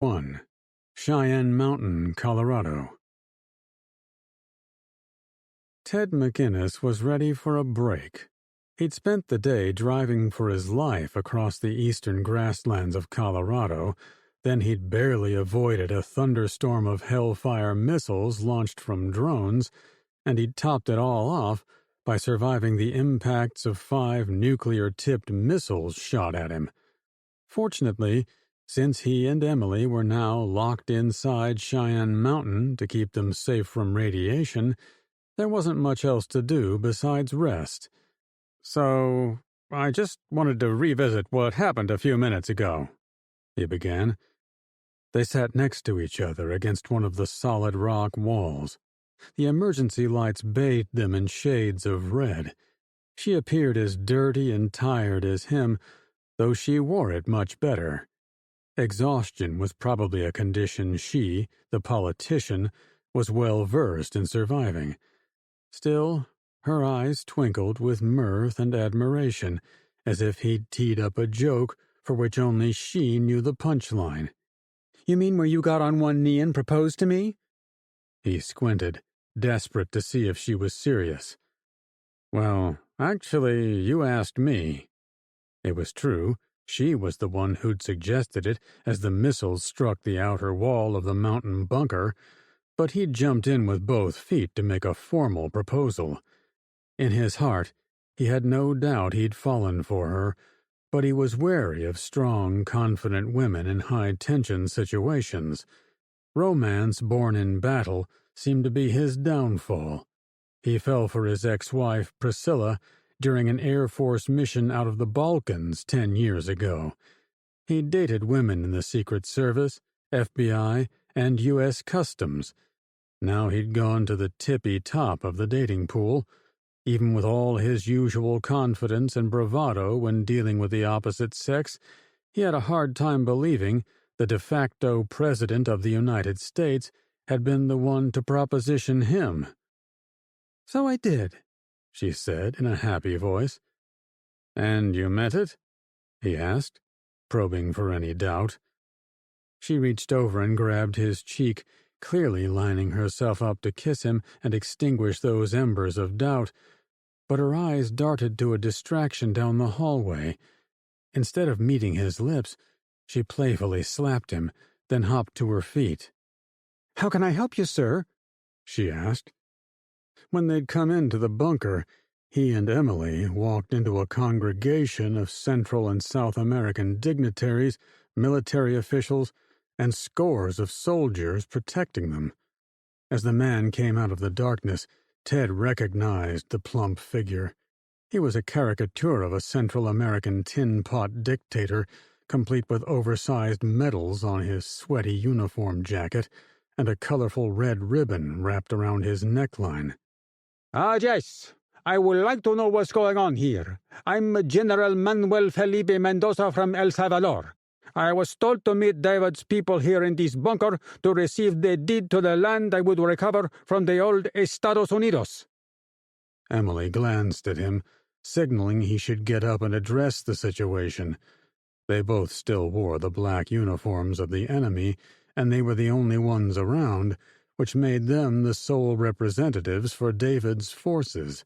1. Cheyenne Mountain, Colorado. Ted McInnes was ready for a break. He'd spent the day driving for his life across the eastern grasslands of Colorado, then he'd barely avoided a thunderstorm of hellfire missiles launched from drones, and he'd topped it all off by surviving the impacts of 5 nuclear-tipped missiles shot at him. Fortunately, since he and Emily were now locked inside Cheyenne Mountain to keep them safe from radiation, there wasn't much else to do besides rest. "So, I just wanted to revisit what happened a few minutes ago," he began. They sat next to each other against one of the solid rock walls. The emergency lights bathed them in shades of red. She appeared as dirty and tired as him, though she wore it much better. Exhaustion was probably a condition she, the politician, was well versed in surviving. Still, her eyes twinkled with mirth and admiration, as if he'd teed up a joke for which only she knew the punchline. "You mean where you got on one knee and proposed to me?" He squinted, desperate to see if she was serious. "Well, actually, you asked me." It was true. She was the one who'd suggested it as the missiles struck the outer wall of the mountain bunker, but he'd jumped in with both feet to make a formal proposal. In his heart, he had no doubt he'd fallen for her, but he was wary of strong, confident women in high-tension situations. Romance born in battle seemed to be his downfall. He fell for his ex-wife, Priscilla, during an Air Force mission out of the Balkans 10 years ago. He'd dated women in the Secret Service, FBI, and U.S. Customs. Now he'd gone to the tippy top of the dating pool. Even with all his usual confidence and bravado when dealing with the opposite sex, he had a hard time believing the de facto president of the United States had been the one to proposition him. "So I did," she said in a happy voice. "And you meant it?" he asked, probing for any doubt. She reached over and grabbed his cheek, clearly lining herself up to kiss him and extinguish those embers of doubt, but her eyes darted to a distraction down the hallway. Instead of meeting his lips, she playfully slapped him, then hopped to her feet. "How can I help you, sir?" she asked. When they'd come into the bunker, he and Emily walked into a congregation of Central and South American dignitaries, military officials, and scores of soldiers protecting them. As the man came out of the darkness, Ted recognized the plump figure. He was a caricature of a Central American tin-pot dictator, complete with oversized medals on his sweaty uniform jacket and a colorful red ribbon wrapped around his neckline. Yes. I would like to know what's going on here. I'm General Manuel Felipe Mendoza from El Salvador. I was told to meet David's people here in this bunker to receive the deed to the land I would recover from the old Estados Unidos." Emily glanced at him, signaling he should get up and address the situation. They both still wore the black uniforms of the enemy, and they were the only ones around, which made them the sole representatives for David's forces.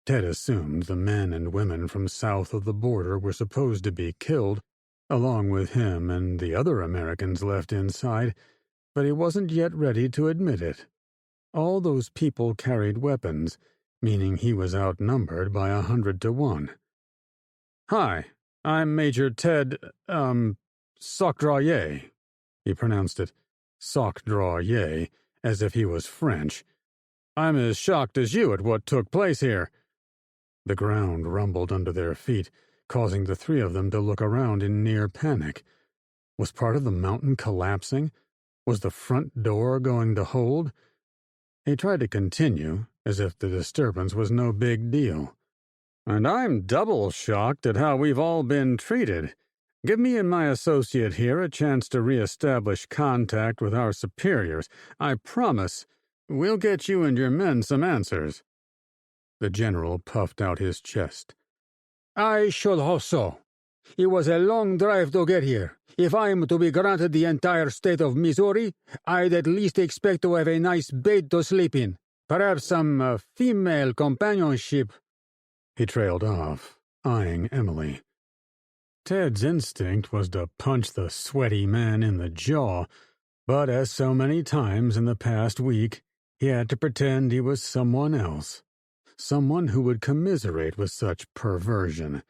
Ted assumed the men and women from south of the border were supposed to be killed, along with him and the other Americans left inside, but he wasn't yet ready to admit it. All those people carried weapons, meaning he was outnumbered by 100 to 1. "Hi, I'm Major Ted, Socdraye." He pronounced it Socdraye, as if he was French. "I'm as shocked as you at what took place here." The ground rumbled under their feet, causing the three of them to look around in near panic. Was part of the mountain collapsing? Was the front door going to hold? He tried to continue, as if the disturbance was no big deal. "And I'm double shocked at how we've all been treated. Give me and my associate here a chance to re-establish contact with our superiors. I promise we'll get you and your men some answers." The general puffed out his chest. "I should hope so. It was a long drive to get here. If I am to be granted the entire state of Missouri, I'd at least expect to have a nice bed to sleep in. Perhaps some female companionship." He trailed off, eyeing Emily. Ted's instinct was to punch the sweaty man in the jaw, but as so many times in the past week, he had to pretend he was someone else, someone who would commiserate with such perversion.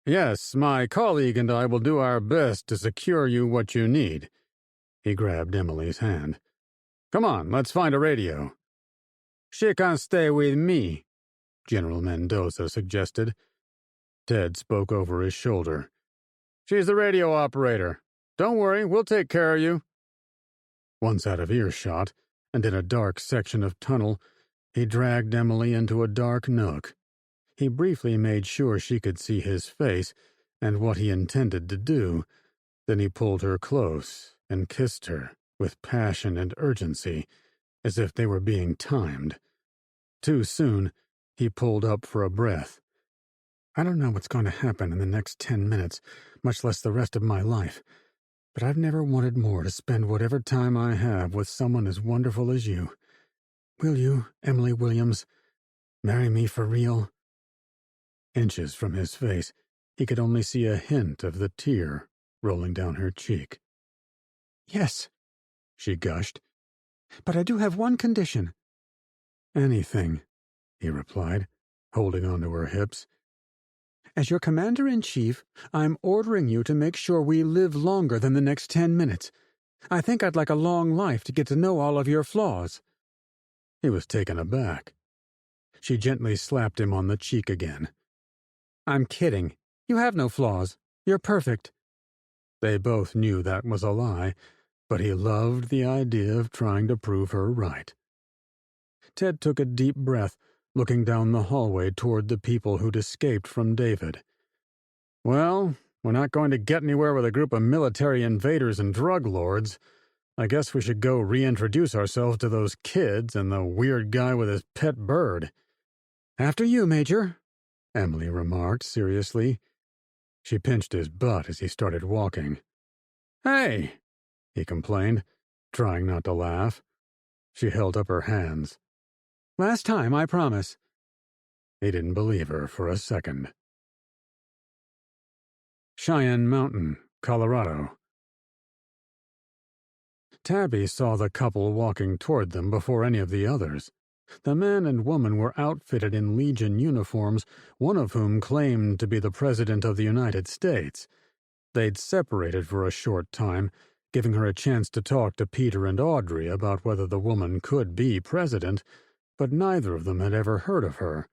"Yes, my colleague and I will do our best to secure you what you need." He grabbed Emily's hand. "Come on, let's find a radio." "She can stay with me," General Mendoza suggested. Ted spoke over his shoulder. "She's the radio operator. Don't worry, we'll take care of you." Once out of earshot, and in a dark section of tunnel, he dragged Emily into a dark nook. He briefly made sure she could see his face and what he intended to do. Then he pulled her close and kissed her with passion and urgency, as if they were being timed. Too soon, he pulled up for a breath. "I don't know what's going to happen in the next 10 minutes, much less the rest of my life, but I've never wanted more to spend whatever time I have with someone as wonderful as you. Will you, Emily Williams, marry me for real?" Inches from his face, he could only see a hint of the tear rolling down her cheek. "Yes," she gushed. "But I do have one condition." "Anything," he replied, holding onto her hips. "As your commander-in-chief, I'm ordering you to make sure we live longer than the next 10 minutes. I think I'd like a long life to get to know all of your flaws." He was taken aback. She gently slapped him on the cheek again. "I'm kidding. You have no flaws. You're perfect." They both knew that was a lie, but he loved the idea of trying to prove her right. Ted took a deep breath, looking down the hallway toward the people who'd escaped from David. "Well, we're not going to get anywhere with a group of military invaders and drug lords. I guess we should go reintroduce ourselves to those kids and the weird guy with his pet bird." "After you, Major," Emily remarked seriously. She pinched his butt as he started walking. "Hey," he complained, trying not to laugh. She held up her hands. "Last time, I promise." He didn't believe her for a second. Cheyenne Mountain, Colorado. Tabby saw the couple walking toward them before any of the others. The man and woman were outfitted in Legion uniforms, one of whom claimed to be the President of the United States. They'd separated for a short time, giving her a chance to talk to Peter and Audrey about whether the woman could be president, but neither of them had ever heard of her.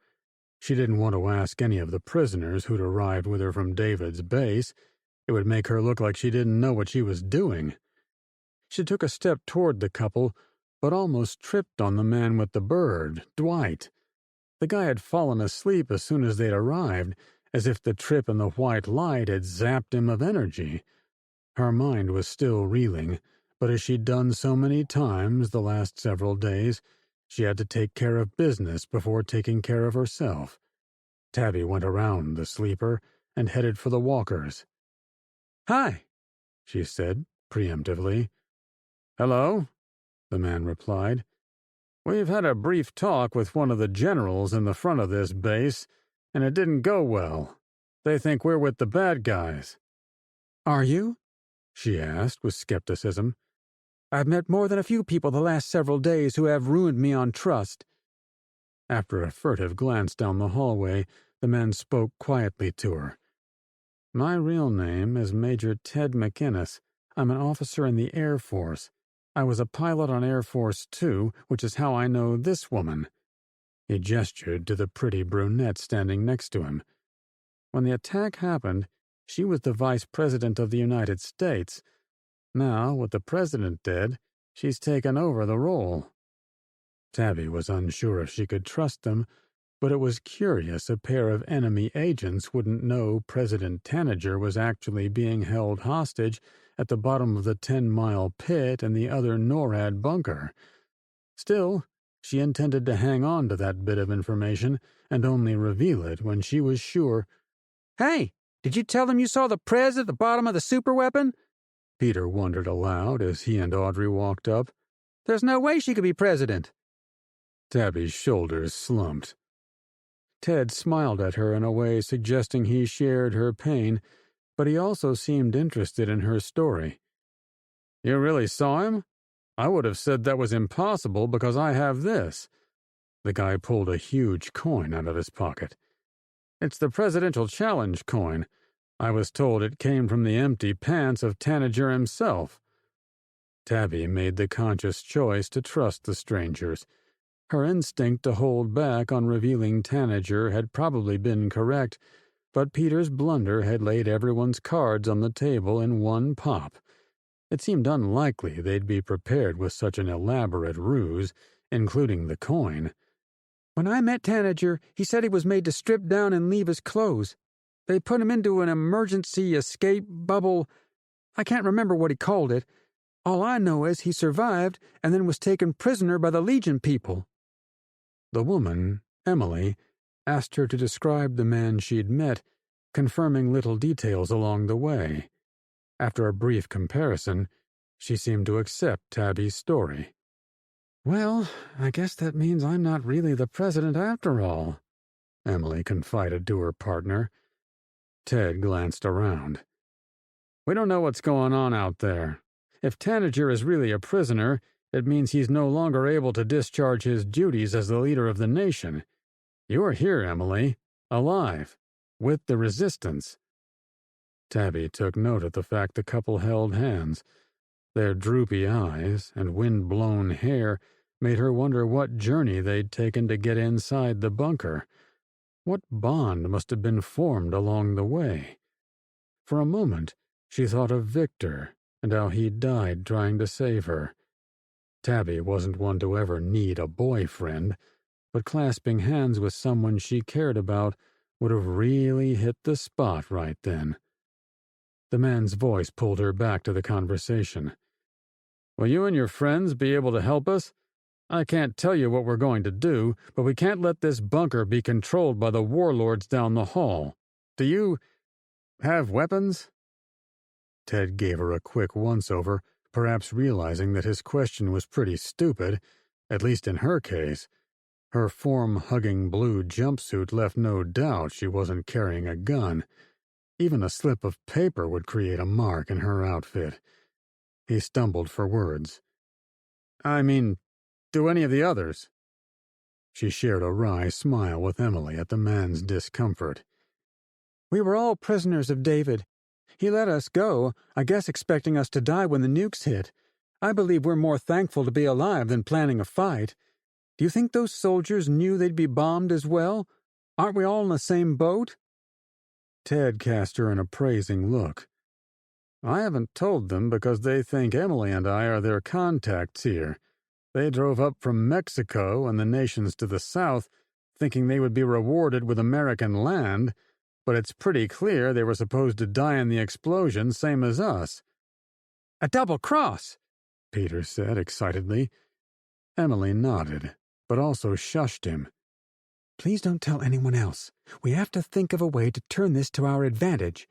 She didn't want to ask any of the prisoners who'd arrived with her from David's base. It would make her look like she didn't know what she was doing. She took a step toward the couple, but almost tripped on the man with the bird, Dwight. The guy had fallen asleep as soon as they'd arrived, as if the trip in the white light had zapped him of energy. Her mind was still reeling, but as she'd done so many times the last several days, she had to take care of business before taking care of herself. Tabby went around the sleeper and headed for the walkers. "Hi," she said preemptively. "Hello," the man replied. "We've had a brief talk with one of the generals in the front of this base, and it didn't go well. They think we're with the bad guys." "Are you?" she asked with skepticism. "I've met more than a few people the last several days who have ruined me on trust." After a furtive glance down the hallway, the man spoke quietly to her. "My real name is Major Ted McInnes. I'm an officer in the Air Force. I was a pilot on Air Force 2, which is how I know this woman." He gestured to the pretty brunette standing next to him. "When the attack happened, she was the Vice President of the United States. Now, with the President dead, she's taken over the role." Tabby was unsure if she could trust them, but it was curious a pair of enemy agents wouldn't know President Tanager was actually being held hostage at the bottom of the 10-mile pit in the other NORAD bunker. Still, she intended to hang on to that bit of information and only reveal it when she was sure. "Hey, Did you tell them you saw the Prez at the bottom of the superweapon? Peter wondered aloud as he and Audrey walked up. There's no way she could be president. Tabby's shoulders slumped. Ted smiled at her in a way suggesting he shared her pain, but he also seemed interested in her story. You really saw him? I would have said that was impossible because I have this. The guy pulled a huge coin out of his pocket. It's the presidential challenge coin. I was told it came from the empty pants of Tanager himself. Tabby made the conscious choice to trust the strangers. Her instinct to hold back on revealing Tanager had probably been correct, but Peter's blunder had laid everyone's cards on the table in one pop. It seemed unlikely they'd be prepared with such an elaborate ruse, including the coin. When I met Tanager, he said he was made to strip down and leave his clothes. They put him into an emergency escape bubble. I can't remember what he called it. All I know is he survived and then was taken prisoner by the Legion people. The woman, Emily, asked her to describe the man she'd met, confirming little details along the way. After a brief comparison, she seemed to accept Tabby's story. Well, I guess that means I'm not really the president after all, Emily confided to her partner. Ted glanced around. We don't know what's going on out there. If Tanager is really a prisoner, it means he's no longer able to discharge his duties as the leader of the nation. You're here, Emily, alive, with the resistance. Tabby took note of the fact the couple held hands. Their droopy eyes and wind-blown hair made her wonder what journey they'd taken to get inside the bunker. What bond must have been formed along the way? For a moment, she thought of Victor and how he'd died trying to save her. Tabby wasn't one to ever need a boyfriend, but clasping hands with someone she cared about would have really hit the spot right then. The man's voice pulled her back to the conversation. Will you and your friends be able to help us? I can't tell you what we're going to do, but we can't let this bunker be controlled by the warlords down the hall. Do you have weapons? Ted gave her a quick once-over, perhaps realizing that his question was pretty stupid, at least in her case. Her form-hugging blue jumpsuit left no doubt she wasn't carrying a gun. Even a slip of paper would create a mark in her outfit. He stumbled for words. I mean, do any of the others? She shared a wry smile with Emily at the man's discomfort. We were all prisoners of David. He let us go, I guess expecting us to die when the nukes hit. I believe we're more thankful to be alive than planning a fight. Do you think those soldiers knew they'd be bombed as well? Aren't we all in the same boat? Ted cast her an appraising look. I haven't told them because they think Emily and I are their contacts here. They drove up from Mexico and the nations to the south, thinking they would be rewarded with American land, but it's pretty clear they were supposed to die in the explosion, same as us. A double cross, Peter said excitedly. Emily nodded, but also shushed him. Please don't tell anyone else. We have to think of a way to turn this to our advantage.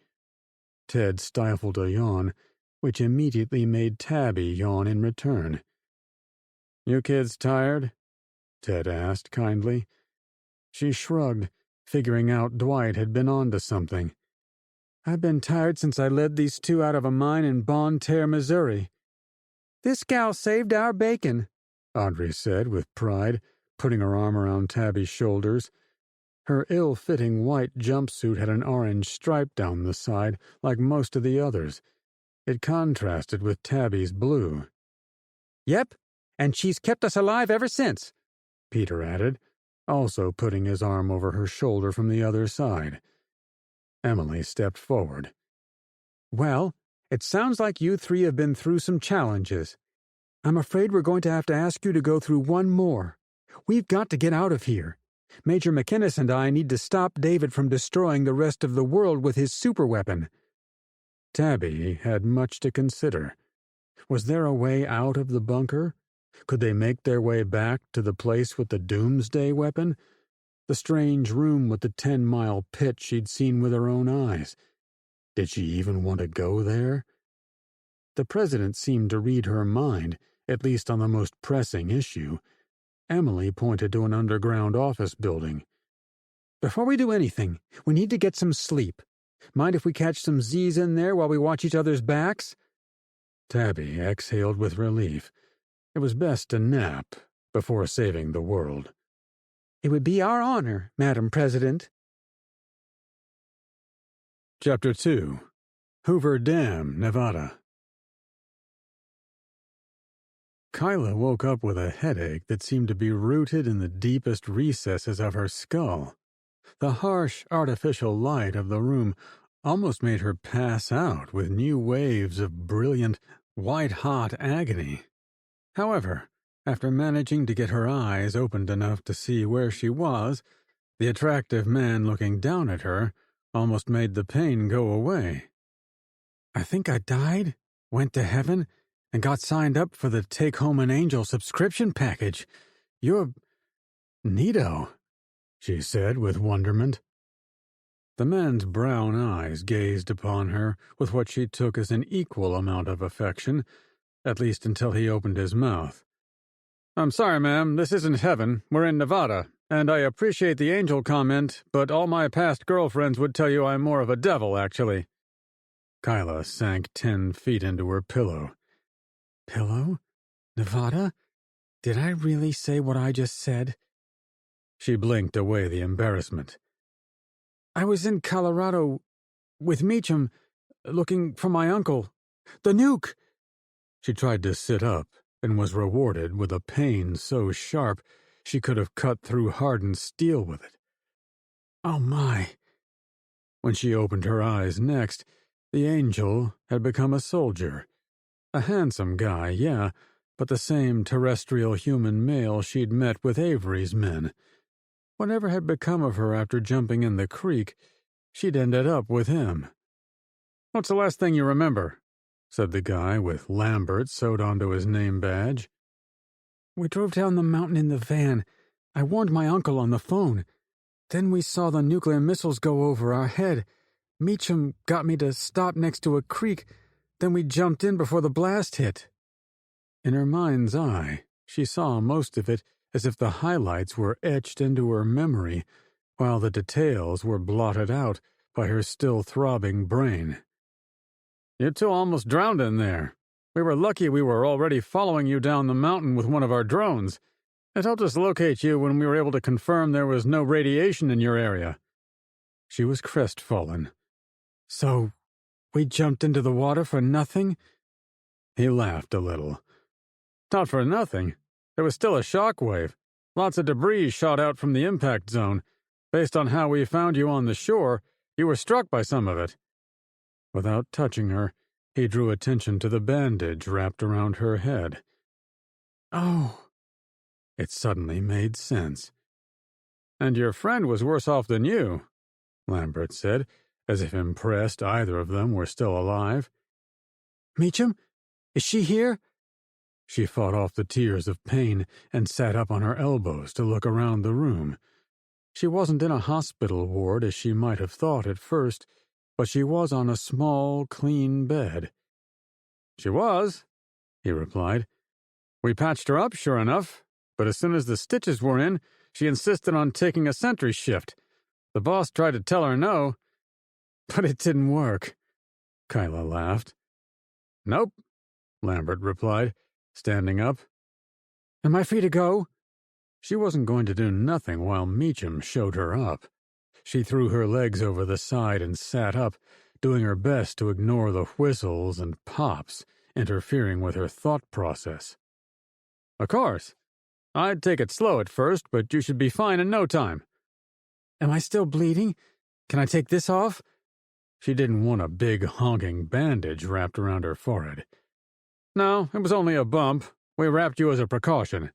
Ted stifled a yawn, which immediately made Tabby yawn in return. You kids tired? Ted asked kindly. She shrugged, figuring out Dwight had been onto something. I've been tired since I led these two out of a mine in Bonne Terre, Missouri. This gal saved our bacon, Audrey said with pride, putting her arm around Tabby's shoulders. Her ill-fitting white jumpsuit had an orange stripe down the side, like most of the others. It contrasted with Tabby's blue. Yep, and she's kept us alive ever since, Peter added, also putting his arm over her shoulder from the other side. Emily stepped forward. Well, it sounds like you three have been through some challenges. I'm afraid we're going to have to ask you to go through one more. We've got to get out of here. Major McInnes and I need to stop David from destroying the rest of the world with his superweapon. Tabby had much to consider. Was there a way out of the bunker? Could they make their way back to the place with the doomsday weapon? The strange room with the 10-mile pit she'd seen with her own eyes. Did she even want to go there? The president seemed to read her mind, at least on the most pressing issue. Emily pointed to an underground office building. Before we do anything, we need to get some sleep. Mind if we catch some Z's in there while we watch each other's backs? Tabby exhaled with relief. It was best to nap before saving the world. It would be our honor, Madam President. Chapter 2. Hoover Dam, Nevada. Kyla woke up with a headache that seemed to be rooted in the deepest recesses of her skull. The harsh, artificial light of the room almost made her pass out with new waves of brilliant, white-hot agony. However, after managing to get her eyes opened enough to see where she was, the attractive man looking down at her almost made the pain go away. I think I died, went to heaven, and got signed up for the Take Home an Angel subscription package. You're neato, she said with wonderment. The man's brown eyes gazed upon her with what she took as an equal amount of affection, at least until he opened his mouth. I'm sorry, ma'am, this isn't heaven. We're in Nevada, and I appreciate the angel comment, but all my past girlfriends would tell you I'm more of a devil, actually. Kyla sank 10 feet into her pillow. Pillow? Nevada? Did I really say what I just said? She blinked away the embarrassment. I was in Colorado with Meacham, looking for my uncle. The nuke! She tried to sit up and was rewarded with a pain so sharp she could have cut through hardened steel with it. Oh my! When she opened her eyes next, the angel had become a soldier. A handsome guy, yeah, but the same terrestrial human male she'd met with Avery's men. Whatever had become of her after jumping in the creek, she'd ended up with him. What's the last thing you remember? Said the guy with Lambert sewed onto his name badge. We drove down the mountain in the van. I warned my uncle on the phone. Then we saw the nuclear missiles go over our head. Meacham got me to stop next to a creek. Then we jumped in before the blast hit. In her mind's eye, she saw most of it as if the highlights were etched into her memory, while the details were blotted out by her still throbbing brain. You two almost drowned in there. We were lucky we were already following you down the mountain with one of our drones. It helped us locate you when we were able to confirm there was no radiation in your area. She was crestfallen. So, we jumped into the water for nothing? He laughed a little. Not for nothing. There was still a shock wave. Lots of debris shot out from the impact zone. Based on how we found you on the shore, you were struck by some of it. Without touching her, he drew attention to the bandage wrapped around her head. Oh. It suddenly made sense. And your friend was worse off than you, Lambert said, as if impressed either of them were still alive. Meacham? Is she here? She fought off the tears of pain and sat up on her elbows to look around the room. She wasn't in a hospital ward as she might have thought at first, but she was on a small, clean bed. She was, he replied. We patched her up, sure enough, but as soon as the stitches were in, she insisted on taking a sentry shift. The boss tried to tell her no, but it didn't work. Kyla laughed. Nope, Lambert replied, standing up. Am I free to go? She wasn't going to do nothing while Meacham showed her up. She threw her legs over the side and sat up, doing her best to ignore the whistles and pops interfering with her thought process. Of course. I'd take it slow at first, but you should be fine in no time. Am I still bleeding? Can I take this off? She didn't want a big honking bandage wrapped around her forehead. No, it was only a bump. We wrapped you as a precaution.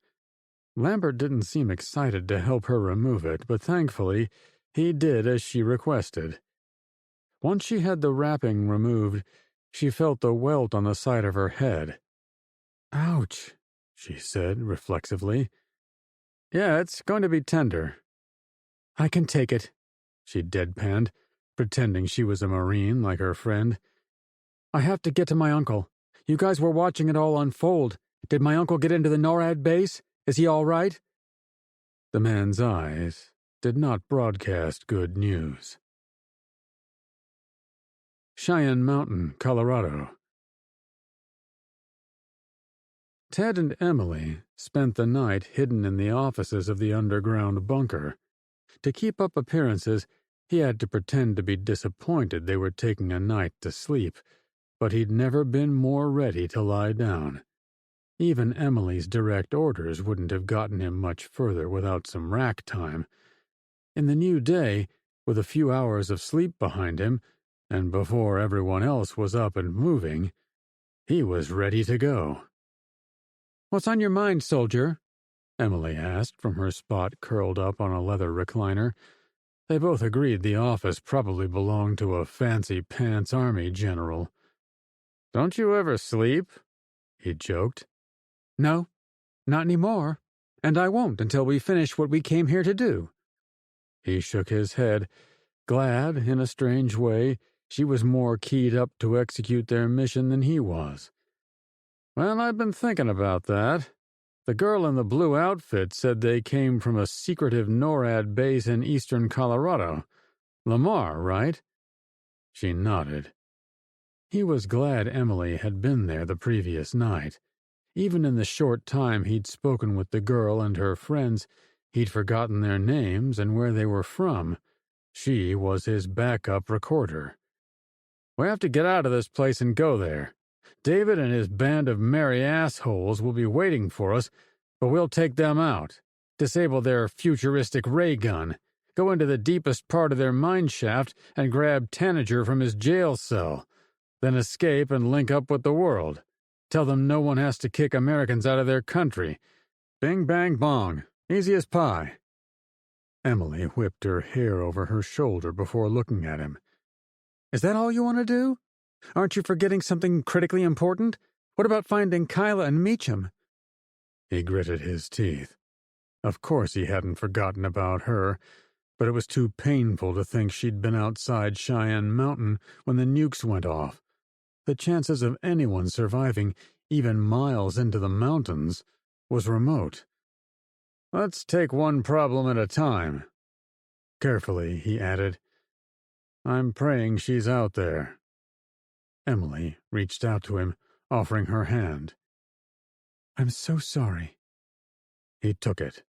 Lambert didn't seem excited to help her remove it, but thankfully, he did as she requested. Once she had the wrapping removed, she felt the welt on the side of her head. Ouch, she said reflexively. Yeah, it's going to be tender. I can take it, she deadpanned, pretending she was a Marine like her friend. "I have to get to my uncle. You guys were watching it all unfold. Did my uncle get into the NORAD base? Is he all right?" The man's eyes did not broadcast good news. Cheyenne Mountain, Colorado. Ted and Emily spent the night hidden in the offices of the underground bunker. To keep up appearances, he had to pretend to be disappointed they were taking a night to sleep, but he'd never been more ready to lie down. Even Emily's direct orders wouldn't have gotten him much further without some rack time. In the new day, with a few hours of sleep behind him, and before everyone else was up and moving, he was ready to go. "What's on your mind, soldier?" Emily asked from her spot curled up on a leather recliner. They both agreed the office probably belonged to a fancy-pants army general. "Don't you ever sleep?" he joked. "No, not anymore, and I won't until we finish what we came here to do." He shook his head, glad, in a strange way, she was more keyed up to execute their mission than he was. "Well, I've been thinking about that. The girl in the blue outfit said they came from a secretive NORAD base in eastern Colorado. Lamar, right?" She nodded. He was glad Emily had been there the previous night. Even in the short time he'd spoken with the girl and her friends, he'd forgotten their names and where they were from. She was his backup recorder. "We have to get out of this place and go there. David and his band of merry assholes will be waiting for us, but we'll take them out, disable their futuristic ray gun, go into the deepest part of their mine shaft and grab Tanager from his jail cell, then escape and link up with the world. Tell them no one has to kick Americans out of their country. Bing, bang, bong. Easy as pie." Emily whipped her hair over her shoulder before looking at him. "Is that all you want to do? Aren't you forgetting something critically important? What about finding Kyla and Meacham?" He gritted his teeth. Of course he hadn't forgotten about her, but it was too painful to think she'd been outside Cheyenne Mountain when the nukes went off. The chances of anyone surviving, even miles into the mountains, was remote. "Let's take one problem at a time." Carefully, he added, "I'm praying she's out there." Emily reached out to him, offering her hand. "I'm so sorry." He took it.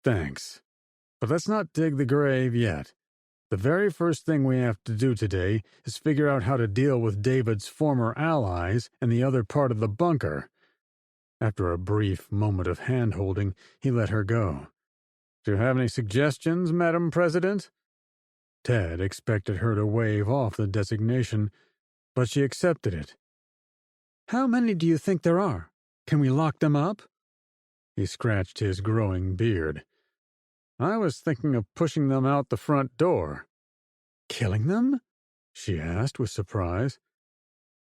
"Thanks. But let's not dig the grave yet. The very first thing we have to do today is figure out how to deal with David's former allies in the other part of the bunker." After a brief moment of hand-holding, he let her go. "Do you have any suggestions, Madam President?" Ted expected her to wave off the designation, but she accepted it. "How many do you think there are? Can we lock them up?" He scratched his growing beard. "I was thinking of pushing them out the front door." "Killing them?" she asked with surprise.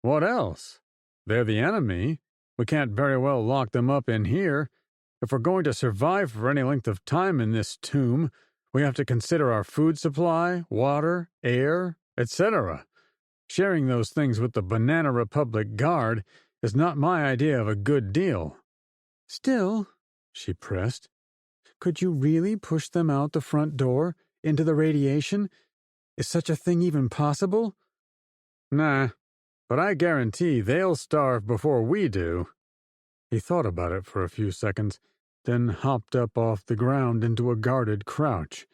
"What else? They're the enemy. We can't very well lock them up in here. If we're going to survive for any length of time in this tomb, we have to consider our food supply, water, air, etc. Sharing those things with the Banana Republic Guard is not my idea of a good deal." "Still," she pressed, "could you really push them out the front door, into the radiation? Is such a thing even possible?" "Nah, but I guarantee they'll starve before we do." He thought about it for a few seconds, then hopped up off the ground into a guarded crouch.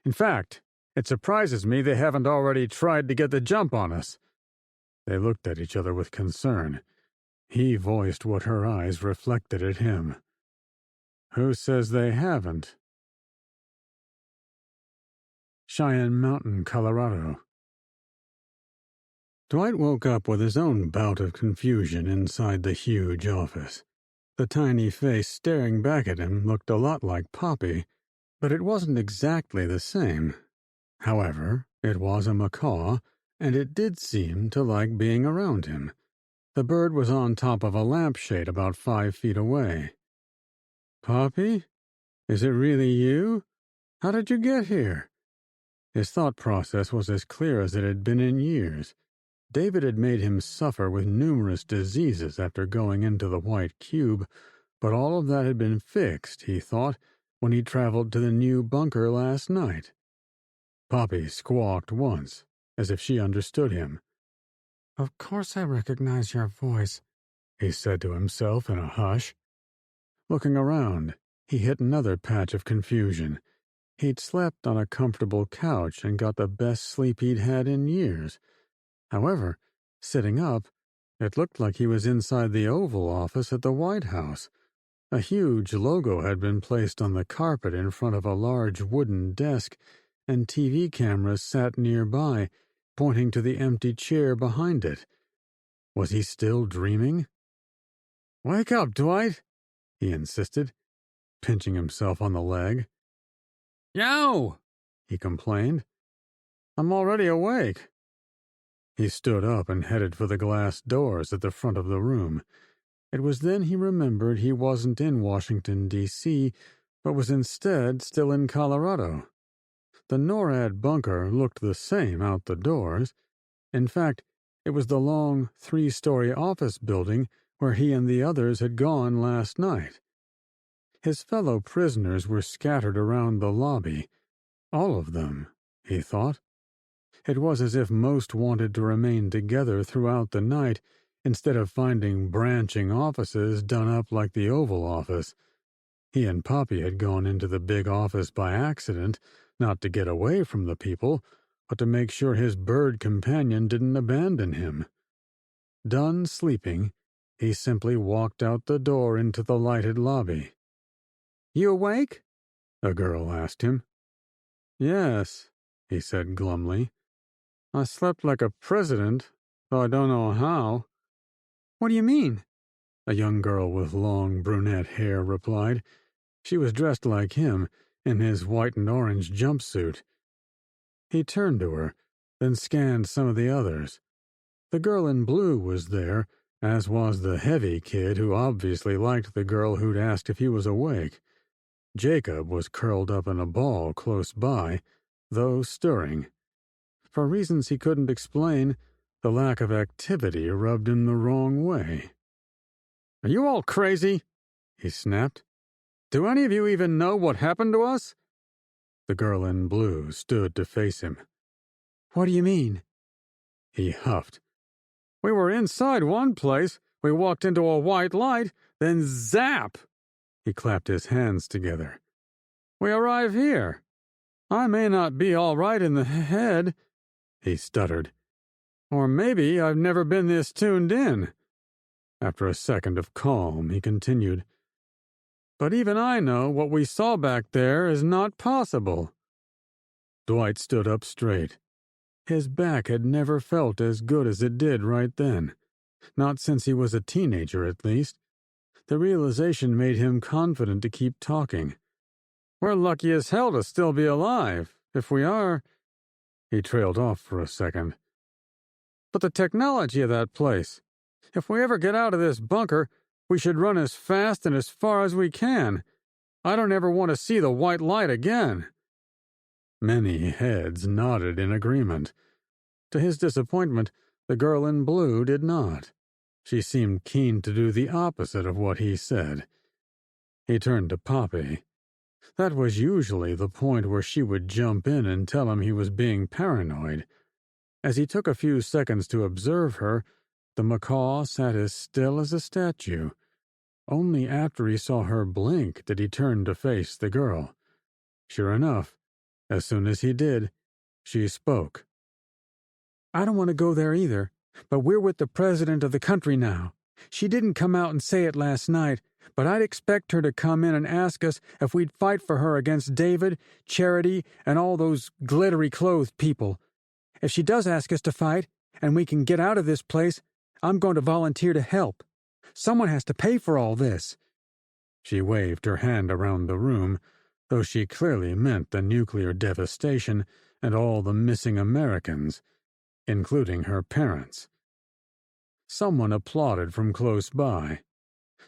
"In fact, it surprises me they haven't already tried to get the jump on us." They looked at each other with concern. He voiced what her eyes reflected at him. "Who says they haven't?" Cheyenne Mountain, Colorado. Dwight woke up with his own bout of confusion inside the huge office. The tiny face staring back at him looked a lot like Poppy, but it wasn't exactly the same. However, it was a macaw, and it did seem to like being around him. The bird was on top of a lampshade about 5 feet away. "Poppy? Is it really you? How did you get here?" His thought process was as clear as it had been in years. David had made him suffer with numerous diseases after going into the White Cube, but all of that had been fixed, he thought, when he traveled to the new bunker last night. Poppy squawked once, as if she understood him. "Of course I recognize your voice," he said to himself in a hush. Looking around, he hit another patch of confusion. He'd slept on a comfortable couch and got the best sleep he'd had in years. However, sitting up, it looked like he was inside the Oval Office at the White House. A huge logo had been placed on the carpet in front of a large wooden desk, and TV cameras sat nearby, pointing to the empty chair behind it. Was he still dreaming? "Wake up, Dwight," he insisted, pinching himself on the leg. "Yow!" he complained. "I'm already awake." He stood up and headed for the glass doors at the front of the room. It was then he remembered he wasn't in Washington, D.C., but was instead still in Colorado. The NORAD bunker looked the same out the doors. In fact, it was the long, 3-story office building where he and the others had gone last night. His fellow prisoners were scattered around the lobby. All of them, he thought. It was as if most wanted to remain together throughout the night instead of finding branching offices done up like the Oval Office. He and Poppy had gone into the big office by accident, not to get away from the people, but to make sure his bird companion didn't abandon him. Done sleeping, he simply walked out the door into the lighted lobby. "You awake?" a girl asked him. "Yes," he said glumly. "I slept like a president, though I don't know how." "What do you mean?" a young girl with long brunette hair replied. She was dressed like him, in his white and orange jumpsuit. He turned to her, then scanned some of the others. The girl in blue was there, as was the heavy kid who obviously liked the girl who'd asked if he was awake. Jacob was curled up in a ball close by, though stirring. For reasons he couldn't explain, the lack of activity rubbed him the wrong way. "Are you all crazy?" he snapped. "Do any of you even know what happened to us?" The girl in blue stood to face him. "What do you mean?" He huffed. "We were inside one place, we walked into a white light, then zap!" He clapped his hands together. "We arrive here. I may not be all right in the head," he stuttered. "Or maybe I've never been this tuned in." After a second of calm, he continued, "But even I know what we saw back there is not possible." Dwight stood up straight. His back had never felt as good as it did right then. Not since he was a teenager, at least. The realization made him confident to keep talking. "We're lucky as hell to still be alive. If we are—" He trailed off for a second. "But the technology of that place. If we ever get out of this bunker, we should run as fast and as far as we can. I don't ever want to see the white light again." Many heads nodded in agreement. To his disappointment, the girl in blue did not. She seemed keen to do the opposite of what he said. He turned to Poppy. That was usually the point where she would jump in and tell him he was being paranoid. As he took a few seconds to observe her, the macaw sat as still as a statue. Only after he saw her blink did he turn to face the girl. Sure enough, as soon as he did, she spoke. "I don't want to go there either, but we're with the president of the country now. She didn't come out and say it last night, but I'd expect her to come in and ask us if we'd fight for her against David, Charity, and all those glittery-clothed people. If she does ask us to fight, and we can get out of this place, I'm going to volunteer to help. Someone has to pay for all this." She waved her hand around the room, though she clearly meant the nuclear devastation and all the missing Americans, including her parents. Someone applauded from close by.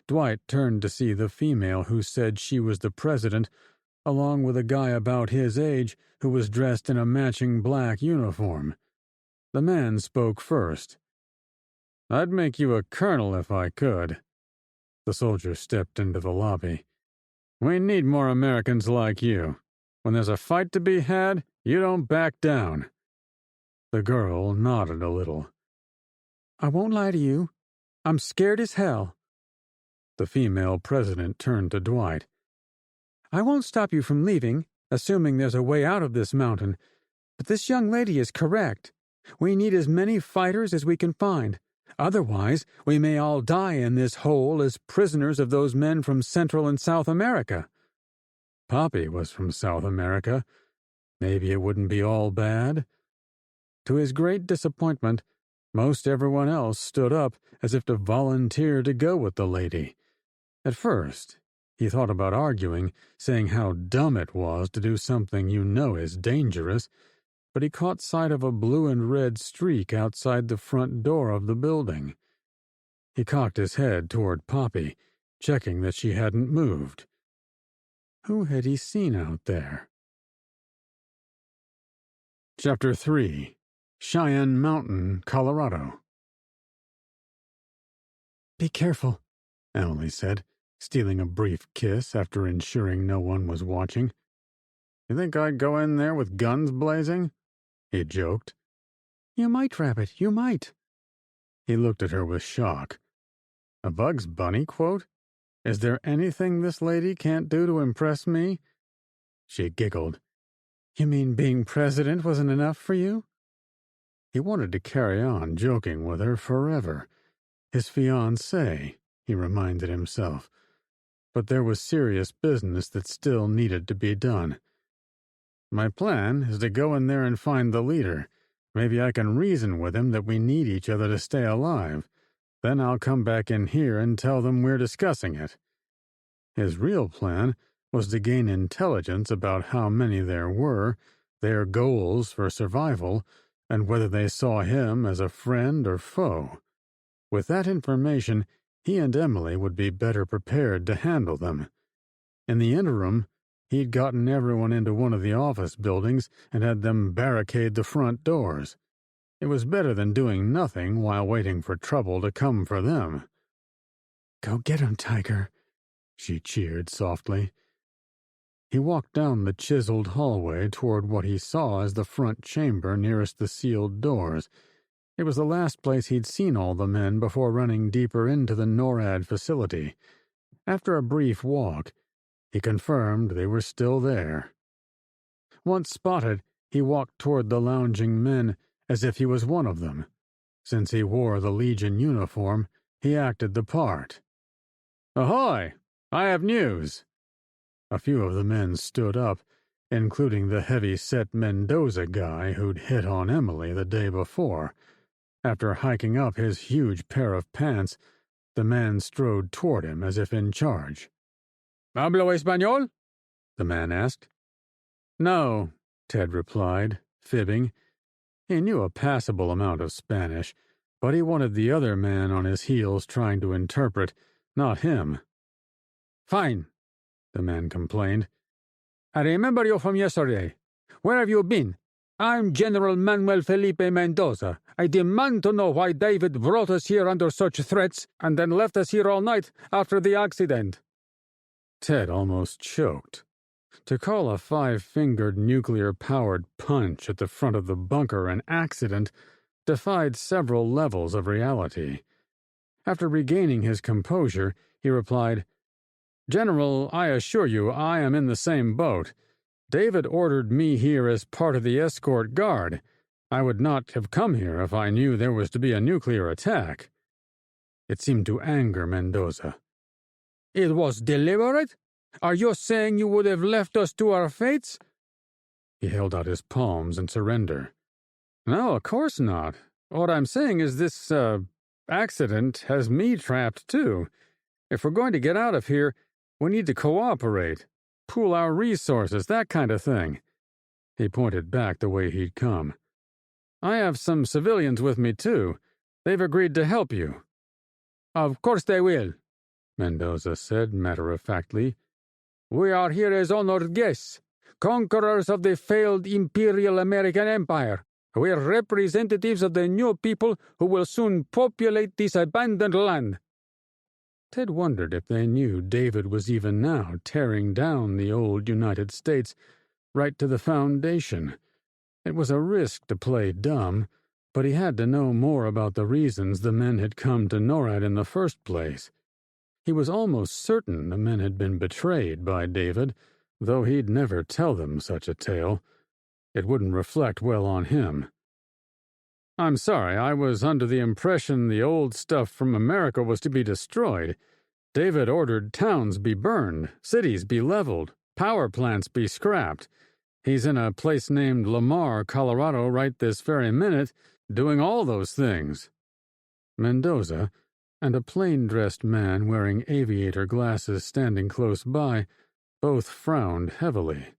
Dwight turned to see the female who said she was the president, along with a guy about his age who was dressed in a matching black uniform. The man spoke first. "I'd make you a colonel if I could." The soldier stepped into the lobby. "We need more Americans like you. When there's a fight to be had, you don't back down." The girl nodded a little. "I won't lie to you. I'm scared as hell." The female president turned to Dwight. "I won't stop you from leaving, assuming there's a way out of this mountain, but this young lady is correct. We need as many fighters as we can find. Otherwise, we may all die in this hole as prisoners of those men from Central and South America." Poppy was from South America. Maybe it wouldn't be all bad. To his great disappointment, most everyone else stood up as if to volunteer to go with the lady. At first, he thought about arguing, saying how dumb it was to do something you know is dangerous, but he caught sight of a blue and red streak outside the front door of the building. He cocked his head toward Poppy, checking that she hadn't moved. Who had he seen out there? Chapter 3. Cheyenne Mountain, Colorado. "Be careful," Emily said, stealing a brief kiss after ensuring no one was watching. "You think I'd go in there with guns blazing?" He joked. "You might, Rabbit, you might." He looked at her with shock. A Bugs Bunny quote? Is there anything this lady can't do to impress me? She giggled. "You mean being president wasn't enough for you?" He wanted to carry on joking with her forever. His fiancée, he reminded himself. But there was serious business that still needed to be done. "My plan is to go in there and find the leader. Maybe I can reason with him that we need each other to stay alive. Then I'll come back in here and tell them we're discussing it." His real plan was to gain intelligence about how many there were, their goals for survival, and whether they saw him as a friend or foe. With that information, he and Emily would be better prepared to handle them. In the interim, he'd gotten everyone into one of the office buildings and had them barricade the front doors. It was better than doing nothing while waiting for trouble to come for them. "Go get him, Tiger," she cheered softly. He walked down the chiseled hallway toward what he saw as the front chamber nearest the sealed doors. It was the last place he'd seen all the men before running deeper into the NORAD facility. After a brief walk, he confirmed they were still there. Once spotted, he walked toward the lounging men as if he was one of them. Since he wore the Legion uniform, he acted the part. "Ahoy! I have news." A few of the men stood up, including the heavy-set Mendoza guy who'd hit on Emily the day before. After hiking up his huge pair of pants, the man strode toward him as if in charge. "Hablo español?" the man asked. "No," Ted replied, fibbing. He knew a passable amount of Spanish, but he wanted the other man on his heels trying to interpret, not him. "Fine," the man complained. "I remember you from yesterday. Where have you been? I'm General Manuel Felipe Mendoza. I demand to know why David brought us here under such threats and then left us here all night after the accident." Ted almost choked. To call a 5-fingered nuclear-powered punch at the front of the bunker an accident defied several levels of reality. After regaining his composure, he replied, "General, I assure you I am in the same boat. David ordered me here as part of the escort guard. I would not have come here if I knew there was to be a nuclear attack." It seemed to anger Mendoza. "It was deliberate? Are you saying you would have left us to our fates?" He held out his palms in surrender. "No, of course not. What I'm saying is this, accident has me trapped too. If we're going to get out of here, we need to cooperate, pool our resources, that kind of thing." He pointed back the way he'd come. "I have some civilians with me too. They've agreed to help you." "Of course they will," Mendoza said matter-of-factly. We are here as honored guests, conquerors of the failed Imperial American Empire. We are representatives of the new people who will soon populate this abandoned land." Ted wondered if they knew David was even now tearing down the old United States right to the foundation. It was a risk to play dumb, but he had to know more about the reasons the men had come to NORAD in the first place. He was almost certain the men had been betrayed by David, though he'd never tell them such a tale. It wouldn't reflect well on him. "I'm sorry, I was under the impression the old stuff from America was to be destroyed. David ordered towns be burned, cities be leveled, power plants be scrapped. He's in a place named Lamar, Colorado right this very minute, doing all those things." Mendoza, and a plain-dressed man wearing aviator glasses standing close by, both frowned heavily.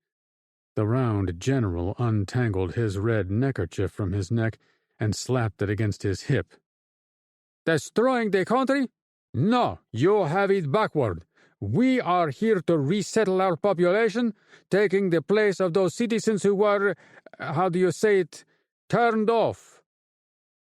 The round general untangled his red neckerchief from his neck and slapped it against his hip. "Destroying the country? No, you have it backward. We are here to resettle our population, taking the place of those citizens who were, turned off."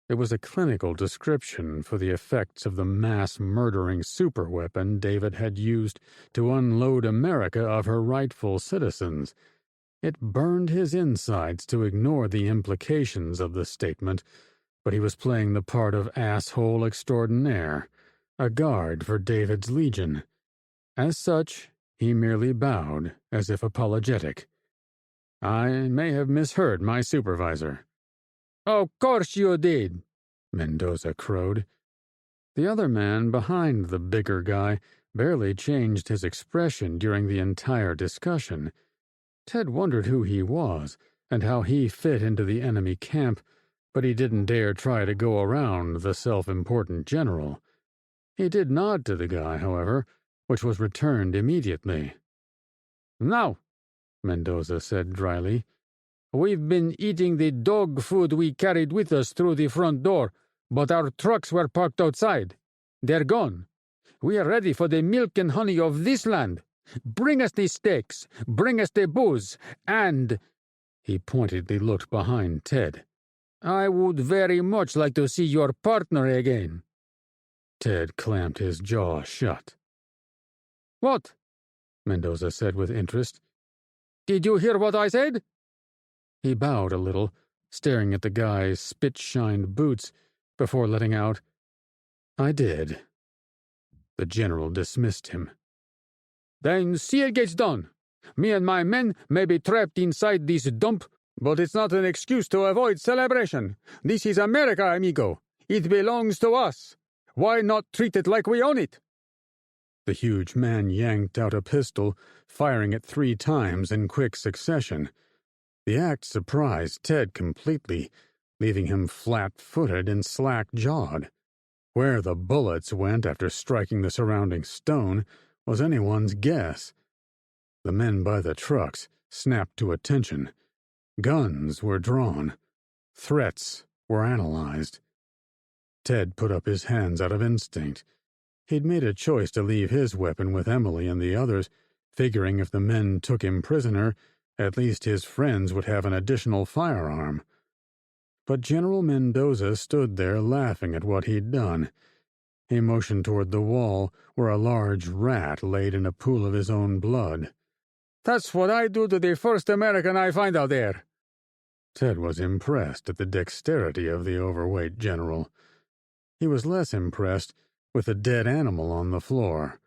It was a clinical description for the effects of the mass-murdering superweapon David had used to unload America of her rightful citizens. It burned his insides to ignore the implications of the statement, but he was playing the part of asshole extraordinaire, a guard for David's legion. As such, he merely bowed, as if apologetic. "I may have misheard my supervisor." "Of course you did," Mendoza crowed. The other man behind the bigger guy barely changed his expression during the entire discussion. Ted wondered who he was and how he fit into the enemy camp, but he didn't dare try to go around the self-important general. He did nod to the guy, however, which was returned immediately. "Now," Mendoza said dryly, "we've been eating the dog food we carried with us through the front door, but our trucks were parked outside. They're gone. We are ready for the milk and honey of this land. Bring us the steaks, bring us the booze, and—" he pointedly looked behind Ted. "I would very much like to see your partner again." Ted clamped his jaw shut. "What?" Mendoza said with interest. "Did you hear what I said?" He bowed a little, staring at the guy's spit-shined boots, before letting out, "I did." The general dismissed him. "Then see it gets done. Me and my men may be trapped inside this dump, but it's not an excuse to avoid celebration. This is America, amigo. It belongs to us. Why not treat it like we own it?" The huge man yanked out a pistol, firing it 3 times in quick succession. The act surprised Ted completely, leaving him flat-footed and slack-jawed. Where the bullets went after striking the surrounding stone was anyone's guess. The men by the trucks snapped to attention. Guns were drawn. Threats were analyzed. Ted put up his hands out of instinct. He'd made a choice to leave his weapon with Emily and the others, figuring if the men took him prisoner, at least his friends would have an additional firearm. But General Mendoza stood there laughing at what he'd done. He motioned toward the wall where a large rat laid in a pool of his own blood. "That's what I do to the first American I find out there." Ted was impressed at the dexterity of the overweight general. He was less impressed with the dead animal on the floor.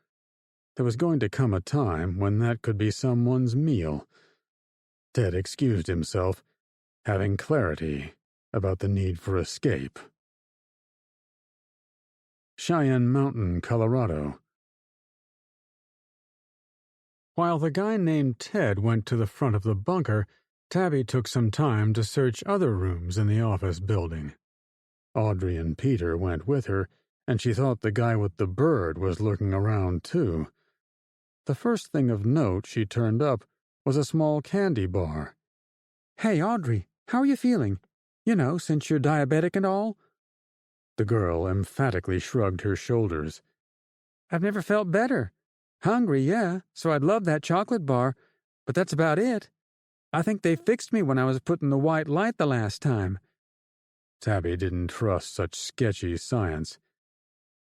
There was going to come a time when that could be someone's meal. Ted excused himself, having clarity about the need for escape. Cheyenne Mountain, Colorado. While the guy named Ted went to the front of the bunker, Tabby took some time to search other rooms in the office building. Audrey and Peter went with her, and she thought the guy with the bird was looking around too. The first thing of note she turned up was a small candy bar. "Hey, Audrey, how are you feeling? You know, since you're diabetic and all?" The girl emphatically shrugged her shoulders. "I've never felt better. Hungry, yeah, so I'd love that chocolate bar, but that's about it. I think they fixed me when I was put in the white light the last time. Tabby didn't trust such sketchy science.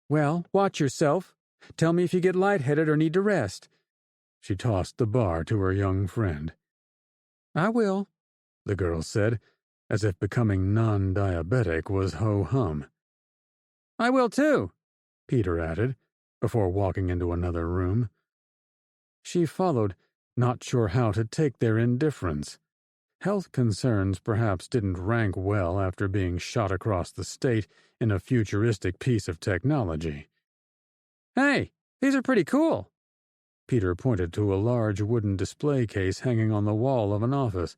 Well, watch yourself. Tell me if you get lightheaded or need to rest. She tossed the bar to her young friend. I will, the girl said, as if becoming non-diabetic was ho-hum. I will too, Peter added, before walking into another room. She followed, not sure how to take their indifference. Health concerns perhaps didn't rank well after being shot across the state in a futuristic piece of technology. Hey, these are pretty cool. Peter pointed to a large wooden display case hanging on the wall of an office.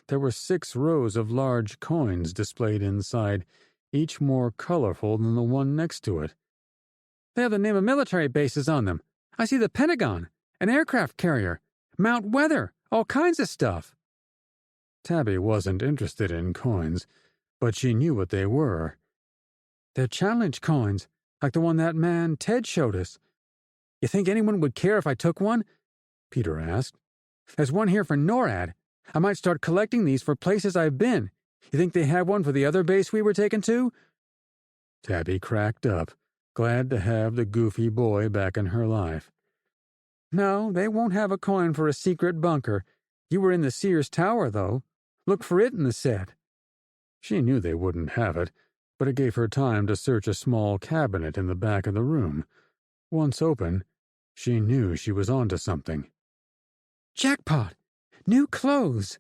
There were 6 rows of large coins displayed inside, each more colorful than the one next to it. They have the name of military bases on them. I see the Pentagon, an aircraft carrier, Mount Weather, all kinds of stuff. Tabby wasn't interested in coins, but she knew what they were. They're challenge coins, like the one that man Ted showed us. You think anyone would care if I took one? Peter asked. There's one here for NORAD. I might start collecting these for places I've been. You think they have one for the other base we were taken to? Tabby cracked up, glad to have the goofy boy back in her life. No, they won't have a coin for a secret bunker. You were in the Sears Tower, though. Look for it in the set. She knew they wouldn't have it, but it gave her time to search a small cabinet in the back of the room. Once open, she knew she was onto something. Jackpot! New clothes!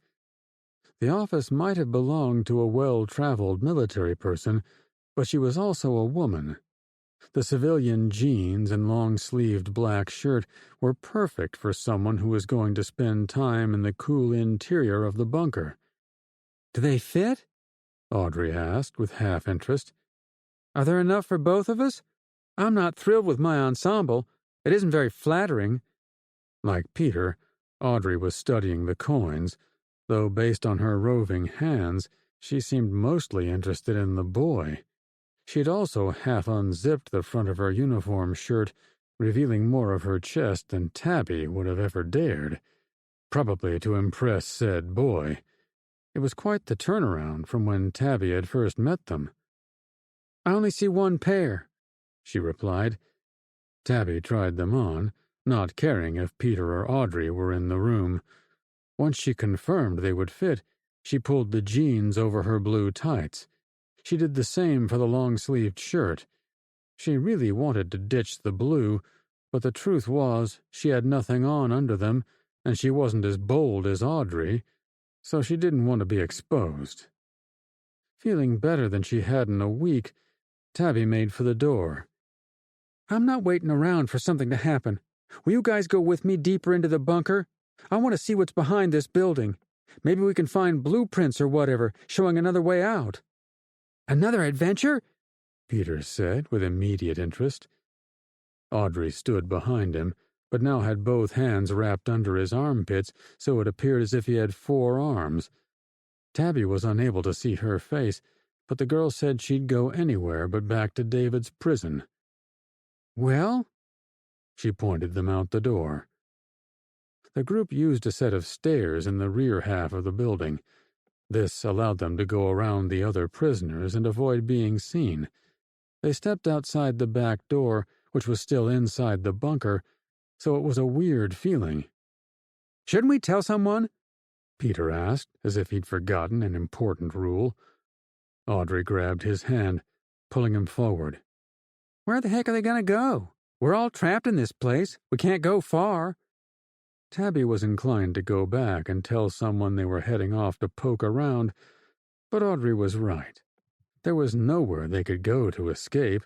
The office might have belonged to a well-traveled military person, but she was also a woman. The civilian jeans and long-sleeved black shirt were perfect for someone who was going to spend time in the cool interior of the bunker. Do they fit? Audrey asked with half-interest. Are there enough for both of us? I'm not thrilled with my ensemble. It isn't very flattering. Like Peter, Audrey was studying the coins, though based on her roving hands, she seemed mostly interested in the boy. She'd also half unzipped the front of her uniform shirt, revealing more of her chest than Tabby would have ever dared, probably to impress said boy. It was quite the turnaround from when Tabby had first met them. I only see one pair, she replied. Tabby tried them on, not caring if Peter or Audrey were in the room. Once she confirmed they would fit, she pulled the jeans over her blue tights. She did the same for the long-sleeved shirt. She really wanted to ditch the blue, but the truth was she had nothing on under them, and she wasn't as bold as Audrey, so she didn't want to be exposed. Feeling better than she had in a week, Tabby made for the door. I'm not waiting around for something to happen. Will you guys go with me deeper into the bunker? I want to see what's behind this building. Maybe we can find blueprints or whatever, showing another way out. Another adventure? Peter said with immediate interest. Audrey stood behind him, but now had both hands wrapped under his armpits, so it appeared as if he had 4 arms. Tabby was unable to see her face, but the girl said she'd go anywhere but back to David's prison. Well? She pointed them out the door. The group used a set of stairs in the rear half of the building. This allowed them to go around the other prisoners and avoid being seen. They stepped outside the back door, which was still inside the bunker, so it was a weird feeling. Shouldn't we tell someone? Peter asked, as if he'd forgotten an important rule. Audrey grabbed his hand, pulling him forward. Where the heck are they going to go? We're all trapped in this place. We can't go far. Tabby was inclined to go back and tell someone they were heading off to poke around, but Audrey was right. There was nowhere they could go to escape.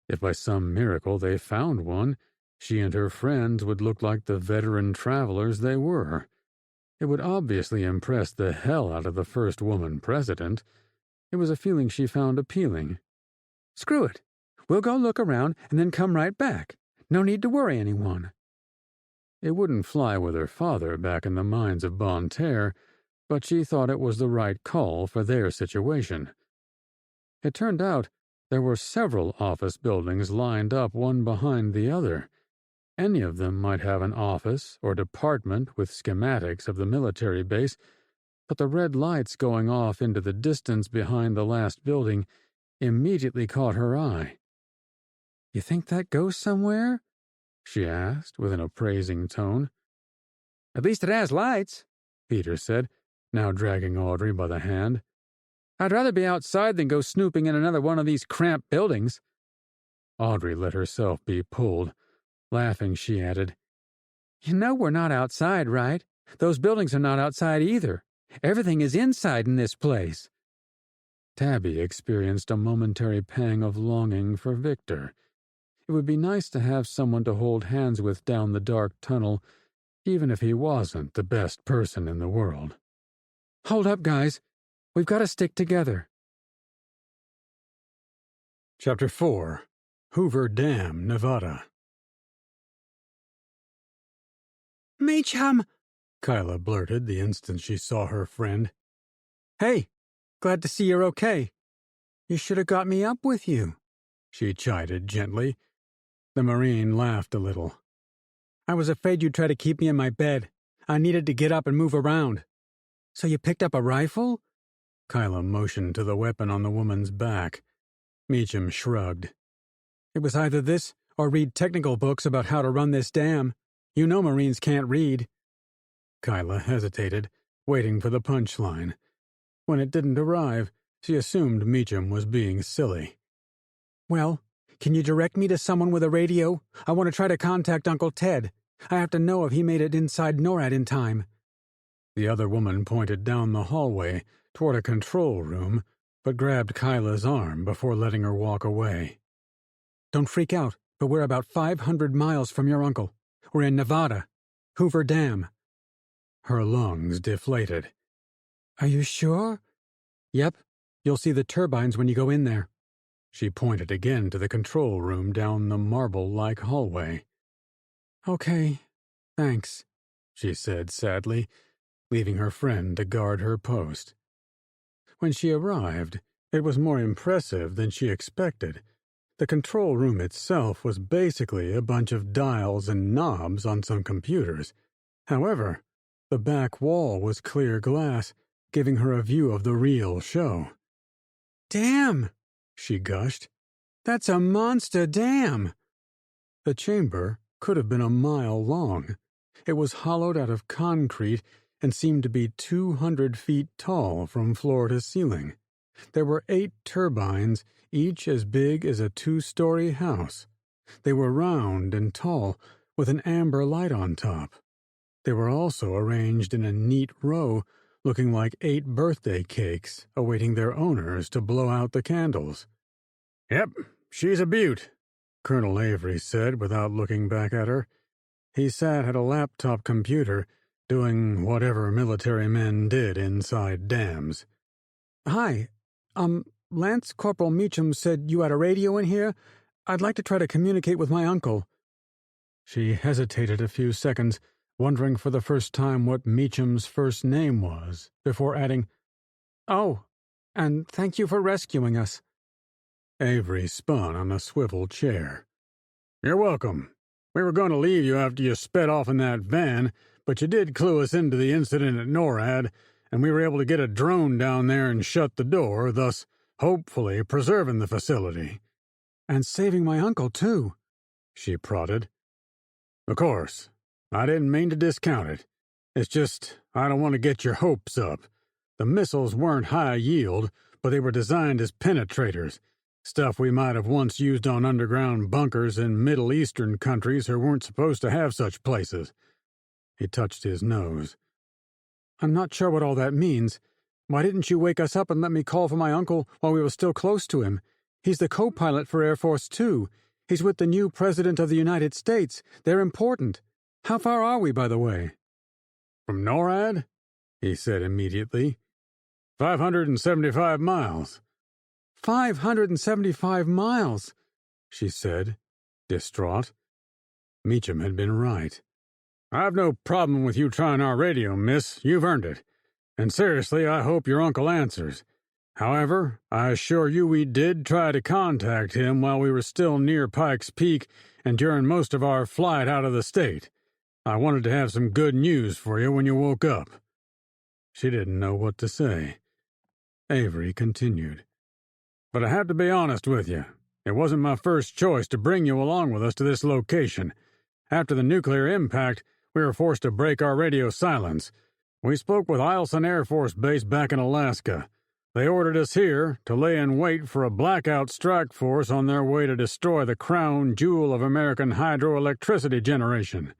If by some miracle they found one, she and her friends would look like the veteran travelers they were. It would obviously impress the hell out of the first woman president. It was a feeling she found appealing. Screw it. We'll go look around and then come right back. No need to worry anyone. It wouldn't fly with her father back in the mines of Bonne Terre, but she thought it was the right call for their situation. It turned out there were several office buildings lined up one behind the other. Any of them might have an office or department with schematics of the military base, but the red lights going off into the distance behind the last building immediately caught her eye. "You think that goes somewhere?" she asked with an appraising tone. "At least it has lights," Peter said, now dragging Audrey by the hand. "I'd rather be outside than go snooping in another one of these cramped buildings." Audrey let herself be pulled. Laughing, she added, "You know we're not outside, right? Those buildings are not outside either. Everything is inside in this place." Tabby experienced a momentary pang of longing for Victor. It would be nice to have someone to hold hands with down the dark tunnel, even if he wasn't the best person in the world. "Hold up, guys. We've got to stick together." Chapter 4. Hoover Dam, Nevada. "Meacham!" Kyla blurted the instant she saw her friend. "Hey, glad to see you're okay. You should have got me up with you," she chided gently. The Marine laughed a little. "I was afraid you'd try to keep me in my bed. I needed to get up and move around." "So you picked up a rifle?" Kyla motioned to the weapon on the woman's back. Meacham shrugged. "It was either this or read technical books about how to run this dam. You know Marines can't read." Kyla hesitated, waiting for the punchline. When it didn't arrive, she assumed Meacham was being silly. "Well, can you direct me to someone with a radio? I want to try to contact Uncle Ted. I have to know if he made it inside NORAD in time." The other woman pointed down the hallway toward a control room, but grabbed Kyla's arm before letting her walk away. "Don't freak out, but we're about 500 miles from your uncle. We're in Nevada. Hoover Dam." Her lungs deflated. "Are you sure?" "Yep. You'll see the turbines when you go in there." She pointed again to the control room down the marble-like hallway. "Okay, thanks," she said sadly, leaving her friend to guard her post. When she arrived, it was more impressive than she expected. The control room itself was basically a bunch of dials and knobs on some computers. However, the back wall was clear glass, giving her a view of the real show. "Damn!" she gushed. "That's a monster dam!" The chamber could have been a mile long. It was hollowed out of concrete and seemed to be 200 feet tall from floor to ceiling. There were 8 turbines, each as big as a 2-story house. They were round and tall, with an amber light on top. They were also arranged in a neat row, looking like 8 birthday cakes, awaiting their owners to blow out the candles. "Yep, she's a beaut," Colonel Avery said without looking back at her. He sat at a laptop computer, doing whatever military men did inside dams. "Hi, Lance Corporal Meacham said you had a radio in here. I'd like to try to communicate with my uncle." She hesitated a few seconds, wondering for the first time what Meacham's first name was, before adding, "Oh, and thank you for rescuing us." Avery spun on a swivel chair. "You're welcome. We were going to leave you after you sped off in that van, but you did clue us into the incident at NORAD, and we were able to get a drone down there and shut the door, thus hopefully preserving the facility." "And saving my uncle, too," she prodded. "Of course. I didn't mean to discount it. It's just I don't want to get your hopes up. The missiles weren't high yield, but they were designed as penetrators, stuff we might have once used on underground bunkers in Middle Eastern countries who weren't supposed to have such places." He touched his nose. "I'm not sure what all that means. Why didn't you wake us up and let me call for my uncle while we were still close to him? He's the co-pilot for Air Force 2. He's with the new President of the United States. They're important. How far are we, by the way?" "From NORAD?" he said immediately. 575 miles. 575 miles, she said, distraught. Meacham had been right. "I've no problem with you trying our radio, miss. You've earned it. And seriously, I hope your uncle answers. However, I assure you we did try to contact him while we were still near Pike's Peak, and during most of our flight out of the state. I wanted to have some good news for you when you woke up." She didn't know what to say. Avery continued. "But I have to be honest with you. It wasn't my first choice to bring you along with us to this location. After the nuclear impact, we were forced to break our radio silence. We spoke with Eielson Air Force Base back in Alaska. They ordered us here to lay in wait for a blackout strike force on their way to destroy the crown jewel of American hydroelectricity generation."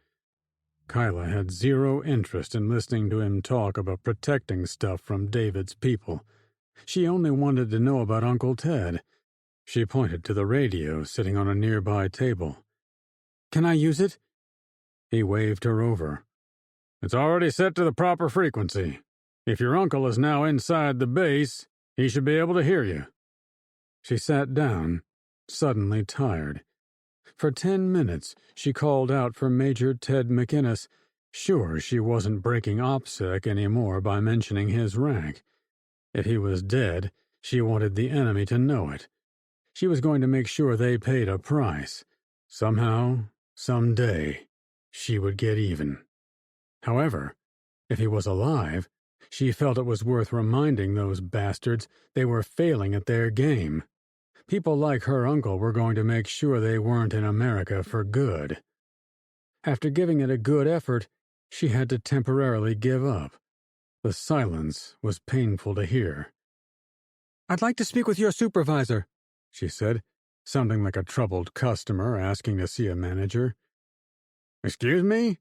Kyla had zero interest in listening to him talk about protecting stuff from David's people. She only wanted to know about Uncle Ted. She pointed to the radio sitting on a nearby table. "Can I use it?" He waved her over. "It's already set to the proper frequency. If your uncle is now inside the base, he should be able to hear you." She sat down, suddenly tired. For 10 minutes, she called out for Major Ted McInnes, sure she wasn't breaking OPSEC anymore by mentioning his rank. If he was dead, she wanted the enemy to know it. She was going to make sure they paid a price. Somehow, someday, she would get even. However, if he was alive, she felt it was worth reminding those bastards they were failing at their game. People like her uncle were going to make sure they weren't in America for good. After giving it a good effort, she had to temporarily give up. The silence was painful to hear. "I'd like to speak with your supervisor," she said, sounding like a troubled customer asking to see a manager. "Excuse me?"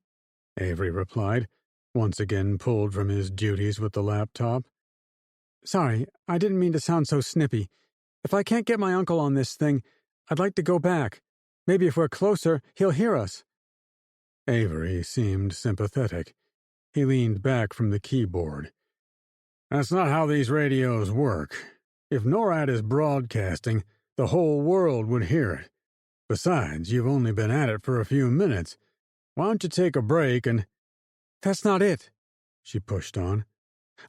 Avery replied, once again pulled from his duties with the laptop. "Sorry, I didn't mean to sound so snippy. If I can't get my uncle on this thing, I'd like to go back. Maybe if we're closer, he'll hear us." Avery seemed sympathetic. He leaned back from the keyboard. "That's not how these radios work. If NORAD is broadcasting, the whole world would hear it. Besides, you've only been at it for a few minutes. Why don't you take a break and—" "That's not it," she pushed on.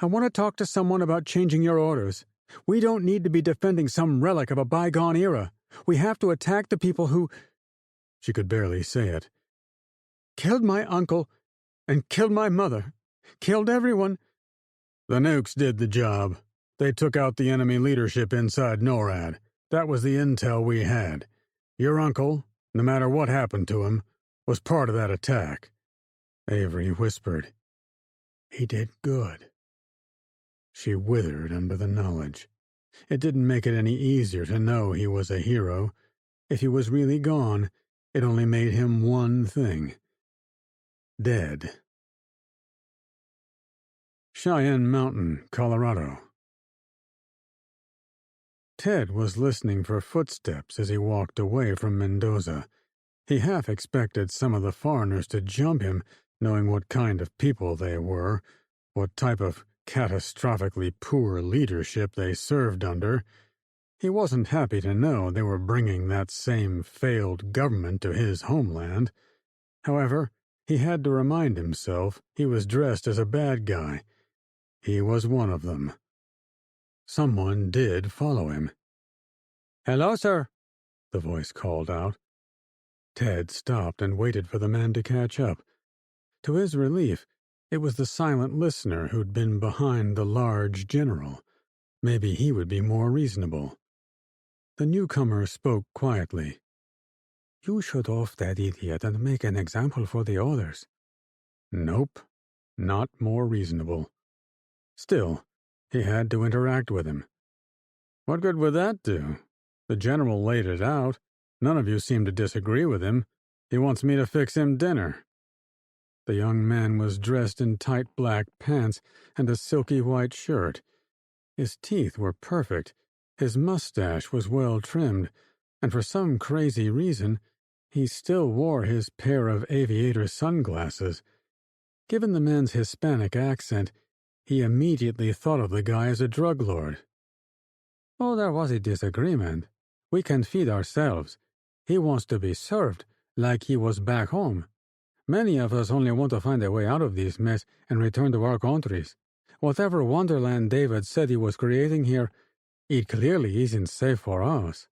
"I want to talk to someone about changing your orders. We don't need to be defending some relic of a bygone era. We have to attack the people who—" She could barely say it. "Killed my uncle and killed my mother. Killed everyone." "The nukes did the job. They took out the enemy leadership inside NORAD. That was the intel we had. Your uncle, no matter what happened to him, was part of that attack." Avery whispered. "He did good." She withered under the knowledge. It didn't make it any easier to know he was a hero. If he was really gone, it only made him one thing: dead. Cheyenne Mountain, Colorado. Ted was listening for footsteps as he walked away from Mendoza. He half expected some of the foreigners to jump him, knowing what kind of people they were, what type of catastrophically poor leadership they served under. He wasn't happy to know they were bringing that same failed government to his homeland. However, he had to remind himself he was dressed as a bad guy. He was one of them. Someone did follow him. "Hello, sir," the voice called out. Ted stopped and waited for the man to catch up. To his relief, it was the silent listener who'd been behind the large general. Maybe he would be more reasonable. The newcomer spoke quietly. "You shoot off that idiot and make an example for the others." Nope, not more reasonable. Still, he had to interact with him. "What good would that do? The general laid it out. None of you seem to disagree with him. He wants me to fix him dinner." The young man was dressed in tight black pants and a silky white shirt. His teeth were perfect, his mustache was well trimmed, and for some crazy reason, he still wore his pair of aviator sunglasses. Given the man's Hispanic accent, he immediately thought of the guy as a drug lord. "Oh, there was a disagreement. We can feed ourselves. He wants to be served, like he was back home. Many of us only want to find a way out of this mess and return to our countries. Whatever wonderland David said he was creating here, it clearly isn't safe for us."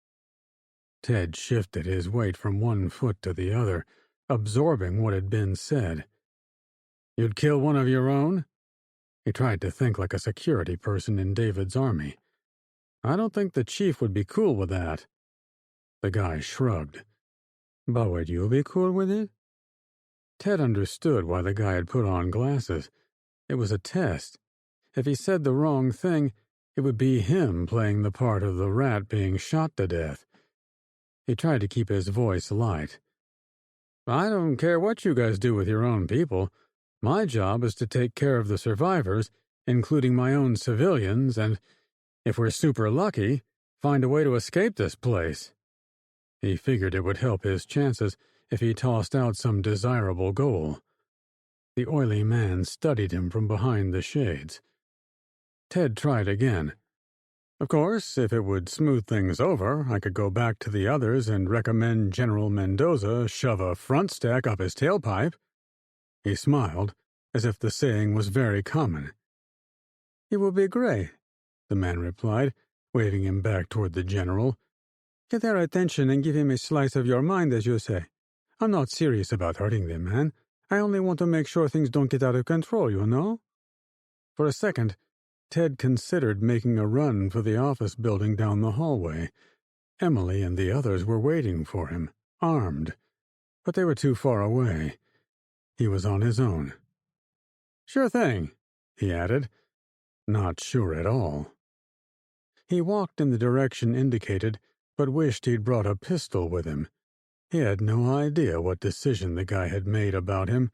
Ted shifted his weight from one foot to the other, absorbing what had been said. "You'd kill one of your own?" He tried to think like a security person in David's army. "I don't think the chief would be cool with that." The guy shrugged. "But would you be cool with it?" Ted understood why the guy had put on glasses. It was a test. If he said the wrong thing, it would be him playing the part of the rat being shot to death. He tried to keep his voice light. "I don't care what you guys do with your own people. My job is to take care of the survivors, including my own civilians, and, if we're super lucky, find a way to escape this place." He figured it would help his chances if he tossed out some desirable goal. The oily man studied him from behind the shades. Ted tried again. "Of course, if it would smooth things over, I could go back to the others and recommend General Mendoza shove a front stack up his tailpipe." He smiled, as if the saying was very common. "It will be great," the man replied, waving him back toward the general. "Get their attention and give him a slice of your mind, as you say. I'm not serious about hurting them, man. I only want to make sure things don't get out of control, you know?" For a second, Ted considered making a run for the office building down the hallway. Emily and the others were waiting for him, armed, but they were too far away. He was on his own. "Sure thing," he added, not sure at all. He walked in the direction indicated, but wished he'd brought a pistol with him. He had no idea what decision the guy had made about him.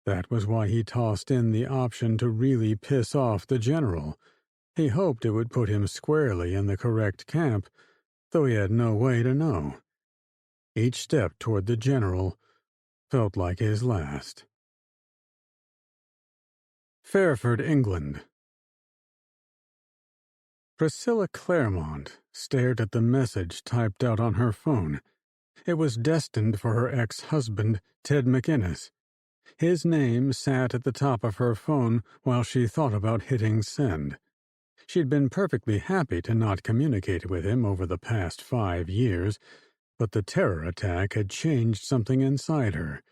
That was why he tossed in the option to really piss off the general. He hoped it would put him squarely in the correct camp, though he had no way to know. Each step toward the general felt like his last. Fairford, England. Priscilla Claremont stared at the message typed out on her phone. It was destined for her ex-husband, Ted McInnes. His name sat at the top of her phone while she thought about hitting send. She'd been perfectly happy to not communicate with him over the past 5 years, but the terror attack had changed something inside her.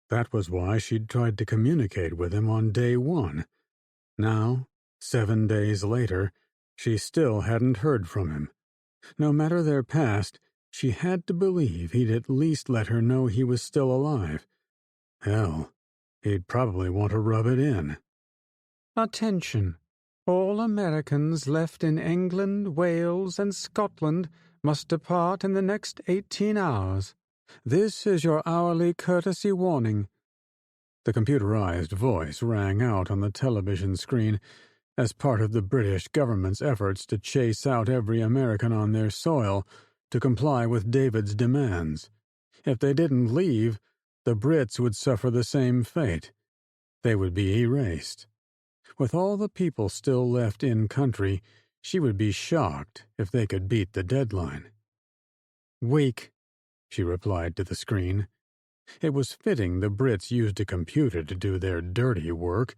That was why she'd tried to communicate with him on day 1. Now, 7 days later, she still hadn't heard from him. No matter their past, she had to believe he'd at least let her know he was still alive. Hell, he'd probably want to rub it in. "Attention. All Americans left in England, Wales, and Scotland must depart in the next 18 hours. This is your hourly courtesy warning." The computerized voice rang out on the television screen as part of the British government's efforts to chase out every American on their soil to comply with David's demands. If they didn't leave, the Brits would suffer the same fate. They would be erased. With all the people still left in country, she would be shocked if they could beat the deadline. "Weak," she replied to the screen. It was fitting the Brits used a computer to do their dirty work.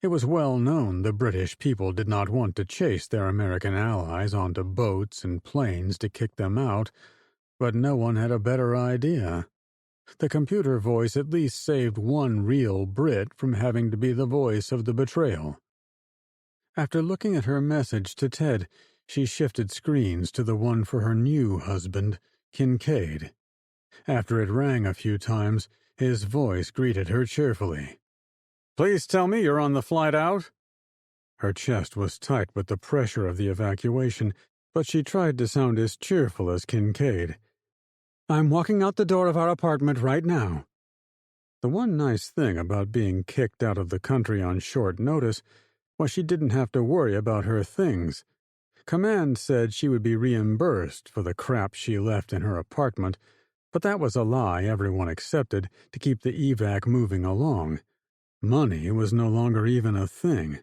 It was well known the British people did not want to chase their American allies onto boats and planes to kick them out, but no one had a better idea. The computer voice at least saved one real Brit from having to be the voice of the betrayal. After looking at her message to Ted, she shifted screens to the one for her new husband, Kincaid. After it rang a few times, his voice greeted her cheerfully. "Please tell me you're on the flight out." Her chest was tight with the pressure of the evacuation, but she tried to sound as cheerful as Kincaid. "I'm walking out the door of our apartment right now." The one nice thing about being kicked out of the country on short notice was she didn't have to worry about her things. Command said she would be reimbursed for the crap she left in her apartment, but that was a lie everyone accepted to keep the evac moving along. Money was no longer even a thing.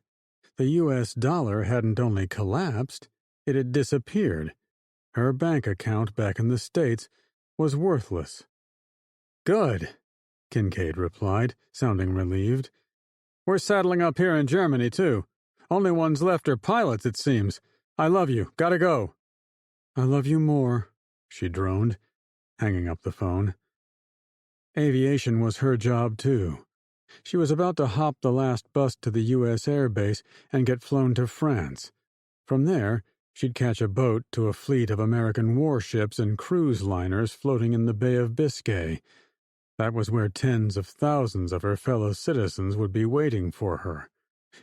The U.S. dollar hadn't only collapsed, it had disappeared. Her bank account back in the States was worthless. "Good," Kincaid replied, sounding relieved. "We're settling up here in Germany, too. Only ones left are pilots, it seems. I love you. Gotta go." "I love you more," she droned. hanging up the phone. Aviation was her job, too. She was about to hop the last bus to the U.S. Air Base and get flown to France. From there, she'd catch a boat to a fleet of American warships and cruise liners floating in the Bay of Biscay. That was where tens of thousands of her fellow citizens would be waiting for her.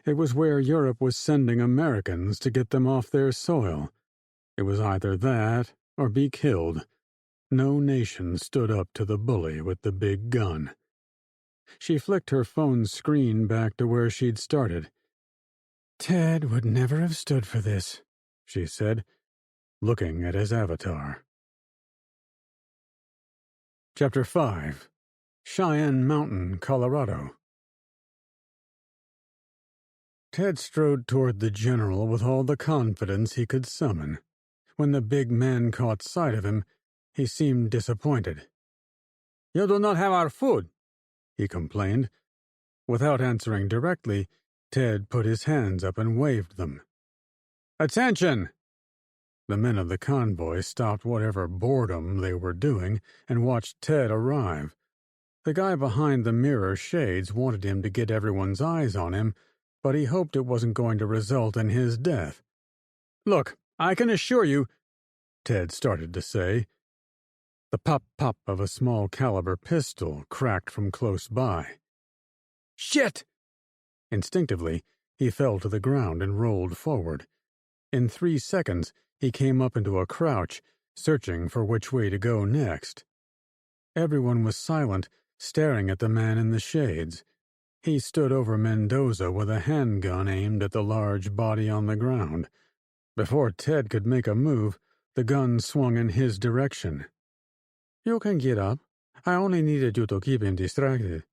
It was where Europe was sending Americans to get them off their soil. It was either that or be killed. No nation stood up to the bully with the big gun. She flicked her phone's screen back to where she'd started. "Ted would never have stood for this," she said, looking at his avatar. Chapter 5. Cheyenne Mountain, Colorado. Ted strode toward the general with all the confidence he could summon. When the big man caught sight of him, he seemed disappointed. "You do not have our food," he complained. Without answering directly, Ted put his hands up and waved them. "Attention!" The men of the convoy stopped whatever boredom they were doing and watched Ted arrive. The guy behind the mirror shades wanted him to get everyone's eyes on him, but he hoped it wasn't going to result in his death. "Look, I can assure you—" Ted started to say. The pop-pop of a small-caliber pistol cracked from close by. "Shit!" Instinctively, he fell to the ground and rolled forward. In 3 seconds, he came up into a crouch, searching for which way to go next. Everyone was silent, staring at the man in the shades. He stood over Mendoza with a handgun aimed at the large body on the ground. Before Ted could make a move, the gun swung in his direction. "You can get up. I only needed you to keep him distracted."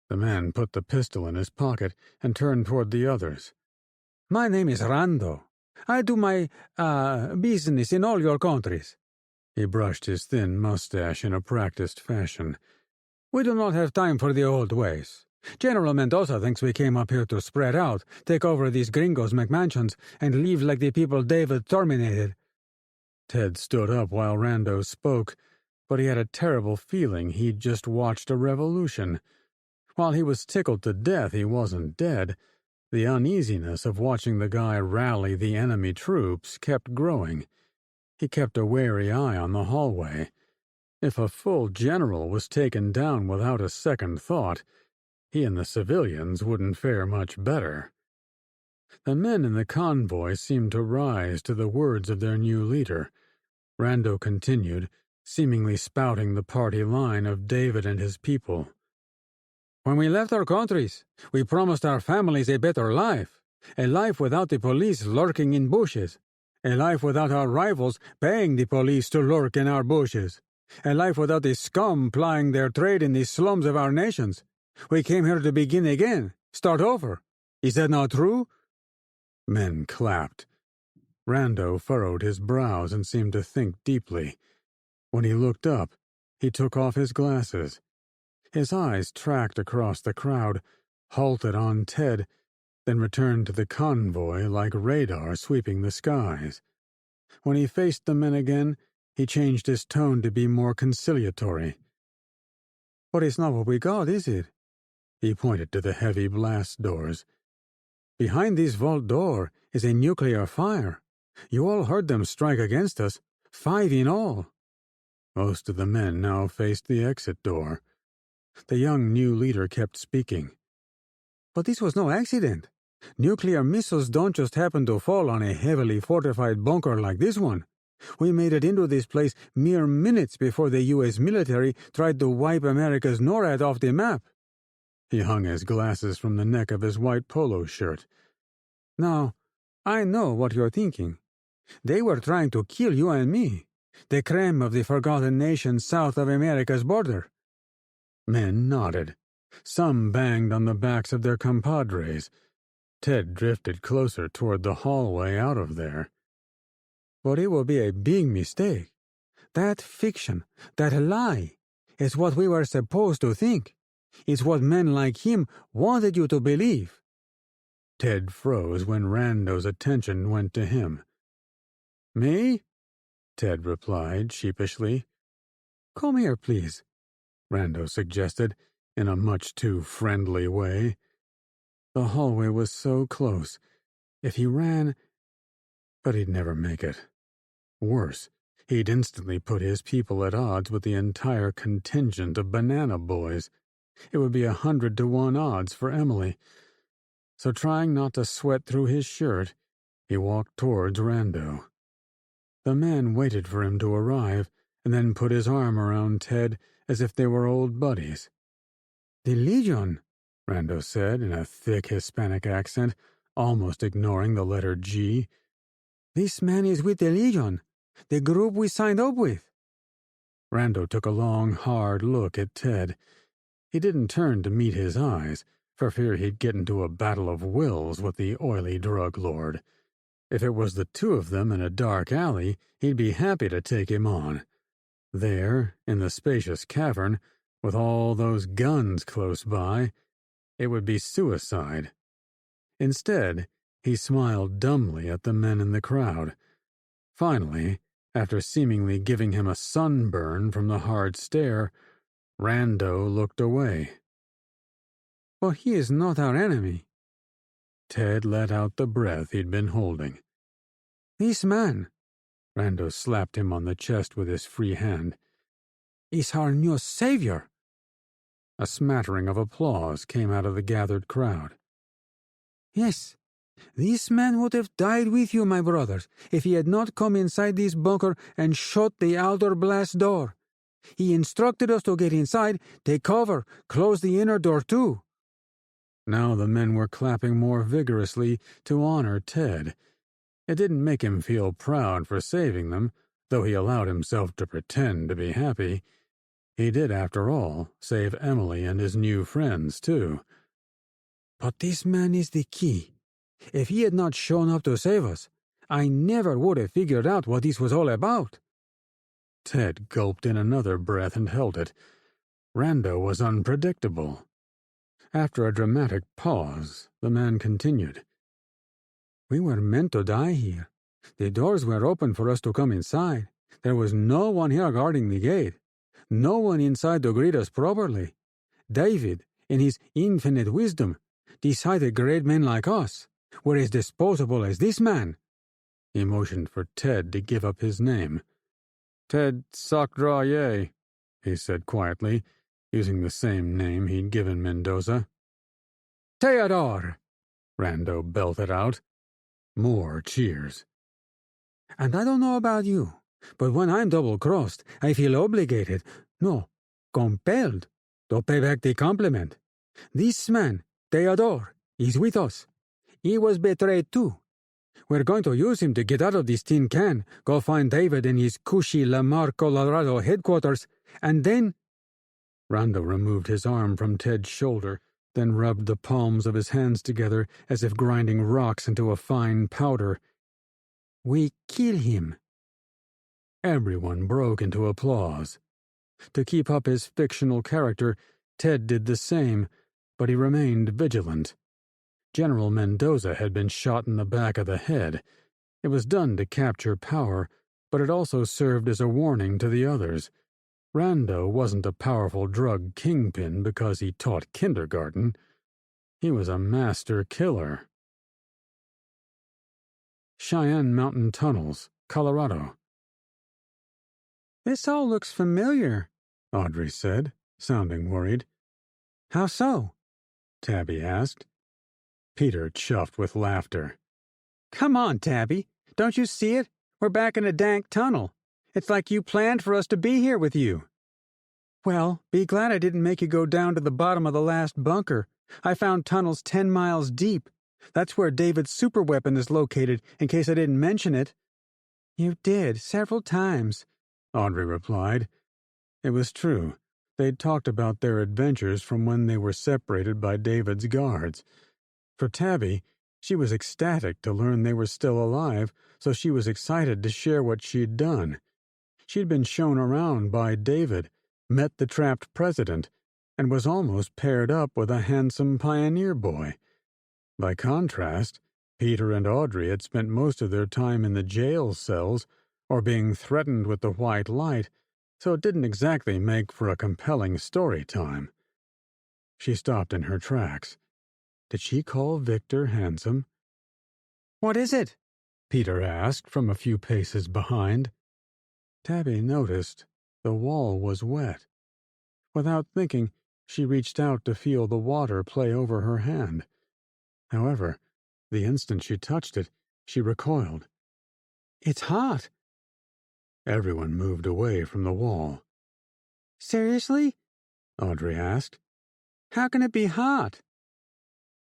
The man put the pistol in his pocket and turned toward the others. "My name is Rando. I do my, business in all your countries." He brushed his thin mustache in a practiced fashion. "We do not have time for the old ways. General Mendoza thinks we came up here to spread out, take over these gringos' McMansions, and leave like the people David terminated." Ted stood up while Rando spoke, but he had a terrible feeling he'd just watched a revolution. While he was tickled to death he wasn't dead, the uneasiness of watching the guy rally the enemy troops kept growing. He kept a wary eye on the hallway. If a full general was taken down without a second thought, he and the civilians wouldn't fare much better. The men in the convoy seemed to rise to the words of their new leader. Rando continued, seemingly spouting the party line of David and his people. "When we left our countries, we promised our families a better life, a life without the police lurking in bushes, a life without our rivals paying the police to lurk in our bushes, a life without the scum plying their trade in the slums of our nations. We came here to begin again, start over. Is that not true?" Men clapped. Rando furrowed his brows and seemed to think deeply. When he looked up, he took off his glasses. His eyes tracked across the crowd, halted on Ted, then returned to the convoy like radar sweeping the skies. When he faced the men again, he changed his tone to be more conciliatory. "But it's not what we got, is it?" He pointed to the heavy blast doors. "Behind this vault door is a nuclear fire. You all heard them strike against us, 5 in all." Most of the men now faced the exit door. The young new leader kept speaking. "But this was no accident. Nuclear missiles don't just happen to fall on a heavily fortified bunker like this one. We made it into this place mere minutes before the U.S. military tried to wipe America's NORAD off the map." He hung his glasses from the neck of his white polo shirt. "Now, I know what you're thinking. They were trying to kill you and me, the creme of the forgotten nations south of America's border." Men nodded. Some banged on the backs of their compadres. Ted drifted closer toward the hallway out of there. "But it will be a big mistake. That fiction, that lie, is what we were supposed to think. It's what men like him wanted you to believe." Ted froze when Rando's attention went to him. "Me?" Ted replied sheepishly. Come here, please, Rando suggested, in a much too friendly way. The hallway was so close. If he ran... But he'd never make it. Worse, he'd instantly put his people at odds with the entire contingent of banana boys. It would be 100-to-1 odds for Emily. So trying not to sweat through his shirt, he walked towards Rando. The man waited for him to arrive, and then put his arm around Ted as if they were old buddies. "The Legion," Rando said in a thick Hispanic accent, almost ignoring the letter G. "This man is with the Legion, the group we signed up with." Rando took a long, hard look at Ted. He didn't turn to meet his eyes, for fear he'd get into a battle of wills with the oily drug lord. If it was the two of them in a dark alley, he'd be happy to take him on. There, in the spacious cavern, with all those guns close by, it would be suicide. Instead, he smiled dumbly at the men in the crowd. Finally, after seemingly giving him a sunburn from the hard stare, Rando looked away. "But he is not our enemy." Ted let out the breath he'd been holding. "This man," Rando slapped him on the chest with his free hand, "is our new savior." A smattering of applause came out of the gathered crowd. "Yes, this man would have died with you, my brothers, if he had not come inside this bunker and shut the outer blast door. He instructed us to get inside, take cover, close the inner door too." Now the men were clapping more vigorously to honor Ted. It didn't make him feel proud for saving them, though he allowed himself to pretend to be happy. He did, after all, save Emily and his new friends, too. "But this man is the key. If he had not shown up to save us, I never would have figured out what this was all about." Ted gulped in another breath and held it. Rando was unpredictable. After a dramatic pause, the man continued. "We were meant to die here. The doors were open for us to come inside. There was no one here guarding the gate. No one inside to greet us properly. David, in his infinite wisdom, decided great men like us were as disposable as this man." He motioned for Ted to give up his name. "Ted Sacdraye," he said quietly, using the same name he'd given Mendoza. "Theodore!" Rando belted out. More cheers. "And I don't know about you, but when I'm double-crossed, I feel obligated, no, compelled, to pay back the compliment. This man, Theodore, is with us. He was betrayed too. We're going to use him to get out of this tin can, go find David in his cushy Lamar, Colorado headquarters, and then—" Rando removed his arm from Ted's shoulder, then rubbed the palms of his hands together as if grinding rocks into a fine powder. "We kill him." Everyone broke into applause. To keep up his fictional character, Ted did the same, but he remained vigilant. General Mendoza had been shot in the back of the head. It was done to capture power, but it also served as a warning to the others. Rando wasn't a powerful drug kingpin because he taught kindergarten. He was a master killer. Cheyenne Mountain Tunnels, Colorado. "This all looks familiar," Audrey said, sounding worried. "How so?" Tabby asked. Peter chuffed with laughter. "Come on, Tabby. Don't you see it? We're back in a dank tunnel. It's like you planned for us to be here with you." "Well, be glad I didn't make you go down to the bottom of the last bunker. I found tunnels 10 miles deep. That's where David's superweapon is located, in case I didn't mention it." "You did, several times," Audrey replied. It was true. They'd talked about their adventures from when they were separated by David's guards. For Tabby, she was ecstatic to learn they were still alive, so she was excited to share what she'd done. She'd been shown around by David, met the trapped president, and was almost paired up with a handsome pioneer boy. By contrast, Peter and Audrey had spent most of their time in the jail cells or being threatened with the white light, so it didn't exactly make for a compelling story time. She stopped in her tracks. Did she call Victor handsome? "What is it?" Peter asked from a few paces behind. Tabby noticed the wall was wet. Without thinking, she reached out to feel the water play over her hand. However, the instant she touched it, she recoiled. "It's hot." Everyone moved away from the wall. "Seriously?" Audrey asked. "How can it be hot?"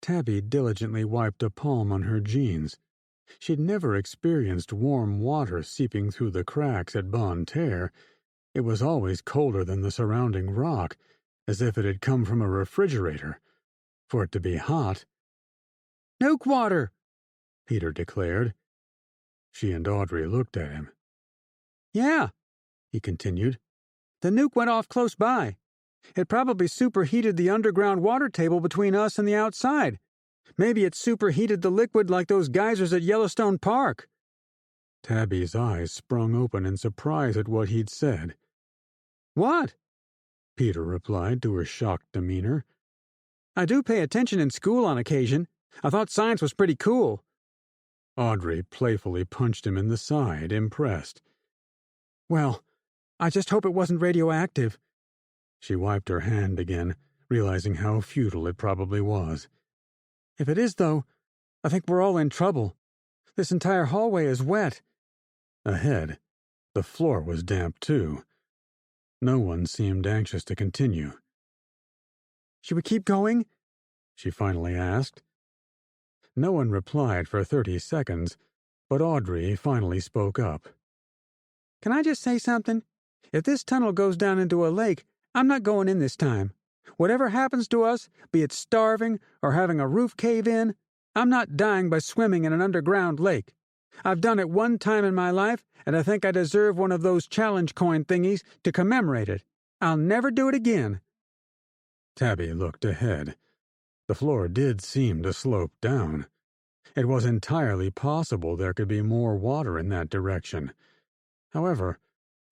Tabby diligently wiped a palm on her jeans. She'd never experienced warm water seeping through the cracks at Bon Terre. It was always colder than the surrounding rock, as if it had come from a refrigerator. For it to be hot. "Nuke water," Peter declared. She and Audrey looked at him. "Yeah," he continued. "the nuke went off close by. It probably superheated the underground water table between us and the outside. Maybe it superheated the liquid like those geysers at Yellowstone Park." Tabby's eyes sprung open in surprise at what he'd said. "What?" Peter replied to her shocked demeanor. "I do pay attention in school on occasion. I thought science was pretty cool." Audrey playfully punched him in the side, impressed. "Well, I just hope it wasn't radioactive." She wiped her hand again, realizing how futile it probably was. "If it is, though, I think we're all in trouble. This entire hallway is wet." Ahead, the floor was damp too. No one seemed anxious to continue. "Should we keep going?" she finally asked. No one replied for 30 seconds, but Audrey finally spoke up. "Can I just say something? If this tunnel goes down into a lake, I'm not going in this time. Whatever happens to us, be it starving or having a roof cave in, I'm not dying by swimming in an underground lake. I've done it one time in my life, and I think I deserve one of those challenge coin thingies to commemorate it. I'll never do it again." Tabby looked ahead. The floor did seem to slope down. It was entirely possible there could be more water in that direction. However,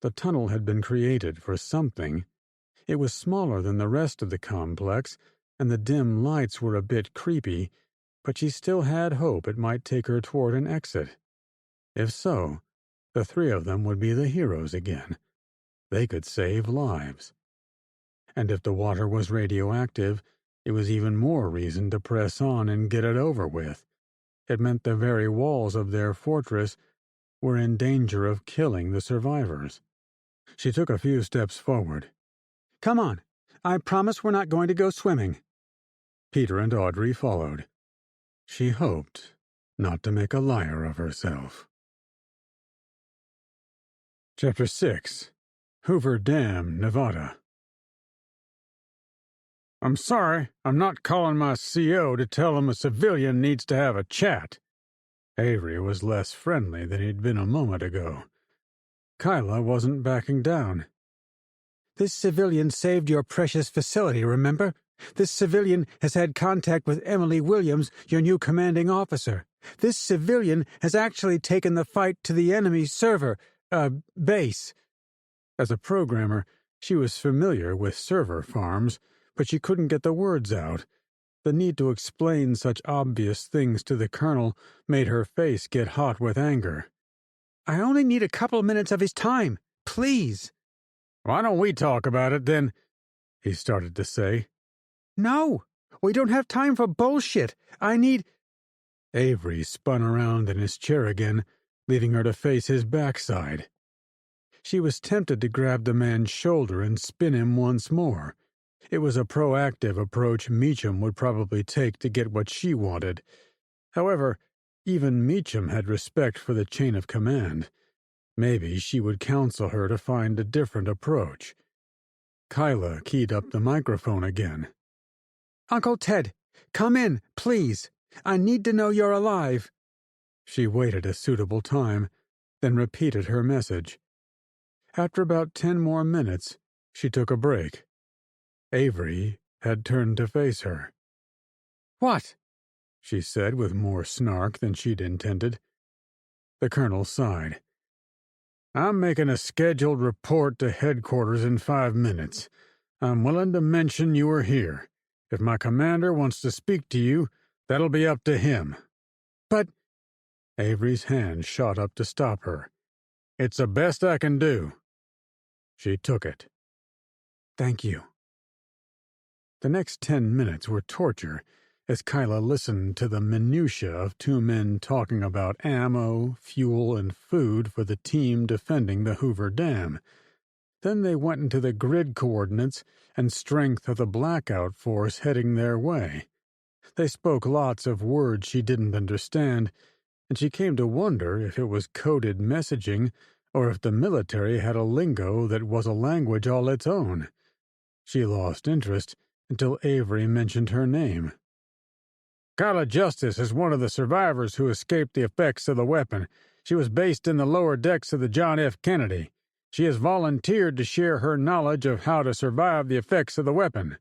the tunnel had been created for something. It was smaller than the rest of the complex, and the dim lights were a bit creepy, but she still had hope it might take her toward an exit. If so, the three of them would be the heroes again. They could save lives. And if the water was radioactive, it was even more reason to press on and get it over with. It meant the very walls of their fortress were in danger of killing the survivors. She took a few steps forward. "Come on. I promise we're not going to go swimming." Peter and Audrey followed. She hoped not to make a liar of herself. Chapter 6. Hoover Dam, Nevada. "I'm sorry, I'm not calling my CO to tell him a civilian needs to have a chat." Avery was less friendly than he'd been a moment ago. Kyla wasn't backing down. "This civilian saved your precious facility, remember? This civilian has had contact with Emily Williams, your new commanding officer. This civilian has actually taken the fight to the enemy server, base." As a programmer, she was familiar with server farms, but she couldn't get the words out. The need to explain such obvious things to the colonel made her face get hot with anger. "I only need a couple minutes of his time. Please." "Why don't we talk about it, then?" he started to say. "No, we don't have time for bullshit. I need—" Avery spun around in his chair again, leaving her to face his backside. She was tempted to grab the man's shoulder and spin him once more. It was a proactive approach Meacham would probably take to get what she wanted. However, even Meacham had respect for the chain of command. Maybe she would counsel her to find a different approach. Kyla keyed up the microphone again. "Uncle Ted, come in, please. I need to know you're alive." She waited a suitable time, then repeated her message. After about 10 more minutes, she took a break. Avery had turned to face her. "What?" she said with more snark than she'd intended. The colonel sighed. I'm making a scheduled report to headquarters in 5 minutes. I'm willing to mention you are here. If my commander wants to speak to you, that'll be up to him." "But—" Avery's hand shot up to stop her. "It's the best I can do." She took it. "Thank you." The next 10 minutes were torture as Kyla listened to the minutiae of two men talking about ammo, fuel, and food for the team defending the Hoover Dam. Then they went into the grid coordinates and strength of the blackout force heading their way. They spoke lots of words she didn't understand, and she came to wonder if it was coded messaging or if the military had a lingo that was a language all its own. She lost interest until Avery mentioned her name. "Kyla Justice is one of the survivors who escaped the effects of the weapon. She was based in the lower decks of the John F. Kennedy. She has volunteered to share her knowledge of how to survive the effects of the weapon."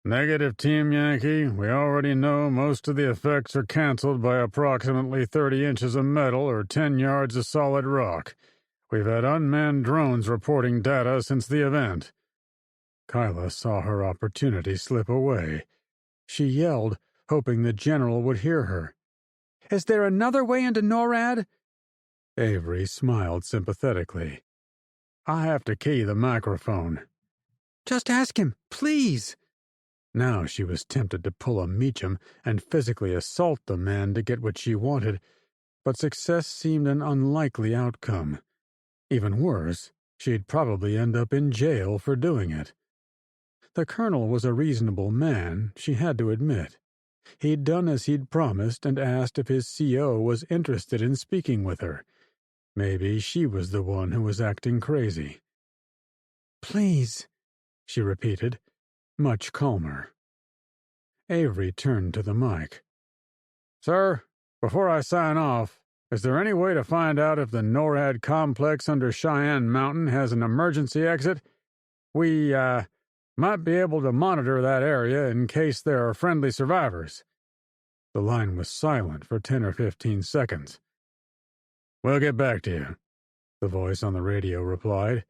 "Negative, Team Yankee. We already know most of the effects are canceled by approximately 30 inches of metal or 10 yards of solid rock. We've had unmanned drones reporting data since the event." Kyla saw her opportunity slip away. She yelled, hoping the general would hear her. "Is there another way into NORAD?" Avery smiled sympathetically. "I have to key the microphone." "Just ask him, please." Now she was tempted to pull a Meacham and physically assault the man to get what she wanted, but success seemed an unlikely outcome. Even worse, she'd probably end up in jail for doing it. The colonel was a reasonable man, she had to admit. He'd done as he'd promised and asked if his CO was interested in speaking with her. Maybe she was the one who was acting crazy. "Please," she repeated, much calmer. Avery turned to the mic. "Sir, before I sign off, is there any way to find out if the NORAD complex under Cheyenne Mountain has an emergency exit? We, might be able to monitor that area in case there are friendly survivors." The line was silent for 10 or 15 seconds. "We'll get back to you," the voice on the radio replied.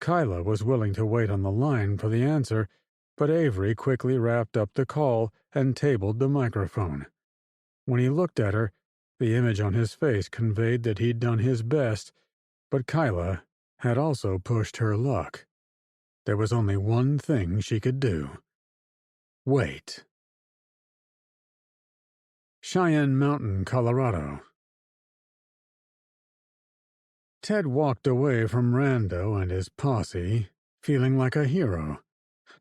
Kyla was willing to wait on the line for the answer, but Avery quickly wrapped up the call and tabled the microphone. When he looked at her, the image on his face conveyed that he'd done his best, but Kyla had also pushed her luck. There was only one thing she could do. Wait. Cheyenne Mountain, Colorado. Ted walked away from Rando and his posse, feeling like a hero,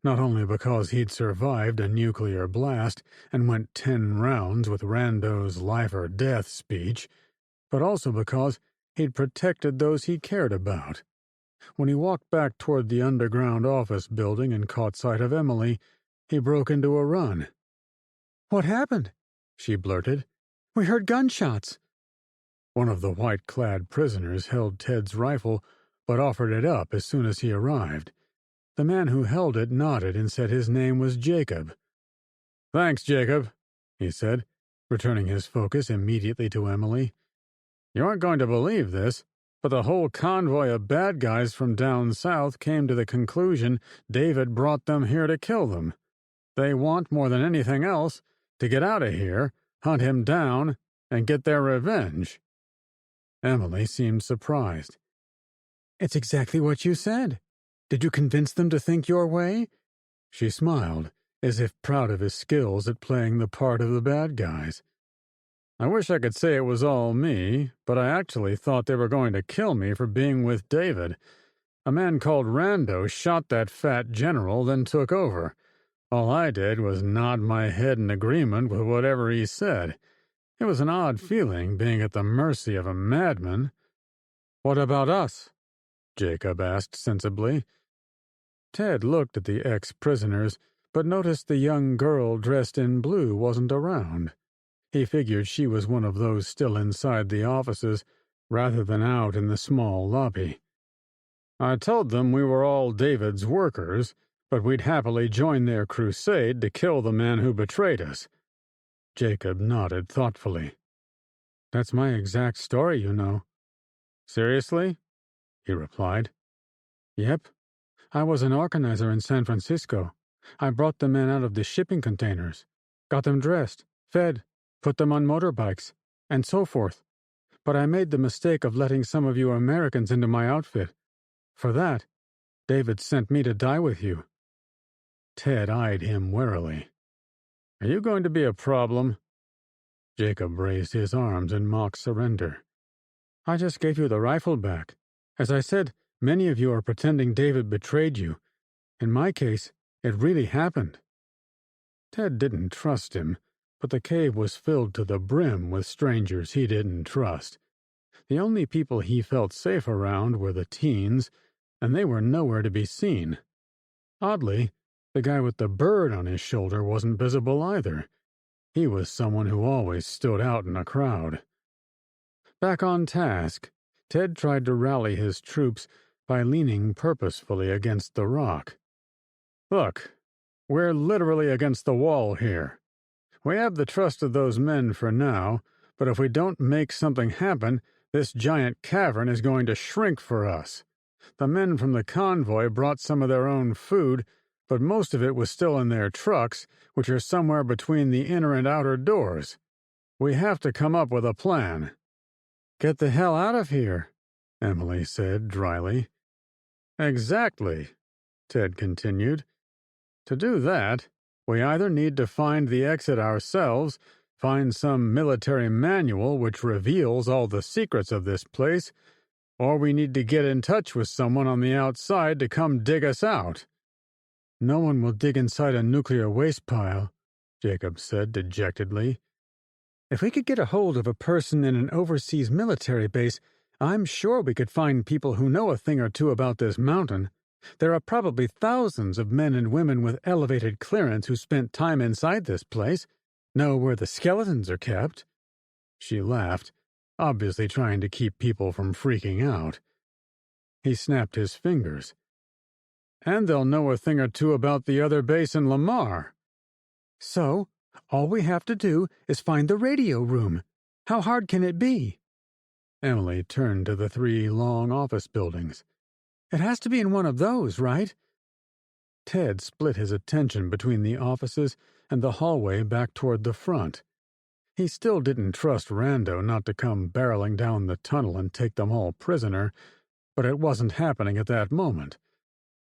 not only because he'd survived a nuclear blast and went 10 rounds with Rando's life-or-death speech, but also because he'd protected those he cared about. When he walked back toward the underground office building and caught sight of Emily, he broke into a run. "What happened?" she blurted. "We heard gunshots." One of the white-clad prisoners held Ted's rifle, but offered it up as soon as he arrived. The man who held it nodded and said his name was Jacob. "Thanks, Jacob," he said, returning his focus immediately to Emily. "You aren't going to believe this, but the whole convoy of bad guys from down south came to the conclusion David brought them here to kill them. They want, more than anything else, to get out of here, hunt him down, and get their revenge." Emily seemed surprised. "It's exactly what you said. Did you convince them to think your way?" She smiled, as if proud of his skills at playing the part of the bad guys. "I wish I could say it was all me, but I actually thought they were going to kill me for being with David. A man called Rando shot that fat general, then took over. All I did was nod my head in agreement with whatever he said. It was an odd feeling, being at the mercy of a madman." "What about us?" Jacob asked sensibly. Ted looked at the ex-prisoners, but noticed the young girl dressed in blue wasn't around. He figured she was one of those still inside the offices, rather than out in the small lobby. "I told them we were all David's workers, but we'd happily join their crusade to kill the man who betrayed us." Jacob nodded thoughtfully. "That's my exact story, you know." Seriously? He replied. Yep. I was an organizer in San Francisco. I brought the men out of the shipping containers, got them dressed, fed, put them on motorbikes, and so forth. But I made the mistake of letting some of you Americans into my outfit. For that, David sent me to die with you. Ted eyed him warily. Are you going to be a problem? Jacob raised his arms in mock surrender. I just gave you the rifle back. As I said, many of you are pretending David betrayed you. In my case, it really happened. Ted didn't trust him, but the cave was filled to the brim with strangers he didn't trust. The only people he felt safe around were the teens, and they were nowhere to be seen. Oddly, the guy with the bird on his shoulder wasn't visible either. He was someone who always stood out in a crowd. Back on task, Ted tried to rally his troops by leaning purposefully against the rock. Look, we're literally against the wall here. We have the trust of those men for now, but if we don't make something happen, this giant cavern is going to shrink for us. The men from the convoy brought some of their own food, but most of it was still in their trucks, which are somewhere between the inner and outer doors. We have to come up with a plan. Get the hell out of here, Emily said dryly. Exactly, Ted continued. To do that, we either need to find the exit ourselves, find some military manual which reveals all the secrets of this place, or we need to get in touch with someone on the outside to come dig us out. No one will dig inside a nuclear waste pile, Jacob said dejectedly. If we could get a hold of a person in an overseas military base, I'm sure we could find people who know a thing or two about this mountain. There are probably thousands of men and women with elevated clearance who spent time inside this place, know where the skeletons are kept. She laughed, obviously trying to keep people from freaking out. He snapped his fingers. And they'll know a thing or two about the other base in Lamar. So, all we have to do is find the radio room. How hard can it be? Emily turned to the 3 long office buildings. It has to be in one of those, right? Ted split his attention between the offices and the hallway back toward the front. He still didn't trust Rando not to come barreling down the tunnel and take them all prisoner, but it wasn't happening at that moment.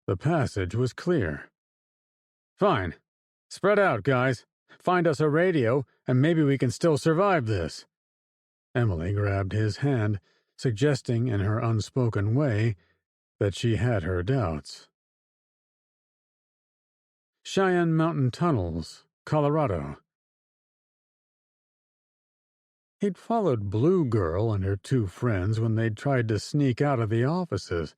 The passage was clear. Fine. Spread out, guys. Find us a radio, and maybe we can still survive this. Emily grabbed his hand, suggesting in her unspoken way that she had her doubts. Cheyenne Mountain Tunnels, Colorado. He'd followed Blue Girl and her 2 friends when they'd tried to sneak out of the offices.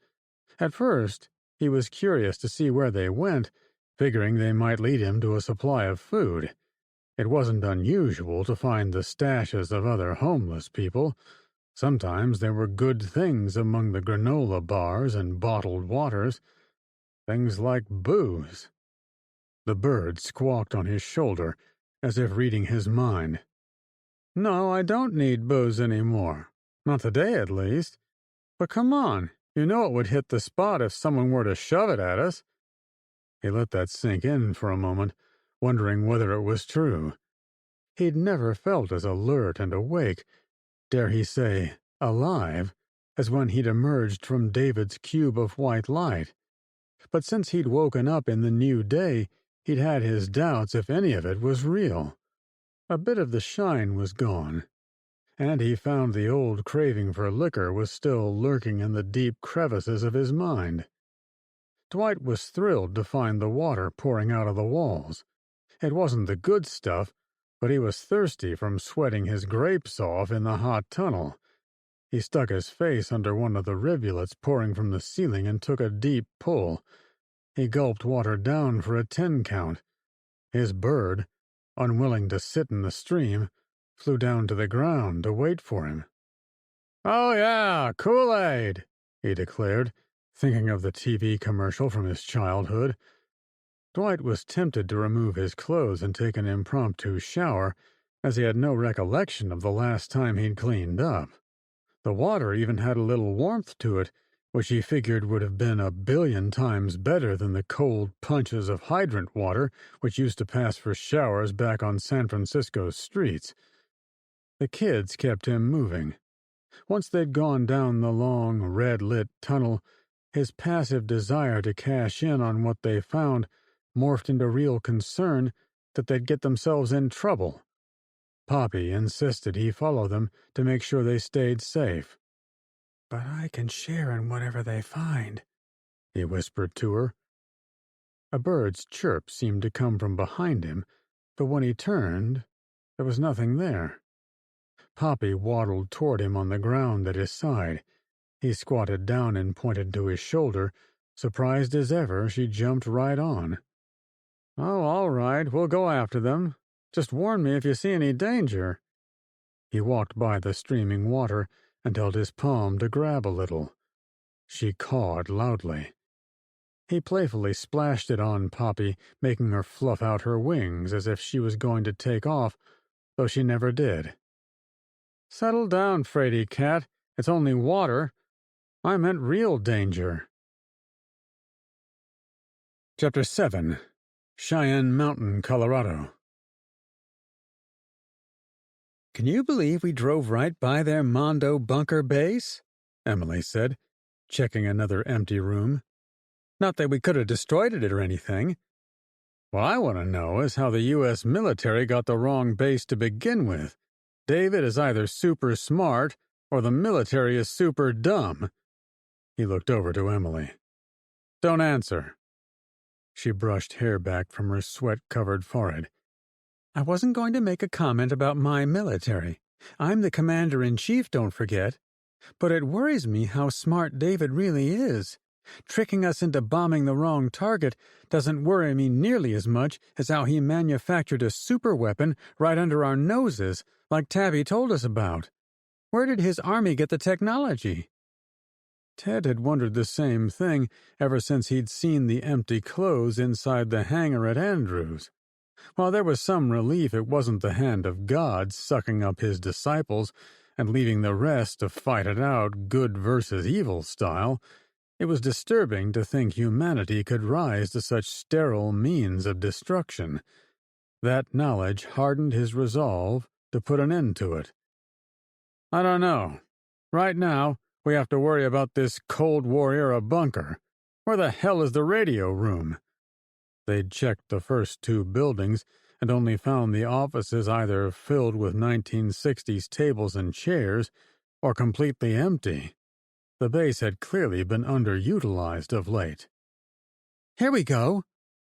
At first, he was curious to see where they went, figuring they might lead him to a supply of food. It wasn't unusual to find the stashes of other homeless people. Sometimes there were good things among the granola bars and bottled waters. Things like booze. The bird squawked on his shoulder, as if reading his mind. No, I don't need booze anymore. Not today, at least. But come on, you know it would hit the spot if someone were to shove it at us. He let that sink in for a moment, wondering whether it was true. He'd never felt as alert and awake, dare he say, alive, as when he'd emerged from David's cube of white light. But since he'd woken up in the new day, he'd had his doubts if any of it was real. A bit of the shine was gone, and he found the old craving for liquor was still lurking in the deep crevices of his mind. Dwight was thrilled to find the water pouring out of the walls. It wasn't the good stuff, but he was thirsty from sweating his grapes off in the hot tunnel. He stuck his face under one of the rivulets pouring from the ceiling and took a deep pull. He gulped water down for a 10 count. His bird, unwilling to sit in the stream, flew down to the ground to wait for him. "Oh yeah, Kool-Aid," he declared, thinking of the TV commercial from his childhood. Dwight was tempted to remove his clothes and take an impromptu shower, as he had no recollection of the last time he'd cleaned up. The water even had a little warmth to it, which he figured would have been 1,000,000,000 times better than the cold punches of hydrant water which used to pass for showers back on San Francisco's streets. The kids kept him moving. Once they'd gone down the long, red-lit tunnel, his passive desire to cash in on what they found morphed into real concern that they'd get themselves in trouble. Poppy insisted he follow them to make sure they stayed safe. "But I can share in whatever they find," he whispered to her. A bird's chirp seemed to come from behind him, but when he turned, there was nothing there. Poppy waddled toward him on the ground at his side. He squatted down and pointed to his shoulder. Surprised as ever, she jumped right on. "Oh, all right, we'll go after them. Just warn me if you see any danger." He walked by the streaming water and held his palm to grab a little. She cawed loudly. He playfully splashed it on Poppy, making her fluff out her wings as if she was going to take off, though she never did. "Settle down, Fraidy cat. It's only water. I meant real danger." Chapter 7. Cheyenne Mountain, Colorado. "Can you believe we drove right by their Mondo bunker base?" Emily said, checking another empty room. "Not that we could have destroyed it or anything. What I want to know is how the U.S. military got the wrong base to begin with. David is either super smart or the military is super dumb." He looked over to Emily. "Don't answer." She brushed hair back from her sweat-covered forehead. "I wasn't going to make a comment about my military. I'm the commander-in-chief, don't forget. But it worries me how smart David really is. Tricking us into bombing the wrong target doesn't worry me nearly as much as how he manufactured a superweapon right under our noses, like Tabby told us about. Where did his army get the technology?" Ted had wondered the same thing ever since he'd seen the empty clothes inside the hangar at Andrews. While there was some relief it wasn't the hand of God sucking up his disciples and leaving the rest to fight it out good versus evil style, it was disturbing to think humanity could rise to such sterile means of destruction. That knowledge hardened his resolve to put an end to it. "I don't know. Right now, we have to worry about this Cold War-era bunker. Where the hell is the radio room?" They'd checked the first two buildings and only found the offices either filled with 1960s tables and chairs or completely empty. The base had clearly been underutilized of late. "Here we go,"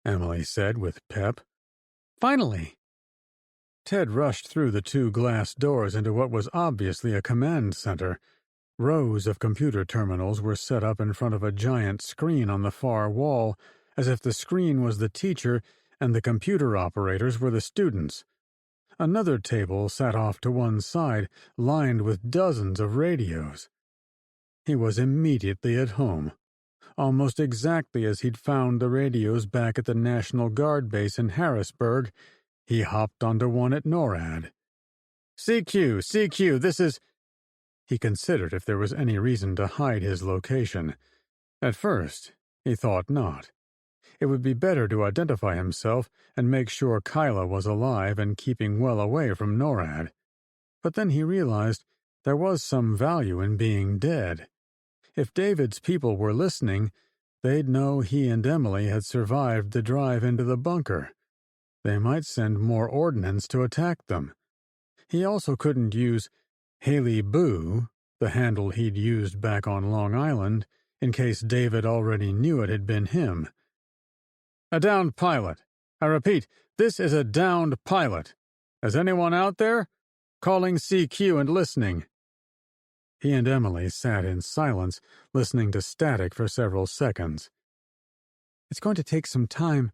Emily said with pep. "Finally." Ted rushed through the two glass doors into what was obviously a command center. Rows of computer terminals were set up in front of a giant screen on the far wall, as if the screen was the teacher and the computer operators were the students. Another table sat off to one side, lined with dozens of radios. He was immediately at home, almost exactly as he'd found the radios back at the National Guard base in Harrisburg. He hopped onto one at NORAD. CQ, this is..." He considered if there was any reason to hide his location. At first, he thought not. It would be better to identify himself and make sure Kyla was alive and keeping well away from NORAD. But then he realized there was some value in being dead. If David's people were listening, they'd know he and Emily had survived the drive into the bunker. They might send more ordnance to attack them. He also couldn't use Haley Boo, the handle he'd used back on Long Island, in case David already knew it had been him. "A downed pilot. I repeat, this is a downed pilot. Is anyone out there? Calling CQ and listening." He and Emily sat in silence, listening to static for several seconds. "It's going to take some time,"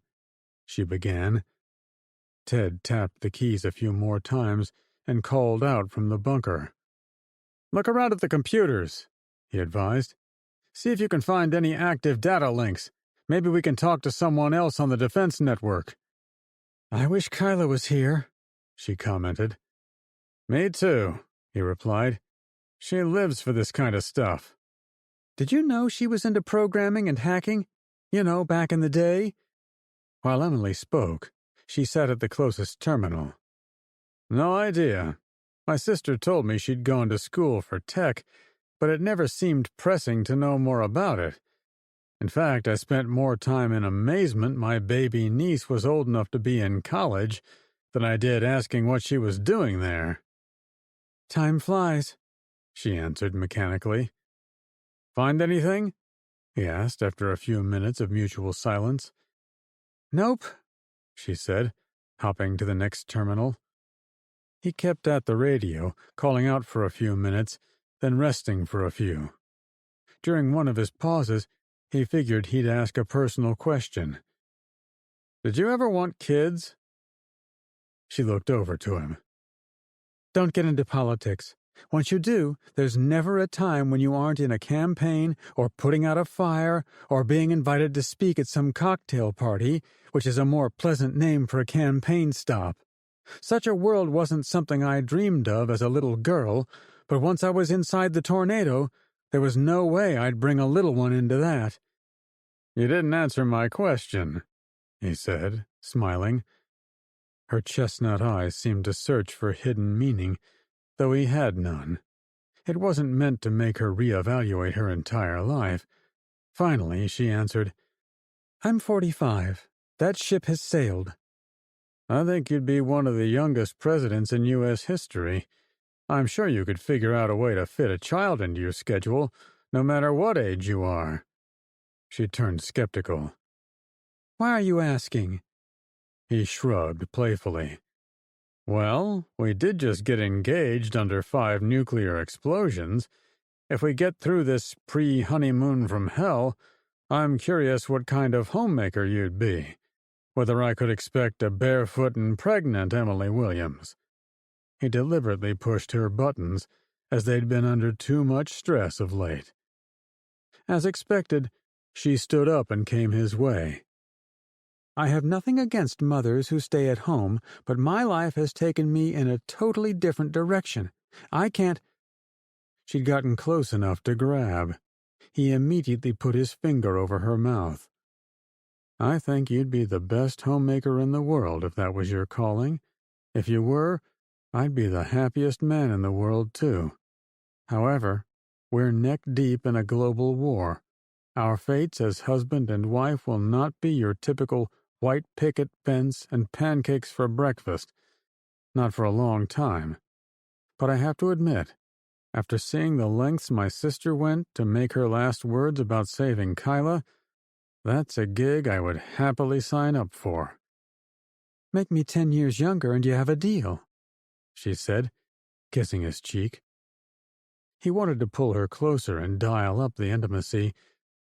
she began. Ted tapped the keys a few more times and called out from the bunker. "Look around at the computers," he advised. "See if you can find any active data links. Maybe we can talk to someone else on the defense network." "I wish Kyla was here," she commented. "Me too," he replied. She lives for this kind of stuff. Did you know she was into programming and hacking? You know, back in the day? While Emily spoke, she sat at the closest terminal. No idea. My sister told me she'd gone to school for tech, but it never seemed pressing to know more about it. In fact, I spent more time in amazement my baby niece was old enough to be in college than I did asking what she was doing there. Time flies, she answered mechanically. Find anything? He asked after a few minutes of mutual silence. Nope, she said, hopping to the next terminal. He kept at the radio, calling out for a few minutes, then resting for a few. During one of his pauses, he figured he'd ask a personal question. Did you ever want kids? She looked over to him. Don't get into politics. Once you do, there's never a time when you aren't in a campaign or putting out a fire or being invited to speak at some cocktail party, which is a more pleasant name for a campaign stop. Such a world wasn't something I dreamed of as a little girl, but once I was inside the tornado, there was no way I'd bring a little one into that. You didn't answer my question, he said, smiling. Her chestnut eyes seemed to search for hidden meaning, though he had none. It wasn't meant to make her reevaluate her entire life. Finally, she answered, I'm 45. That ship has sailed. I think you'd be one of the youngest presidents in U.S. history. I'm sure you could figure out a way to fit a child into your schedule, no matter what age you are. She turned skeptical. Why are you asking? He shrugged playfully. Well, we did just get engaged under 5 nuclear explosions. If we get through this pre-honeymoon from hell, I'm curious what kind of homemaker you'd be. Whether I could expect a barefoot and pregnant Emily Williams. He deliberately pushed her buttons, as they'd been under too much stress of late. As expected, she stood up and came his way. I have nothing against mothers who stay at home, but my life has taken me in a totally different direction. I can't— She'd gotten close enough to grab. He immediately put his finger over her mouth. I think you'd be the best homemaker in the world if that was your calling. If you were, I'd be the happiest man in the world, too. However, we're neck-deep in a global war. Our fates as husband and wife will not be your typical white picket fence and pancakes for breakfast. Not for a long time. But I have to admit, after seeing the lengths my sister went to make her last words about saving Kyla, that's a gig I would happily sign up for. Make me 10 years younger and you have a deal, she said, kissing his cheek. He wanted to pull her closer and dial up the intimacy,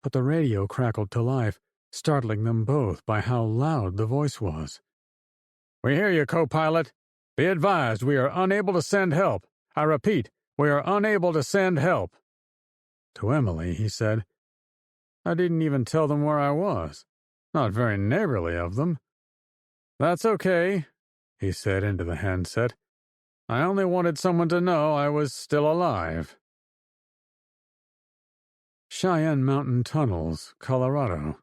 but the radio crackled to life, startling them both by how loud the voice was. We hear you, co-pilot. Be advised, we are unable to send help. I repeat, we are unable to send help. To Emily, he said, I didn't even tell them where I was. Not very neighborly of them. That's okay, he said into the handset. I only wanted someone to know I was still alive. Cheyenne Mountain Tunnels, Colorado.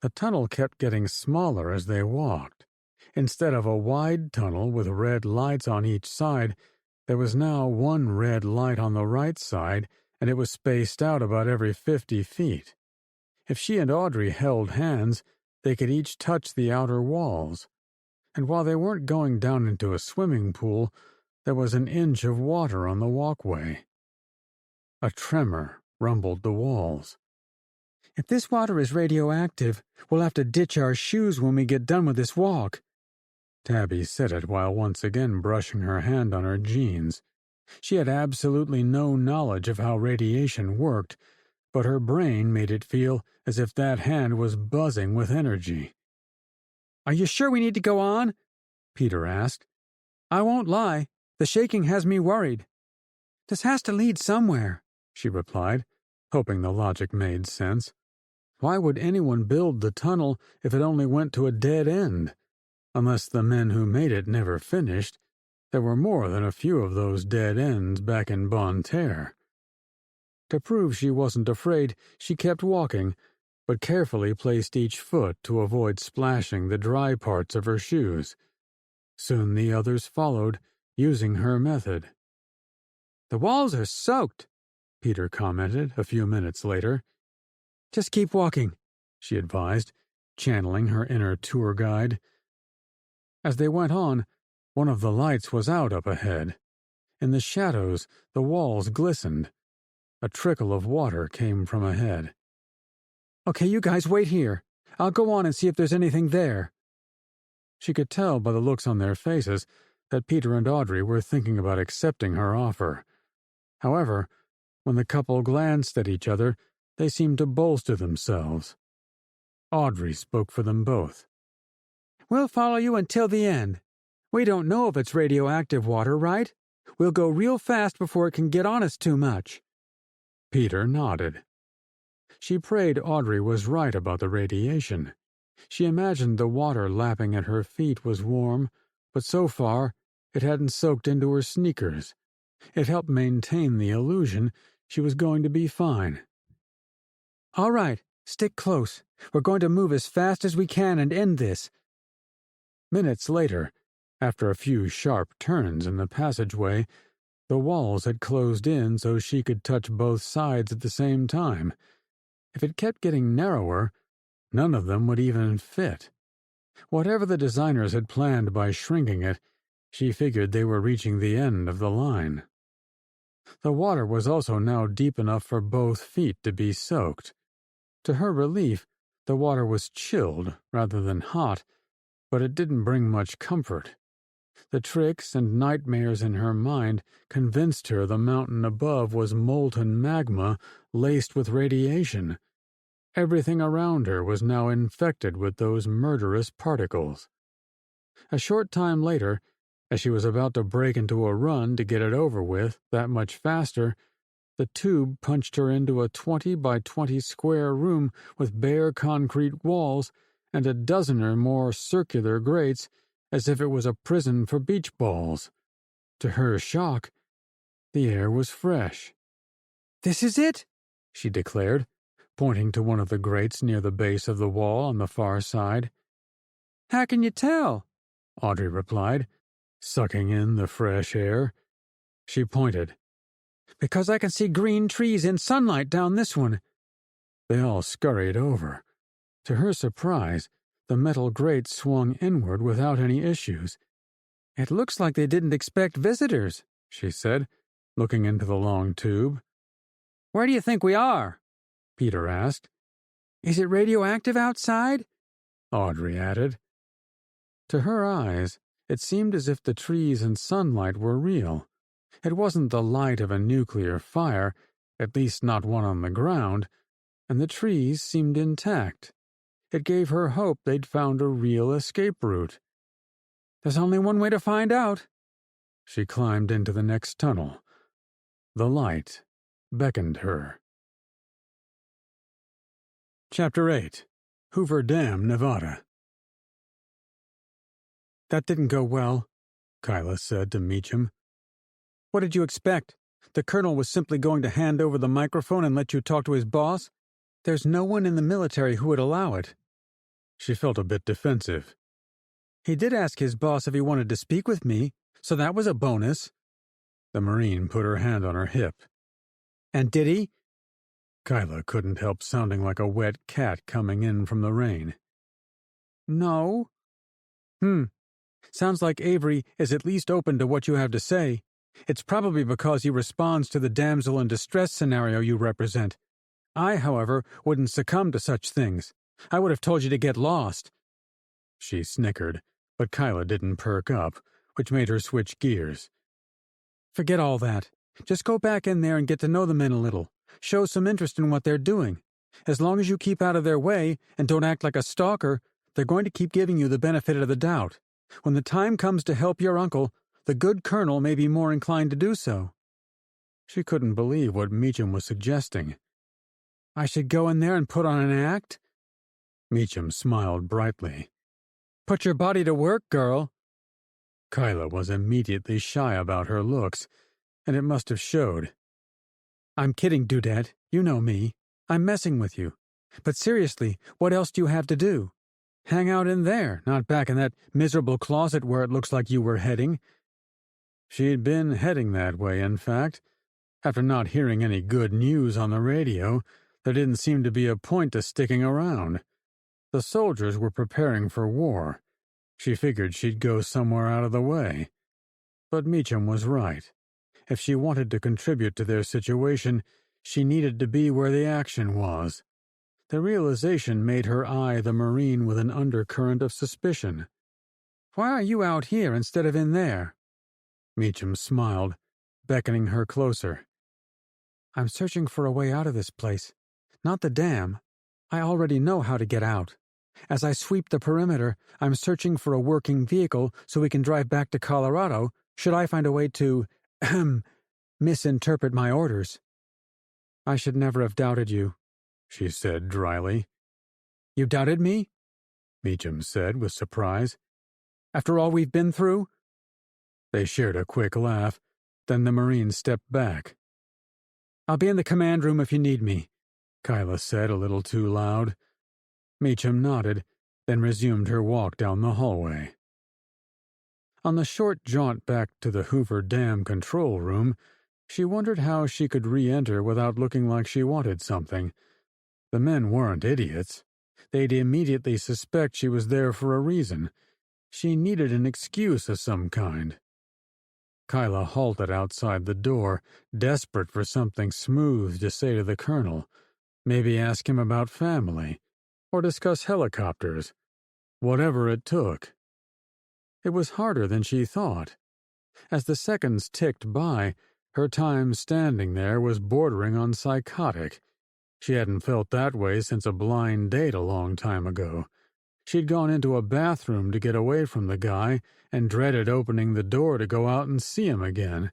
The tunnel kept getting smaller as they walked. Instead of a wide tunnel with red lights on each side, there was now one red light on the right side, and it was spaced out about every 50 feet. If she and Audrey held hands, they could each touch the outer walls. And while they weren't going down into a swimming pool, there was an inch of water on the walkway. A tremor rumbled the walls. If this water is radioactive, we'll have to ditch our shoes when we get done with this walk. Tabby said it while once again brushing her hand on her jeans. She had absolutely no knowledge of how radiation worked, but her brain made it feel as if that hand was buzzing with energy. Are you sure we need to go on? Peter asked. I won't lie, the shaking has me worried. This has to lead somewhere, she replied, hoping the logic made sense. Why would anyone build the tunnel if it only went to a dead end? Unless the men who made it never finished. There were more than a few of those dead ends back in Bonne Terre. To prove she wasn't afraid, she kept walking, but carefully placed each foot to avoid splashing the dry parts of her shoes. Soon the others followed, using her method. "The walls are soaked," Peter commented a few minutes later. "Just keep walking," she advised, channeling her inner tour guide. As they went on, one of the lights was out up ahead. In the shadows, the walls glistened. A trickle of water came from ahead. "Okay, you guys wait here. I'll go on and see if there's anything there." She could tell by the looks on their faces that Peter and Audrey were thinking about accepting her offer. However, when the couple glanced at each other, they seemed to bolster themselves. Audrey spoke for them both. "We'll follow you until the end. We don't know if it's radioactive water, right? We'll go real fast before it can get on us too much." Peter nodded. She prayed Audrey was right about the radiation. She imagined the water lapping at her feet was warm, but so far it hadn't soaked into her sneakers. It helped maintain the illusion she was going to be fine. "All right, stick close. We're going to move as fast as we can and end this." Minutes later, after a few sharp turns in the passageway, the walls had closed in so she could touch both sides at the same time. If it kept getting narrower, none of them would even fit. Whatever the designers had planned by shrinking it, she figured they were reaching the end of the line. The water was also now deep enough for both feet to be soaked. To her relief, the water was chilled rather than hot, but it didn't bring much comfort. The tricks and nightmares in her mind convinced her the mountain above was molten magma laced with radiation. Everything around her was now infected with those murderous particles. A short time later, as she was about to break into a run to get it over with that much faster, the tube punched her into a 20 by 20 square room with bare concrete walls and a dozen or more circular grates, as if it was a prison for beach balls. To her shock, the air was fresh. "This is it," she declared, pointing to one of the grates near the base of the wall on the far side. "How can you tell?" Audrey replied, sucking in the fresh air. She pointed. "Because I can see green trees in sunlight down this one." They all scurried over. To her surprise, the metal grate swung inward without any issues. "It looks like they didn't expect visitors," she said, looking into the long tube. "Where do you think we are?" Peter asked. "Is it radioactive outside?" Audrey added. To her eyes, it seemed as if the trees and sunlight were real. It wasn't the light of a nuclear fire, at least not one on the ground, and the trees seemed intact. It gave her hope they'd found a real escape route. "There's only one way to find out." She climbed into the next tunnel. The light beckoned her. Chapter 8. Hoover Dam, Nevada. "That didn't go well," Kyla said to Meacham. "What did you expect? The colonel was simply going to hand over the microphone and let you talk to his boss? There's no one in the military who would allow it." She felt a bit defensive. "He did ask his boss if he wanted to speak with me, so that was a bonus." The Marine put her hand on her hip. "And did he?" Kyla couldn't help sounding like a wet cat coming in from the rain. "No." Sounds like Avery is at least open to what you have to say. It's probably because he responds to the damsel in distress scenario you represent. I, however, wouldn't succumb to such things. I would have told you to get lost." She snickered, but Kyla didn't perk up, which made her switch gears. "Forget all that. Just go back in there and get to know the men a little. Show some interest in what they're doing. As long as you keep out of their way and don't act like a stalker, they're going to keep giving you the benefit of the doubt. When the time comes to help your uncle, the good colonel may be more inclined to do so." She couldn't believe what Meacham was suggesting. "I should go in there and put on an act?" Meacham smiled brightly. "Put your body to work, girl." Kyla was immediately shy about her looks, and it must have showed. I'm kidding, Dudette. You know me. I'm messing with you. But seriously, what else do you have to do? Hang out in there, not back in that miserable closet where it looks like you were heading. She'd been heading that way, in fact. After not hearing any good news on the radio, there didn't seem to be a point to sticking around. The soldiers were preparing for war. She figured she'd go somewhere out of the way. But Meacham was right. If she wanted to contribute to their situation, she needed to be where the action was. The realization made her eye the Marine with an undercurrent of suspicion. Why are you out here instead of in there? Meacham smiled, beckoning her closer. I'm searching for a way out of this place. Not the dam. I already know how to get out. As I sweep the perimeter, I'm searching for a working vehicle so we can drive back to Colorado should I find a way to, misinterpret my orders. I should never have doubted you, she said dryly. You doubted me? Meacham said with surprise. After all we've been through? They shared a quick laugh, then the Marine stepped back. I'll be in the command room if you need me, Kyla said a little too loud. Meacham nodded, then resumed her walk down the hallway. On the short jaunt back to the Hoover Dam control room, she wondered how she could re-enter without looking like she wanted something. The men weren't idiots. They'd immediately suspect she was there for a reason. She needed an excuse of some kind. Kyla halted outside the door, desperate for something smooth to say to the colonel. Maybe ask him about family, or discuss helicopters. Whatever it took. It was harder than she thought. As the seconds ticked by, her time standing there was bordering on psychotic. She hadn't felt that way since a blind date a long time ago. She'd gone into a bathroom to get away from the guy and dreaded opening the door to go out and see him again.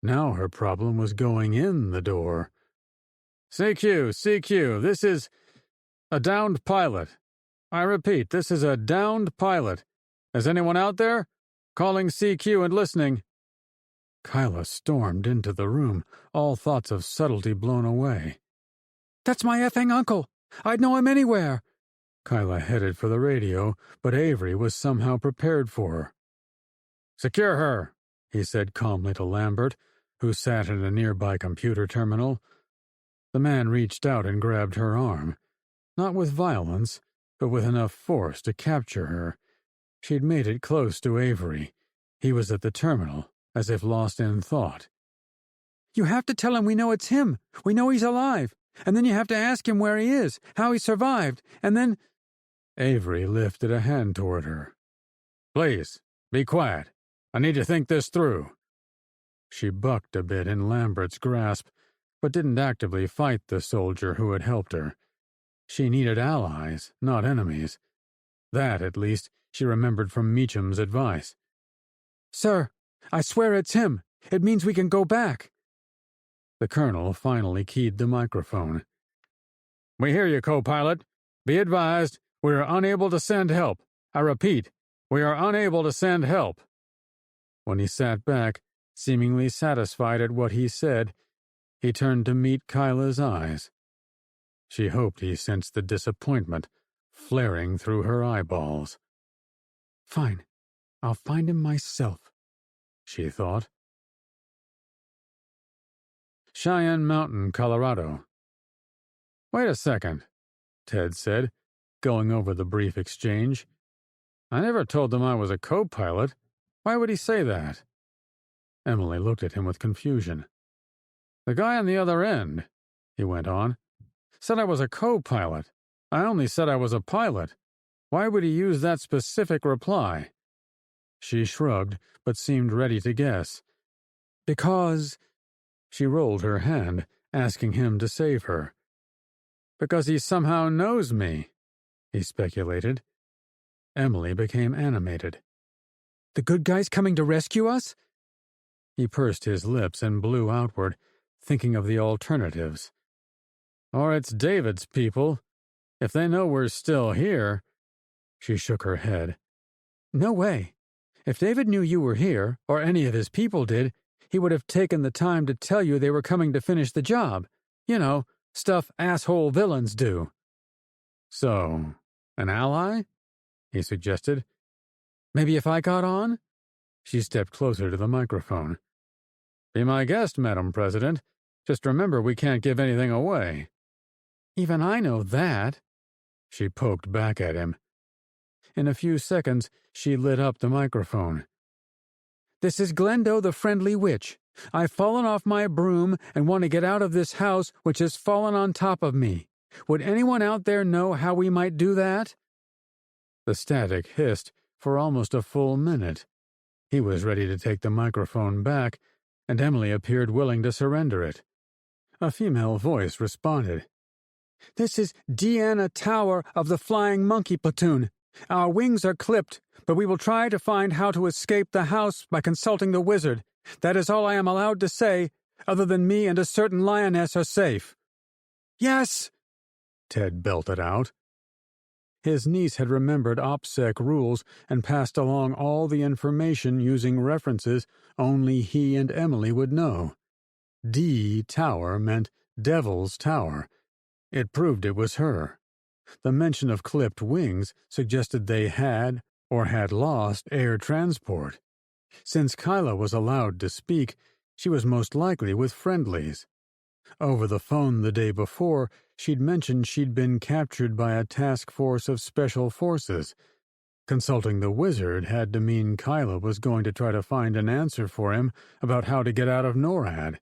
Now her problem was going in the door. CQ, this is a downed pilot. I repeat, this is a downed pilot. Is anyone out there? Calling CQ and listening. Kyla stormed into the room, all thoughts of subtlety blown away. That's my effing uncle. I'd know him anywhere. Kyla headed for the radio, but Avery was somehow prepared for her. Secure her, he said calmly to Lambert, who sat in a nearby computer terminal. The man reached out and grabbed her arm, not with violence, but with enough force to capture her. She'd made it close to Avery. He was at the terminal, as if lost in thought. You have to tell him we know it's him. We know he's alive. And then you have to ask him where he is, how he survived, and then... Avery lifted a hand toward her. Please, be quiet. I need to think this through. She bucked a bit in Lambert's grasp, but didn't actively fight the soldier who had helped her. She needed allies, not enemies. That, at least, she remembered from Meacham's advice. Sir, I swear it's him. It means we can go back. The colonel finally keyed the microphone. We hear you, co-pilot. Be advised, we are unable to send help. I repeat, we are unable to send help. When he sat back, seemingly satisfied at what he said, he turned to meet Kyla's eyes. She hoped he sensed the disappointment flaring through her eyeballs. Fine, I'll find him myself, she thought. Cheyenne Mountain, Colorado. Wait a second, Ted said, going over the brief exchange. I never told them I was a co-pilot. Why would he say that? Emily looked at him with confusion. The guy on the other end, he went on, said I was a co-pilot. I only said I was a pilot. Why would he use that specific reply? She shrugged, but seemed ready to guess. Because... She rolled her hand, asking him to save her. Because he somehow knows me, he speculated. Emily became animated. The good guy's coming to rescue us? He pursed his lips and blew outward, thinking of the alternatives. Or it's David's people. If they know we're still here... She shook her head. No way. If David knew you were here, or any of his people did, he would have taken the time to tell you they were coming to finish the job. You know, stuff asshole villains do. So, an ally? He suggested. Maybe if I got on? She stepped closer to the microphone. Be my guest, Madam President. Just remember we can't give anything away. Even I know that. She poked back at him. In a few seconds, she lit up the microphone. This is Glendo the Friendly Witch. I've fallen off my broom and want to get out of this house which has fallen on top of me. Would anyone out there know how we might do that? The static hissed for almost a full minute. He was ready to take the microphone back, and Emily appeared willing to surrender it. A female voice responded. This is Deanna Tower of the Flying Monkey Platoon. Our wings are clipped, but we will try to find how to escape the house by consulting the wizard. That is all I am allowed to say, other than me and a certain lioness are safe. Yes! Ted belted out. His niece had remembered OPSEC rules and passed along all the information using references only he and Emily would know. D Tower meant Devil's Tower. It proved it was her. The mention of clipped wings suggested they had, or had lost, air transport. Since Kyla was allowed to speak, she was most likely with friendlies. Over the phone the day before, she'd mentioned she'd been captured by a task force of special forces. Consulting the wizard had to mean Kyla was going to try to find an answer for him about how to get out of NORAD.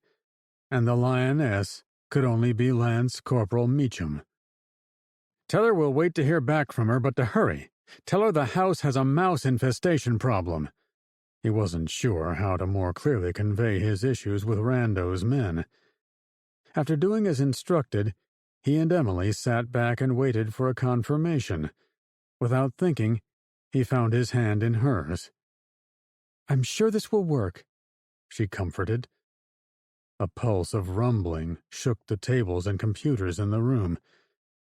And the lioness could only be Lance Corporal Meacham. Tell her we'll wait to hear back from her, but to hurry. Tell her the house has a mouse infestation problem. He wasn't sure how to more clearly convey his issues with Rando's men. After doing as instructed, he and Emily sat back and waited for a confirmation. Without thinking, he found his hand in hers. I'm sure this will work, she comforted. A pulse of rumbling shook the tables and computers in the room.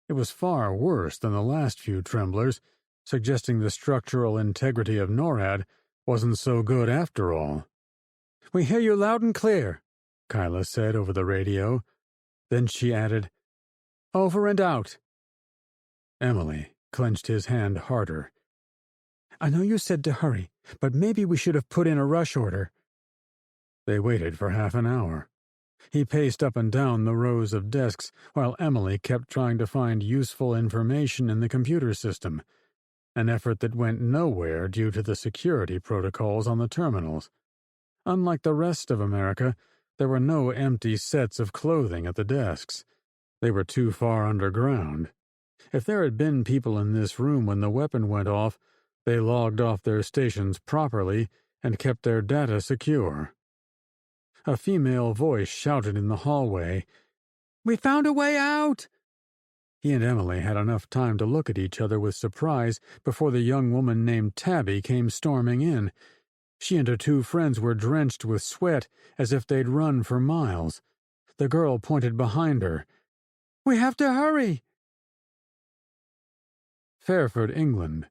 It was far worse than the last few tremblers, suggesting the structural integrity of NORAD wasn't so good after all. We hear you loud and clear, Kyla said over the radio. Then she added, Over and out. Emily clenched his hand harder. I know you said to hurry, but maybe we should have put in a rush order. They waited for half an hour. He paced up and down the rows of desks while Emily kept trying to find useful information in the computer system, an effort that went nowhere due to the security protocols on the terminals. Unlike the rest of America, there were no empty sets of clothing at the desks. They were too far underground. If there had been people in this room when the weapon went off, they logged off their stations properly and kept their data secure. A female voice shouted in the hallway, We found a way out! He and Emily had enough time to look at each other with surprise before the young woman named Tabby came storming in. She and her two friends were drenched with sweat as if they'd run for miles. The girl pointed behind her. We have to hurry! Fairford, England.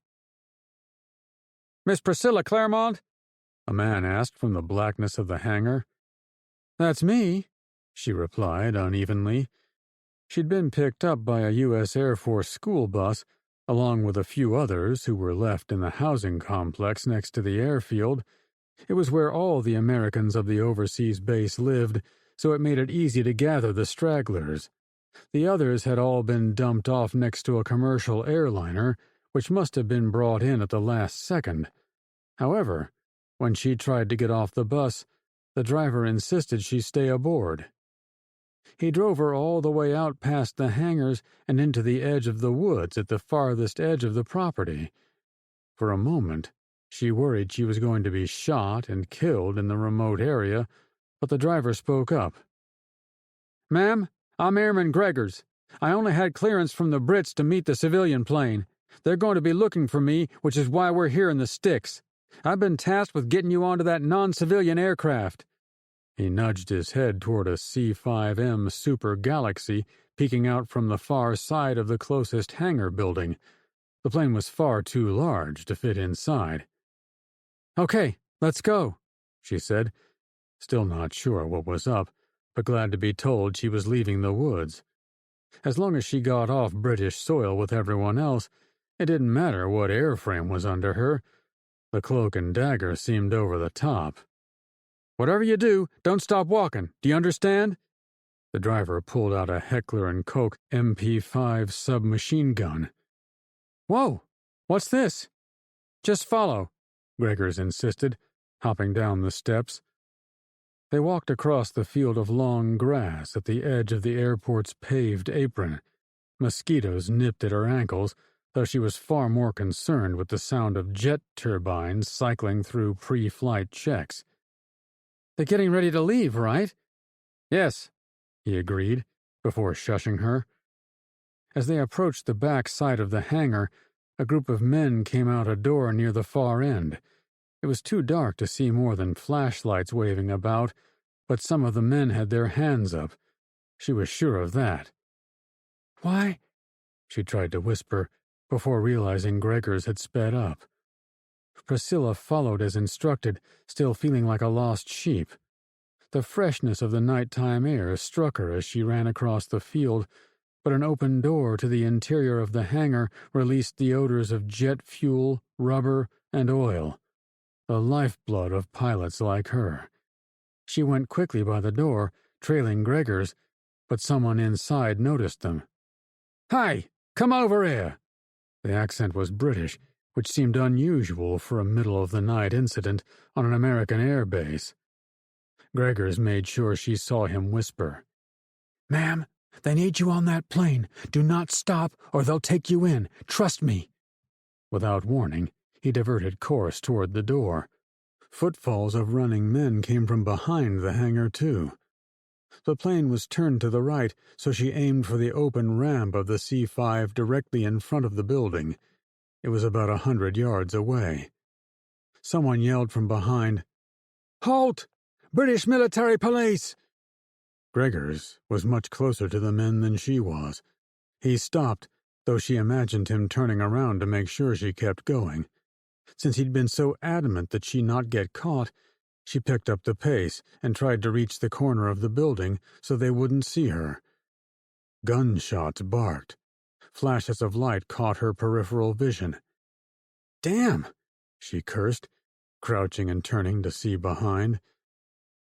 Miss Priscilla Claremont? A man asked from the blackness of the hangar. That's me, she replied unevenly. She'd been picked up by a U.S. Air Force school bus, along with a few others who were left in the housing complex next to the airfield. It was where all the Americans of the overseas base lived, so it made it easy to gather the stragglers. The others had all been dumped off next to a commercial airliner, which must have been brought in at the last second. However, when she tried to get off the bus, the driver insisted she stay aboard. He drove her all the way out past the hangars and into the edge of the woods at the farthest edge of the property. For a moment, she worried she was going to be shot and killed in the remote area, but the driver spoke up. Ma'am, I'm Airman Gregors. I only had clearance from the Brits to meet the civilian plane. They're going to be looking for me, which is why we're here in the sticks. I've been tasked with getting you onto that non-civilian aircraft. He nudged his head toward a C-5M Super Galaxy peeking out from the far side of the closest hangar building. The plane was far too large to fit inside. Okay, let's go, she said, still not sure what was up, but glad to be told she was leaving the woods. As long as she got off British soil with everyone else, it didn't matter what airframe was under her. The cloak and dagger seemed over the top. Whatever you do, don't stop walking. Do you understand? The driver pulled out a Heckler & Koch MP5 submachine gun. Whoa! What's this? Just follow, Gregors insisted, hopping down the steps. They walked across the field of long grass at the edge of the airport's paved apron. Mosquitoes nipped at her ankles, though she was far more concerned with the sound of jet turbines cycling through pre-flight checks. They're getting ready to leave, right? Yes, he agreed, before shushing her. As they approached the back side of the hangar, a group of men came out a door near the far end. It was too dark to see more than flashlights waving about, but some of the men had their hands up. She was sure of that. Why? She tried to whisper, before realizing Gregors had sped up. Priscilla followed as instructed, still feeling like a lost sheep. The freshness of the nighttime air struck her as she ran across the field, but an open door to the interior of the hangar released the odors of jet fuel, rubber, and oil, the lifeblood of pilots like her. She went quickly by the door, trailing Gregors, but someone inside noticed them. "Hi, come over here!" The accent was British, which seemed unusual for a middle-of-the-night incident on an American air base. Gregors made sure she saw him whisper. "Ma'am, they need you on that plane. Do not stop or they'll take you in. Trust me." Without warning, he diverted course toward the door. Footfalls of running men came from behind the hangar, too. The plane was turned to the right, so she aimed for the open ramp of the C-5 directly in front of the building. It was about 100 yards away. Someone yelled from behind, "Halt! British military police!" Gregors was much closer to the men than she was. He stopped, though she imagined him turning around to make sure she kept going. Since he'd been so adamant that she not get caught, she picked up the pace and tried to reach the corner of the building so they wouldn't see her. Gunshots barked. Flashes of light caught her peripheral vision. "Damn!" she cursed, crouching and turning to see behind.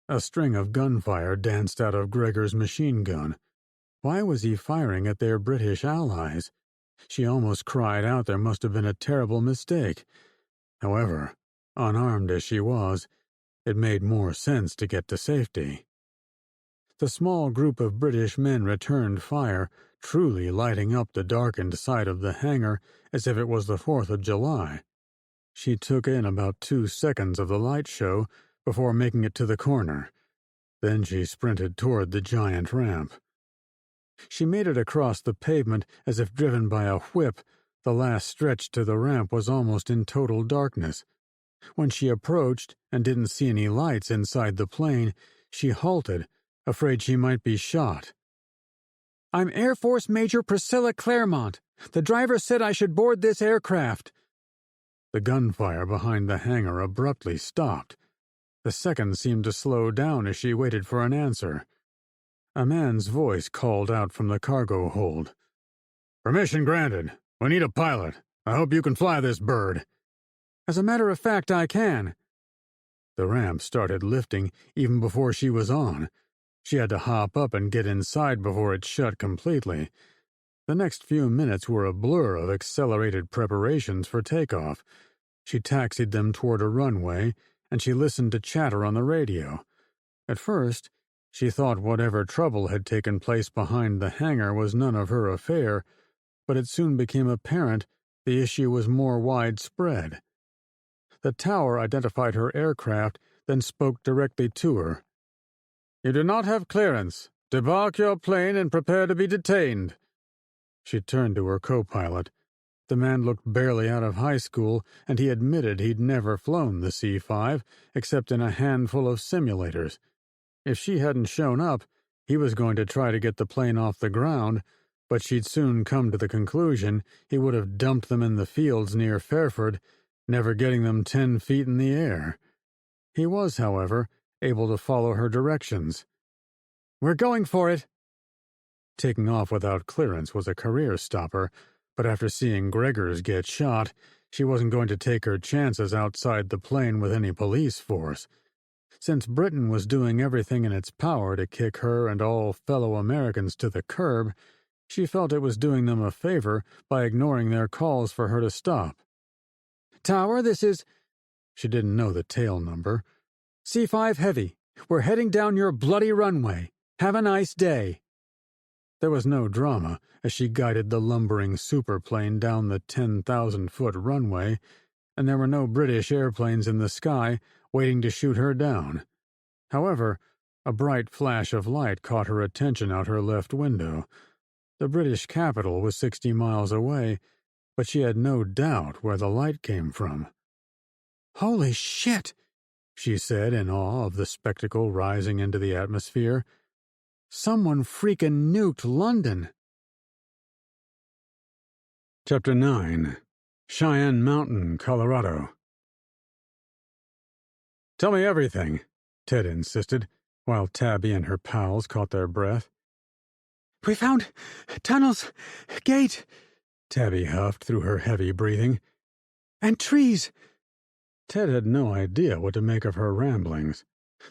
A string of gunfire danced out of Gregor's machine gun. Why was he firing at their British allies? She almost cried out there must have been a terrible mistake. However, unarmed as she was, it made more sense to get to safety. The small group of British men returned fire, truly lighting up the darkened side of the hangar as if it was the 4th of July. She took in about 2 seconds of the light show before making it to the corner. Then she sprinted toward the giant ramp. She made it across the pavement as if driven by a whip. The last stretch to the ramp was almost in total darkness. When she approached and didn't see any lights inside the plane, she halted, afraid she might be shot. "I'm Air Force Major Priscilla Claremont. The driver said I should board this aircraft." The gunfire behind the hangar abruptly stopped. The seconds seemed to slow down as she waited for an answer. A man's voice called out from the cargo hold. "Permission granted. We need a pilot. I hope you can fly this bird." "As a matter of fact, I can." The ramp started lifting even before she was on. She had to hop up and get inside before it shut completely. The next few minutes were a blur of accelerated preparations for takeoff. She taxied them toward a runway, and she listened to chatter on the radio. At first, she thought whatever trouble had taken place behind the hangar was none of her affair, but it soon became apparent the issue was more widespread. The tower identified her aircraft, then spoke directly to her. "You do not have clearance. Debark your plane and prepare to be detained." She turned to her co-pilot. The man looked barely out of high school, and he admitted he'd never flown the C-5, except in a handful of simulators. If she hadn't shown up, he was going to try to get the plane off the ground, but she'd soon come to the conclusion he would have dumped them in the fields near Fairford never getting them 10 feet in the air. He was, however, able to follow her directions. "We're going for it!" Taking off without clearance was a career stopper, but after seeing Gregors get shot, she wasn't going to take her chances outside the plane with any police force. Since Britain was doing everything in its power to kick her and all fellow Americans to the curb, she felt it was doing them a favor by ignoring their calls for her to stop. "Tower, this is—" She didn't know the tail number. "C5 Heavy. We're heading down your bloody runway. Have a nice day." There was no drama as she guided the lumbering superplane down the 10,000-foot runway, and there were no British airplanes in the sky waiting to shoot her down. However, a bright flash of light caught her attention out her left window. The British capital was 60 miles away, but she had no doubt where the light came from. "Holy shit!" she said in awe of the spectacle rising into the atmosphere. "Someone freaking nuked London." Chapter 9. Cheyenne Mountain, Colorado. "Tell me everything," Ted insisted, while Tabby and her pals caught their breath. "We found tunnels, gate," Tabby huffed through her heavy breathing. "and trees." Ted had no idea what to make of her ramblings.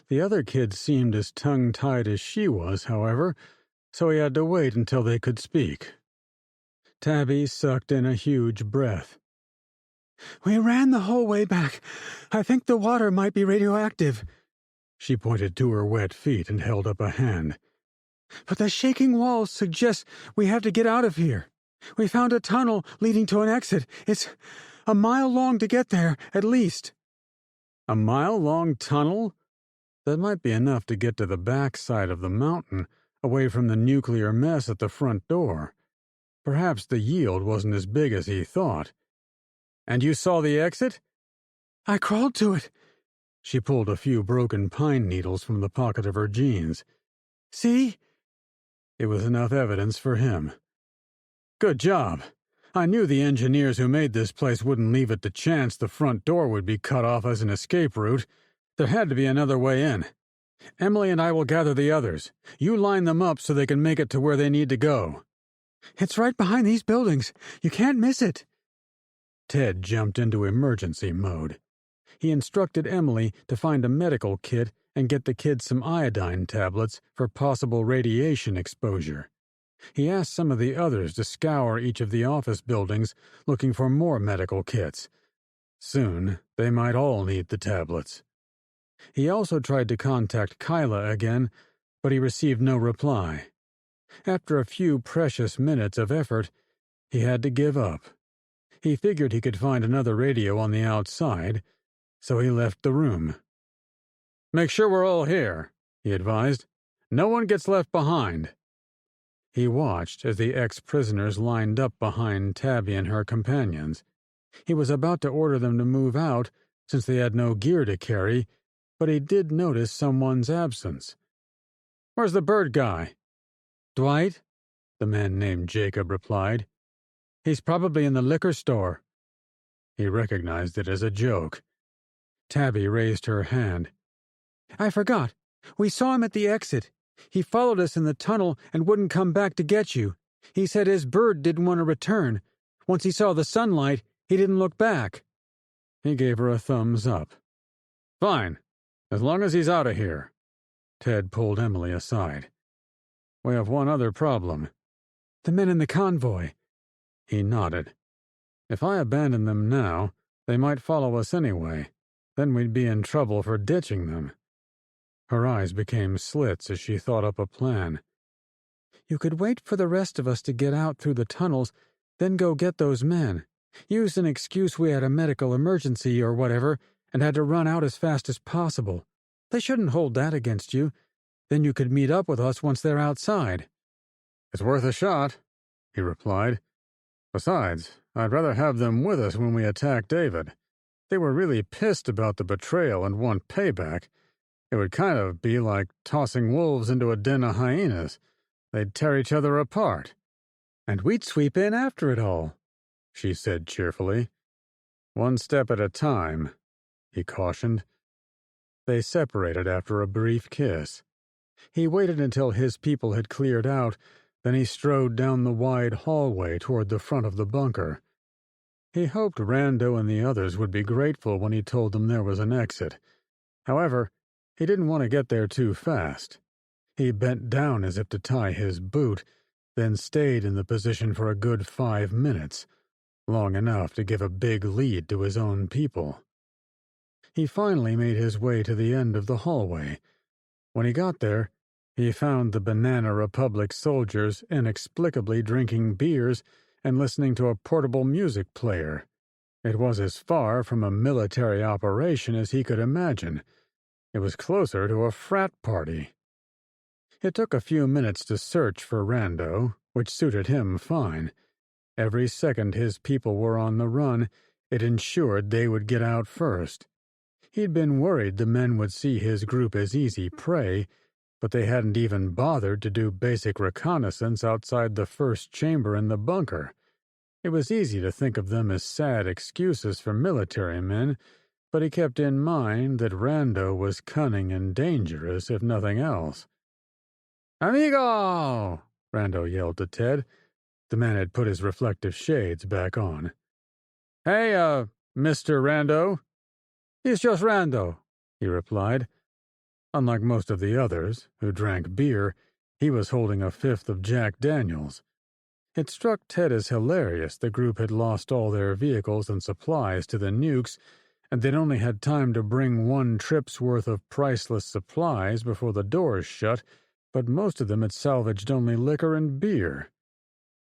The other kids seemed as tongue-tied as she was, however, so he had to wait until they could speak. Tabby sucked in a huge breath. "We ran the whole way back. I think the water might be radioactive." She pointed to her wet feet and held up a hand. "But the shaking walls suggest we have to get out of here. We found a tunnel leading to an exit. It's a mile long to get there, at least." "A mile-long tunnel? That might be enough to get to the back side of the mountain, away from the nuclear mess at the front door. Perhaps the yield wasn't as big as he thought. And you saw the exit?" "I crawled to it." She pulled a few broken pine needles from the pocket of her jeans. "See?" It was enough evidence for him. "Good job. I knew the engineers who made this place wouldn't leave it to chance the front door would be cut off as an escape route. There had to be another way in. Emily and I will gather the others. You line them up so they can make it to where they need to go." "It's right behind these buildings. You can't miss it." Ted jumped into emergency mode. He instructed Emily to find a medical kit and get the kids some iodine tablets for possible radiation exposure. He asked some of the others to scour each of the office buildings looking for more medical kits. Soon, they might all need the tablets. He also tried to contact Kyla again, but he received no reply. After a few precious minutes of effort, he had to give up. He figured he could find another radio on the outside, so he left the room. "Make sure we're all here," he advised. "No one gets left behind." He watched as the ex-prisoners lined up behind Tabby and her companions. He was about to order them to move out, since they had no gear to carry, but he did notice someone's absence. "Where's the bird guy?" "Dwight?" the man named Jacob replied. "He's probably in the liquor store." He recognized it as a joke. Tabby raised her hand. "I forgot. We saw him at the exit. He followed us in the tunnel and wouldn't come back to get you. He said his bird didn't want to return. Once he saw the sunlight, he didn't look back." He gave her a thumbs up. "Fine, as long as he's out of here." Ted pulled Emily aside. "We have one other problem." "The men in the convoy." He nodded. "If I abandon them now, they might follow us anyway. Then we'd be in trouble for ditching them." Her eyes became slits as she thought up a plan. "You could wait for the rest of us to get out through the tunnels, then go get those men. Use an excuse we had a medical emergency or whatever and had to run out as fast as possible. They shouldn't hold that against you. Then you could meet up with us once they're outside." "It's worth a shot," he replied. "Besides, I'd rather have them with us when we attack David. They were really pissed about the betrayal and want payback. It would kind of be like tossing wolves into a den of hyenas. They'd tear each other apart." "And we'd sweep in after it all," she said cheerfully. One step at a time, he cautioned. They separated after a brief kiss. He waited until his people had cleared out, then he strode down the wide hallway toward the front of the bunker. He hoped Rando and the others would be grateful when he told them there was an exit. However, he didn't want to get there too fast. He bent down as if to tie his boot, then stayed in the position for a good 5 minutes, long enough to give a big lead to his own people. He finally made his way to the end of the hallway. When he got there, he found the Banana Republic soldiers inexplicably drinking beers and listening to a portable music player. It was as far from a military operation as he could imagine. It was closer to a frat party. It took a few minutes to search for Rando, which suited him fine. Every second his people were on the run, it ensured they would get out first. He'd been worried the men would see his group as easy prey, but they hadn't even bothered to do basic reconnaissance outside the first chamber in the bunker. It was easy to think of them as sad excuses for military men, but he kept in mind that Rando was cunning and dangerous, if nothing else. "Amigo!" Rando yelled to Ted. The man had put his reflective shades back on. "Hey, Mr. Rando." "It's just Rando," he replied. Unlike most of the others, who drank beer, he was holding a fifth of Jack Daniels. It struck Ted as hilarious the group had lost all their vehicles and supplies to the nukes, and they'd only had time to bring 1 trip's worth of priceless supplies before the doors shut, but most of them had salvaged only liquor and beer.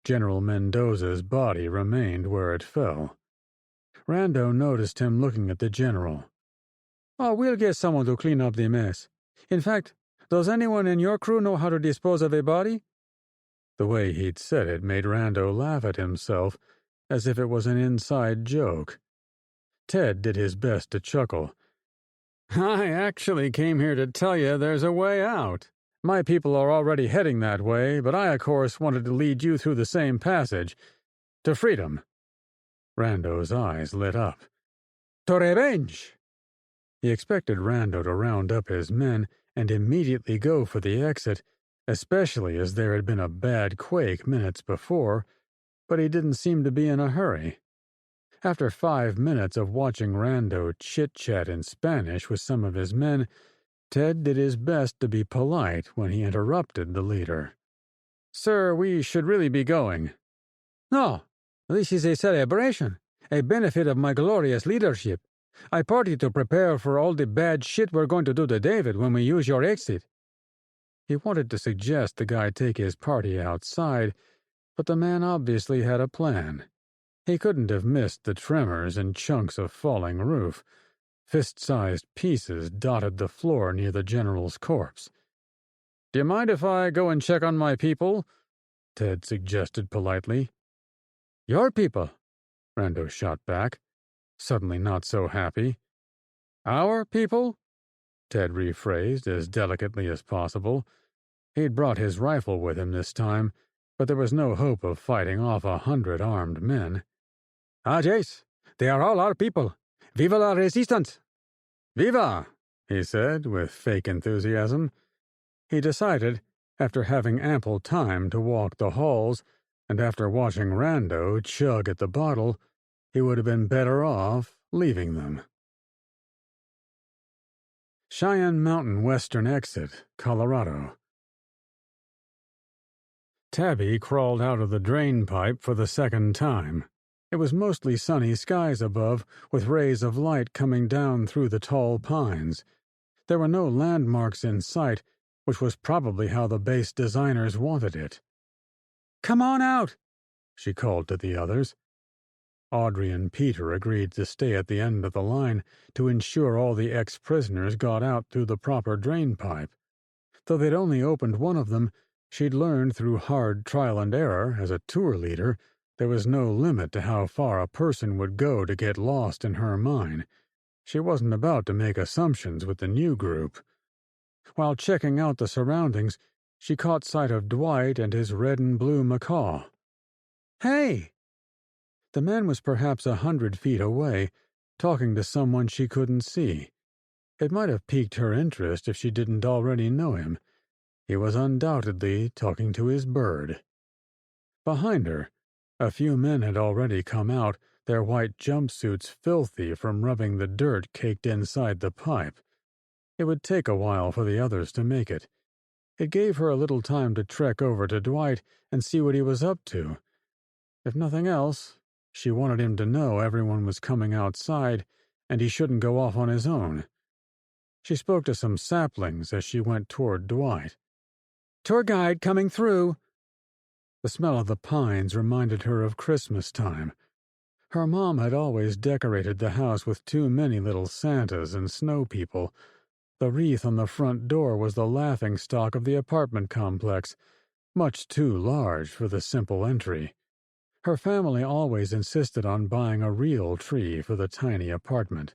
General Mendoza's body remained where it fell. Rando noticed him looking at the general. "Oh, we'll get someone to clean up the mess. In fact, does anyone in your crew know how to dispose of a body?" The way he'd said it made Rando laugh at himself, as if it was an inside joke. Ted did his best to chuckle. "I actually came here to tell you there's a way out. My people are already heading that way, but I, of course, wanted to lead you through the same passage. To freedom." Rando's eyes lit up. "To revenge!" He expected Rando to round up his men and immediately go for the exit, especially as there had been a bad quake minutes before, but he didn't seem to be in a hurry. After 5 minutes of watching Rando chit-chat in Spanish with some of his men, Ted did his best to be polite when he interrupted the leader. "Sir, we should really be going." "No, this is a celebration, a benefit of my glorious leadership. I party to prepare for all the bad shit we're going to do to David when we use your exit." He wanted to suggest the guy take his party outside, but the man obviously had a plan. He couldn't have missed the tremors and chunks of falling roof. Fist-sized pieces dotted the floor near the general's corpse. "Do you mind if I go and check on my people?" Ted suggested politely. "Your people?" Rando shot back, suddenly not so happy. "Our people?" Ted rephrased as delicately as possible. He'd brought his rifle with him this time, but there was no hope of fighting off 100 armed men. "Ah, Jace, they are all our people. Viva la resistance!" "Viva!" he said with fake enthusiasm. He decided, after having ample time to walk the halls, and after watching Rando chug at the bottle, he would have been better off leaving them. Cheyenne Mountain Western Exit, Colorado. Tabby crawled out of the drain pipe for the second time. It was mostly sunny skies above, with rays of light coming down through the tall pines. There were no landmarks in sight, which was probably how the base designers wanted it. "Come on out," she called to the others. Audrey and Peter agreed to stay at the end of the line to ensure all the ex-prisoners got out through the proper drain pipe. Though they'd only opened one of them, she'd learned through hard trial and error as a tour leader there was no limit to how far a person would go to get lost in her mine. She wasn't about to make assumptions with the new group. While checking out the surroundings, she caught sight of Dwight and his red and blue macaw. "Hey!" The man was perhaps 100 feet away, talking to someone she couldn't see. It might have piqued her interest if she didn't already know him. He was undoubtedly talking to his bird. Behind her, a few men had already come out, their white jumpsuits filthy from rubbing the dirt caked inside the pipe. It would take a while for the others to make it. It gave her a little time to trek over to Dwight and see what he was up to. If nothing else, she wanted him to know everyone was coming outside and he shouldn't go off on his own. She spoke to some saplings as she went toward Dwight. "Tour guide coming through." The smell of the pines reminded her of Christmas time. Her mom had always decorated the house with too many little Santas and snow people. The wreath on the front door was the laughingstock of the apartment complex, much too large for the simple entry. Her family always insisted on buying a real tree for the tiny apartment,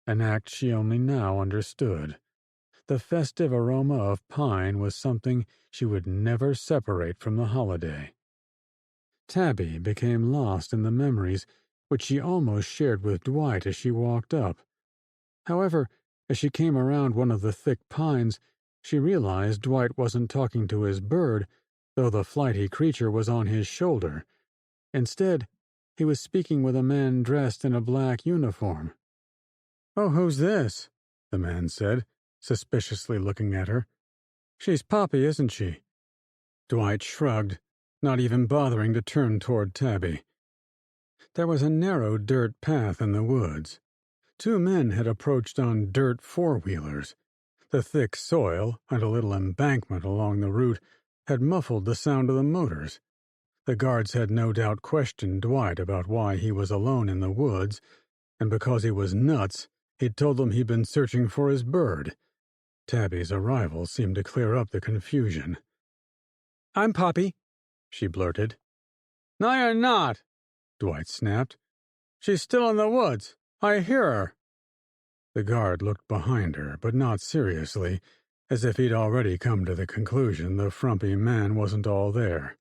an act she only now understood. The festive aroma of pine was something she would never separate from the holiday. Tabby became lost in the memories which she almost shared with Dwight as she walked up. However, as she came around one of the thick pines, she realized Dwight wasn't talking to his bird, though the flighty creature was on his shoulder. Instead, he was speaking with a man dressed in a black uniform. "Oh, who's this?" the man said, suspiciously looking at her. "She's Poppy, isn't she?" Dwight shrugged, not even bothering to turn toward Tabby. There was a narrow dirt path in the woods. 2 men had approached on dirt four-wheelers. The thick soil and a little embankment along the route had muffled the sound of the motors. The guards had no doubt questioned Dwight about why he was alone in the woods, and because he was nuts, he'd told them he'd been searching for his bird. Tabby's arrival seemed to clear up the confusion. "I'm Poppy," she blurted. "No, you're not," Dwight snapped. "She's still in the woods. I hear her." The guard looked behind her, but not seriously, as if he'd already come to the conclusion the frumpy man wasn't all there.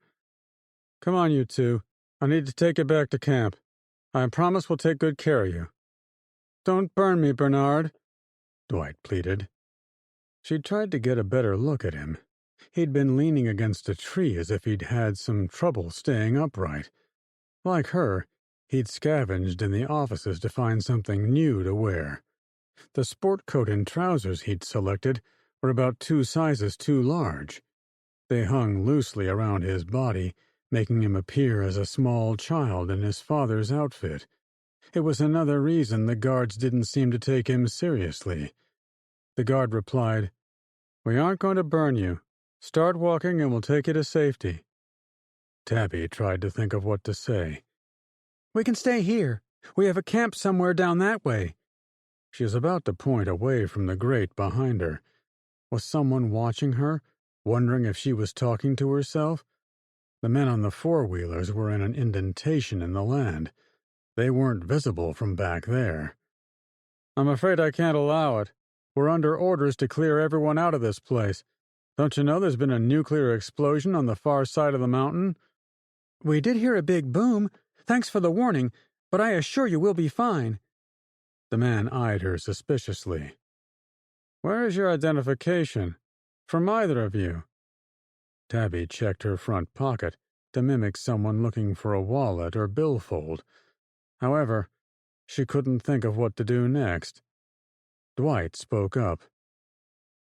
"Come on, you two. I need to take you back to camp. I promise we'll take good care of you." "Don't burn me, Bernard," Dwight pleaded. She tried to get a better look at him. He'd been leaning against a tree as if he'd had some trouble staying upright. Like her, he'd scavenged in the offices to find something new to wear. The sport coat and trousers he'd selected were about 2 sizes too large. They hung loosely around his body, making him appear as a small child in his father's outfit. It was another reason the guards didn't seem to take him seriously. The guard replied, "We aren't going to burn you. Start walking and we'll take you to safety." Tabby tried to think of what to say. "We can stay here. We have a camp somewhere down that way." She was about to point away from the grate behind her. Was someone watching her, wondering if she was talking to herself? The men on the four-wheelers were in an indentation in the land. They weren't visible from back there. "I'm afraid I can't allow it. We're under orders to clear everyone out of this place. Don't you know there's been a nuclear explosion on the far side of the mountain?" "We did hear a big boom. Thanks for the warning, but I assure you we'll be fine." The man eyed her suspiciously. "Where is your identification? From either of you?" Tabby checked her front pocket to mimic someone looking for a wallet or billfold. However, she couldn't think of what to do next. Dwight spoke up.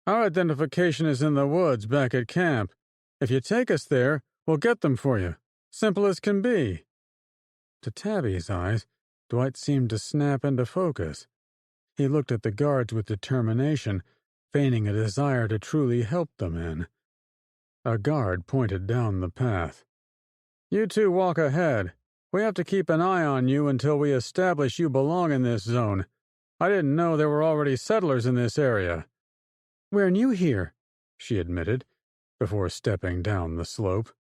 "Our identification is in the woods back at camp. If you take us there, we'll get them for you. Simple as can be." To Tabby's eyes, Dwight seemed to snap into focus. He looked at the guards with determination, feigning a desire to truly help the men. A guard pointed down the path. "You two walk ahead. We have to keep an eye on you until we establish you belong in this zone. I didn't know there were already settlers in this area." "We're new here," she admitted, before stepping down the slope.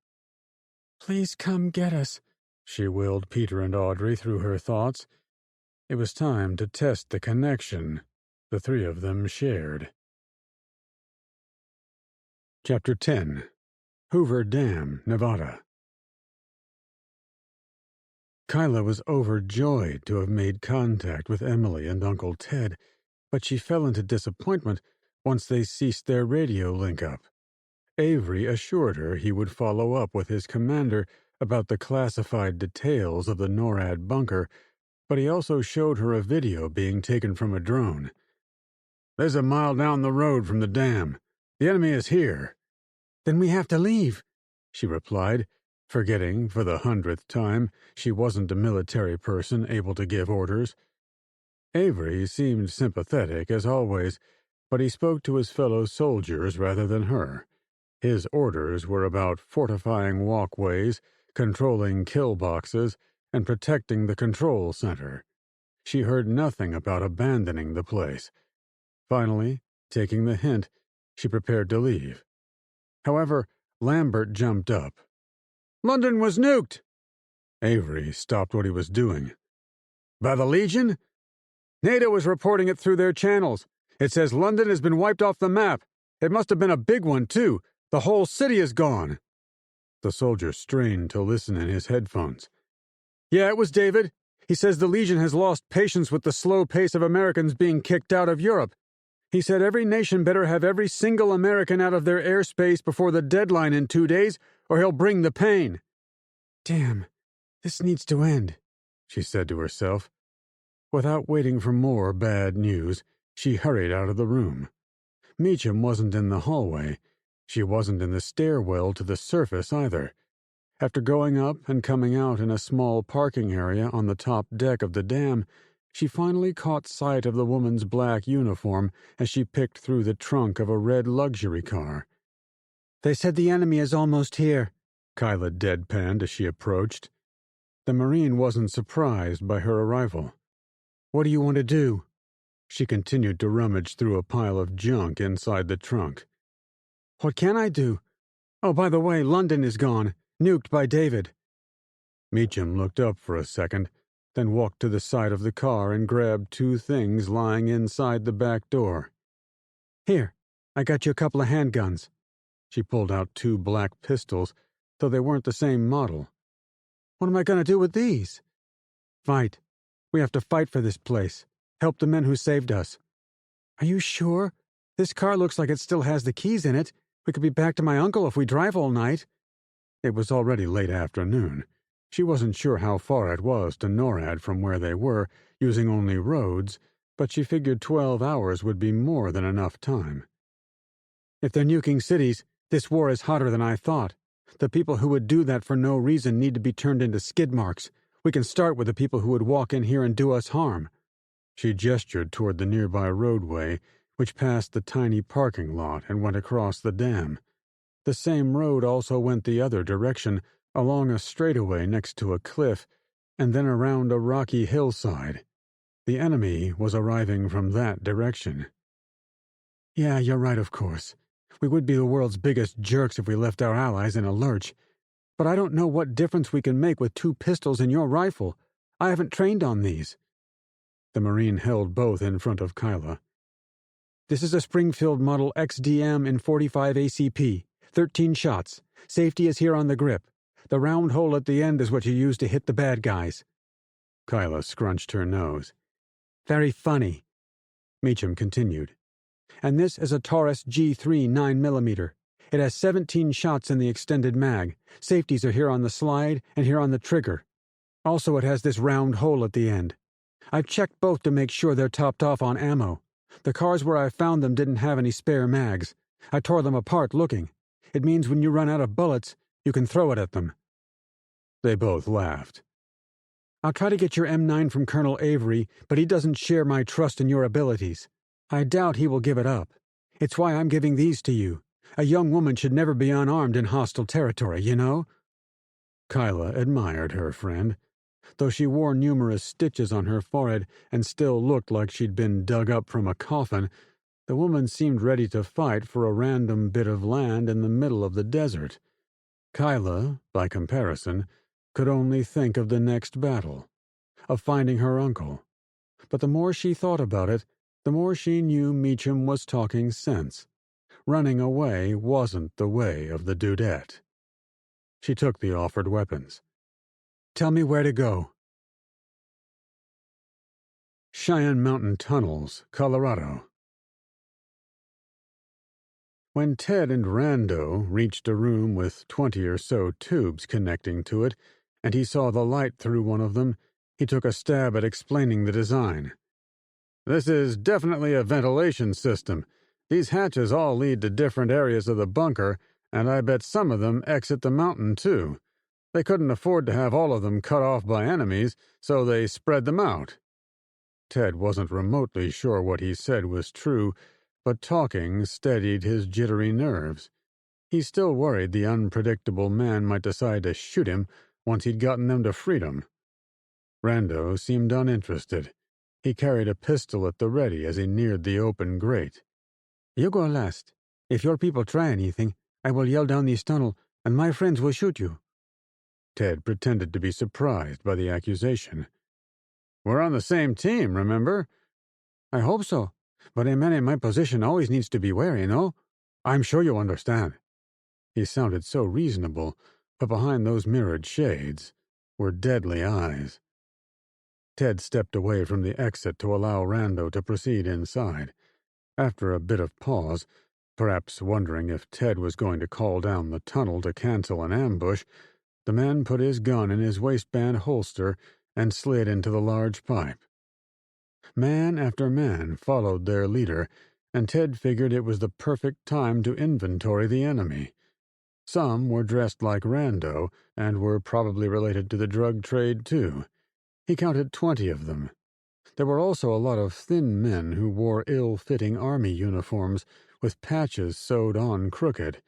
"Please come get us," she willed Peter and Audrey through her thoughts. It was time to test the connection the 3 of them shared. Chapter 10. Hoover Dam, Nevada. Kyla was overjoyed to have made contact with Emily and Uncle Ted, but she fell into disappointment once they ceased their radio link-up. Avery assured her he would follow up with his commander about the classified details of the NORAD bunker, but he also showed her a video being taken from a drone. "There's a mile down the road from the dam. The enemy is here." "Then we have to leave," she replied, forgetting, for the 100th time, she wasn't a military person able to give orders. Avery seemed sympathetic, as always, but he spoke to his fellow soldiers rather than her. His orders were about fortifying walkways, controlling kill boxes, and protecting the control center. She heard nothing about abandoning the place. Finally, taking the hint, she prepared to leave. However, Lambert jumped up. "London was nuked!" Avery stopped what he was doing. "By the Legion?" "NATO is reporting it through their channels. It says London has been wiped off the map. It must have been a big one, too. The whole city is gone." The soldier strained to listen in his headphones. "Yeah, it was David. He says the Legion has lost patience with the slow pace of Americans being kicked out of Europe. He said every nation better have every single American out of their airspace before the deadline in 2 days, or he'll bring the pain." "Damn, this needs to end," she said to herself. Without waiting for more bad news, she hurried out of the room. Meacham wasn't in the hallway. She wasn't in the stairwell to the surface either. After going up and coming out in a small parking area on the top deck of the dam, she finally caught sight of the woman's black uniform as she picked through the trunk of a red luxury car. "They said the enemy is almost here," Kyla deadpanned as she approached. The Marine wasn't surprised by her arrival. "What do you want to do?" She continued to rummage through a pile of junk inside the trunk. "What can I do? Oh, by the way, London is gone. Nuked by David." Meacham looked up for a second, then walked to the side of the car and grabbed 2 things lying inside the back door. "Here, I got you a couple of handguns." She pulled out 2 black pistols, though they weren't the same model. "What am I going to do with these?" "Fight. We have to fight for this place. Help the men who saved us." "Are you sure? This car looks like it still has the keys in it. We could be back to my uncle if we drive all night." It was already late afternoon. She wasn't sure how far it was to NORAD from where they were, using only roads, but she figured 12 hours would be more than enough time. "If they're nuking cities, this war is hotter than I thought. The people who would do that for no reason need to be turned into skid marks. We can start with the people who would walk in here and do us harm." She gestured toward the nearby roadway, which passed the tiny parking lot and went across the dam. The same road also went the other direction, along a straightaway next to a cliff, and then around a rocky hillside. The enemy was arriving from that direction. "Yeah, you're right, of course. We would be the world's biggest jerks if we left our allies in a lurch. But I don't know what difference we can make with 2 pistols and your rifle. I haven't trained on these." The Marine held both in front of Kyla. "This is a Springfield Model XDM in 45 ACP. 13 shots. Safety is here on the grip. The round hole at the end is what you use to hit the bad guys." Kyla scrunched her nose. "Very funny." Meacham continued. "And this is a Taurus G3 9mm. It has 17 shots in the extended mag. Safeties are here on the slide and here on the trigger. Also, it has this round hole at the end. I've checked both to make sure they're topped off on ammo. The cars where I found them didn't have any spare mags. I tore them apart looking. It means when you run out of bullets, you can throw it at them." They both laughed. "I'll try to get your M9 from Colonel Avery, but he doesn't share my trust in your abilities. I doubt he will give it up. It's why I'm giving these to you. A young woman should never be unarmed in hostile territory, you know?" Kyla admired her friend. Though she wore numerous stitches on her forehead and still looked like she'd been dug up from a coffin, the woman seemed ready to fight for a random bit of land in the middle of the desert. Kyla, by comparison, could only think of the next battle, of finding her uncle. But the more she thought about it, the more she knew Meacham was talking sense. Running away wasn't the way of the dudette. She took the offered weapons. "Tell me where to go," Cheyenne Mountain Tunnels, Colorado. When Ted and Rando reached a room with 20 or so tubes connecting to it, and he saw the light through one of them, he took a stab at explaining the design. "This is definitely a ventilation system. These hatches all lead to different areas of the bunker, and I bet some of them exit the mountain, too. They couldn't afford to have all of them cut off by enemies, so they spread them out." Ted wasn't remotely sure what he said was true, but talking steadied his jittery nerves. He still worried the unpredictable man might decide to shoot him once he'd gotten them to freedom. Rando seemed uninterested. He carried a pistol at the ready as he neared the open grate. "You go last. If your people try anything, I will yell down this tunnel, and my friends will shoot you." Ted pretended to be surprised by the accusation. "We're on the same team, remember?" "I hope so, but a man in my position always needs to be wary, no? I'm sure you understand." He sounded so reasonable, but behind those mirrored shades were deadly eyes. Ted stepped away from the exit to allow Rando to proceed inside. After a bit of pause, perhaps wondering if Ted was going to call down the tunnel to cancel an ambush, the man put his gun in his waistband holster and slid into the large pipe. Man after man followed their leader, and Ted figured it was the perfect time to inventory the enemy. Some were dressed like Rando and were probably related to the drug trade, too. He counted 20 of them. There were also a lot of thin men who wore ill-fitting army uniforms with patches sewed on crooked.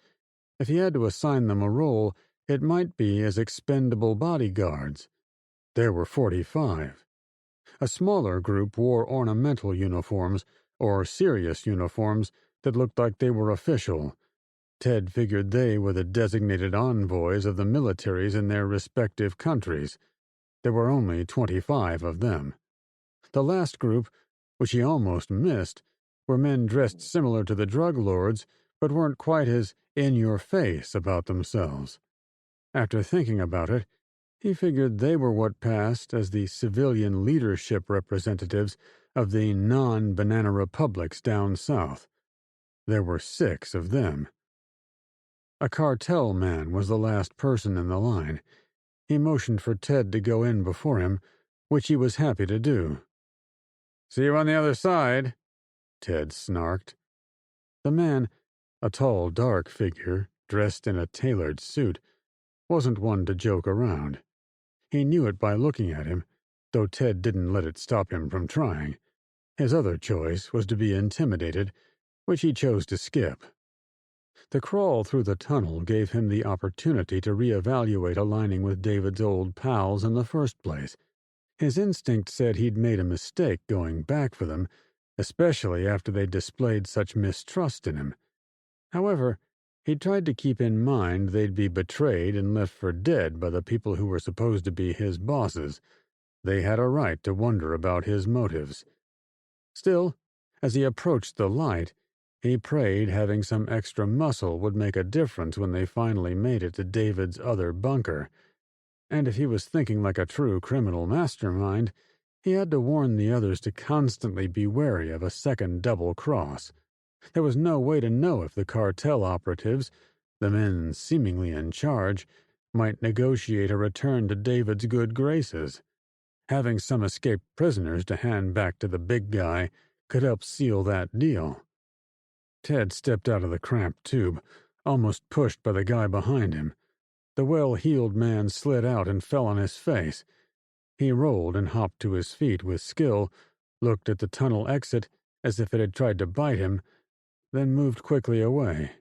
If he had to assign them a role, it might be as expendable bodyguards. There were 45. A smaller group wore ornamental uniforms, or serious uniforms, that looked like they were official. Ted figured they were the designated envoys of the militaries in their respective countries. There were only 25 of them. The last group, which he almost missed, were men dressed similar to the drug lords, but weren't quite as in-your-face about themselves. After thinking about it, he figured they were what passed as the civilian leadership representatives of the non-banana republics down south. There were 6 of them. A cartel man was the last person in the line. He motioned for Ted to go in before him, which he was happy to do. "See you on the other side," Ted snarked. The man, a tall, dark figure, dressed in a tailored suit, wasn't one to joke around. He knew it by looking at him, though Ted didn't let it stop him from trying. His other choice was to be intimidated, which he chose to skip. The crawl through the tunnel gave him the opportunity to reevaluate aligning with David's old pals in the first place. His instinct said he'd made a mistake going back for them, especially after they displayed such mistrust in him. However, he tried to keep in mind they'd be betrayed and left for dead by the people who were supposed to be his bosses. They had a right to wonder about his motives. Still, as he approached the light, he prayed having some extra muscle would make a difference when they finally made it to David's other bunker. And if he was thinking like a true criminal mastermind, he had to warn the others to constantly be wary of a second double cross. There was no way to know if the cartel operatives, the men seemingly in charge, might negotiate a return to David's good graces. Having some escaped prisoners to hand back to the big guy could help seal that deal. Ted stepped out of the cramped tube, almost pushed by the guy behind him. The well-heeled man slid out and fell on his face. He rolled and hopped to his feet with skill, looked at the tunnel exit as if it had tried to bite him, then moved quickly away.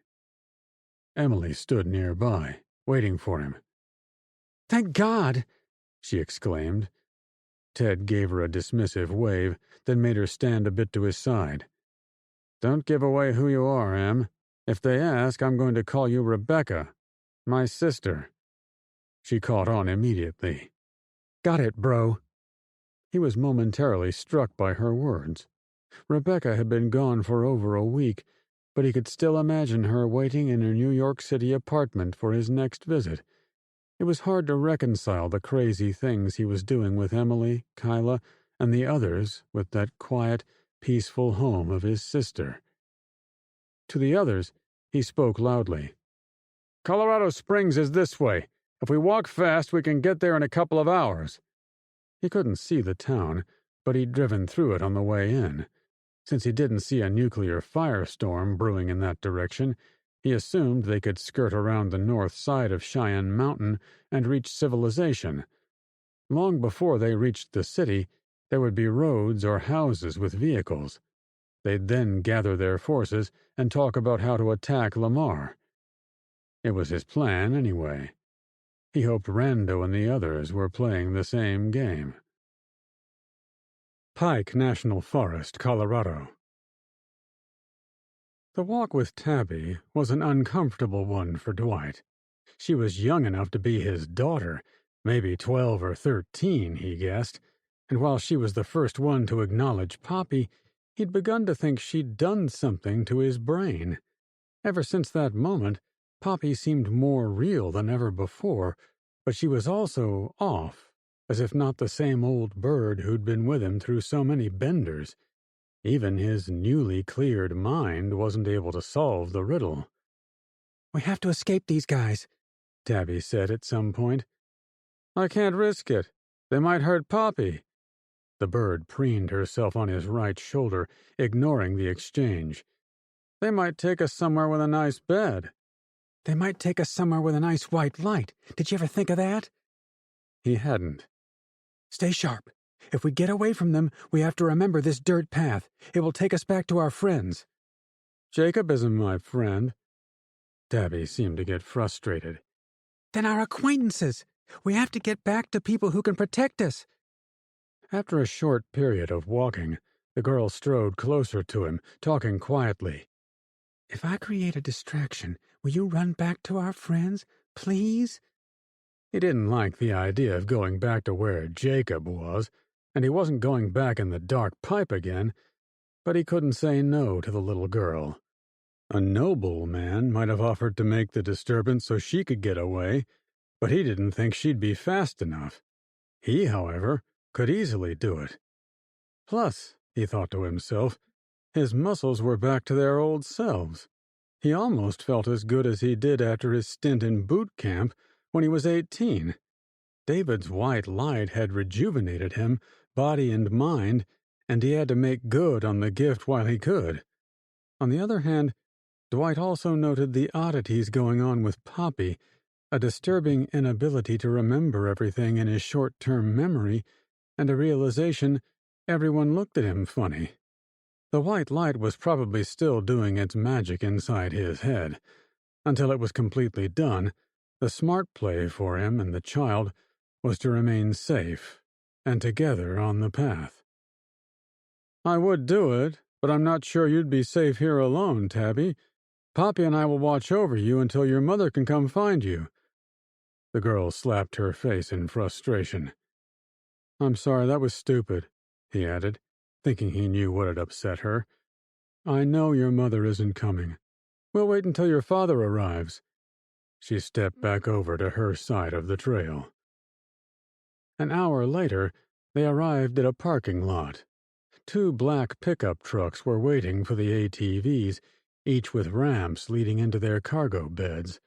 Emily stood nearby, waiting for him. "Thank God!" she exclaimed. Ted gave her a dismissive wave, then made her stand a bit to his side. "Don't give away who you are, Em. If they ask, I'm going to call you Rebecca, my sister." She caught on immediately. "Got it, bro." He was momentarily struck by her words. Rebecca had been gone for over a week, but he could still imagine her waiting in her New York City apartment for his next visit. It was hard to reconcile the crazy things he was doing with Emily, Kyla, and the others with that quiet, peaceful home of his sister. To the others, he spoke loudly. Colorado Springs is this way. If we walk fast, we can get there in a couple of hours. He couldn't see the town, but he'd driven through it on the way in. Since he didn't see a nuclear firestorm brewing in that direction, he assumed they could skirt around the north side of Cheyenne Mountain and reach civilization. Long before they reached the city, there would be roads or houses with vehicles. They'd then gather their forces and talk about how to attack Lamar. It was his plan, anyway. He hoped Rando and the others were playing the same game. Pike National Forest, Colorado. The walk with Tabby was an uncomfortable one for Dwight. She was young enough to be his daughter, maybe 12 or 13, he guessed, and while she was the first one to acknowledge Poppy, he'd begun to think she'd done something to his brain. Ever since that moment, Poppy seemed more real than ever before, but she was also off, as if not the same old bird who'd been with him through so many benders. Even his newly cleared mind wasn't able to solve the riddle. "We have to escape these guys," Tabby said at some point. "I can't risk it. They might hurt Poppy." The bird preened herself on his right shoulder, ignoring the exchange. "They might take us somewhere with a nice bed." "They might take us somewhere with a nice white light. Did you ever think of that?" He hadn't. "Stay sharp. If we get away from them, we have to remember this dirt path. It will take us back to our friends." "Jacob isn't my friend." Tabby seemed to get frustrated. "Then our acquaintances. We have to get back to people who can protect us." After a short period of walking, the girl strode closer to him, talking quietly. "If I create a distraction, will you run back to our friends, please?" He didn't like the idea of going back to where Jacob was, and he wasn't going back in the dark pipe again, but he couldn't say no to the little girl. A noble man might have offered to make the disturbance so she could get away, but he didn't think she'd be fast enough. He, however, could easily do it. Plus, he thought to himself, his muscles were back to their old selves. He almost felt as good as he did after his stint in boot camp when he was 18. David's white light had rejuvenated him, body and mind, and he had to make good on the gift while he could. On the other hand, Dwight also noted the oddities going on with Poppy, a disturbing inability to remember everything in his short-term memory, and a realization everyone looked at him funny. The white light was probably still doing its magic inside his head. Until it was completely done, the smart play for him and the child was to remain safe and together on the path. "I would do it, but I'm not sure you'd be safe here alone, Tabby. Poppy and I will watch over you until your mother can come find you." The girl slapped her face in frustration. "I'm sorry, that was stupid," he added, thinking he knew what had upset her. "I know your mother isn't coming. We'll wait until your father arrives." She stepped back over to her side of the trail. An hour later, they arrived at a parking lot. 2 black pickup trucks were waiting for the ATVs, each with ramps leading into their cargo beds.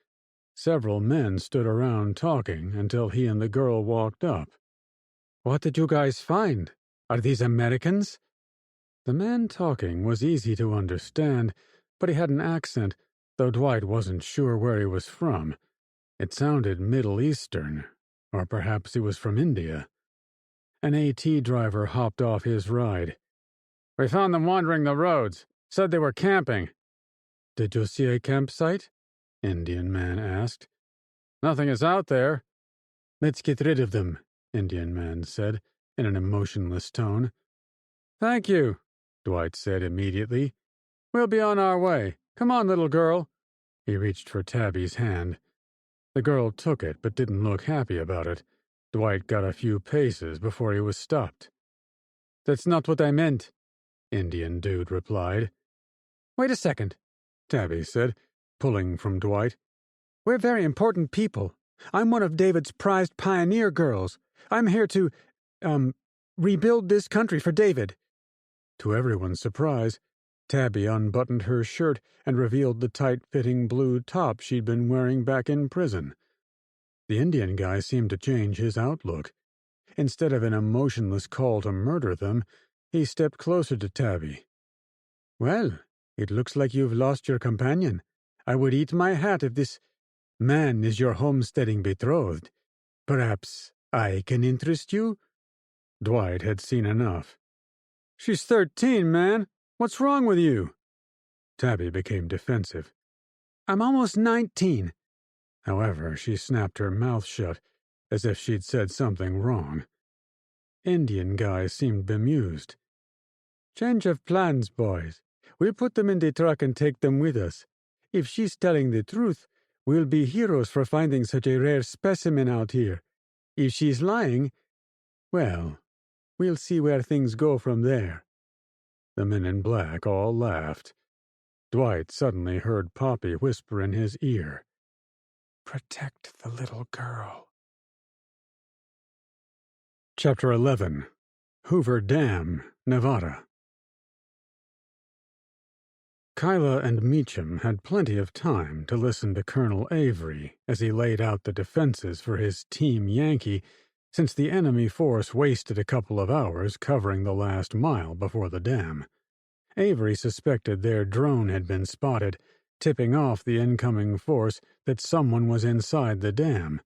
Several men stood around talking until he and the girl walked up. "What did you guys find? Are these Americans?" The man talking was easy to understand, but he had an accent, though Dwight wasn't sure where he was from. It sounded Middle Eastern, or perhaps he was from India. An AT driver hopped off his ride. "We found them wandering the roads. Said they were camping." "Did you see a campsite?" Indian man asked. "Nothing is out there." "Let's get rid of them," Indian man said, in an emotionless tone. "Thank you," Dwight said immediately. "We'll be on our way. Come on, little girl." He reached for Tabby's hand. The girl took it, but didn't look happy about it. Dwight got a few paces before he was stopped. "That's not what I meant," Indian dude replied. "Wait a second," Tabby said, pulling from Dwight. "We're very important people. I'm one of David's prized pioneer girls. I'm here to, rebuild this country for David." To everyone's surprise, Tabby unbuttoned her shirt and revealed the tight-fitting blue top she'd been wearing back in prison. The Indian guy seemed to change his outlook. Instead of an emotionless call to murder them, he stepped closer to Tabby. "Well, it looks like you've lost your companion. I would eat my hat if this man is your homesteading betrothed. Perhaps I can interest you?" Dwight had seen enough. "She's 13, man. What's wrong with you?" Tabby became defensive. "I'm almost 19. However, she snapped her mouth shut, as if she'd said something wrong. Indian guy seemed bemused. "Change of plans, boys. We'll put them in the truck and take them with us. If she's telling the truth, we'll be heroes for finding such a rare specimen out here. If she's lying, well, we'll see where things go from there." The men in black all laughed. Dwight suddenly heard Poppy whisper in his ear, "Protect the little girl." Chapter 11. Hoover Dam, Nevada. Kyla and Meacham had plenty of time to listen to Colonel Avery as he laid out the defenses for his Team Yankee, since the enemy force wasted a couple of hours covering the last mile before the dam. Avery suspected their drone had been spotted, tipping off the incoming force that someone was inside the dam.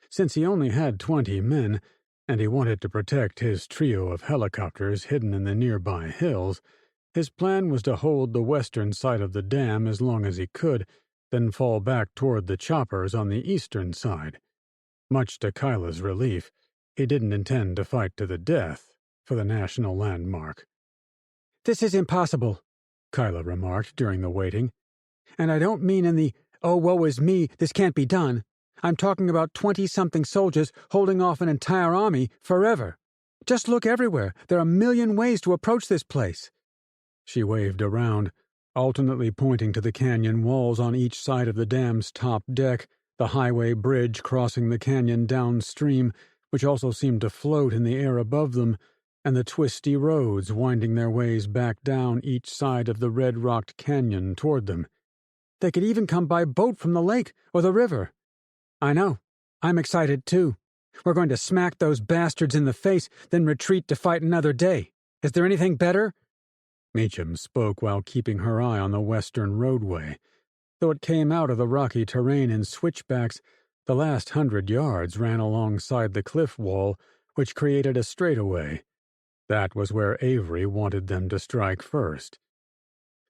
Since he only had 20 men, and he wanted to protect his trio of helicopters hidden in the nearby hills, his plan was to hold the western side of the dam as long as he could, then fall back toward the choppers on the eastern side. Much to Kyla's relief, he didn't intend to fight to the death for the national landmark. "This is impossible," Kyla remarked during the waiting. "And I don't mean in the, oh, woe is me, this can't be done. I'm talking about 20-something soldiers holding off an entire army forever. Just look everywhere. There are a million ways to approach this place." She waved around, alternately pointing to the canyon walls on each side of the dam's top deck, the highway bridge crossing the canyon downstream, which also seemed to float in the air above them, and the twisty roads winding their ways back down each side of the red-rocked canyon toward them. "They could even come by boat from the lake or the river." "I know. I'm excited, too. We're going to smack those bastards in the face, then retreat to fight another day. Is there anything better?" Meacham spoke while keeping her eye on the western roadway. Though it came out of the rocky terrain in switchbacks, the last 100 yards ran alongside the cliff wall, which created a straightaway. That was where Avery wanted them to strike first.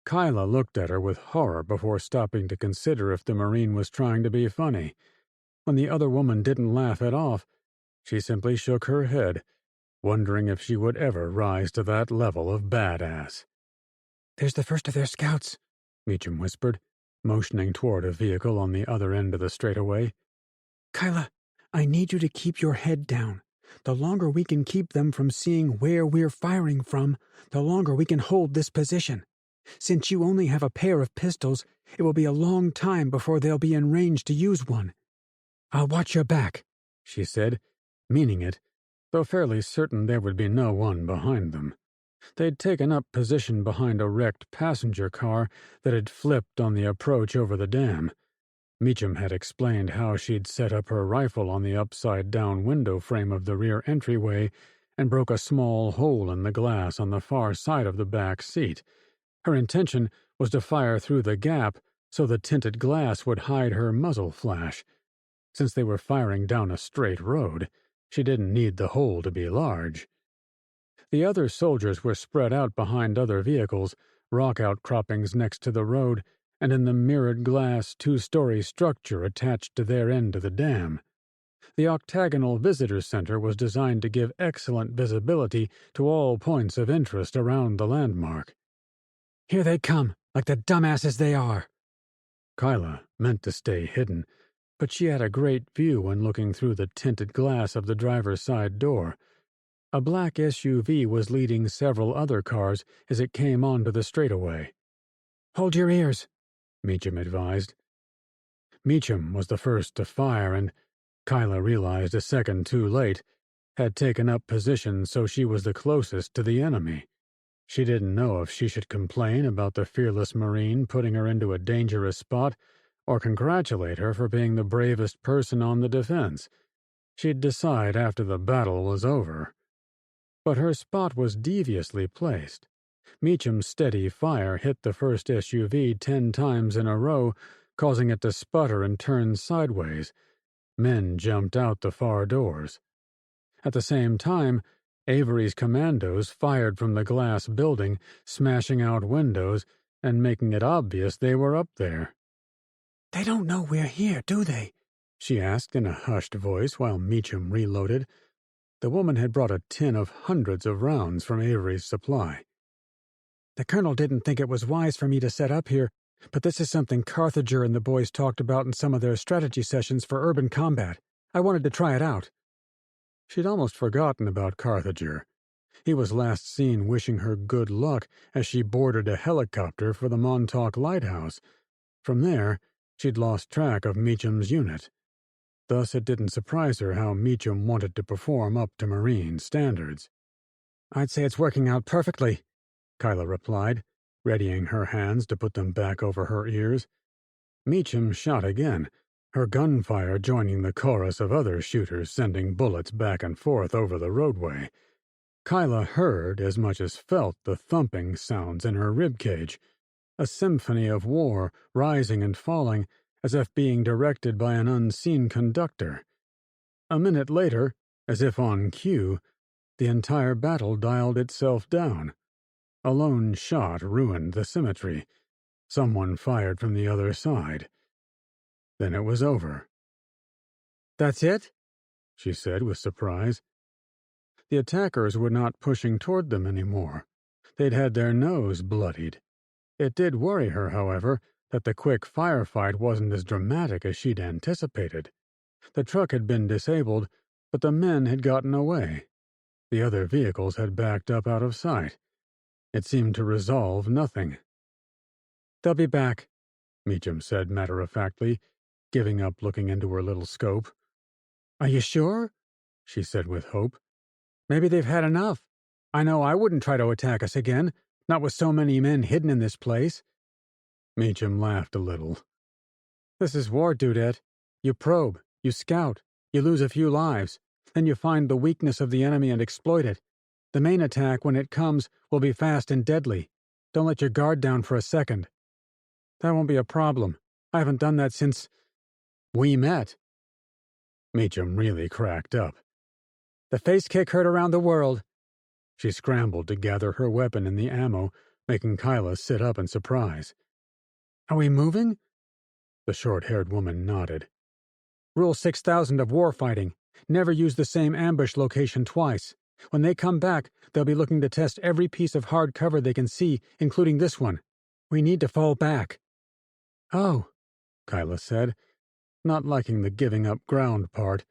Kyla looked at her with horror before stopping to consider if the Marine was trying to be funny. When the other woman didn't laugh it off, she simply shook her head, wondering if she would ever rise to that level of badass. "There's the first of their scouts," Meacham whispered, motioning toward a vehicle on the other end of the straightaway. "Kyla, I need you to keep your head down. The longer we can keep them from seeing where we're firing from, the longer we can hold this position. Since you only have a pair of pistols, it will be a long time before they'll be in range to use one." "I'll watch your back," she said, meaning it, though fairly certain there would be no one behind them. They'd taken up position behind a wrecked passenger car that had flipped on the approach over the dam. Meacham had explained how she'd set up her rifle on the upside-down window frame of the rear entryway and broke a small hole in the glass on the far side of the back seat. Her intention was to fire through the gap so the tinted glass would hide her muzzle flash. Since they were firing down a straight road, she didn't need the hole to be large. The other soldiers were spread out behind other vehicles, rock outcroppings next to the road, and in the mirrored glass 2-story structure attached to their end of the dam. The octagonal visitor center was designed to give excellent visibility to all points of interest around the landmark. "Here they come, like the dumbasses they are." Kyla meant to stay hidden, but she had a great view when looking through the tinted glass of the driver's side door. A black SUV was leading several other cars as it came onto the straightaway. "Hold your ears," Meacham advised. Meacham was the first to fire, and Kyla realized a second too late had taken up position so she was the closest to the enemy. She didn't know if she should complain about the fearless Marine putting her into a dangerous spot or congratulate her for being the bravest person on the defense. She'd decide after the battle was over. But her spot was deviously placed. Meacham's steady fire hit the first SUV 10 times in a row, causing it to sputter and turn sideways. Men jumped out the far doors. At the same time, Avery's commandos fired from the glass building, smashing out windows and making it obvious they were up there. "They don't know we're here, do they?" she asked in a hushed voice while Meacham reloaded. The woman had brought a tin of hundreds of rounds from Avery's supply. "The colonel didn't think it was wise for me to set up here, but this is something Carthager and the boys talked about in some of their strategy sessions for urban combat. I wanted to try it out." She'd almost forgotten about Carthager. He was last seen wishing her good luck as she boarded a helicopter for the Montauk Lighthouse. From there, she'd lost track of Meacham's unit. Thus it didn't surprise her how Meacham wanted to perform up to Marine standards. "I'd say it's working out perfectly," Kyla replied, readying her hands to put them back over her ears. Meacham shot again, her gunfire joining the chorus of other shooters sending bullets back and forth over the roadway. Kyla heard as much as felt the thumping sounds in her ribcage, a symphony of war rising and falling as if being directed by an unseen conductor. A minute later, as if on cue, the entire battle dialed itself down. A lone shot ruined the symmetry. Someone fired from the other side. Then it was over. "That's it?" she said with surprise. The attackers were not pushing toward them anymore. They'd had their nose bloodied. It did worry her, however, that the quick firefight wasn't as dramatic as she'd anticipated. The truck had been disabled, but the men had gotten away. The other vehicles had backed up out of sight. It seemed to resolve nothing. "They'll be back," Meacham said matter-of-factly, giving up looking into her little scope. "Are you sure?" she said with hope. "Maybe they've had enough. I know I wouldn't try to attack us again, not with so many men hidden in this place." Meacham laughed a little. "This is war, Dudette. You probe, you scout, you lose a few lives, then you find the weakness of the enemy and exploit it. The main attack, when it comes, will be fast and deadly. Don't let your guard down for a second." "That won't be a problem. I haven't done that since we met." Meacham really cracked up. "The face kick heard around the world." She scrambled to gather her weapon and the ammo, making Kyla sit up in surprise. "Are we moving?" The short-haired woman nodded. "Rule 6000 of warfighting. Never use the same ambush location twice. When they come back, they'll be looking to test every piece of hard cover they can see, including this one. We need to fall back." "Oh," Kyla said, not liking the giving up ground part,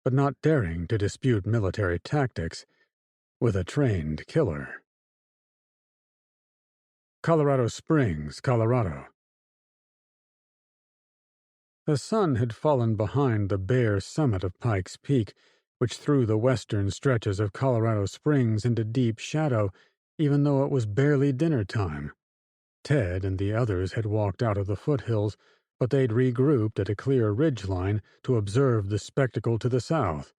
but not daring to dispute military tactics with a trained killer. Colorado Springs, Colorado. The sun had fallen behind the bare summit of Pikes Peak, which threw the western stretches of Colorado Springs into deep shadow, even though it was barely dinner time. Ted and the others had walked out of the foothills, but they'd regrouped at a clear ridgeline to observe the spectacle to the south.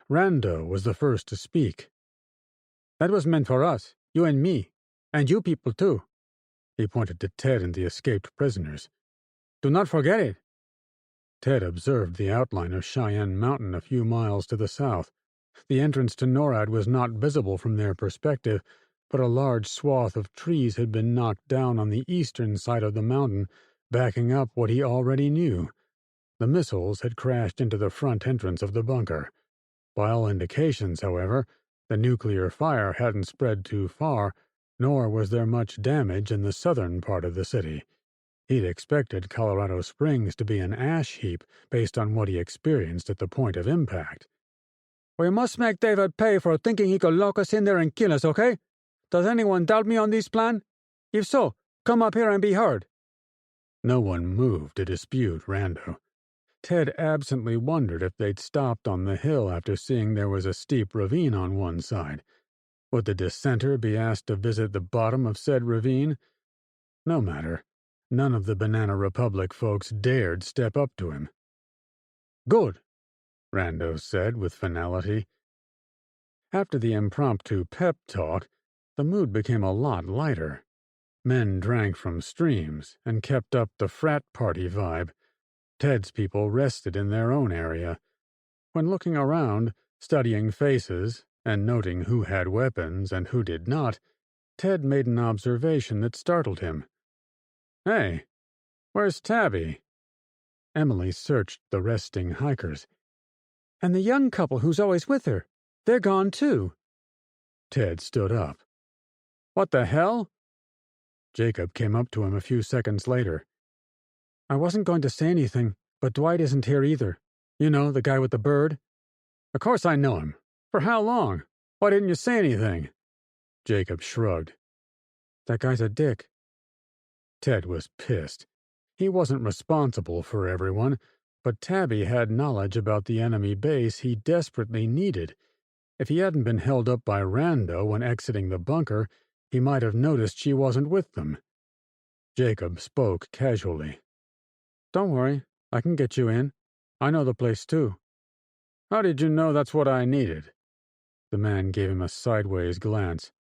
Rando was the first to speak. "That was meant for us, you and me, and you people too." He pointed to Ted and the escaped prisoners. "Do not forget it." Ted observed the outline of Cheyenne Mountain a few miles to the south. The entrance to NORAD was not visible from their perspective, but a large swath of trees had been knocked down on the eastern side of the mountain, backing up what he already knew. The missiles had crashed into the front entrance of the bunker. By all indications, however, the nuclear fire hadn't spread too far, nor was there much damage in the southern part of the city. He'd expected Colorado Springs to be an ash heap based on what he experienced at the point of impact. "We must make David pay for thinking he could lock us in there and kill us, okay? Does anyone doubt me on this plan? If so, come up here and be heard." No one moved to dispute Rando. Ted absently wondered if they'd stopped on the hill after seeing there was a steep ravine on one side. Would the dissenter be asked to visit the bottom of said ravine? No matter. None of the Banana Republic folks dared step up to him. "Good," Rando said with finality. After the impromptu pep talk, the mood became a lot lighter. Men drank from streams and kept up the frat party vibe. Ted's people rested in their own area. When looking around, studying faces, and noting who had weapons and who did not, Ted made an observation that startled him. "Hey, where's Tabby?" Emily searched the resting hikers. "And the young couple who's always with her. They're gone, too." Ted stood up. "What the hell?" Jacob came up to him a few seconds later. "I wasn't going to say anything, but Dwight isn't here either. You know, the guy with the bird?" "Of course I know him. For how long? Why didn't you say anything?" Jacob shrugged. "That guy's a dick." Ted was pissed. He wasn't responsible for everyone, but Tabby had knowledge about the enemy base he desperately needed. If he hadn't been held up by Rando when exiting the bunker, he might have noticed she wasn't with them. Jacob spoke casually. "Don't worry, I can get you in. I know the place too." "How did you know that's what I needed?" The man gave him a sideways glance.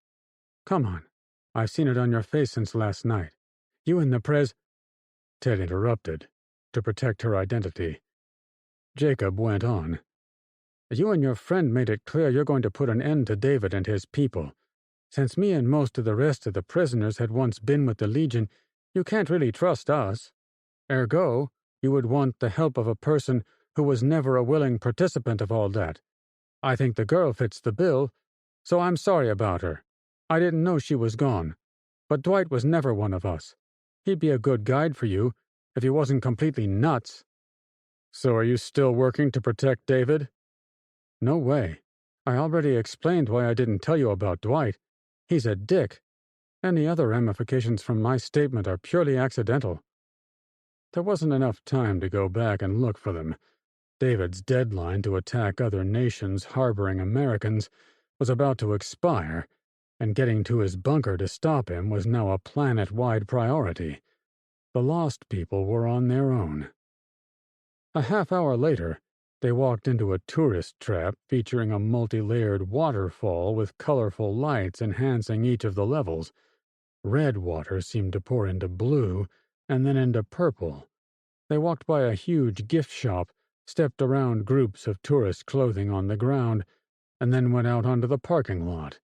"Come on. I've seen it on your face since last night. You and the Ted interrupted, to protect her identity. Jacob went on. "You and your friend made it clear you're going to put an end to David and his people. Since me and most of the rest of the prisoners had once been with the Legion, you can't really trust us. Ergo, you would want the help of a person who was never a willing participant of all that. I think the girl fits the bill, so I'm sorry about her. I didn't know she was gone. But Dwight was never one of us. He'd be a good guide for you, if he wasn't completely nuts." "So are you still working to protect David?" "No way. I already explained why I didn't tell you about Dwight. He's a dick. Any other ramifications from my statement are purely accidental." There wasn't enough time to go back and look for them. David's deadline to attack other nations harboring Americans was about to expire, and getting to his bunker to stop him was now a planet-wide priority. The lost people were on their own. A half-hour later, they walked into a tourist trap featuring a multi-layered waterfall with colorful lights enhancing each of the levels. Red water seemed to pour into blue, and then into purple. They walked by a huge gift shop, stepped around groups of tourist clothing on the ground, and then went out onto the parking lot.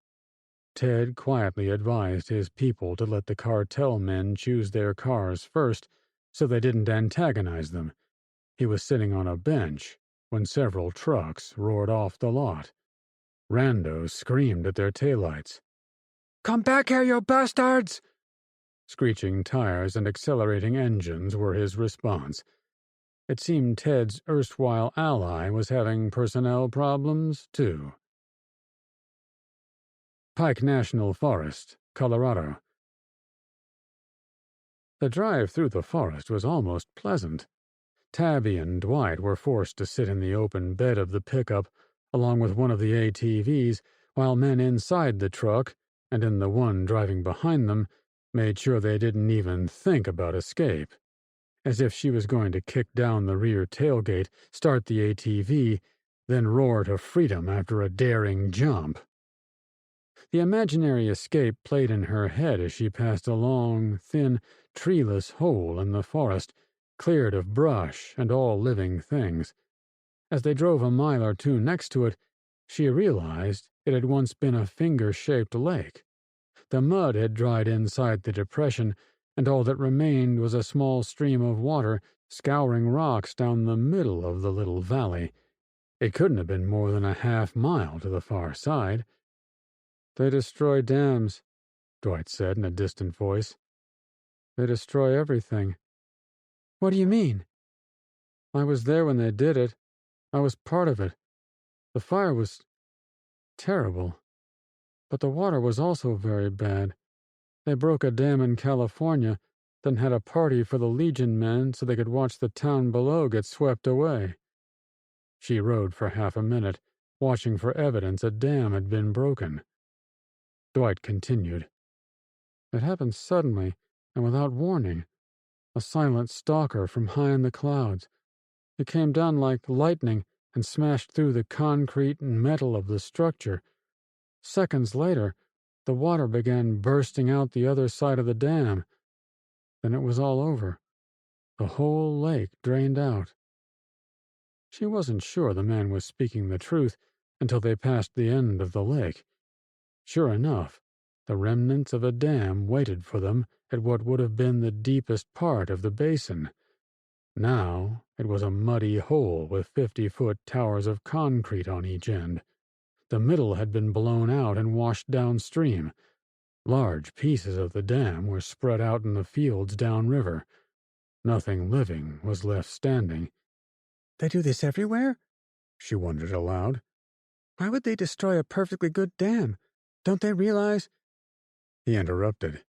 Ted quietly advised his people to let the cartel men choose their cars first, so they didn't antagonize them. He was sitting on a bench when several trucks roared off the lot. Rando screamed at their taillights. "Come back here, you bastards!" Screeching tires and accelerating engines were his response. It seemed Ted's erstwhile ally was having personnel problems, too. Pike National Forest, Colorado. The drive through the forest was almost pleasant. Tabby and Dwight were forced to sit in the open bed of the pickup along with one of the ATVs, while men inside the truck, and in the one driving behind them, made sure they didn't even think about escape. As if she was going to kick down the rear tailgate, start the ATV, then roar to freedom after a daring jump. The imaginary escape played in her head as she passed a long, thin, treeless hole in the forest, cleared of brush and all living things. As they drove a mile or two next to it, she realized it had once been a finger-shaped lake. The mud had dried inside the depression, and all that remained was a small stream of water scouring rocks down the middle of the little valley. It couldn't have been more than a half-mile to the far side. "They destroy dams," Dwight said in a distant voice. "They destroy everything." "What do you mean?" "I was there when they did it. I was part of it. The fire was terrible. But the water was also very bad. They broke a dam in California, then had a party for the Legion men so they could watch the town below get swept away. She rode for half a minute, watching for evidence a dam had been broken. Dwight continued. It happened suddenly and without warning. A silent stalker from high in the clouds. It came down like lightning and smashed through the concrete and metal of the structure. Seconds later, the water began bursting out the other side of the dam. Then it was all over. The whole lake drained out. She wasn't sure the man was speaking the truth until they passed the end of the lake. Sure enough, the remnants of a dam waited for them at what would have been the deepest part of the basin. Now it was a muddy hole with 50-foot towers of concrete on each end. The middle had been blown out and washed downstream. Large pieces of the dam were spread out in the fields downriver. Nothing living was left standing. They do this everywhere? She wondered aloud. Why would they destroy a perfectly good dam? Don't they realize? He interrupted.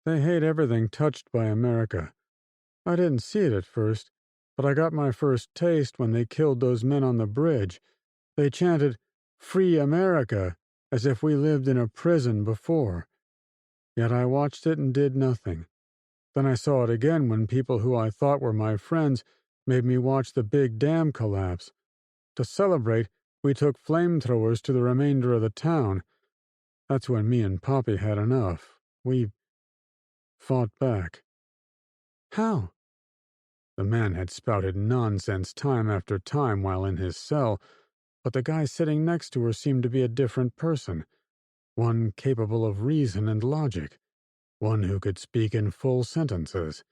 They hate everything touched by America. I didn't see it at first, but I got my first taste when they killed those men on the bridge. They chanted, "Free America," as if we lived in a prison before. Yet I watched it and did nothing. Then I saw it again when people who I thought were my friends made me watch the big dam collapse. To celebrate, we took flamethrowers to the remainder of the town. That's when me and Poppy had enough. We fought back. How? The man had spouted nonsense time after time while in his cell, but the guy sitting next to her seemed to be a different person, one capable of reason and logic, one who could speak in full sentences.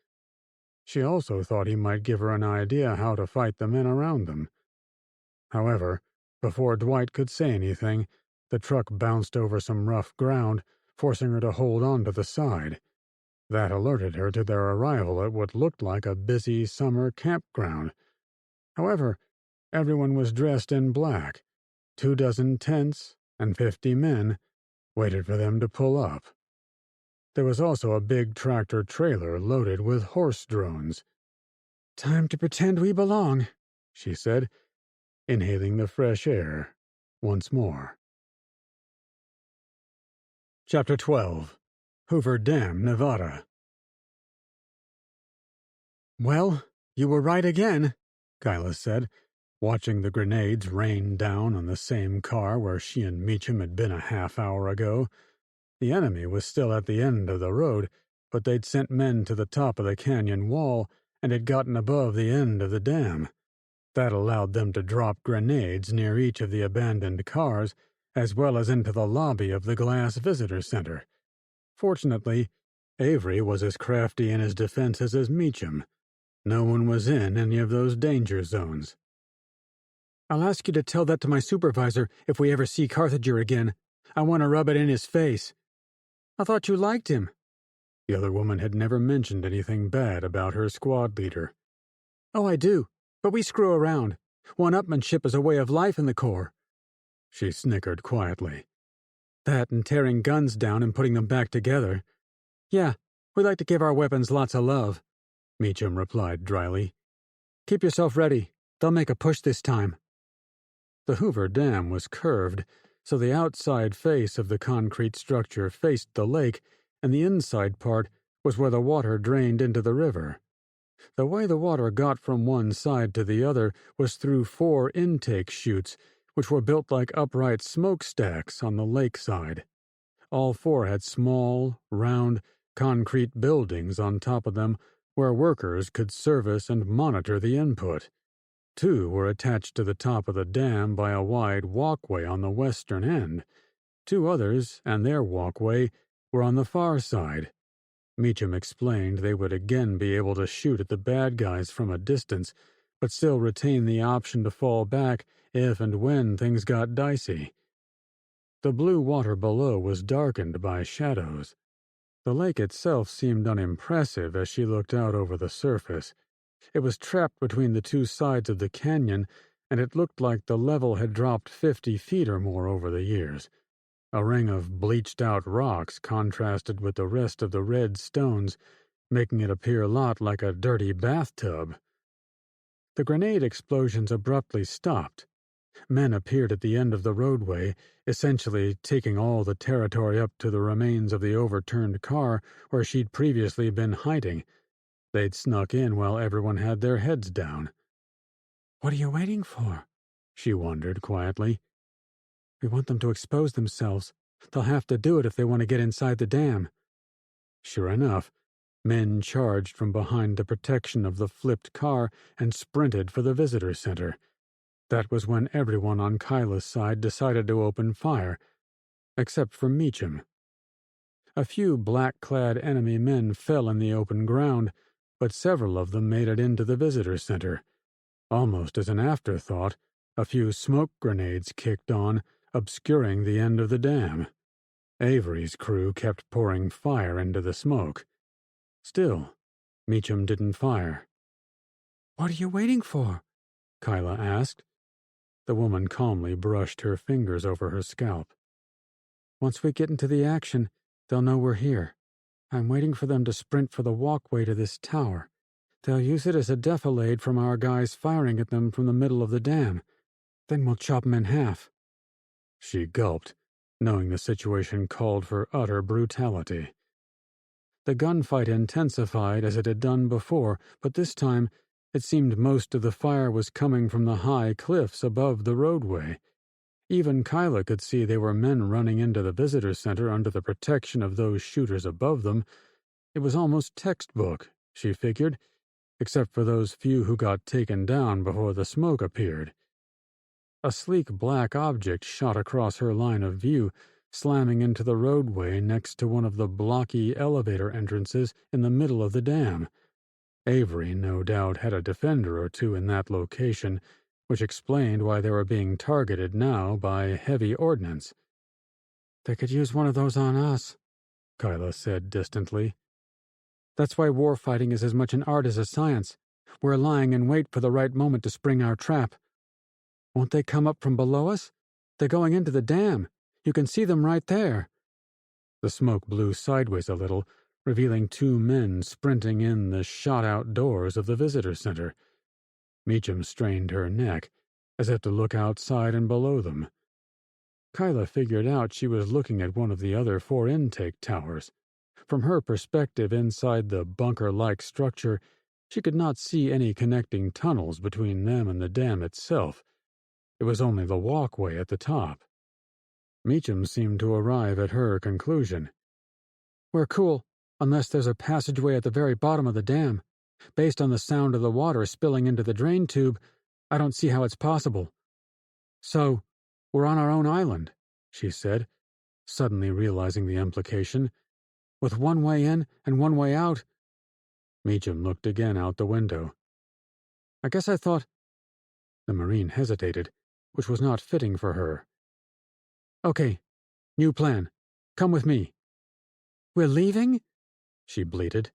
She also thought he might give her an idea how to fight the men around them. However, before Dwight could say anything, the truck bounced over some rough ground, forcing her to hold on to the side. That alerted her to their arrival at what looked like a busy summer campground. However, everyone was dressed in black. 24 tents and 50 men waited for them to pull up. There was also a big tractor-trailer loaded with horse drones. Time to pretend we belong, she said, inhaling the fresh air once more. Chapter 12. Hoover Dam, Nevada. Well, you were right again, Kyla said, watching the grenades rain down on the same car where she and Meacham had been a half-hour ago. The enemy was still at the end of the road, but they'd sent men to the top of the canyon wall and had gotten above the end of the dam. That allowed them to drop grenades near each of the abandoned cars, as well as into the lobby of the glass visitor center. Fortunately, Avery was as crafty in his defenses as Meacham. No one was in any of those danger zones. I'll ask you to tell that to my supervisor if we ever see Carthager again. I want to rub it in his face. I thought you liked him. The other woman had never mentioned anything bad about her squad leader. Oh, I do, but we screw around. One-upmanship is a way of life in the Corps. She snickered quietly. That and tearing guns down and putting them back together. Yeah, we like to give our weapons lots of love, Meacham replied dryly. Keep yourself ready. They'll make a push this time. The Hoover Dam was curved, so the outside face of the concrete structure faced the lake, and the inside part was where the water drained into the river. The way the water got from one side to the other was through 4 intake chutes, which were built like upright smokestacks on the lakeside. All 4 had small, round, concrete buildings on top of them where workers could service and monitor the input. 2 were attached to the top of the dam by a wide walkway on the western end. 2 others, and their walkway, were on the far side. Meacham explained they would again be able to shoot at the bad guys from a distance, but still retain the option to fall back if and when things got dicey. The blue water below was darkened by shadows. The lake itself seemed unimpressive as she looked out over the surface. It was trapped between the 2 sides of the canyon, and it looked like the level had dropped 50 feet or more over the years. A ring of bleached-out rocks contrasted with the rest of the red stones, making it appear a lot like a dirty bathtub. The grenade explosions abruptly stopped. Men appeared at the end of the roadway, essentially taking all the territory up to the remains of the overturned car where she'd previously been hiding. They'd snuck in while everyone had their heads down. "What are you waiting for?" she wondered quietly. "We want them to expose themselves. They'll have to do it if they want to get inside the dam." Sure enough, men charged from behind the protection of the flipped car and sprinted for the visitor center. That was when everyone on Kyla's side decided to open fire, except for Meacham. A few black-clad enemy men fell in the open ground, but several of them made it into the visitor center. Almost as an afterthought, a few smoke grenades kicked on, obscuring the end of the dam. Avery's crew kept pouring fire into the smoke. Still, Meacham didn't fire. "What are you waiting for?" Kyla asked. The woman calmly brushed her fingers over her scalp. "Once we get into the action, they'll know we're here. I'm waiting for them to sprint for the walkway to this tower. They'll use it as a defilade from our guys firing at them from the middle of the dam. Then we'll chop them in half." She gulped, knowing the situation called for utter brutality. The gunfight intensified as it had done before, but this time it seemed most of the fire was coming from the high cliffs above the roadway. Even Kyla could see they were men running into the visitor center under the protection of those shooters above them. It was almost textbook, she figured, except for those few who got taken down before the smoke appeared. A sleek black object shot across her line of view, slamming into the roadway next to one of the blocky elevator entrances in the middle of the dam. Avery, no doubt, had a defender or two in that location, which explained why they were being targeted now by heavy ordnance. "They could use one of those on us," Kyla said distantly. "That's why warfighting is as much an art as a science. We're lying in wait for the right moment to spring our trap. Won't they come up from below us? They're going into the dam. You can see them right there." The smoke blew sideways a little, revealing two men sprinting in the shot-out doors of the visitor center. Meacham strained her neck, as if to look outside and below them. Kyla figured out she was looking at one of the other 4 intake towers. From her perspective inside the bunker-like structure, she could not see any connecting tunnels between them and the dam itself. It was only the walkway at the top. Meacham seemed to arrive at her conclusion. "We're cool, unless there's a passageway at the very bottom of the dam. Based on the sound of the water spilling into the drain tube, I don't see how it's possible." "So, we're on our own island," she said, suddenly realizing the implication. "With one way in and one way out." Meacham looked again out the window. "I guess I thought—" The Marine hesitated, which was not fitting for her. "Okay, new plan. Come with me." "We're leaving?" she bleated.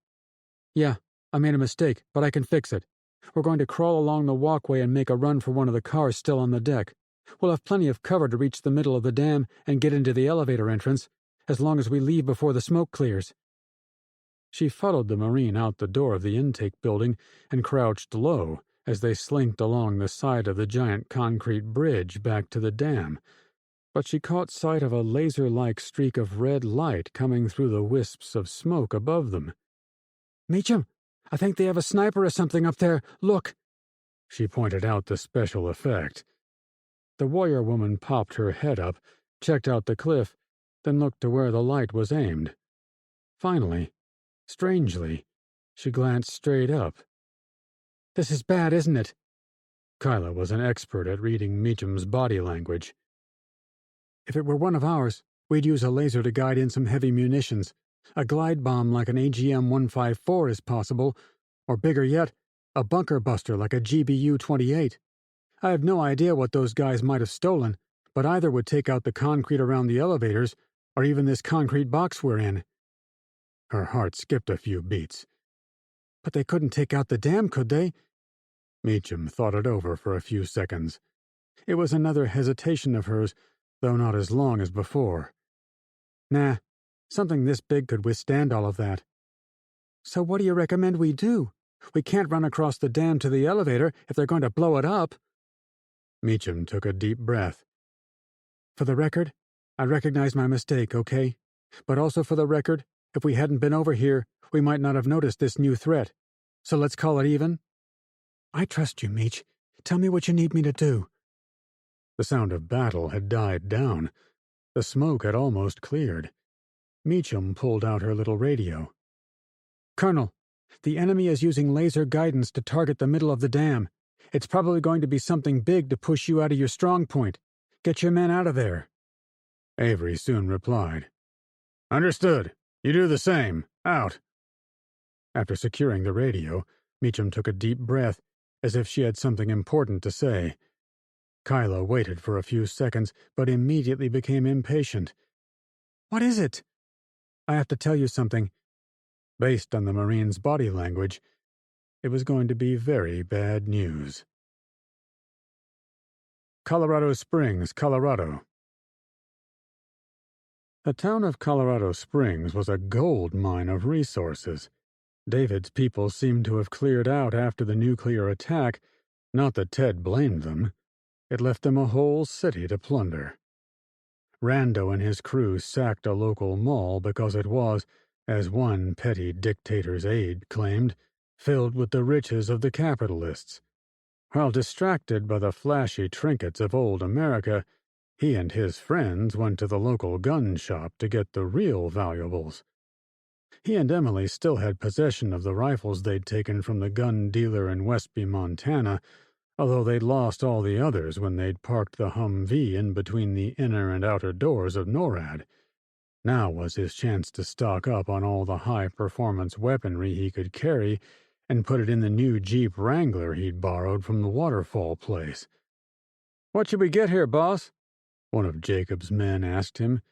"Yeah, I made a mistake, but I can fix it. We're going to crawl along the walkway and make a run for one of the cars still on the deck. We'll have plenty of cover to reach the middle of the dam and get into the elevator entrance, as long as we leave before the smoke clears." She followed the Marine out the door of the intake building and crouched low as they slinked along the side of the giant concrete bridge back to the dam. But she caught sight of a laser-like streak of red light coming through the wisps of smoke above them. "Meacham, I think they have a sniper or something up there. Look!" She pointed out the special effect. The warrior woman popped her head up, checked out the cliff, then looked to where the light was aimed. Finally, strangely, she glanced straight up. "This is bad, isn't it?" Kyla was an expert at reading Meacham's body language. "If it were one of ours, we'd use a laser to guide in some heavy munitions. A glide bomb like an AGM-154 is possible, or bigger yet, a bunker buster like a GBU-28. I have no idea what those guys might have stolen, but either would take out the concrete around the elevators, or even this concrete box we're in." Her heart skipped a few beats. "But they couldn't take out the dam, could they?" Meacham thought it over for a few seconds. It was another hesitation of hers, though not as long as before. "Nah, something this big could withstand all of that." So what do you recommend we do? We can't run across the dam to the elevator if they're going to blow it up. Meacham took a deep breath. For the record, I recognize my mistake, okay? But also for the record, if we hadn't been over here, we might not have noticed this new threat. So let's call it even? I trust you, Meech. Tell me what you need me to do. The sound of battle had died down. The smoke had almost cleared. Meacham pulled out her little radio. Colonel, the enemy is using laser guidance to target the middle of the dam. It's probably going to be something big to push you out of your strong point. Get your men out of there. Avery soon replied. Understood. You do the same. Out. After securing the radio, Meacham took a deep breath, as if she had something important to say. Kyla waited for a few seconds, but immediately became impatient. What is it? I have to tell you something. Based on the Marine's body language, it was going to be very bad news. Colorado Springs, Colorado. The town of Colorado Springs was a gold mine of resources. David's people seemed to have cleared out after the nuclear attack, not that Ted blamed them. It left them a whole city to plunder. Rando and his crew sacked a local mall because it was, as one petty dictator's aide claimed, filled with the riches of the capitalists. While distracted by the flashy trinkets of old America, he and his friends went to the local gun shop to get the real valuables. He and Emily still had possession of the rifles they'd taken from the gun dealer in Westby, Montana, although they'd lost all the others when they'd parked the Humvee in between the inner and outer doors of NORAD. Now was his chance to stock up on all the high-performance weaponry he could carry and put it in the new Jeep Wrangler he'd borrowed from the waterfall place. "What should we get here, boss?" one of Jacob's men asked him.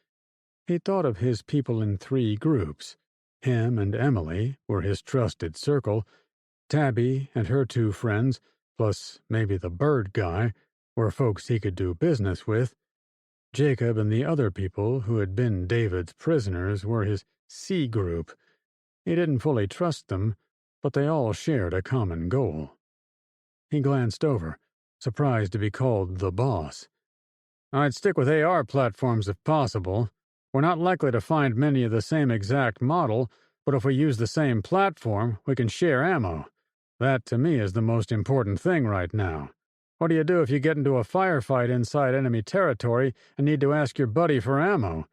He thought of his people in 3 groups. Him and Emily were his trusted circle. Tabby and her 2 friends, plus maybe the bird guy, were folks he could do business with. Jacob and the other people who had been David's prisoners were his C group. He didn't fully trust them, but they all shared a common goal. He glanced over, surprised to be called the boss. "I'd stick with AR platforms if possible. We're not likely to find many of the same exact model, but if we use the same platform, we can share ammo. That, to me, is the most important thing right now. What do you do if you get into a firefight inside enemy territory and need to ask your buddy for ammo?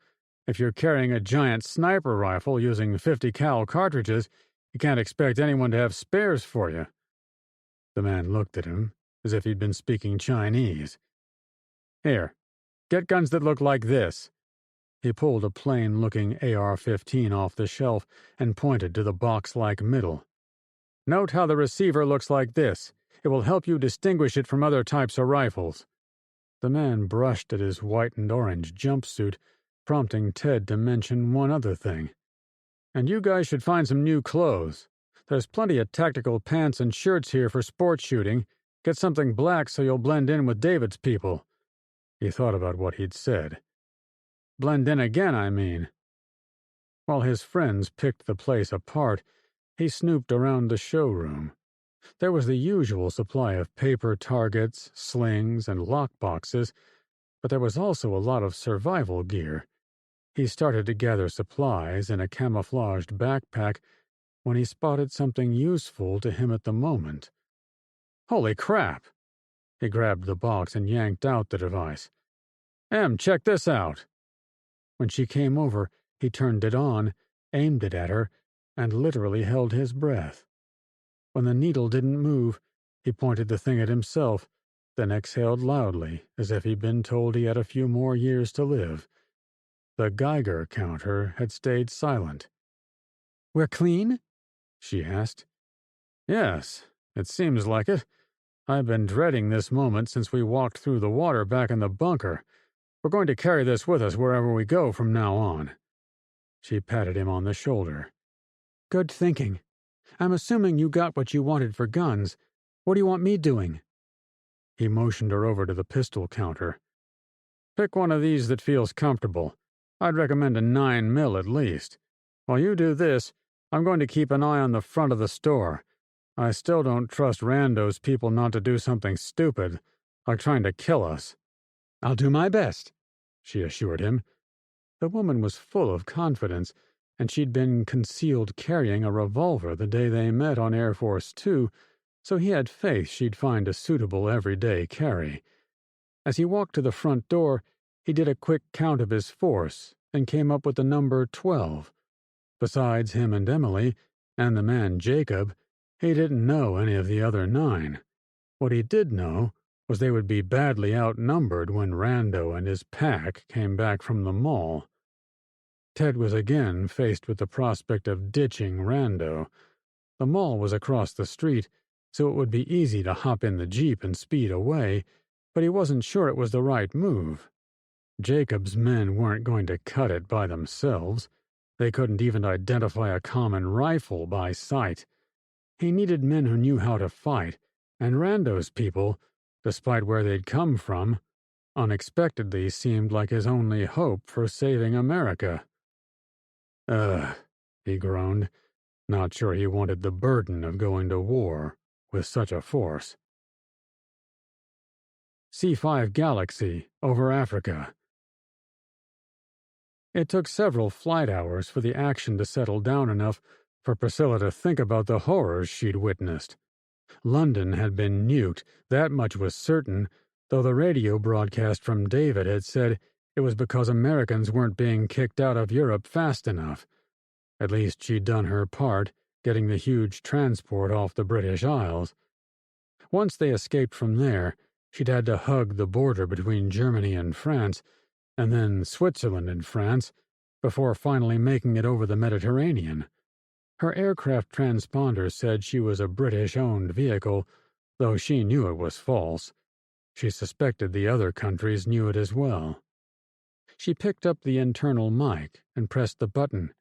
If you're carrying a giant sniper rifle using 50 cal cartridges, you can't expect anyone to have spares for you." The man looked at him as if he'd been speaking Chinese. "Here, get guns that look like this." He pulled a plain-looking AR-15 off the shelf and pointed to the box-like middle. "Note how the receiver looks like this. It will help you distinguish it from other types of rifles." The man brushed at his white and orange jumpsuit, prompting Ted to mention one other thing. "And you guys should find some new clothes. There's plenty of tactical pants and shirts here for sport shooting. Get something black so you'll blend in with David's people." He thought about what he'd said. "Blend in again, I mean." While his friends picked the place apart, he snooped around the showroom. There was the usual supply of paper targets, slings, and lockboxes, but there was also a lot of survival gear. He started to gather supplies in a camouflaged backpack when he spotted something useful to him at the moment. "Holy crap!" He grabbed the box and yanked out the device. "Em, check this out." When she came over, he turned it on, aimed it at her, and literally held his breath. When the needle didn't move, he pointed the thing at himself, then exhaled loudly, as if he'd been told he had a few more years to live. The Geiger counter had stayed silent. "We're clean?" she asked. "Yes, it seems like it. I've been dreading this moment since we walked through the water back in the bunker. We're going to carry this with us wherever we go from now on." She patted him on the shoulder. "Good thinking. I'm assuming you got what you wanted for guns. What do you want me doing?" He motioned her over to the pistol counter. "Pick one of these that feels comfortable. I'd recommend a 9mm at least. While you do this, I'm going to keep an eye on the front of the store. I still don't trust Rando's people not to do something stupid, like trying to kill us." "I'll do my best," she assured him. The woman was full of confidence, and she'd been concealed carrying a revolver the day they met on Air Force 2, so he had faith she'd find a suitable everyday carry. As he walked to the front door, he did a quick count of his force and came up with the number 12. Besides him and Emily, and the man Jacob, he didn't know any of the other 9. What he did know was they would be badly outnumbered when Rando and his pack came back from the mall. Ted was again faced with the prospect of ditching Rando. The mall was across the street, so it would be easy to hop in the Jeep and speed away, but he wasn't sure it was the right move. Jacob's men weren't going to cut it by themselves. They couldn't even identify a common rifle by sight. He needed men who knew how to fight, and Rando's people, despite where they'd come from, unexpectedly seemed like his only hope for saving America. He groaned, not sure he wanted the burden of going to war with such a force. C5 Galaxy, over Africa. It took several flight hours for the action to settle down enough for Priscilla to think about the horrors she'd witnessed. London had been nuked, that much was certain, though the radio broadcast from David had said it was because Americans weren't being kicked out of Europe fast enough. At least she'd done her part, getting the huge transport off the British Isles. Once they escaped from there, she'd had to hug the border between Germany and France, and then Switzerland and France, before finally making it over the Mediterranean. Her aircraft transponder said she was a British-owned vehicle, though she knew it was false. She suspected the other countries knew it as well. She picked up the internal mic and pressed the button.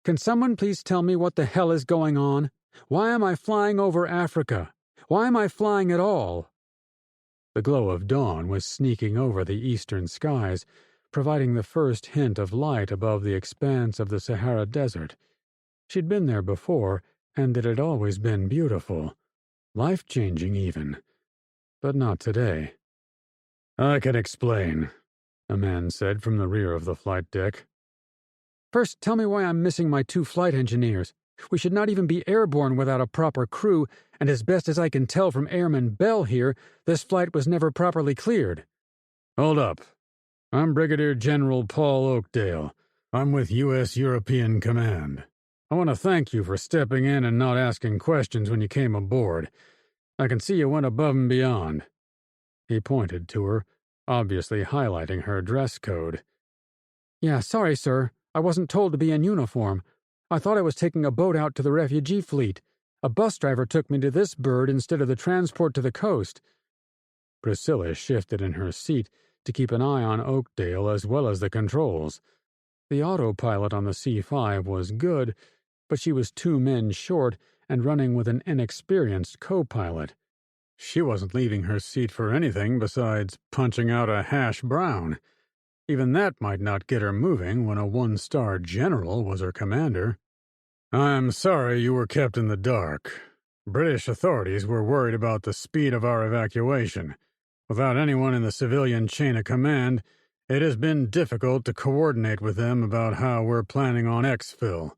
"Can someone please tell me what the hell is going on? Why am I flying over Africa? Why am I flying at all?" The glow of dawn was sneaking over the eastern skies, providing the first hint of light above the expanse of the Sahara Desert. She'd been there before, and it had always been beautiful. Life-changing, even. But not today. "I can explain," a man said from the rear of the flight deck. "First, tell me why I'm missing my 2 flight engineers. We should not even be airborne without a proper crew, and as best as I can tell from Airman Bell here, this flight was never properly cleared." "Hold up. I'm Brigadier General Paul Oakdale. I'm with U.S. European Command. I want to thank you for stepping in and not asking questions when you came aboard. I can see you went above and beyond." He pointed to her, obviously highlighting her dress code. "Yeah, sorry, sir. I wasn't told to be in uniform. I thought I was taking a boat out to the refugee fleet. A bus driver took me to this bird instead of the transport to the coast." Priscilla shifted in her seat to keep an eye on Oakdale as well as the controls. The autopilot on the C5 was good, but she was 2 men short and running with an inexperienced co-pilot. She wasn't leaving her seat for anything besides punching out a hash brown. Even that might not get her moving when a 1-star general was her commander. "I'm sorry you were kept in the dark. British authorities were worried about the speed of our evacuation. Without anyone in the civilian chain of command, it has been difficult to coordinate with them about how we're planning on exfil.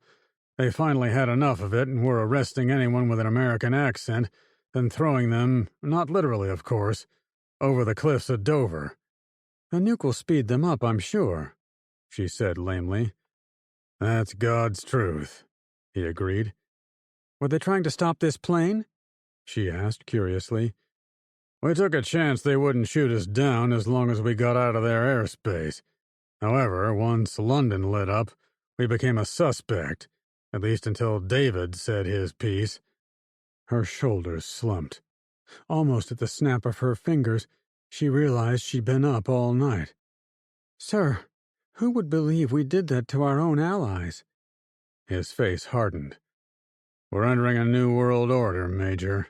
They finally had enough of it and were arresting anyone with an American accent, then throwing them, not literally of course, over the cliffs of Dover." "The nuke will speed them up, I'm sure," she said lamely. "That's God's truth," he agreed. "Were they trying to stop this plane?" she asked curiously. "We took a chance they wouldn't shoot us down as long as we got out of their airspace. However, once London lit up, we became a suspect, at least until David said his piece." Her shoulders slumped. Almost at the snap of her fingers, she realized she'd been up all night. "Sir, who would believe we did that to our own allies?" His face hardened. "We're entering a new world order, Major.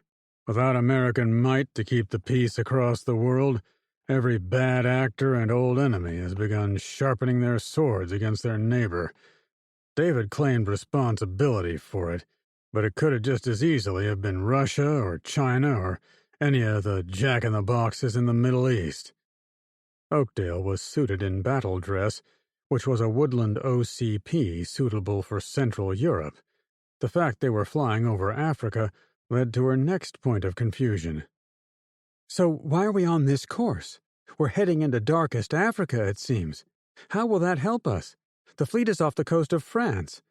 Without American might to keep the peace across the world, every bad actor and old enemy has begun sharpening their swords against their neighbor. David claimed responsibility for it, but it could have just as easily have been Russia or China or any of the jack-in-the-boxes in the Middle East. Oakdale was suited in battle dress, which was a woodland OCP suitable for Central Europe. The fact they were flying over Africa led to her next point of confusion. So why are we on this course? We're heading into darkest Africa, it seems. How will that help us? The fleet is off the coast of France.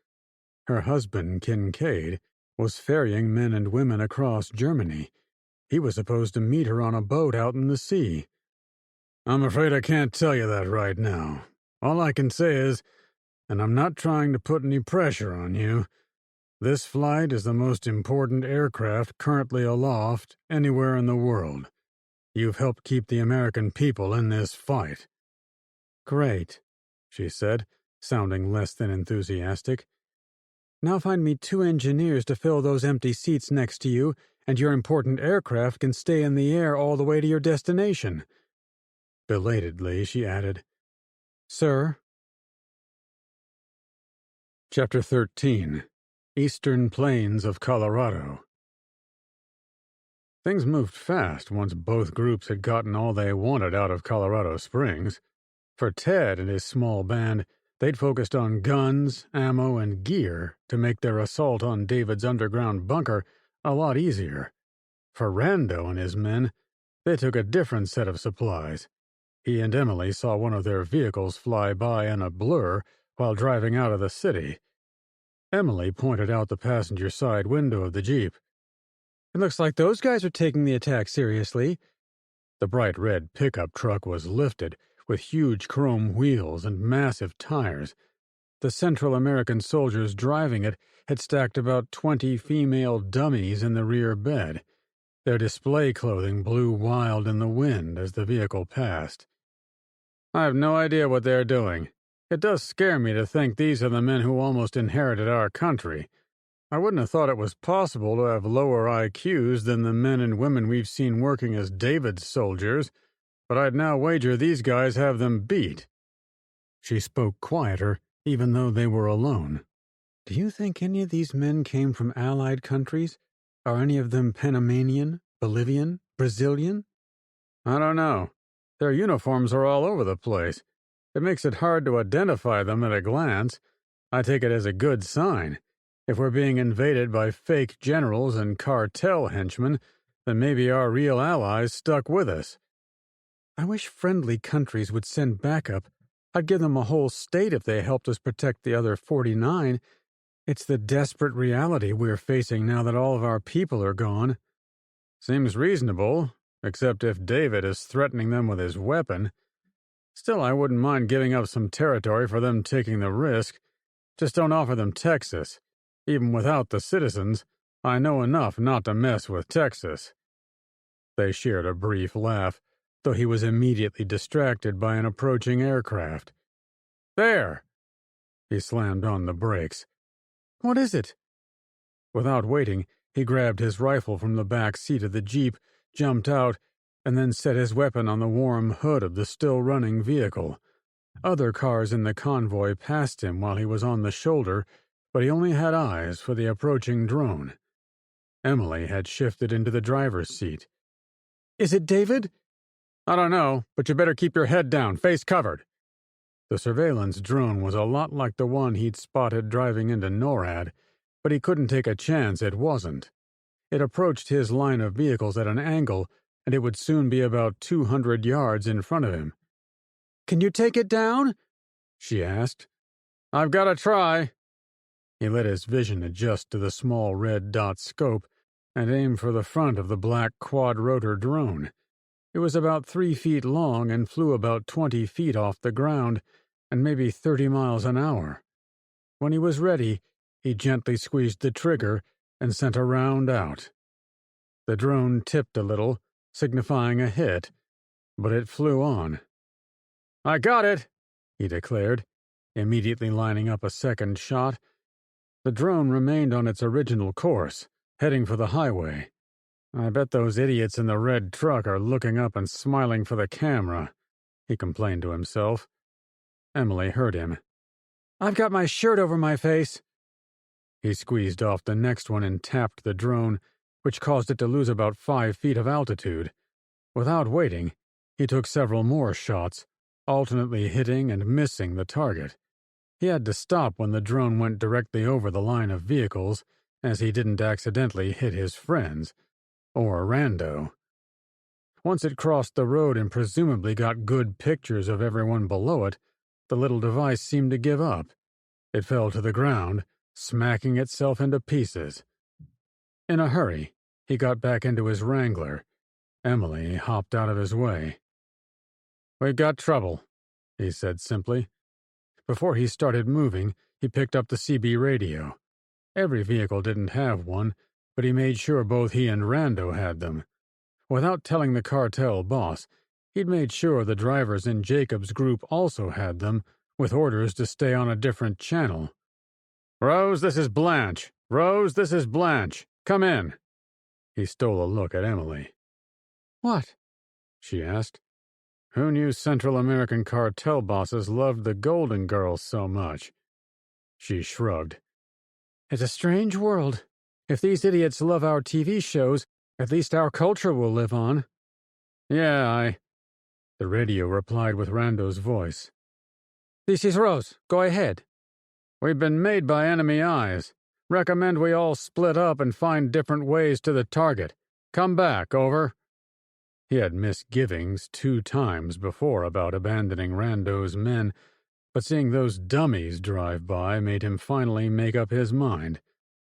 Her husband, Kincaid, was ferrying men and women across Germany. He was supposed to meet her on a boat out in the sea. I'm afraid I can't tell you that right now. All I can say is, and I'm not trying to put any pressure on you, this flight is the most important aircraft currently aloft anywhere in the world. You've helped keep the American people in this fight. Great, she said, sounding less than enthusiastic. Now find me 2 engineers to fill those empty seats next to you, and your important aircraft can stay in the air all the way to your destination. Belatedly, she added, Sir. Chapter 13. Eastern Plains of Colorado. Things moved fast once both groups had gotten all they wanted out of Colorado Springs. For Ted and his small band, they'd focused on guns, ammo, and gear to make their assault on David's underground bunker a lot easier. For Rando and his men, they took a different set of supplies. He and Emily saw one of their vehicles fly by in a blur while driving out of the city. Emily pointed out the passenger side window of the Jeep. It looks like those guys are taking the attack seriously. The bright red pickup truck was lifted, with huge chrome wheels and massive tires. The Central American soldiers driving it had stacked about 20 female dummies in the rear bed. Their display clothing blew wild in the wind as the vehicle passed. I have no idea what they're doing. It does scare me to think these are the men who almost inherited our country. I wouldn't have thought it was possible to have lower IQs than the men and women we've seen working as David's soldiers, but I'd now wager these guys have them beat. She spoke quieter, even though they were alone. Do you think any of these men came from Allied countries? Are any of them Panamanian, Bolivian, Brazilian? I don't know. Their uniforms are all over the place. It makes it hard to identify them at a glance. I take it as a good sign. If we're being invaded by fake generals and cartel henchmen, then maybe our real allies stuck with us. I wish friendly countries would send backup. I'd give them a whole state if they helped us protect the other 49. It's the desperate reality we're facing now that all of our people are gone. Seems reasonable, except if David is threatening them with his weapon. Still, I wouldn't mind giving up some territory for them taking the risk. Just don't offer them Texas. Even without the citizens, I know enough not to mess with Texas. They shared a brief laugh, though he was immediately distracted by an approaching aircraft. There! He slammed on the brakes. What is it? Without waiting, he grabbed his rifle from the back seat of the Jeep, jumped out, and then set his weapon on the warm hood of the still-running vehicle. Other cars in the convoy passed him while he was on the shoulder, but he only had eyes for the approaching drone. Emily had shifted into the driver's seat. Is it David? I don't know, but you better keep your head down, face covered. The surveillance drone was a lot like the one he'd spotted driving into NORAD, but he couldn't take a chance it wasn't. It approached his line of vehicles at an angle, and it would soon be about 200 yards in front of him. Can you take it down? She asked. I've got to try. He let his vision adjust to the small red dot scope and aimed for the front of the black quad-rotor drone. It was about 3 feet long and flew about 20 feet off the ground and maybe 30 miles an hour. When he was ready, he gently squeezed the trigger and sent a round out. The drone tipped a little, signifying a hit, but it flew on. I got it, he declared, immediately lining up a second shot. The drone remained on its original course, heading for the highway. I bet those idiots in the red truck are looking up and smiling for the camera, he complained to himself. Emily heard him. I've got my shirt over my face. He squeezed off the next one and tapped the drone, which caused it to lose about 5 feet of altitude. Without waiting, he took several more shots, alternately hitting and missing the target. He had to stop when the drone went directly over the line of vehicles, as he didn't accidentally hit his friends, or Rando. Once it crossed the road and presumably got good pictures of everyone below it, the little device seemed to give up. It fell to the ground, smacking itself into pieces. In a hurry, he got back into his Wrangler. Emily hopped out of his way. "We've got trouble," he said simply. Before he started moving, he picked up the CB radio. Every vehicle didn't have one, but he made sure both he and Rando had them. Without telling the cartel boss, he'd made sure the drivers in Jacob's group also had them, with orders to stay on a different channel. "Rose, this is Blanche. Rose, this is Blanche. Come in." He stole a look at Emily. "What?" she asked. Who knew Central American cartel bosses loved the Golden Girls so much? She shrugged. "It's a strange world. If these idiots love our TV shows, at least our culture will live on." "Yeah, the radio replied with Rando's voice. "This is Rose. Go ahead." "We've been made by enemy eyes. Recommend we all split up and find different ways to the target. Come back, over." He had misgivings 2 times before about abandoning Rando's men, but seeing those dummies drive by made him finally make up his mind.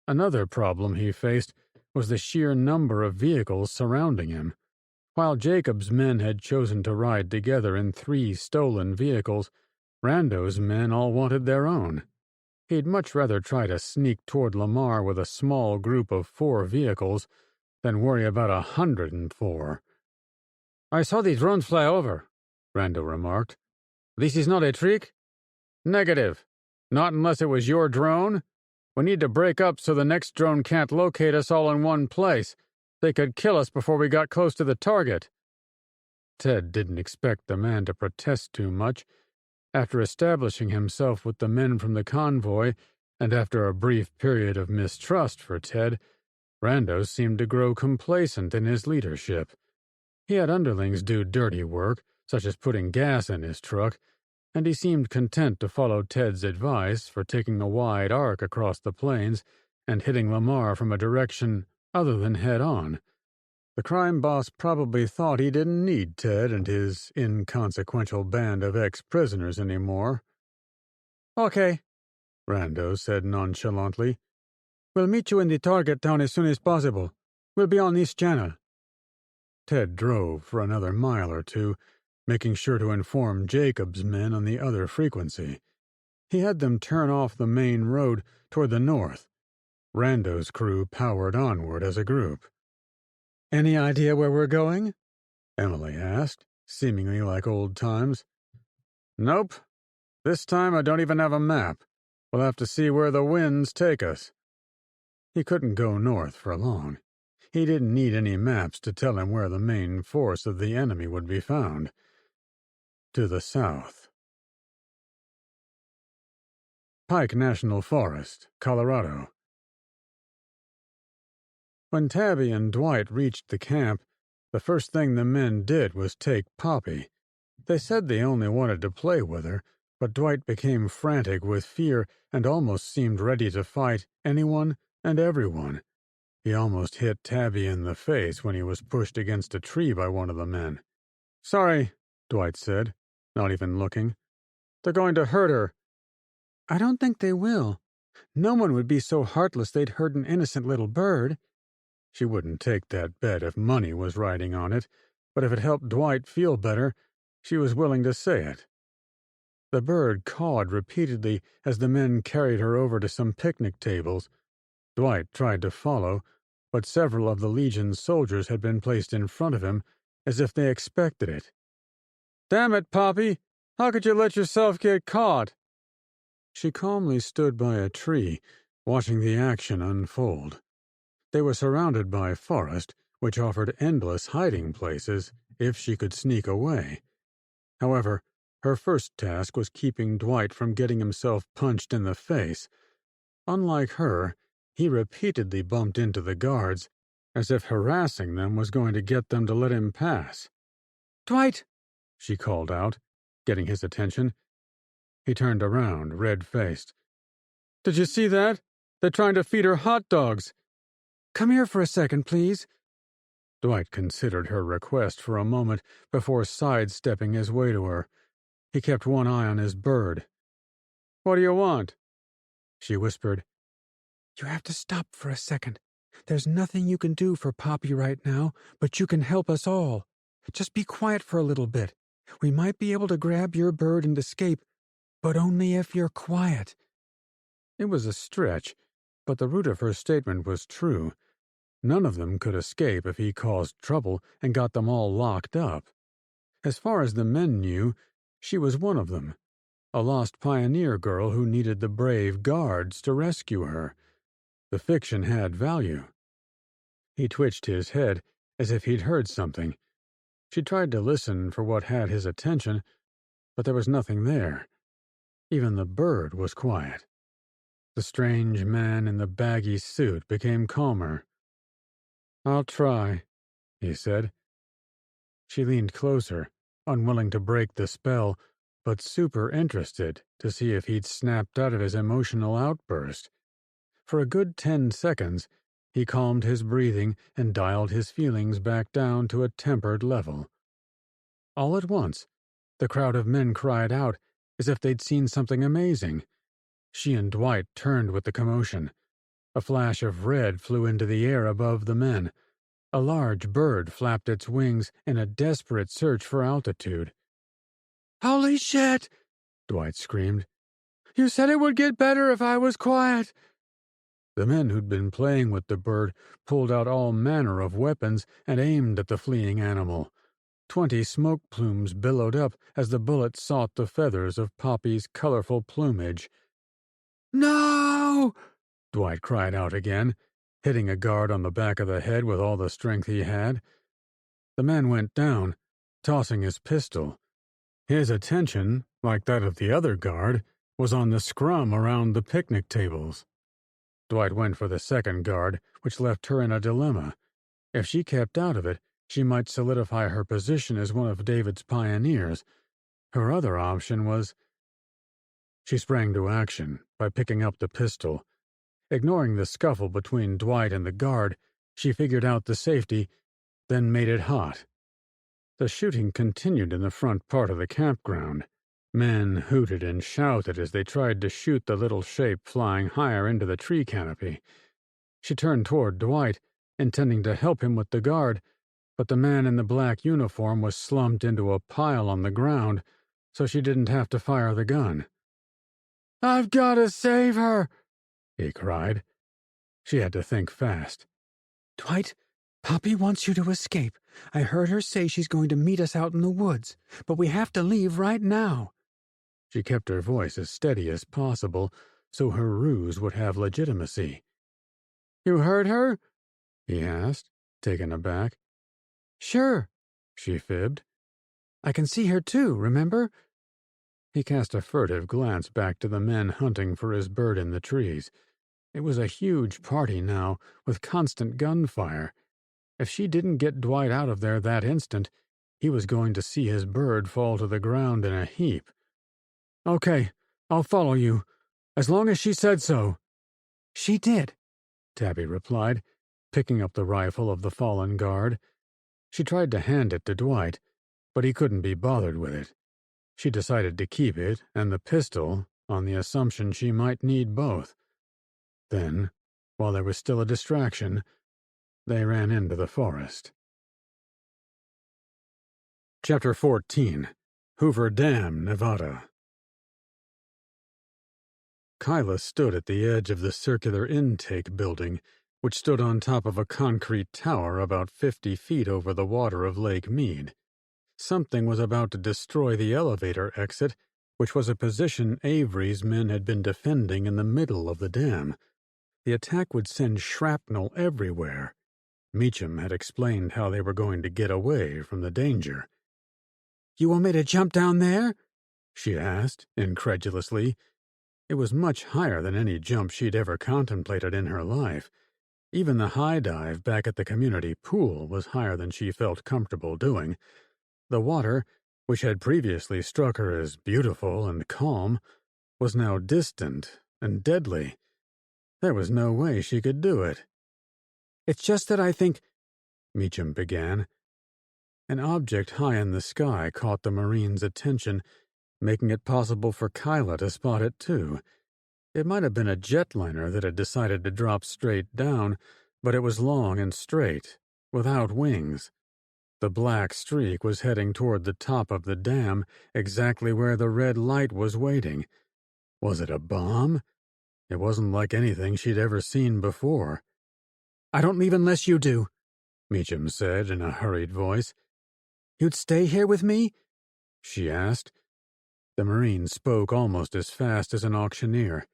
Another problem he faced was the sheer number of vehicles surrounding him. While Jacob's men had chosen to ride together in 3 stolen vehicles, Rando's men all wanted their own. He'd much rather try to sneak toward Lamar with a small group of 4 vehicles than worry about 104. "I saw the drones fly over," Rando remarked. "This is not a trick?" "Negative. Not unless it was your drone. We need to break up so the next drone can't locate us all in one place. They could kill us before we got close to the target." Ted didn't expect the man to protest too much. After establishing himself with the men from the convoy, and after a brief period of mistrust for Ted, Rando seemed to grow complacent in his leadership. He had underlings do dirty work, such as putting gas in his truck, and he seemed content to follow Ted's advice for taking a wide arc across the plains and hitting Lamar from a direction other than head-on. The crime boss probably thought he didn't need Ted and his inconsequential band of ex-prisoners anymore. "Okay," Rando said nonchalantly. "We'll meet you in the target town as soon as possible. We'll be on this channel." Ted drove for another mile or 2, making sure to inform Jacob's men on the other frequency. He had them turn off the main road toward the north. Rando's crew powered onward as a group. "Any idea where we're going?" Emily asked, seemingly like old times. "Nope. This time I don't even have a map. We'll have to see where the winds take us." He couldn't go north for long. He didn't need any maps to tell him where the main force of the enemy would be found. To the south. Pike National Forest, Colorado. When Tabby and Dwight reached the camp, the first thing the men did was take Poppy. They said they only wanted to play with her, but Dwight became frantic with fear and almost seemed ready to fight anyone and everyone. He almost hit Tabby in the face when he was pushed against a tree by one of the men. "Sorry," Dwight said, not even looking. "They're going to hurt her." "I don't think they will. No one would be so heartless they'd hurt an innocent little bird." She wouldn't take that bet if money was riding on it, but if it helped Dwight feel better, she was willing to say it. The bird cawed repeatedly as the men carried her over to some picnic tables. Dwight tried to follow, but several of the Legion's soldiers had been placed in front of him as if they expected it. "Damn it, Poppy! How could you let yourself get caught?" She calmly stood by a tree, watching the action unfold. They were surrounded by forest, which offered endless hiding places if she could sneak away. However, Her first task was keeping Dwight from getting himself punched in the face. Unlike her, he repeatedly bumped into the guards, as if harassing them was going to get them to let him pass. "Dwight!" she called out, getting his attention. He turned around, red-faced. "Did you see that? They're trying to feed her hot dogs." "Come here for a second, please." Dwight considered her request for a moment before sidestepping his way to her. He kept one eye on his bird. "What do you want?" she whispered. "You have to stop for a second. There's nothing you can do for Poppy right now, but you can help us all. Just be quiet for a little bit. We might be able to grab your bird and escape, but only if you're quiet." It was a stretch, but the root of her statement was true. None of them could escape if he caused trouble and got them all locked up. As far as the men knew, she was one of them, a lost pioneer girl who needed the brave guards to rescue her. The fiction had value. He twitched his head as if he'd heard something. She tried to listen for what had his attention, but there was nothing there. Even the bird was quiet. The strange man in the baggy suit became calmer. "I'll try," he said. She leaned closer, unwilling to break the spell, but super interested to see if he'd snapped out of his emotional outburst. For a good 10 seconds, he calmed his breathing and dialed his feelings back down to a tempered level. All at once, the crowd of men cried out as if they'd seen something amazing. She and Dwight turned with the commotion. A flash of red flew into the air above the men. A large bird flapped its wings in a desperate search for altitude. "Holy shit!" Dwight screamed. "You said it would get better if I was quiet." The men who'd been playing with the bird pulled out all manner of weapons and aimed at the fleeing animal. 20 smoke plumes billowed up as the bullets sought the feathers of Poppy's colorful plumage. "No!" Dwight cried out again, hitting a guard on the back of the head with all the strength he had. The man went down, tossing his pistol. His attention, like that of the other guard, was on the scrum around the picnic tables. Dwight went for the second guard, which left her in a dilemma. If she kept out of it, she might solidify her position as one of David's pioneers. Her other option was... She sprang to action by picking up the pistol. Ignoring the scuffle between Dwight and the guard, she figured out the safety, then made it hot. The shooting continued in the front part of the campground. Men hooted and shouted as they tried to shoot the little shape flying higher into the tree canopy. She turned toward Dwight, intending to help him with the guard, but the man in the black uniform was slumped into a pile on the ground, so she didn't have to fire the gun. "I've got to save her!" he cried. She had to think fast. "Dwight, Poppy wants you to escape. I heard her say she's going to meet us out in the woods, but we have to leave right now." She kept her voice as steady as possible, so her ruse would have legitimacy. "You heard her?" he asked, taken aback. "Sure," she fibbed. "I can see her too, remember?" He cast a furtive glance back to the men hunting for his bird in the trees. It was a huge party now, with constant gunfire. If she didn't get Dwight out of there that instant, he was going to see his bird fall to the ground in a heap. "Okay, I'll follow you, as long as she said so." "She did," Tabby replied, picking up the rifle of the fallen guard. She tried to hand it to Dwight, but he couldn't be bothered with it. She decided to keep it and the pistol on the assumption she might need both. Then, while there was still a distraction, they ran into the forest. Chapter 14. Hoover Dam, Nevada. Kyla stood at the edge of the circular intake building, which stood on top of a concrete tower about 50 feet over the water of Lake Mead. Something was about to destroy the elevator exit, which was a position Avery's men had been defending in the middle of the dam. The attack would send shrapnel everywhere. Meacham had explained how they were going to get away from the danger. "You want me to jump down there?" she asked, incredulously. It was much higher than any jump she'd ever contemplated in her life. Even the high dive back at the community pool was higher than she felt comfortable doing. The water, which had previously struck her as beautiful and calm, was now distant and deadly. There was no way she could do it. It's just that I think, Meacham began. An object high in the sky caught the Marine's attention, making it possible for Kyla to spot it too. It might have been a jetliner that had decided to drop straight down, but it was long and straight, without wings. The black streak was heading toward the top of the dam, exactly where the red light was waiting. Was it a bomb? It wasn't like anything she'd ever seen before. I don't leave unless you do, Meacham said in a hurried voice. You'd stay here with me? She asked. The Marine spoke almost as fast as an auctioneer.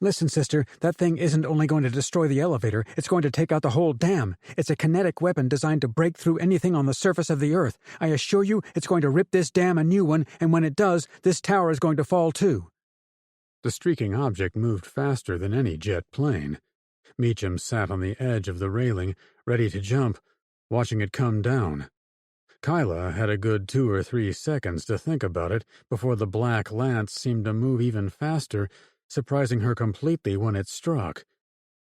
Listen, sister, that thing isn't only going to destroy the elevator, it's going to take out the whole dam. It's a kinetic weapon designed to break through anything on the surface of the earth. I assure you, it's going to rip this dam a new one, and when it does, this tower is going to fall too. The streaking object moved faster than any jet plane. Meacham sat on the edge of the railing, ready to jump, watching it come down. Kyla had a good 2 or 3 seconds to think about it before the black lance seemed to move even faster, surprising her completely when it struck.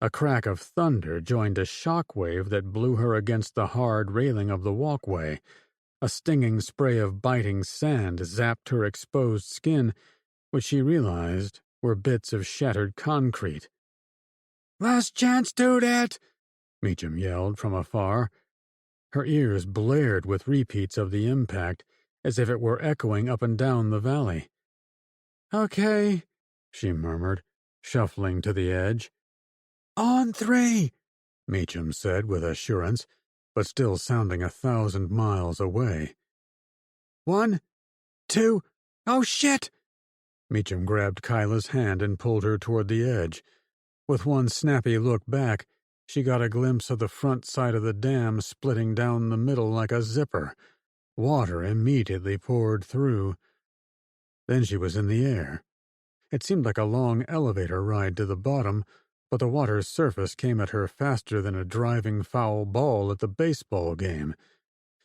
A crack of thunder joined a shock wave that blew her against the hard railing of the walkway. A stinging spray of biting sand zapped her exposed skin, which she realized were bits of shattered concrete. Last chance, Dudette! Meacham yelled from afar. Her ears blared with repeats of the impact, as if it were echoing up and down the valley. Okay, she murmured, shuffling to the edge. On 3, Meacham said with assurance, but still sounding 1,000 miles away. 1, 2, oh shit! Meacham grabbed Kyla's hand and pulled her toward the edge. With one snappy look back, she got a glimpse of the front side of the dam splitting down the middle like a zipper. Water immediately poured through. Then she was in the air. It seemed like a long elevator ride to the bottom, but the water's surface came at her faster than a driving foul ball at the baseball game.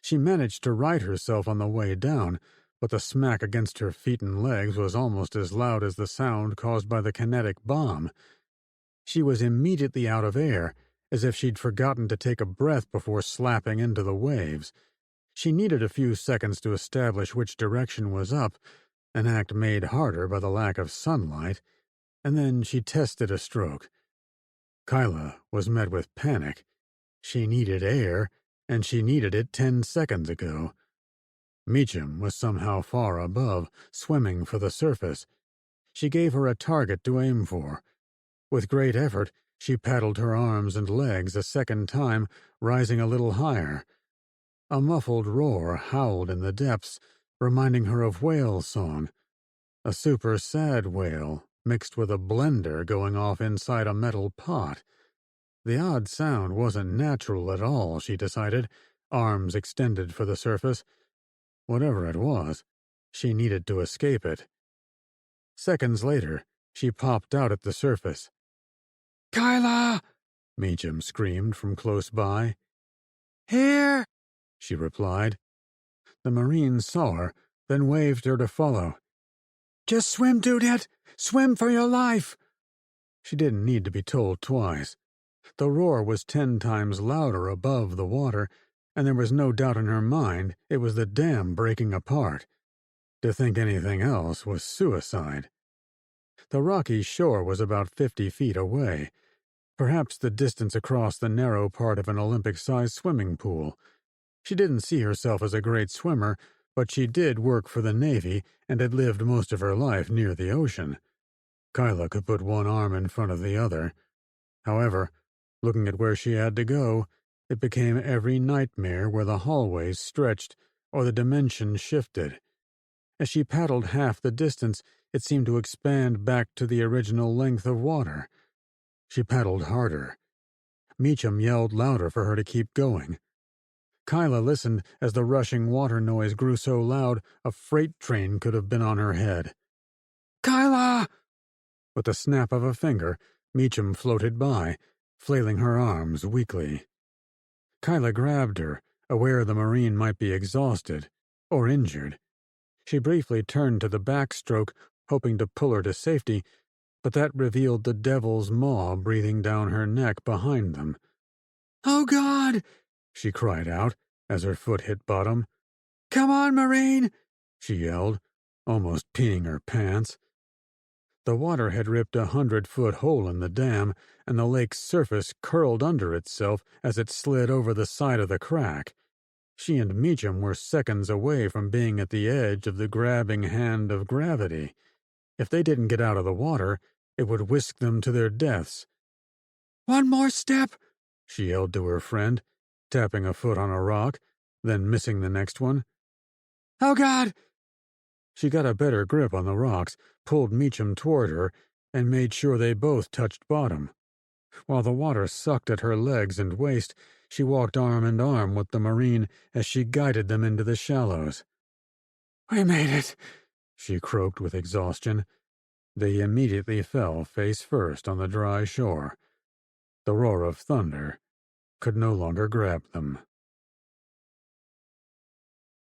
She managed to right herself on the way down, but the smack against her feet and legs was almost as loud as the sound caused by the kinetic bomb. She was immediately out of air, as if she'd forgotten to take a breath before slapping into the waves. She needed a few seconds to establish which direction was up, an act made harder by the lack of sunlight, and then she tested a stroke. Kyla was met with panic. She needed air, and she needed it 10 seconds ago. Meacham was somehow far above, swimming for the surface. She gave her a target to aim for. With great effort, she paddled her arms and legs a second time, rising a little higher. A muffled roar howled in the depths, reminding her of whale song. A super sad wail, mixed with a blender going off inside a metal pot. The odd sound wasn't natural at all, she decided, arms extended for the surface. Whatever it was, she needed to escape it. Seconds later, she popped out at the surface. Kyla! Meacham screamed from close by. Here! She replied. The Marine saw her, then waved her to follow. Just swim, Dudette! Swim for your life! She didn't need to be told twice. The roar was 10 times louder above the water, and there was no doubt in her mind it was the dam breaking apart. To think anything else was suicide. The rocky shore was about 50 feet away, perhaps the distance across the narrow part of an Olympic-sized swimming pool. She didn't see herself as a great swimmer, but she did work for the Navy and had lived most of her life near the ocean. Kyla could put one arm in front of the other. However, looking at where she had to go, it became every nightmare where the hallways stretched or the dimensions shifted. As she paddled half the distance, it seemed to expand back to the original length of water. She paddled harder. Meacham yelled louder for her to keep going. Kyla listened as the rushing water noise grew so loud a freight train could have been on her head. Kyla! With the snap of a finger, Meacham floated by, flailing her arms weakly. Kyla grabbed her, aware the Marine might be exhausted or injured. She briefly turned to the backstroke, hoping to pull her to safety, but that revealed the devil's maw breathing down her neck behind them. Oh, God! She cried out as her foot hit bottom. Come on, Marine! She yelled, almost peeing her pants. The water had ripped 100-foot hole in the dam, and the lake's surface curled under itself as it slid over the side of the crack. She and Meacham were seconds away from being at the edge of the grabbing hand of gravity. If they didn't get out of the water, it would whisk them to their deaths. One more step, she yelled to her friend, tapping a foot on a rock, then missing the next one. Oh, God! She got a better grip on the rocks, pulled Meacham toward her, and made sure they both touched bottom. While the water sucked at her legs and waist, she walked arm in arm with the Marine as she guided them into the shallows. We made it, she croaked with exhaustion. They immediately fell face first on the dry shore. The roar of thunder could no longer grab them.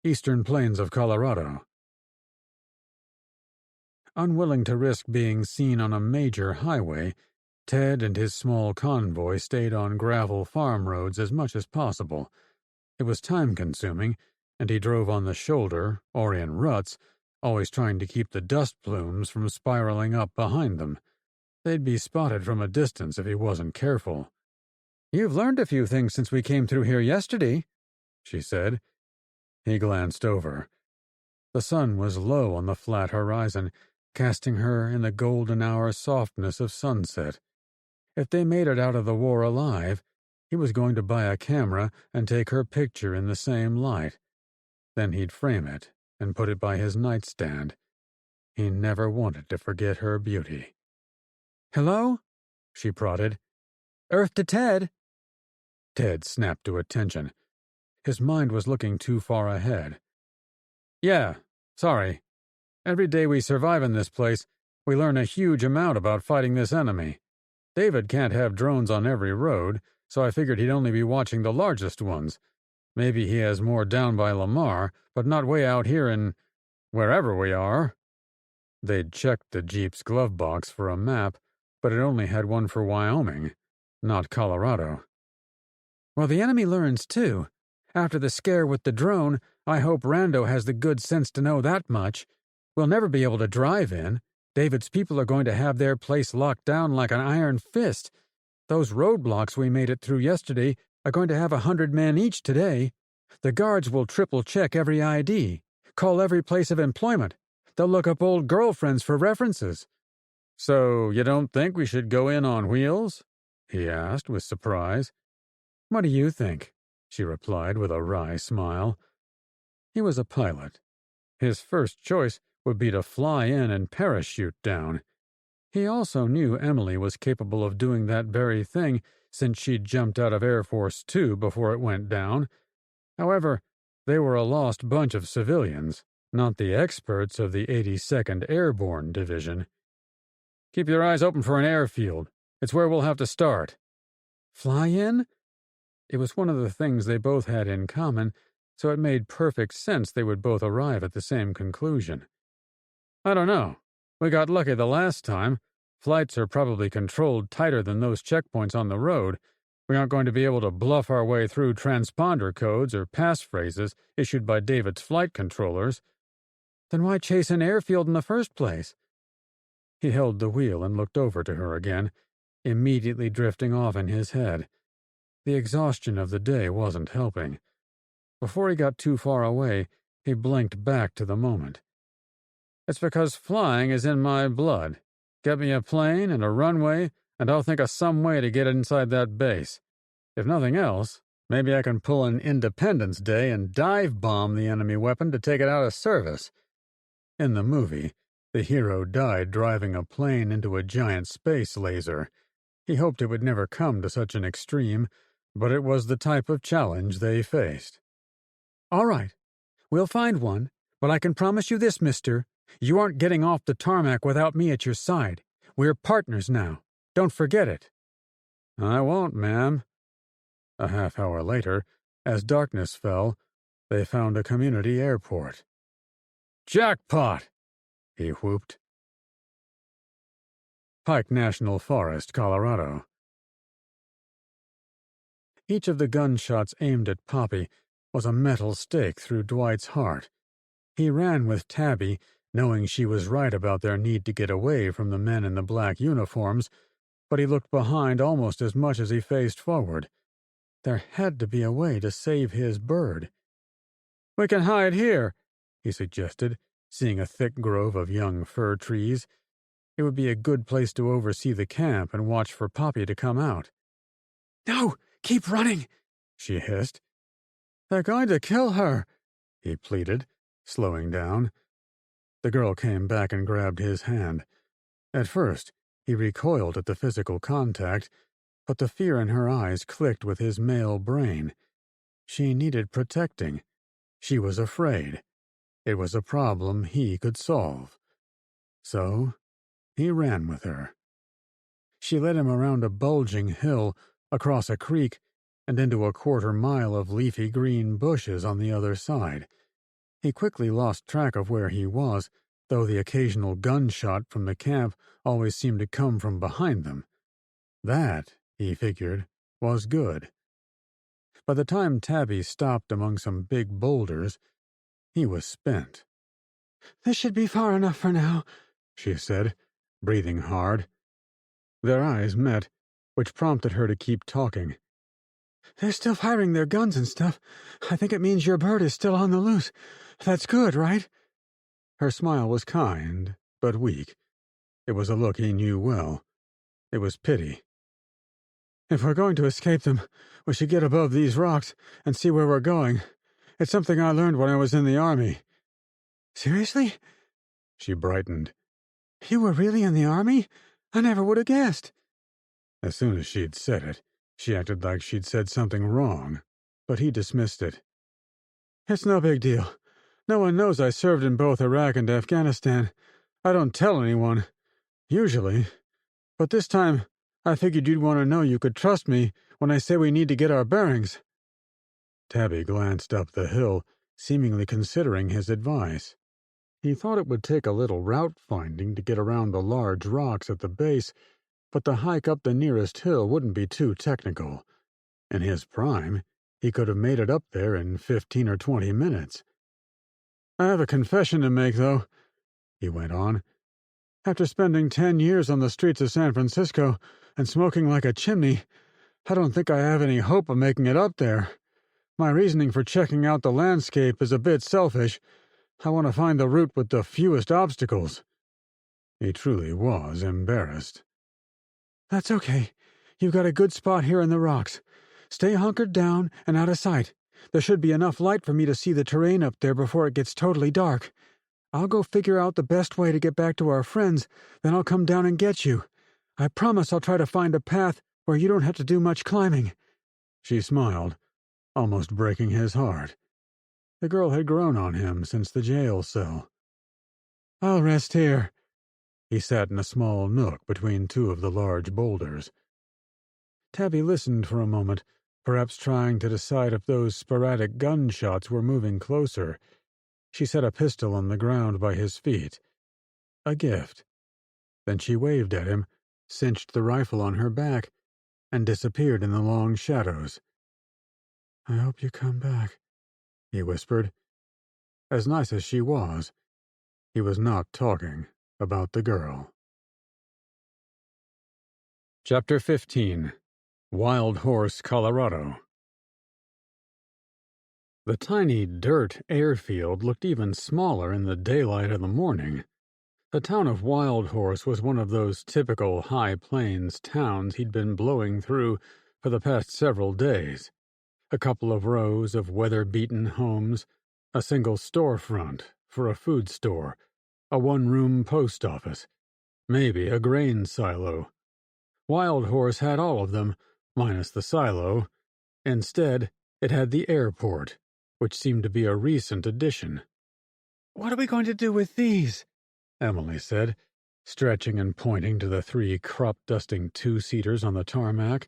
Eastern Plains of Colorado. Unwilling to risk being seen on a major highway, Ted and his small convoy stayed on gravel farm roads as much as possible. It was time-consuming, and he drove on the shoulder, or in ruts, always trying to keep the dust plumes from spiraling up behind them. They'd be spotted from a distance if he wasn't careful. You've learned a few things since we came through here yesterday, she said. He glanced over. The sun was low on the flat horizon, casting her in the golden hour softness of sunset. If they made it out of the war alive, he was going to buy a camera and take her picture in the same light. Then he'd frame it and put it by his nightstand. He never wanted to forget her beauty. Hello? She prodded. Earth to Ted. Ted snapped to attention. His mind was looking too far ahead. Yeah, sorry. Every day we survive in this place, we learn a huge amount about fighting this enemy. David can't have drones on every road, so I figured he'd only be watching the largest ones. Maybe he has more down by Lamar, but not way out here in wherever we are. They'd checked the Jeep's glove box for a map, but it only had one for Wyoming, not Colorado. Well, the enemy learns, too. After the scare with the drone, I hope Rando has the good sense to know that much. We'll never be able to drive in. David's people are going to have their place locked down like an iron fist. Those roadblocks we made it through yesterday are going to have 100 men each today. The guards will triple-check every ID, call every place of employment. They'll look up old girlfriends for references. So you don't think we should go in on wheels? He asked with surprise. What do you think? She replied with a wry smile. He was a pilot. His first choice would be to fly in and parachute down. He also knew Emily was capable of doing that very thing since she'd jumped out of Air Force 2 before it went down. However, they were a lost bunch of civilians, not the experts of the 82nd Airborne Division. Keep your eyes open for an airfield. It's where we'll have to start. Fly in? It was one of the things they both had in common, so it made perfect sense they would both arrive at the same conclusion. I don't know. We got lucky the last time. Flights are probably controlled tighter than those checkpoints on the road. We aren't going to be able to bluff our way through transponder codes or passphrases issued by David's flight controllers. Then why chase an airfield in the first place? He held the wheel and looked over to her again, immediately drifting off in his head. The exhaustion of the day wasn't helping. Before he got too far away, he blinked back to the moment. It's because flying is in my blood. Get me a plane and a runway, and I'll think of some way to get inside that base. If nothing else, maybe I can pull an Independence Day and dive bomb the enemy weapon to take it out of service. In the movie, the hero died driving a plane into a giant space laser. He hoped it would never come to such an extreme, but it was the type of challenge they faced. All right, we'll find one, but I can promise you this, mister. You aren't getting off the tarmac without me at your side. We're partners now. Don't forget it. I won't, ma'am. A half-hour later, as darkness fell, they found a community airport. Jackpot! He whooped. Pike National Forest, Colorado. Each of the gunshots aimed at Poppy was a metal stake through Dwight's heart. He ran with Tabby, knowing she was right about their need to get away from the men in the black uniforms, but he looked behind almost as much as he faced forward. There had to be a way to save his bird. "We can hide here," he suggested, seeing a thick grove of young fir trees. It would be a good place to oversee the camp and watch for Poppy to come out. "No, keep running," she hissed. "They're going to kill her," he pleaded, slowing down. The girl came back and grabbed his hand. At first, he recoiled at the physical contact, but the fear in her eyes clicked with his male brain. She needed protecting. She was afraid. It was a problem he could solve. So, he ran with her. She led him around a bulging hill, across a creek, and into a quarter-mile of leafy green bushes on the other side. He quickly lost track of where he was, though the occasional gunshot from the camp always seemed to come from behind them. That, he figured, was good. By the time Tabby stopped among some big boulders, he was spent. "This should be far enough for now," she said, breathing hard. Their eyes met, which prompted her to keep talking. "They're still firing their guns and stuff. I think it means your bird is still on the loose. That's good, right?" Her smile was kind, but weak. It was a look he knew well. It was pity. "If we're going to escape them, we should get above these rocks and see where we're going. It's something I learned when I was in the Army." "Seriously?" She brightened. "You were really in the Army? I never would have guessed." As soon as she'd said it, she acted like she'd said something wrong, but he dismissed it. "It's no big deal. No one knows I served in both Iraq and Afghanistan. I don't tell anyone, usually. But this time, I figured you'd want to know you could trust me when I say we need to get our bearings." Tabby glanced up the hill, seemingly considering his advice. He thought it would take a little route-finding to get around the large rocks at the base, but the hike up the nearest hill wouldn't be too technical. In his prime, he could have made it up there in 15 or 20 minutes. "I have a confession to make, though," he went on. "After spending 10 years on the streets of San Francisco and smoking like a chimney, I don't think I have any hope of making it up there. My reasoning for checking out the landscape is a bit selfish. I want to find the route with the fewest obstacles." He truly was embarrassed. "That's okay. You've got a good spot here in the rocks. Stay hunkered down and out of sight. There should be enough light for me to see the terrain up there before it gets totally dark. I'll go figure out the best way to get back to our friends, then I'll come down and get you. I promise I'll try to find a path where you don't have to do much climbing." She smiled, almost breaking his heart. The girl had grown on him since the jail cell. "I'll rest here." He sat in a small nook between two of the large boulders. Tabby listened for a moment, perhaps trying to decide if those sporadic gunshots were moving closer. She set a pistol on the ground by his feet. A gift. Then she waved at him, cinched the rifle on her back, and disappeared in the long shadows. "I hope you come back," he whispered. As nice as she was, he was not talking about the girl. Chapter 15. Wild Horse, Colorado. The tiny dirt airfield looked even smaller in the daylight of the morning. The town of Wild Horse was one of those typical high plains towns he'd been blowing through for the past several days. A couple of rows of weather-beaten homes, a single storefront for a food store, a one-room post office, maybe a grain silo. Wild Horse had all of them, minus the silo. Instead, it had the airport, which seemed to be a recent addition. "What are we going to do with these?" Emily said, stretching and pointing to the 3 crop-dusting two-seaters on the tarmac.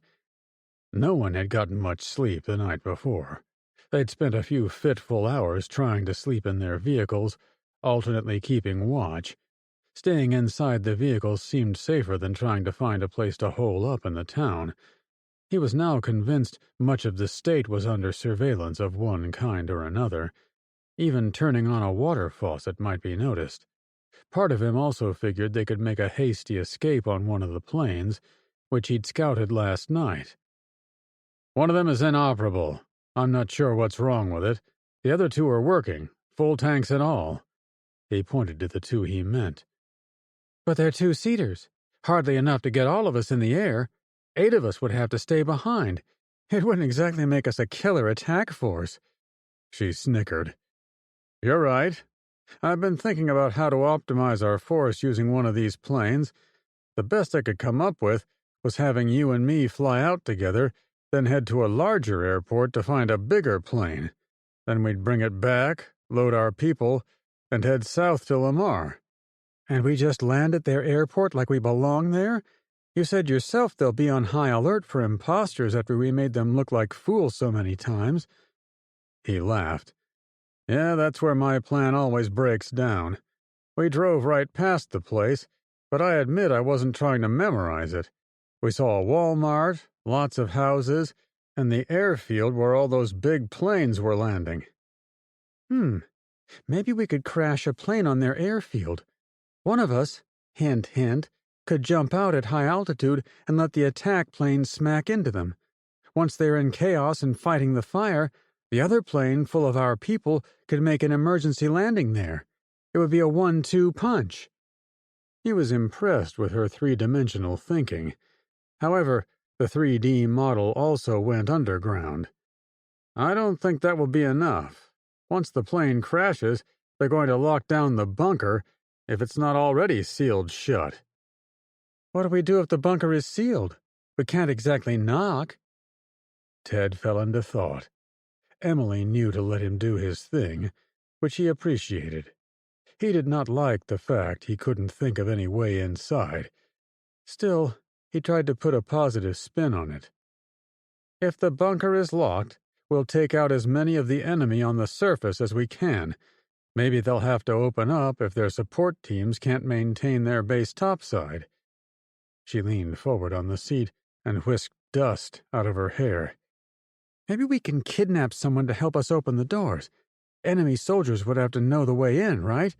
No one had gotten much sleep the night before. They'd spent a few fitful hours trying to sleep in their vehicles, alternately keeping watch. Staying inside the vehicles seemed safer than trying to find a place to hole up in the town. He was now convinced much of the state was under surveillance of one kind or another. Even turning on a water faucet might be noticed. Part of him also figured they could make a hasty escape on one of the planes, which he'd scouted last night. "One of them is inoperable. I'm not sure what's wrong with it. The other 2 are working, full tanks and all." He pointed to the 2 he meant. "But they're two-seaters. Hardly enough to get all of us in the air. 8 of us would have to stay behind. It wouldn't exactly make us a killer attack force." She snickered. "You're right. I've been thinking about how to optimize our force using one of these planes. The best I could come up with was having you and me fly out together, then head to a larger airport to find a bigger plane. Then we'd bring it back, load our people, and head south to Lamar." "And we just land at their airport like we belong there? You said yourself they'll be on high alert for imposters after we made them look like fools so many times." He laughed. "Yeah, that's where my plan always breaks down. We drove right past the place, but I admit I wasn't trying to memorize it. We saw a Walmart, lots of houses, and the airfield where all those big planes were landing." Maybe we could crash a plane on their airfield. One of us, hint, hint, could jump out at high altitude and let the attack planes smack into them. Once they're in chaos and fighting the fire, the other plane, full of our people, could make an emergency landing there. It would be a 1-2 punch. He was impressed with her 3-dimensional thinking. However, the 3D model also went underground. "I don't think that will be enough. Once the plane crashes, they're going to lock down the bunker, if it's not already sealed shut." "What do we do if the bunker is sealed? We can't exactly knock." Ted fell into thought. Emily knew to let him do his thing, which he appreciated. He did not like the fact he couldn't think of any way inside. Still, he tried to put a positive spin on it. "If the bunker is locked, we'll take out as many of the enemy on the surface as we can. Maybe they'll have to open up if their support teams can't maintain their base topside." She leaned forward on the seat and whisked dust out of her hair. "Maybe we can kidnap someone to help us open the doors. Enemy soldiers would have to know the way in, right?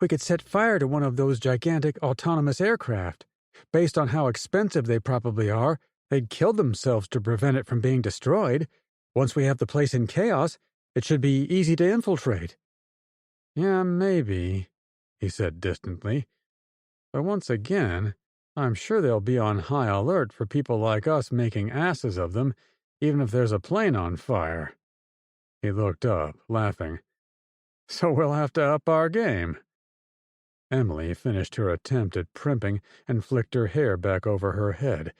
We could set fire to one of those gigantic autonomous aircraft. Based on how expensive they probably are, they'd kill themselves to prevent it from being destroyed. Once we have the place in chaos, it should be easy to infiltrate." "Yeah, maybe," he said distantly. "But once again, I'm sure they'll be on high alert for people like us making asses of them, even if there's a plane on fire." He looked up, laughing. "So we'll have to up our game." Emily finished her attempt at primping and flicked her hair back over her head.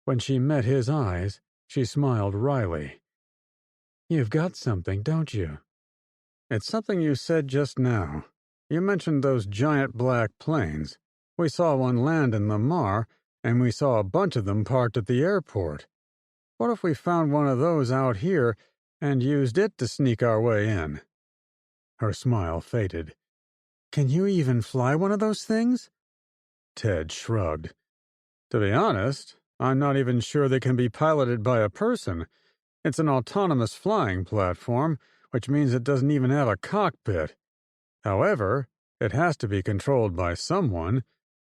When she met his eyes, she smiled wryly. "You've got something, don't you?" "It's something you said just now. You mentioned those giant black planes. We saw one land in Lamar, and we saw a bunch of them parked at the airport. What if we found one of those out here and used it to sneak our way in?" Her smile faded. "Can you even fly one of those things?" Ted shrugged. "To be honest, I'm not even sure they can be piloted by a person. It's an autonomous flying platform, which means it doesn't even have a cockpit. However, it has to be controlled by someone.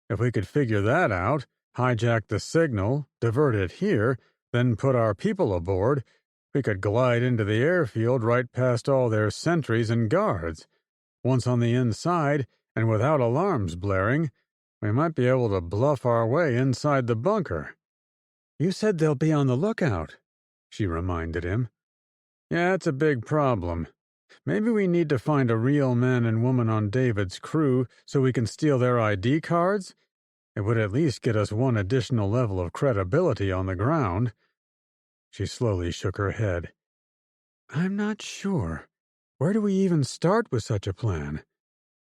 If we could figure that out, hijack the signal, divert it here, then put our people aboard, we could glide into the airfield right past all their sentries and guards. Once on the inside, and without alarms blaring, we might be able to bluff our way inside the bunker." "You said they'll be on the lookout," she reminded him. "Yeah, it's a big problem. Maybe we need to find a real man and woman on David's crew so we can steal their ID cards? It would at least get us one additional level of credibility on the ground." She slowly shook her head. "I'm not sure. Where do we even start with such a plan?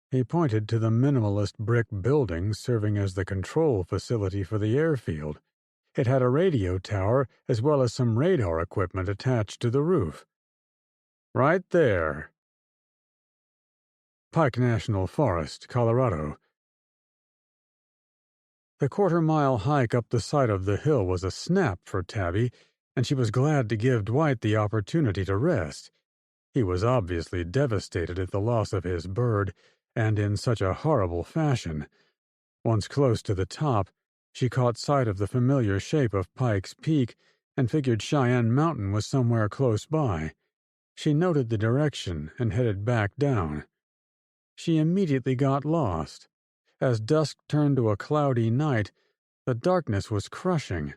He pointed to the minimalist brick building serving as the control facility for the airfield. It had a radio tower as well as some radar equipment attached to the roof. Right there. Pike National Forest, Colorado. The quarter-mile hike up the side of the hill was a snap for Tabby, and she was glad to give Dwight the opportunity to rest. He was obviously devastated at the loss of his bird, and in such a horrible fashion. Once close to the top, she caught sight of the familiar shape of Pike's Peak and figured Cheyenne Mountain was somewhere close by. She noted the direction and headed back down. She immediately got lost. As dusk turned to a cloudy night, the darkness was crushing.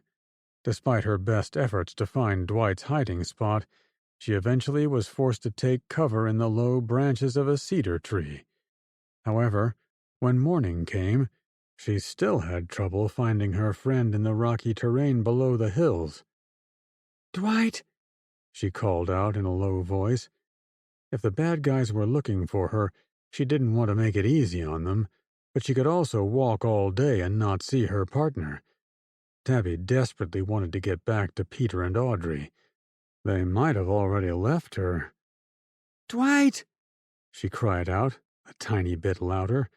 Despite her best efforts to find Dwight's hiding spot, she eventually was forced to take cover in the low branches of a cedar tree. However, when morning came, she still had trouble finding her friend in the rocky terrain below the hills. "Dwight!" she called out in a low voice. If the bad guys were looking for her, she didn't want to make it easy on them, but she could also walk all day and not see her partner. Tabby desperately wanted to get back to Peter and Audrey. They might have already left her. "Dwight!" she cried out, a tiny bit louder.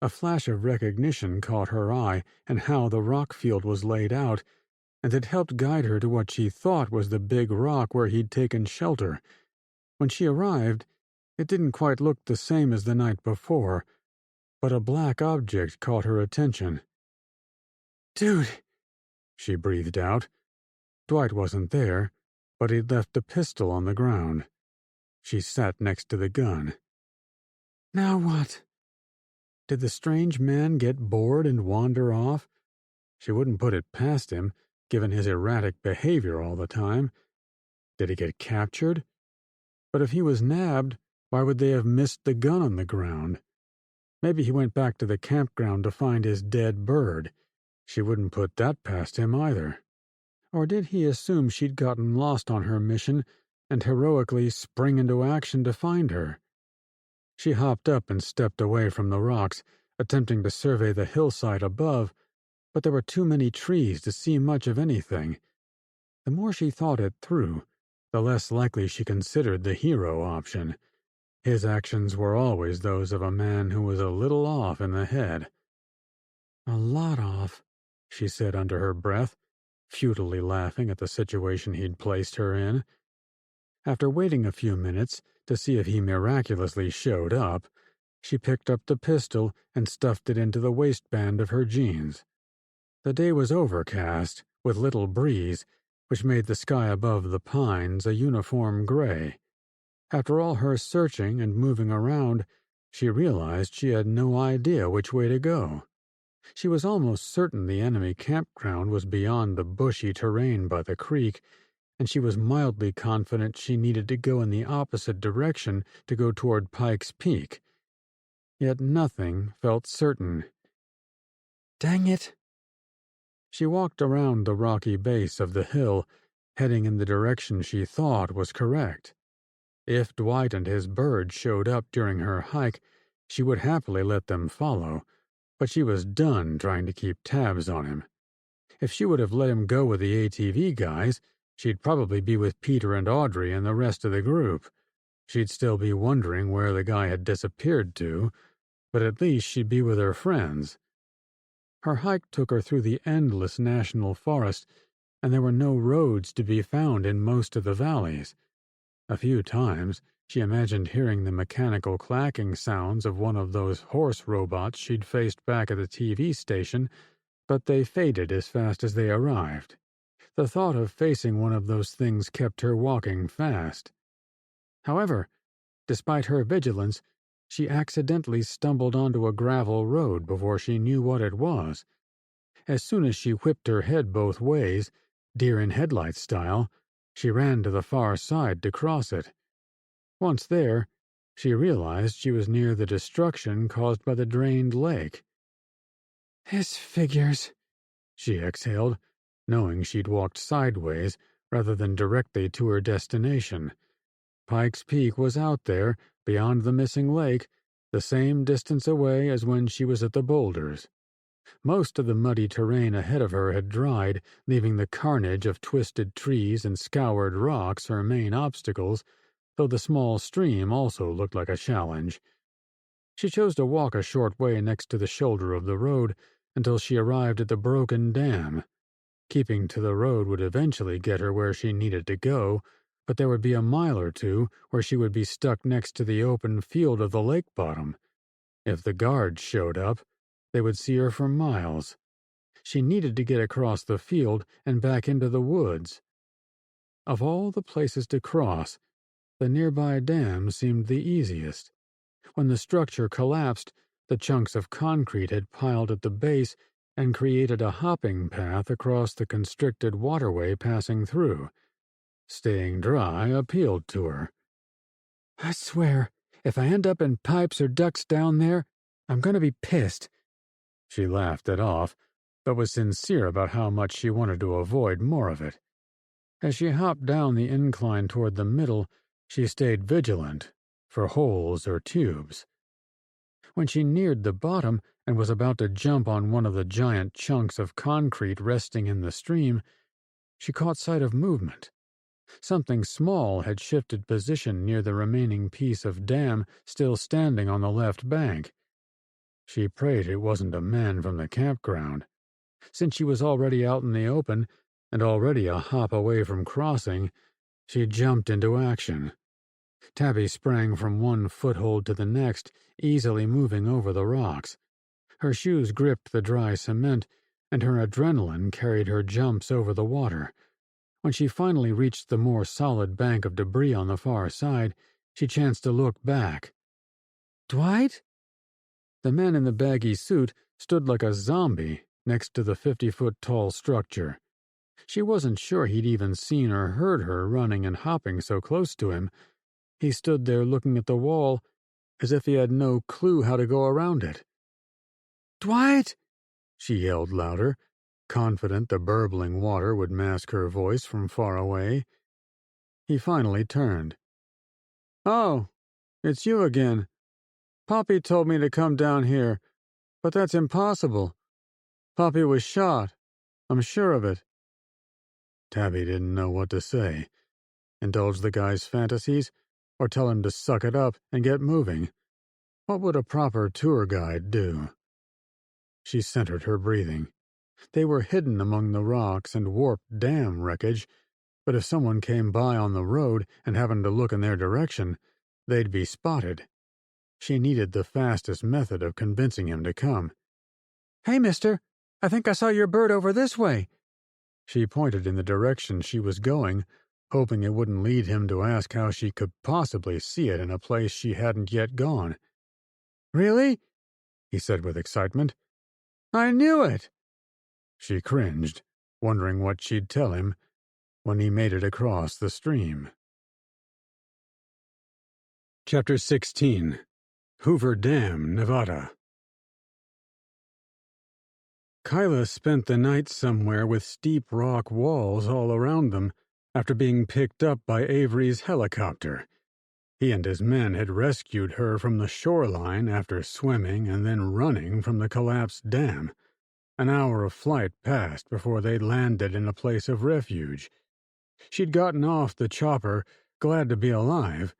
A flash of recognition caught her eye and how the rock field was laid out, and it helped guide her to what she thought was the big rock where he'd taken shelter. When she arrived, it didn't quite look the same as the night before, but a black object caught her attention. "Dude," she breathed out. Dwight wasn't there, but he'd left a pistol on the ground. She sat next to the gun. Now what? Did the strange man get bored and wander off? She wouldn't put it past him, given his erratic behavior all the time. Did he get captured? But if he was nabbed, why would they have missed the gun on the ground? Maybe he went back to the campground to find his dead bird. She wouldn't put that past him either. Or did he assume she'd gotten lost on her mission and heroically spring into action to find her? She hopped up and stepped away from the rocks, attempting to survey the hillside above, but there were too many trees to see much of anything. The more she thought it through, the less likely she considered the hero option. His actions were always those of a man who was a little off in the head. "A lot off," she said under her breath, futilely laughing at the situation he'd placed her in. After waiting a few minutes to see if he miraculously showed up, she picked up the pistol and stuffed it into the waistband of her jeans. The day was overcast, with little breeze, which made the sky above the pines a uniform gray. After all her searching and moving around, she realized she had no idea which way to go. She was almost certain the enemy campground was beyond the bushy terrain by the creek, and she was mildly confident she needed to go in the opposite direction to go toward Pike's Peak. Yet nothing felt certain. Dang it! She walked around the rocky base of the hill, heading in the direction she thought was correct. If Dwight and his bird showed up during her hike, she would happily let them follow, but she was done trying to keep tabs on him. If she would have let him go with the ATV guys, she'd probably be with Peter and Audrey and the rest of the group. She'd still be wondering where the guy had disappeared to, but at least she'd be with her friends. Her hike took her through the endless national forest, and there were no roads to be found in most of the valleys. A few times, she imagined hearing the mechanical clacking sounds of one of those horse robots she'd faced back at the TV station, but they faded as fast as they arrived. The thought of facing one of those things kept her walking fast. However, despite her vigilance, she accidentally stumbled onto a gravel road before she knew what it was. As soon as she whipped her head both ways, deer in headlights style, she ran to the far side to cross it. Once there, she realized she was near the destruction caused by the drained lake. "This figures," she exhaled, knowing she'd walked sideways rather than directly to her destination. Pike's Peak was out there, beyond the missing lake, the same distance away as when she was at the boulders. Most of the muddy terrain ahead of her had dried, leaving the carnage of twisted trees and scoured rocks her main obstacles, though the small stream also looked like a challenge. She chose to walk a short way next to the shoulder of the road until she arrived at the broken dam. Keeping to the road would eventually get her where she needed to go, but there would be a mile or two where she would be stuck next to the open field of the lake bottom. If the guards showed up, they would see her for miles. She needed to get across the field and back into the woods. Of all the places to cross, the nearby dam seemed the easiest. When the structure collapsed, the chunks of concrete had piled at the base and created a hopping path across the constricted waterway passing through. Staying dry appealed to her. I swear, if I end up in pipes or ducks down there, I'm going to be pissed. She laughed it off, but was sincere about how much she wanted to avoid more of it. As she hopped down the incline toward the middle, she stayed vigilant for holes or tubes. When she neared the bottom and was about to jump on one of the giant chunks of concrete resting in the stream, she caught sight of movement. Something small had shifted position near the remaining piece of dam still standing on the left bank. She prayed it wasn't a man from the campground. Since she was already out in the open and already a hop away from crossing, she jumped into action. Tabby sprang from one foothold to the next, easily moving over the rocks. Her shoes gripped the dry cement, and her adrenaline carried her jumps over the water. When she finally reached the more solid bank of debris on the far side, she chanced to look back. Dwight? The man in the baggy suit stood like a zombie next to the 50-foot-tall structure. She wasn't sure he'd even seen or heard her running and hopping so close to him. He stood there looking at the wall as if he had no clue how to go around it. Dwight! She yelled louder, confident the burbling water would mask her voice from far away. He finally turned. "Oh, it's you again. Poppy told me to come down here, but that's impossible. Poppy was shot. I'm sure of it." Tabby didn't know what to say. Indulge the guy's fantasies, or tell him to suck it up and get moving. What would a proper tour guide do? She centered her breathing. They were hidden among the rocks and warped dam wreckage, but if someone came by on the road and happened to look in their direction, they'd be spotted. She needed the fastest method of convincing him to come. "Hey, mister, I think I saw your bird over this way." She pointed in the direction she was going, hoping it wouldn't lead him to ask how she could possibly see it in a place she hadn't yet gone. "Really?" he said with excitement. "I knew it!" She cringed, wondering what she'd tell him when he made it across the stream. Chapter 16. Hoover Dam, Nevada. Kyla spent the night somewhere with steep rock walls all around them after being picked up by Avery's helicopter. He and his men had rescued her from the shoreline after swimming and then running from the collapsed dam. An hour of flight passed before they landed in a place of refuge. She'd gotten off the chopper, glad to be alive,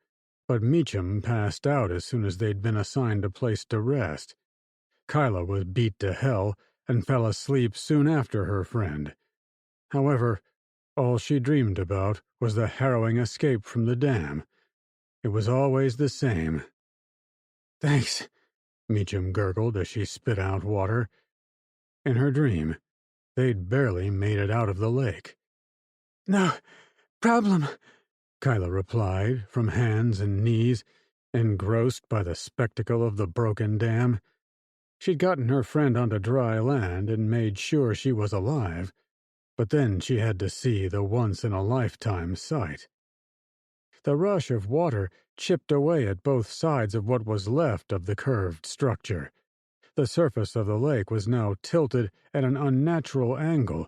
but Meacham passed out as soon as they'd been assigned a place to rest. Kyla was beat to hell and fell asleep soon after her friend. However, all she dreamed about was the harrowing escape from the dam. It was always the same. "Thanks," Meacham gurgled as she spit out water. In her dream, they'd barely made it out of the lake. "No problem," Kyla replied, from hands and knees, engrossed by the spectacle of the broken dam. She'd gotten her friend onto dry land and made sure she was alive, but then she had to see the once-in-a-lifetime sight. The rush of water chipped away at both sides of what was left of the curved structure. The surface of the lake was now tilted at an unnatural angle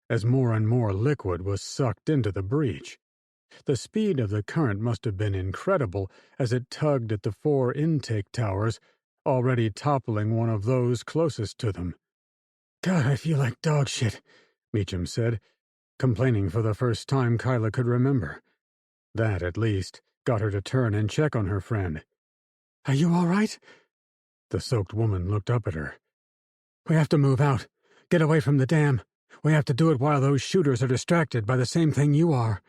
as more and more liquid was sucked into the breach. The speed of the current must have been incredible as it tugged at the 4 intake towers, already toppling one of those closest to them. "God, I feel like dog shit," Meacham said, complaining for the first time Kyla could remember. That, at least, got her to turn and check on her friend. "Are you all right?" The soaked woman looked up at her. "We have to move out. Get away from the dam. We have to do it while those shooters are distracted by the same thing you are."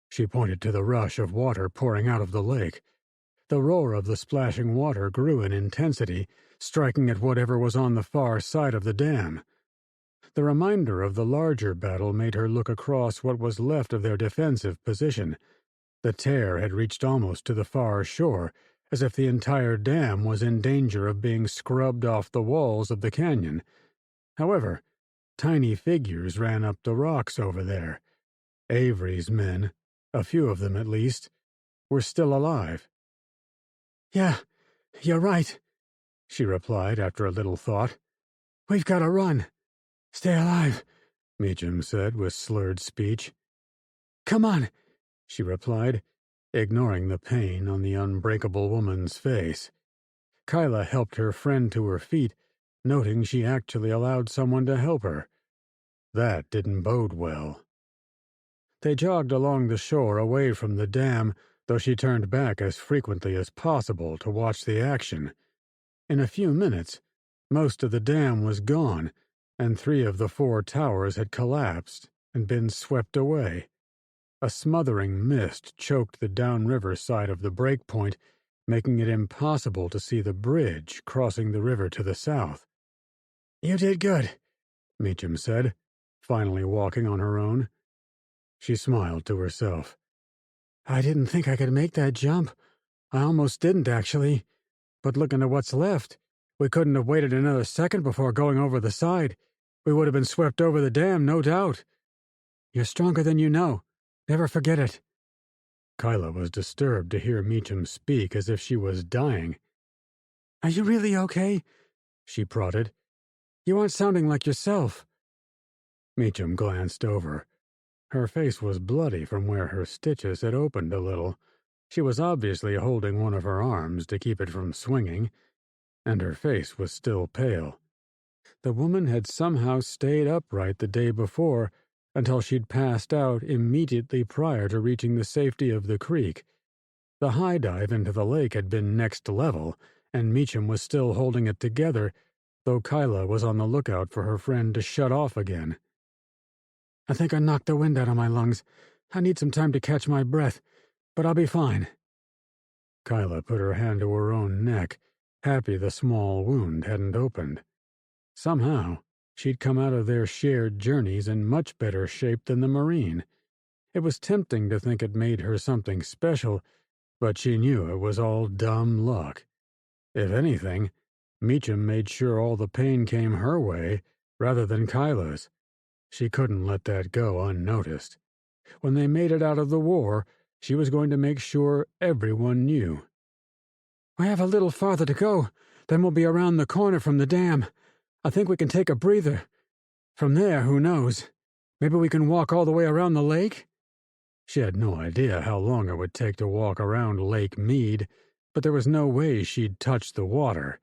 She pointed to the rush of water pouring out of the lake. The roar of the splashing water grew in intensity, striking at whatever was on the far side of the dam. The reminder of the larger battle made her look across what was left of their defensive position. The tear had reached almost to the far shore, as if the entire dam was in danger of being scrubbed off the walls of the canyon. However, tiny figures ran up the rocks over there. Avery's men, a few of them at least, were still alive. "Yeah, you're right," she replied after a little thought. "We've got to run. Stay alive," Meacham said with slurred speech. "Come on," she replied, ignoring the pain on the unbreakable woman's face. Kyla helped her friend to her feet, noting she actually allowed someone to help her. That didn't bode well. They jogged along the shore away from the dam, though she turned back as frequently as possible to watch the action. In a few minutes, most of the dam was gone, and 3 of the 4 towers had collapsed and been swept away. A smothering mist choked the downriver side of the breakpoint, making it impossible to see the bridge crossing the river to the south. "You did good," Meacham said, finally walking on her own. She smiled to herself. "I didn't think I could make that jump. I almost didn't, actually. But looking at what's left, we couldn't have waited another second before going over the side. We would have been swept over the dam, no doubt. You're stronger than you know. Never forget it." Kyla was disturbed to hear Meacham speak as if she was dying. "Are you really okay?" she prodded. "You aren't sounding like yourself." Meacham glanced over. Her face was bloody from where her stitches had opened a little. She was obviously holding one of her arms to keep it from swinging, and her face was still pale. The woman had somehow stayed upright the day before until she'd passed out immediately prior to reaching the safety of the creek. The high dive into the lake had been next level, and Meacham was still holding it together, though Kyla was on the lookout for her friend to shut off again. "I think I knocked the wind out of my lungs. I need some time to catch my breath, but I'll be fine." Kyla put her hand to her own neck, happy the small wound hadn't opened. Somehow, she'd come out of their shared journeys in much better shape than the Marine. It was tempting to think it made her something special, but she knew it was all dumb luck. If anything, Meacham made sure all the pain came her way rather than Kyla's. She couldn't let that go unnoticed. When they made it out of the war, she was going to make sure everyone knew. "We have a little farther to go, then we'll be around the corner from the dam. I think we can take a breather. From there, who knows? Maybe we can walk all the way around the lake?" She had no idea how long it would take to walk around Lake Mead, but there was no way she'd touch the water.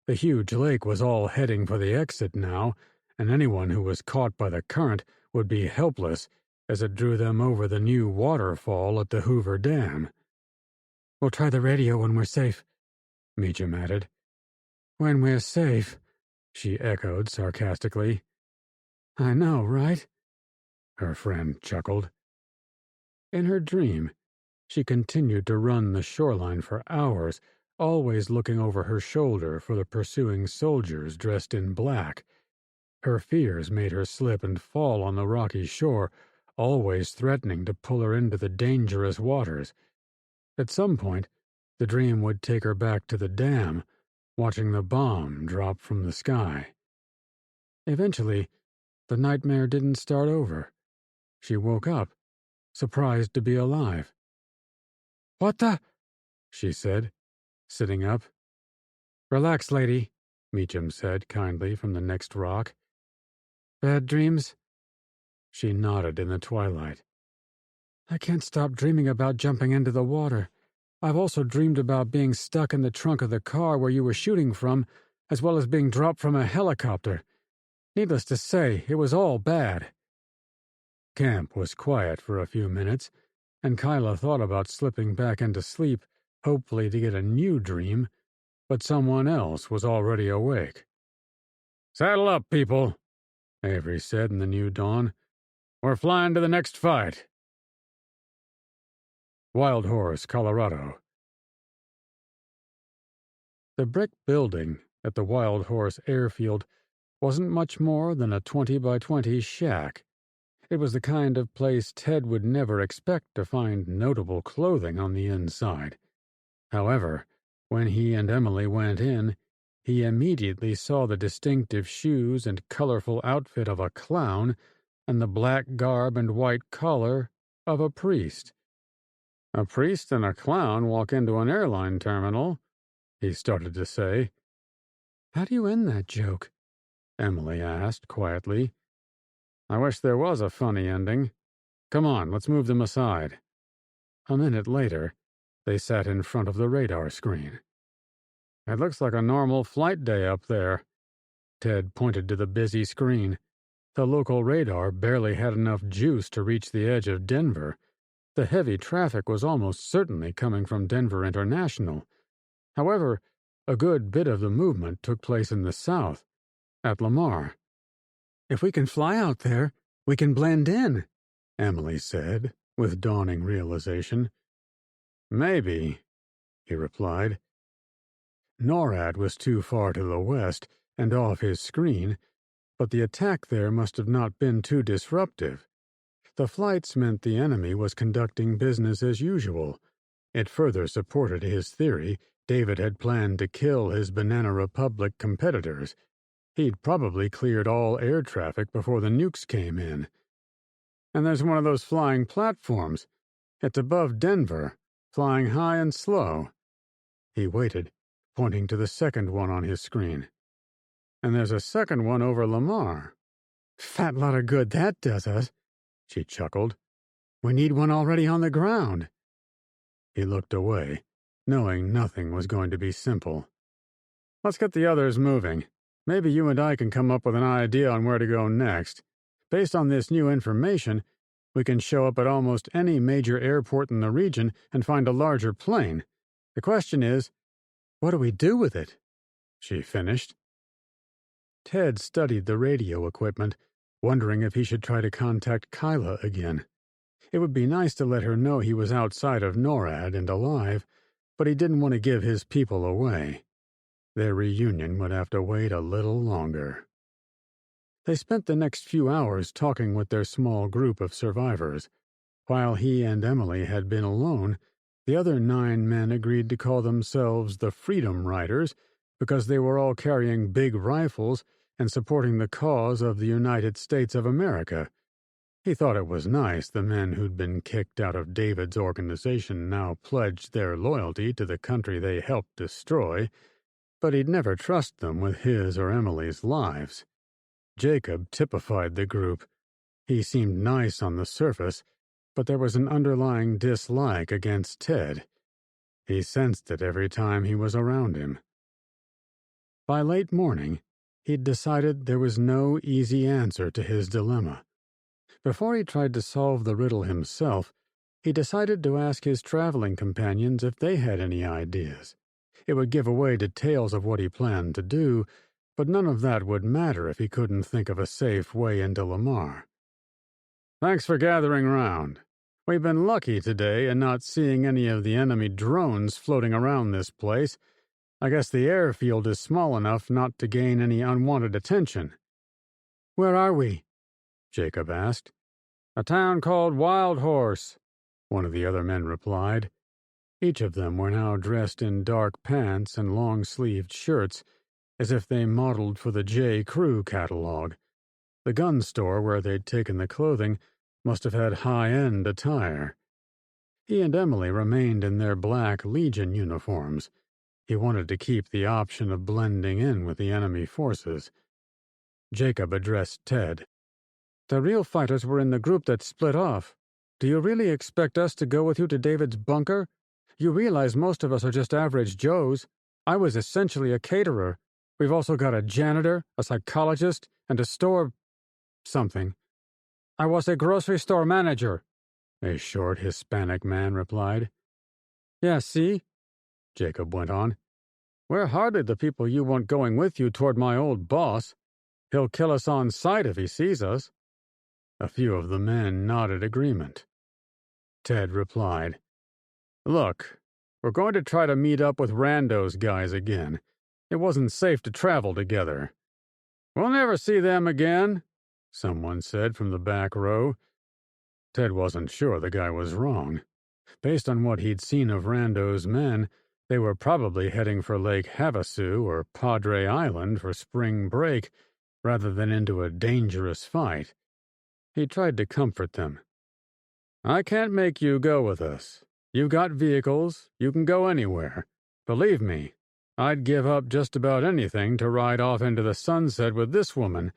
The huge lake was all heading for the exit now, and anyone who was caught by the current would be helpless as it drew them over the new waterfall at the Hoover Dam. "We'll try the radio when we're safe," Meacham added. "When we're safe," she echoed sarcastically. "I know, right?" Her friend chuckled. In her dream, she continued to run the shoreline for hours, always looking over her shoulder for the pursuing soldiers dressed in black. Her fears made her slip and fall on the rocky shore, always threatening to pull her into the dangerous waters. At some point, the dream would take her back to the dam, watching the bomb drop from the sky. Eventually, the nightmare didn't start over. She woke up, surprised to be alive. "What the?" she said, sitting up. "Relax, lady," Meacham said kindly from the next rock. "Bad dreams?" She nodded in the twilight. I can't stop dreaming about jumping into the water. I've also dreamed about being stuck in the trunk of the car where you were shooting from, as well as being dropped from a helicopter. Needless to say, it was all bad. Camp was quiet for a few minutes, and Kyla thought about slipping back into sleep, hopefully to get a new dream, but someone else was already awake. "Saddle up, people," Avery said in the new dawn. "We're flying to the next fight." Wild Horse, Colorado. The brick building at the Wild Horse airfield wasn't much more than a 20-by-20 shack. It was the kind of place Ted would never expect to find notable clothing on the inside. However, when he and Emily went in, he immediately saw the distinctive shoes and colorful outfit of a clown and the black garb and white collar of a priest. "A priest and a clown walk into an airline terminal," he started to say. "How do you end that joke?" Emily asked quietly. "I wish there was a funny ending. Come on, let's move them aside." A minute later, they sat in front of the radar screen. "It looks like a normal flight day up there." Ted pointed to the busy screen. The local radar barely had enough juice to reach the edge of Denver. The heavy traffic was almost certainly coming from Denver International. However, a good bit of the movement took place in the south, at Lamar. "If we can fly out there, we can blend in," Emily said, with dawning realization. "Maybe," he replied. NORAD was too far to the west and off his screen, but the attack there must have not been too disruptive. The flights meant the enemy was conducting business as usual. It further supported his theory David had planned to kill his Banana Republic competitors. He'd probably cleared all air traffic before the nukes came in. "And there's one of those flying platforms. It's above Denver, flying high and slow." He waited, pointing to the second one on his screen. "And there's a second one over Lamar." "Fat lot of good that does us," she chuckled. "We need one already on the ground." He looked away, knowing nothing was going to be simple. "Let's get the others moving. Maybe you and I can come up with an idea on where to go next. Based on this new information, we can show up at almost any major airport in the region and find a larger plane. The question is, what do we do with it?" she finished. Ted studied the radio equipment, wondering if he should try to contact Kyla again. It would be nice to let her know he was outside of NORAD and alive, but he didn't want to give his people away. Their reunion would have to wait a little longer. They spent the next few hours talking with their small group of survivors. While he and Emily had been alone, the other 9 men agreed to call themselves the Freedom Riders because they were all carrying big rifles and supporting the cause of the United States of America. He thought it was nice the men who'd been kicked out of David's organization now pledged their loyalty to the country they helped destroy, but he'd never trust them with his or Emily's lives. Jacob typified the group. He seemed nice on the surface, but there was an underlying dislike against Ted. He sensed it every time he was around him. By late morning, he'd decided there was no easy answer to his dilemma. Before he tried to solve the riddle himself, he decided to ask his traveling companions if they had any ideas. It would give away details of what he planned to do, but none of that would matter if he couldn't think of a safe way into Lamar. "Thanks for gathering round. We've been lucky today in not seeing any of the enemy drones floating around this place. I guess the airfield is small enough not to gain any unwanted attention." "Where are we?" Jacob asked. "A town called Wild Horse," one of the other men replied. Each of them were now dressed in dark pants and long-sleeved shirts, as if they modeled for the J. Crew catalog. The gun store where they'd taken the clothing must have had high-end attire. He and Emily remained in their black Legion uniforms. He wanted to keep the option of blending in with the enemy forces. Jacob addressed Ted. "The real fighters were in the group that split off. Do you really expect us to go with you to David's bunker? You realize most of us are just average Joes. I was essentially a caterer. We've also got a janitor, a psychologist, and a store... something. I was a grocery store manager, a short Hispanic man replied. Yeah, see? Jacob went on. We're hardly the people you want going with you toward my old boss. He'll kill us on sight if he sees us. A few of the men nodded agreement. Ted replied, Look, we're going to try to meet up with Rando's guys again. It wasn't safe to travel together. We'll never see them again, someone said from the back row. Ted wasn't sure the guy was wrong. Based on what he'd seen of Rando's men, they were probably heading for Lake Havasu or Padre Island for spring break, rather than into a dangerous fight. He tried to comfort them. I can't make you go with us. You've got vehicles, you can go anywhere. Believe me, I'd give up just about anything to ride off into the sunset with this woman.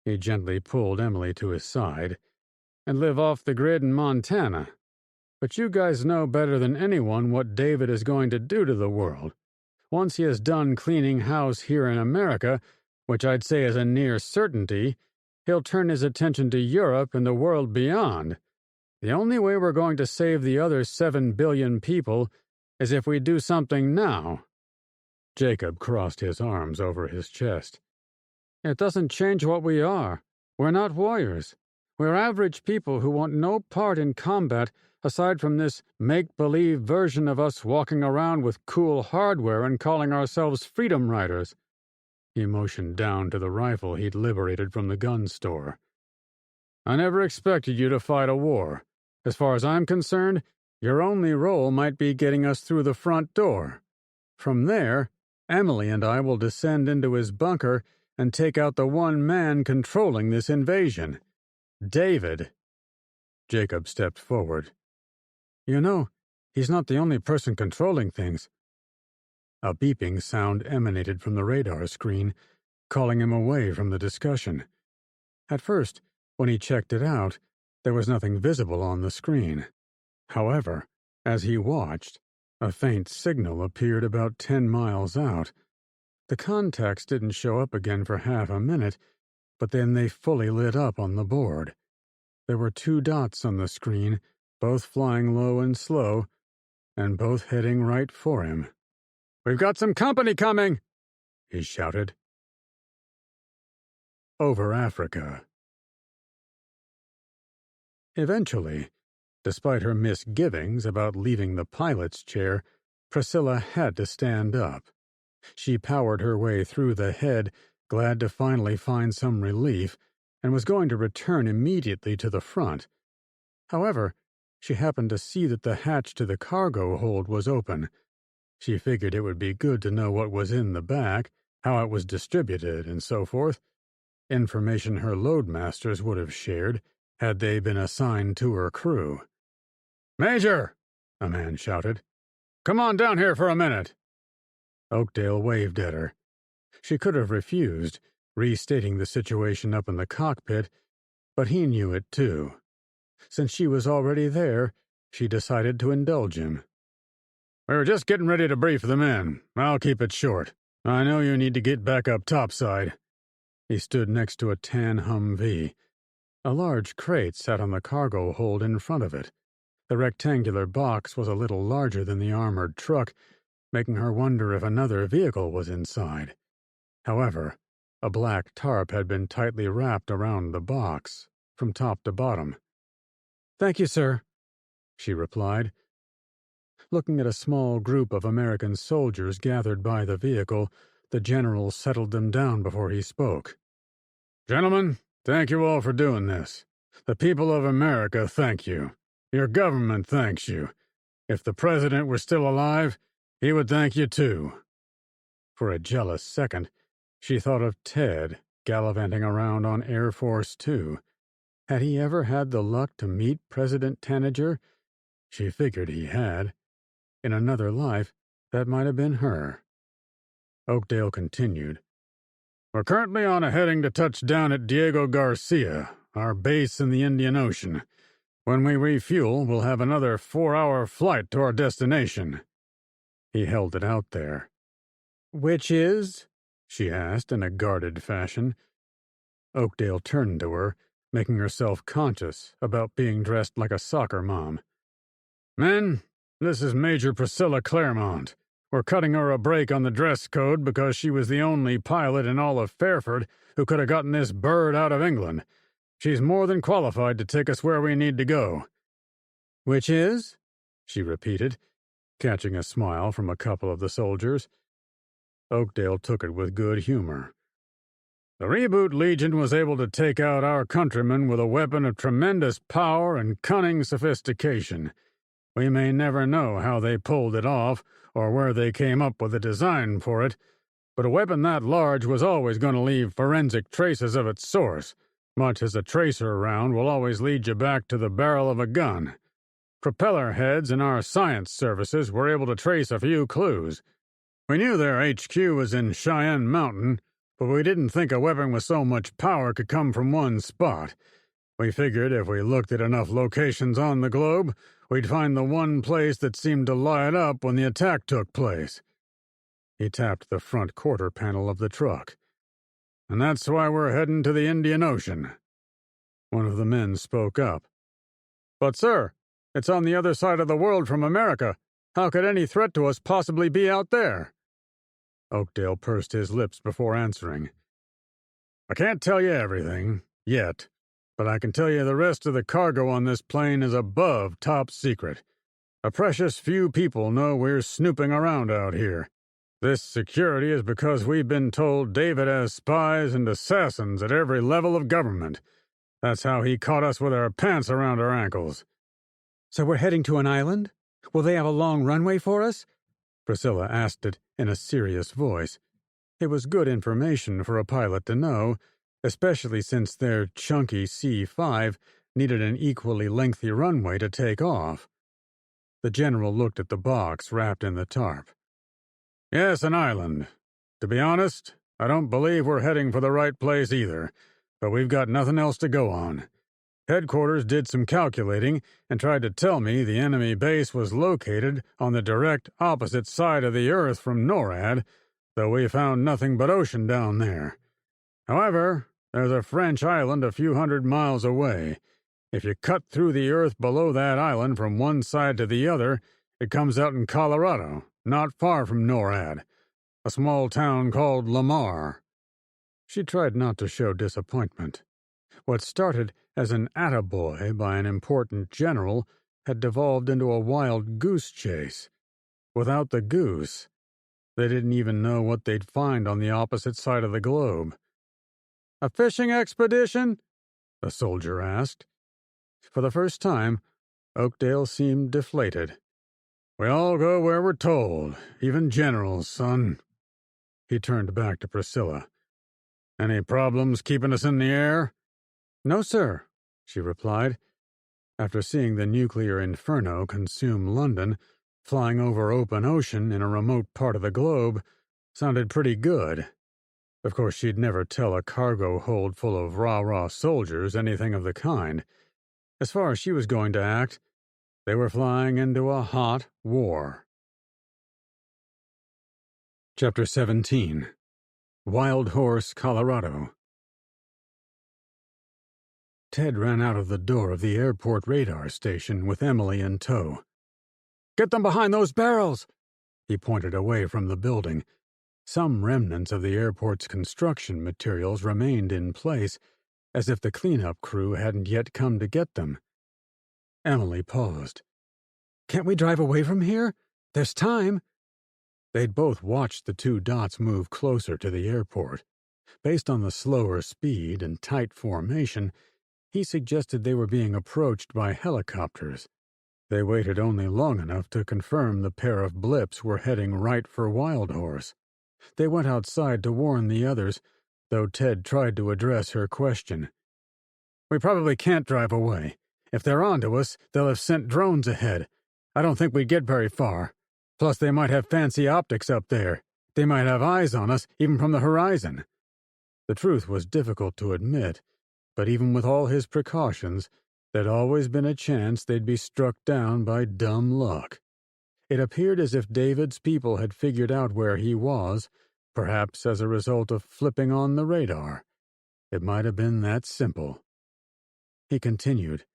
He gently pulled Emily to his side. And live off the grid in Montana. But you guys know better than anyone what David is going to do to the world. Once he is done cleaning house here in America, which I'd say is a near certainty, he'll turn his attention to Europe and the world beyond. The only way we're going to save the other 7 billion people is if we do something now. Jacob crossed his arms over his chest. It doesn't change what we are. We're not warriors. We're average people who want no part in combat aside from this make-believe version of us walking around with cool hardware and calling ourselves freedom riders. He motioned down to the rifle he'd liberated from the gun store. I never expected you to fight a war. As far as I'm concerned, your only role might be getting us through the front door. From there, Emily and I will descend into his bunker and take out the one man controlling this invasion. David. Jacob stepped forward. You know, he's not the only person controlling things. A beeping sound emanated from the radar screen, calling him away from the discussion. At first, when he checked it out, there was nothing visible on the screen. However, as he watched, a faint signal appeared about 10 miles out. The contacts didn't show up again for half a minute, but then they fully lit up on the board. There were 2 dots on the screen, both flying low and slow, and both heading right for him. We've got some company coming, he shouted. Over Africa. Eventually, despite her misgivings about leaving the pilot's chair, Priscilla had to stand up. She powered her way through the head, glad to finally find some relief, and was going to return immediately to the front. However, she happened to see that the hatch to the cargo hold was open. She figured it would be good to know what was in the back, how it was distributed, and so forth. Information her loadmasters would have shared, had they been assigned to her crew. "Major!" a man shouted. "Come on down here for a minute." Oakdale waved at her. She could have refused, restating the situation up in the cockpit, but he knew it too. Since she was already there, she decided to indulge him. "We were just getting ready to brief the men. I'll keep it short. I know you need to get back up topside." He stood next to a tan Humvee. A large crate sat on the cargo hold in front of it. The rectangular box was a little larger than the armored truck, making her wonder if another vehicle was inside. However, a black tarp had been tightly wrapped around the box, from top to bottom. "Thank you, sir," she replied. Looking at a small group of American soldiers gathered by the vehicle, the general settled them down before he spoke. "Gentlemen, thank you all for doing this. The people of America thank you. Your government thanks you. If the president were still alive, he would thank you too." For a jealous second, she thought of Ted gallivanting around on Air Force Two. Had he ever had the luck to meet President Tanager? She figured he had. In another life, that might have been her. Oakdale continued. "We're currently on a heading to touch down at Diego Garcia, our base in the Indian Ocean. When we refuel, we'll have another 4-hour flight to our destination. He held it out there. Which is? She asked in a guarded fashion. Oakdale turned to her, making herself conscious about being dressed like a soccer mom. Men, this is Major Priscilla Claremont. We're cutting her a break on the dress code because she was the only pilot in all of Fairford who could have gotten this bird out of England. She's more than qualified to take us where we need to go. Which is? She repeated, catching a smile from a couple of the soldiers. Oakdale took it with good humor. The Reboot Legion was able to take out our countrymen with a weapon of tremendous power and cunning sophistication. We may never know how they pulled it off or where they came up with the design for it, but a weapon that large was always going to leave forensic traces of its source, much as a tracer round will always lead you back to the barrel of a gun. Propeller heads in our science services were able to trace a few clues. We knew their HQ was in Cheyenne Mountain, but we didn't think a weapon with so much power could come from one spot. We figured if we looked at enough locations on the globe, we'd find the one place that seemed to light up when the attack took place. He tapped the front quarter panel of the truck. And that's why we're heading to the Indian Ocean. One of the men spoke up. But, sir, it's on the other side of the world from America. How could any threat to us possibly be out there? Oakdale pursed his lips before answering. I can't tell you everything, yet, but I can tell you the rest of the cargo on this plane is above top secret. A precious few people know we're snooping around out here. This security is because we've been told David has spies and assassins at every level of government. That's how he caught us with our pants around our ankles. So we're heading to an island? Will they have a long runway for us? Priscilla asked it in a serious voice. It was good information for a pilot to know, especially since their chunky C-5 needed an equally lengthy runway to take off. The general looked at the box wrapped in the tarp. Yes, an island. To be honest, I don't believe we're heading for the right place either, but we've got nothing else to go on. Headquarters did some calculating and tried to tell me the enemy base was located on the direct opposite side of the Earth from NORAD, though we found nothing but ocean down there. However, there's a French island a few hundred miles away. If you cut through the Earth below that island from one side to the other, it comes out in Colorado, not far from NORAD, a small town called Lamar. She tried not to show disappointment. What started as an attaboy by an important general had devolved into a wild goose chase. Without the goose, they didn't even know what they'd find on the opposite side of the globe. A fishing expedition? The soldier asked. For the first time, Oakdale seemed deflated. We all go where we're told, even generals, son. He turned back to Priscilla. Any problems keeping us in the air? No, sir, she replied. After seeing the nuclear inferno consume London, flying over open ocean in a remote part of the globe sounded pretty good. Of course, she'd never tell a cargo hold full of rah-rah soldiers anything of the kind. As far as she was going to act, they were flying into a hot war. Chapter 17. Wild Horse, Colorado. Ted ran out of the door of the airport radar station with Emily in tow. Get them behind those barrels! He pointed away from the building. Some remnants of the airport's construction materials remained in place, as if the cleanup crew hadn't yet come to get them. Emily paused. Can't we drive away from here? There's time. They'd both watched the two dots move closer to the airport. Based on the slower speed and tight formation, he suggested they were being approached by helicopters. They waited only long enough to confirm the pair of blips were heading right for Wild Horse. They went outside to warn the others, though Ted tried to address her question. We probably can't drive away. If they're onto us, they'll have sent drones ahead. I don't think we'd get very far. Plus, they might have fancy optics up there. They might have eyes on us, even from the horizon. The truth was difficult to admit, but even with all his precautions, There'd always been a chance they'd be struck down by dumb luck. It appeared as if David's people had figured out where he was, perhaps as a result of flipping on the radar. It might have been that simple. He continued,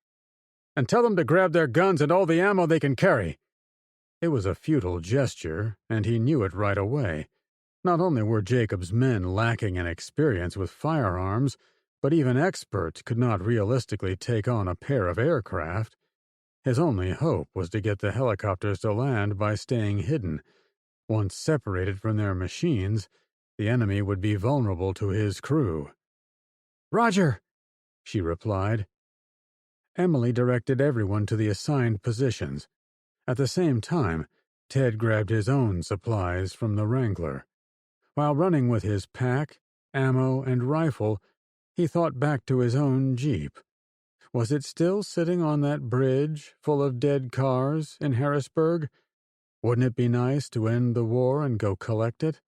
"And tell them to grab their guns and all the ammo they can carry." It was a futile gesture, and he knew it right away. Not only were Jacob's men lacking in experience with firearms, but even experts could not realistically take on a pair of aircraft. His only hope was to get the helicopters to land by staying hidden. Once separated from their machines, the enemy would be vulnerable to his crew. "Roger," she replied. Emily directed everyone to the assigned positions. At the same time, Ted grabbed his own supplies from the Wrangler. While running with his pack, ammo, and rifle, he thought back to his own Jeep. Was it still sitting on that bridge full of dead cars in Harrisburg? Wouldn't it be nice to end the war and go collect it?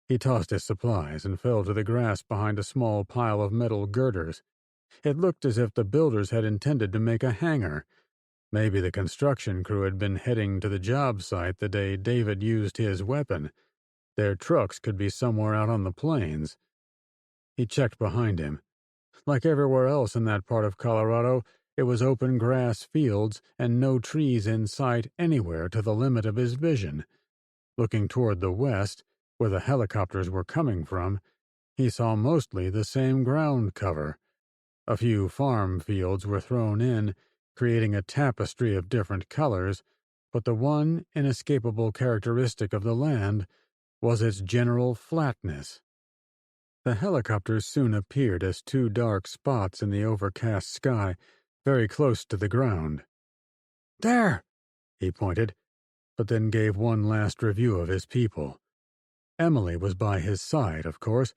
He tossed his supplies and fell to the grass behind a small pile of metal girders. It looked as if the builders had intended to make a hangar. Maybe the construction crew had been heading to the job site the day David used his weapon. Their trucks could be somewhere out on the plains. He checked behind him. Like everywhere else in that part of Colorado, it was open grass fields and no trees in sight anywhere to the limit of his vision. Looking toward the west, where the helicopters were coming from, he saw mostly the same ground cover. A few farm fields were thrown in, creating a tapestry of different colors, but the one inescapable characteristic of the land was its general flatness. The helicopters soon appeared as two dark spots in the overcast sky, very close to the ground. "There!" he pointed, but then gave one last review of his people. Emily was by his side, of course.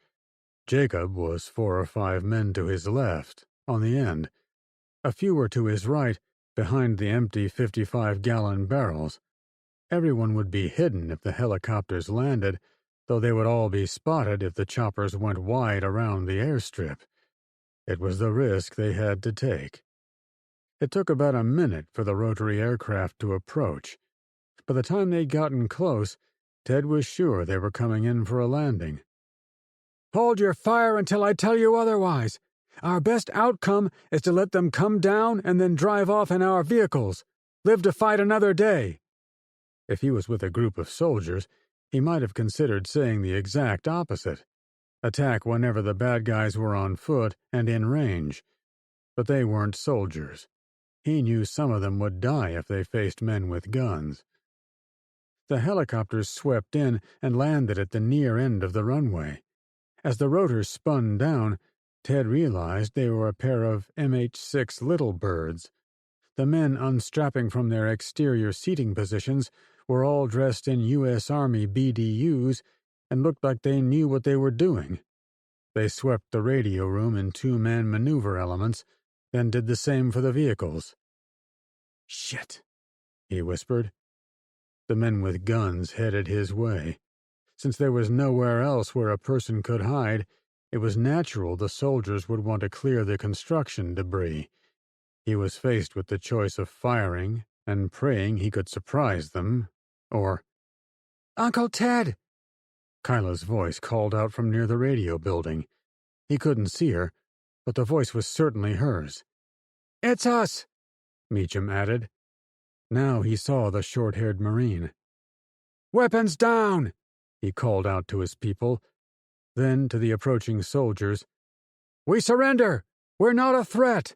Jacob was 4 or 5 men to his left, on the end. A few were to his right, behind the empty 55-gallon barrels. Everyone would be hidden if the helicopters landed, though they would all be spotted if the choppers went wide around the airstrip. It was the risk they had to take. It took about a minute for the rotary aircraft to approach. By the time they'd gotten close, Ted was sure they were coming in for a landing. "Hold your fire until I tell you otherwise. Our best outcome is to let them come down and then drive off in our vehicles. Live to fight another day." If he was with a group of soldiers, he might have considered saying the exact opposite. Attack whenever the bad guys were on foot and in range. But they weren't soldiers. He knew some of them would die if they faced men with guns. The helicopters swept in and landed at the near end of the runway. As the rotors spun down, Ted realized they were a pair of MH-6 Little Birds. The men unstrapping from their exterior seating positions were all dressed in U.S. Army BDUs and looked like they knew what they were doing. They swept the radio room in 2-man maneuver elements, then did the same for the vehicles. "Shit," he whispered. The men with guns headed his way. Since there was nowhere else where a person could hide, it was natural the soldiers would want to clear the construction debris. He was faced with the choice of firing and praying he could surprise them, or... "Uncle Ted!" Kyla's voice called out from near the radio building. He couldn't see her, but the voice was certainly hers. "It's us," Meacham added. Now he saw the short-haired Marine. "Weapons down!" he called out to his people. Then to the approaching soldiers, "We surrender! We're not a threat!"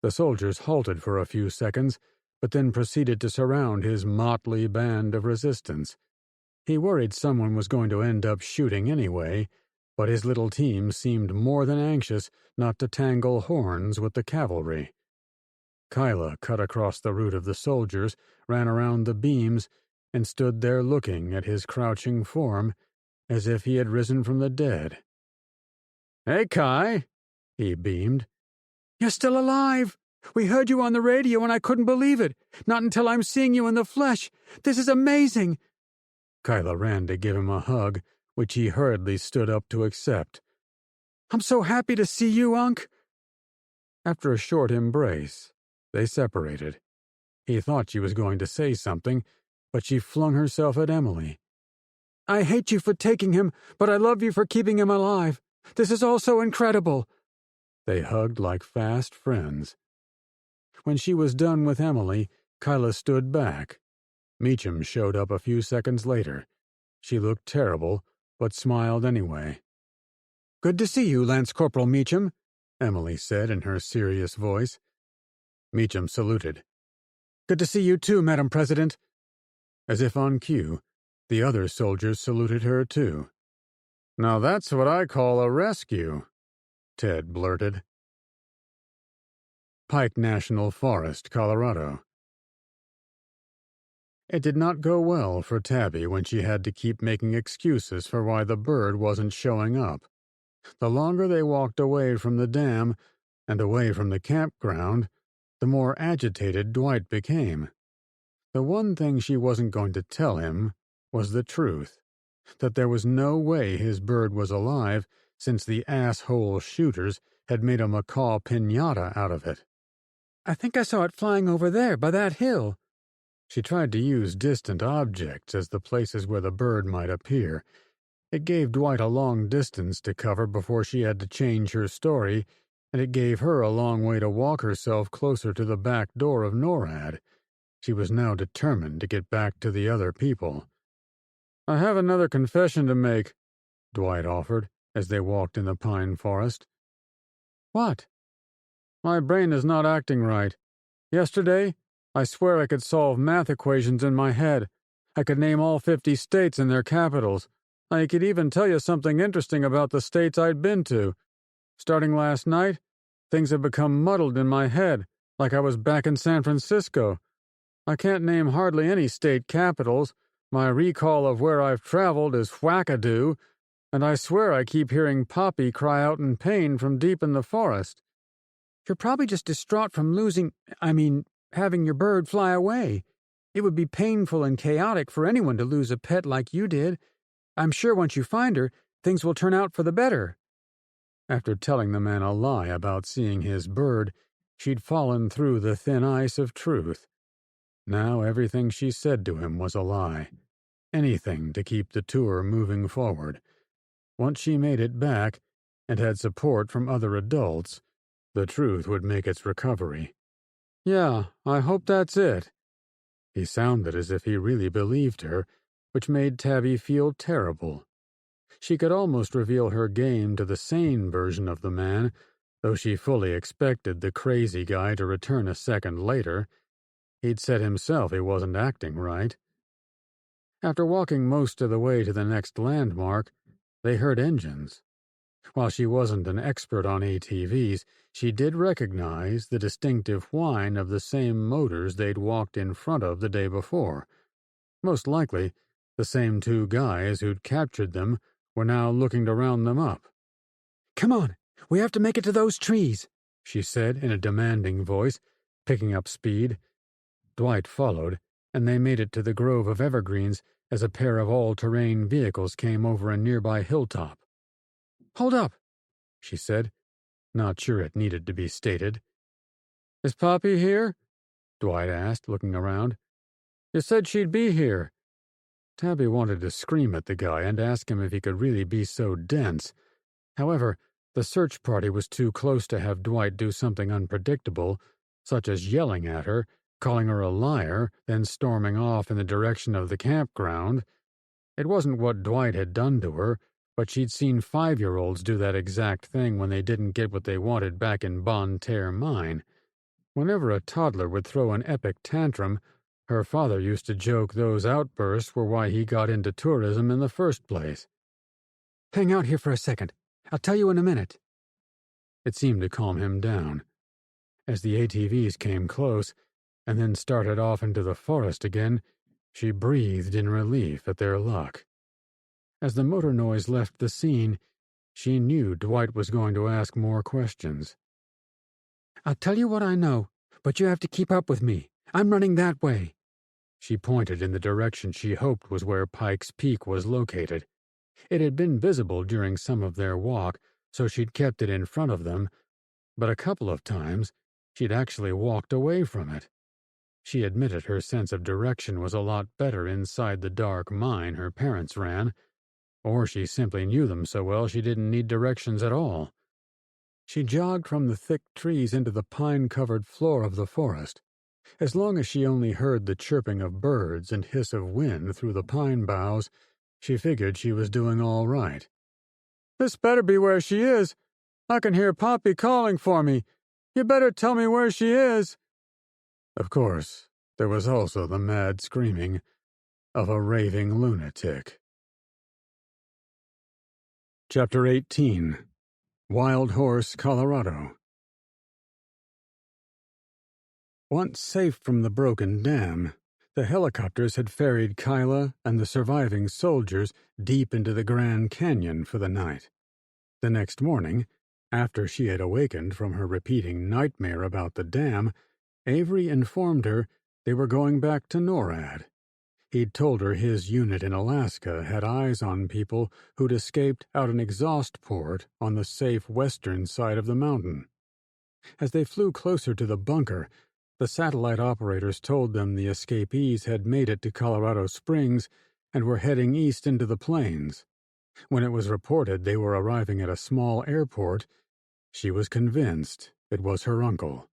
The soldiers halted for a few seconds, but then proceeded to surround his motley band of resistance. He worried someone was going to end up shooting anyway, but his little team seemed more than anxious not to tangle horns with the cavalry. Kyla cut across the route of the soldiers, ran around the beams, and stood there looking at his crouching form as if he had risen from the dead. "Hey, Kai," he beamed. "You're still alive! We heard you on the radio and I couldn't believe it. Not until I'm seeing you in the flesh. This is amazing!" Kyla ran to give him a hug, which he hurriedly stood up to accept. "I'm so happy to see you, Unc." After a short embrace, they separated. He thought she was going to say something, but she flung herself at Emily. I hate you for taking him, but I love you for keeping him alive. This is all so incredible. They hugged like fast friends. When she was done with Emily, Kyla stood back. Meacham showed up a few seconds later. She looked terrible, but smiled anyway. Good to see you, Lance Corporal Meacham, Emily said in her serious voice. Meacham saluted. Good to see you too, Madam President. As if on cue, the other soldiers saluted her too. Now that's what I call a rescue, Ted blurted. Pike National Forest, Colorado. It did not go well for Tabby when she had to keep making excuses for why the bird wasn't showing up. The longer they walked away from the dam and away from the campground, the more agitated Dwight became. The one thing she wasn't going to tell him was the truth, that there was no way his bird was alive since the asshole shooters had made a macaw piñata out of it. I think I saw it flying over there by that hill. She tried to use distant objects as the places where the bird might appear. It gave Dwight a long distance to cover before she had to change her story, and it gave her a long way to walk herself closer to the back door of NORAD. She was now determined to get back to the other people. I have another confession to make, Dwight offered, as they walked in the pine forest. What? My brain is not acting right. Yesterday, I swear I could solve math equations in my head. I could name all 50 states and their capitals. I could even tell you something interesting about the states I'd been to. Starting last night, things have become muddled in my head, like I was back in San Francisco. I can't name hardly any state capitals. My recall of where I've traveled is whackadoo, and I swear I keep hearing Poppy cry out in pain from deep in the forest. You're probably just distraught from having your bird fly away. It would be painful and chaotic for anyone to lose a pet like you did. I'm sure once you find her, things will turn out for the better. After telling the man a lie about seeing his bird, she'd fallen through the thin ice of truth. Now everything she said to him was a lie. Anything to keep the tour moving forward. Once she made it back, and had support from other adults, the truth would make its recovery. Yeah, I hope that's it. He sounded as if he really believed her, which made Tabby feel terrible. She could almost reveal her game to the sane version of the man, though she fully expected the crazy guy to return a second later. He'd said himself he wasn't acting right. After walking most of the way to the next landmark, they heard engines. While she wasn't an expert on ATVs, she did recognize the distinctive whine of the same motors they'd walked in front of the day before. Most likely, the same two guys who'd captured them were now looking to round them up. Come on, we have to make it to those trees, she said in a demanding voice, picking up speed. Dwight followed, and they made it to the grove of evergreens as a pair of all-terrain vehicles came over a nearby hilltop. Hold up, she said, not sure it needed to be stated. Is Poppy here? Dwight asked, looking around. You said she'd be here. Tabby wanted to scream at the guy and ask him if he could really be so dense. However, the search party was too close to have Dwight do something unpredictable, such as yelling at her, calling her a liar, then storming off in the direction of the campground. It wasn't what Dwight had done to her, but she'd seen 5-year-olds do that exact thing when they didn't get what they wanted back in Bon Terre Mine. Whenever a toddler would throw an epic tantrum, her father used to joke those outbursts were why he got into tourism in the first place. Hang out here for a second. I'll tell you in a minute. It seemed to calm him down. As the ATVs came close, and then started off into the forest again, she breathed in relief at their luck. As the motor noise left the scene, she knew Dwight was going to ask more questions. I'll tell you what I know, but you have to keep up with me. I'm running that way. She pointed in the direction she hoped was where Pike's Peak was located. It had been visible during some of their walk, so she'd kept it in front of them, but a couple of times she'd actually walked away from it. She admitted her sense of direction was a lot better inside the dark mine her parents ran, or she simply knew them so well she didn't need directions at all. She jogged from the thick trees into the pine-covered floor of the forest. As long as she only heard the chirping of birds and hiss of wind through the pine boughs, she figured she was doing all right. "This better be where she is. I can hear Poppy calling for me. You better tell me where she is." Of course, there was also the mad screaming of a raving lunatic. Chapter 18. Wild Horse, Colorado. Once safe from the broken dam, the helicopters had ferried Kyla and the surviving soldiers deep into the Grand Canyon for the night. The next morning, after she had awakened from her repeating nightmare about the dam, Avery informed her they were going back to NORAD. He'd told her his unit in Alaska had eyes on people who'd escaped out an exhaust port on the safe western side of the mountain. As they flew closer to the bunker, the satellite operators told them the escapees had made it to Colorado Springs and were heading east into the plains. When it was reported they were arriving at a small airport, she was convinced it was her uncle.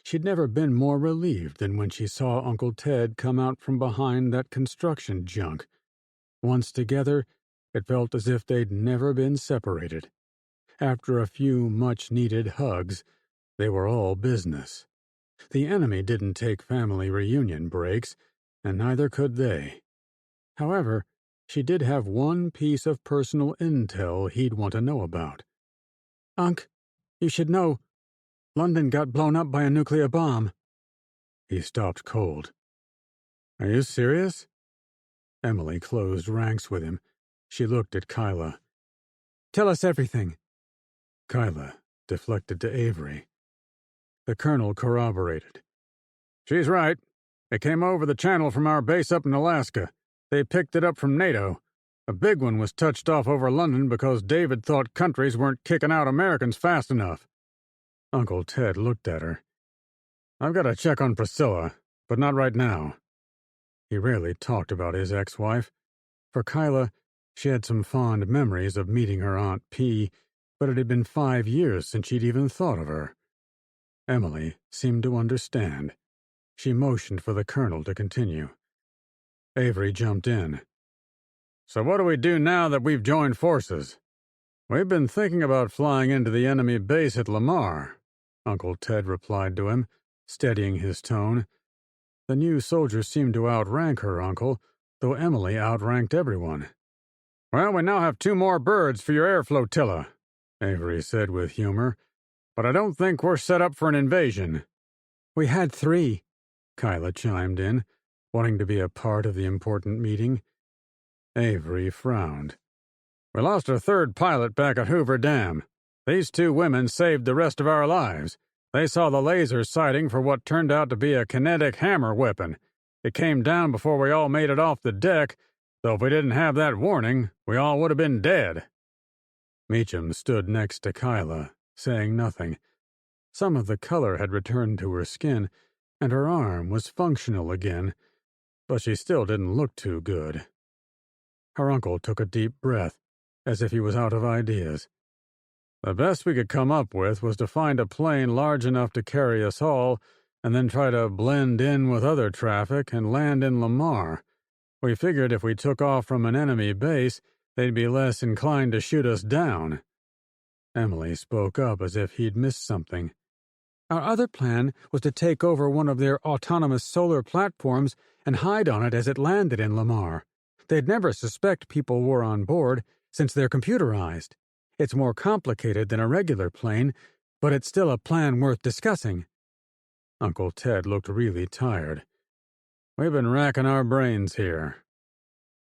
She'd never been more relieved than when she saw Uncle Ted come out from behind that construction junk. Once together, it felt as if they'd never been separated. After a few much-needed hugs, they were all business. The enemy didn't take family reunion breaks, and neither could they. However, she did have one piece of personal intel he'd want to know about. "Unc, you should know. London got blown up by a nuclear bomb." He stopped cold. "Are you serious?" Emily closed ranks with him. She looked at Kyla. "Tell us everything." Kyla deflected to Avery. The colonel corroborated. "She's right. It came over the channel from our base up in Alaska. They picked it up from NATO. A big one was touched off over London because David thought countries weren't kicking out Americans fast enough." Uncle Ted looked at her. "I've got to check on Priscilla, but not right now." He rarely talked about his ex-wife. For Kyla, she had some fond memories of meeting her Aunt P, but it had been 5 years since she'd even thought of her. Emily seemed to understand. She motioned for the colonel to continue. Avery jumped in. "So what do we do now that we've joined forces?" "We've been thinking about flying into the enemy base at Lamar," Uncle Ted replied to him, steadying his tone. The new soldier seemed to outrank her uncle, though Emily outranked everyone. "Well, we now have 2 more birds for your air flotilla," Avery said with humor, "but I don't think we're set up for an invasion." "We had 3, Kyla chimed in, wanting to be a part of the important meeting. Avery frowned. "We lost our 3rd pilot back at Hoover Dam. These 2 women saved the rest of our lives. They saw the laser sighting for what turned out to be a kinetic hammer weapon. It came down before we all made it off the deck, though if we didn't have that warning, we all would have been dead." Meacham stood next to Kyla, saying nothing. Some of the color had returned to her skin, and her arm was functional again, but she still didn't look too good. Her uncle took a deep breath, as if he was out of ideas. "The best we could come up with was to find a plane large enough to carry us all, and then try to blend in with other traffic and land in Lamar. We figured if we took off from an enemy base, they'd be less inclined to shoot us down." Emily spoke up as if he'd missed something. "Our other plan was to take over one of their autonomous solar platforms and hide on it as it landed in Lamar. They'd never suspect people were on board, since they're computerized. It's more complicated than a regular plane, but it's still a plan worth discussing." Uncle Ted looked really tired. "We've been racking our brains here."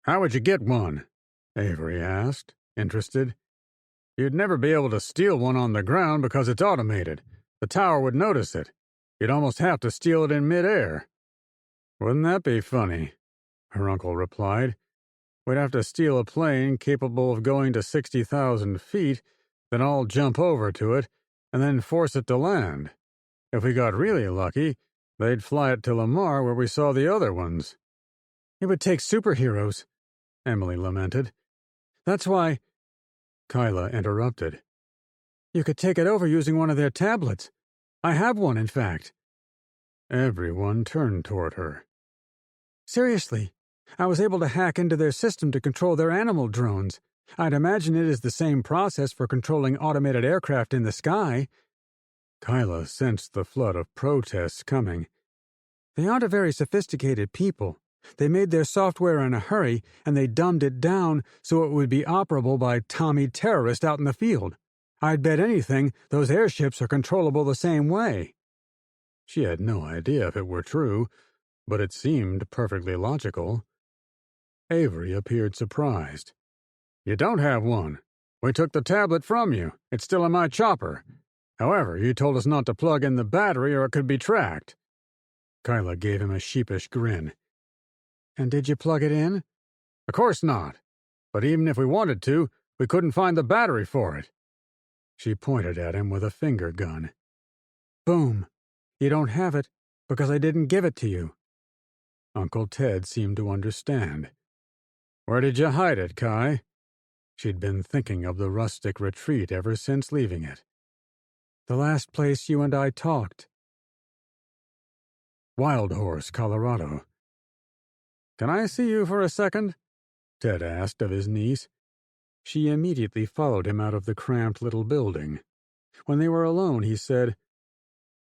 "How would you get one?" Avery asked, interested. "You'd never be able to steal one on the ground because it's automated. The tower would notice it. You'd almost have to steal it in midair." "Wouldn't that be funny?" her uncle replied. "We'd have to steal a plane capable of going to 60,000 feet, then all jump over to it, and then force it to land. If we got really lucky, they'd fly it to Lamar where we saw the other ones." "It would take superheroes," Emily lamented. "That's why—" Kyla interrupted. "You could take it over using one of their tablets. I have one, in fact." Everyone turned toward her. "Seriously, I was able to hack into their system to control their animal drones. I'd imagine it is the same process for controlling automated aircraft in the sky." Kyla sensed the flood of protests coming. "They aren't a very sophisticated people. They made their software in a hurry, and they dumbed it down so it would be operable by Tommy terrorists out in the field. I'd bet anything those airships are controllable the same way." She had no idea if it were true, but it seemed perfectly logical. Avery appeared surprised. "You don't have one. We took the tablet from you. It's still in my chopper. However, you told us not to plug in the battery or it could be tracked." Kyla gave him a sheepish grin. "And did you plug it in?" "Of course not. But even if we wanted to, we couldn't find the battery for it." She pointed at him with a finger gun. "Boom. You don't have it because I didn't give it to you." Uncle Ted seemed to understand. "Where did you hide it, Kai?" She'd been thinking of the rustic retreat ever since leaving it. "The last place you and I talked." Wild Horse, Colorado. "Can I see you for a second?" Ted asked of his niece. She immediately followed him out of the cramped little building. When they were alone, he said,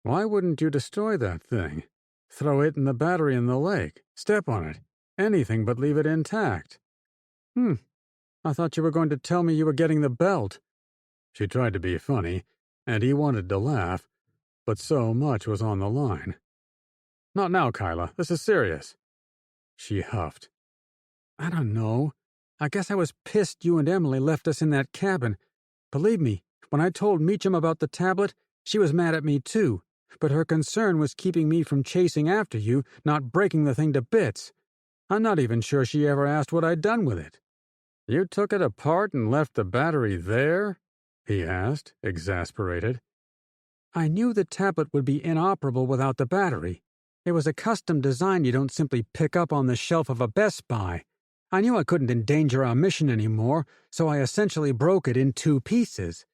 "Why wouldn't you destroy that thing? Throw it and the battery in the lake, step on it, anything but leave it intact." I thought you were going to tell me you were getting the belt." She tried to be funny, and he wanted to laugh, but so much was on the line. "Not now, Kyla. This is serious." She huffed. "I don't know. I guess I was pissed you and Emily left us in that cabin. Believe me, when I told Meacham about the tablet, she was mad at me too, but her concern was keeping me from chasing after you, not breaking the thing to bits. I'm not even sure she ever asked what I'd done with it." "You took it apart and left the battery there?" he asked, exasperated. "I knew the tablet would be inoperable without the battery. It was a custom design you don't simply pick up on the shelf of a Best Buy. I knew I couldn't endanger our mission anymore, so I essentially broke it in 2 pieces.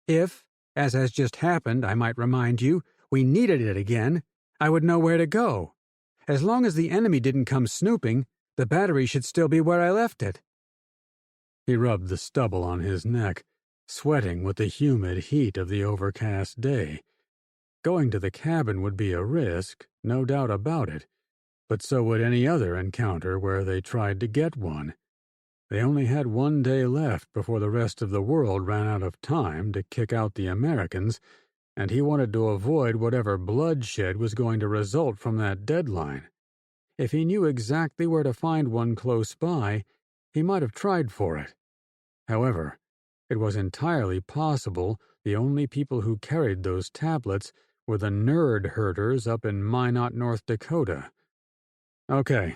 If, as has just happened, I might remind you, we needed it again, I would know where to go. As long as the enemy didn't come snooping, the battery should still be where I left it." He rubbed the stubble on his neck, sweating with the humid heat of the overcast day. Going to the cabin would be a risk, no doubt about it, but so would any other encounter where they tried to get one. They only had 1 day left before the rest of the world ran out of time to kick out the Americans, and he wanted to avoid whatever bloodshed was going to result from that deadline. If he knew exactly where to find one close by, he might have tried for it. However, it was entirely possible the only people who carried those tablets were the nerd herders up in Minot, North Dakota. "Okay,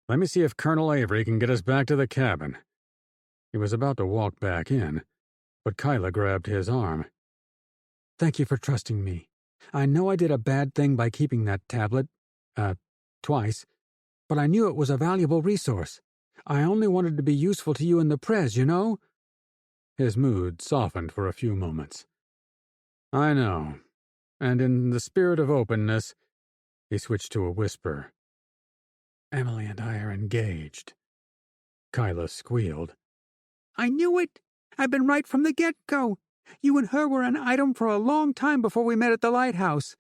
let me see if Colonel Avery can get us back to the cabin." He was about to walk back in, but Kyla grabbed his arm. "Thank you for trusting me. I know I did a bad thing by keeping that tablet, twice, but I knew it was a valuable resource. I only wanted to be useful to you and the Prez, you know?" His mood softened for a few moments. "I know. And in the spirit of openness," he switched to a whisper, "Emily and I are engaged." Kyla squealed. "I knew it! I've been right from the get-go. You and her were an item for a long time before we met at the lighthouse."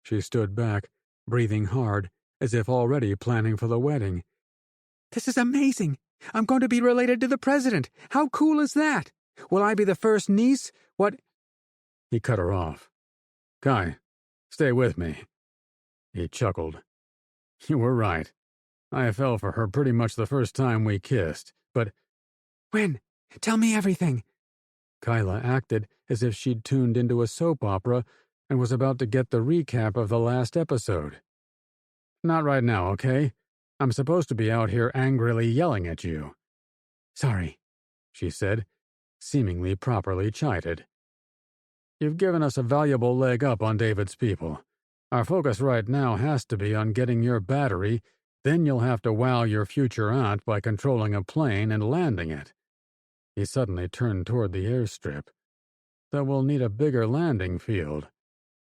She stood back, breathing hard, as if already planning for the wedding. "This is amazing! I'm going to be related to the president! How cool is that? Will I be the first niece? What—" He cut her off. "Kai, stay with me." He chuckled. "You were right. I fell for her pretty much the first time we kissed, but—" "When? Tell me everything." Kyla acted as if she'd tuned into a soap opera and was about to get the recap of the last episode. "Not right now, okay? I'm supposed to be out here angrily yelling at you." "Sorry," she said, seemingly properly chided. You've given us a valuable leg up on David's people. Our focus right now has to be on getting your battery, then you'll have to wow your future aunt by controlling a plane and landing it." He suddenly turned toward the airstrip. "That will need a bigger landing field."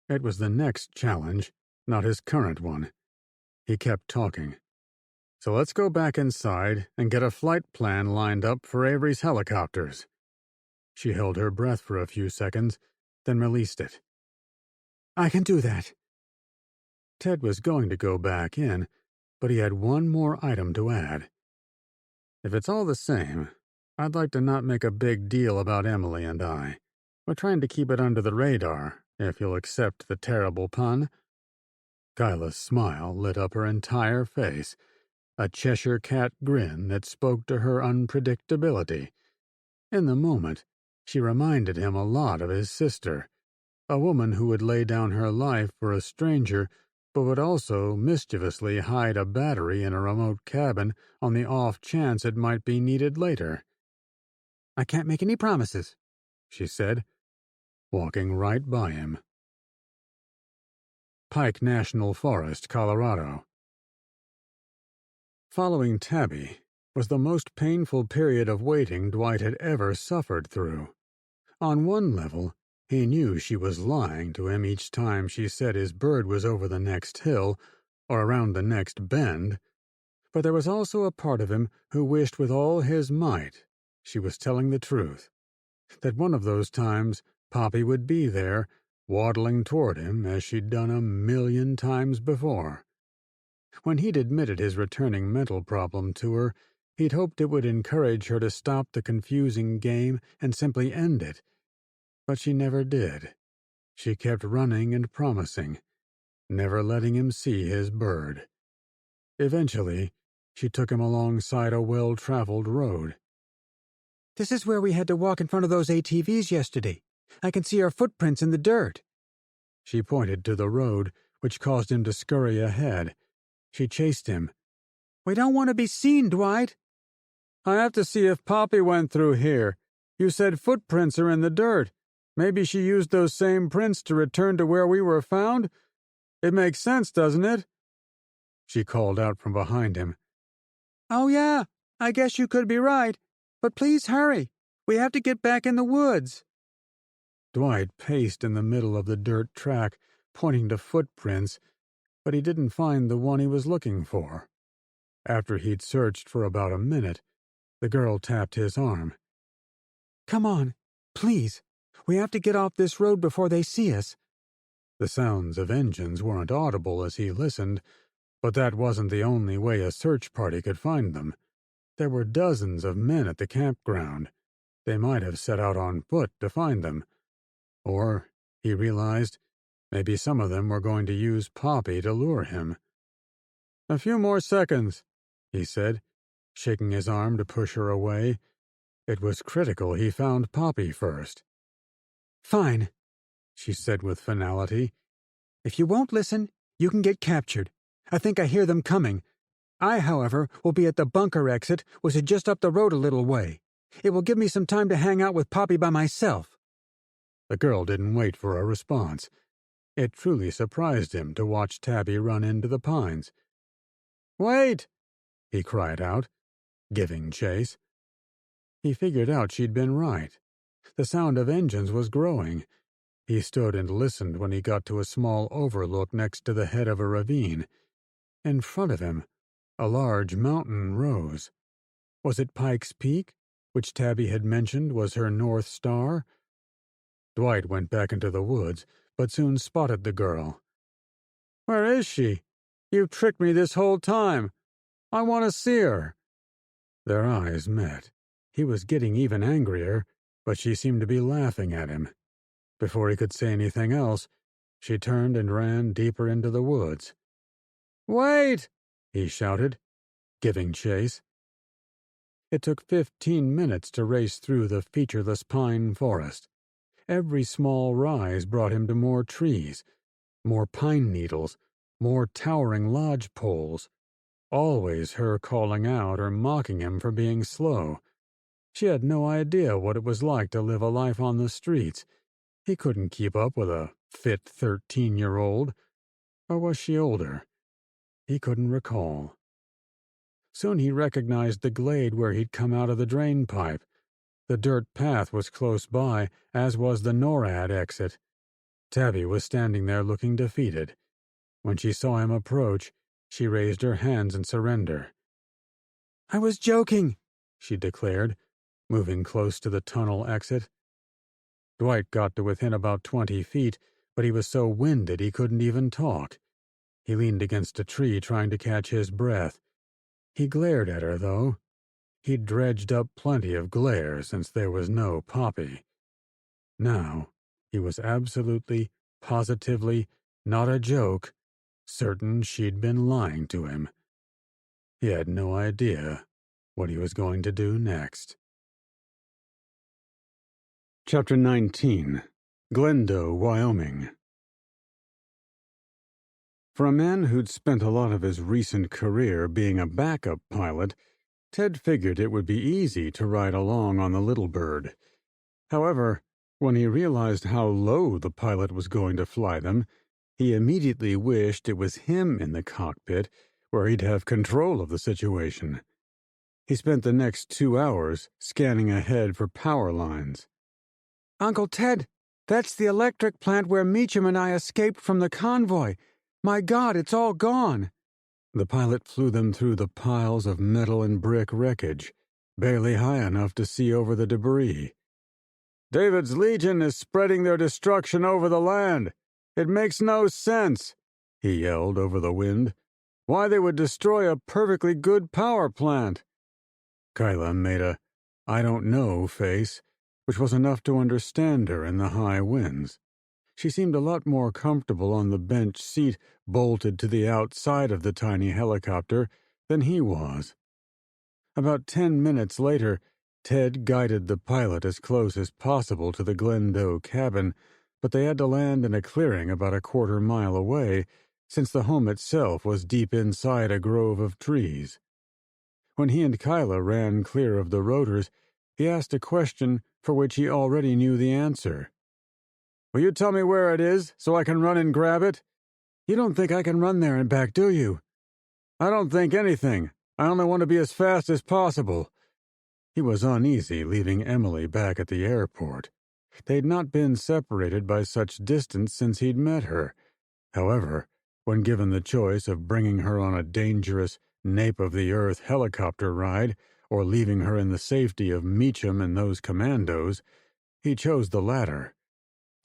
It was the next challenge, not his current one. He kept talking. "So let's go back inside and get a flight plan lined up for Avery's helicopters." She held her breath for a few seconds, then released it. "I can do that." Ted was going to go back in, but he had one more item to add. "If it's all the same, I'd like to not make a big deal about Emily and I. We're trying to keep it under the radar, if you'll accept the terrible pun." Kyla's smile lit up her entire face, a Cheshire cat grin that spoke to her unpredictability. In the moment, she reminded him a lot of his sister, a woman who would lay down her life for a stranger, but would also mischievously hide a battery in a remote cabin on the off chance it might be needed later. "I can't make any promises," she said, walking right by him. Pike National Forest, Colorado. Following Tabby was the most painful period of waiting Dwight had ever suffered through. On one level, he knew she was lying to him each time she said his bird was over the next hill or around the next bend, but there was also a part of him who wished with all his might she was telling the truth, that one of those times Poppy would be there, waddling toward him as she'd done 1,000,000 times before. When he'd admitted his returning mental problem to her, he'd hoped it would encourage her to stop the confusing game and simply end it. But she never did. She kept running and promising, never letting him see his bird. Eventually, she took him alongside a well-traveled road. "This is where we had to walk in front of those ATVs yesterday. I can see our footprints in the dirt." She pointed to the road, which caused him to scurry ahead. She chased him. "We don't want to be seen, Dwight." "I have to see if Poppy went through here. You said footprints are in the dirt. Maybe she used those same prints to return to where we were found? It makes sense, doesn't it?" She called out from behind him. "Oh yeah, I guess you could be right. But please hurry. We have to get back in the woods." Dwight paced in the middle of the dirt track, pointing to footprints, but he didn't find the one he was looking for. After he'd searched for about a minute, the girl tapped his arm. "Come on, please. We have to get off this road before they see us." The sounds of engines weren't audible as he listened, but that wasn't the only way a search party could find them. There were dozens of men at the campground. They might have set out on foot to find them. Or, he realized, maybe some of them were going to use Poppy to lure him. "A few more seconds," he said, shaking his arm to push her away. It was critical he found Poppy first. "Fine," she said with finality. "If you won't listen, you can get captured. I think I hear them coming. I, however, will be at the bunker exit, which is just up the road a little way. It will give me some time to hang out with Poppy by myself." The girl didn't wait for a response. It truly surprised him to watch Tabby run into the pines. "Wait!" he cried out, giving chase. He figured out she'd been right. The sound of engines was growing. He stood and listened when he got to a small overlook next to the head of a ravine. In front of him, a large mountain rose. Was it Pike's Peak, which Tabby had mentioned was her North Star? Dwight went back into the woods, but soon spotted the girl. "Where is she? You've tricked me this whole time. I want to see her." Their eyes met. He was getting even angrier, but she seemed to be laughing at him. Before he could say anything else, she turned and ran deeper into the woods. "Wait!" he shouted, giving chase. It took 15 minutes to race through the featureless pine forest. Every small rise brought him to more trees, more pine needles, more towering lodge poles. Always her calling out or mocking him for being slow. She had no idea what it was like to live a life on the streets. He couldn't keep up with a fit 13-year-old. Or was she older? He couldn't recall. Soon he recognized the glade where he'd come out of the drain pipe. The dirt path was close by, as was the NORAD exit. Tabby was standing there looking defeated. When she saw him approach, she raised her hands in surrender. "I was joking," she declared, moving close to the tunnel exit. Dwight got to within about 20 feet, but he was so winded he couldn't even talk. He leaned against a tree trying to catch his breath. He glared at her, though. He'd dredged up plenty of glare since there was no Poppy. Now, he was absolutely, positively, not a joke, certain she'd been lying to him. He had no idea what he was going to do next. Chapter 19. Glendo, Wyoming. For a man who'd spent a lot of his recent career being a backup pilot, Ted figured it would be easy to ride along on the Little Bird. However, when he realized how low the pilot was going to fly them, he immediately wished it was him in the cockpit, where he'd have control of the situation. He spent the next 2 hours scanning ahead for power lines. "Uncle Ted, that's the electric plant where Meacham and I escaped from the convoy. My God, it's all gone." The pilot flew them through the piles of metal and brick wreckage, barely high enough to see over the debris. "David's Legion is spreading their destruction over the land. It makes no sense," he yelled over the wind. "Why they would destroy a perfectly good power plant." Kyla made a "I don't know" face, which was enough to understand her in the high winds. She seemed a lot more comfortable on the bench seat bolted to the outside of the tiny helicopter than he was. About 10 minutes later, Ted guided the pilot as close as possible to the Glendo cabin, but they had to land in a clearing about a quarter-mile away, since the home itself was deep inside a grove of trees. When he and Kyla ran clear of the rotors, he asked a question for which he already knew the answer. "Will you tell me where it is, so I can run and grab it?" "You don't think I can run there and back, do you?" "I don't think anything. I only want to be as fast as possible." He was uneasy leaving Emily back at the airport. They'd not been separated by such distance since he'd met her. However, when given the choice of bringing her on a dangerous, nape-of-the-earth helicopter ride or leaving her in the safety of Meacham and those commandos, he chose the latter.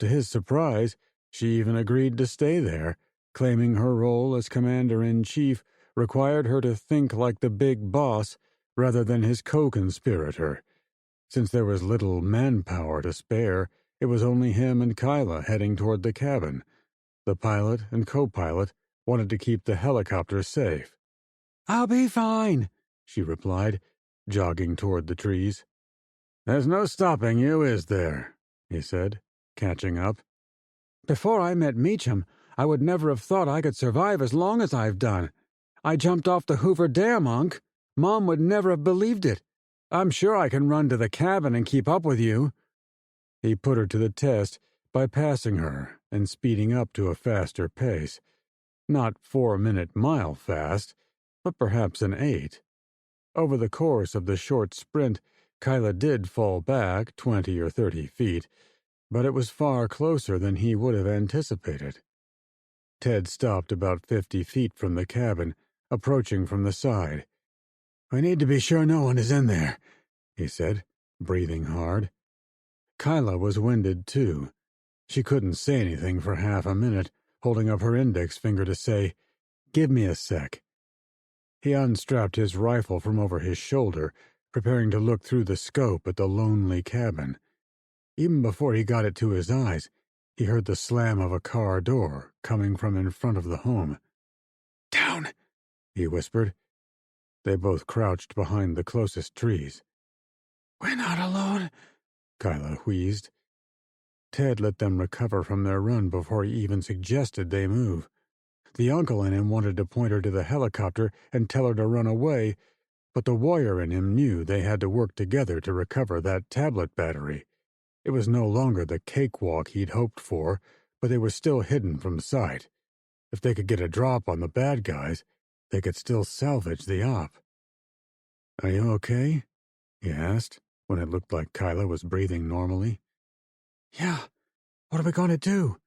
To his surprise, she even agreed to stay there, claiming her role as commander-in-chief required her to think like the big boss rather than his co-conspirator. Since there was little manpower to spare, it was only him and Kyla heading toward the cabin. The pilot and co-pilot wanted to keep the helicopter safe. "I'll be fine," she replied, jogging toward the trees. "There's no stopping you, is there?" he said, catching up. "Before I met Meacham, I would never have thought I could survive as long as I've done. I jumped off the Hoover Dam, Unc. Mom would never have believed it. I'm sure I can run to the cabin and keep up with you." He put her to the test by passing her and speeding up to a faster pace. Not 4-minute mile fast, but perhaps an 8. Over the course of the short sprint, Kyla did fall back 20 or 30 feet, but it was far closer than he would have anticipated. Ted stopped about 50 feet from the cabin, approaching from the side. "I need to be sure no one is in there," he said, breathing hard. Kyla was winded too. She couldn't say anything for half a minute, holding up her index finger to say, "Give me a sec." He unstrapped his rifle from over his shoulder, preparing to look through the scope at the lonely cabin. Even before he got it to his eyes, he heard the slam of a car door coming from in front of the home. "Down," he whispered. They both crouched behind the closest trees. "We're not alone," Kyla wheezed. Ted let them recover from their run before he even suggested they move. The uncle in him wanted to point her to the helicopter and tell her to run away, but the warrior in him knew they had to work together to recover that tablet battery. It was no longer the cakewalk he'd hoped for, but they were still hidden from sight. If they could get a drop on the bad guys, they could still salvage the op. "Are you okay?" he asked, when it looked like Kyla was breathing normally. "Yeah, what are we going to do?"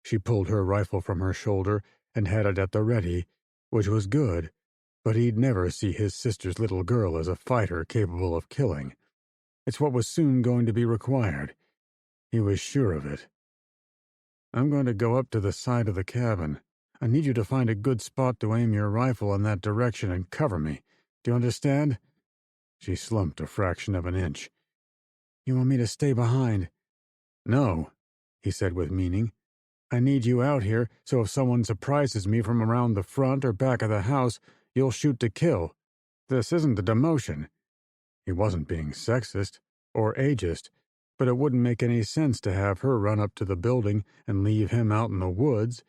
She pulled her rifle from her shoulder and had it at the ready, which was good, but he'd never see his sister's little girl as a fighter capable of killing. It's what was soon going to be required. He was sure of it. "I'm going to go up to the side of the cabin. I need you to find a good spot to aim your rifle in that direction and cover me. Do you understand?" She slumped a fraction of an inch. "You want me to stay behind?" "No," he said with meaning. "I need you out here, so if someone surprises me from around the front or back of the house, you'll shoot to kill. This isn't a demotion." He wasn't being sexist or ageist, but it wouldn't make any sense to have her run up to the building and leave him out in the woods.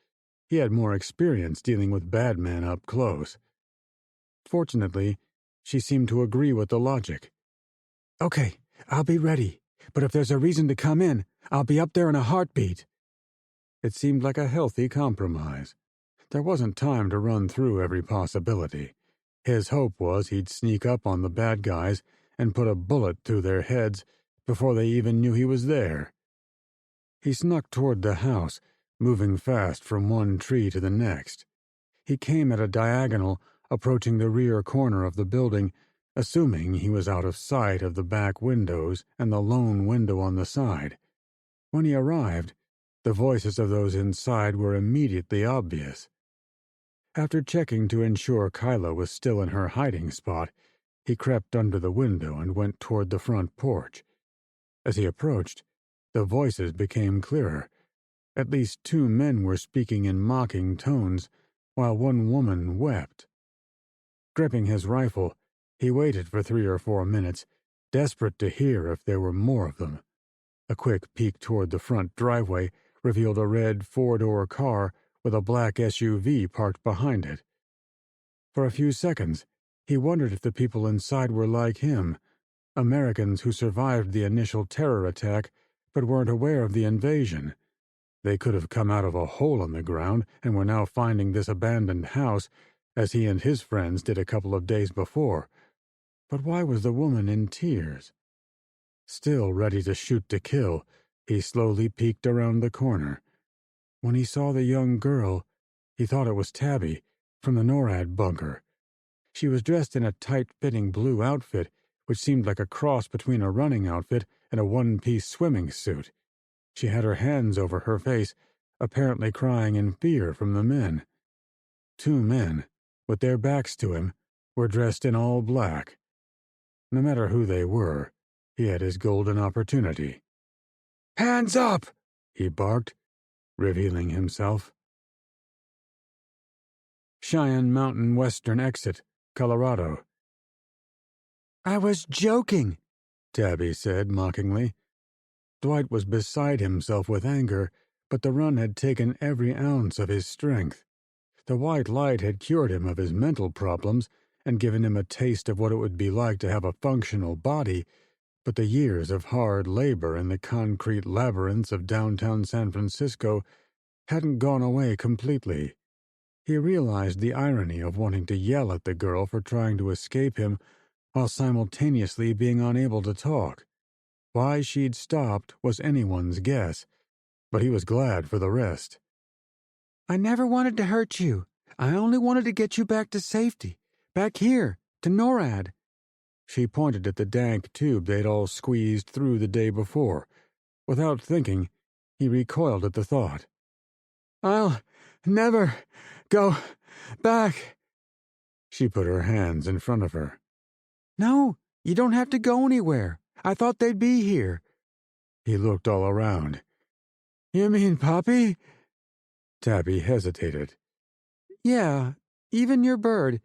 He had more experience dealing with bad men up close. Fortunately, she seemed to agree with the logic. "Okay, I'll be ready, but if there's a reason to come in, I'll be up there in a heartbeat." It seemed like a healthy compromise. There wasn't time to run through every possibility. His hope was he'd sneak up on the bad guys and put a bullet through their heads before they even knew he was there. He snuck toward the house, moving fast from one tree to the next. He came at a diagonal, approaching the rear corner of the building, assuming he was out of sight of the back windows and the lone window on the side. When he arrived, the voices of those inside were immediately obvious. After checking to ensure Kyla was still in her hiding spot, he crept under the window and went toward the front porch. As he approached, the voices became clearer. At least 2 men were speaking in mocking tones, while one woman wept. Gripping his rifle, he waited for 3 or 4 minutes, desperate to hear if there were more of them. A quick peek toward the front driveway revealed a red 4-door car with a black SUV parked behind it. For a few seconds, he wondered if the people inside were like him, Americans who survived the initial terror attack but weren't aware of the invasion. They could have come out of a hole in the ground and were now finding this abandoned house, as he and his friends did a couple of days before. But why was the woman in tears? Still ready to shoot to kill, he slowly peeked around the corner. When he saw the young girl, he thought it was Tabby, from the NORAD bunker. She was dressed in a tight-fitting blue outfit, which seemed like a cross between a running outfit and a one-piece swimming suit. She had her hands over her face, apparently crying in fear from the men. 2 men, with their backs to him, were dressed in all black. No matter who they were, he had his golden opportunity. "Hands up!" he barked, revealing himself. Cheyenne Mountain Western Exit, Colorado. "I was joking," Tabby said mockingly. Dwight was beside himself with anger, but the run had taken every ounce of his strength. The white light had cured him of his mental problems and given him a taste of what it would be like to have a functional body, but the years of hard labor in the concrete labyrinths of downtown San Francisco hadn't gone away completely. He realized the irony of wanting to yell at the girl for trying to escape him while simultaneously being unable to talk. Why she'd stopped was anyone's guess, but he was glad for the rest. "I never wanted to hurt you. I only wanted to get you back to safety. Back here, to NORAD." She pointed at the dank tube they'd all squeezed through the day before. Without thinking, he recoiled at the thought. "I'll never go back." She put her hands in front of her. "No, you don't have to go anywhere. I thought they'd be here." He looked all around. "You mean Poppy?" Tabby hesitated. "Yeah, even your bird.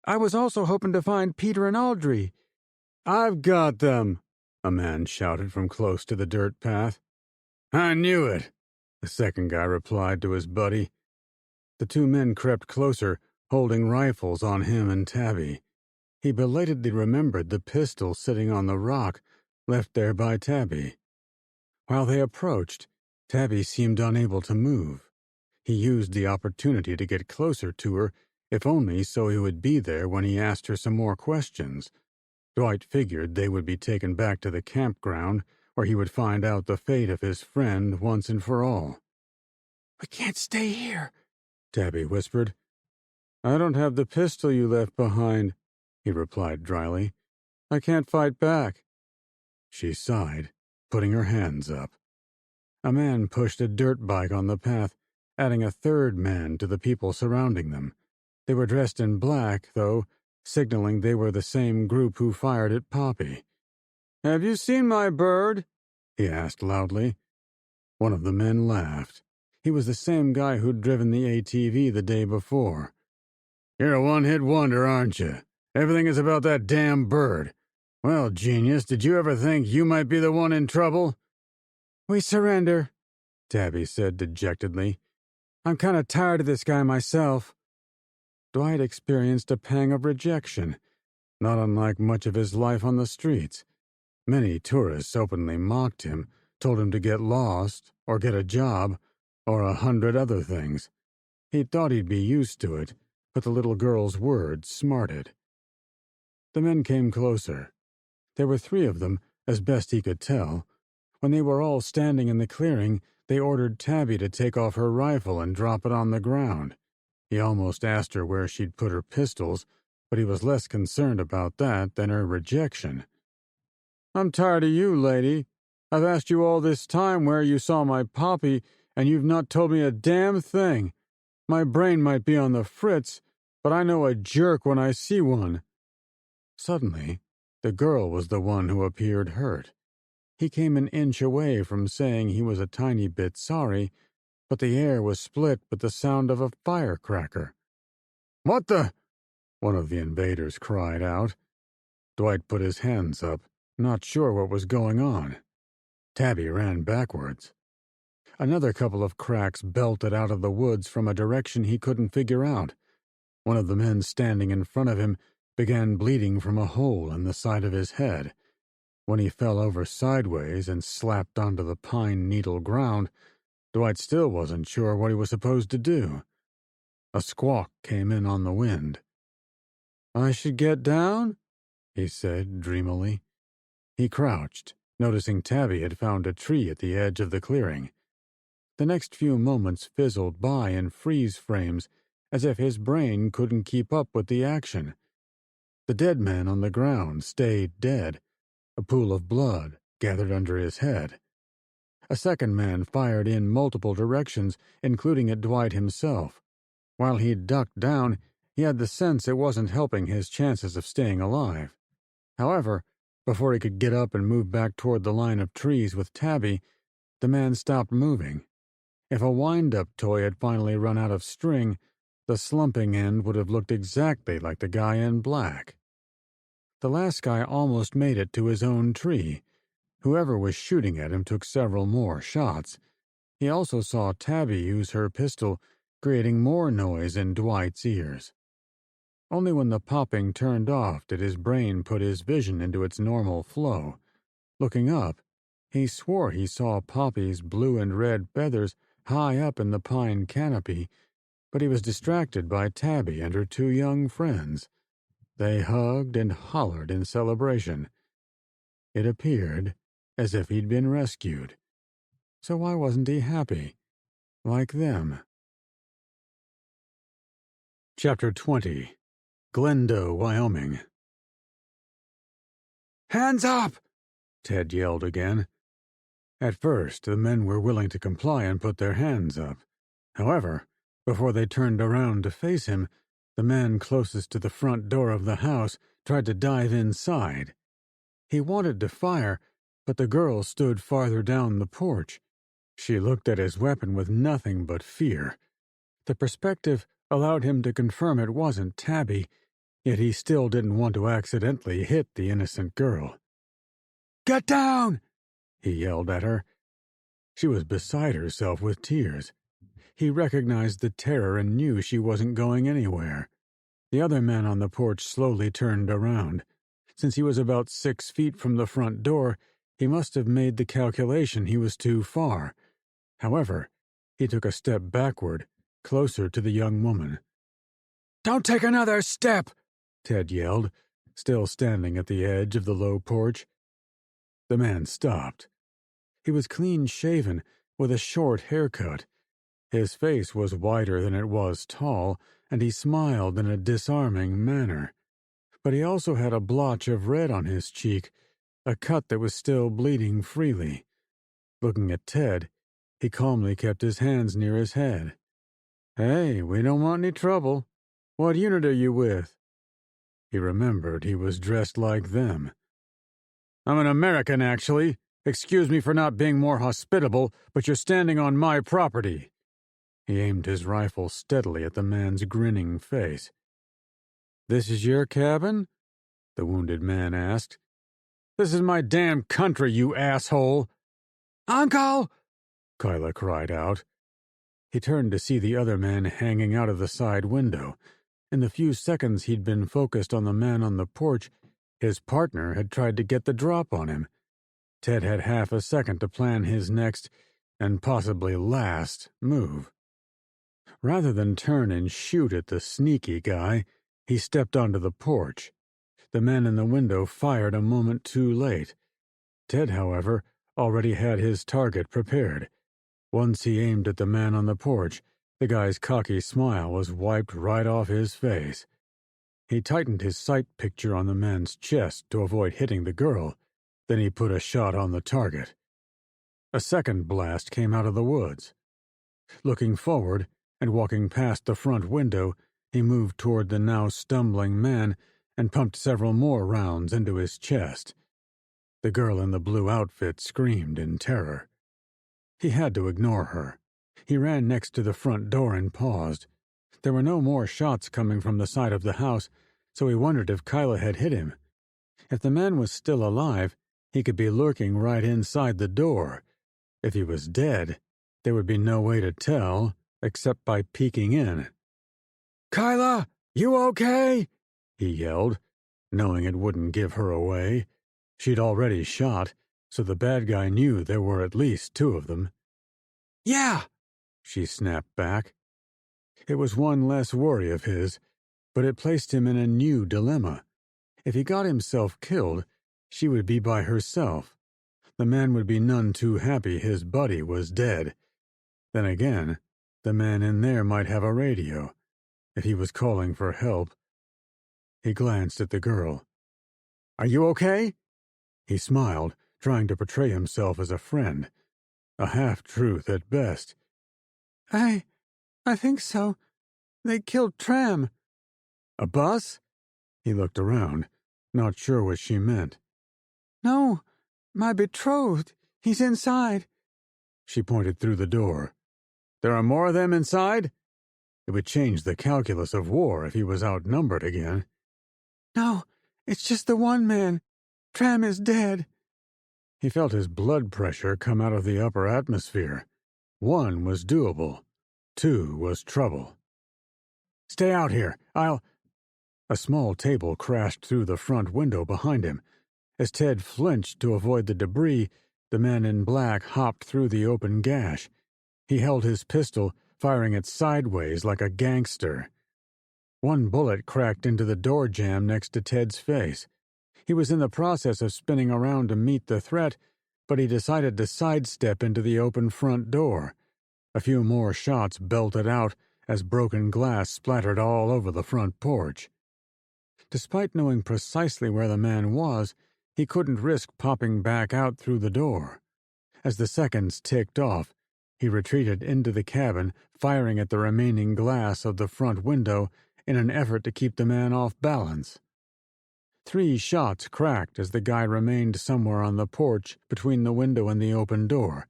I was also hoping to find Peter and Audrey." "I've got them," a man shouted from close to the dirt path. "I knew it," the second guy replied to his buddy. The 2 men crept closer, holding rifles on him and Tabby. He belatedly remembered the pistol sitting on the rock, left there by Tabby. While they approached, Tabby seemed unable to move. He used the opportunity to get closer to her, if only so he would be there when he asked her some more questions. Dwight figured they would be taken back to the campground, where he would find out the fate of his friend once and for all. "We can't stay here," Tabby whispered. "I don't have the pistol you left behind," he replied dryly. "I can't fight back." She sighed, putting her hands up. A man pushed a dirt bike on the path, adding a third man to the people surrounding them. They were dressed in black, though, signaling they were the same group who fired at Poppy. "Have you seen my bird?" he asked loudly. One of the men laughed. He was the same guy who'd driven the ATV the day before. "You're a one-hit wonder, aren't you? Everything is about that damn bird. Well, genius, did you ever think you might be the one in trouble?" "We surrender," Tabby said dejectedly. "I'm kind of tired of this guy myself." Dwight experienced a pang of rejection, not unlike much of his life on the streets. Many tourists openly mocked him, told him to get lost, or get a job, or 100 other things. He thought he'd be used to it, but the little girl's words smarted. The men came closer. There were 3 of them, as best he could tell. When they were all standing in the clearing, they ordered Tabby to take off her rifle and drop it on the ground. He almost asked her where she'd put her pistols, but he was less concerned about that than her rejection. "I'm tired of you, lady. I've asked you all this time where you saw my Poppy, and you've not told me a damn thing. My brain might be on the fritz, but I know a jerk when I see one." Suddenly, the girl was the one who appeared hurt. He came an inch away from saying he was a tiny bit sorry, but the air was split with the sound of a firecracker. "What the?" one of the invaders cried out. Dwight put his hands up, not sure what was going on. Tabby ran backwards. Another couple of cracks belted out of the woods from a direction he couldn't figure out. One of the men standing in front of him began bleeding from a hole in the side of his head. When he fell over sideways and slapped onto the pine needle ground, Dwight still wasn't sure what he was supposed to do. A squawk came in on the wind. "I should get down?" he said dreamily. He crouched, noticing Tabby had found a tree at the edge of the clearing. The next few moments fizzled by in freeze frames, as if his brain couldn't keep up with the action. The dead man on the ground stayed dead. A pool of blood gathered under his head. A second man fired in multiple directions, including at Dwight himself. While he ducked down, he had the sense it wasn't helping his chances of staying alive. However, before he could get up and move back toward the line of trees with Tabby, the man stopped moving. If a wind-up toy had finally run out of string, the slumping end would have looked exactly like the guy in black. The last guy almost made it to his own tree. Whoever was shooting at him took several more shots. He also saw Tabby use her pistol, creating more noise in Dwight's ears. Only when the popping turned off did his brain put his vision into its normal flow. Looking up, he swore he saw Poppy's blue and red feathers high up in the pine canopy, but he was distracted by Tabby and her 2 young friends. They hugged and hollered in celebration. It appeared as if he'd been rescued. So why wasn't he happy? Like them. Chapter 20. Glendo, Wyoming. "Hands up!" Ted yelled again. At first, the men were willing to comply and put their hands up. However, before they turned around to face him, the man closest to the front door of the house tried to dive inside. He wanted to fire, but the girl stood farther down the porch. She looked at his weapon with nothing but fear. The perspective allowed him to confirm it wasn't Tabby, yet he still didn't want to accidentally hit the innocent girl. "Get down!" he yelled at her. She was beside herself with tears. He recognized the terror and knew she wasn't going anywhere. The other man on the porch slowly turned around. Since he was about 6 feet from the front door, He must have made the calculation he was too far. However, he took a step backward, closer to the young woman. "Don't take another step!" Ted yelled, still standing at the edge of the low porch. The man stopped. He was clean-shaven, with a short haircut. His face was wider than it was tall, and he smiled in a disarming manner. But he also had a blotch of red on his cheek, a cut that was still bleeding freely. Looking at Ted, he calmly kept his hands near his head. "Hey, we don't want any trouble. What unit are you with?" He remembered he was dressed like them. "I'm an American, actually. Excuse me for not being more hospitable, but you're standing on my property." He aimed his rifle steadily at the man's grinning face. "This is your cabin?" the wounded man asked. "This is my damn country, you asshole!" "Uncle!" Kyla cried out. He turned to see the other man hanging out of the side window. In the few seconds he'd been focused on the man on the porch, his partner had tried to get the drop on him. Ted had half a second to plan his next, and possibly last, move. Rather than turn and shoot at the sneaky guy, he stepped onto the porch. The man in the window fired a moment too late. Ted, however, already had his target prepared. Once he aimed at the man on the porch, the guy's cocky smile was wiped right off his face. He tightened his sight picture on the man's chest to avoid hitting the girl. Then he put a shot on the target. A second blast came out of the woods. Looking forward, and walking past the front window, he moved toward the now stumbling man and pumped several more rounds into his chest. The girl in the blue outfit screamed in terror. He had to ignore her. He ran next to the front door and paused. There were no more shots coming from the side of the house, so he wondered if Kyla had hit him. If the man was still alive, he could be lurking right inside the door. If he was dead, there would be no way to tell, except by peeking in. "Kyla, you okay?" he yelled, knowing it wouldn't give her away. She'd already shot, so the bad guy knew there were at least two of them. "Yeah," she snapped back. It was one less worry of his, but it placed him in a new dilemma. If he got himself killed, she would be by herself. The man would be none too happy his buddy was dead. Then again, the man in there might have a radio. If he was calling for help. He glanced at the girl. "Are you okay?" He smiled, trying to portray himself as a friend. A half-truth at best. I think so. They killed Tram." "A bus?" He looked around, not sure what she meant. "No, my betrothed. He's inside." She pointed through the door. "There are more of them inside?" It would change the calculus of war if he was outnumbered again. "No, it's just the one man. Tram is dead." He felt his blood pressure come out of the upper atmosphere. 1 was doable. 2 was trouble. "Stay out here. A small table crashed through the front window behind him. As Ted flinched to avoid the debris, the man in black hopped through the open gash. He held his pistol, firing it sideways like a gangster. One bullet cracked into the door jamb next to Ted's face. He was in the process of spinning around to meet the threat, but he decided to sidestep into the open front door. A few more shots belted out as broken glass splattered all over the front porch. Despite knowing precisely where the man was, he couldn't risk popping back out through the door. As the seconds ticked off, he retreated into the cabin, firing at the remaining glass of the front window in an effort to keep the man off balance. 3 shots cracked as the guy remained somewhere on the porch between the window and the open door.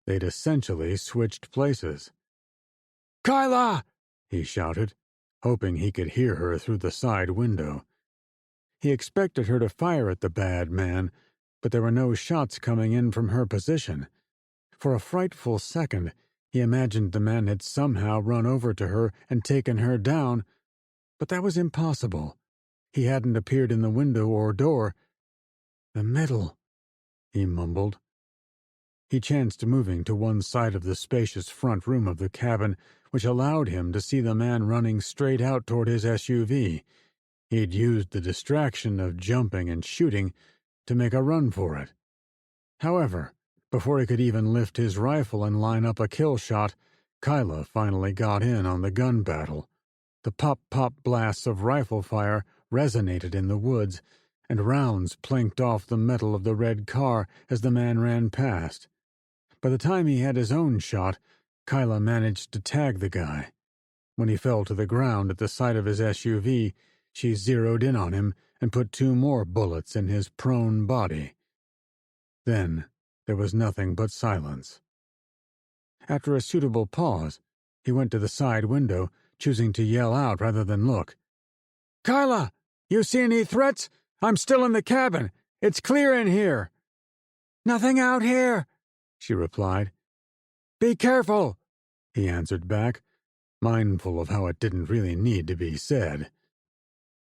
They'd essentially switched places. "Kyla!" he shouted, hoping he could hear her through the side window. He expected her to fire at the bad man, but there were no shots coming in from her position. For a frightful second, he imagined the man had somehow run over to her and taken her down, but that was impossible. He hadn't appeared in the window or door. The middle. he mumbled. He chanced moving to one side of the spacious front room of the cabin, which allowed him to see the man running straight out toward his SUV. He'd used the distraction of jumping and shooting to make a run for it. However, before he could even lift his rifle and line up a kill shot, Kyla finally got in on the gun battle. The pop-pop blasts of rifle fire resonated in the woods, and rounds plinked off the metal of the red car as the man ran past. By the time he had his own shot, Kyla managed to tag the guy. When he fell to the ground at the side of his SUV, she zeroed in on him and put 2 more bullets in his prone body. Then there was nothing but silence. After a suitable pause, he went to the side window, choosing to yell out rather than look. "Kyla! You see any threats? I'm still in the cabin. It's clear in here." "Nothing out here," she replied. "Be careful," he answered back, mindful of how it didn't really need to be said.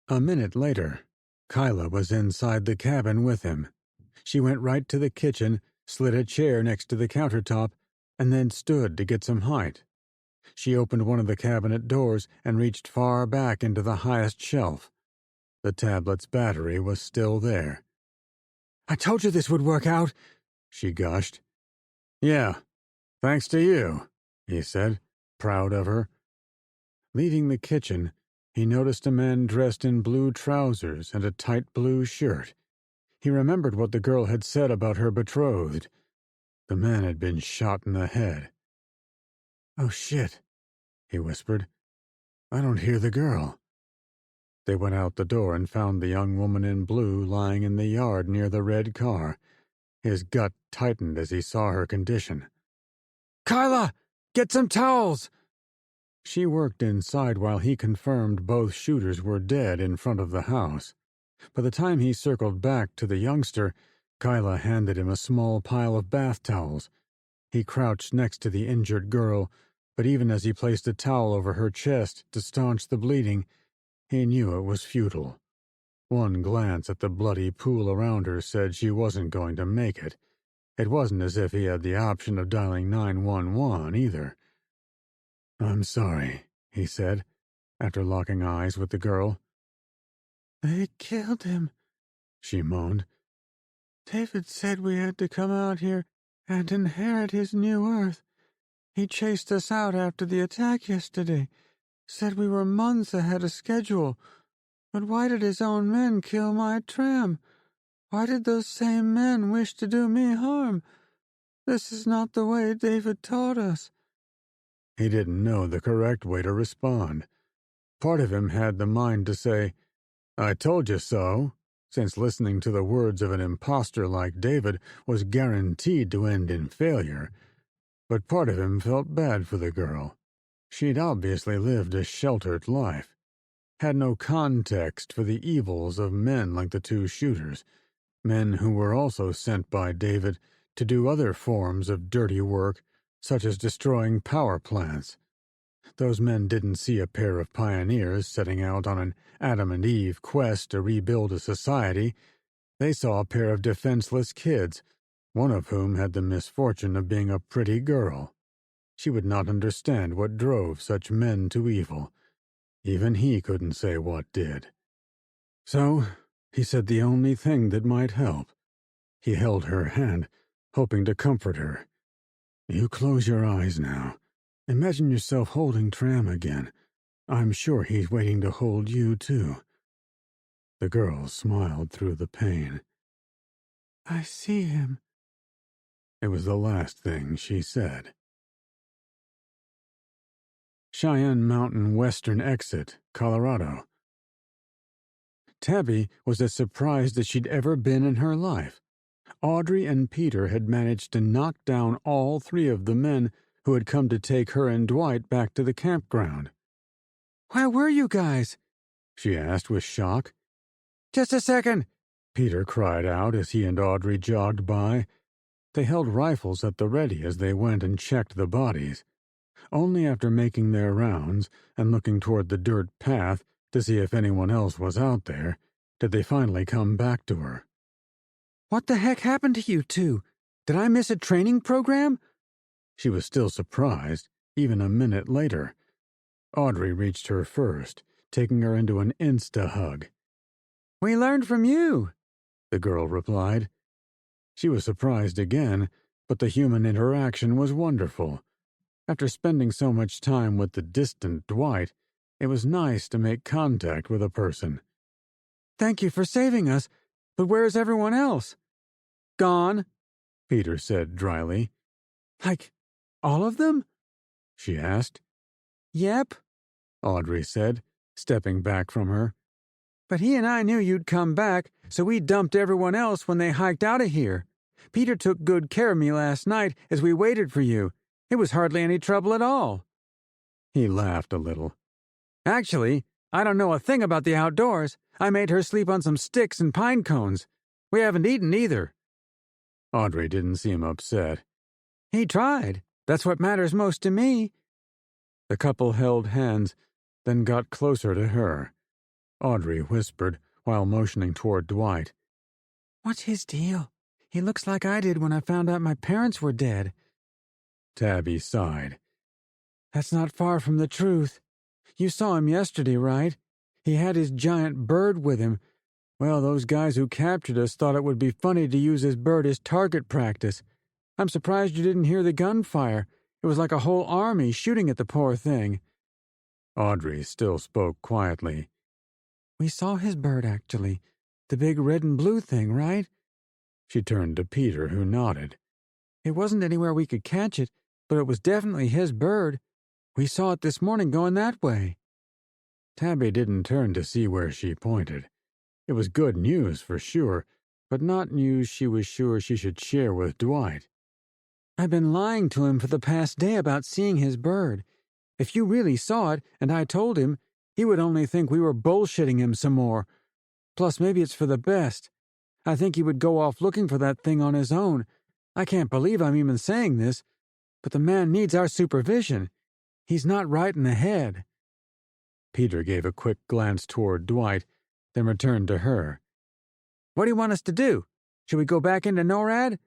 A minute later, Kyla was inside the cabin with him. She went right to the kitchen, slid a chair next to the countertop, and then stood to get some height. She opened one of the cabinet doors and reached far back into the highest shelf. The tablet's battery was still there. "I told you this would work out," she gushed. "Yeah, thanks to you," he said, proud of her. Leaving the kitchen, he noticed a man dressed in blue trousers and a tight blue shirt. He remembered what the girl had said about her betrothed. The man had been shot in the head. "Oh, shit," he whispered. "I don't hear the girl." They went out the door and found the young woman in blue lying in the yard near the red car. His gut tightened as he saw her condition. "Kyla, get some towels!" She worked inside while he confirmed both shooters were dead in front of the house. By the time he circled back to the youngster, Kyla handed him a small pile of bath towels. He crouched next to the injured girl, but even as he placed a towel over her chest to staunch the bleeding, he knew it was futile. One glance at the bloody pool around her said she wasn't going to make it. It wasn't as if he had the option of dialing 911 either. "I'm sorry," he said, after locking eyes with the girl. "They killed him," she moaned. "David said we had to come out here and inherit his new Earth. He chased us out after the attack yesterday, said we were months ahead of schedule. But why did his own men kill my tram? Why did those same men wish to do me harm? This is not the way David taught us." He didn't know the correct way to respond. Part of him had the mind to say, "I told you so," since listening to the words of an imposter like David was guaranteed to end in failure. But part of him felt bad for the girl. She'd obviously lived a sheltered life, had no context for the evils of men like the 2 shooters, men who were also sent by David to do other forms of dirty work, such as destroying power plants. Those men didn't see a pair of pioneers setting out on an Adam and Eve quest to rebuild a society. They saw a pair of defenseless kids, one of whom had the misfortune of being a pretty girl. She would not understand what drove such men to evil. Even he couldn't say what did. So he said the only thing that might help. He held her hand, hoping to comfort her. "You close your eyes now. Imagine yourself holding Tram again. I'm sure he's waiting to hold you, too." The girl smiled through the pain. "I see him." It was the last thing she said. Cheyenne Mountain Western Exit, Colorado. Tabby was as surprised as she'd ever been in her life. Audrey and Peter had managed to knock down all 3 of the men who had come to take her and Dwight back to the campground. "Where were you guys?" she asked with shock. "Just a second," Peter cried out as he and Audrey jogged by. They held rifles at the ready as they went and checked the bodies. Only after making their rounds and looking toward the dirt path to see if anyone else was out there did they finally come back to her. What the heck happened to you two? Did I miss a training program? She was still surprised, even a minute later. Audrey reached her first, taking her into an insta-hug. We learned from you, the girl replied. She was surprised again, but the human interaction was wonderful. After spending so much time with the distant Dwight, it was nice to make contact with a person. Thank you for saving us, but where is everyone else? Gone, Peter said dryly. Like, all of them? She asked. Yep, Audrey said, stepping back from her. But he and I knew you'd come back, so we dumped everyone else when they hiked out of here. Peter took good care of me last night as we waited for you. It was hardly any trouble at all. He laughed a little. Actually, I don't know a thing about the outdoors. I made her sleep on some sticks and pine cones. We haven't eaten either. Audrey didn't seem upset. He tried. That's what matters most to me. The couple held hands, then got closer to her. Audrey whispered, while motioning toward Dwight. What's his deal? He looks like I did when I found out my parents were dead. Tabby sighed. That's not far from the truth. You saw him yesterday, right? He had his giant bird with him. Well, those guys who captured us thought it would be funny to use his bird as target practice. I'm surprised you didn't hear the gunfire. It was like a whole army shooting at the poor thing. Audrey still spoke quietly. We saw his bird, actually. The big red and blue thing, right? She turned to Peter, who nodded. It wasn't anywhere we could catch it, but it was definitely his bird. We saw it this morning going that way. Tabby didn't turn to see where she pointed. It was good news for sure, but not news she was sure she should share with Dwight. I've been lying to him for the past day about seeing his bird. If you really saw it, and I told him, he would only think we were bullshitting him some more. Plus, maybe it's for the best. I think he would go off looking for that thing on his own. I can't believe I'm even saying this, but the man needs our supervision. He's not right in the head. Peter gave a quick glance toward Dwight, then returned to her. What do you want us to do? Should we go back into NORAD?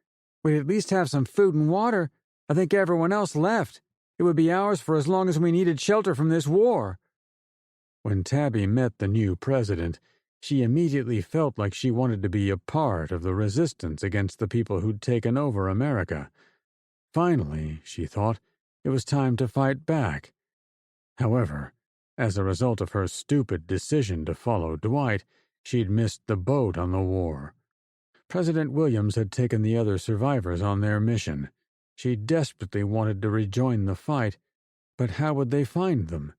We'd at least have some food and water. I think everyone else left. It would be ours for as long as we needed shelter from this war. When Tabby met the new president, she immediately felt like she wanted to be a part of the resistance against the people who'd taken over America. Finally, she thought, it was time to fight back. However, as a result of her stupid decision to follow Dwight, she'd missed the boat on the war. President Williams had taken the other survivors on their mission. She desperately wanted to rejoin the fight, but how would they find them?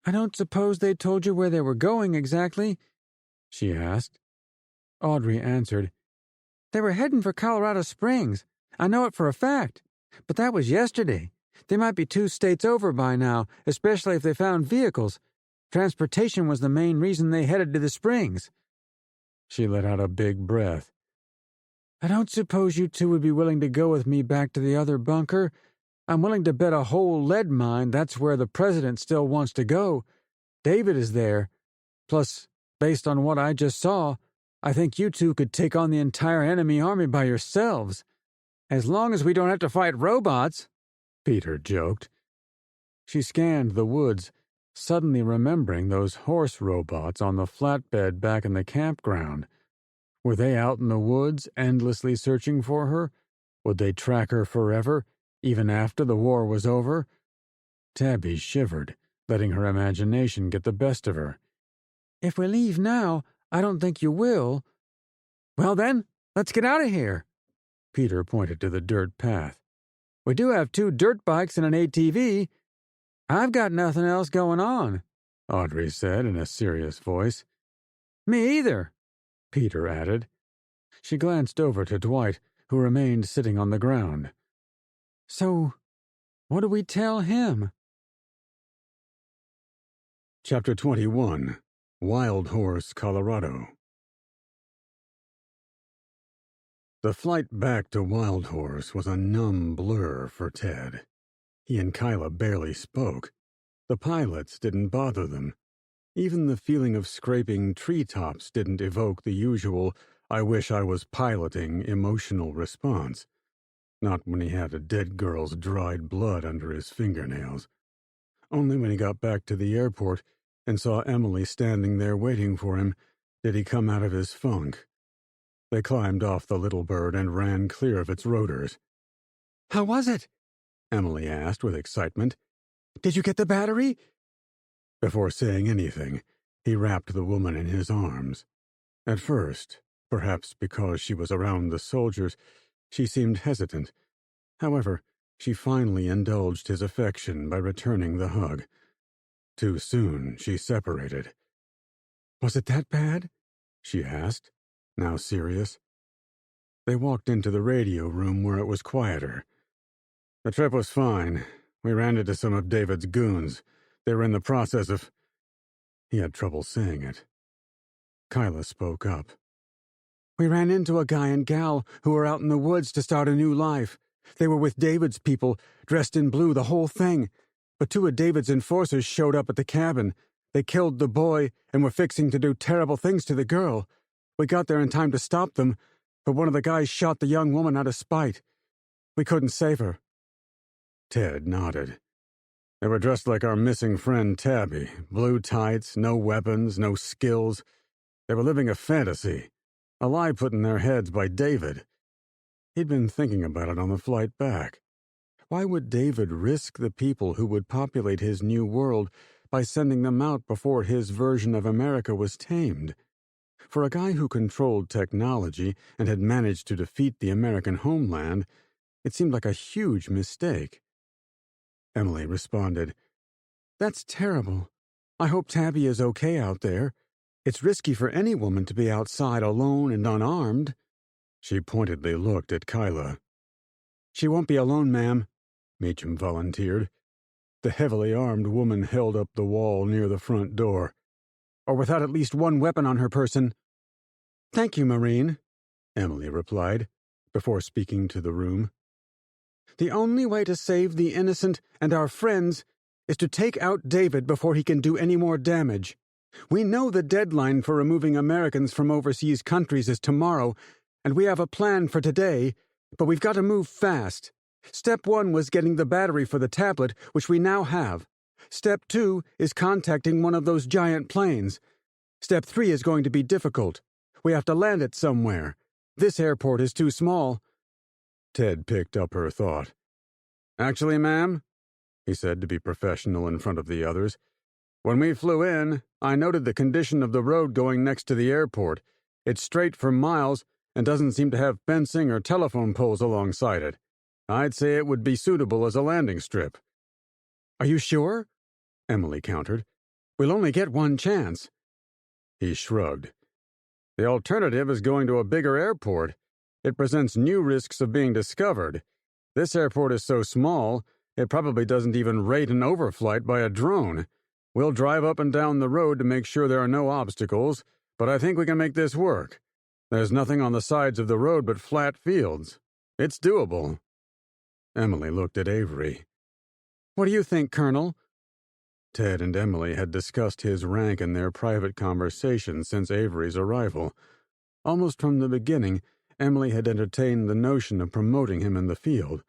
I don't suppose they told you where they were going exactly? She asked. Audrey answered. They were heading for Colorado Springs. I know it for a fact. But that was yesterday. They might be 2 states over by now, especially if they found vehicles. Transportation was the main reason they headed to the Springs. She let out a big breath. I don't suppose you two would be willing to go with me back to the other bunker. I'm willing to bet a whole lead mine that's where the president still wants to go. David is there. Plus, based on what I just saw, I think you two could take on the entire enemy army by yourselves. As long as we don't have to fight robots, Peter joked. She scanned the woods, suddenly remembering those horse robots on the flatbed back in the campground. Were they out in the woods, endlessly searching for her? Would they track her forever, even after the war was over? Tabby shivered, letting her imagination get the best of her. If we leave now, I don't think you will. Well then, let's get out of here. Peter pointed to the dirt path. We do have 2 dirt bikes and an ATV. I've got nothing else going on, Audrey said in a serious voice. Me either, Peter added. She glanced over to Dwight, who remained sitting on the ground. So, what do we tell him? Chapter 21. Wild Horse, Colorado. The flight back to Wild Horse was a numb blur for Ted. He and Kyla barely spoke. The pilots didn't bother them. Even the feeling of scraping treetops didn't evoke the usual, I wish I was piloting emotional response, not when he had a dead girl's dried blood under his fingernails. Only when he got back to the airport and saw Emily standing there waiting for him did he come out of his funk. They climbed off the little bird and ran clear of its rotors. "How was it?" Emily asked with excitement. "Did you get the battery?" Before saying anything, he wrapped the woman in his arms. At first, perhaps because she was around the soldiers, she seemed hesitant. However, she finally indulged his affection by returning the hug. Too soon, she separated. "Was it that bad?" she asked, now serious. They walked into the radio room where it was quieter. The trip was fine. We ran into some of David's goons. They were in the process of... He had trouble saying it. Kyla spoke up. "We ran into a guy and gal who were out in the woods to start a new life. They were with David's people, dressed in blue, the whole thing. But two of David's enforcers showed up at the cabin. They killed the boy and were fixing to do terrible things to the girl. We got there in time to stop them, but one of the guys shot the young woman out of spite. We couldn't save her." Ted nodded. They were dressed like our missing friend Tabby. Blue tights, no weapons, no skills. They were living a fantasy. A lie put in their heads by David. He'd been thinking about it on the flight back. Why would David risk the people who would populate his new world by sending them out before his version of America was tamed? For a guy who controlled technology and had managed to defeat the American homeland, it seemed like a huge mistake. Emily responded, "That's terrible. I hope Tabby is okay out there. It's risky for any woman to be outside alone and unarmed." She pointedly looked at Kyla. "She won't be alone, ma'am," Meacham volunteered. The heavily armed woman held up the wall near the front door. "Or without at least one weapon on her person." "Thank you, Marine," Emily replied, before speaking to the room. "The only way to save the innocent and our friends is to take out David before he can do any more damage. We know the deadline for removing Americans from overseas countries is tomorrow, and we have a plan for today, but we've got to move fast. Step 1 was getting the battery for the tablet, which we now have. Step 2 is contacting one of those giant planes. Step 3 is going to be difficult. We have to land it somewhere. This airport is too small." Ted picked up her thought. "Actually, ma'am," he said to be professional in front of the others, "when we flew in, I noted the condition of the road going next to the airport. It's straight for miles and doesn't seem to have fencing or telephone poles alongside it. I'd say it would be suitable as a landing strip." "Are you sure?" Emily countered. "We'll only get one chance." He shrugged. "The alternative is going to a bigger airport. It presents new risks of being discovered. This airport is so small, it probably doesn't even rate an overflight by a drone. We'll drive up and down the road to make sure there are no obstacles, but I think we can make this work. There's nothing on the sides of the road but flat fields. It's doable." Emily looked at Avery. "What do you think, Colonel?" Ted and Emily had discussed his rank in their private conversations since Avery's arrival. Almost from the beginning, Emily had entertained the notion of promoting him in the field.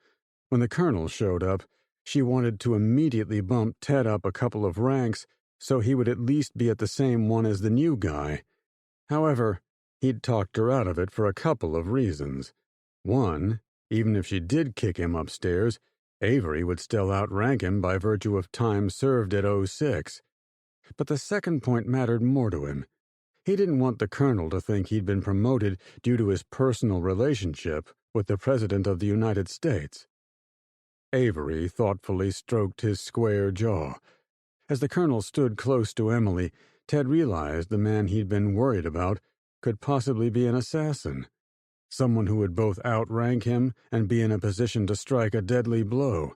When the colonel showed up, she wanted to immediately bump Ted up a couple of ranks so he would at least be at the same one as the new guy. However, he'd talked her out of it for a couple of reasons. One, even if she did kick him upstairs, Avery would still outrank him by virtue of time served at 06. But the second point mattered more to him. He didn't want the colonel to think he'd been promoted due to his personal relationship with the President of the United States. Avery thoughtfully stroked his square jaw. As the colonel stood close to Emily, Ted realized the man he'd been worried about could possibly be an assassin. Someone who would both outrank him and be in a position to strike a deadly blow.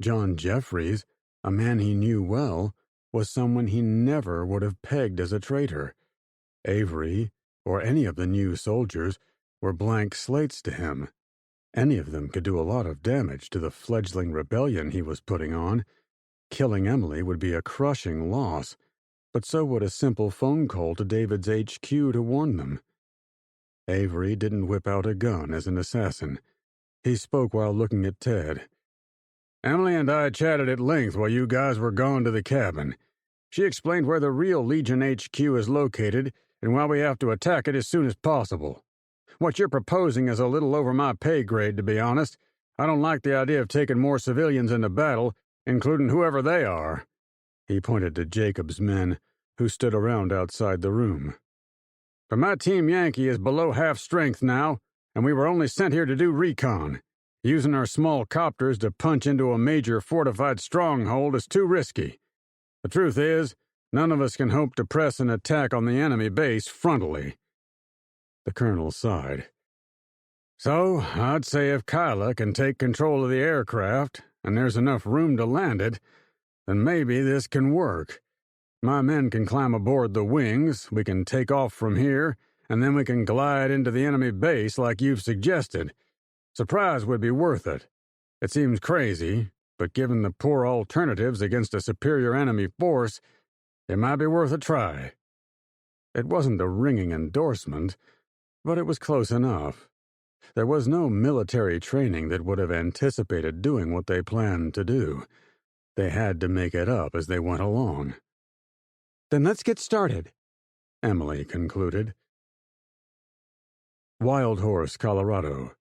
John Jeffries, a man he knew well, was someone he never would have pegged as a traitor. Avery, or any of the new soldiers, were blank slates to him. Any of them could do a lot of damage to the fledgling rebellion he was putting on. Killing Emily would be a crushing loss, but so would a simple phone call to David's HQ to warn them. Avery didn't whip out a gun as an assassin. He spoke while looking at Ted. "Emily and I chatted at length while you guys were gone to the cabin. She explained where the real Legion HQ is located and why we have to attack it as soon as possible. What you're proposing is a little over my pay grade, to be honest. I don't like the idea of taking more civilians into battle, including whoever they are." He pointed to Jacob's men, who stood around outside the room. "But my Team Yankee is below half strength now, and we were only sent here to do recon. Using our small copters to punch into a major fortified stronghold is too risky. The truth is, none of us can hope to press an attack on the enemy base frontally." The colonel sighed. "So, I'd say if Kyla can take control of the aircraft, and there's enough room to land it, then maybe this can work. My men can climb aboard the wings, we can take off from here, and then we can glide into the enemy base like you've suggested. Surprise would be worth it. It seems crazy, but given the poor alternatives against a superior enemy force, it might be worth a try." It wasn't a ringing endorsement, but it was close enough. There was no military training that would have anticipated doing what they planned to do. They had to make it up as they went along. "Then let's get started," Emily concluded. Wild Horse, Colorado.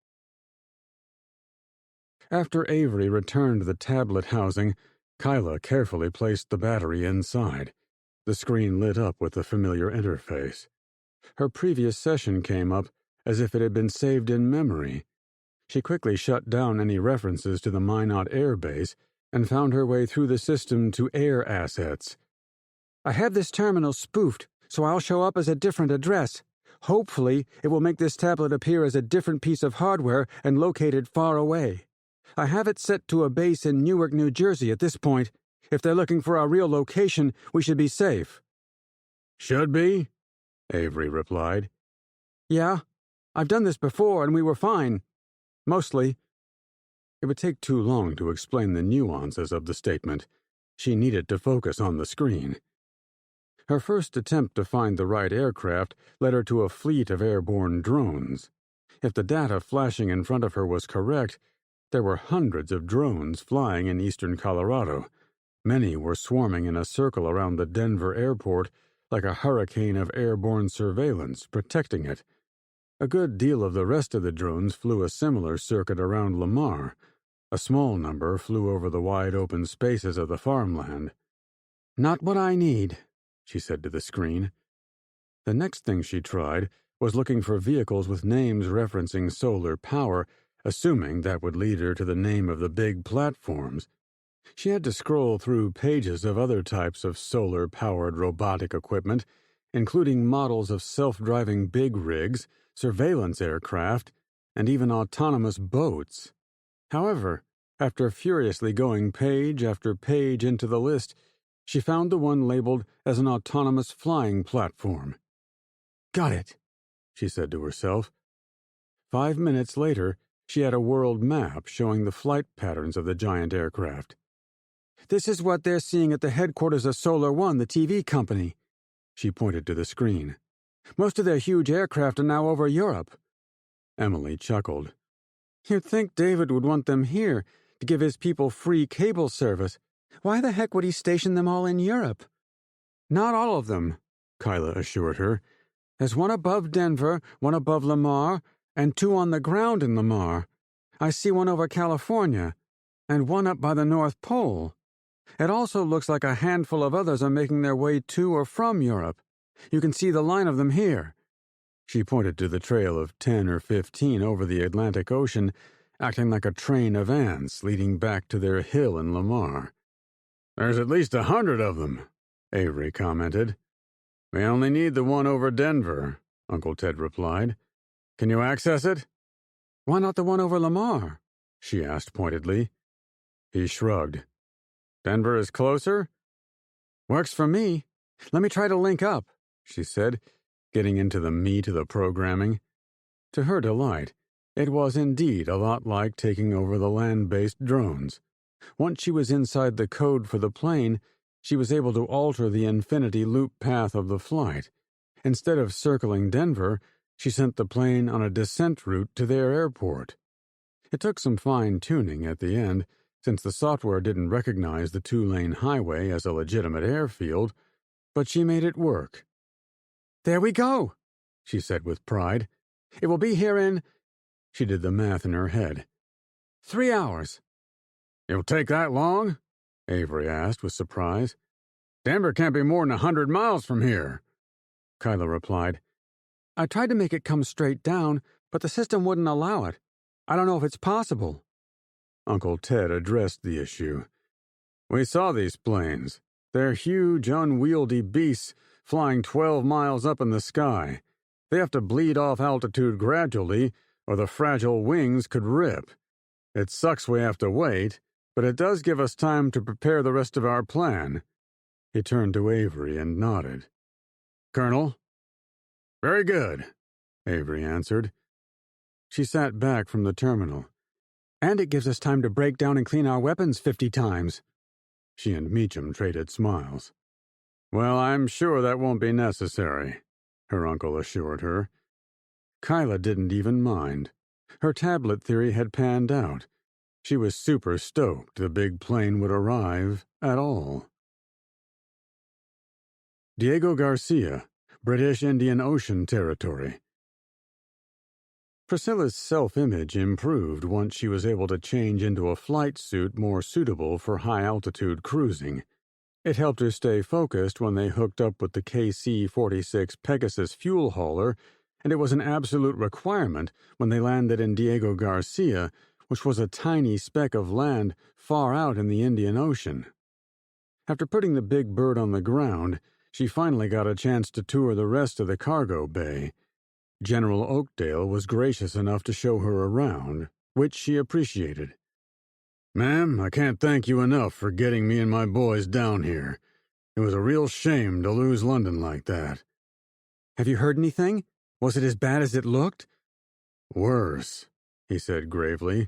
After Avery returned the tablet housing, Kyla carefully placed the battery inside. The screen lit up with the familiar interface. Her previous session came up as if it had been saved in memory. She quickly shut down any references to the Minot Air Base and found her way through the system to Air Assets. "I have this terminal spoofed, so I'll show up as a different address. Hopefully, it will make this tablet appear as a different piece of hardware and located far away. I have it set to a base in Newark, New Jersey at this point. If they're looking for our real location, we should be safe." "Should be," Avery replied. "Yeah, I've done this before and we were fine. Mostly." It would take too long to explain the nuances of the statement. She needed to focus on the screen. Her first attempt to find the right aircraft led her to a fleet of airborne drones. If the data flashing in front of her was correct, there were hundreds of drones flying in eastern Colorado. Many were swarming in a circle around the Denver airport like a hurricane of airborne surveillance protecting it. A good deal of the rest of the drones flew a similar circuit around Lamar. A small number flew over the wide open spaces of the farmland. "Not what I need," she said to the screen. The next thing she tried was looking for vehicles with names referencing solar power, assuming that would lead her to the name of the big platforms. She had to scroll through pages of other types of solar-powered robotic equipment, including models of self-driving big rigs, surveillance aircraft, and even autonomous boats. However, after furiously going page after page into the list, she found the one labeled as an autonomous flying platform. "Got it," she said to herself. 5 minutes later, she had a world map showing the flight patterns of the giant aircraft. "This is what they're seeing at the headquarters of Solar One, the TV company." She pointed to the screen. "Most of their huge aircraft are now over Europe." Emily chuckled. "You'd think David would want them here to give his people free cable service. Why the heck would he station them all in Europe?" "Not all of them," Kyla assured her. "There's one above Denver, one above Lamar, and 2 on the ground in Lamar. I see one over California, and one up by the North Pole. It also looks like a handful of others are making their way to or from Europe. You can see the line of them here." She pointed to the trail of 10 or 15 over the Atlantic Ocean, acting like a train of ants leading back to their hill in Lamar. "There's at least 100 of them," Avery commented. "We only need the one over Denver," Uncle Ted replied. "Can you access it?" "Why not the one over Lamar?" she asked pointedly. He shrugged. "Denver is closer?" "Works for me. Let me try to link up," she said, getting into the meat of the programming. To her delight, it was indeed a lot like taking over the land-based drones. Once she was inside the code for the plane, she was able to alter the infinity loop path of the flight. Instead of circling Denver, She sent the plane on a descent route to their airport. It took some fine-tuning at the end, since the software didn't recognize the two-lane highway as a legitimate airfield, but she made it work. "There we go," she said with pride. "It will be here in—" She did the math in her head. 3 hours. "It'll take that long?" Avery asked with surprise. "Denver can't be more than 100 miles from here." Kyla replied, "I tried to make it come straight down, but the system wouldn't allow it. I don't know if it's possible." Uncle Ted addressed the issue. "We saw these planes. They're huge, unwieldy beasts flying 12 miles up in the sky. They have to bleed off altitude gradually, or the fragile wings could rip. It sucks we have to wait, but it does give us time to prepare the rest of our plan." He turned to Avery and nodded. "Colonel?" "Very good," Avery answered. She sat back from the terminal. "And it gives us time to break down and clean our weapons 50 times. She and Meacham traded smiles. "Well, I'm sure that won't be necessary," her uncle assured her. Kyla didn't even mind. Her tablet theory had panned out. She was super stoked the big plane would arrive at all. Diego Garcia, British Indian Ocean Territory. Priscilla's self-image improved once she was able to change into a flight suit more suitable for high-altitude cruising. It helped her stay focused when they hooked up with the KC-46 Pegasus fuel hauler, and it was an absolute requirement when they landed in Diego Garcia, which was a tiny speck of land far out in the Indian Ocean. After putting the big bird on the ground, she finally got a chance to tour the rest of the cargo bay. General Oakdale was gracious enough to show her around, which she appreciated. "Ma'am, I can't thank you enough for getting me and my boys down here. It was a real shame to lose London like that." "Have you heard anything? Was it as bad as it looked?" "Worse," he said gravely.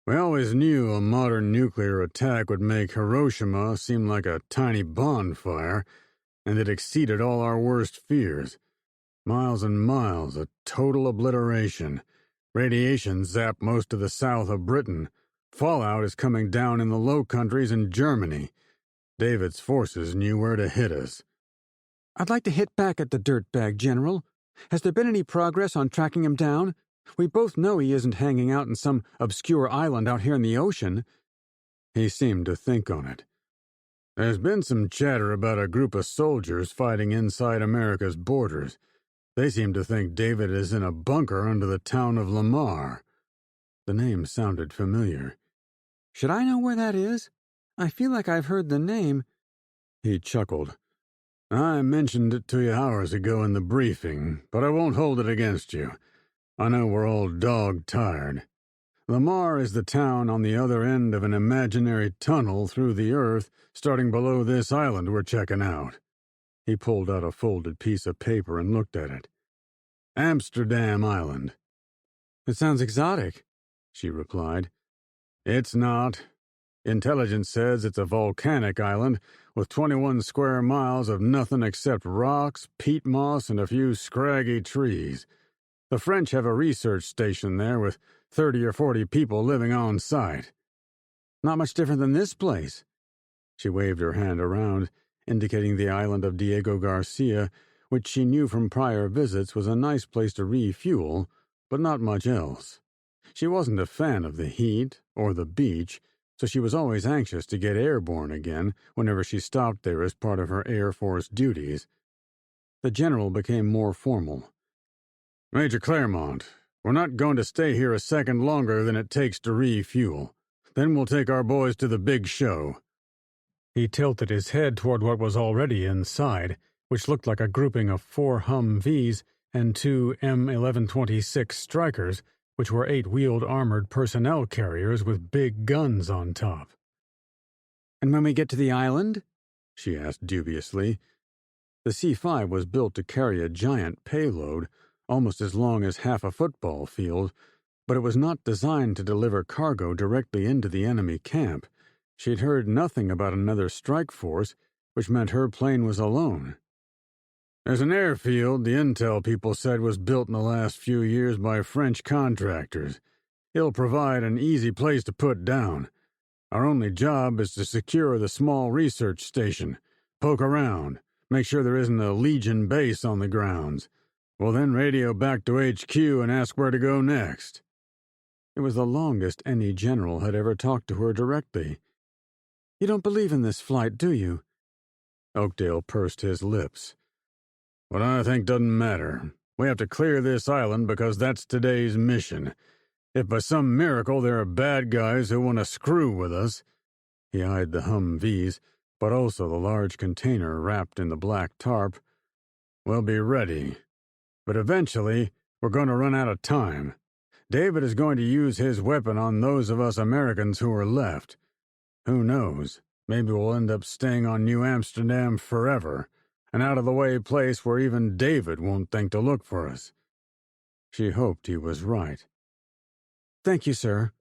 "We always knew a modern nuclear attack would make Hiroshima seem like a tiny bonfire, and it exceeded all our worst fears. Miles and miles of total obliteration. Radiation zapped most of the south of Britain. Fallout is coming down in the Low Countries and Germany. David's forces knew where to hit us." "I'd like to hit back at the dirtbag, General. Has there been any progress on tracking him down? We both know he isn't hanging out in some obscure island out here in the ocean." He seemed to think on it. "There's been some chatter about a group of soldiers fighting inside America's borders. They seem to think David is in a bunker under the town of Lamar." The name sounded familiar. "Should I know where that is? I feel like I've heard the name." He chuckled. "I mentioned it to you hours ago in the briefing, but I won't hold it against you. I know we're all dog-tired. Lamar is the town on the other end of an imaginary tunnel through the earth starting below this island we're checking out." He pulled out a folded piece of paper and looked at it. "Amsterdam Island." "It sounds exotic," she replied. "It's not. Intelligence says it's a volcanic island with 21 square miles of nothing except rocks, peat moss, and a few scraggy trees. The French have a research station there with 30 or 40 people living on site." "Not much different than this place." She waved her hand around, indicating the island of Diego Garcia, which she knew from prior visits was a nice place to refuel, but not much else. She wasn't a fan of the heat or the beach, so she was always anxious to get airborne again whenever she stopped there as part of her Air Force duties. The general became more formal. "Major Claremont, we're not going to stay here a second longer than it takes to refuel. Then we'll take our boys to the big show." He tilted his head toward what was already inside, which looked like a grouping of 4 Humvees and 2 M1126 Strikers, which were 8-wheeled armored personnel carriers with big guns on top. "And when we get to the island?" she asked dubiously. The C-5 was built to carry a giant payload, almost as long as half a football field, but it was not designed to deliver cargo directly into the enemy camp. She'd heard nothing about another strike force, which meant her plane was alone. There's an airfield the intel people said was built in the last few years by French contractors. It'll provide an easy place to put down. Our only job is to secure the small research station, poke around, make sure there isn't a Legion base on the grounds. We'll then radio back to HQ and ask where to go next. It was the longest any general had ever talked to her directly. You don't believe in this flight, do you? Oakdale pursed his lips. What I think doesn't matter. We have to clear this island because that's today's mission. If by some miracle there are bad guys who want to screw with us, he eyed the Humvees, but also the large container wrapped in the black tarp, we'll be ready. But eventually, we're going to run out of time. David is going to use his weapon on those of us Americans who are left. Who knows? Maybe we'll end up staying on New Amsterdam forever, an out-of-the-way place where even David won't think to look for us. She hoped he was right. Thank you, sir.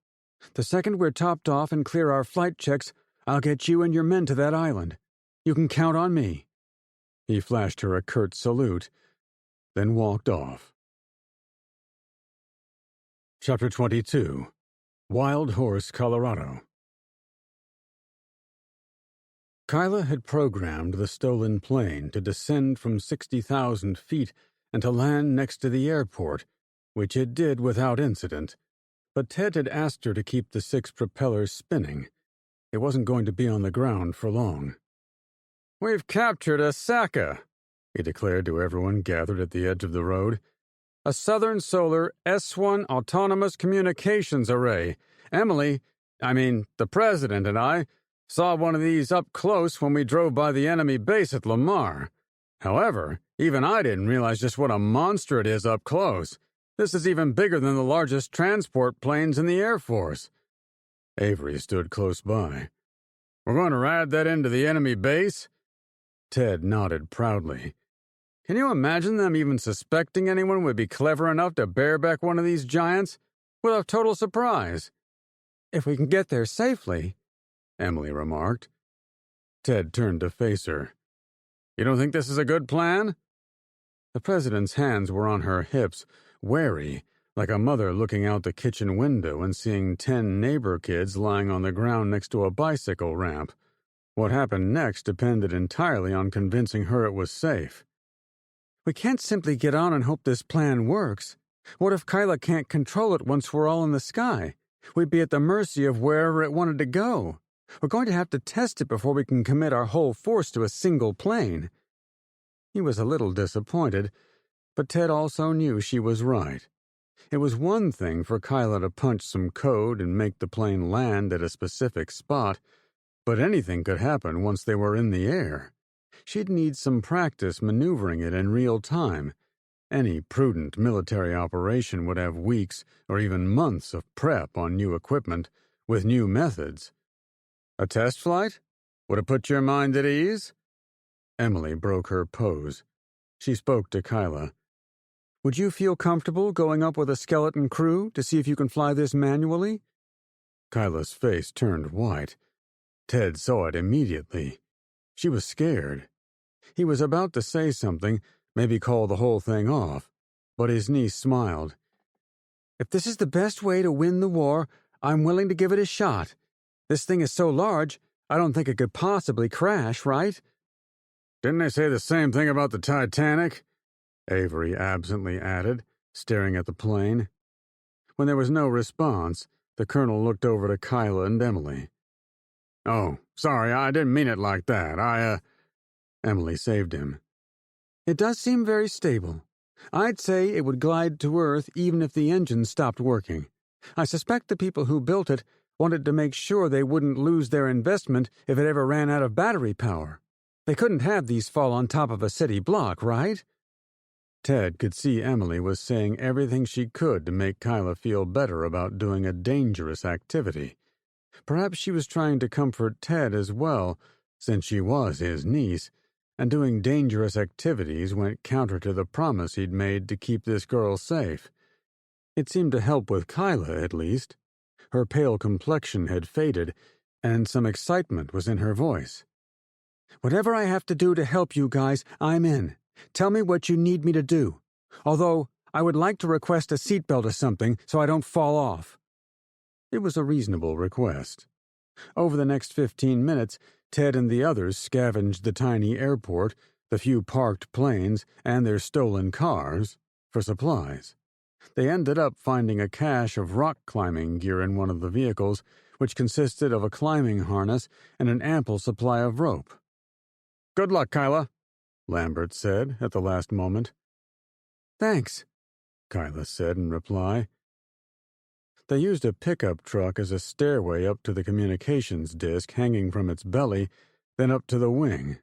The second we're topped off and clear our flight checks, I'll get you and your men to that island. You can count on me. He flashed her a curt salute, then walked off. Chapter 22. Wild Horse, Colorado. Kyla had programmed the stolen plane to descend from 60,000 feet and to land next to the airport, which it did without incident. But Ted had asked her to keep the 6 propellers spinning. It wasn't going to be on the ground for long. "We've captured a Saka," he declared to everyone gathered at the edge of the road. "A Southern Solar S1 autonomous communications array. The President and I, saw one of these up close when we drove by the enemy base at Lamar. However, even I didn't realize just what a monster it is up close. This is even bigger than the largest transport planes in the Air Force." Avery stood close by. "We're going to ride that into the enemy base?" Ted nodded proudly. "Can you imagine them even suspecting anyone would be clever enough to bareback one of these giants? What a total surprise." "If we can get there safely," Emily remarked. Ted turned to face her. "You don't think this is a good plan?" The President's hands were on her hips, wary, like a mother looking out the kitchen window and seeing 10 neighbor kids lying on the ground next to a bicycle ramp. What happened next depended entirely on convincing her it was safe. "We can't simply get on and hope this plan works. What if Kyla can't control it once we're all in the sky? We'd be at the mercy of wherever it wanted to go. We're going to have to test it before we can commit our whole force to a single plane." He was a little disappointed, but Ted also knew she was right. It was one thing for Kyla to punch some code and make the plane land at a specific spot, but anything could happen once they were in the air. She'd need some practice maneuvering it in real time. Any prudent military operation would have weeks or even months of prep on new equipment, with new methods. "A test flight? Would it put your mind at ease?" Emily broke her pose. She spoke to Kyla. "Would you feel comfortable going up with a skeleton crew to see if you can fly this manually?" Kyla's face turned white. Ted saw it immediately. She was scared. He was about to say something, maybe call the whole thing off, but his niece smiled. "If this is the best way to win the war, I'm willing to give it a shot. This thing is so large, I don't think it could possibly crash, right?" "Didn't they say the same thing about the Titanic?" Avery absently added, staring at the plane. When there was no response, the colonel looked over to Kyla and Emily. "Oh, sorry, I didn't mean it like that. Emily saved him. "It does seem very stable. I'd say it would glide to Earth even if the engine stopped working. I suspect the people who built it wanted to make sure they wouldn't lose their investment if it ever ran out of battery power. They couldn't have these fall on top of a city block, right?" Ted could see Emily was saying everything she could to make Kyla feel better about doing a dangerous activity. Perhaps she was trying to comfort Ted as well, since she was his niece, and doing dangerous activities went counter to the promise he'd made to keep this girl safe. It seemed to help with Kyla, at least. Her pale complexion had faded, and some excitement was in her voice. "Whatever I have to do to help you guys, I'm in. Tell me what you need me to do. Although, I would like to request a seatbelt or something so I don't fall off." It was a reasonable request. Over the next 15 minutes, Ted and the others scavenged the tiny airport, the few parked planes, and their stolen cars for supplies. They ended up finding a cache of rock climbing gear in one of the vehicles, which consisted of a climbing harness and an ample supply of rope. "Good luck, Kyla," Lambert said at the last moment. "Thanks," Kyla said in reply. They used a pickup truck as a stairway up to the communications disc hanging from its belly, then up to the wing.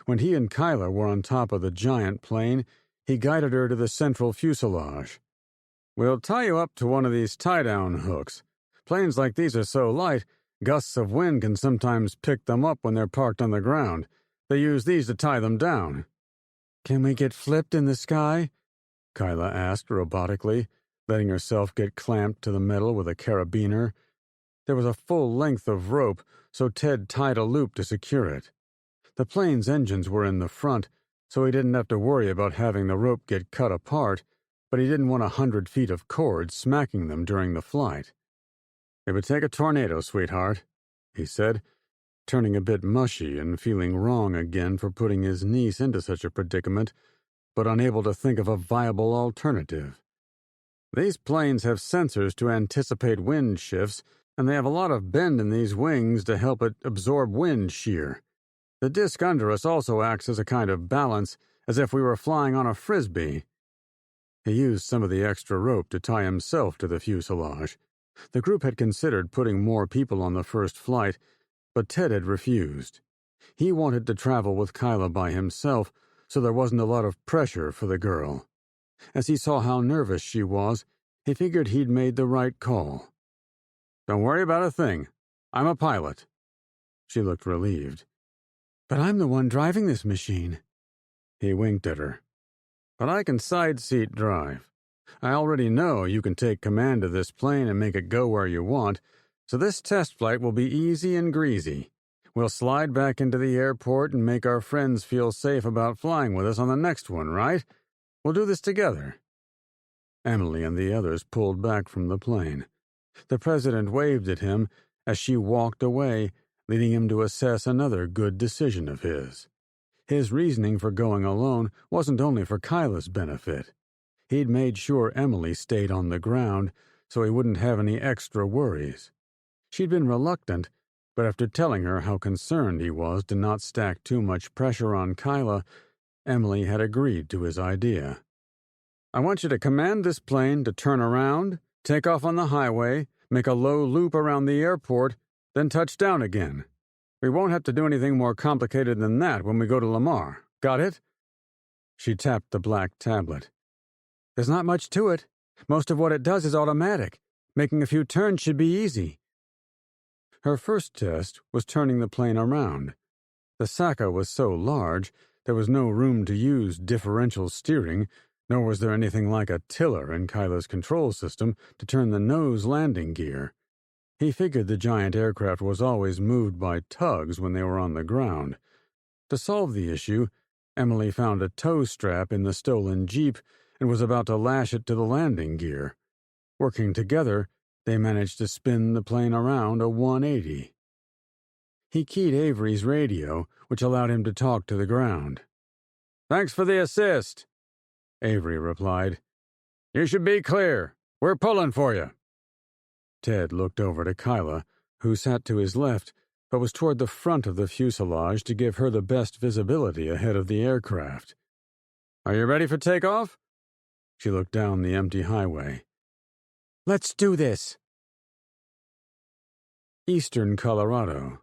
When he and Kyla were on top of the giant plane, he guided her to the central fuselage. "We'll tie you up to one of these tie-down hooks. Planes like these are so light, gusts of wind can sometimes pick them up when they're parked on the ground. They use these to tie them down." "Can we get flipped in the sky?" Kyla asked robotically, letting herself get clamped to the metal with a carabiner. There was a full length of rope, so Ted tied a loop to secure it. The plane's engines were in the front, so he didn't have to worry about having the rope get cut apart, but he didn't want 100 feet of cord smacking them during the flight. "It would take a tornado, sweetheart," he said, turning a bit mushy and feeling wrong again for putting his niece into such a predicament, but unable to think of a viable alternative. "These planes have sensors to anticipate wind shifts, and they have a lot of bend in these wings to help it absorb wind shear. The disc under us also acts as a kind of balance, as if we were flying on a frisbee." He used some of the extra rope to tie himself to the fuselage. The group had considered putting more people on the first flight, but Ted had refused. He wanted to travel with Kyla by himself, so there wasn't a lot of pressure for the girl. As he saw how nervous she was, he figured he'd made the right call. "Don't worry about a thing. I'm a pilot." She looked relieved. "But I'm the one driving this machine." He winked at her. "But I can side-seat drive. I already know you can take command of this plane and make it go where you want, so this test flight will be easy and greasy. We'll slide back into the airport and make our friends feel safe about flying with us on the next one, right? We'll do this together." Emily and the others pulled back from the plane. The president waved at him as she walked away, leading him to assess another good decision of his. His reasoning for going alone wasn't only for Kyla's benefit. He'd made sure Emily stayed on the ground, so he wouldn't have any extra worries. She'd been reluctant, but after telling her how concerned he was to not stack too much pressure on Kyla, Emily had agreed to his idea. "I want you to command this plane to turn around, take off on the highway, make a low loop around the airport, then touch down again. We won't have to do anything more complicated than that when we go to Lamar. Got it?" She tapped the black tablet. "There's not much to it. Most of what it does is automatic. Making a few turns should be easy." Her first test was turning the plane around. The Saka was so large, there was no room to use differential steering, nor was there anything like a tiller in Kyla's control system to turn the nose landing gear. He figured the giant aircraft was always moved by tugs when they were on the ground. To solve the issue, Emily found a tow strap in the stolen Jeep and was about to lash it to the landing gear. Working together, they managed to spin the plane around a 180. He keyed Avery's radio, which allowed him to talk to the ground. "Thanks for the assist," Avery replied. "You should be clear. We're pulling for you." Ted looked over to Kyla, who sat to his left, but was toward the front of the fuselage to give her the best visibility ahead of the aircraft. "Are you ready for takeoff?" She looked down the empty highway. "Let's do this." Eastern Colorado.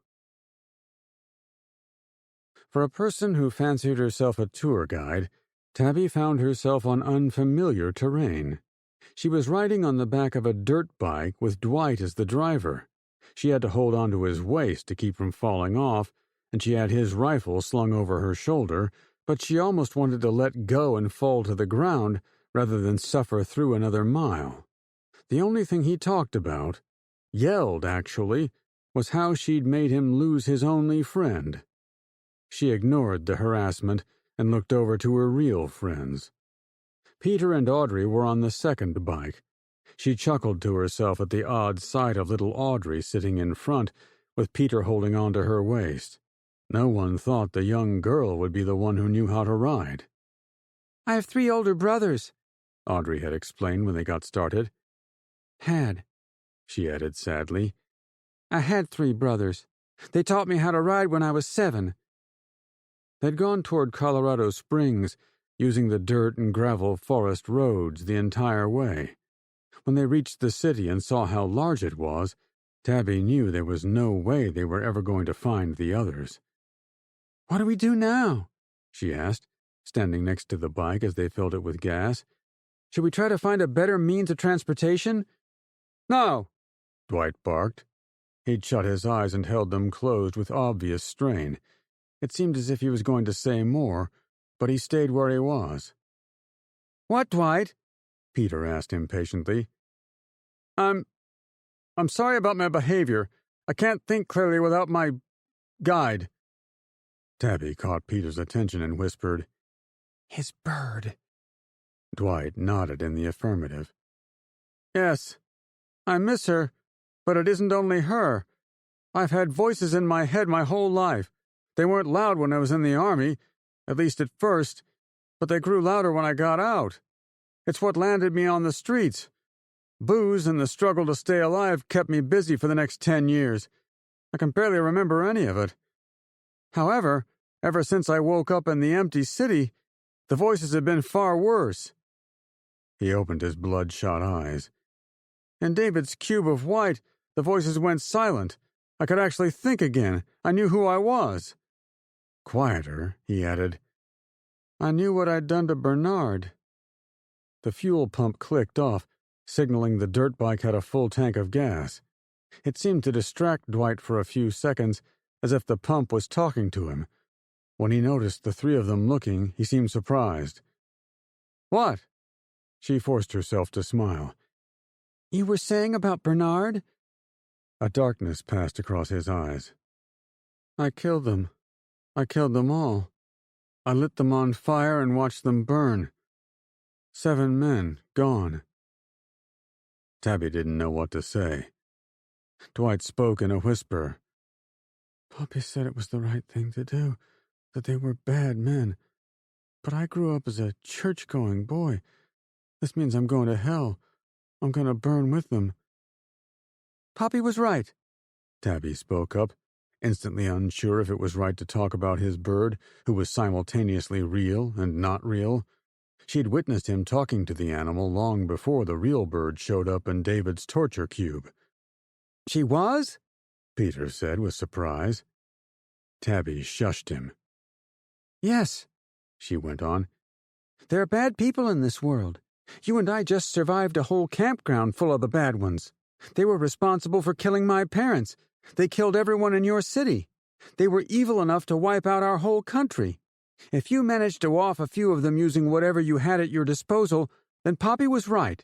For a person who fancied herself a tour guide, Tabby found herself on unfamiliar terrain. She was riding on the back of a dirt bike with Dwight as the driver. She had to hold onto his waist to keep from falling off, and she had his rifle slung over her shoulder, but she almost wanted to let go and fall to the ground rather than suffer through another mile. The only thing he talked about, yelled actually, was how she'd made him lose his only friend. She ignored the harassment and looked over to her real friends. Peter and Audrey were on the second bike. She chuckled to herself at the odd sight of little Audrey sitting in front, with Peter holding on to her waist. No one thought the young girl would be the one who knew how to ride. I have 3 older brothers, Audrey had explained when they got started. Had, she added sadly. I had 3 brothers. They taught me how to ride when I was 7. They'd gone toward Colorado Springs, using the dirt and gravel forest roads the entire way. When they reached the city and saw how large it was, Tabby knew there was no way they were ever going to find the others. What do we do now? She asked, standing next to the bike as they filled it with gas. Should we try to find a better means of transportation? No, Dwight barked. He'd shut his eyes and held them closed with obvious strain. It seemed as if he was going to say more, but he stayed where he was. What, Dwight? Peter asked impatiently. I'm sorry about my behavior. I can't think clearly without my guide. Tabby caught Peter's attention and whispered, His bird. Dwight nodded in the affirmative. Yes, I miss her, but it isn't only her. I've had voices in my head my whole life. They weren't loud when I was in the army, at least at first, but they grew louder when I got out. It's what landed me on the streets. Booze and the struggle to stay alive kept me busy for the next 10 years. I can barely remember any of it. However, ever since I woke up in the empty city, the voices have been far worse. He opened his bloodshot eyes. In David's cube of white, the voices went silent. I could actually think again. I knew who I was. Quieter, he added, I knew what I'd done to Bernard. The fuel pump clicked off, signaling the dirt bike had a full tank of gas. It seemed to distract Dwight for a few seconds, as if the pump was talking to him. When he noticed the 3 of them looking, he seemed surprised. What? She forced herself to smile. You were saying about Bernard? A darkness passed across his eyes. I killed them. I killed them all. I lit them on fire and watched them burn. 7 men, gone. Tabby didn't know what to say. Dwight spoke in a whisper. Poppy said it was the right thing to do, that they were bad men. But I grew up as a church-going boy. This means I'm going to hell. I'm going to burn with them. Poppy was right, Tabby spoke up, instantly unsure if it was right to talk about his bird, who was simultaneously real and not real. She'd witnessed him talking to the animal long before the real bird showed up in David's torture cube. She was? Peter said with surprise. Tabby shushed him. Yes, she went on. There are bad people in this world. You and I just survived a whole campground full of the bad ones. They were responsible for killing my parents. They killed everyone in your city. They were evil enough to wipe out our whole country. If you managed to off a few of them using whatever you had at your disposal, then Poppy was right.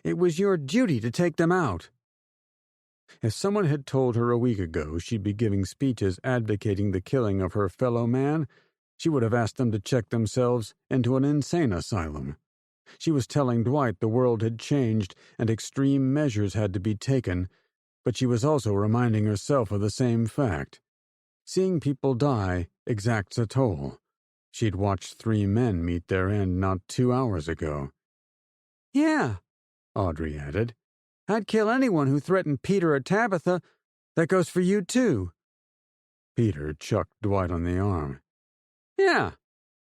It was your duty to take them out. If someone had told her a week ago she'd be giving speeches advocating the killing of her fellow man, she would have asked them to check themselves into an insane asylum. She was telling Dwight the world had changed and extreme measures had to be taken, but she was also reminding herself of the same fact. Seeing people die exacts a toll. She'd watched 3 men meet their end not 2 hours ago. Yeah, Audrey added. I'd kill anyone who threatened Peter or Tabitha. That goes for you, too. Peter chucked Dwight on the arm. Yeah,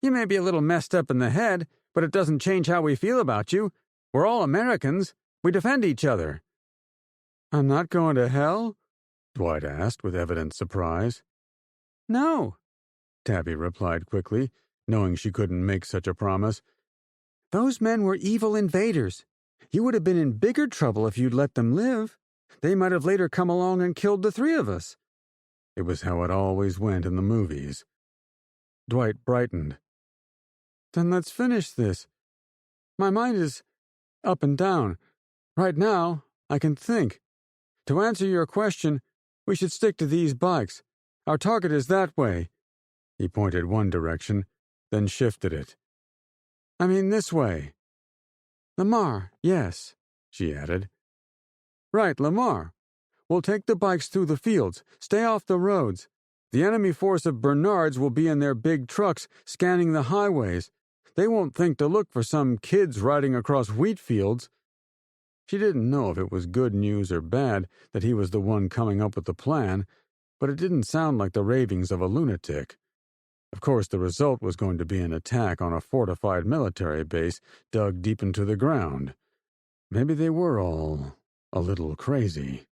you may be a little messed up in the head, but it doesn't change how we feel about you. We're all Americans. We defend each other. I'm not going to hell? Dwight asked with evident surprise. No, Tabby replied quickly, knowing she couldn't make such a promise. Those men were evil invaders. You would have been in bigger trouble if you'd let them live. They might have later come along and killed the 3 of us. It was how it always went in the movies. Dwight brightened. Then let's finish this. My mind is up and down. Right now, I can think. To answer your question, we should stick to these bikes. Our target is that way. He pointed one direction, then shifted it. "I mean this way." "Lamar, yes," she added. "Right, Lamar. We'll take the bikes through the fields. Stay off the roads. The enemy force of Bernards will be in their big trucks scanning the highways. They won't think to look for some kids riding across wheat fields." She didn't know if it was good news or bad that he was the one coming up with the plan, but it didn't sound like the ravings of a lunatic. Of course, the result was going to be an attack on a fortified military base dug deep into the ground. Maybe they were all a little crazy.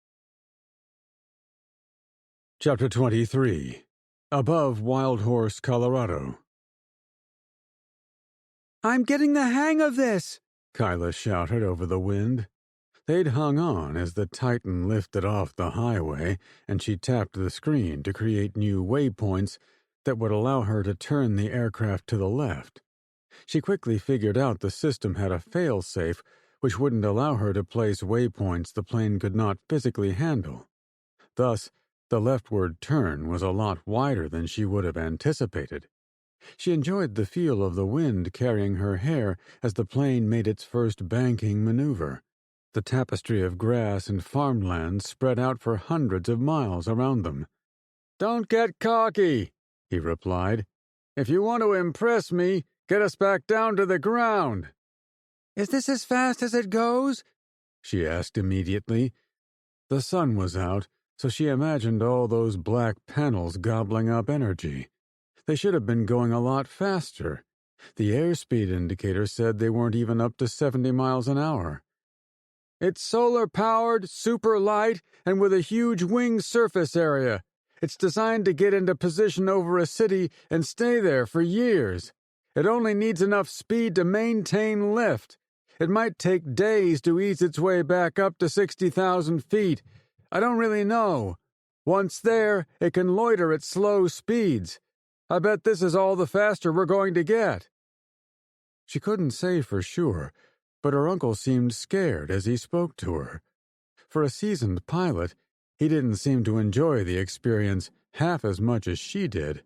Chapter 23. Above Wild Horse, Colorado. "I'm getting the hang of this," Kyla shouted over the wind. They'd hung on as the Titan lifted off the highway, and she tapped the screen to create new waypoints that would allow her to turn the aircraft to the left. She quickly figured out the system had a fail-safe which wouldn't allow her to place waypoints the plane could not physically handle. Thus, the leftward turn was a lot wider than she would have anticipated. She enjoyed the feel of the wind carrying her hair as the plane made its first banking maneuver. The tapestry of grass and farmland spread out for hundreds of miles around them. "Don't get cocky," he replied. "If you want to impress me, get us back down to the ground." "Is this as fast as it goes?" she asked immediately. The sun was out, so she imagined all those black panels gobbling up energy. They should have been going a lot faster. The airspeed indicator said they weren't even up to 70 miles an hour. "It's solar-powered, super light, and with a huge wing surface area. It's designed to get into position over a city and stay there for years. It only needs enough speed to maintain lift. It might take days to ease its way back up to 60,000 feet. I don't really know. Once there, it can loiter at slow speeds. I bet this is all the faster we're going to get." She couldn't say for sure, but her uncle seemed scared as he spoke to her. For a seasoned pilot, he didn't seem to enjoy the experience half as much as she did.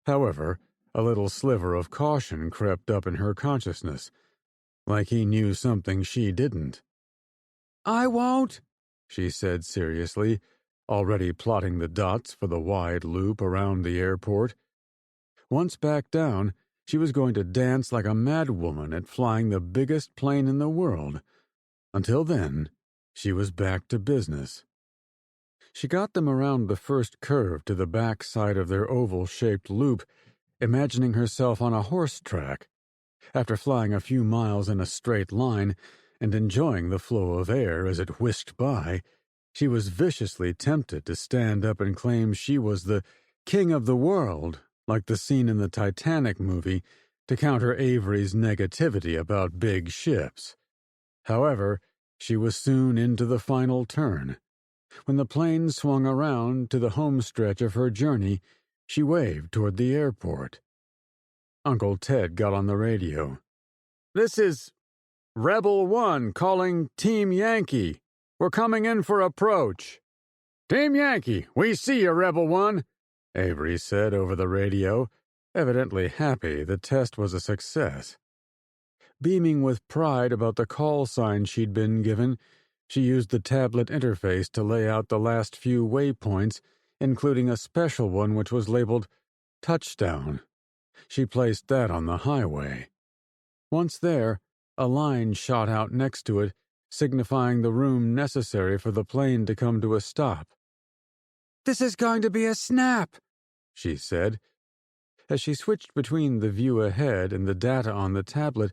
However, a little sliver of caution crept up in her consciousness, like he knew something she didn't. "I won't," she said seriously, already plotting the dots for the wide loop around the airport. Once back down, she was going to dance like a madwoman at flying the biggest plane in the world. Until then, she was back to business. She got them around the first curve to the back side of their oval-shaped loop, imagining herself on a horse track. After flying a few miles in a straight line and enjoying the flow of air as it whisked by, she was viciously tempted to stand up and claim she was the king of the world, like the scene in the Titanic movie, to counter Avery's negativity about big ships. However, she was soon into the final turn. When the plane swung around to the home stretch of her journey, she waved toward the airport. Uncle Ted got on the radio. "This is Rebel 1 calling Team Yankee. We're coming in for approach." "Team Yankee, we see you, Rebel 1," Avery said over the radio, evidently happy the test was a success. Beaming with pride about the call sign she'd been given, she used the tablet interface to lay out the last few waypoints, including a special one which was labeled Touchdown. She placed that on the highway. Once there, a line shot out next to it, signifying the room necessary for the plane to come to a stop. "This is going to be a snap," she said. As she switched between the view ahead and the data on the tablet,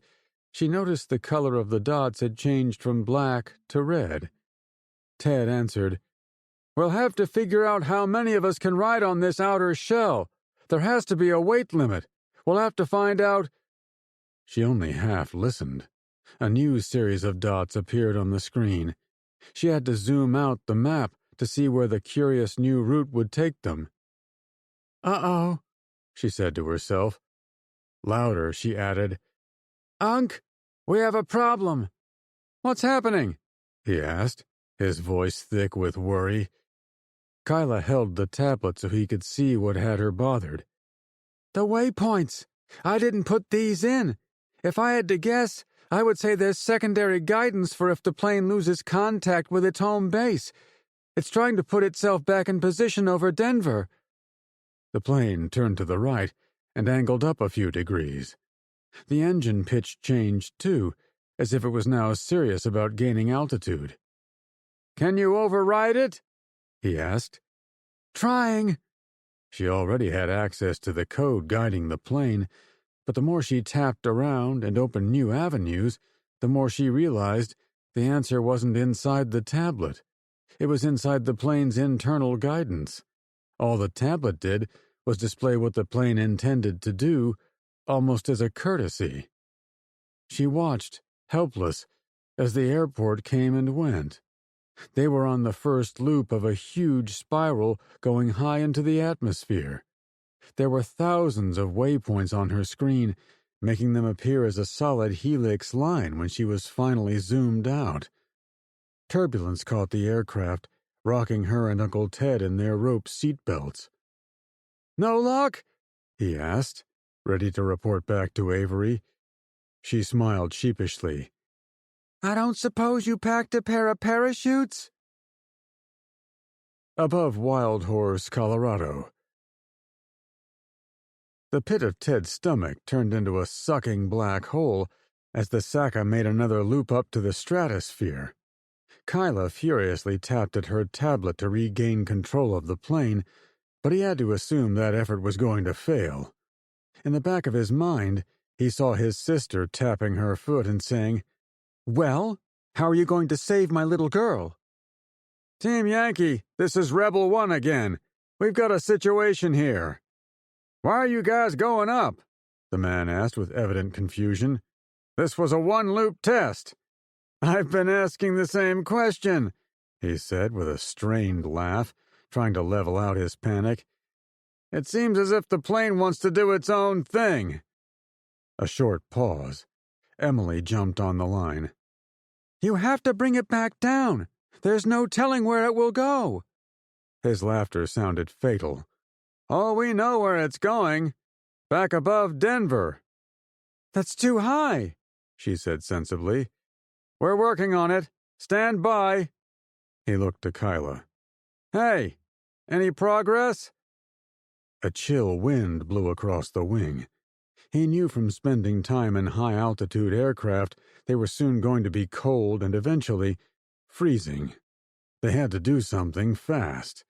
she noticed the color of the dots had changed from black to red. Ted answered, "We'll have to figure out how many of us can ride on this outer shell. There has to be a weight limit. We'll have to find out." She only half listened. A new series of dots appeared on the screen. She had to zoom out the map to see where the curious new route would take them. "Uh-oh," she said to herself. Louder, she added, "Unc, we have a problem." "What's happening?" he asked, his voice thick with worry. Kyla held the tablet so he could see what had her bothered. "The waypoints. I didn't put these in. If I had to guess, I would say there's secondary guidance for if the plane loses contact with its home base. It's trying to put itself back in position over Denver." The plane turned to the right and angled up a few degrees. The engine pitch changed, too, as if it was now serious about gaining altitude. "Can you override it?" he asked. "Trying." She already had access to the code guiding the plane, but the more she tapped around and opened new avenues, the more she realized the answer wasn't inside the tablet. It was inside the plane's internal guidance. All the tablet did was display what the plane intended to do, almost as a courtesy. She watched, helpless, as the airport came and went. They were on the first loop of a huge spiral going high into the atmosphere. There were thousands of waypoints on her screen, making them appear as a solid helix line when she was finally zoomed out. Turbulence caught the aircraft, rocking her and Uncle Ted in their rope seatbelts. "No luck?" he asked, ready to report back to Avery. She smiled sheepishly. "I don't suppose you packed a pair of parachutes?" Above Wild Horse, Colorado. The pit of Ted's stomach turned into a sucking black hole as the Saka made another loop up to the stratosphere. Kyla furiously tapped at her tablet to regain control of the plane, but he had to assume that effort was going to fail. In the back of his mind, he saw his sister tapping her foot and saying, "Well, how are you going to save my little girl?" "Team Yankee, this is Rebel 1 again. We've got a situation here." "Why are you guys going up?" the man asked with evident confusion. "This was a one-loop test." "I've been asking the same question," he said with a strained laugh, trying to level out his panic. "It seems as if the plane wants to do its own thing." A short pause. Emily jumped on the line. "You have to bring it back down. There's no telling where it will go." His laughter sounded fatal. "Oh, we know where it's going. Back above Denver." "That's too high," she said sensibly. "We're working on it. Stand by." He looked to Kyla. "Hey, any progress?" A chill wind blew across the wing. He knew from spending time in high-altitude aircraft they were soon going to be cold and eventually freezing. They had to do something fast.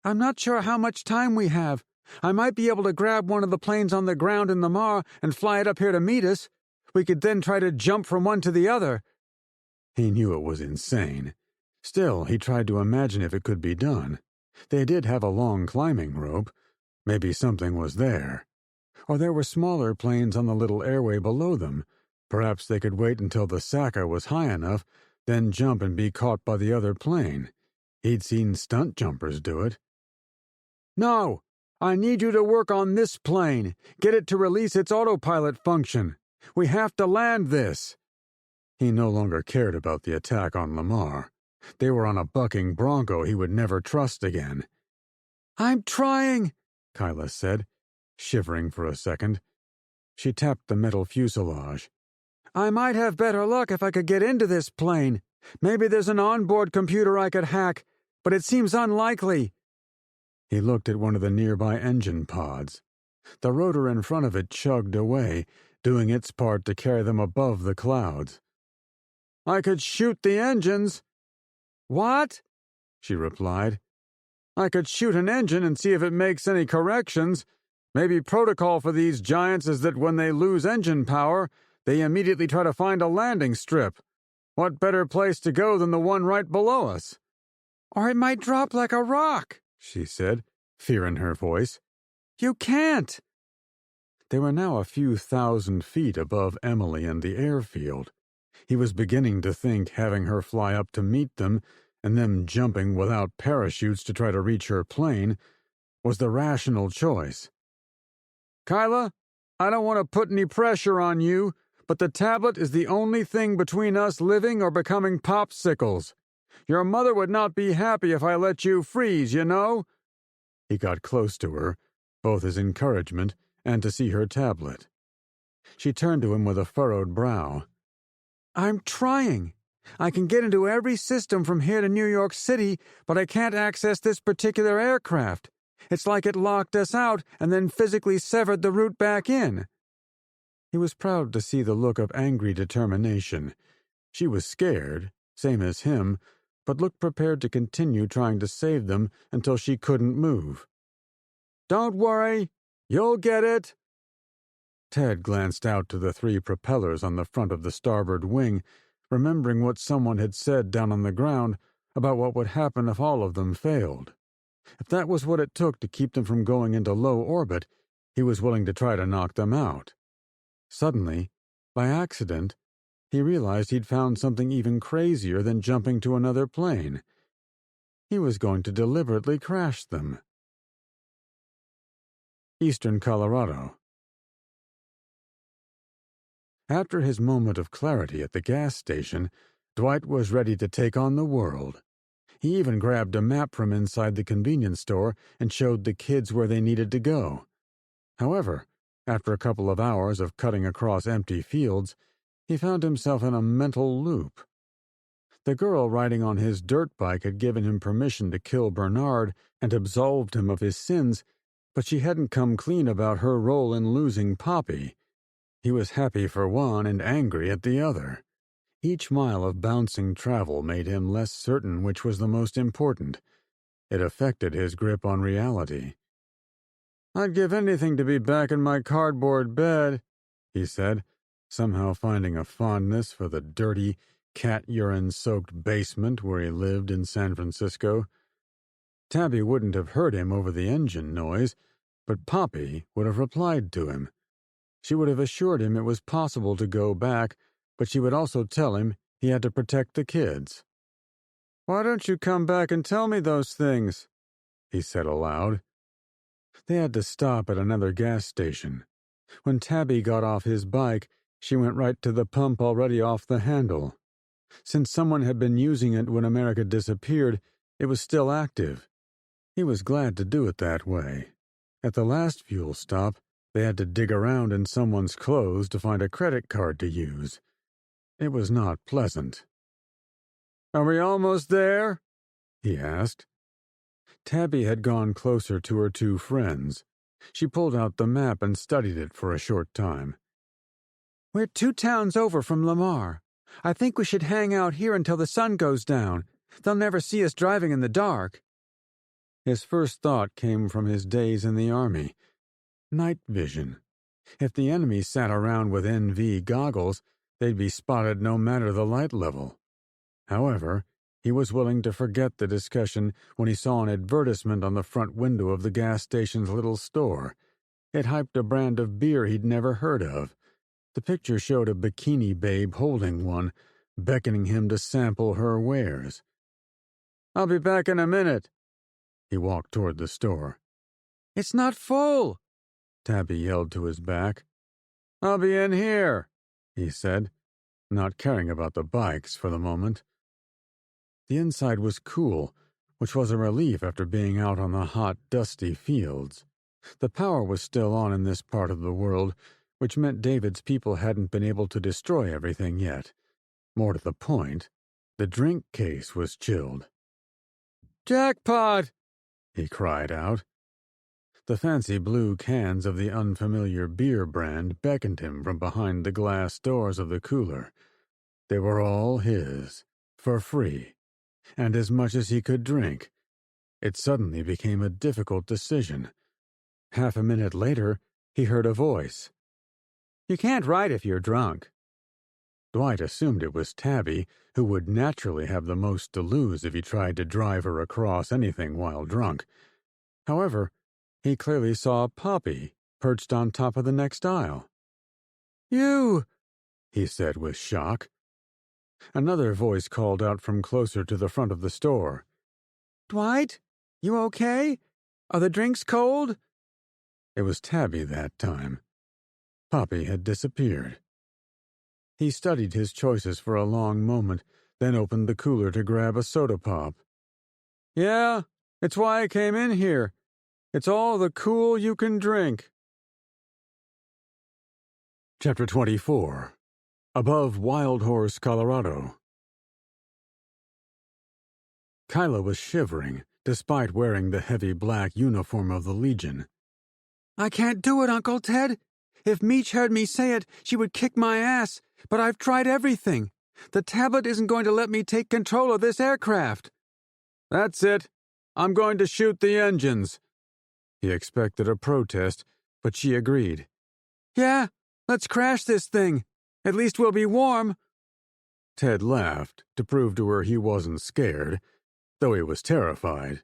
"I'm not sure how much time we have. I might be able to grab one of the planes on the ground in Lamar and fly it up here to meet us. We could then try to jump from one to the other." He knew it was insane. Still, he tried to imagine if it could be done. They did have a long climbing rope. Maybe something was there. Or there were smaller planes on the little airway below them. Perhaps they could wait until the Saka was high enough, then jump and be caught by the other plane. He'd seen stunt jumpers do it. "No! I need you to work on this plane. Get it to release its autopilot function. We have to land this." He no longer cared about the attack on Lamar. They were on a bucking Bronco he would never trust again. "I'm trying," Kyla said, shivering for a second. She tapped the metal fuselage. "I might have better luck if I could get into this plane. Maybe there's an onboard computer I could hack, but it seems unlikely." He looked at one of the nearby engine pods. The rotor in front of it chugged away, doing its part to carry them above the clouds. "I could shoot the engines." "What?" she replied. "I could shoot an engine and see if it makes any corrections. Maybe protocol for these giants is that when they lose engine power, they immediately try to find a landing strip. What better place to go than the one right below us?" "Or it might drop like a rock," she said, fear in her voice. "You can't." They were now a few thousand feet above Emily and the airfield. He was beginning to think having her fly up to meet them, and them jumping without parachutes to try to reach her plane, was the rational choice. "Kyla, I don't want to put any pressure on you, but the tablet is the only thing between us living or becoming popsicles. Your mother would not be happy if I let you freeze, you know." He got close to her, both as encouragement and to see her tablet. She turned to him with a furrowed brow. I'm trying. I can get into every system from here to New York City, but I can't access this particular aircraft. It's like it locked us out and then physically severed the route back in. He was proud to see the look of angry determination. She was scared, same as him, but looked prepared to continue trying to save them until she couldn't move. Don't worry, you'll get it. Ted glanced out to the 3 propellers on the front of the starboard wing, remembering what someone had said down on the ground about what would happen if all of them failed. If that was what it took to keep them from going into low orbit, he was willing to try to knock them out. Suddenly, by accident, he realized he'd found something even crazier than jumping to another plane. He was going to deliberately crash them. Eastern Colorado. After his moment of clarity at the gas station, Dwight was ready to take on the world. He even grabbed a map from inside the convenience store and showed the kids where they needed to go. However, after a couple of hours of cutting across empty fields, he found himself in a mental loop. The girl riding on his dirt bike had given him permission to kill Bernard and absolved him of his sins, but she hadn't come clean about her role in losing Poppy. He was happy for one and angry at the other. Each mile of bouncing travel made him less certain which was the most important. It affected his grip on reality. I'd give anything to be back in my cardboard bed, he said, somehow finding a fondness for the dirty, cat-urine-soaked basement where he lived in San Francisco. Tabby wouldn't have heard him over the engine noise, but Poppy would have replied to him. She would have assured him it was possible to go back, but she would also tell him he had to protect the kids. Why don't you come back and tell me those things? He said aloud. They had to stop at another gas station. When Tabby got off his bike, she went right to the pump already off the handle. Since someone had been using it when America disappeared, it was still active. He was glad to do it that way. At the last fuel stop, they had to dig around in someone's clothes to find a credit card to use. It was not pleasant. Are we almost there? He asked. Tabby had gone closer to her 2 friends. She pulled out the map and studied it for a short time. We're 2 towns over from Lamar. I think we should hang out here until the sun goes down. They'll never see us driving in the dark. His first thought came from his days in the army. Night vision. If the enemy sat around with NV goggles, they'd be spotted no matter the light level. However, he was willing to forget the discussion when he saw an advertisement on the front window of the gas station's little store. It hyped a brand of beer he'd never heard of. The picture showed a bikini babe holding one, beckoning him to sample her wares. I'll be back in a minute. He walked toward the store. It's not full, Tabby yelled to his back. I'll be in here, he said, not caring about the bikes for the moment. The inside was cool, which was a relief after being out on the hot, dusty fields. The power was still on in this part of the world, which meant David's people hadn't been able to destroy everything yet. More to the point, the drink case was chilled. Jackpot! He cried out. The fancy blue cans of the unfamiliar beer brand beckoned him from behind the glass doors of the cooler. They were all his, for free, and as much as he could drink. It suddenly became a difficult decision. Half a minute later, he heard a voice. You can't ride if you're drunk. Dwight assumed it was Tabby, who would naturally have the most to lose if he tried to drive her across anything while drunk. However, he clearly saw Poppy perched on top of the next aisle. You! He said with shock. Another voice called out from closer to the front of the store. Dwight? You okay? Are the drinks cold? It was Tabby that time. Poppy had disappeared. He studied his choices for a long moment, then opened the cooler to grab a soda pop. Yeah, it's why I came in here. It's all the cool you can drink. Chapter 24. Above Wild Horse, Colorado. Kyla was shivering, despite wearing the heavy black uniform of the Legion. I can't do it, Uncle Ted. If Meech heard me say it, she would kick my ass, but I've tried everything. The tablet isn't going to let me take control of this aircraft. That's it. I'm going to shoot the engines. He expected a protest, but she agreed. Yeah, let's crash this thing. At least we'll be warm. Ted laughed to prove to her he wasn't scared, though he was terrified.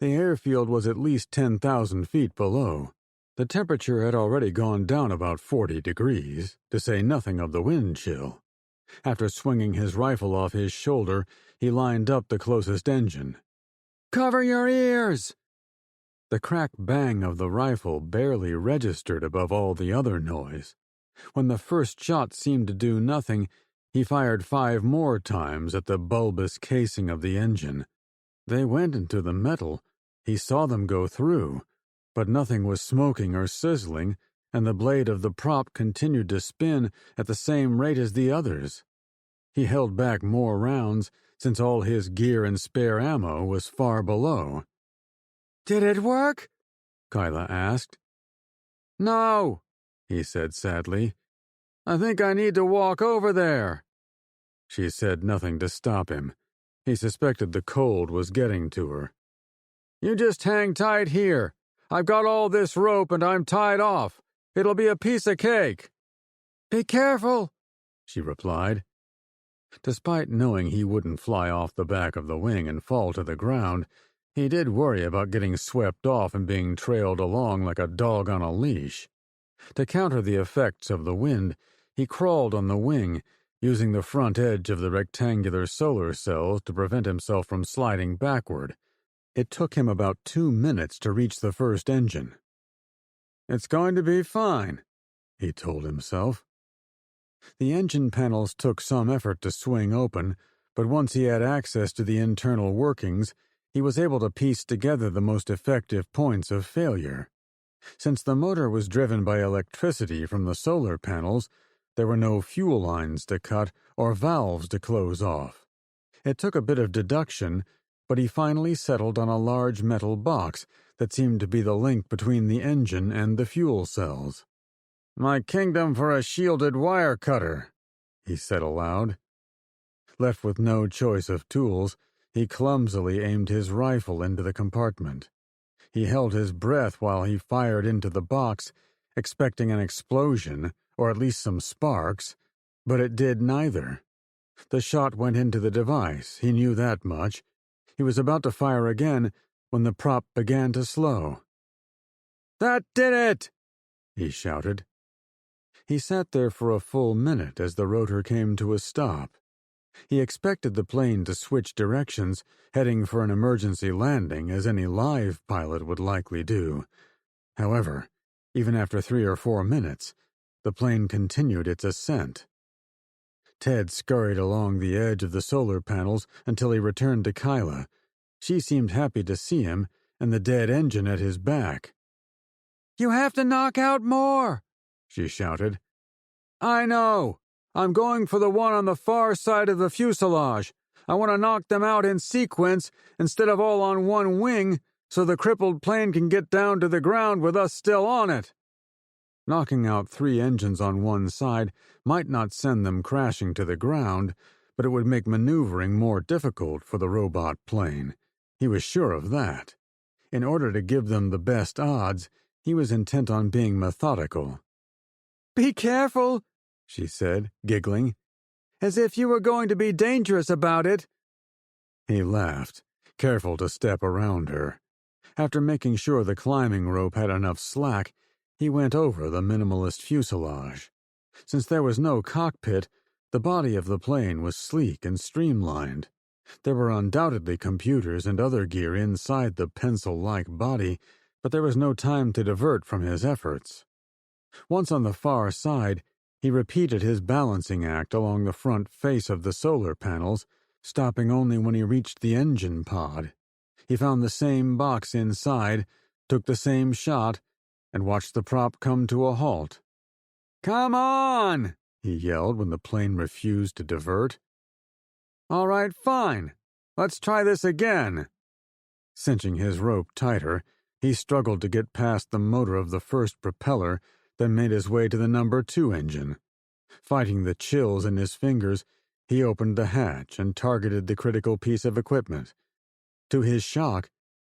The airfield was at least 10,000 feet below. The temperature had already gone down about 40 degrees, to say nothing of the wind chill. After swinging his rifle off his shoulder, he lined up the closest engine. Cover your ears! The crack bang of the rifle barely registered above all the other noise. When the first shot seemed to do nothing, he fired 5 more times at the bulbous casing of the engine. They went into the metal. He saw them go through, but nothing was smoking or sizzling, and the blade of the prop continued to spin at the same rate as the others. He held back more rounds, since all his gear and spare ammo was far below. Did it work? Kyla asked. No, he said sadly. I think I need to walk over there. She said nothing to stop him. He suspected the cold was getting to her. You just hang tight here. I've got all this rope and I'm tied off. It'll be a piece of cake. Be careful, she replied. Despite knowing he wouldn't fly off the back of the wing and fall to the ground, he did worry about getting swept off and being trailed along like a dog on a leash. To counter the effects of the wind, he crawled on the wing, using the front edge of the rectangular solar cells to prevent himself from sliding backward. It took him about 2 minutes to reach the first engine. It's going to be fine, he told himself. The engine panels took some effort to swing open, but once he had access to the internal workings, he was able to piece together the most effective points of failure. Since the motor was driven by electricity from the solar panels, there were no fuel lines to cut or valves to close off. It took a bit of deduction, but he finally settled on a large metal box that seemed to be the link between the engine and the fuel cells. My kingdom for a shielded wire cutter, he said aloud. Left with no choice of tools, he clumsily aimed his rifle into the compartment. He held his breath while he fired into the box, expecting an explosion, or at least some sparks, but it did neither. The shot went into the device, he knew that much. He was about to fire again when the prop began to slow. That did it! He shouted. He sat there for a full minute as the rotor came to a stop. He expected the plane to switch directions, heading for an emergency landing as any live pilot would likely do. However, even after 3 or 4 minutes, the plane continued its ascent. Ted scurried along the edge of the solar panels until he returned to Kyla. She seemed happy to see him and the dead engine at his back. You have to knock out more, she shouted. I know. I'm going for the one on the far side of the fuselage. I want to knock them out in sequence instead of all on one wing, so the crippled plane can get down to the ground with us still on it. Knocking out 3 engines on one side might not send them crashing to the ground, but it would make maneuvering more difficult for the robot plane. He was sure of that. In order to give them the best odds, he was intent on being methodical. Be careful, she said, giggling. As if you were going to be dangerous about it. He laughed, careful to step around her. After making sure the climbing rope had enough slack, he went over the minimalist fuselage. Since there was no cockpit, the body of the plane was sleek and streamlined. There were undoubtedly computers and other gear inside the pencil-like body, but there was no time to divert from his efforts. Once on the far side, he repeated his balancing act along the front face of the solar panels, stopping only when he reached the engine pod. He found the same box inside, took the same shot, and watched the prop come to a halt. Come on, he yelled when the plane refused to divert. All right, fine. Let's try this again. Cinching his rope tighter, he struggled to get past the motor of the first propeller, then made his way to the number 2 engine. Fighting the chills in his fingers, he opened the hatch and targeted the critical piece of equipment. To his shock,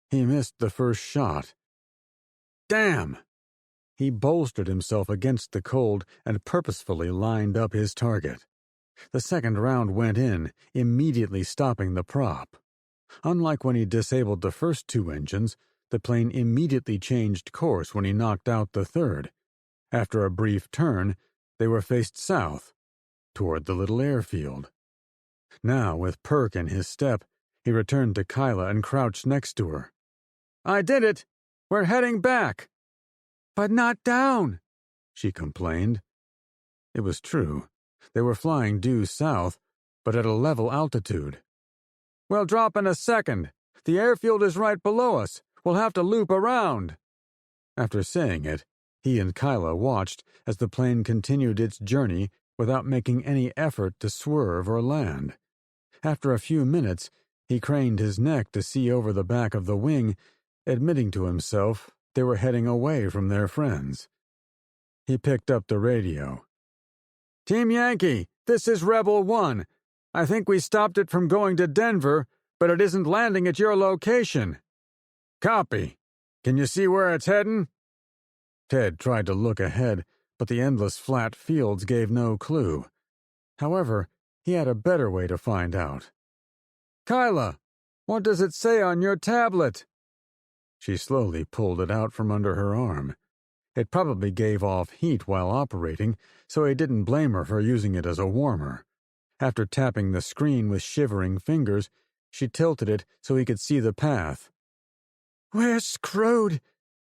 he missed the first shot. Damn! He bolstered himself against the cold and purposefully lined up his target. The second round went in, immediately stopping the prop. Unlike when he disabled the first 2 engines, the plane immediately changed course when he knocked out the third. After a brief turn, they were faced south, toward the little airfield. Now, with Perk in his step, he returned to Kyla and crouched next to her. I did it! We're heading back! But not down, she complained. It was true. They were flying due south, but at a level altitude. We'll drop in a second. The airfield is right below us. We'll have to loop around. After saying it, he and Kyla watched as the plane continued its journey without making any effort to swerve or land. After a few minutes, he craned his neck to see over the back of the wing, admitting to himself they were heading away from their friends. He picked up the radio. Team Yankee, this is Rebel 1. I think we stopped it from going to Denver, but it isn't landing at your location. Copy. Can you see where it's heading? Ted tried to look ahead, but the endless flat fields gave no clue. However, he had a better way to find out. Kyla, what does it say on your tablet? She slowly pulled it out from under her arm. It probably gave off heat while operating, so he didn't blame her for using it as a warmer. After tapping the screen with shivering fingers, she tilted it so he could see the path. We're screwed,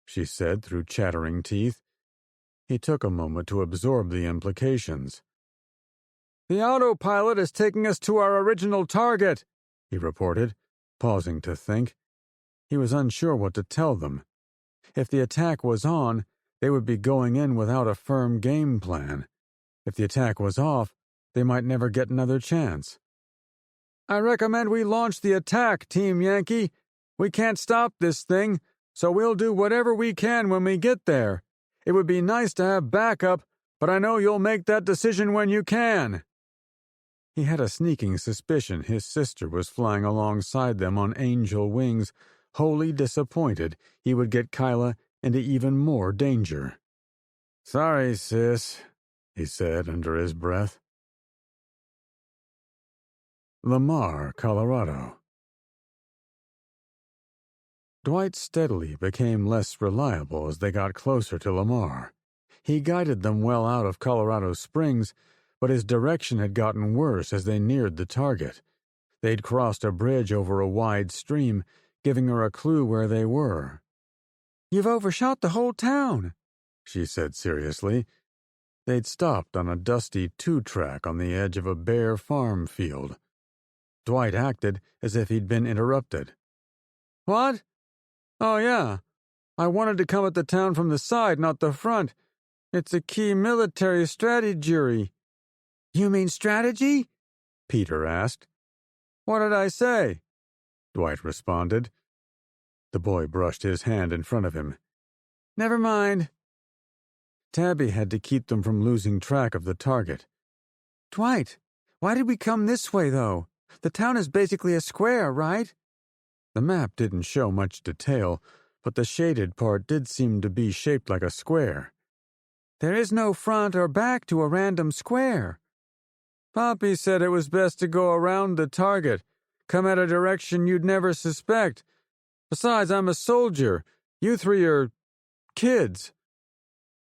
she said through chattering teeth. He took a moment to absorb the implications. The autopilot is taking us to our original target, he reported, pausing to think. He was unsure what to tell them. If the attack was on, they would be going in without a firm game plan. If the attack was off, they might never get another chance. I recommend we launch the attack, Team Yankee. We can't stop this thing, so we'll do whatever we can when we get there. It would be nice to have backup, but I know you'll make that decision when you can. He had a sneaking suspicion his sister was flying alongside them on angel wings, wholly disappointed he would get Kyla into even more danger. Sorry, sis, he said under his breath. Lamar, Colorado. Dwight steadily became less reliable as they got closer to Lamar. He guided them well out of Colorado Springs, but his direction had gotten worse as they neared the target. They'd crossed a bridge over a wide stream, giving her a clue where they were. You've overshot the whole town, she said seriously. They'd stopped on a dusty 2-track on the edge of a bare farm field. Dwight acted as if he'd been interrupted. What? Oh, yeah. I wanted to come at the town from the side, not the front. It's a key military strategy. You mean strategy? Peter asked. What did I say? Dwight responded. The boy brushed his hand in front of him. Never mind. Tabby had to keep them from losing track of the target. Dwight, why did we come this way, though? The town is basically a square, right? The map didn't show much detail, but the shaded part did seem to be shaped like a square. There is no front or back to a random square. Poppy said it was best to go around the target, come at a direction you'd never suspect. Besides, I'm a soldier. You three are kids.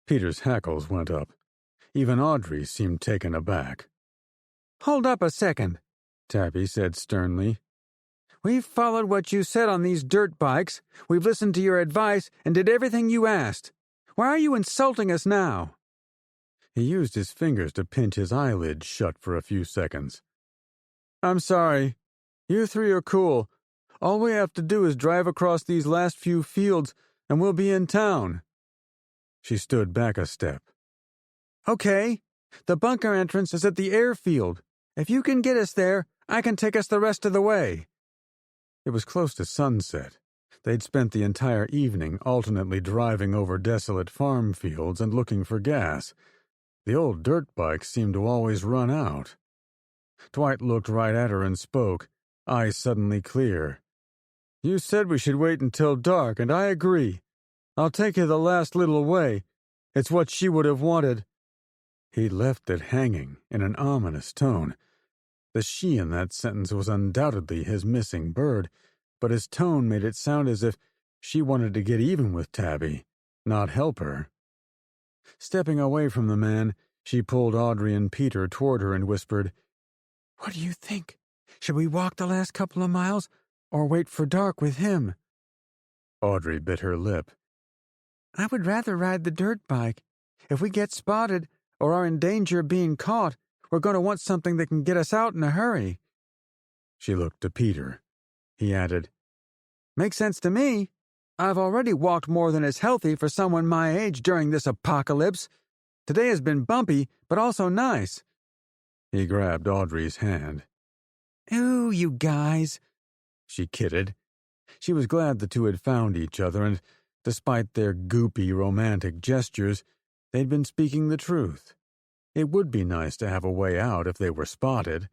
Peter's hackles went up. Even Audrey seemed taken aback. Hold up a second, Tabby said sternly. We've followed what you said on these dirt bikes. We've listened to your advice and did everything you asked. Why are you insulting us now? He used his fingers to pinch his eyelids shut for a few seconds. I'm sorry. You three are cool. All we have to do is drive across these last few fields and we'll be in town. She stood back a step. Okay, the bunker entrance is at the airfield. If you can get us there, I can take us the rest of the way. It was close to sunset. They'd spent the entire evening alternately driving over desolate farm fields and looking for gas. The old dirt bikes seemed to always run out. Dwight looked right at her and spoke, eyes suddenly clear. "You said we should wait until dark, and I agree. I'll take you the last little way. It's what she would have wanted." He left it hanging in an ominous tone. The she in that sentence was undoubtedly his missing bird, but his tone made it sound as if she wanted to get even with Tabby, not help her. Stepping away from the man, she pulled Audrey and Peter toward her and whispered, "What do you think? Should we walk the last couple of miles, or wait for dark with him?" Audrey bit her lip. "I would rather ride the dirt bike. If we get spotted, or are in danger of being caught, we're going to want something that can get us out in a hurry." She looked to Peter. He added, "Makes sense to me. I've already walked more than is healthy for someone my age during this apocalypse. Today has been bumpy, but also nice." He grabbed Audrey's hand. "Ooh, you guys," she kidded. She was glad the two had found each other, and despite their goopy romantic gestures, they'd been speaking the truth. It would be nice to have a way out if they were spotted.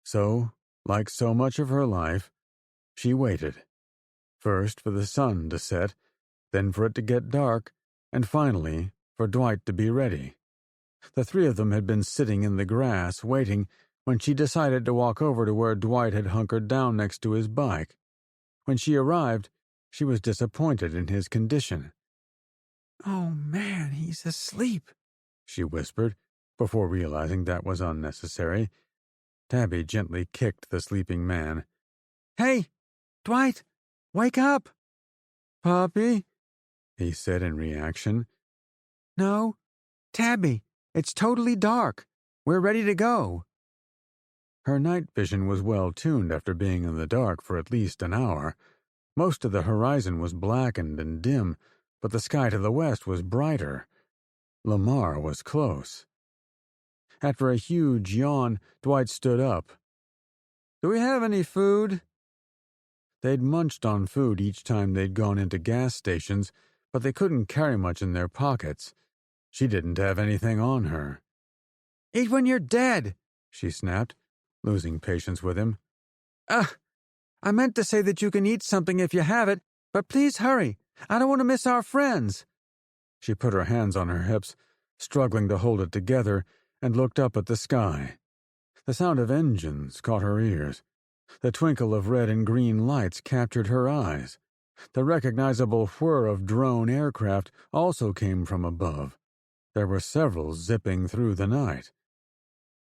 So, like so much of her life, she waited. First for the sun to set, then for it to get dark, and finally for Dwight to be ready. The three of them had been sitting in the grass, waiting, when she decided to walk over to where Dwight had hunkered down next to his bike. When she arrived, she was disappointed in his condition. "Oh, man, he's asleep," she whispered, before realizing that was unnecessary. Tabby gently kicked the sleeping man. "Hey, Dwight, wake up!" "Puppy?" he said in reaction. "No, Tabby, it's totally dark. We're ready to go." Her night vision was well tuned after being in the dark for at least an hour. Most of the horizon was blackened and dim, but the sky to the west was brighter. Lamar was close. After a huge yawn, Dwight stood up. "Do we have any food?" They'd munched on food each time they'd gone into gas stations, but they couldn't carry much in their pockets. She didn't have anything on her. "Eat when you're dead," she snapped, losing patience with him. "Ugh, I meant to say that you can eat something if you have it, but please hurry. I don't want to miss our friends." She put her hands on her hips, struggling to hold it together, and looked up at the sky. The sound of engines caught her ears. The twinkle of red and green lights captured her eyes. The recognizable whir of drone aircraft also came from above. There were several zipping through the night.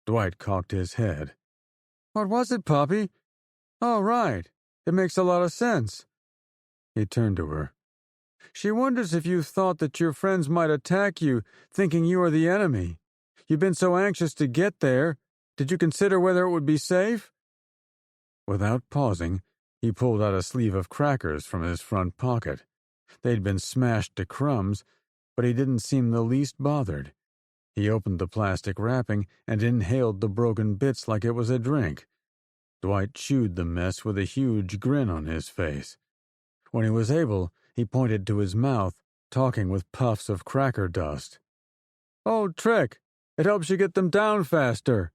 Dwight cocked his head. "What was it, Poppy? Oh, right. It makes a lot of sense." He turned to her. "She wonders if you thought that your friends might attack you, thinking you are the enemy. You've been so anxious to get there. Did you consider whether it would be safe?" Without pausing, he pulled out a sleeve of crackers from his front pocket. They'd been smashed to crumbs, but he didn't seem the least bothered. He opened the plastic wrapping and inhaled the broken bits like it was a drink. Dwight chewed the mess with a huge grin on his face. When he was able, he pointed to his mouth, talking with puffs of cracker dust. "Old trick. It helps you get them down faster."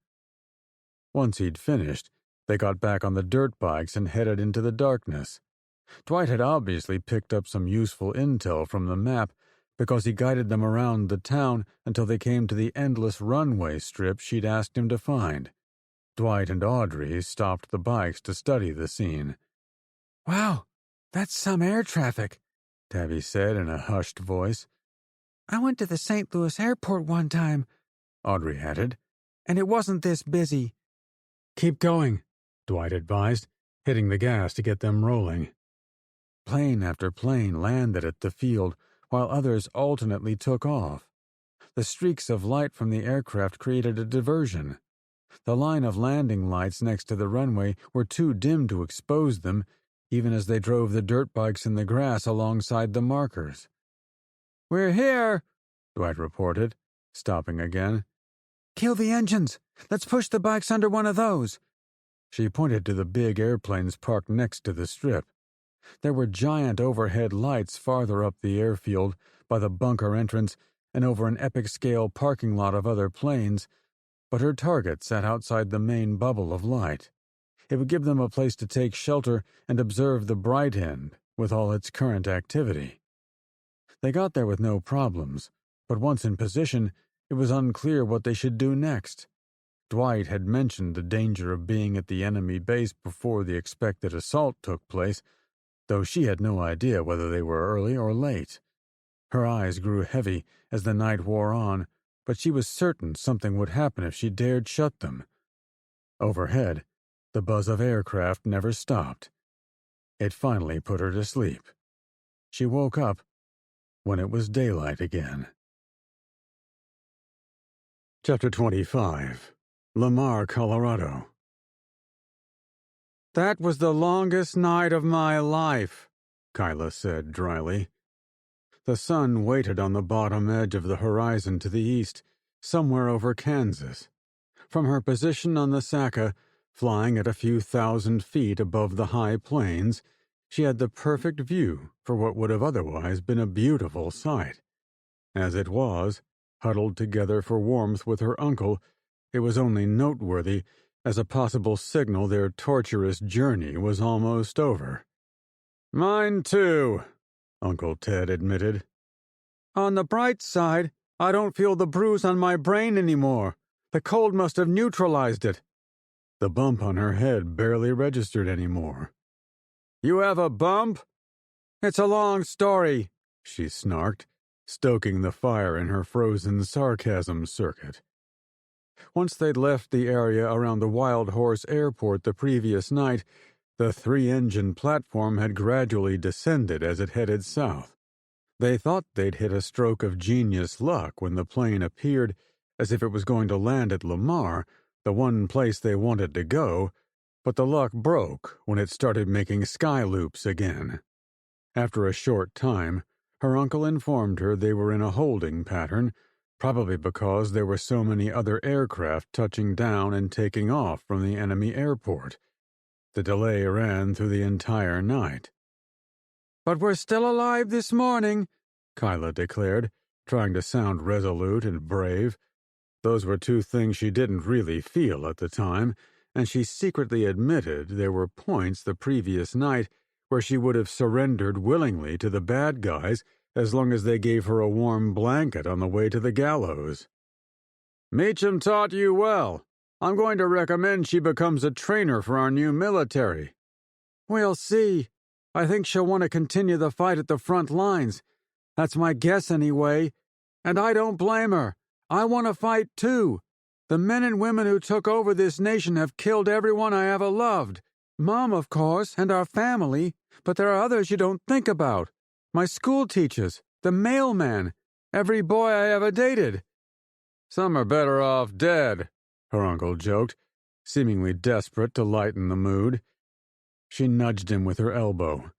Once he'd finished, they got back on the dirt bikes and headed into the darkness. Dwight had obviously picked up some useful intel from the map, because he guided them around the town until they came to the endless runway strip she'd asked him to find. Dwight and Audrey stopped the bikes to study the scene. "Wow, that's some air traffic," Tabby said in a hushed voice. "I went to the St. Louis airport one time," Audrey added, "and it wasn't this busy." "Keep going," Dwight advised, hitting the gas to get them rolling. Plane after plane landed at the field, while others alternately took off. The streaks of light from the aircraft created a diversion. The line of landing lights next to the runway were too dim to expose them, even as they drove the dirt bikes in the grass alongside the markers. "We're here," Dwight reported, stopping again. "Kill the engines! Let's push the bikes under one of those!" She pointed to the big airplanes parked next to the strip. There were giant overhead lights farther up the airfield, by the bunker entrance, and over an epic-scale parking lot of other planes, but her target sat outside the main bubble of light. It would give them a place to take shelter and observe the bright end, with all its current activity. They got there with no problems, but once in position, it was unclear what they should do next. Dwight had mentioned the danger of being at the enemy base before the expected assault took place, though she had no idea whether they were early or late. Her eyes grew heavy as the night wore on, but she was certain something would happen if she dared shut them. Overhead, the buzz of aircraft never stopped. It finally put her to sleep. She woke up when it was daylight again. Chapter 25. Lamar, Colorado. "That was the longest night of my life," Kyla said dryly. The sun waited on the bottom edge of the horizon to the east, somewhere over Kansas. From her position on the Saca, flying at a few thousand feet above the high plains, she had the perfect view for what would have otherwise been a beautiful sight. As it was, huddled together for warmth with her uncle, it was only noteworthy as a possible signal their torturous journey was almost over. "Mine too," Uncle Ted admitted. "On the bright side, I don't feel the bruise on my brain anymore. The cold must have neutralized it." The bump on her head barely registered anymore. "You have a bump?" "It's a long story," she snarked, stoking the fire in her frozen sarcasm circuit. Once they'd left the area around the Wild Horse Airport the previous night, the three-engine platform had gradually descended as it headed south. They thought they'd hit a stroke of genius luck when the plane appeared, as if it was going to land at Lamar, the one place they wanted to go, but the luck broke when it started making sky loops again. After a short time, her uncle informed her they were in a holding pattern, probably because there were so many other aircraft touching down and taking off from the enemy airport. The delay ran through the entire night. "But we're still alive this morning," Kyla declared, trying to sound resolute and brave. Those were two things she didn't really feel at the time, and she secretly admitted there were points the previous night where she would have surrendered willingly to the bad guys as long as they gave her a warm blanket on the way to the gallows. "Meacham taught you well. I'm going to recommend she becomes a trainer for our new military." "We'll see. I think she'll want to continue the fight at the front lines. That's my guess anyway. And I don't blame her. I want to fight too. The men and women who took over this nation have killed everyone I ever loved. Mom, of course, and our family, but there are others you don't think about. My school teachers, the mailman, every boy I ever dated." "Some are better off dead," her uncle joked, seemingly desperate to lighten the mood. She nudged him with her elbow.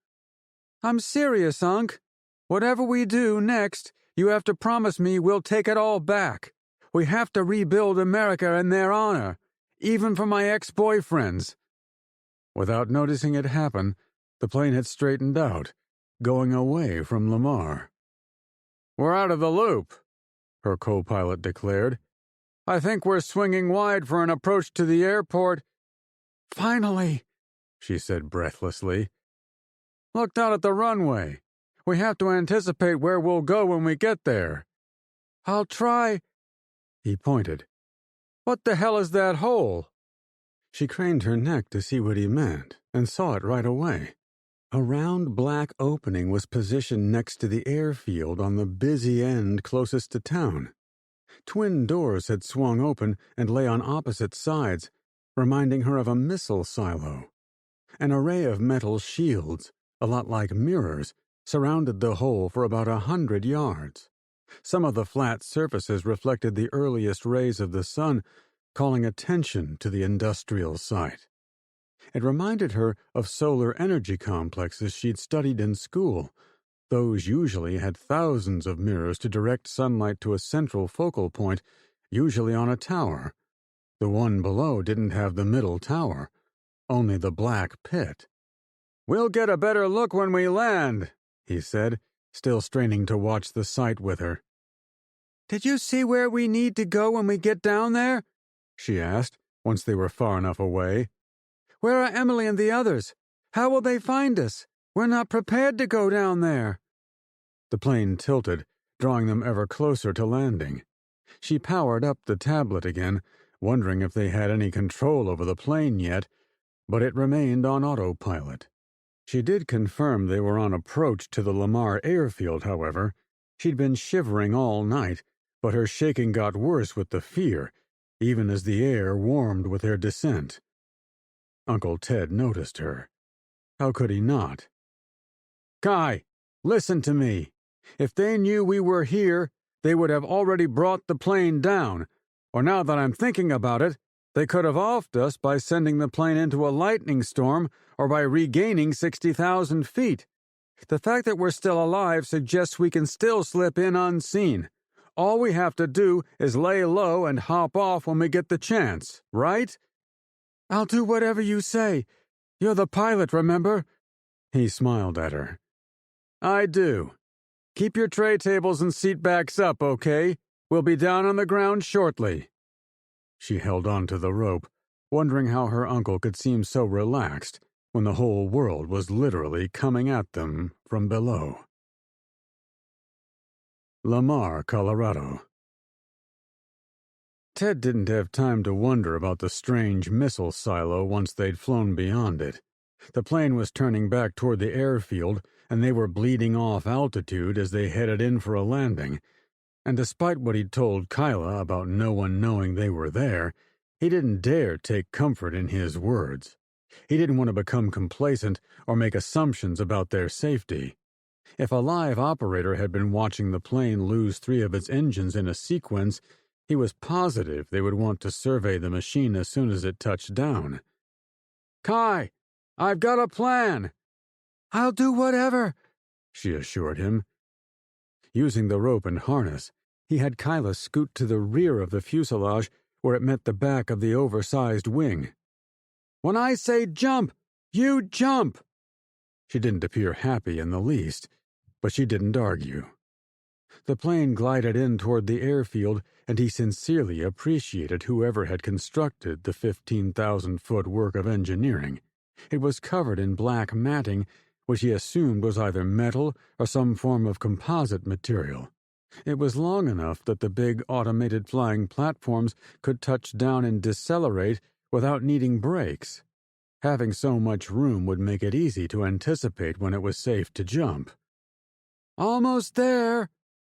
"I'm serious, Unc. Whatever we do next, you have to promise me we'll take it all back. We have to rebuild America in their honor, even for my ex-boyfriends." Without noticing it happen, the plane had straightened out, going away from Lamar. "We're out of the loop," her co-pilot declared. "I think we're swinging wide for an approach to the airport." "Finally," she said breathlessly. "Look down at the runway. We have to anticipate where we'll go when we get there." "I'll try." He pointed. "What the hell is that hole?" She craned her neck to see what he meant, and saw it right away. A round black opening was positioned next to the airfield on the busy end closest to town. Twin doors had swung open and lay on opposite sides, reminding her of a missile silo. An array of metal shields, a lot like mirrors, surrounded the hole for about 100 yards. Some of the flat surfaces reflected the earliest rays of the sun, calling attention to the industrial site. It reminded her of solar energy complexes she'd studied in school, Those usually had thousands of mirrors to direct sunlight to a central focal point, usually on a tower. The one below didn't have the middle tower, only the black pit. "We'll get a better look when we land," he said, still straining to watch the sight with her. "Did you see where we need to go when we get down there?" she asked, once they were far enough away. "Where are Emily and the others? How will they find us? We're not prepared to go down there." The plane tilted, drawing them ever closer to landing. She powered up the tablet again, wondering if they had any control over the plane yet, but it remained on autopilot. She did confirm they were on approach to the Lamar airfield, however. She'd been shivering all night, but her shaking got worse with the fear, even as the air warmed with their descent. Uncle Ted noticed her. How could he not? "Kai, listen to me. If they knew we were here, they would have already brought the plane down, or now that I'm thinking about it, they could have offed us by sending the plane into a lightning storm or by regaining 60,000 feet. The fact that we're still alive suggests we can still slip in unseen. All we have to do is lay low and hop off when we get the chance, right?" "I'll do whatever you say. You're the pilot, remember?" He smiled at her. "I do. Keep your tray tables and seat backs up, okay? We'll be down on the ground shortly." She held on to the rope, wondering how her uncle could seem so relaxed when the whole world was literally coming at them from below. Lamar, Colorado. Ted didn't have time to wonder about the strange missile silo once they'd flown beyond it. The plane was turning back toward the airfield, and they were bleeding off altitude as they headed in for a landing. And despite what he'd told Kyla about no one knowing they were there, he didn't dare take comfort in his words. He didn't want to become complacent or make assumptions about their safety. If a live operator had been watching the plane lose 3 of its engines in a sequence, he was positive they would want to survey the machine as soon as it touched down. "Kai, I've got a plan." "I'll do whatever," she assured him. Using the rope and harness, he had Kyla scoot to the rear of the fuselage where it met the back of the oversized wing. "When I say jump, you jump!" She didn't appear happy in the least, but she didn't argue. The plane glided in toward the airfield, and he sincerely appreciated whoever had constructed the 15,000-foot work of engineering. It was covered in black matting, which he assumed was either metal or some form of composite material. It was long enough that the big automated flying platforms could touch down and decelerate without needing brakes. Having so much room would make it easy to anticipate when it was safe to jump. "Almost there,"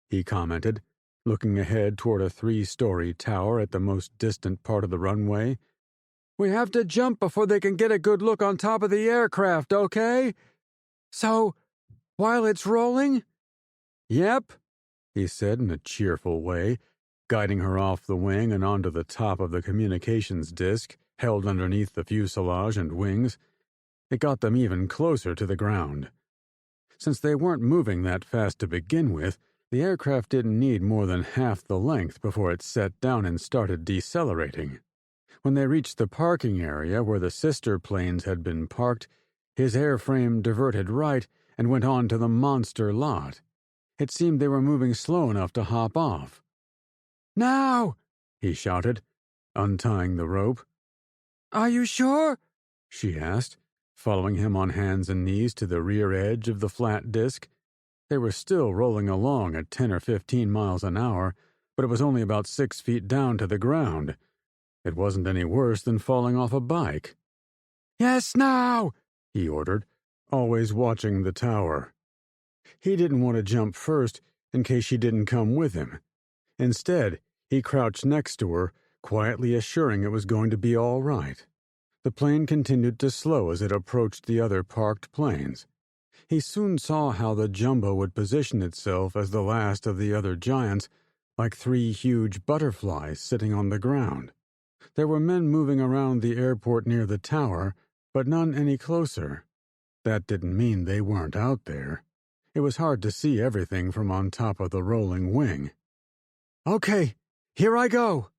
he commented, looking ahead toward a 3-story tower at the most distant part of the runway. "We have to jump before they can get a good look on top of the aircraft, okay? So, while it's rolling?" "Yep," he said in a cheerful way, guiding her off the wing and onto the top of the communications disc held underneath the fuselage and wings. It got them even closer to the ground. Since they weren't moving that fast to begin with, the aircraft didn't need more than half the length before it set down and started decelerating. When they reached the parking area where the sister planes had been parked, his airframe diverted right and went on to the monster lot. It seemed they were moving slow enough to hop off. "Now!" he shouted, untying the rope. "Are you sure?" she asked, following him on hands and knees to the rear edge of the flat disc. They were still rolling along at 10 or 15 miles an hour, but it was only about 6 feet down to the ground. It wasn't any worse than falling off a bike. "Yes, now!" he ordered, always watching the tower. He didn't want to jump first in case she didn't come with him. Instead, he crouched next to her, quietly assuring it was going to be all right. The plane continued to slow as it approached the other parked planes. He soon saw how the jumbo would position itself as the last of the other giants, like 3 huge butterflies sitting on the ground. There were men moving around the airport near the tower, but none any closer. That didn't mean they weren't out there. It was hard to see everything from on top of the rolling wing. "Okay, here I go!"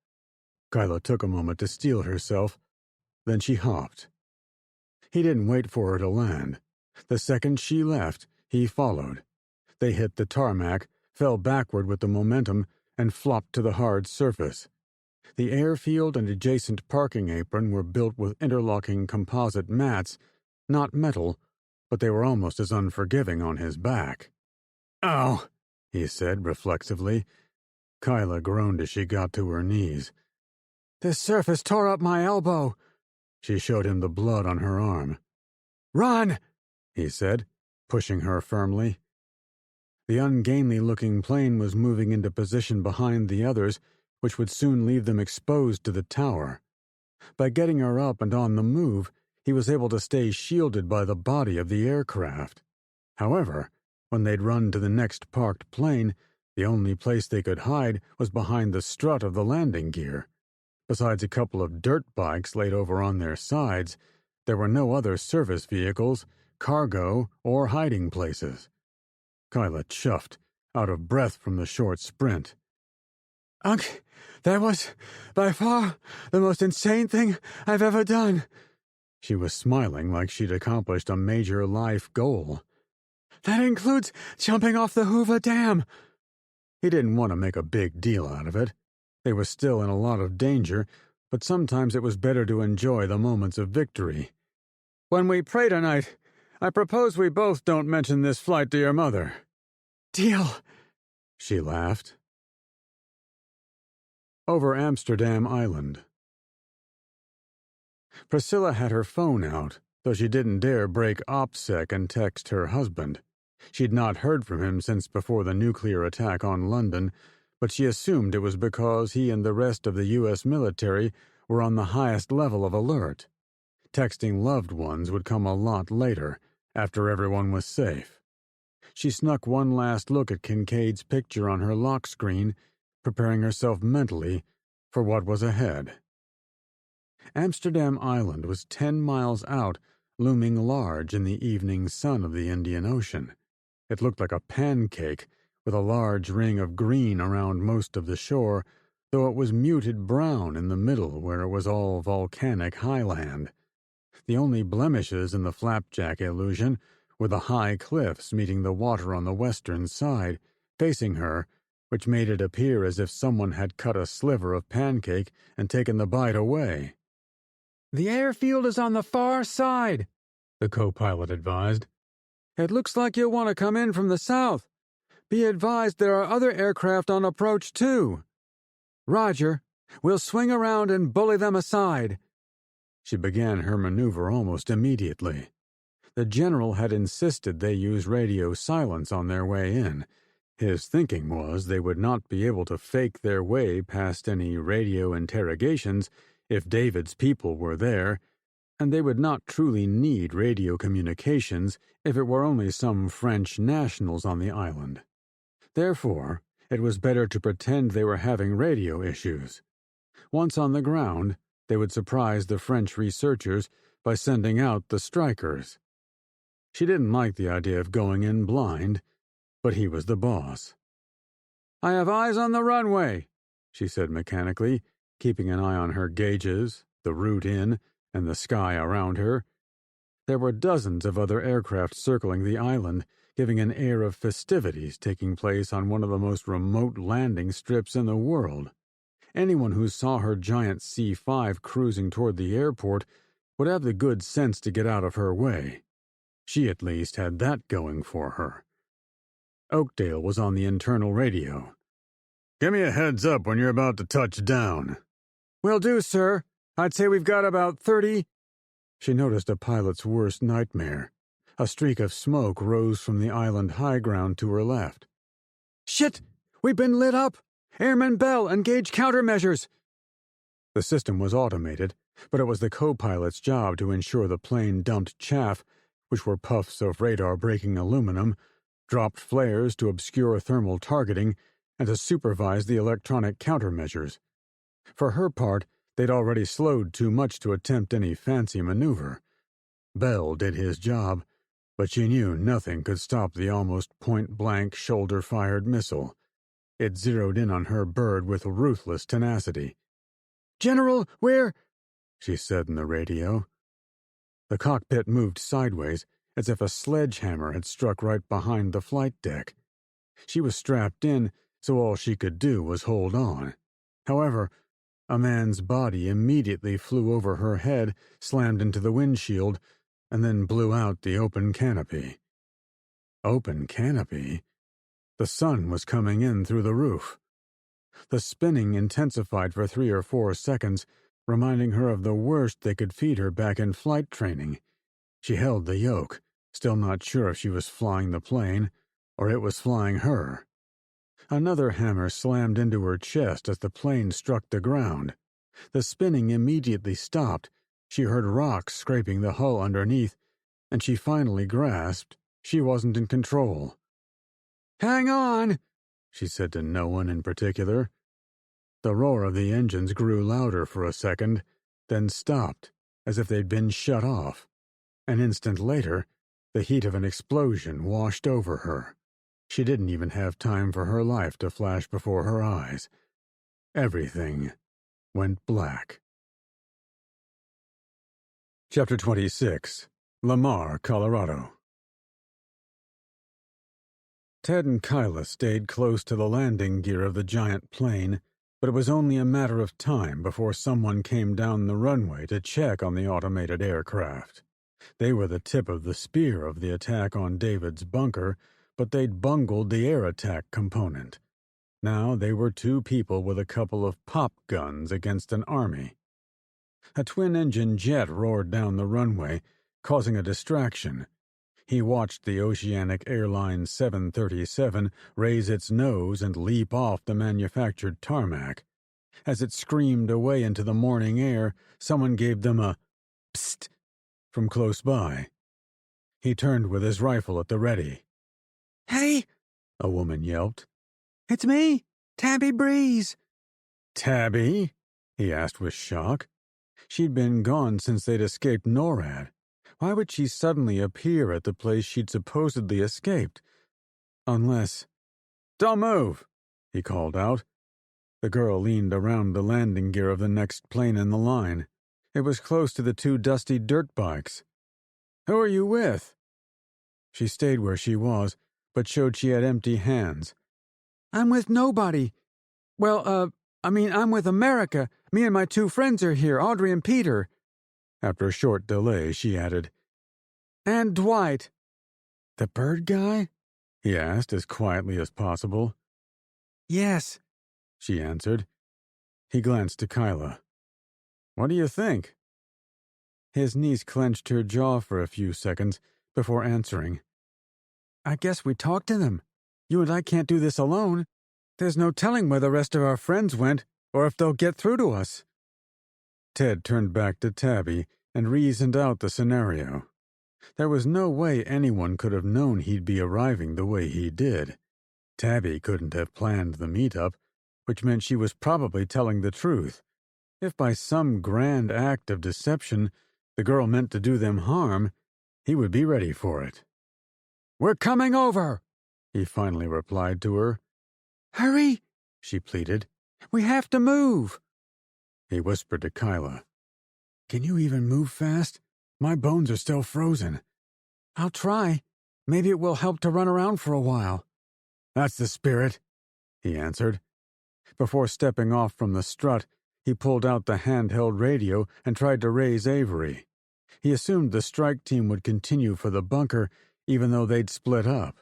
Kyla took a moment to steel herself, then she hopped. He didn't wait for her to land. The second she left, he followed. They hit the tarmac, fell backward with the momentum, and flopped to the hard surface. The airfield and adjacent parking apron were built with interlocking composite mats, not metal, but they were almost as unforgiving on his back. "Ow," he said reflexively. Kyla groaned as she got to her knees. "This surface tore up my elbow." She showed him the blood on her arm. "Run!" he said, pushing her firmly. The ungainly-looking plane was moving into position behind the others, which would soon leave them exposed to the tower. By getting her up and on the move, he was able to stay shielded by the body of the aircraft. However, when they'd run to the next parked plane, the only place they could hide was behind the strut of the landing gear. Besides a couple of dirt bikes laid over on their sides, there were no other service vehicles, cargo, or hiding places. Kyla chuffed, out of breath from the short sprint. "Ugh, that was, by far, the most insane thing I've ever done." She was smiling like she'd accomplished a major life goal. "That includes jumping off the Hoover Dam." He didn't want to make a big deal out of it. They were still in a lot of danger, but sometimes it was better to enjoy the moments of victory. "When we pray tonight, I propose we both don't mention this flight to your mother." "Deal," she laughed. Over Amsterdam Island. Priscilla had her phone out, though she didn't dare break OPSEC and text her husband. She'd not heard from him since before the nuclear attack on London, but she assumed it was because he and the rest of the U.S. military were on the highest level of alert. Texting loved ones would come a lot later, after everyone was safe. She snuck one last look at Kincaid's picture on her lock screen, preparing herself mentally for what was ahead. Amsterdam Island was 10 miles out, looming large in the evening sun of the Indian Ocean. It looked like a pancake, with a large ring of green around most of the shore, though it was muted brown in the middle where it was all volcanic highland. The only blemishes in the flapjack illusion were the high cliffs meeting the water on the western side, facing her, which made it appear as if someone had cut a sliver of pancake and taken the bite away. "The airfield is on the far side," the co-pilot advised. "It looks like you'll want to come in from the south. Be advised there are other aircraft on approach, too." "Roger. We'll swing around and bully them aside." She began her maneuver almost immediately. The general had insisted they use radio silence on their way in. His thinking was they would not be able to fake their way past any radio interrogations if David's people were there, and they would not truly need radio communications if it were only some French nationals on the island. Therefore, it was better to pretend they were having radio issues. Once on the ground, they would surprise the French researchers by sending out the strikers. She didn't like the idea of going in blind, but he was the boss. "I have eyes on the runway," she said mechanically, keeping an eye on her gauges, the route in, and the sky around her. There were dozens of other aircraft circling the island, giving an air of festivities taking place on one of the most remote landing strips in the world. Anyone who saw her giant C-5 cruising toward the airport would have the good sense to get out of her way. She at least had that going for her. Oakdale was on the internal radio. "Give me a heads up when you're about to touch down." "Will do, sir. I'd say we've got about 30... She noticed a pilot's worst nightmare. A streak of smoke rose from the island high ground to her left. "Shit! We've been lit up! Airman Bell, engage countermeasures!" The system was automated, but it was the co-pilot's job to ensure the plane dumped chaff, which were puffs of radar-breaking aluminum, dropped flares to obscure thermal targeting, and to supervise the electronic countermeasures. For her part, they'd already slowed too much to attempt any fancy maneuver. Bell did his job, But she knew nothing could stop the almost point-blank, shoulder-fired missile. It zeroed in on her bird with ruthless tenacity. "General, we're—" she said in the radio. The cockpit moved sideways, as if a sledgehammer had struck right behind the flight deck. She was strapped in, so all she could do was hold on. However, a man's body immediately flew over her head, slammed into the windshield, and then blew out the open canopy. Open canopy? The sun was coming in through the roof. The spinning intensified for 3 or 4 seconds, reminding her of the worst they could feed her back in flight training. She held the yoke, still not sure if she was flying the plane or it was flying her. Another hammer slammed into her chest as the plane struck the ground. The spinning immediately stopped. She heard rocks scraping the hull underneath, and she finally grasped she wasn't in control. "Hang on," she said to no one in particular. The roar of the engines grew louder for a second, then stopped, as if they'd been shut off. An instant later, the heat of an explosion washed over her. She didn't even have time for her life to flash before her eyes. Everything went black. Chapter 26. Lamar, Colorado. Ted and Kyla stayed close to the landing gear of the giant plane, but it was only a matter of time before someone came down the runway to check on the automated aircraft. They were the tip of the spear of the attack on David's bunker, but they'd bungled the air attack component. Now they were 2 people with a couple of pop guns against an army. A twin-engine jet roared down the runway, causing a distraction. He watched the Oceanic Airlines 737 raise its nose and leap off the manufactured tarmac. As it screamed away into the morning air, someone gave them a "psst" from close by. He turned with his rifle at the ready. "Hey," a woman yelped. "it's me, Tabby Breeze." "Tabby?" he asked with shock. She'd been gone since they'd escaped NORAD. Why would she suddenly appear at the place she'd supposedly escaped? Unless— "Don't move," he called out. The girl leaned around the landing gear of the next plane in the line. It was close to the 2 dusty dirt bikes. "Who are you with?" She stayed where she was, but showed she had empty hands. "I'm with nobody. Well, I'm with America. Me and my 2 friends are here, Audrey and Peter." After a short delay, she added, "And Dwight." "The bird guy?" he asked as quietly as possible. "Yes," she answered. He glanced to Kyla. "What do you think?" His niece clenched her jaw for a few seconds before answering. "I guess we talked to them. You and I can't do this alone. There's no telling where the rest of our friends went, or if they'll get through to us." Ted turned back to Tabby and reasoned out the scenario. There was no way anyone could have known he'd be arriving the way he did. Tabby couldn't have planned the meetup, which meant she was probably telling the truth. If by some grand act of deception the girl meant to do them harm, he would be ready for it. "We're coming over," he finally replied to her. "Hurry," she pleaded. "We have to move." He whispered to Kyla. "Can you even move fast? My bones are still frozen." "I'll try. Maybe it will help to run around for a while." "That's the spirit," he answered. Before stepping off from the strut, he pulled out the handheld radio and tried to raise Avery. He assumed the strike team would continue for the bunker, even though they'd split up.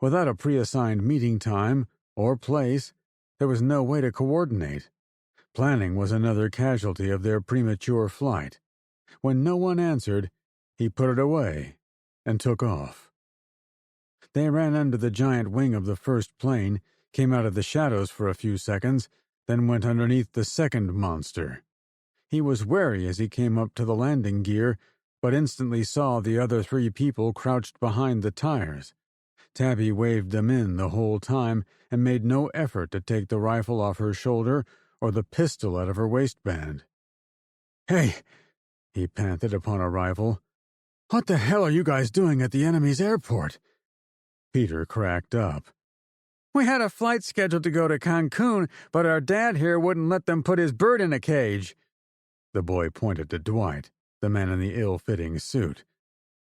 Without a pre-assigned meeting time or place, there was no way to coordinate. Planning was another casualty of their premature flight. When no one answered, he put it away and took off. They ran under the giant wing of the first plane, came out of the shadows for a few seconds, then went underneath the second monster. He was wary as he came up to the landing gear, but instantly saw the other 3 people crouched behind the tires. Tabby waved them in the whole time and made no effort to take the rifle off her shoulder or the pistol out of her waistband. "Hey," he panted upon arrival. What the hell are you guys doing at the enemy's airport? Peter cracked up. We had a flight scheduled to go to Cancun, but our dad here wouldn't let them put his bird in a cage. The boy pointed to Dwight, the man in the ill-fitting suit.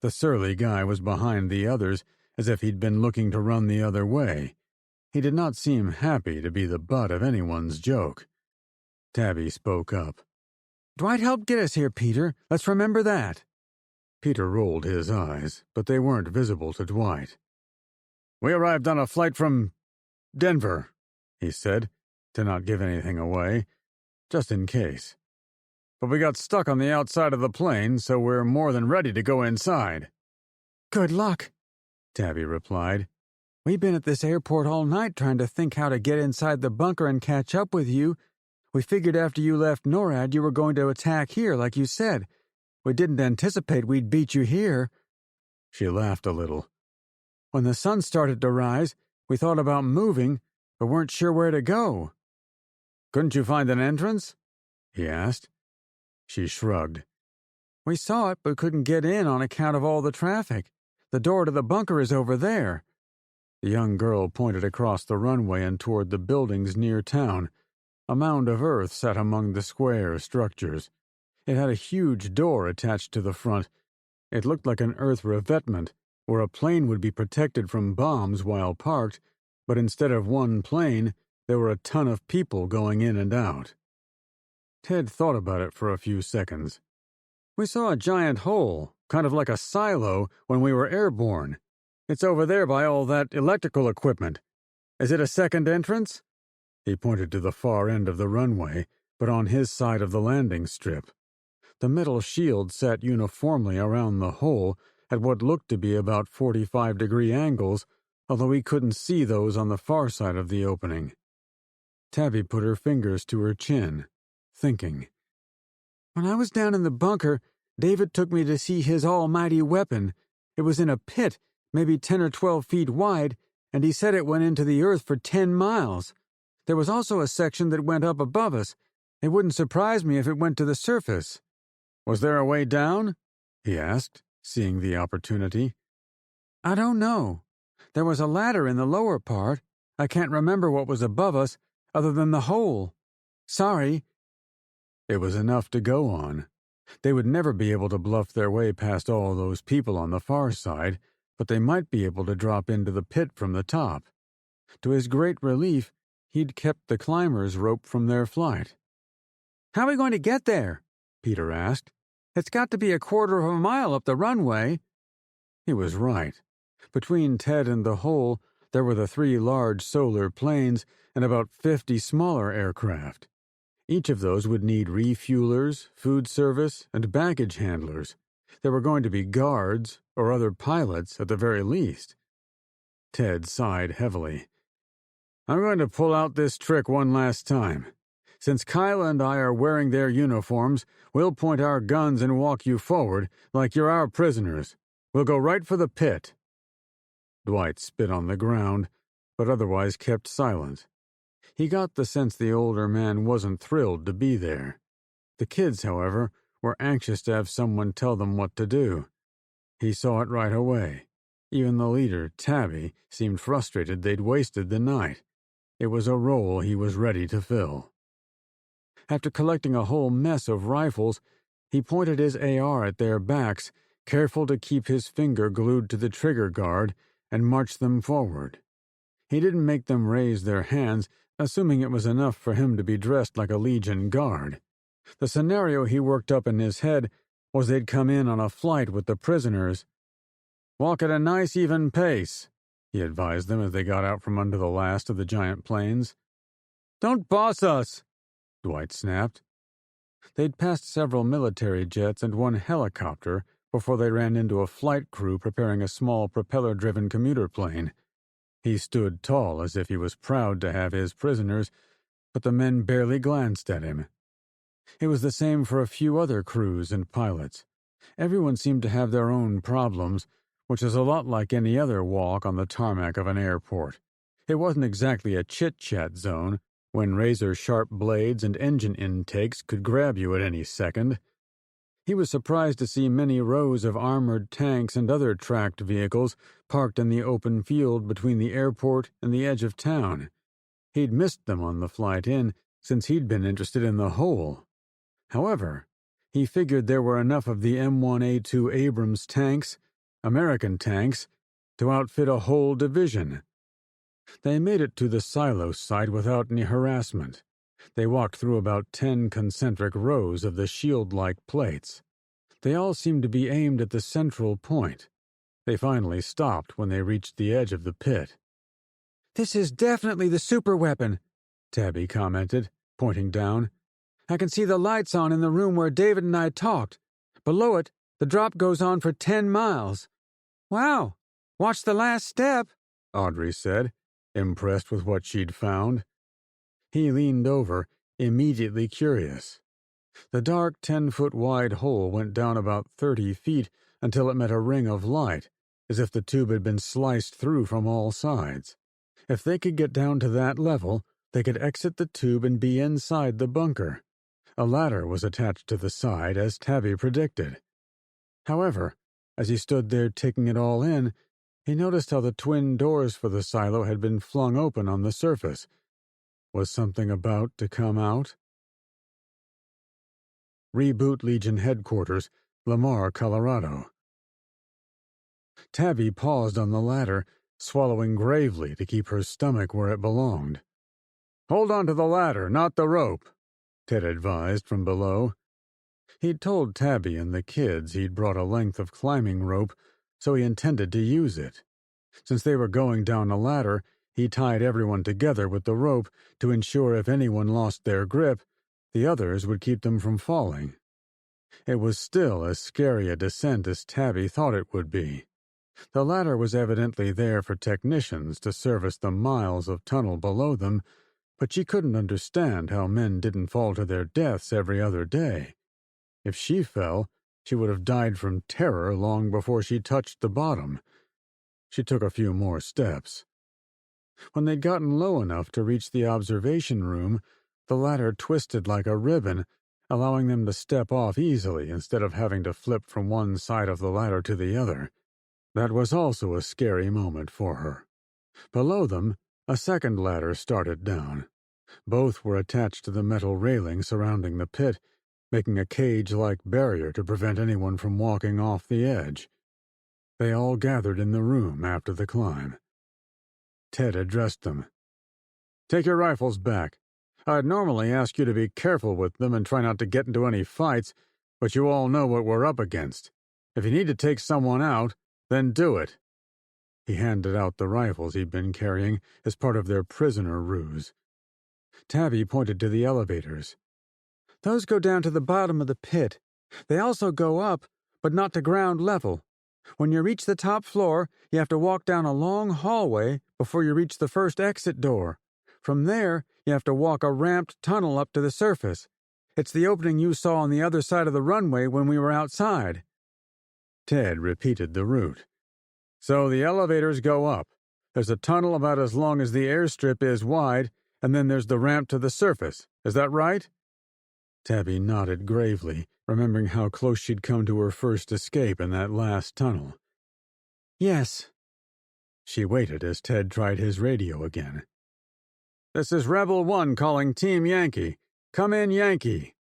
The surly guy was behind the others, as if he'd been looking to run the other way. He did not seem happy to be the butt of anyone's joke. Tabby spoke up. Dwight helped get us here, Peter. Let's remember that. Peter rolled his eyes, but they weren't visible to Dwight. We arrived on a flight from Denver, he said, to not give anything away, just in case. But we got stuck on the outside of the plane, so we're more than ready to go inside. Good luck, Tabby replied. We've been at this airport all night trying to think how to get inside the bunker and catch up with you. We figured after you left NORAD you were going to attack here, like you said. We didn't anticipate we'd beat you here. She laughed a little. When the sun started to rise, we thought about moving, but weren't sure where to go. Couldn't you find an entrance? He asked. She shrugged. We saw it, but couldn't get in on account of all the traffic. The door to the bunker is over there. The young girl pointed across the runway and toward the buildings near town. A mound of earth sat among the square structures. It had a huge door attached to the front. It looked like an earth revetment, where a plane would be protected from bombs while parked, but instead of one plane, there were a ton of people going in and out. Ted thought about it for a few seconds. We saw a giant hole, kind of like a silo, when we were airborne. It's over there by all that electrical equipment. Is it a second entrance? He pointed to the far end of the runway, but on his side of the landing strip. The metal shield sat uniformly around the hole at what looked to be about 45-degree angles, although he couldn't see those on the far side of the opening. Tabby put her fingers to her chin, thinking. When I was down in the bunker, David took me to see his almighty weapon. It was in a pit, maybe 10 or 12 feet wide, and he said it went into the earth for 10 miles. There was also a section that went up above us. It wouldn't surprise me if it went to the surface. Was there a way down? He asked, seeing the opportunity. I don't know. There was a ladder in the lower part. I can't remember what was above us, other than the hole. Sorry. It was enough to go on. They would never be able to bluff their way past all those people on the far side, but they might be able to drop into the pit from the top. To his great relief, he'd kept the climbers' rope from their flight. How are we going to get there? Peter asked. It's got to be a quarter of a mile up the runway. He was right. Between Ted and the hole, there were the 3 large solar planes and about 50 smaller aircraft. Each of those would need refuelers, food service, and baggage handlers. There were going to be guards, or other pilots at the very least. Ted sighed heavily. I'm going to pull out this trick one last time. Since Kyla and I are wearing their uniforms, we'll point our guns and walk you forward like you're our prisoners. We'll go right for the pit. Dwight spit on the ground, but otherwise kept silent. He got the sense the older man wasn't thrilled to be there. The kids, however, were anxious to have someone tell them what to do. He saw it right away. Even the leader, Tabby, seemed frustrated they'd wasted the night. It was a role he was ready to fill. After collecting a whole mess of rifles, he pointed his AR at their backs, careful to keep his finger glued to the trigger guard, and marched them forward. He didn't make them raise their hands, assuming it was enough for him to be dressed like a Legion guard. The scenario he worked up in his head was they'd come in on a flight with the prisoners. Walk at a nice even pace, he advised them as they got out from under the last of the giant planes. Don't boss us, Dwight snapped. They'd passed several military jets and one helicopter before they ran into a flight crew preparing a small propeller-driven commuter plane. He stood tall as if he was proud to have his prisoners, but the men barely glanced at him. It was the same for a few other crews and pilots. Everyone seemed to have their own problems, which is a lot like any other walk on the tarmac of an airport. It wasn't exactly a chit-chat zone, when razor-sharp blades and engine intakes could grab you at any second. He was surprised to see many rows of armored tanks and other tracked vehicles parked in the open field between the airport and the edge of town. He'd missed them on the flight in, since he'd been interested in the whole. However, he figured there were enough of the M1A2 Abrams tanks, American tanks, to outfit a whole division. They made it to the silo site without any harassment. They walked through about 10 concentric rows of the shield-like plates. They all seemed to be aimed at the central point. They finally stopped when they reached the edge of the pit. "This is definitely the superweapon," Tabby commented, pointing down. "I can see the lights on in the room where David and I talked. Below it, the drop goes on for 10 miles. Wow, watch the last step," Audrey said, impressed with what she'd found. He leaned over, immediately curious. The dark 10-foot-wide hole went down about 30 feet until it met a ring of light, as if the tube had been sliced through from all sides. If they could get down to that level, they could exit the tube and be inside the bunker. A ladder was attached to the side, as Tabby predicted. However, as he stood there taking it all in, he noticed how the twin doors for the silo had been flung open on the surface. Was something about to come out? Reboot Legion Headquarters, Lamar, Colorado. Tabby paused on the ladder, swallowing gravely to keep her stomach where it belonged. "Hold on to the ladder, not the rope," Ted advised from below. He'd told Tabby and the kids he'd brought a length of climbing rope, so he intended to use it. Since they were going down a ladder, he tied everyone together with the rope to ensure if anyone lost their grip, the others would keep them from falling. It was still as scary a descent as Tabby thought it would be. The ladder was evidently there for technicians to service the miles of tunnel below them, but she couldn't understand how men didn't fall to their deaths every other day. If she fell, she would have died from terror long before she touched the bottom. She took a few more steps. When they'd gotten low enough to reach the observation room, the ladder twisted like a ribbon, allowing them to step off easily instead of having to flip from one side of the ladder to the other. That was also a scary moment for her. Below them, a second ladder started down. Both were attached to the metal railing surrounding the pit, making a cage-like barrier to prevent anyone from walking off the edge. They all gathered in the room after the climb. Ted addressed them. "Take your rifles back. I'd normally ask you to be careful with them and try not to get into any fights, but you all know what we're up against. If you need to take someone out, then do it." He handed out the rifles he'd been carrying as part of their prisoner ruse. Tabby pointed to the elevators. "Those go down to the bottom of the pit. They also go up, but not to ground level. When you reach the top floor, you have to walk down a long hallway before you reach the first exit door. From there, you have to walk a ramped tunnel up to the surface. It's the opening you saw on the other side of the runway when we were outside." Ted repeated the route. "So the elevators go up. There's a tunnel about as long as the airstrip is wide, and then there's the ramp to the surface. Is that right?" Tabby nodded gravely, remembering how close she'd come to her first escape in that last tunnel. "Yes." She waited as Ted tried his radio again. "This is Rebel 1 calling Team Yankee. Come in, Yankee."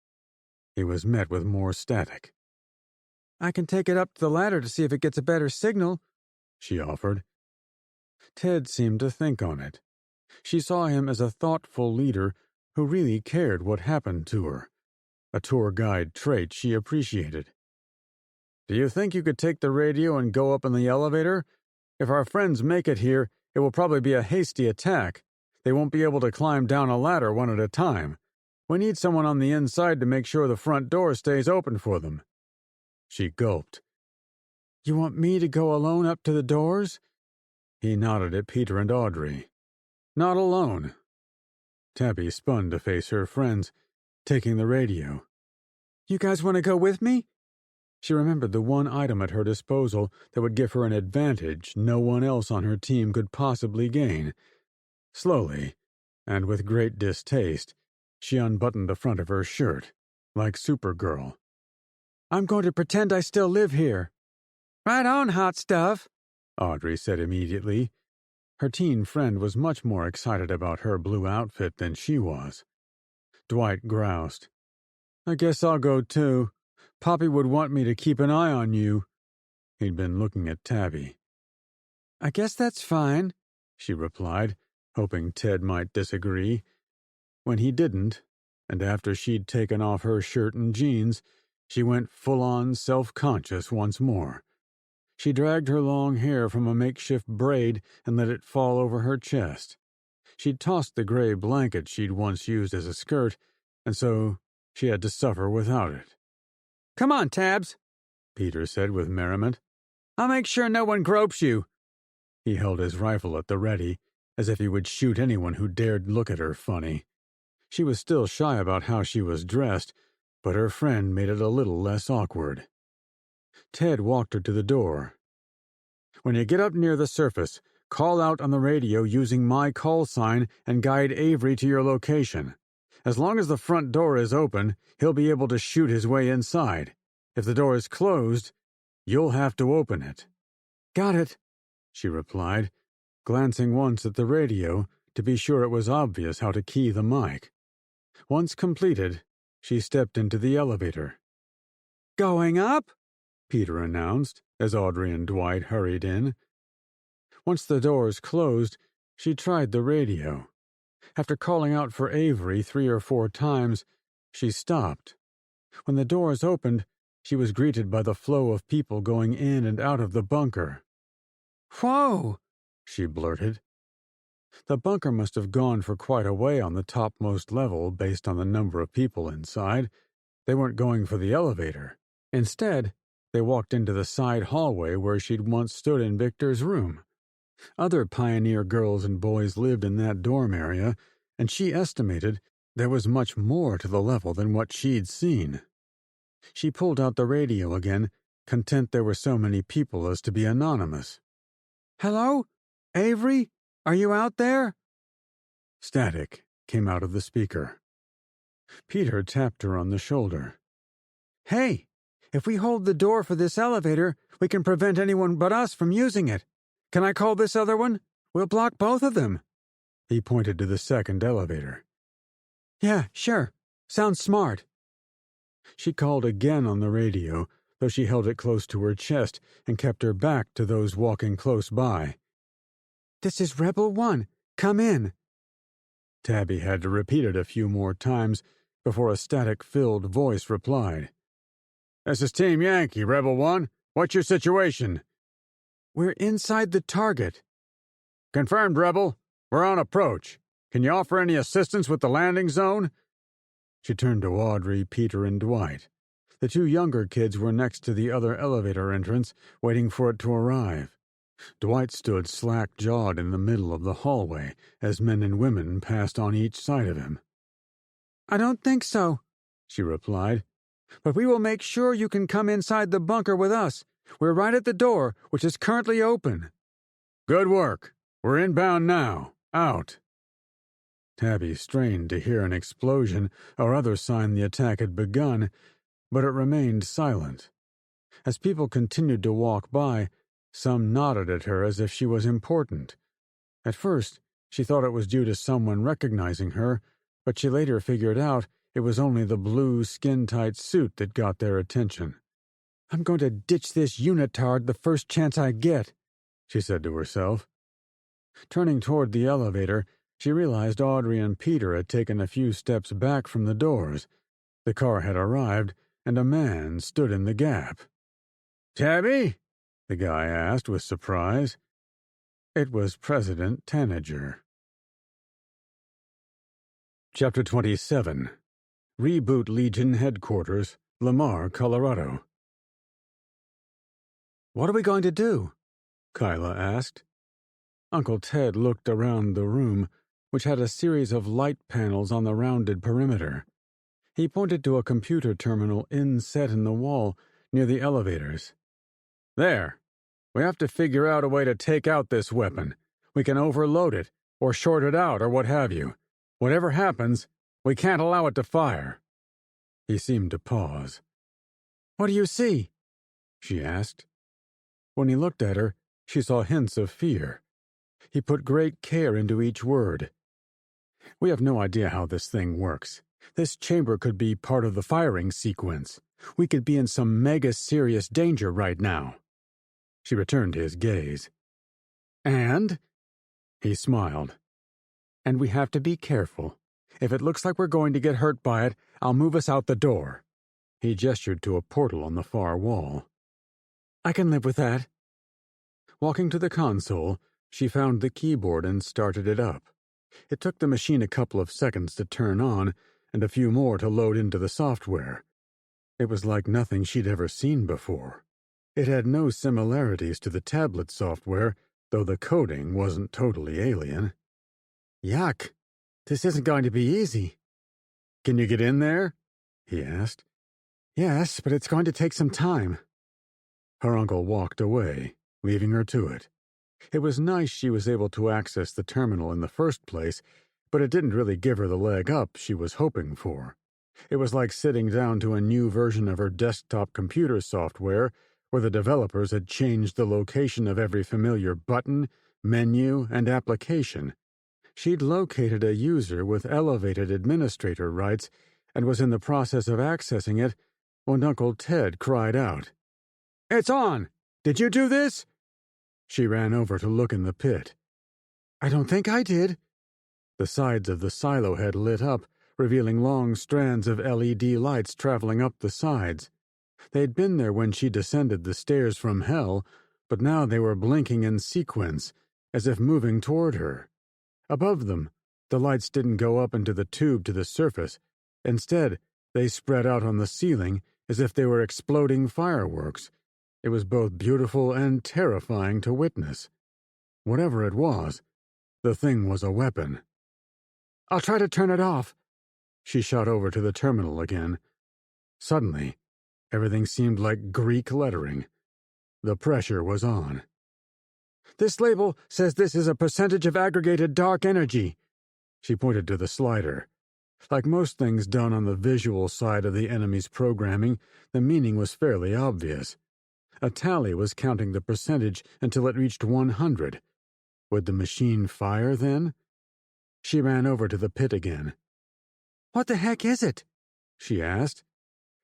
He was met with more static. "I can take it up to the ladder to see if it gets a better signal," she offered. Ted seemed to think on it. She saw him as a thoughtful leader who really cared what happened to her, a tour guide trait she appreciated. "Do you think you could take the radio and go up in the elevator? If our friends make it here, it will probably be a hasty attack. They won't be able to climb down a ladder one at a time. We need someone on the inside to make sure the front door stays open for them." She gulped. "You want me to go alone up to the doors?" He nodded at Peter and Audrey. "Not alone." Tabby spun to face her friends, taking the radio. "You guys want to go with me?" She remembered the one item at her disposal that would give her an advantage no one else on her team could possibly gain. Slowly, and with great distaste, she unbuttoned the front of her shirt, like Supergirl. I'm going to pretend I still live here." "Right on, hot stuff," Audrey said immediately. Her teen friend was much more excited about her blue outfit than she was. Dwight groused. "I guess I'll go too. Poppy would want me to keep an eye on you." He'd been looking at Tabby. "I guess that's fine," she replied, hoping Ted might disagree. When he didn't, and after she'd taken off her shirt and jeans, she went full-on self-conscious once more. She dragged her long hair from a makeshift braid and let it fall over her chest. She'd tossed the gray blanket she'd once used as a skirt, and so she had to suffer without it. "Come on, Tabs," Peter said with merriment. "I'll make sure no one gropes you." He held his rifle at the ready, as if he would shoot anyone who dared look at her funny. She was still shy about how she was dressed, but her friend made it a little less awkward. Ted walked her to the door. "When you get up near the surface, call out on the radio using my call sign and guide Avery to your location. As long as the front door is open, he'll be able to shoot his way inside. If the door is closed, you'll have to open it." "Got it," she replied, glancing once at the radio to be sure it was obvious how to key the mic. Once completed, she stepped into the elevator. "Going up?" Peter announced, as Audrey and Dwight hurried in. Once the doors closed, she tried the radio. After calling out for Avery 3 or 4 times, she stopped. When the doors opened, she was greeted by the flow of people going in and out of the bunker. "Whoa!" she blurted. The bunker must have gone for quite a way on the topmost level based on the number of people inside. They weren't going for the elevator. Instead, they walked into the side hallway where she'd once stood in Victor's room. Other pioneer girls and boys lived in that dorm area, and she estimated there was much more to the level than what she'd seen. She pulled out the radio again, content there were so many people as to be anonymous. "Hello? Avery? Are you out there?" Static came out of the speaker. Peter tapped her on the shoulder. "Hey, if we hold the door for this elevator, we can prevent anyone but us from using it. Can I call this other one? We'll block both of them." He pointed to the second elevator. "Yeah, sure. Sounds smart." She called again on the radio, though she held it close to her chest and kept her back to those walking close by. "This is Rebel 1. Come in." Tabby had to repeat it a few more times before a static-filled voice replied. "This is Team Yankee, Rebel 1. What's your situation?" "We're inside the target." "Confirmed, Rebel. We're on approach. Can you offer any assistance with the landing zone?" She turned to Audrey, Peter, and Dwight. The 2 younger kids were next to the other elevator entrance, waiting for it to arrive. Dwight stood slack-jawed in the middle of the hallway as men and women passed on each side of him. "I don't think so," she replied. "But we will make sure you can come inside the bunker with us. We're right at the door, which is currently open." "Good work. We're inbound now. Out." Tabby strained to hear an explosion or other sign the attack had begun, but it remained silent. As people continued to walk by, some nodded at her as if she was important. At first, she thought it was due to someone recognizing her, but she later figured out it was only the blue skin-tight suit that got their attention. "I'm going to ditch this unitard the first chance I get," she said to herself. Turning toward the elevator, she realized Audrey and Peter had taken a few steps back from the doors. The car had arrived, and a man stood in the gap. "Tabby?" the guy asked with surprise. It was President Tanager. Chapter 27. Reboot Legion Headquarters, Lamar, Colorado. "What are we going to do?" Kyla asked. Uncle Ted looked around the room, which had a series of light panels on the rounded perimeter. He pointed to a computer terminal inset in the wall near the elevators. "There. We have to figure out a way to take out this weapon. We can overload it, or short it out, or what have you. Whatever happens, we can't allow it to fire." He seemed to pause. "What do you see?" she asked. When he looked at her, she saw hints of fear. He put great care into each word. "We have no idea how this thing works. This chamber could be part of the firing sequence. We could be in some mega serious danger right now." She returned his gaze. "And?" He smiled. "And we have to be careful. If it looks like we're going to get hurt by it, I'll move us out the door." He gestured to a portal on the far wall. "I can live with that." Walking to the console, she found the keyboard and started it up. It took the machine a couple of seconds to turn on, and a few more to load into the software. It was like nothing she'd ever seen before. It had no similarities to the tablet software, though the coding wasn't totally alien. "Yuck! This isn't going to be easy." "Can you get in there?" he asked. "Yes, but it's going to take some time." Her uncle walked away, leaving her to it. It was nice she was able to access the terminal in the first place, but it didn't really give her the leg up she was hoping for. It was like sitting down to a new version of her desktop computer software where the developers had changed the location of every familiar button, menu, and application. She'd located a user with elevated administrator rights and was in the process of accessing it when Uncle Ted cried out, "It's on! Did you do this?" She ran over to look in the pit. "I don't think I did." The sides of the silo had lit up, revealing long strands of LED lights traveling up the sides. They'd been there when she descended the stairs from hell, but now they were blinking in sequence, as if moving toward her. Above them, the lights didn't go up into the tube to the surface. Instead, they spread out on the ceiling as if they were exploding fireworks. It was both beautiful and terrifying to witness. Whatever it was, the thing was a weapon. "I'll try to turn it off." She shot over to the terminal again. Suddenly, everything seemed like Greek lettering. The pressure was on. "This label says this is a percentage of aggregated dark energy." She pointed to the slider. Like most things done on the visual side of the enemy's programming, the meaning was fairly obvious. A tally was counting the percentage until it reached 100. Would the machine fire then? She ran over to the pit again. "What the heck is it?" she asked.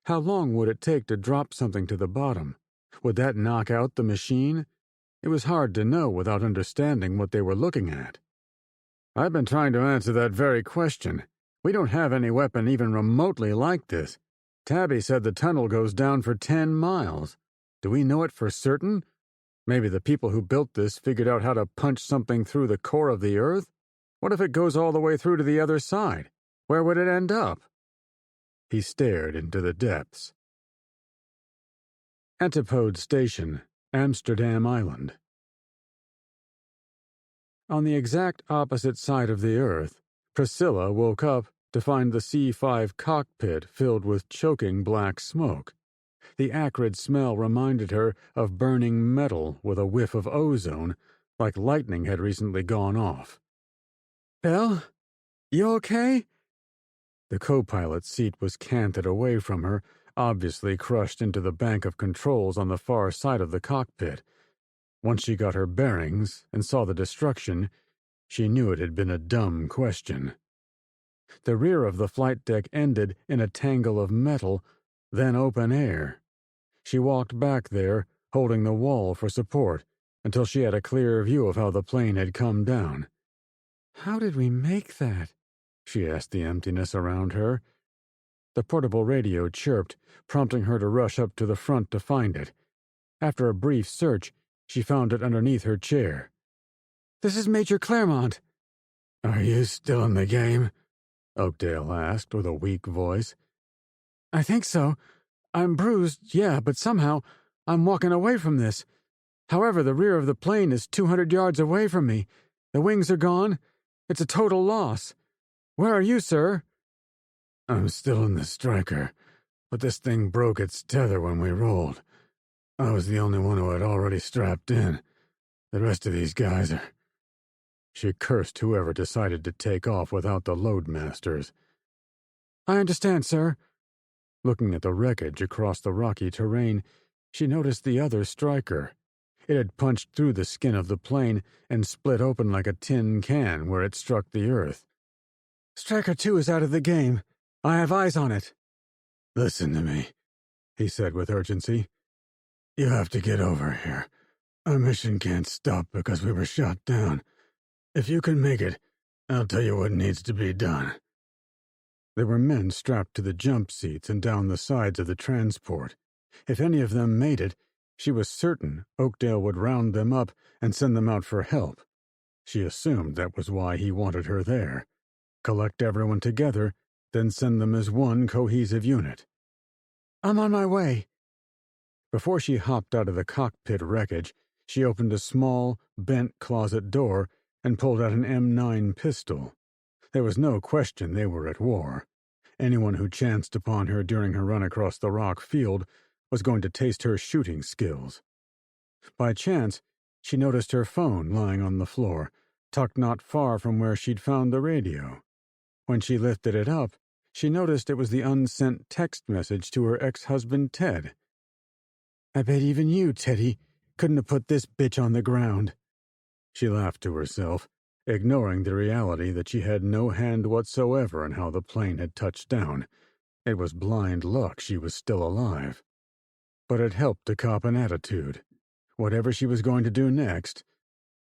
How long would it take to drop something to the bottom? Would that knock out the machine? It was hard to know without understanding what they were looking at. "I've been trying to answer that very question. We don't have any weapon even remotely like this. Tabby said the tunnel goes down for 10 miles. Do we know it for certain? Maybe the people who built this figured out how to punch something through the core of the earth? What if it goes all the way through to the other side? Where would it end up?" He stared into the depths. Antipode Station, Amsterdam Island. On the exact opposite side of the earth, Priscilla woke up to find the C5 cockpit filled with choking black smoke. The acrid smell reminded her of burning metal with a whiff of ozone, like lightning had recently gone off. "Belle? You okay?" The co-pilot's seat was canted away from her, obviously crushed into the bank of controls on the far side of the cockpit. Once she got her bearings and saw the destruction, she knew it had been a dumb question. The rear of the flight deck ended in a tangle of metal, then open air. She walked back there, holding the wall for support, until she had a clear view of how the plane had come down. "How did we make that?" she asked the emptiness around her. The portable radio chirped, prompting her to rush up to the front to find it. After a brief search, she found it underneath her chair. "This is Major Claremont." "Are you still in the game?" Oakdale asked with a weak voice. "I think so. I'm bruised, yeah, but somehow I'm walking away from this. However, the rear of the plane is 200 yards away from me. The wings are gone. It's a total loss. Where are you, sir?" "I'm still in the Striker, but this thing broke its tether when we rolled. I was the only one who had already strapped in. The rest of these guys are..." She cursed whoever decided to take off without the loadmasters. "I understand, sir." Looking at the wreckage across the rocky terrain, she noticed the other striker. It had punched through the skin of the plane and split open like a tin can where it struck the earth. "Striker 2 is out of the game. I have eyes on it." "Listen to me," he said with urgency. "You have to get over here. Our mission can't stop because we were shot down. If you can make it, I'll tell you what needs to be done." There were men strapped to the jump seats and down the sides of the transport. If any of them made it, she was certain Oakdale would round them up and send them out for help. She assumed that was why he wanted her there. Collect everyone together, then send them as one cohesive unit. "I'm on my way." Before she hopped out of the cockpit wreckage, she opened a small, bent closet door and pulled out an M9 pistol. There was no question they were at war. Anyone who chanced upon her during her run across the rock field was going to taste her shooting skills. By chance, she noticed her phone lying on the floor, tucked not far from where she'd found the radio. When she lifted it up, she noticed it was the unsent text message to her ex-husband Ted. "I bet even you, Teddy, couldn't have put this bitch on the ground." She laughed to herself, ignoring the reality that she had no hand whatsoever in how the plane had touched down. It was blind luck she was still alive. But it helped to cop an attitude. Whatever she was going to do next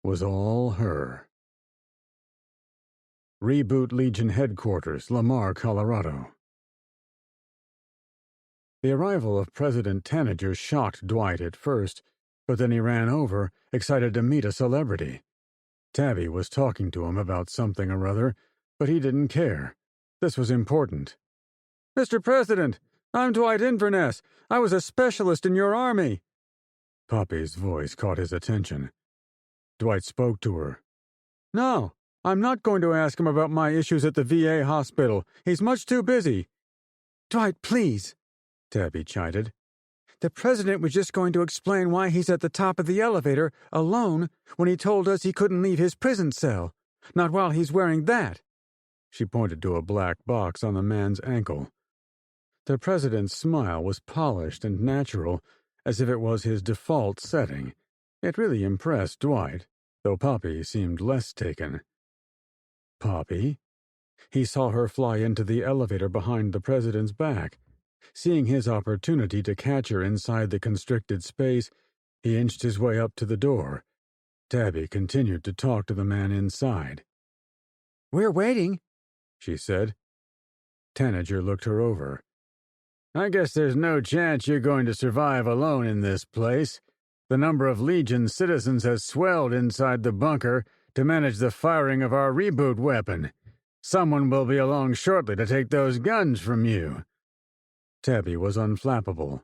was all her. Reboot Legion Headquarters, Lamar, Colorado. The arrival of President Tanager shocked Dwight at first, but then he ran over, excited to meet a celebrity. Tabby was talking to him about something or other, but he didn't care. This was important. "Mr. President, I'm Dwight Inverness. I was a specialist in your army." Poppy's voice caught his attention. Dwight spoke to her. "No, I'm not going to ask him about my issues at the VA hospital. He's much too busy." "Dwight, please," Tabby chided. "The president was just going to explain why he's at the top of the elevator, alone, when he told us he couldn't leave his prison cell. Not while he's wearing that." She pointed to a black box on the man's ankle. The president's smile was polished and natural, as if it was his default setting. It really impressed Dwight, though Poppy seemed less taken. Poppy? He saw her fly into the elevator behind the president's back. Seeing his opportunity to catch her inside the constricted space, he inched his way up to the door. Tabby continued to talk to the man inside. "We're waiting," she said. Tanager looked her over. "I guess there's no chance you're going to survive alone in this place. The number of Legion citizens has swelled inside the bunker to manage the firing of our reboot weapon. Someone will be along shortly to take those guns from you." Tabby was unflappable.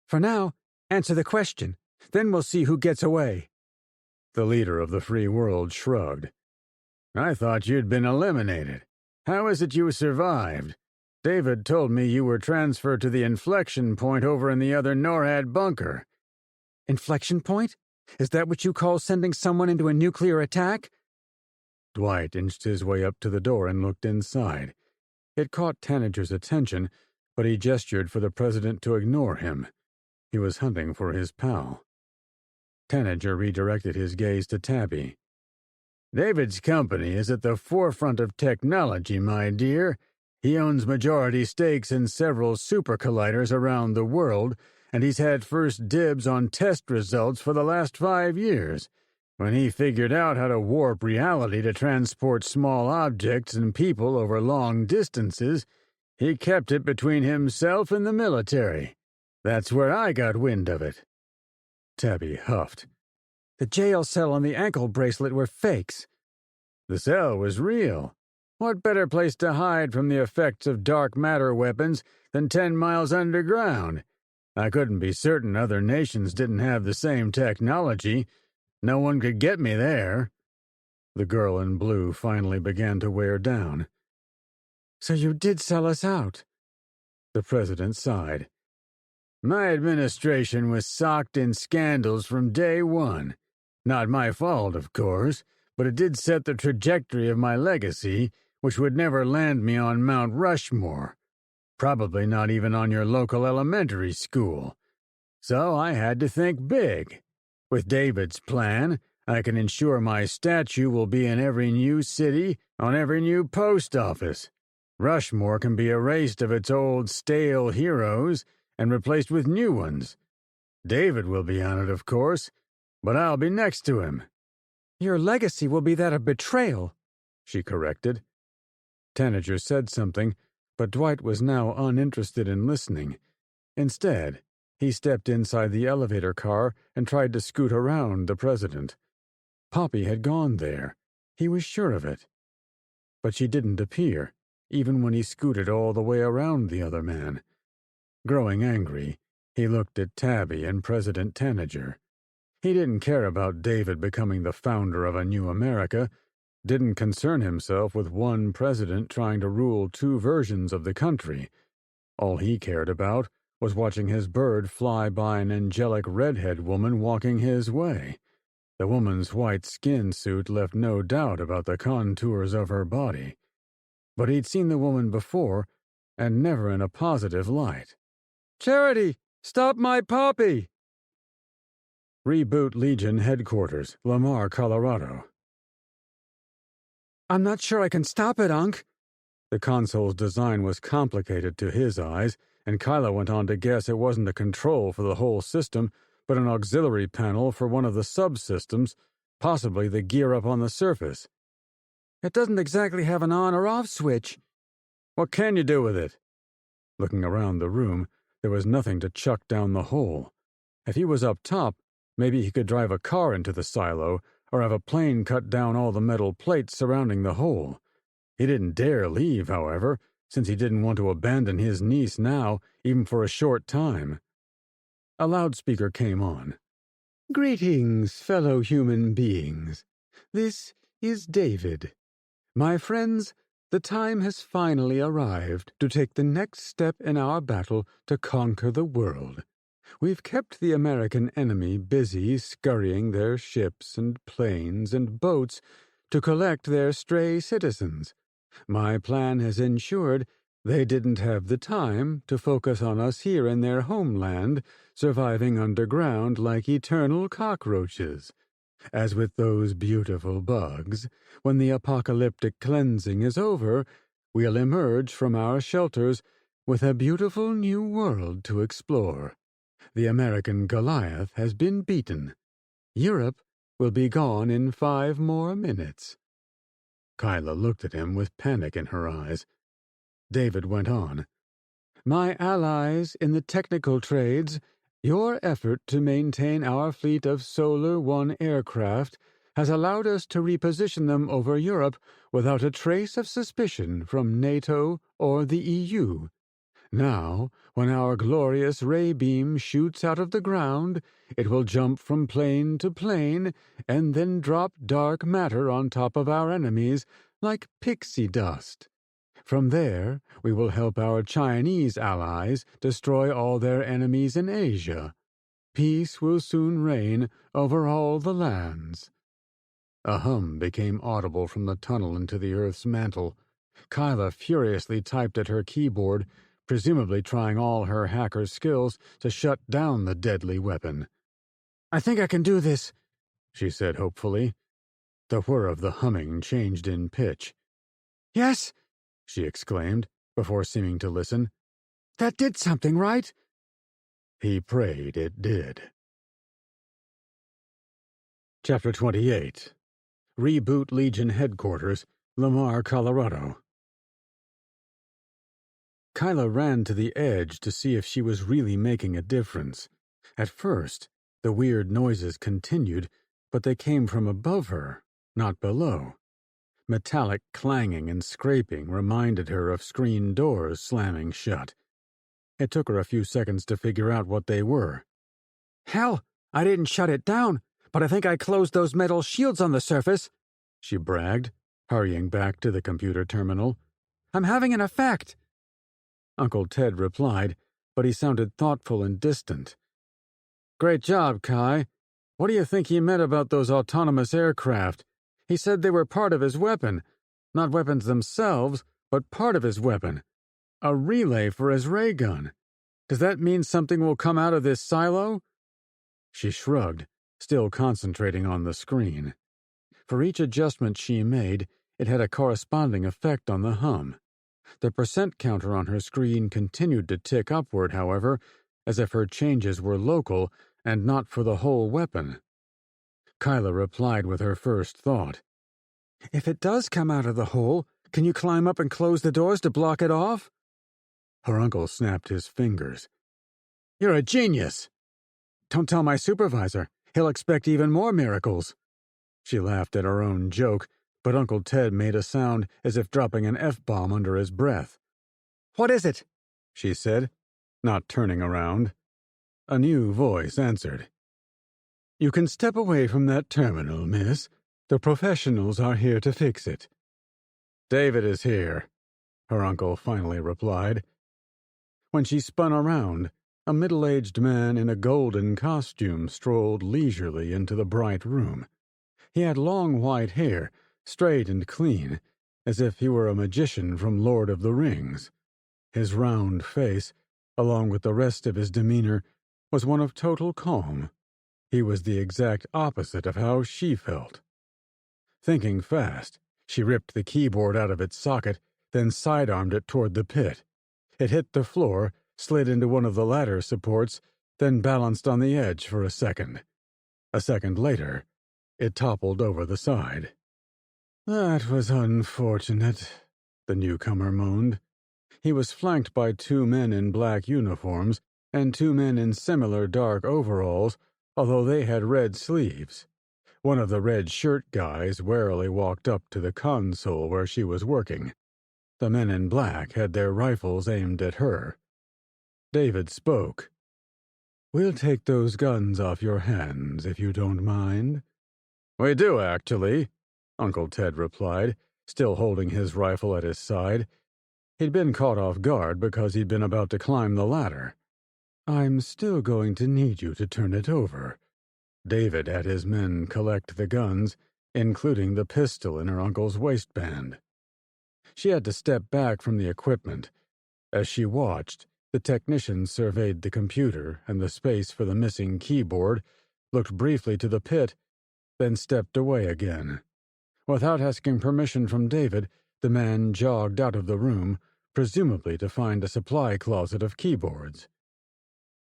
"For now, answer the question. Then we'll see who gets away." The leader of the free world shrugged. "I thought you'd been eliminated. How is it you survived? David told me you were transferred to the inflection point over in the other NORAD bunker." "Inflection point? Is that what you call sending someone into a nuclear attack?" Dwight inched his way up to the door and looked inside. It caught Tanager's attention, but he gestured for the president to ignore him. He was hunting for his pal. Tanager redirected his gaze to Tabby. "David's company is at the forefront of technology, my dear. He owns majority stakes in several super colliders around the world, and he's had first dibs on test results for the last 5 years. When he figured out how to warp reality to transport small objects and people over long distances, he kept it between himself and the military. That's where I got wind of it." Tabby huffed. "The jail cell and the ankle bracelet were fakes." "The cell was real. What better place to hide from the effects of dark matter weapons than 10 miles underground? I couldn't be certain other nations didn't have the same technology. No one could get me there." The girl in blue finally began to wear down. "So you did sell us out?" The president sighed. "My administration was socked in scandals from day one. Not my fault, of course, but it did set the trajectory of my legacy, which would never land me on Mount Rushmore. Probably not even on your local elementary school. So I had to think big. With David's plan, I can ensure my statue will be in every new city, on every new post office. Rushmore can be erased of its old, stale heroes and replaced with new ones. David will be on it, of course, but I'll be next to him. Your legacy will be that of betrayal, she corrected. Tanager said something, but Dwight was now uninterested in listening. Instead, he stepped inside the elevator car and tried to scoot around the president. Poppy had gone there. He was sure of it. But she didn't appear, even when he scooted all the way around the other man. Growing angry, he looked at Tabby and President Tanager. He didn't care about David becoming the founder of a new America, didn't concern himself with one president trying to rule two versions of the country. All he cared about was watching his bird fly by an angelic redhead woman walking his way. The woman's white skin suit left no doubt about the contours of her body. But he'd seen the woman before, and never in a positive light. Charity, stop my Poppy! Reboot Legion Headquarters, Lamar, Colorado. I'm not sure I can stop it, Unc. The console's design was complicated to his eyes, and Kylo went on to guess it wasn't a control for the whole system, but an auxiliary panel for one of the subsystems, possibly the gear up on the surface. It doesn't exactly have an on or off switch. What can you do with it? Looking around the room, there was nothing to chuck down the hole. If he was up top, maybe he could drive a car into the silo, or have a plane cut down all the metal plates surrounding the hole. He didn't dare leave, however, since he didn't want to abandon his niece now, even for a short time. A loudspeaker came on. Greetings, fellow human beings. This is David. My friends, the time has finally arrived to take the next step in our battle to conquer the world. We've kept the American enemy busy scurrying their ships and planes and boats to collect their stray citizens. My plan has ensured they didn't have the time to focus on us here in their homeland, surviving underground like eternal cockroaches. As with those beautiful bugs, when the apocalyptic cleansing is over, we'll emerge from our shelters with a beautiful new world to explore. The American Goliath has been beaten. Europe will be gone in 5 more minutes. Kyla looked at him with panic in her eyes. David went on. My allies in the technical trades, your effort to maintain our fleet of Solar One aircraft has allowed us to reposition them over Europe without a trace of suspicion from NATO or the EU. Now, when our glorious ray beam shoots out of the ground, it will jump from plane to plane and then drop dark matter on top of our enemies like pixie dust. From there, we will help our Chinese allies destroy all their enemies in Asia. Peace will soon reign over all the lands. A hum became audible from the tunnel into the Earth's mantle. Kyla furiously typed at her keyboard, presumably trying all her hacker skills to shut down the deadly weapon. I think I can do this, she said hopefully. The whir of the humming changed in pitch. Yes, she exclaimed, before seeming to listen. That did something, right? He prayed it did. Chapter 28. Reboot Legion Headquarters, Lamar, Colorado. Kyla ran to the edge to see if she was really making a difference. At first, the weird noises continued, but they came from above her, not below. Metallic clanging and scraping reminded her of screen doors slamming shut. It took her a few seconds to figure out what they were. Hell, I didn't shut it down, but I think I closed those metal shields on the surface, she bragged, hurrying back to the computer terminal. I'm having an effect. Uncle Ted replied, but he sounded thoughtful and distant. Great job, Kai. What do you think he meant about those autonomous aircraft? He said they were part of his weapon. Not weapons themselves, but part of his weapon. A relay for his ray gun. Does that mean something will come out of this silo? She shrugged, still concentrating on the screen. For each adjustment she made, it had a corresponding effect on the hum. The percent counter on her screen continued to tick upward, however, as if her changes were local and not for the whole weapon. Kyla replied with her first thought. If it does come out of the hole, can you climb up and close the doors to block it off? Her uncle snapped his fingers. You're a genius! Don't tell my supervisor. He'll expect even more miracles. She laughed at her own joke, but Uncle Ted made a sound as if dropping an F-bomb under his breath. What is it? She said, not turning around. A new voice answered. You can step away from that terminal, miss. The professionals are here to fix it. David is here, her uncle finally replied. When she spun around, a middle-aged man in a golden costume strolled leisurely into the bright room. He had long white hair, straight and clean, as if he were a magician from Lord of the Rings. His round face, along with the rest of his demeanor, was one of total calm. He was the exact opposite of how she felt. Thinking fast, she ripped the keyboard out of its socket, then sidearmed it toward the pit. It hit the floor, slid into one of the ladder supports, then balanced on the edge for a second. A second later, it toppled over the side. That was unfortunate, the newcomer moaned. He was flanked by two men in black uniforms and two men in similar dark overalls, although they had red sleeves. One of the red shirt guys warily walked up to the console where she was working. The men in black had their rifles aimed at her. David spoke. We'll take those guns off your hands, if you don't mind. We do, actually, Uncle Ted replied, still holding his rifle at his side. He'd been caught off guard because he'd been about to climb the ladder. I'm still going to need you to turn it over. David had his men collect the guns, including the pistol in her uncle's waistband. She had to step back from the equipment. As she watched, the technician surveyed the computer and the space for the missing keyboard, looked briefly to the pit, then stepped away again. Without asking permission from David, the man jogged out of the room, presumably to find a supply closet of keyboards.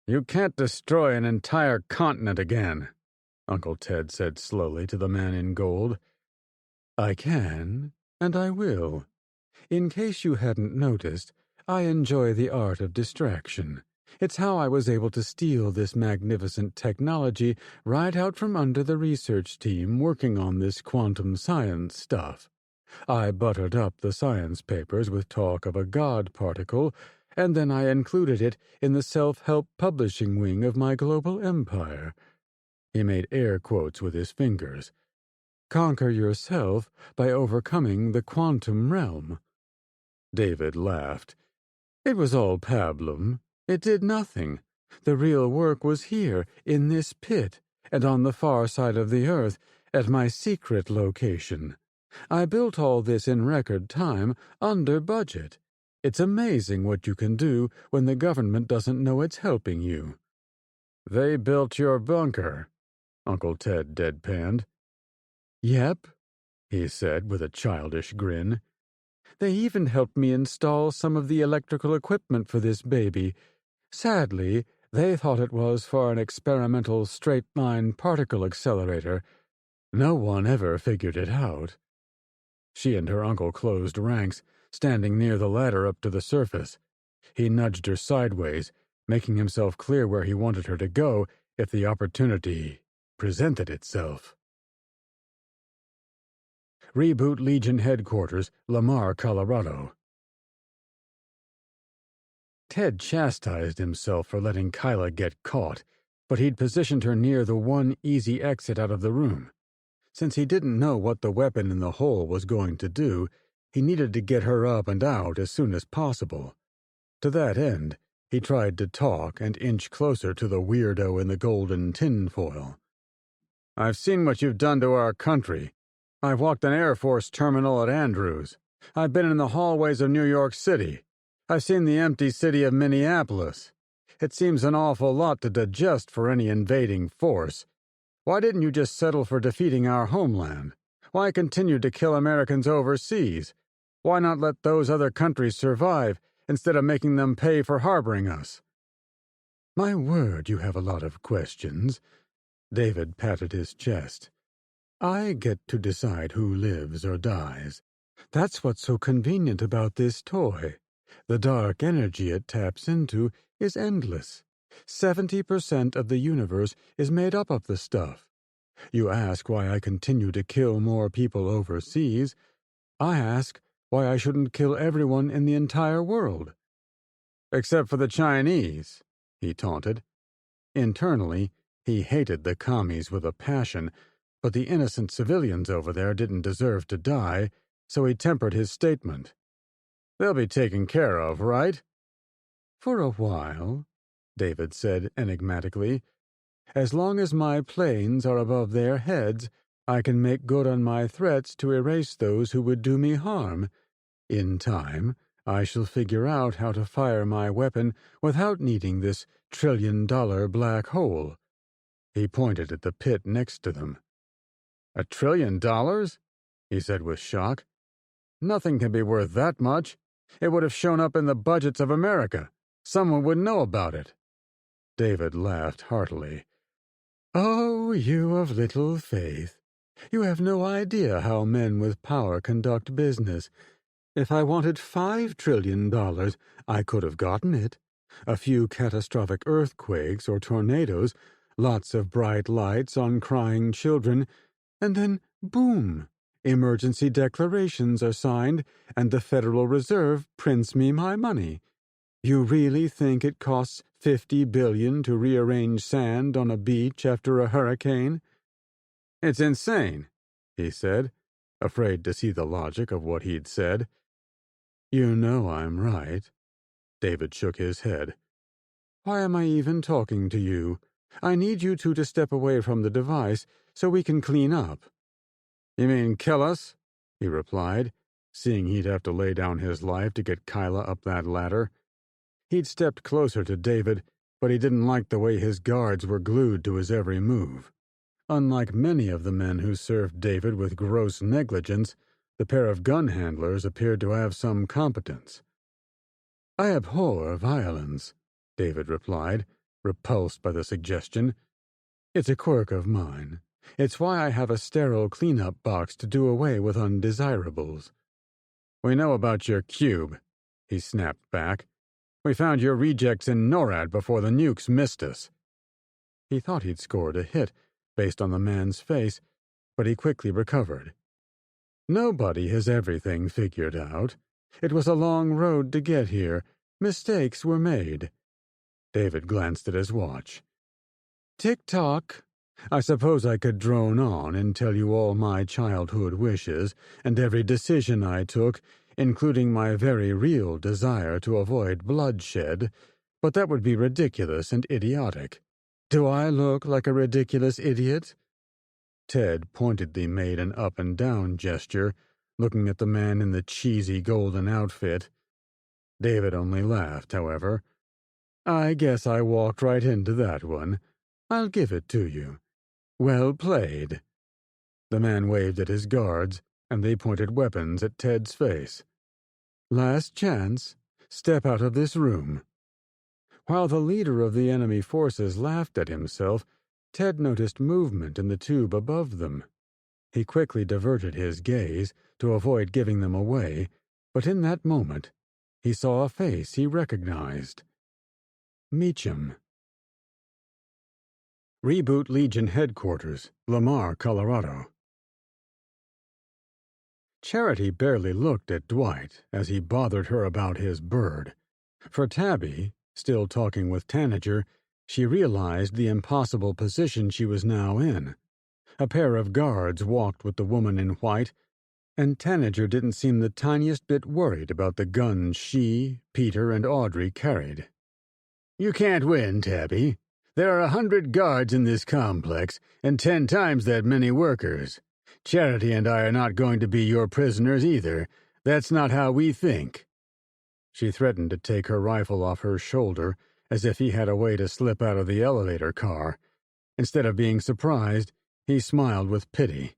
You can't destroy an entire continent again, Uncle Ted said slowly to the man in gold. I can, and I will. In case you hadn't noticed, I enjoy the art of distraction. It's how I was able to steal this magnificent technology right out from under the research team working on this quantum science stuff. I buttered up the science papers with talk of a God particle, and then I included it in the self-help publishing wing of my global empire. He made air quotes with his fingers. Conquer yourself by overcoming the quantum realm. David laughed. It was all pablum. It did nothing. The real work was here, in this pit, and on the far side of the earth, at my secret location. I built all this in record time, under budget. It's amazing what you can do when the government doesn't know it's helping you. They built your bunker, Uncle Ted deadpanned. Yep, he said with a childish grin. They even helped me install some of the electrical equipment for this baby. Sadly, they thought it was for an experimental straight-line particle accelerator. No one ever figured it out. She and her uncle closed ranks, standing near the ladder up to the surface. He nudged her sideways, making himself clear where he wanted her to go if the opportunity presented itself. Reboot Legion Headquarters, Lamar, Colorado. Ted chastised himself for letting Kyla get caught, but he'd positioned her near the one easy exit out of the room. Since he didn't know what the weapon in the hole was going to do, he needed to get her up and out as soon as possible. To that end, he tried to talk and inch closer to the weirdo in the golden tinfoil. I've seen what you've done to our country. I've walked an Air Force terminal at Andrews. I've been in the hallways of New York City. I've seen the empty city of Minneapolis. It seems an awful lot to digest for any invading force. Why didn't you just settle for defeating our homeland? Why continue to kill Americans overseas? Why not let those other countries survive instead of making them pay for harboring us? My word, you have a lot of questions. David patted his chest. I get to decide who lives or dies. That's what's so convenient about this toy. The dark energy it taps into is endless. 70% of the universe is made up of the stuff. You ask why I continue to kill more people overseas. I ask why I shouldn't kill everyone in the entire world. Except for the Chinese, he taunted. Internally, he hated the commies with a passion, but the innocent civilians over there didn't deserve to die, so he tempered his statement. They'll be taken care of, right? For a while, David said enigmatically. As long as my planes are above their heads, I can make good on my threats to erase those who would do me harm. In time, I shall figure out how to fire my weapon without needing this $1 trillion black hole. He pointed at the pit next to them. $1 trillion? He said with shock. Nothing can be worth that much. It would have shown up in the budgets of America. Someone would know about it. David laughed heartily. Oh, you of little faith. You have no idea how men with power conduct business. If I wanted $5 trillion, I could have gotten it. A few catastrophic earthquakes or tornadoes, lots of bright lights on crying children, and then, boom, emergency declarations are signed, and the Federal Reserve prints me my money. You really think it costs $50 billion to rearrange sand on a beach after a hurricane? It's insane, he said, afraid to see the logic of what he'd said. You know I'm right. David shook his head. Why am I even talking to you? I need you two to step away from the device so we can clean up. You mean kill us? He replied, seeing he'd have to lay down his life to get Kyla up that ladder. He'd stepped closer to David, but he didn't like the way his guards were glued to his every move. Unlike many of the men who served David with gross negligence, the pair of gun handlers appeared to have some competence. I abhor violence, David replied, repulsed by the suggestion. It's a quirk of mine. It's why I have a sterile cleanup box to do away with undesirables. We know about your cube, he snapped back. We found your rejects in NORAD before the nukes missed us. He thought he'd scored a hit, based on the man's face, but he quickly recovered. Nobody has everything figured out. It was a long road to get here. Mistakes were made. David glanced at his watch. Tick-tock. I suppose I could drone on and tell you all my childhood wishes and every decision I took, including my very real desire to avoid bloodshed, but that would be ridiculous and idiotic. Do I look like a ridiculous idiot? Ted pointedly made an up-and-down gesture, looking at the man in the cheesy golden outfit. David only laughed, however. I guess I walked right into that one. I'll give it to you. Well played. The man waved at his guards, and they pointed weapons at Ted's face. Last chance. Step out of this room. While the leader of the enemy forces laughed at himself, Ted noticed movement in the tube above them. He quickly diverted his gaze to avoid giving them away, but in that moment, he saw a face he recognized. Meacham. Reboot Legion Headquarters, Lamar, Colorado. Charity barely looked at Dwight as he bothered her about his bird. For Tabby, still talking with Tanager, she realized the impossible position she was now in. A pair of guards walked with the woman in white, and Tanager didn't seem the tiniest bit worried about the guns she, Peter, and Audrey carried. You can't win, Tabby. There are 100 guards in this complex, and 10 times that many workers. Charity and I are not going to be your prisoners either. That's not how we think. She threatened to take her rifle off her shoulder, as if he had a way to slip out of the elevator car. Instead of being surprised, he smiled with pity.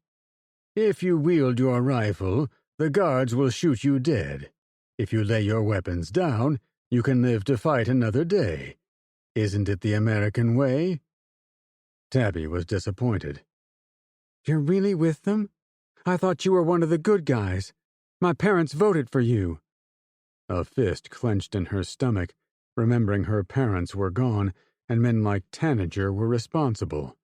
"If you wield your rifle, the guards will shoot you dead. If you lay your weapons down, you can live to fight another day. Isn't it the American way?" Tabby was disappointed. "You're really with them? I thought you were one of the good guys. My parents voted for you." A fist clenched in her stomach, remembering her parents were gone and men like Tanager were responsible.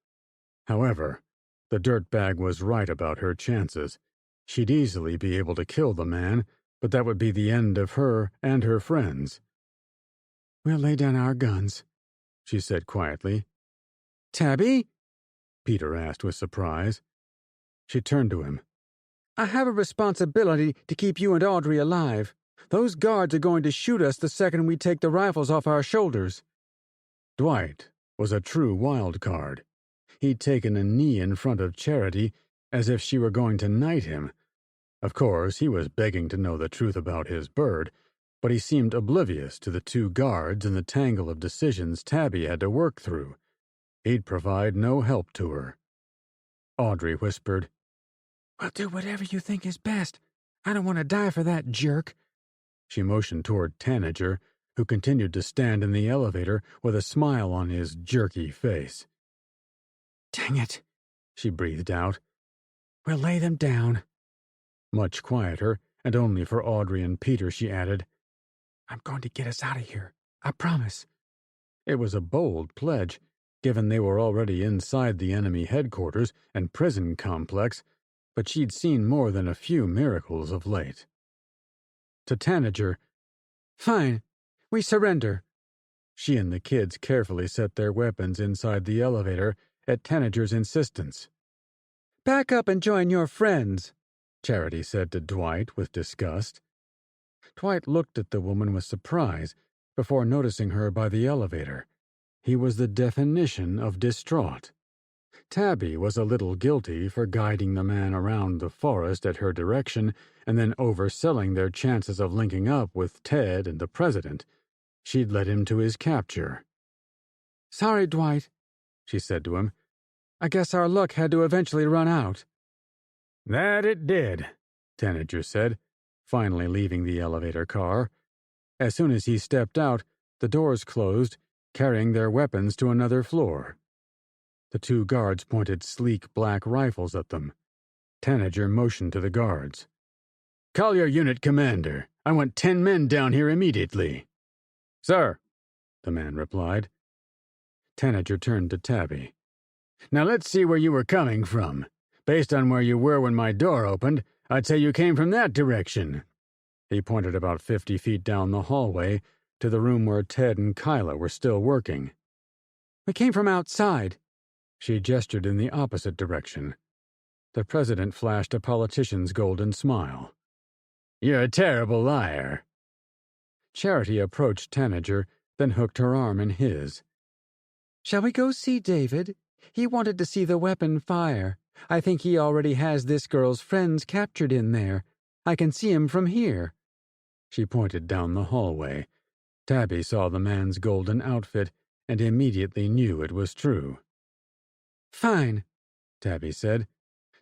However, the dirtbag was right about her chances. She'd easily be able to kill the man, but that would be the end of her and her friends. "We'll lay down our guns," she said quietly. "Tabby?" Peter asked with surprise. She turned to him. "I have a responsibility to keep you and Audrey alive. Those guards are going to shoot us the second we take the rifles off our shoulders." Dwight was a true wild card. He'd taken a knee in front of Charity as if she were going to knight him. Of course, he was begging to know the truth about his bird, but he seemed oblivious to the two guards and the tangle of decisions Tabby had to work through. He'd provide no help to her. Audrey whispered, "We'll do whatever you think is best. I don't want to die for that jerk." She motioned toward Tanager, who continued to stand in the elevator with a smile on his jerky face. "Dang it," she breathed out. "We'll lay them down." Much quieter, and only for Audrey and Peter, she added, "I'm going to get us out of here. I promise." It was a bold pledge, given they were already inside the enemy headquarters and prison complex, but she'd seen more than a few miracles of late. To Tanager, "Fine. We surrender." She and the kids carefully set their weapons inside the elevator at Tanager's insistence. "Back up and join your friends," Charity said to Dwight with disgust. Dwight looked at the woman with surprise before noticing her by the elevator. He was the definition of distraught. Tabby was a little guilty for guiding the man around the forest at her direction and then overselling their chances of linking up with Ted and the president. She'd led him to his capture. "Sorry, Dwight," she said to him. "I guess our luck had to eventually run out." "That it did," Tanager said, finally leaving the elevator car. As soon as he stepped out, the doors closed, carrying their weapons to another floor. The two guards pointed sleek black rifles at them. Tanager motioned to the guards. "Call your unit commander. I want 10 men down here immediately." "Sir," the man replied. Tanager turned to Tabby. "Now let's see where you were coming from. Based on where you were when my door opened, I'd say you came from that direction." He pointed about 50 feet down the hallway to the room where Ted and Kyla were still working. "We came from outside." She gestured in the opposite direction. The president flashed a politician's golden smile. "You're a terrible liar." Charity approached Tanager, then hooked her arm in his. "Shall we go see David? He wanted to see the weapon fire. I think he already has this girl's friends captured in there. I can see him from here." She pointed down the hallway. Tabby saw the man's golden outfit and immediately knew it was true. "Fine," Tabby said,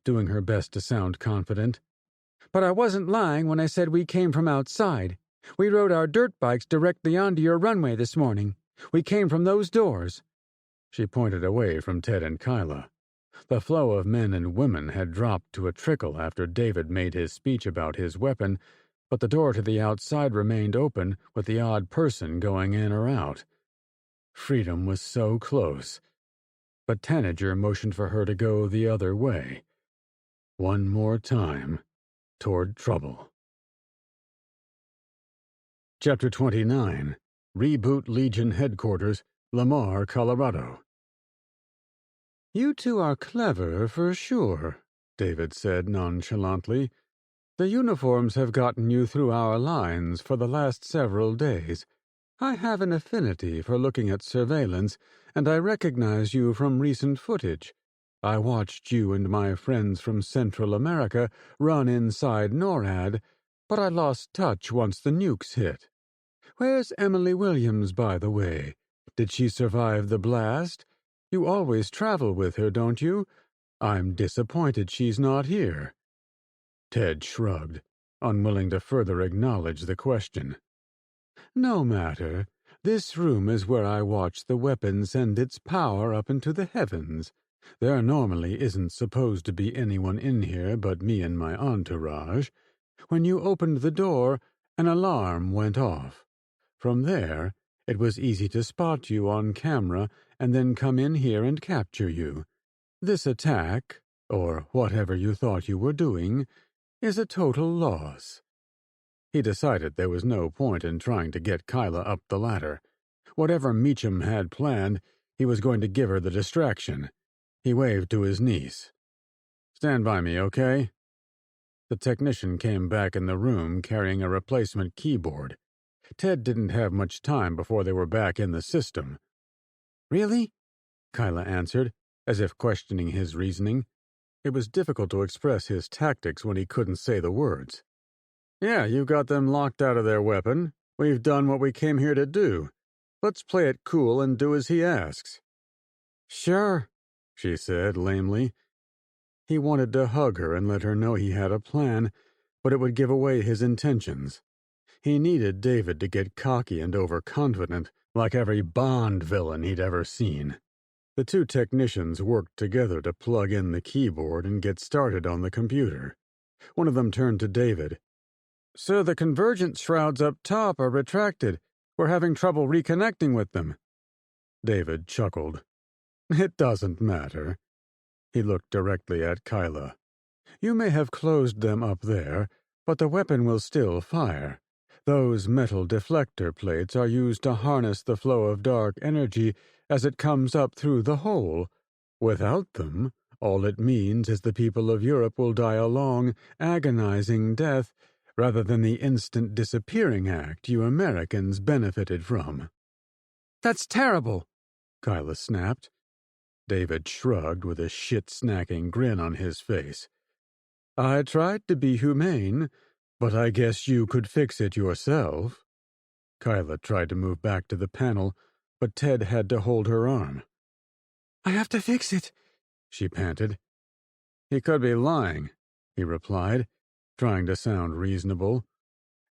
doing her best to sound confident. "But I wasn't lying when I said we came from outside. We rode our dirt bikes directly onto your runway this morning. We came from those doors." She pointed away from Ted and Kyla. The flow of men and women had dropped to a trickle after David made his speech about his weapon, but the door to the outside remained open with the odd person going in or out. Freedom was so close. But Tanager motioned for her to go the other way. One more time, toward trouble. Chapter 29. Reboot Legion Headquarters, Lamar, Colorado. "You two are clever, for sure," David said nonchalantly. "The uniforms have gotten you through our lines for the last several days. I have an affinity for looking at surveillance, and I recognize you from recent footage. I watched you and my friends from Central America run inside NORAD, but I lost touch once the nukes hit. Where's Emily Williams, by the way? Did she survive the blast? You always travel with her, don't you? I'm disappointed she's not here." Ted shrugged, unwilling to further acknowledge the question. "No matter. This room is where I watch the weapon send its power up into the heavens. There normally isn't supposed to be anyone in here but me and my entourage. When you opened the door, an alarm went off. From there, it was easy to spot you on camera and then come in here and capture you. This attack, or whatever you thought you were doing, is a total loss." He decided there was no point in trying to get Kyla up the ladder. Whatever Meacham had planned, he was going to give her the distraction. He waved to his niece. "Stand by me, okay?" The technician came back in the room carrying a replacement keyboard. Ted didn't have much time before they were back in the system. "Really?" Kyla answered, as if questioning his reasoning. It was difficult to express his tactics when he couldn't say the words. "Yeah, you got them locked out of their weapon. We've done what we came here to do. Let's play it cool and do as he asks." "Sure," she said lamely. He wanted to hug her and let her know he had a plan, but it would give away his intentions. He needed David to get cocky and overconfident, like every Bond villain he'd ever seen. The two technicians worked together to plug in the keyboard and get started on the computer. One of them turned to David. "So the convergence shrouds up top are retracted. We're having trouble reconnecting with them." David chuckled. "It doesn't matter." He looked directly at Kyla. "You may have closed them up there, but the weapon will still fire. Those metal deflector plates are used to harness the flow of dark energy as it comes up through the hole. Without them, all it means is the people of Europe will die a long, agonizing death rather than the instant disappearing act you Americans benefited from." "That's terrible," Kyla snapped. David shrugged with a shit-snacking grin on his face. "I tried to be humane, but I guess you could fix it yourself." Kyla tried to move back to the panel, but Ted had to hold her arm. "I have to fix it," she panted. "He could be lying," he replied, trying to sound reasonable.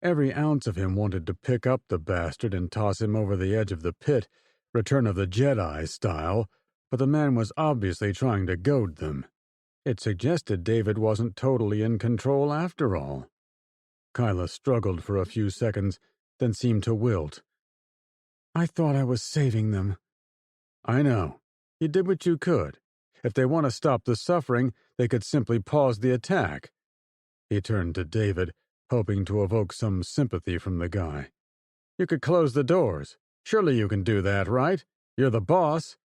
Every ounce of him wanted to pick up the bastard and toss him over the edge of the pit, Return of the Jedi style, but the man was obviously trying to goad them. It suggested David wasn't totally in control after all. Kyla struggled for a few seconds, then seemed to wilt. "I thought I was saving them." "I know. You did what you could. If they want to stop the suffering, they could simply pause the attack." He turned to David, hoping to evoke some sympathy from the guy. "You could close the doors. Surely you can do that, right? You're the boss."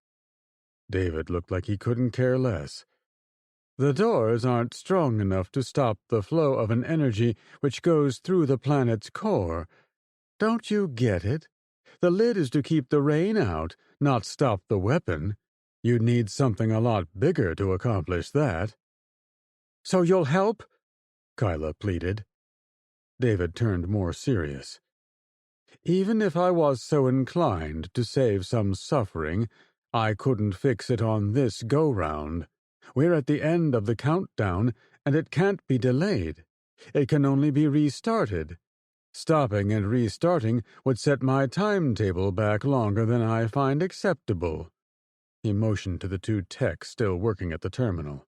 David looked like he couldn't care less. "The doors aren't strong enough to stop the flow of an energy which goes through the planet's core. Don't you get it? The lid is to keep the rain out, not stop the weapon. You'd need something a lot bigger to accomplish that." "So you'll help?" Kyla pleaded. David turned more serious. "Even if I was so inclined to save some suffering, I couldn't fix it on this go-round. We're at the end of the countdown, and it can't be delayed. It can only be restarted. Stopping and restarting would set my timetable back longer than I find acceptable." He motioned to the two techs still working at the terminal.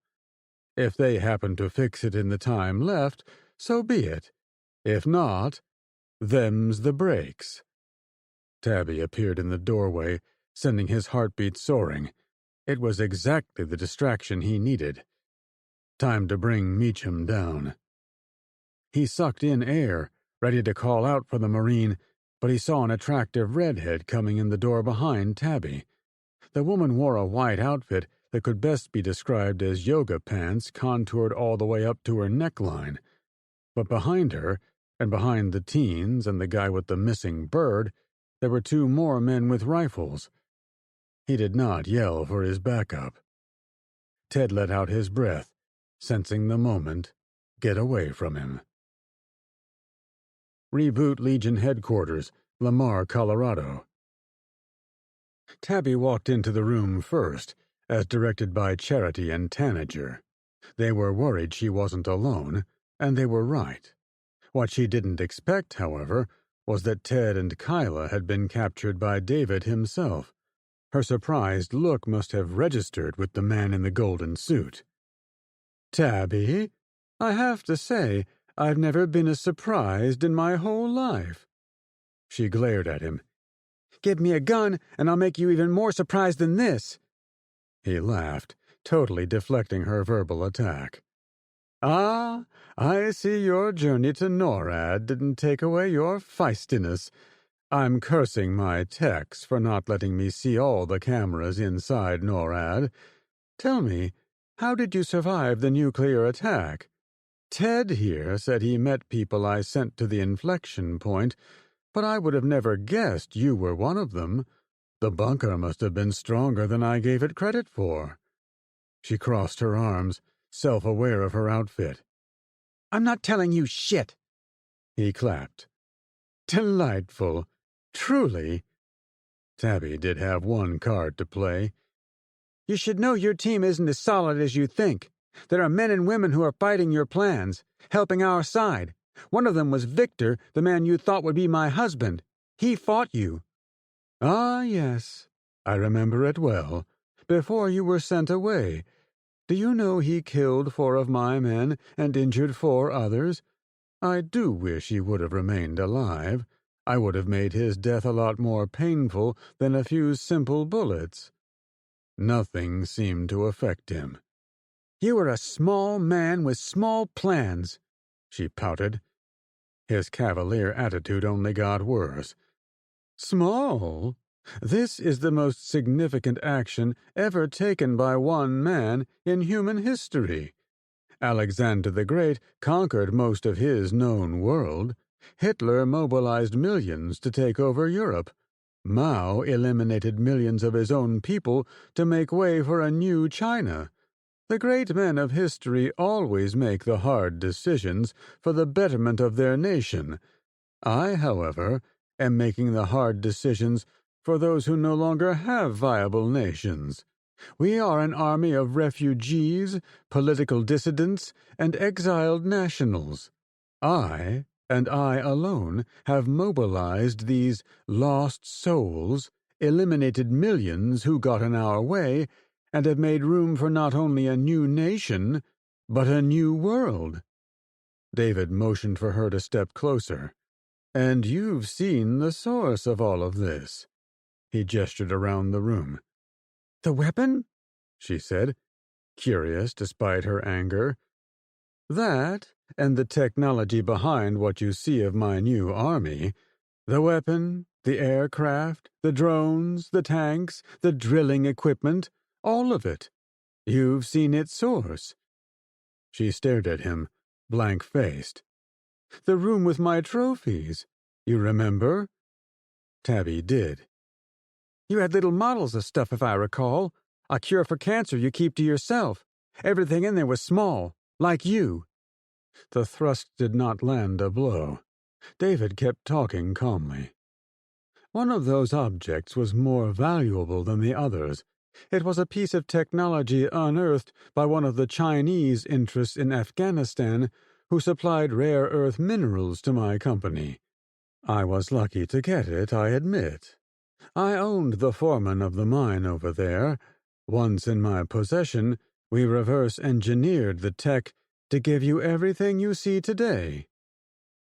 "If they happen to fix it in the time left, so be it. If not, them's the breaks." Tabby appeared in the doorway, sending his heartbeat soaring. It was exactly the distraction he needed. Time to bring Meacham down. He sucked in air, ready to call out for the Marine, but he saw an attractive redhead coming in the door behind Tabby. The woman wore a white outfit that could best be described as yoga pants contoured all the way up to her neckline. But behind her, and behind the teens and the guy with the missing bird, there were two more men with rifles. He did not yell for his backup. Ted let out his breath, sensing the moment get away from him. Reboot Legion headquarters, Lamar, Colorado. Tabby walked into the room first, as directed by Charity and Tanager. They were worried she wasn't alone, and they were right. What she didn't expect, however, was that Ted and Kyla had been captured by David himself. Her surprised look must have registered with the man in the golden suit. "Tabby, I have to say, I've never been as surprised in my whole life." She glared at him. "Give me a gun, and I'll make you even more surprised than this." He laughed, totally deflecting her verbal attack. "Ah, I see your journey to NORAD didn't take away your feistiness. I'm cursing my techs for not letting me see all the cameras inside NORAD. Tell me, how did you survive the nuclear attack? Ted here said he met people I sent to the inflection point, but I would have never guessed you were one of them. The bunker must have been stronger than I gave it credit for." She crossed her arms, self-aware of her outfit. "I'm not telling you shit." He clapped. "Delightful. Truly." Tabby did have one card to play. "You should know your team isn't as solid as you think. There are men and women who are fighting your plans, helping our side. One of them was Victor, the man you thought would be my husband. He fought you." "Ah, yes. I remember it well. Before you were sent away. Do you know he killed 4 of my men and injured 4 others? I do wish he would have remained alive. I would have made his death a lot more painful than a few simple bullets." Nothing seemed to affect him. "You are a small man with small plans," she pouted. His cavalier attitude only got worse. "Small? This is the most significant action ever taken by one man in human history. Alexander the Great conquered most of his known world. Hitler mobilized millions to take over Europe. Mao eliminated millions of his own people to make way for a new China. The great men of history always make the hard decisions for the betterment of their nation. I, however, am making the hard decisions for those who no longer have viable nations. We are an army of refugees, political dissidents, and exiled nationals. I, and I alone, have mobilized these lost souls, eliminated millions who got in our way, and have made room for not only a new nation, but a new world." David motioned for her to step closer. "And you've seen the source of all of this." He gestured around the room. "The weapon?" she said, curious despite her anger. "That, and the technology behind what you see of my new army. The weapon, the aircraft, the drones, the tanks, the drilling equipment, all of it. You've seen its source." She stared at him, blank-faced. "The room with my trophies. You remember?" Tabby did. "You had little models of stuff, if I recall. A cure for cancer you keep to yourself. Everything in there was small, like you." The thrust did not land a blow. David kept talking calmly. "One of those objects was more valuable than the others. It was a piece of technology unearthed by one of the Chinese interests in Afghanistan who supplied rare earth minerals to my company. I was lucky to get it, I admit. I owned the foreman of the mine over there. Once in my possession, we reverse-engineered the tech to give you everything you see today."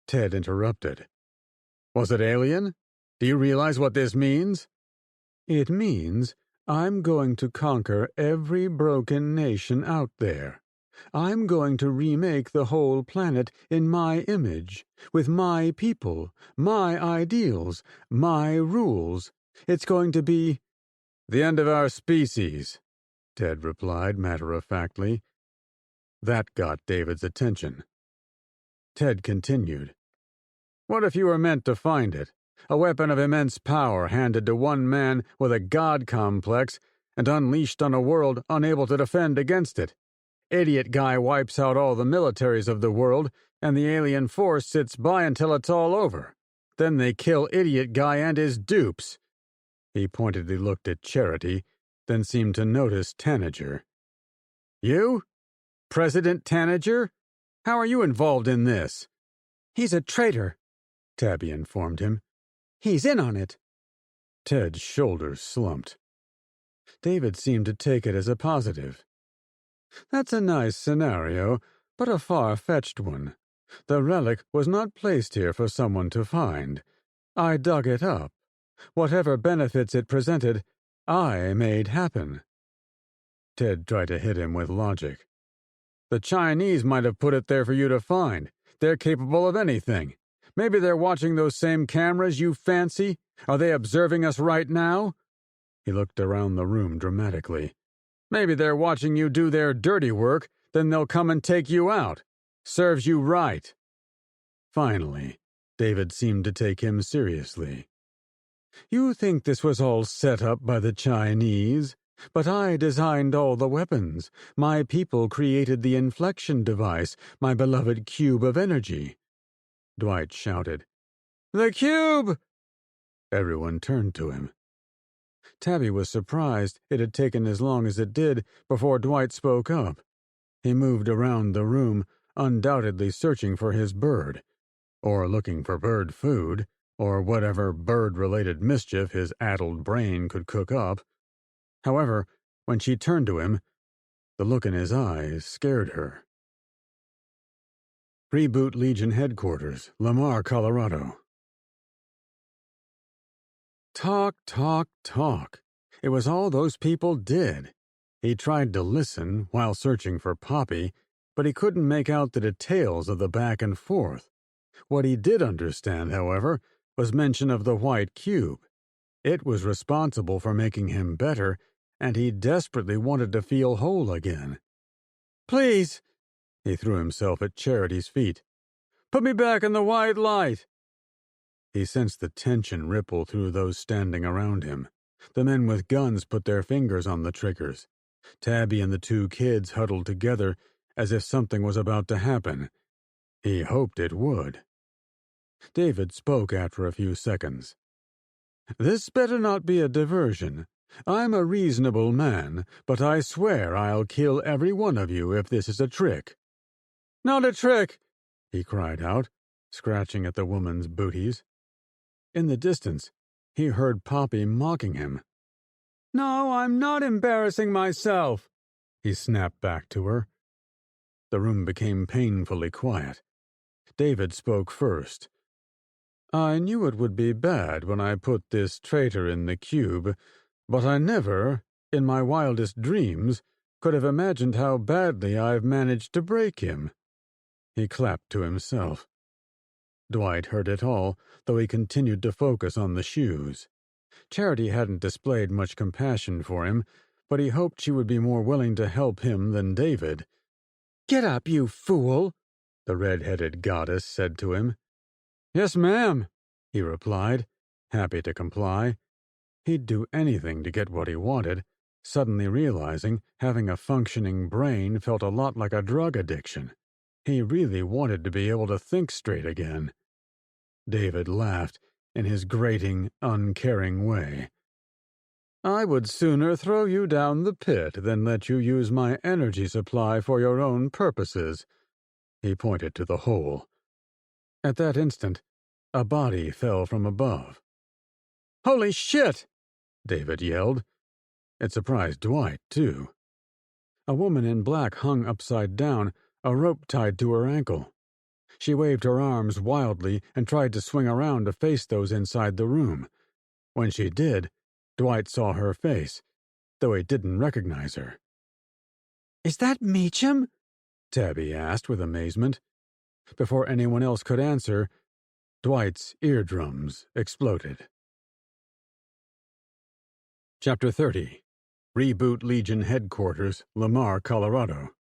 Ted interrupted. "Was it alien? Do you realize what this means?" "It means I'm going to conquer every broken nation out there. I'm going to remake the whole planet in my image, with my people, my ideals, my rules. It's going to be—" "The end of our species," Ted replied matter-of-factly. That got David's attention. Ted continued. "What if you were meant to find it? A weapon of immense power handed to one man with a god complex and unleashed on a world unable to defend against it. Idiot guy wipes out all the militaries of the world, and the alien force sits by until it's all over. Then they kill Idiot Guy and his dupes. He pointedly looked at Charity, then seemed to notice Tanager. You? President Tanager? How are you involved in this? He's a traitor, Tabby informed him. He's in on it. Ted's shoulders slumped. David seemed to take it as a positive. That's a nice scenario, but a far-fetched one. The relic was not placed here for someone to find. I dug it up. Whatever benefits it presented, I made happen. Ted tried to hit him with logic. The Chinese might have put it there for you to find. They're capable of anything. Maybe they're watching those same cameras you fancy. Are they observing us right now? He looked around the room dramatically. Maybe they're watching you do their dirty work, then they'll come and take you out. Serves you right. Finally, David seemed to take him seriously. You think this was all set up by the Chinese? But I designed all the weapons. My people created the inflection device, my beloved cube of energy. Dwight shouted, "The cube!" Everyone turned to him. Tabby was surprised it had taken as long as it did before Dwight spoke up. He moved around the room, undoubtedly searching for his bird, or looking for bird food, or whatever bird-related mischief his addled brain could cook up. However, when she turned to him, the look in his eyes scared her. Reboot Legion Headquarters, Lamar, Colorado. Talk, talk, talk. It was all those people did. He tried to listen while searching for Poppy, but he couldn't make out the details of the back and forth. What he did understand, however, was mention of the white cube. It was responsible for making him better, and he desperately wanted to feel whole again. "Please," he threw himself at Charity's feet. "Put me back in the white light." He sensed the tension ripple through those standing around him. The men with guns put their fingers on the triggers. Tabby and the two kids huddled together as if something was about to happen. He hoped it would. David spoke after a few seconds. "This better not be a diversion. I'm a reasonable man, but I swear I'll kill every one of you if this is a trick." "Not a trick!" he cried out, scratching at the woman's booties. In the distance, he heard Poppy mocking him. "No, I'm not embarrassing myself," he snapped back to her. The room became painfully quiet. David spoke first. "I knew it would be bad when I put this traitor in the cube, but I never, in my wildest dreams, could have imagined how badly I've managed to break him." He clapped to himself. Dwight heard it all, though he continued to focus on the shoes. Charity hadn't displayed much compassion for him, but he hoped she would be more willing to help him than David. "Get up, you fool," the red-headed goddess said to him. "Yes, ma'am," he replied, happy to comply. He'd do anything to get what he wanted, suddenly realizing having a functioning brain felt a lot like a drug addiction. He really wanted to be able to think straight again. David laughed in his grating, uncaring way. "I would sooner throw you down the pit than let you use my energy supply for your own purposes." He pointed to the hole. At that instant, a body fell from above. "Holy shit!" David yelled. It surprised Dwight, too. A woman in black hung upside down, a rope tied to her ankle. She waved her arms wildly and tried to swing around to face those inside the room. When she did, Dwight saw her face, though he didn't recognize her. "Is that Meacham?" Tabby asked with amazement. Before anyone else could answer, Dwight's eardrums exploded. Chapter 30. Reboot Legion Headquarters, Lamar, Colorado.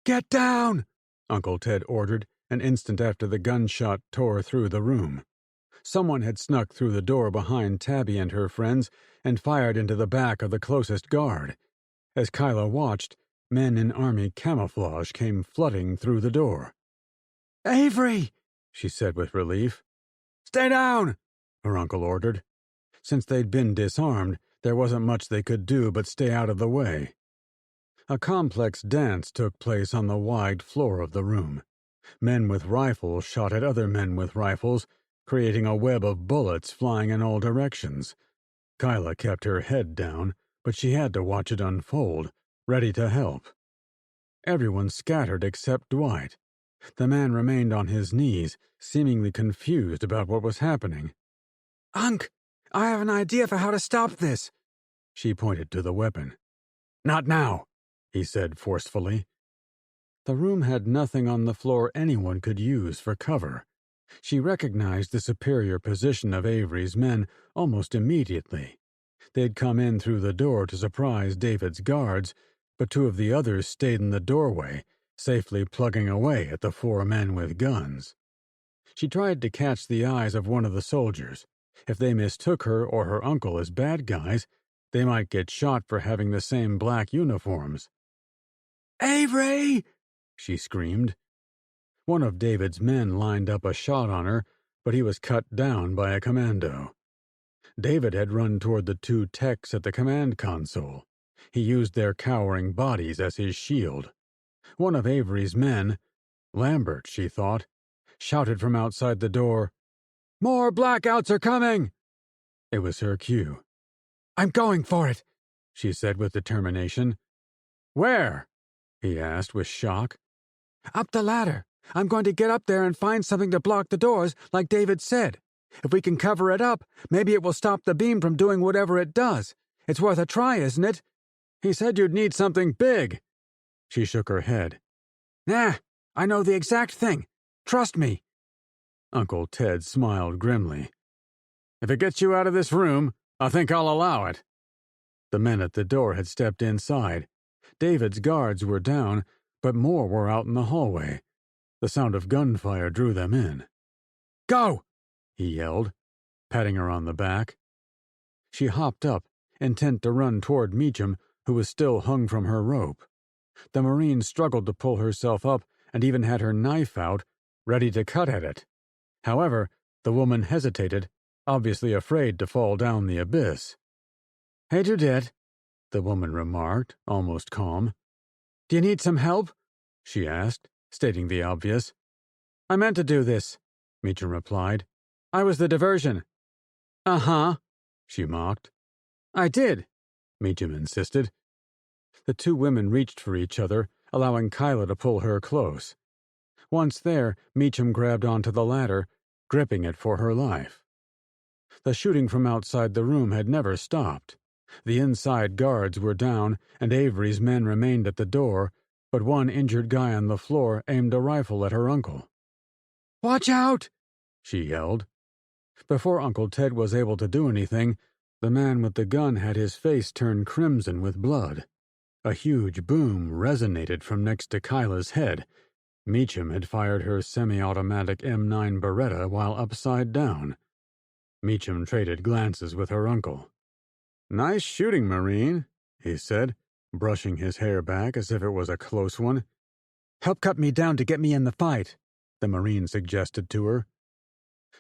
"Get down!" Uncle Ted ordered, an instant after the gunshot tore through the room. Someone had snuck through the door behind Tabby and her friends and fired into the back of the closest guard. As Kyla watched, men in army camouflage came flooding through the door. "Avery!" she said with relief. "Stay down!" her uncle ordered. Since they'd been disarmed, there wasn't much they could do but stay out of the way. A complex dance took place on the wide floor of the room. Men with rifles shot at other men with rifles, creating a web of bullets flying in all directions. Kyla kept her head down, but she had to watch it unfold, ready to help. Everyone scattered except Dwight. The man remained on his knees, seemingly confused about what was happening. "Unc, I have an idea for how to stop this." She pointed to the weapon. "Not now," he said forcefully. The room had nothing on the floor anyone could use for cover. She recognized the superior position of Avery's men almost immediately. They'd come in through the door to surprise David's guards, but two of the others stayed in the doorway, safely plugging away at the four men with guns. She tried to catch the eyes of one of the soldiers. If they mistook her or her uncle as bad guys, they might get shot for having the same black uniforms. "Avery!" she screamed. One of David's men lined up a shot on her, but he was cut down by a commando. David had run toward the two techs at the command console. He used their cowering bodies as his shield. One of Avery's men, Lambert, she thought, shouted from outside the door, "More blackouts are coming!" It was her cue. "I'm going for it," she said with determination. "Where?" he asked with shock. "Up the ladder. I'm going to get up there and find something to block the doors, like David said. If we can cover it up, maybe it will stop the beam from doing whatever it does. It's worth a try, isn't it?" "He said you'd need something big." She shook her head. "Nah, I know the exact thing. Trust me." Uncle Ted smiled grimly. "If it gets you out of this room, I think I'll allow it." The men at the door had stepped inside. David's guards were down, but more were out in the hallway. The sound of gunfire drew them in. "Go!" he yelled, patting her on the back. She hopped up, intent to run toward Meacham, who was still hung from her rope. The Marine struggled to pull herself up and even had her knife out, ready to cut at it. However, the woman hesitated, obviously afraid to fall down the abyss. "Hey, Judette," the woman remarked, almost calm. "Do you need some help?" she asked, stating the obvious. "I meant to do this," Meacham replied. "I was the diversion." "Uh-huh," she mocked. "I did," Meacham insisted. The two women reached for each other, allowing Kyla to pull her close. Once there, Meacham grabbed onto the ladder, gripping it for her life. The shooting from outside the room had never stopped. The inside guards were down, and Avery's men remained at the door, but one injured guy on the floor aimed a rifle at her uncle. "Watch out!" she yelled. Before Uncle Ted was able to do anything, the man with the gun had his face turned crimson with blood. A huge boom resonated from next to Kyla's head. Meacham had fired her semi-automatic M9 Beretta while upside down. Meacham traded glances with her uncle. "Nice shooting, Marine," he said, brushing his hair back as if it was a close one. "Help cut me down to get me in the fight," the Marine suggested to her.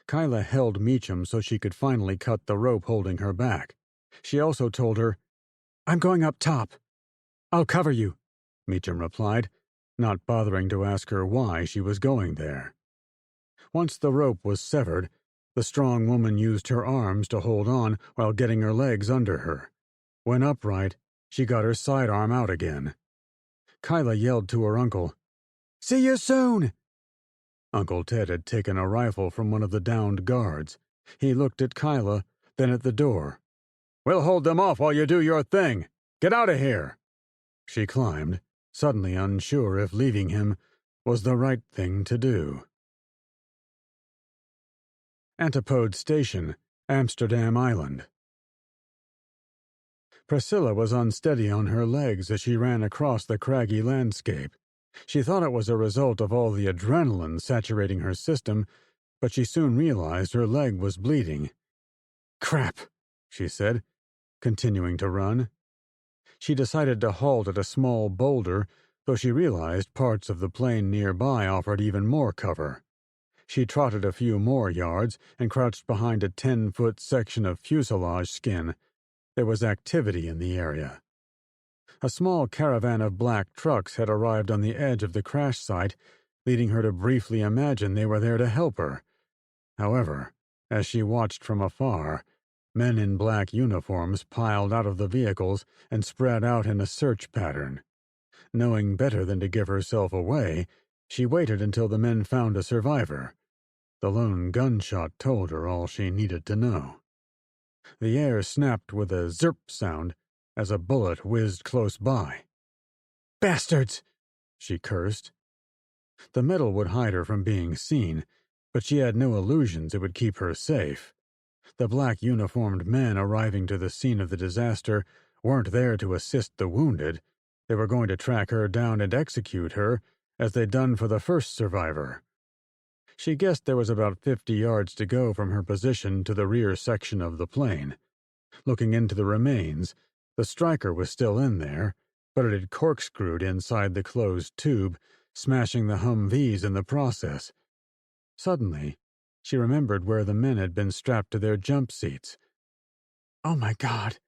Kyla held Meacham so she could finally cut the rope holding her back. She also told her, "I'm going up top." "I'll cover you," Meacham replied, not bothering to ask her why she was going there. Once the rope was severed, the strong woman used her arms to hold on while getting her legs under her. When upright, she got her sidearm out again. Kyla yelled to her uncle, "See you soon!" Uncle Ted had taken a rifle from one of the downed guards. He looked at Kyla, then at the door. "We'll hold them off while you do your thing. Get out of here!" She climbed, suddenly unsure if leaving him was the right thing to do. Antipode Station, Amsterdam Island. Priscilla was unsteady on her legs as she ran across the craggy landscape. She thought it was a result of all the adrenaline saturating her system, but she soon realized her leg was bleeding. "Crap," she said, continuing to run. She decided to halt at a small boulder, though she realized parts of the plain nearby offered even more cover. She trotted a few more yards and crouched behind a 10-foot section of fuselage skin. There was activity in the area. A small caravan of black trucks had arrived on the edge of the crash site, leading her to briefly imagine they were there to help her. However, as she watched from afar, men in black uniforms piled out of the vehicles and spread out in a search pattern. Knowing better than to give herself away, she waited until the men found a survivor. The lone gunshot told her all she needed to know. The air snapped with a zerp sound as a bullet whizzed close by. "Bastards!" she cursed. The metal would hide her from being seen, but she had no illusions it would keep her safe. The black uniformed men arriving to the scene of the disaster weren't there to assist the wounded. They were going to track her down and execute her, as they'd done for the first survivor. She guessed there was about 50 yards to go from her position to the rear section of the plane. Looking into the remains, the striker was still in there, but it had corkscrewed inside the closed tube, smashing the Humvees in the process. Suddenly, she remembered where the men had been strapped to their jump seats. "Oh my God,"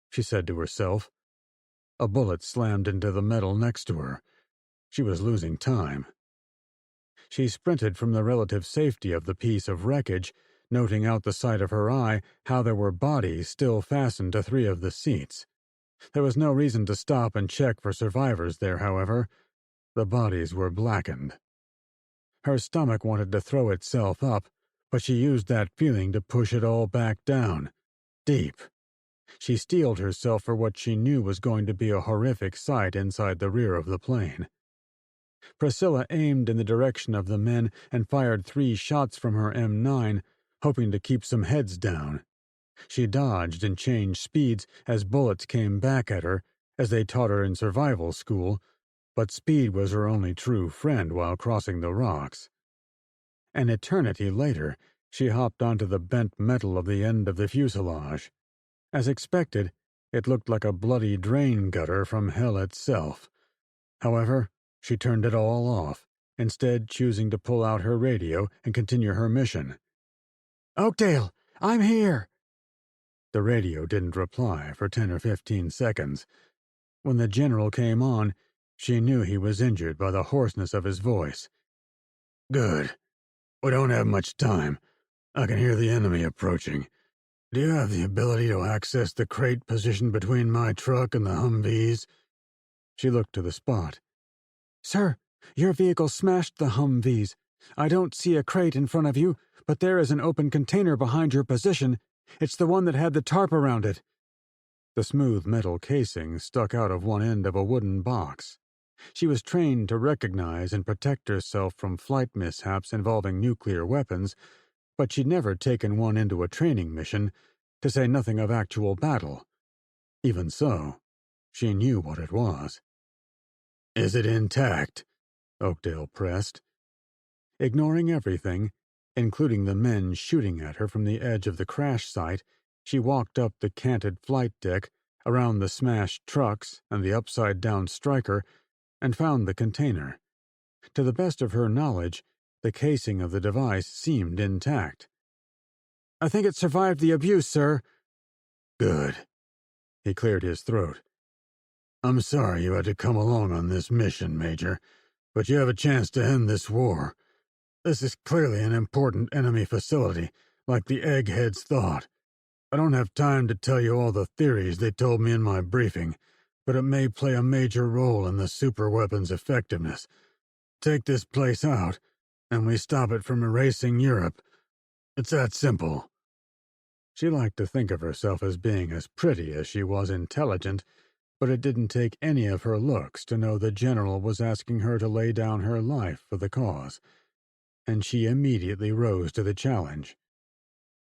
she said to herself. A bullet slammed into the metal next to her. She was losing time. She sprinted from the relative safety of the piece of wreckage, noting out the side of her eye how there were bodies still fastened to 3 of the seats. There was no reason to stop and check for survivors there, however. The bodies were blackened. Her stomach wanted to throw itself up, but she used that feeling to push it all back down, deep. She steeled herself for what she knew was going to be a horrific sight inside the rear of the plane. Priscilla aimed in the direction of the men and fired 3 shots from her M9, hoping to keep some heads down. She dodged and changed speeds as bullets came back at her, as they taught her in survival school, but speed was her only true friend while crossing the rocks. An eternity later, she hopped onto the bent metal of the end of the fuselage. As expected, it looked like a bloody drain gutter from hell itself. However, she turned it all off, instead choosing to pull out her radio and continue her mission. "Oakdale, I'm here!" The radio didn't reply for 10 or 15 seconds. When the general came on, she knew he was injured by the hoarseness of his voice. "Good. We don't have much time. I can hear the enemy approaching. Do you have the ability to access the crate positioned between my truck and the Humvees?" She looked to the spot. "Sir, your vehicle smashed the Humvees. I don't see a crate in front of you, but there is an open container behind your position. It's the one that had the tarp around it." The smooth metal casing stuck out of one end of a wooden box. She was trained to recognize and protect herself from flight mishaps involving nuclear weapons, but she'd never taken one into a training mission, to say nothing of actual battle. Even so, she knew what it was. "Is it intact?" Oakdale pressed. Ignoring everything, including the men shooting at her from the edge of the crash site, she walked up the canted flight deck, around the smashed trucks and the upside-down striker, and found the container. To the best of her knowledge, the casing of the device seemed intact. "I think it survived the abuse, sir." "Good." He cleared his throat. "I'm sorry you had to come along on this mission, Major, but you have a chance to end this war. This is clearly an important enemy facility, like the eggheads thought. I don't have time to tell you all the theories they told me in my briefing, but it may play a major role in the superweapon's effectiveness. Take this place out, and we stop it from erasing Europe. It's that simple." She liked to think of herself as being as pretty as she was intelligent, but it didn't take any of her looks to know the general was asking her to lay down her life for the cause, and she immediately rose to the challenge.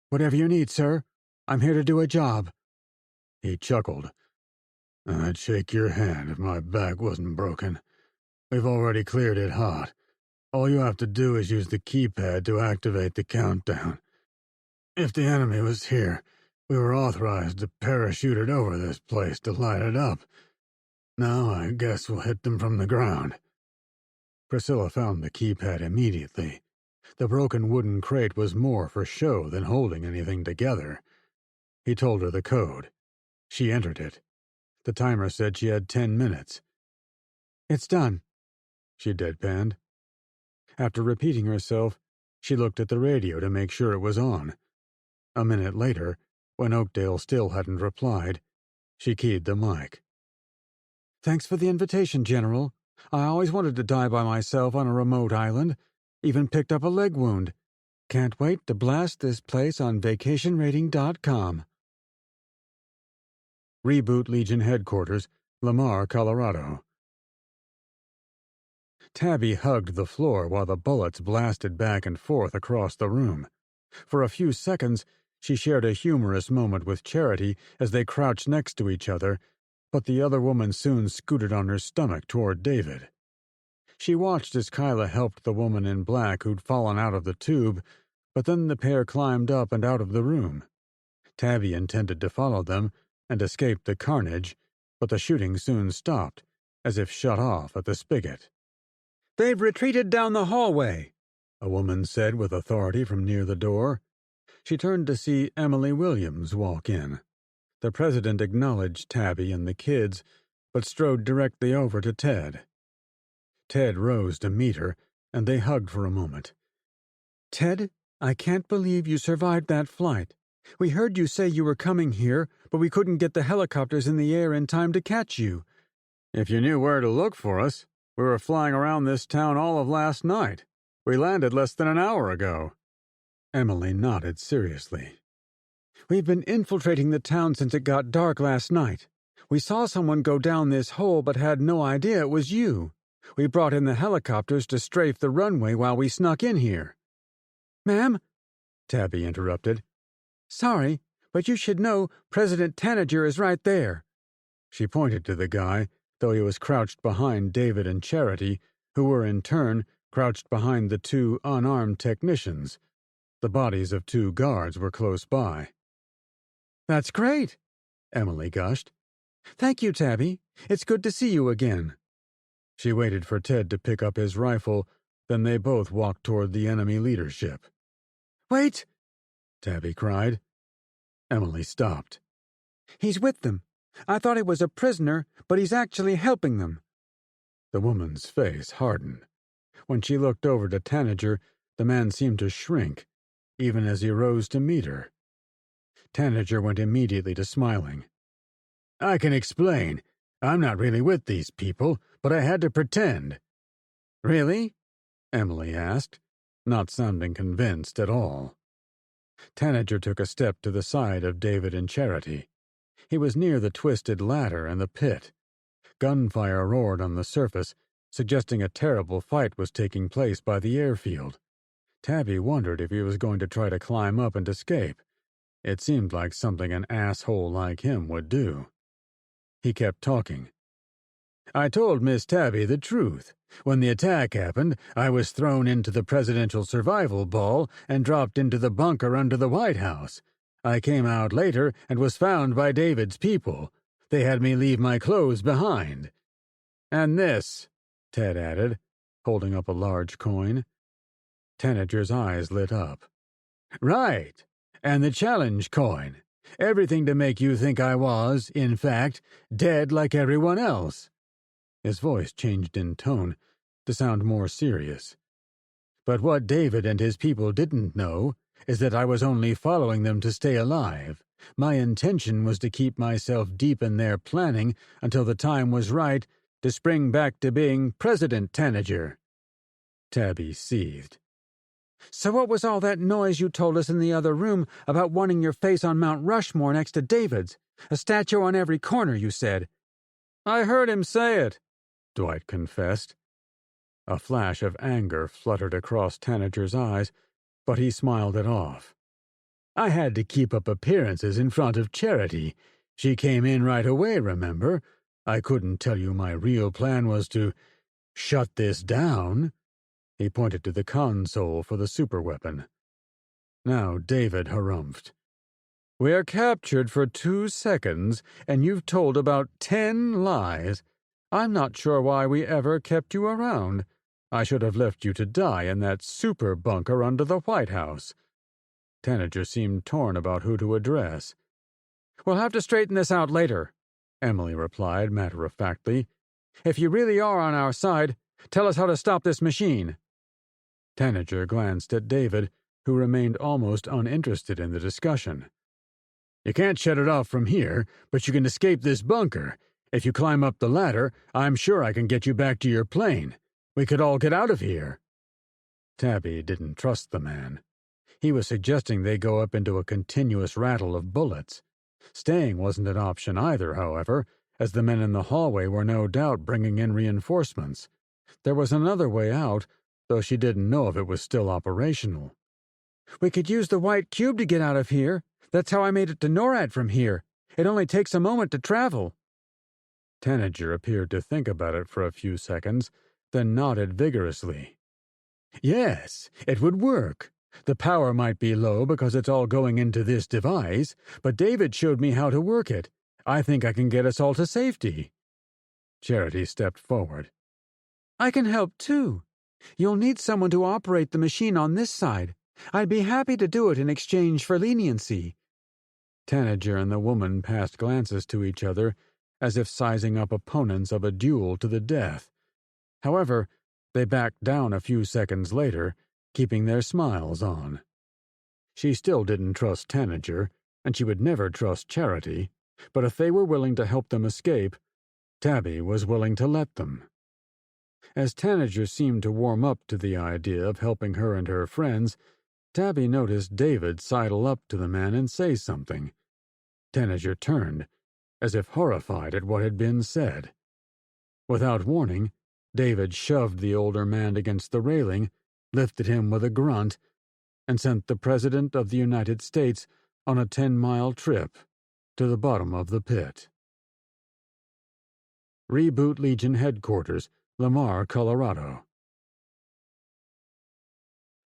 "Whatever you need, sir. I'm here to do a job." He chuckled. "I'd shake your hand if my back wasn't broken. We've already cleared it hot. All you have to do is use the keypad to activate the countdown. If the enemy was here, we were authorized to parachute it over this place to light it up. Now I guess we'll hit them from the ground." Priscilla found the keypad immediately. The broken wooden crate was more for show than holding anything together. He told her the code. She entered it. The timer said she had 10 minutes. "It's done," she deadpanned. After repeating herself, she looked at the radio to make sure it was on. A minute later, when Oakdale still hadn't replied, she keyed the mic. "Thanks for the invitation, General. I always wanted to die by myself on a remote island. Even picked up a leg wound. Can't wait to blast this place on vacationrating.com. Reboot Legion Headquarters, Lamar, Colorado. Tabby hugged the floor while the bullets blasted back and forth across the room. For a few seconds, she shared a humorous moment with Charity as they crouched next to each other, but the other woman soon scooted on her stomach toward David. She watched as Kyla helped the woman in black who'd fallen out of the tube, but then the pair climbed up and out of the room. Tabby intended to follow them and escape the carnage, but the shooting soon stopped, as if shut off at the spigot. "They've retreated down the hallway," a woman said with authority from near the door. She turned to see Emily Williams walk in. The president acknowledged Tabby and the kids, but strode directly over to Ted. Ted rose to meet her, and they hugged for a moment. "Ted, I can't believe you survived that flight. We heard you say you were coming here, but we couldn't get the helicopters in the air in time to catch you." "If you knew where to look for us, we were flying around this town all of last night. We landed less than an hour ago." Emily nodded seriously. "We've been infiltrating the town since it got dark last night. We saw someone go down this hole but had no idea it was you. We brought in the helicopters to strafe the runway while we snuck in here." "Ma'am," Tabby interrupted. "Sorry, but you should know President Tanager is right there." She pointed to the guy, though he was crouched behind David and Charity, who were in turn crouched behind the two unarmed technicians. The bodies of two guards were close by. "That's great," Emily gushed. "Thank you, Tabby. It's good to see you again." She waited for Ted to pick up his rifle, then they both walked toward the enemy leadership. "Wait!" Tabby cried. Emily stopped. "He's with them. I thought he was a prisoner, but he's actually helping them." The woman's face hardened. When she looked over to Tanager, the man seemed to shrink, even as he rose to meet her. Tanager went immediately to smiling. "I can explain. I'm not really with these people, but I had to pretend." "Really?" Emily asked, not sounding convinced at all. Tanager took a step to the side of David and Charity. He was near the twisted ladder and the pit. Gunfire roared on the surface, suggesting a terrible fight was taking place by the airfield. Tabby wondered if he was going to try to climb up and escape. It seemed like something an asshole like him would do. He kept talking. "I told Miss Tabby the truth. When the attack happened, I was thrown into the presidential survival ball and dropped into the bunker under the White House. I came out later and was found by David's people. They had me leave my clothes behind." "And this," Ted added, holding up a large coin. Tanager's eyes lit up. "Right. And the challenge coin. Everything to make you think I was, in fact, dead like everyone else." His voice changed in tone, to sound more serious. "But what David and his people didn't know is that I was only following them to stay alive. My intention was to keep myself deep in their planning until the time was right to spring back to being President Tanager." Tabby seethed. "So what was all that noise you told us in the other room about wanting your face on Mount Rushmore next to David's? A statue on every corner, you said." "I heard him say it," Dwight confessed. A flash of anger fluttered across Tanager's eyes, but he smiled it off. "I had to keep up appearances in front of Charity. She came in right away, remember? I couldn't tell you my real plan was to shut this down." He pointed to the console for the superweapon. Now David harumphed. "We're captured for 2 seconds, and you've told about 10 lies. I'm not sure why we ever kept you around. I should have left you to die in that super bunker under the White House. Tanager seemed torn about who to address. We'll have to straighten this out later, Emily replied matter-of-factly. If you really are on our side, tell us how to stop this machine. Tanager glanced at David, who remained almost uninterested in the discussion. You can't shut it off from here, but you can escape this bunker. If you climb up the ladder, I'm sure I can get you back to your plane. We could all get out of here. Tabby didn't trust the man. He was suggesting they go up into a continuous rattle of bullets. Staying wasn't an option either, however, as the men in the hallway were no doubt bringing in reinforcements. There was another way out, though she didn't know if it was still operational. We could use the white cube to get out of here. That's how I made it to NORAD from here. It only takes a moment to travel. Tanager appeared to think about it for a few seconds, then nodded vigorously. Yes, it would work. The power might be low because it's all going into this device, but David showed me how to work it. I think I can get us all to safety. Charity stepped forward. I can help, too. You'll need someone to operate the machine on this side. I'd be happy to do it in exchange for leniency. Tanager and the woman passed glances to each other, as if sizing up opponents of a duel to the death. However, they backed down a few seconds later, keeping their smiles on. She still didn't trust Tanager, and she would never trust Charity, but if they were willing to help them escape, Tabby was willing to let them. As Tanager seemed to warm up to the idea of helping her and her friends, Tabby noticed David sidle up to the man and say something. Tanager turned, as if horrified at what had been said. Without warning, David shoved the older man against the railing, lifted him with a grunt, and sent the President of the United States on a 10-mile trip to the bottom of the pit. Reboot Legion Headquarters, Lamar, Colorado.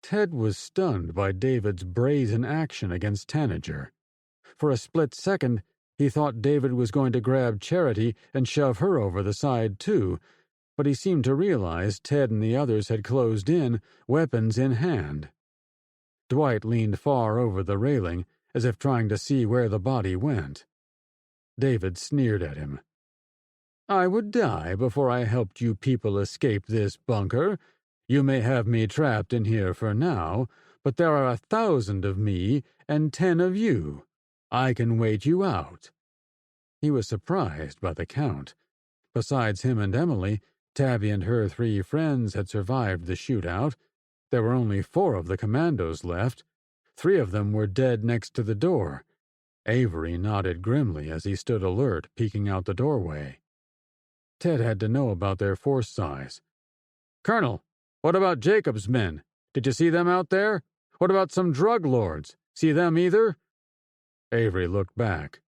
Ted was stunned by David's brazen action against Tanager. For a split second, he thought David was going to grab Charity and shove her over the side, too, but he seemed to realize Ted and the others had closed in, weapons in hand. Dwight leaned far over the railing, as if trying to see where the body went. David sneered at him. I would die before I helped you people escape this bunker. You may have me trapped in here for now, but there are 1,000 of me and 10 of you. I can wait you out. He was surprised by the count. Besides him and Emily, Tabby and her 3 friends had survived the shootout. There were only 4 of the commandos left. 3 of them were dead next to the door. Avery nodded grimly as he stood alert, peeking out the doorway. Ted had to know about their force size. Colonel, what about Jacob's men? Did you see them out there? What about some drug lords? See them either? Avery looked back.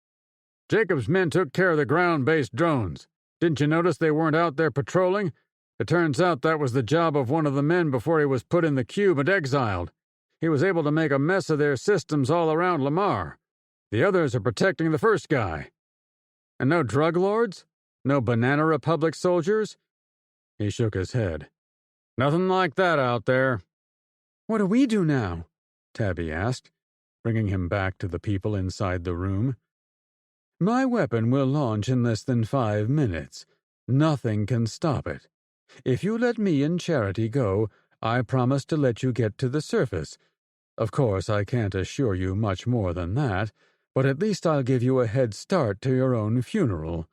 Jacob's men took care of the ground-based drones. Didn't you notice they weren't out there patrolling? It turns out that was the job of one of the men before he was put in the cube and exiled. He was able to make a mess of their systems all around Lamar. The others are protecting the first guy. And no drug lords? No Banana Republic soldiers? He shook his head. Nothing like that out there. What do we do now? Tabby asked, bringing him back to the people inside the room. My weapon will launch in less than 5 minutes. Nothing can stop it. If you let me and Charity go, I promise to let you get to the surface. Of course, I can't assure you much more than that, but at least I'll give you a head start to your own funeral.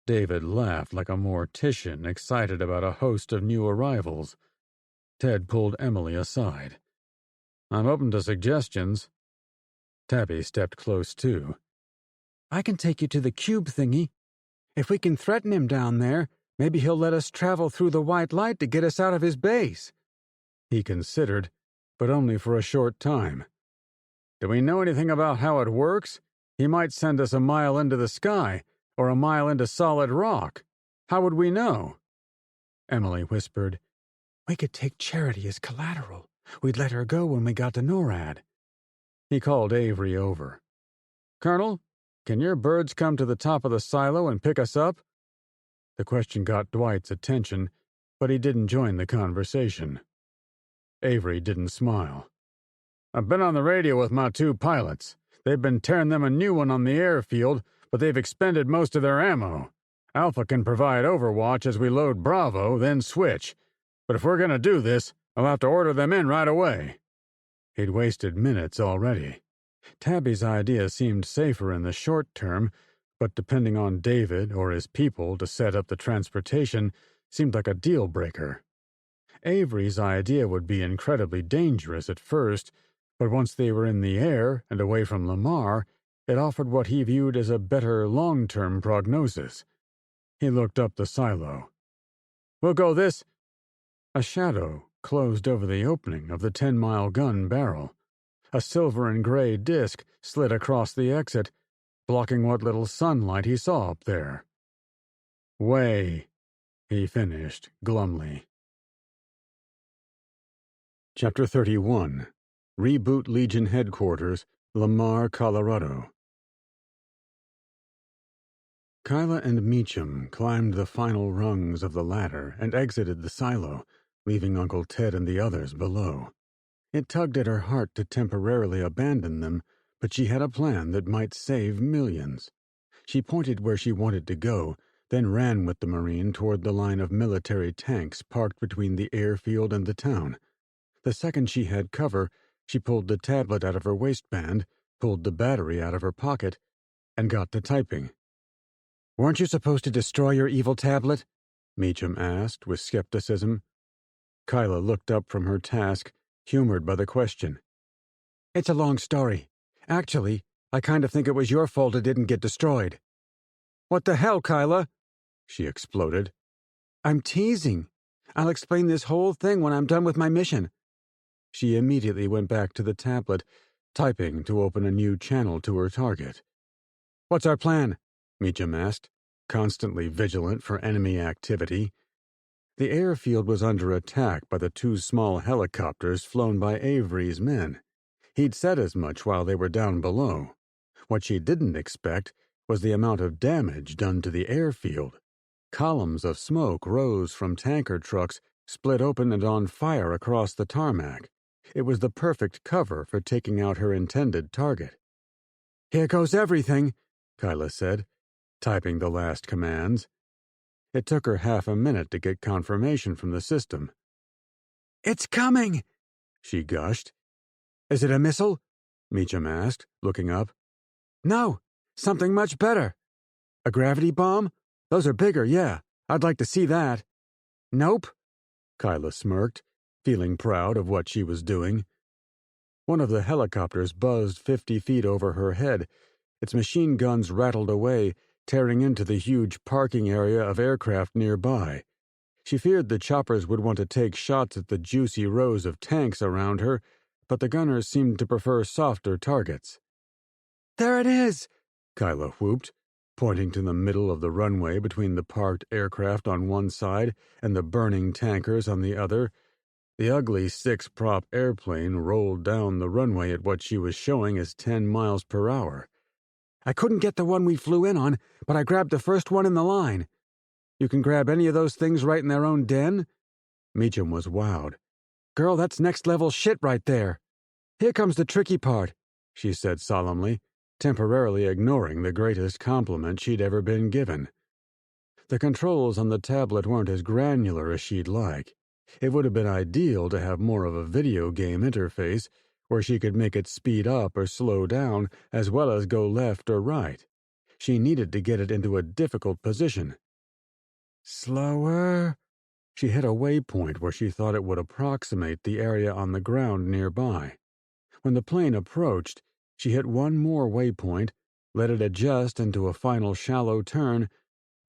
David laughed like a mortician excited about a host of new arrivals. Ted pulled Emily aside. I'm open to suggestions. Tabby stepped close too. I can take you to the cube thingy. If we can threaten him down there, maybe he'll let us travel through the white light to get us out of his base. He considered, but only for a short time. Do we know anything about how it works? He might send us a mile into the sky, or a mile into solid rock. How would we know? Emily whispered, We could take Charity as collateral. We'd let her go when we got to NORAD. He called Avery over. Colonel, can your birds come to the top of the silo and pick us up? The question got Dwight's attention, but he didn't join the conversation. Avery didn't smile. "I've been on the radio with my two pilots. They've been tearing them a new one on the airfield, but they've expended most of their ammo. Alpha can provide overwatch as we load Bravo, then switch. But if we're going to do this, I'll have to order them in right away." He'd wasted minutes already. Tabby's idea seemed safer in the short term, but depending on David or his people to set up the transportation seemed like a deal-breaker. Avery's idea would be incredibly dangerous at first, but once they were in the air and away from Lamar, it offered what he viewed as a better long-term prognosis. He looked up the silo. "We'll go this—" A shadow closed over the opening of the 10-mile gun barrel. A silver and gray disk slid across the exit, blocking what little sunlight he saw up there. "Way," he finished glumly. Chapter 31. Reboot Legion Headquarters, Lamar, Colorado. Kyla and Meacham climbed the final rungs of the ladder and exited the silo, leaving Uncle Ted and the others below. It tugged at her heart to temporarily abandon them, but she had a plan that might save millions. She pointed where she wanted to go, then ran with the Marine toward the line of military tanks parked between the airfield and the town. The second she had cover, she pulled the tablet out of her waistband, pulled the battery out of her pocket, and got to typing. "Weren't you supposed to destroy your evil tablet?" Meacham asked with skepticism. Kyla looked up from her task, humored by the question. "It's a long story. Actually, I kind of think it was your fault it didn't get destroyed." "What the hell, Kyla?" she exploded. "I'm teasing. I'll explain this whole thing when I'm done with my mission." She immediately went back to the tablet, typing to open a new channel to her target. "What's our plan?" Meacham asked, constantly vigilant for enemy activity. The airfield was under attack by the two small helicopters flown by Avery's men. He'd said as much while they were down below. What she didn't expect was the amount of damage done to the airfield. Columns of smoke rose from tanker trucks, split open and on fire across the tarmac. It was the perfect cover for taking out her intended target. "Here goes everything," Kyla said, typing the last commands. It took her half a minute to get confirmation from the system. "It's coming!" she gushed. "Is it a missile?" Meacham asked, looking up. "No, something much better." "A gravity bomb? Those are bigger, yeah. I'd like to see that." "Nope," Kyla smirked, feeling proud of what she was doing. One of the helicopters buzzed 50 feet over her head. Its machine guns rattled away, tearing into the huge parking area of aircraft nearby. She feared the choppers would want to take shots at the juicy rows of tanks around her, but the gunners seemed to prefer softer targets. "There it is!" Kyla whooped, pointing to the middle of the runway between the parked aircraft on one side and the burning tankers on the other. The ugly six-prop airplane rolled down the runway at what she was showing as 10 miles per hour. "I couldn't get the one we flew in on, but I grabbed the first one in the line." "You can grab any of those things right in their own den?" Meacham was wowed. "Girl, that's next-level shit right there." "Here comes the tricky part," she said solemnly, temporarily ignoring the greatest compliment she'd ever been given. The controls on the tablet weren't as granular as she'd like. It would have been ideal to have more of a video game interface, where she could make it speed up or slow down, as well as go left or right. She needed to get it into a difficult position. "Slower." She hit a waypoint where she thought it would approximate the area on the ground nearby. When the plane approached, she hit one more waypoint, let it adjust into a final shallow turn,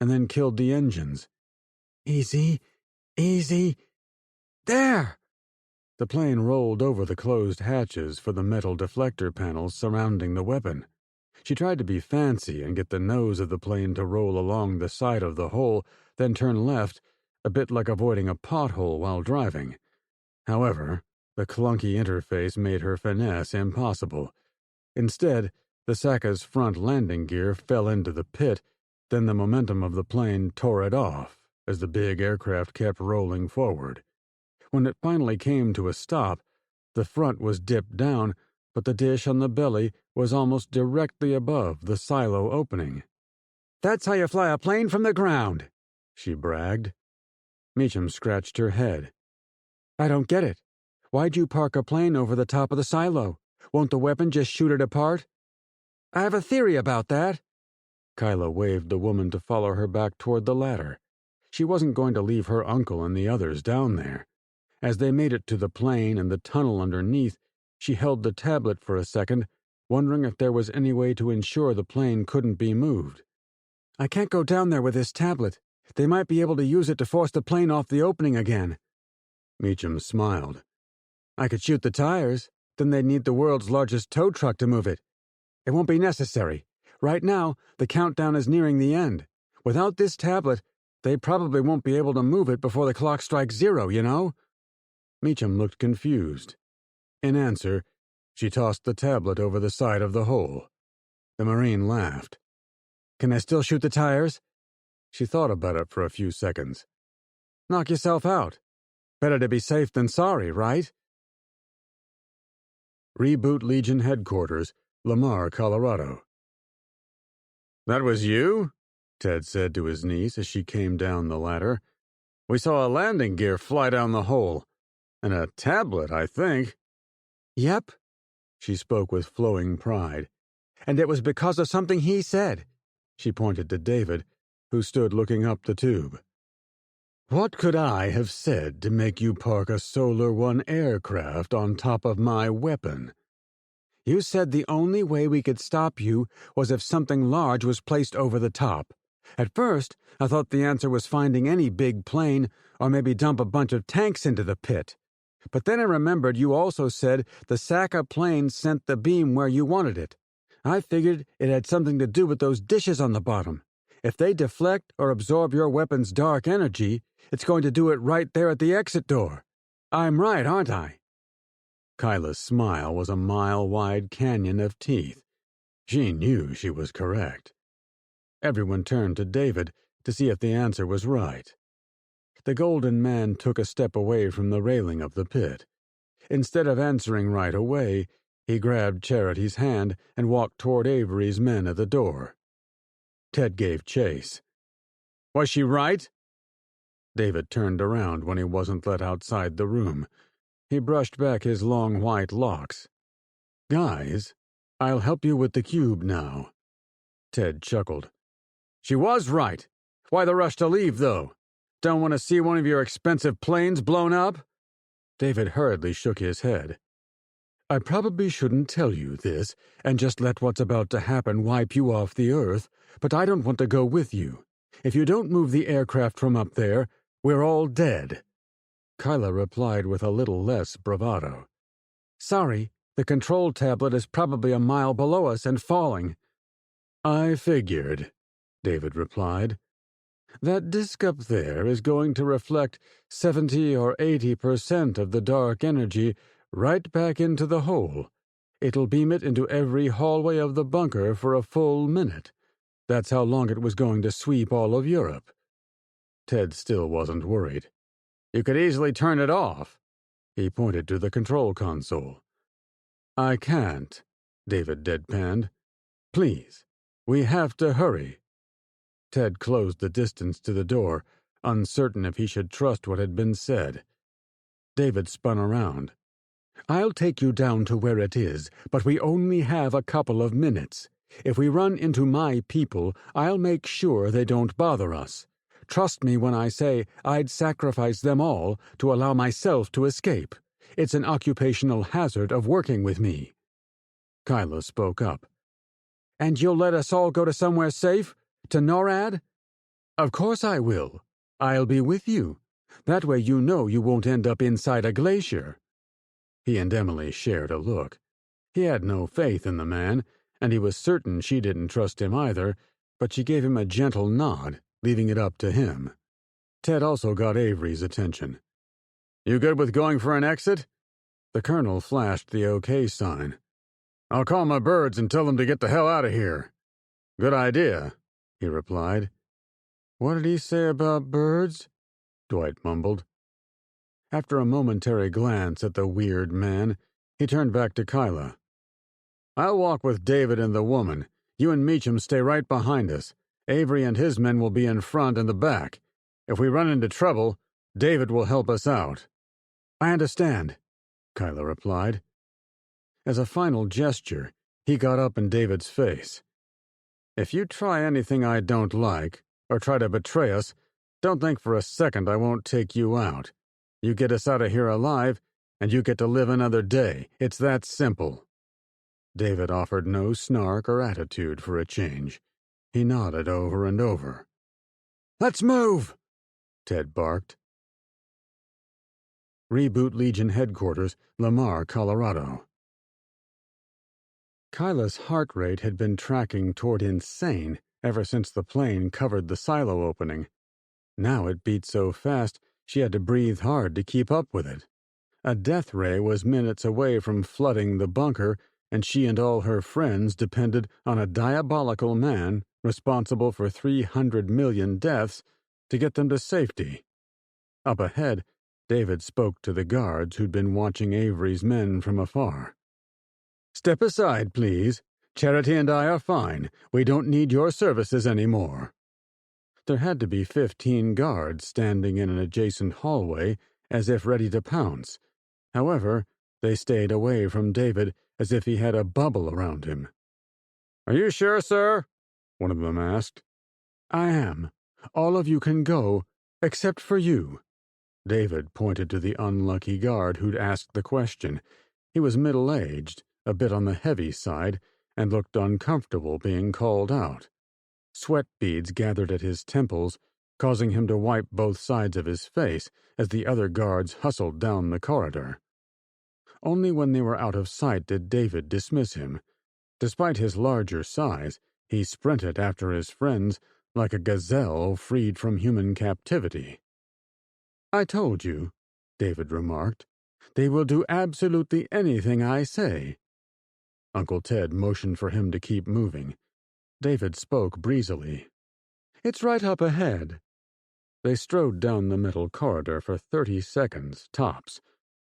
and then killed the engines. "Easy, easy. There!" The plane rolled over the closed hatches for the metal deflector panels surrounding the weapon. She tried to be fancy and get the nose of the plane to roll along the side of the hole, then turn left, a bit like avoiding a pothole while driving. However, the clunky interface made her finesse impossible. Instead, the Saka's front landing gear fell into the pit, then the momentum of the plane tore it off, as the big aircraft kept rolling forward. When it finally came to a stop, the front was dipped down, but the dish on the belly was almost directly above the silo opening. "That's how you fly a plane from the ground," she bragged. Meacham scratched her head. "I don't get it. Why'd you park a plane over the top of the silo? Won't the weapon just shoot it apart?" "I have a theory about that." Kyla waved the woman to follow her back toward the ladder. She wasn't going to leave her uncle and the others down there. As they made it to the plane and the tunnel underneath, she held the tablet for a second, wondering if there was any way to ensure the plane couldn't be moved. "I can't go down there with this tablet. They might be able to use it to force the plane off the opening again." Meacham smiled. "I could shoot the tires. Then they'd need the world's largest tow truck to move it. It won't be necessary. Right now, the countdown is nearing the end. Without this tablet, they probably won't be able to move it before the clock strikes 0, you know?" Meacham looked confused. In answer, she tossed the tablet over the side of the hole. The Marine laughed. "Can I still shoot the tires?" She thought about it for a few seconds. "Knock yourself out. Better to be safe than sorry, right?" Reboot Legion Headquarters, Lamar, Colorado. "That was you?" Ted said to his niece as she came down the ladder. "We saw a landing gear fly down the hole. And a tablet, I think." "Yep." She spoke with flowing pride. "And it was because of something he said." She pointed to David, who stood looking up the tube. "What could I have said to make you park a Solar One aircraft on top of my weapon?" "You said the only way we could stop you was if something large was placed over the top. At first, I thought the answer was finding any big plane, or maybe dump a bunch of tanks into the pit. But then I remembered you also said the Saka plane sent the beam where you wanted it. I figured it had something to do with those dishes on the bottom. If they deflect or absorb your weapon's dark energy, it's going to do it right there at the exit door. I'm right, aren't I?" Kyla's smile was a mile-wide canyon of teeth. She knew she was correct. Everyone turned to David to see if the answer was right. The golden man took a step away from the railing of the pit. Instead of answering right away, he grabbed Charity's hand and walked toward Avery's men at the door. Ted gave chase. "Was she right?" David turned around when he wasn't let outside the room. He brushed back his long white locks. "Guys, I'll help you with the cube now." Ted chuckled. "She was right. Why the rush to leave, though? Don't want to see one of your expensive planes blown up?" David hurriedly shook his head. "I probably shouldn't tell you this and just let what's about to happen wipe you off the earth, but I don't want to go with you. If you don't move the aircraft from up there, we're all dead." Kyla replied with a little less bravado. "Sorry, the control tablet is probably a mile below us and falling." "I figured," David replied. "That disk up there is going to reflect 70 or 80% of the dark energy right back into the hole. It'll beam it into every hallway of the bunker for a full minute. That's how long it was going to sweep all of Europe." Ted still wasn't worried. "You could easily turn it off." He pointed to the control console. "I can't," David deadpanned. "Please, we have to hurry." Ted closed the distance to the door, uncertain if he should trust what had been said. David spun around. "I'll take you down to where it is, but we only have a couple of minutes. If we run into my people, I'll make sure they don't bother us. Trust me when I say I'd sacrifice them all to allow myself to escape. It's an occupational hazard of working with me." Kyla spoke up. "And you'll let us all go to somewhere safe? To NORAD?" "Of course I will. I'll be with you. That way you know you won't end up inside a glacier." He and Emily shared a look. He had no faith in the man, and he was certain she didn't trust him either, but she gave him a gentle nod, leaving it up to him. Ted also got Avery's attention. "You good with going for an exit?" The colonel flashed the OK sign. "I'll call my birds and tell them to get the hell out of here." "Good idea," he replied. What did he say about birds? Dwight mumbled. After a momentary glance at the weird man, he turned back to Kyla. I'll walk with David and the woman. You and Meacham stay right behind us. Avery and his men will be in front and the back. If we run into trouble, David will help us out. I understand, Kyla replied. As a final gesture, he got up in David's face. If you try anything I don't like, or try to betray us, don't think for a second I won't take you out. You get us out of here alive, and you get to live another day. It's that simple. David offered no snark or attitude for a change. He nodded over and over. Let's move, Ted barked. Reboot Legion Headquarters, Lamar, Colorado. Kyla's heart rate had been tracking toward insane ever since the plane covered the silo opening. Now it beat so fast she had to breathe hard to keep up with it. A death ray was minutes away from flooding the bunker, and she and all her friends depended on a diabolical man responsible for 300 million deaths to get them to safety. Up ahead, David spoke to the guards who'd been watching Avery's men from afar. Step aside, please. Charity and I are fine. We don't need your services anymore. There had to be 15 guards standing in an adjacent hallway as if ready to pounce. However, they stayed away from David as if he had a bubble around him. Are you sure, sir? One of them asked. I am. All of you can go, except for you. David pointed to the unlucky guard who'd asked the question. He was middle-aged, a bit on the heavy side, and looked uncomfortable being called out. Sweat beads gathered at his temples, causing him to wipe both sides of his face as the other guards hustled down the corridor. Only when they were out of sight did David dismiss him. Despite his larger size, he sprinted after his friends like a gazelle freed from human captivity. I told you, David remarked. They will do absolutely anything I say. Uncle Ted motioned for him to keep moving. David spoke breezily. It's right up ahead. They strode down the middle corridor for 30 seconds, tops.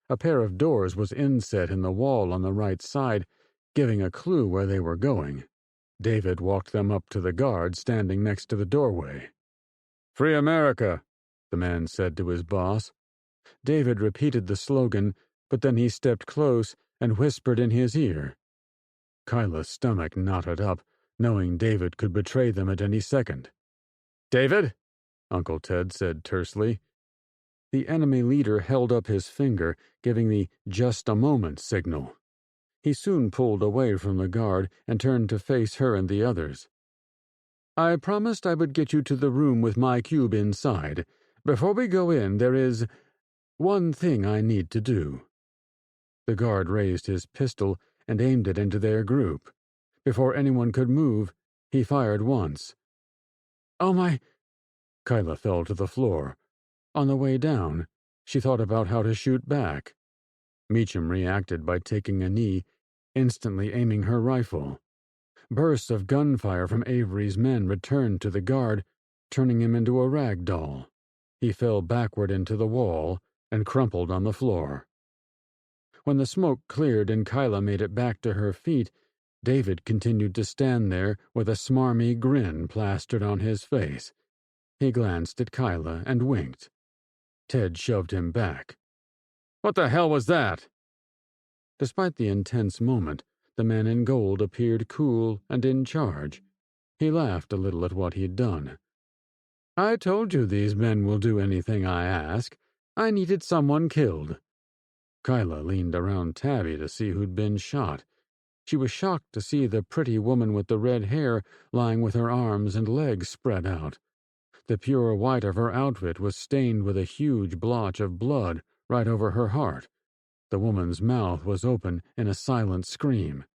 A pair of doors was inset in the wall on the right side, giving a clue where they were going. David walked them up to the guard standing next to the doorway. Free America, the man said to his boss. David repeated the slogan, but then he stepped close and whispered in his ear. Kyla's stomach knotted up, knowing David could betray them at any second. David, Uncle Ted said tersely. The enemy leader held up his finger, giving the just a moment signal. He soon pulled away from the guard and turned to face her and the others. I promised I would get you to the room with my cube inside. Before we go in, there is one thing I need to do. The guard raised his pistol and aimed it into their group. Before anyone could move, he fired once. Oh my... Kyla fell to the floor. On the way down, she thought about how to shoot back. Meacham reacted by taking a knee, instantly aiming her rifle. Bursts of gunfire from Avery's men returned to the guard, turning him into a rag doll. He fell backward into the wall and crumpled on the floor. When the smoke cleared and Kyla made it back to her feet, David continued to stand there with a smarmy grin plastered on his face. He glanced at Kyla and winked. Ted shoved him back. What the hell was that? Despite the intense moment, the man in gold appeared cool and in charge. He laughed a little at what he'd done. I told you these men will do anything I ask. I needed someone killed. Kyla leaned around Tabby to see who'd been shot. She was shocked to see the pretty woman with the red hair lying with her arms and legs spread out. The pure white of her outfit was stained with a huge blotch of blood right over her heart. The woman's mouth was open in a silent scream.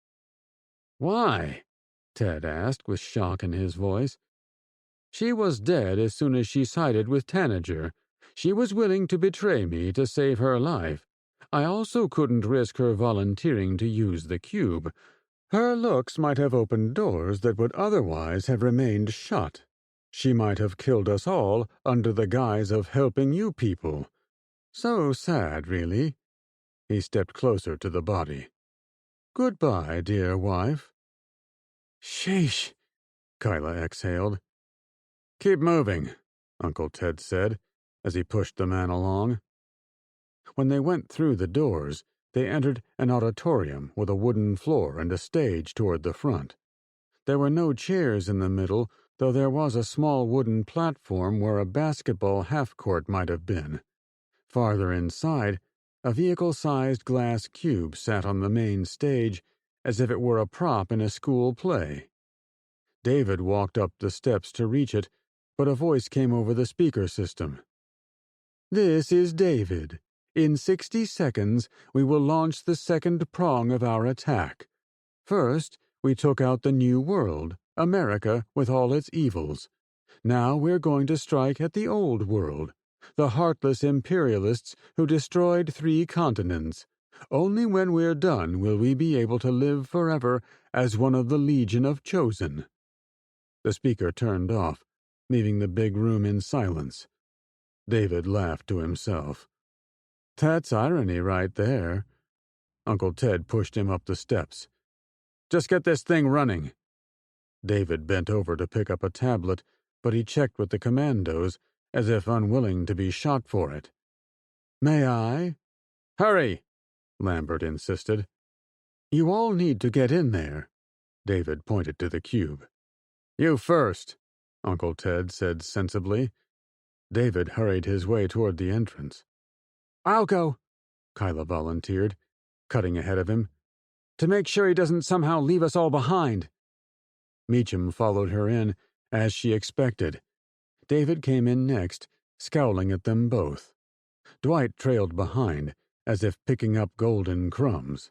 Why? Ted asked with shock in his voice. She was dead as soon as she sided with Tanager. She was willing to betray me to save her life. I also couldn't risk her volunteering to use the cube. Her looks might have opened doors that would otherwise have remained shut. She might have killed us all under the guise of helping you people. So sad, really." He stepped closer to the body. "Goodbye, dear wife." Sheesh, Kyla exhaled. "Keep moving," Uncle Ted said, as he pushed the man along. When they went through the doors, they entered an auditorium with a wooden floor and a stage toward the front. There were no chairs in the middle, though there was a small wooden platform where a basketball half-court might have been. Farther inside, a vehicle-sized glass cube sat on the main stage as if it were a prop in a school play. David walked up the steps to reach it, but a voice came over the speaker system. "This is David. In 60 seconds, we will launch the second prong of our attack. First, we took out the New World, America with all its evils. Now we're going to strike at the Old World, the heartless imperialists who destroyed 3 continents. Only when we're done will we be able to live forever as one of the Legion of Chosen." The speaker turned off, leaving the big room in silence. David laughed to himself. "That's irony right there." Uncle Ted pushed him up the steps. "Just get this thing running." David bent over to pick up a tablet, but he checked with the commandos, as if unwilling to be shot for it. "May I?" "Hurry," Lambert insisted. "You all need to get in there." David pointed to the cube. "You first," Uncle Ted said sensibly. David hurried his way toward the entrance. I'll go, Kyla volunteered, cutting ahead of him. "to make sure he doesn't somehow leave us all behind." Meacham followed her in, as she expected. David came in next, scowling at them both. Dwight trailed behind, as if picking up golden crumbs.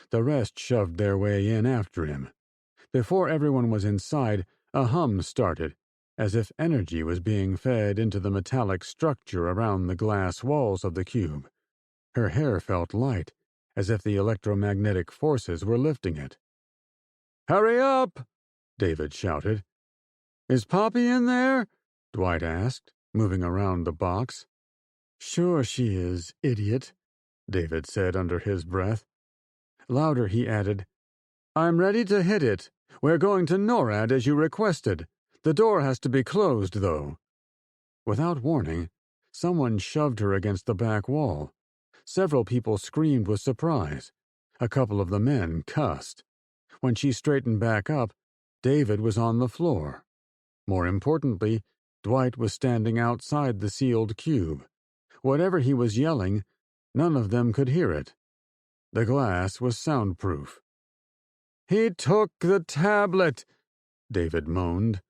The rest shoved their way in after him. Before everyone was inside, a hum started, as if energy was being fed into the metallic structure around the glass walls of the cube. Her hair felt light, as if the electromagnetic forces were lifting it. "Hurry up!" David shouted. "Is Poppy in there?" Dwight asked, moving around the box. "Sure she is, idiot," David said under his breath. Louder he added, "I'm ready to hit it. We're going to NORAD as you requested. The door has to be closed, though." Without warning, someone shoved her against the back wall. Several people screamed with surprise. A couple of the men cussed. When she straightened back up, David was on the floor. More importantly, Dwight was standing outside the sealed cube. Whatever he was yelling, none of them could hear it. The glass was soundproof. "He took the tablet," David moaned.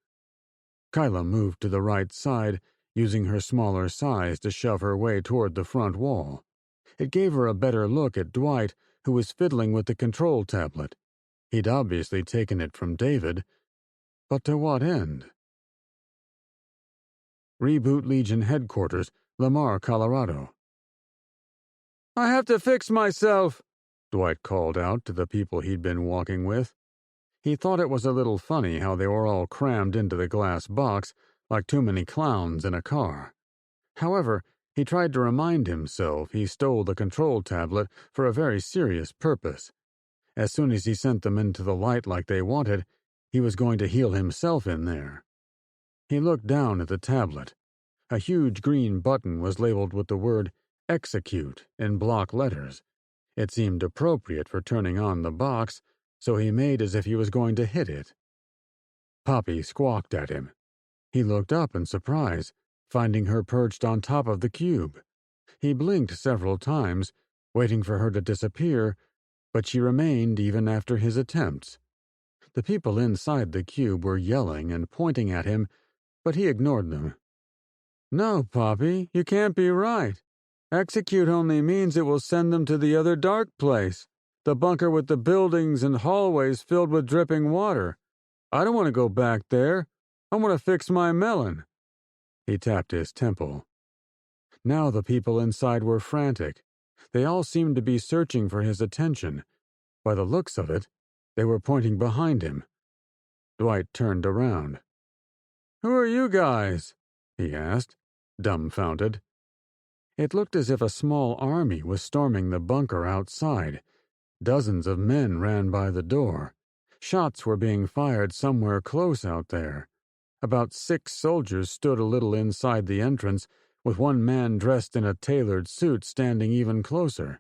Kyla moved to the right side, using her smaller size to shove her way toward the front wall. It gave her a better look at Dwight, who was fiddling with the control tablet. He'd obviously taken it from David. But to what end? Reboot Legion Headquarters, Lamar, Colorado. "I have to fix myself," Dwight called out to the people he'd been walking with. He thought it was a little funny how they were all crammed into the glass box like too many clowns in a car. However, he tried to remind himself he stole the control tablet for a very serious purpose. As soon as he sent them into the light like they wanted, he was going to heal himself in there. He looked down at the tablet. A huge green button was labeled with the word "Execute" in block letters. It seemed appropriate for turning on the box, so he made as if he was going to hit it. Poppy squawked at him. He looked up in surprise, finding her perched on top of the cube. He blinked several times, waiting for her to disappear, but she remained even after his attempts. The people inside the cube were yelling and pointing at him, but he ignored them. "No, Poppy, you can't be right. Execute only means it will send them to the other dark place, the bunker with the buildings and hallways filled with dripping water. I don't want to go back there. I want to fix my melon." He tapped his temple. Now the people inside were frantic. They all seemed to be searching for his attention. By the looks of it, they were pointing behind him. Dwight turned around. "Who are you guys?" he asked, dumbfounded. It looked as if a small army was storming the bunker outside. Dozens of men ran by the door. Shots were being fired somewhere close out there. About 6 soldiers stood a little inside the entrance, with one man dressed in a tailored suit standing even closer.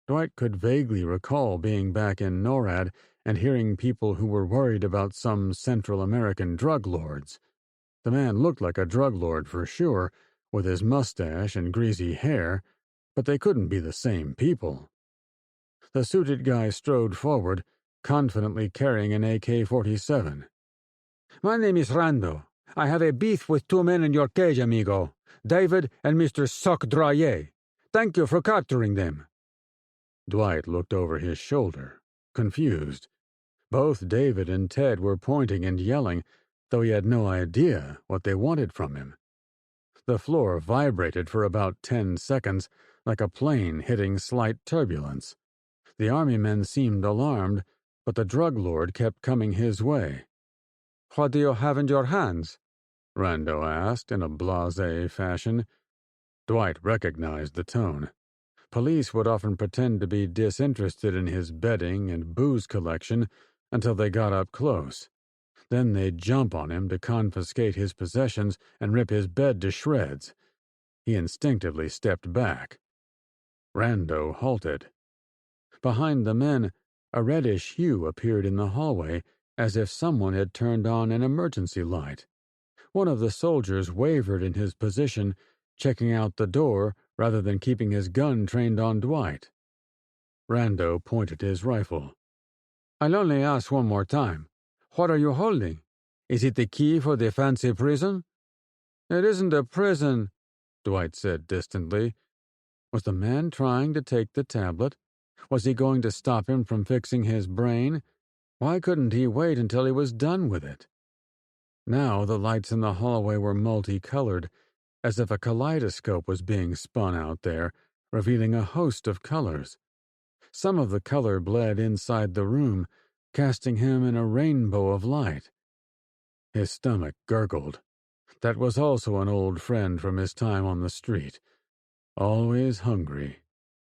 Dwight could vaguely recall being back in NORAD and hearing people who were worried about some Central American drug lords. The man looked like a drug lord for sure, with his mustache and greasy hair, but they couldn't be the same people. The suited guy strode forward, confidently carrying an AK-47. My name is Rando. I have a beef with 2 men in your cage, amigo. David and Mr. Sock Draye. Thank you for capturing them. Dwight looked over his shoulder, confused. Both David and Ted were pointing and yelling, though he had no idea what they wanted from him. The floor vibrated for about 10 seconds, like a plane hitting slight turbulence. The army men seemed alarmed, but the drug lord kept coming his way. What do you have in your hands? Rando asked in a blasé fashion. Dwight recognized the tone. Police would often pretend to be disinterested in his betting and booze collection until they got up close. Then they'd jump on him to confiscate his possessions and rip his bed to shreds. He instinctively stepped back. Rando halted. Behind the men, a reddish hue appeared in the hallway, as if someone had turned on an emergency light. One of the soldiers wavered in his position, checking out the door rather than keeping his gun trained on Dwight. Rando pointed his rifle. I'll only ask one more time. What are you holding? Is it the key for the fancy prison? It isn't a prison, Dwight said distantly. Was the man trying to take the tablet? Was he going to stop him from fixing his brain? Why couldn't he wait until he was done with it? Now the lights in the hallway were multicolored, as if a kaleidoscope was being spun out there, revealing a host of colors. Some of the color bled inside the room, casting him in a rainbow of light. His stomach gurgled. That was also an old friend from his time on the street. Always hungry,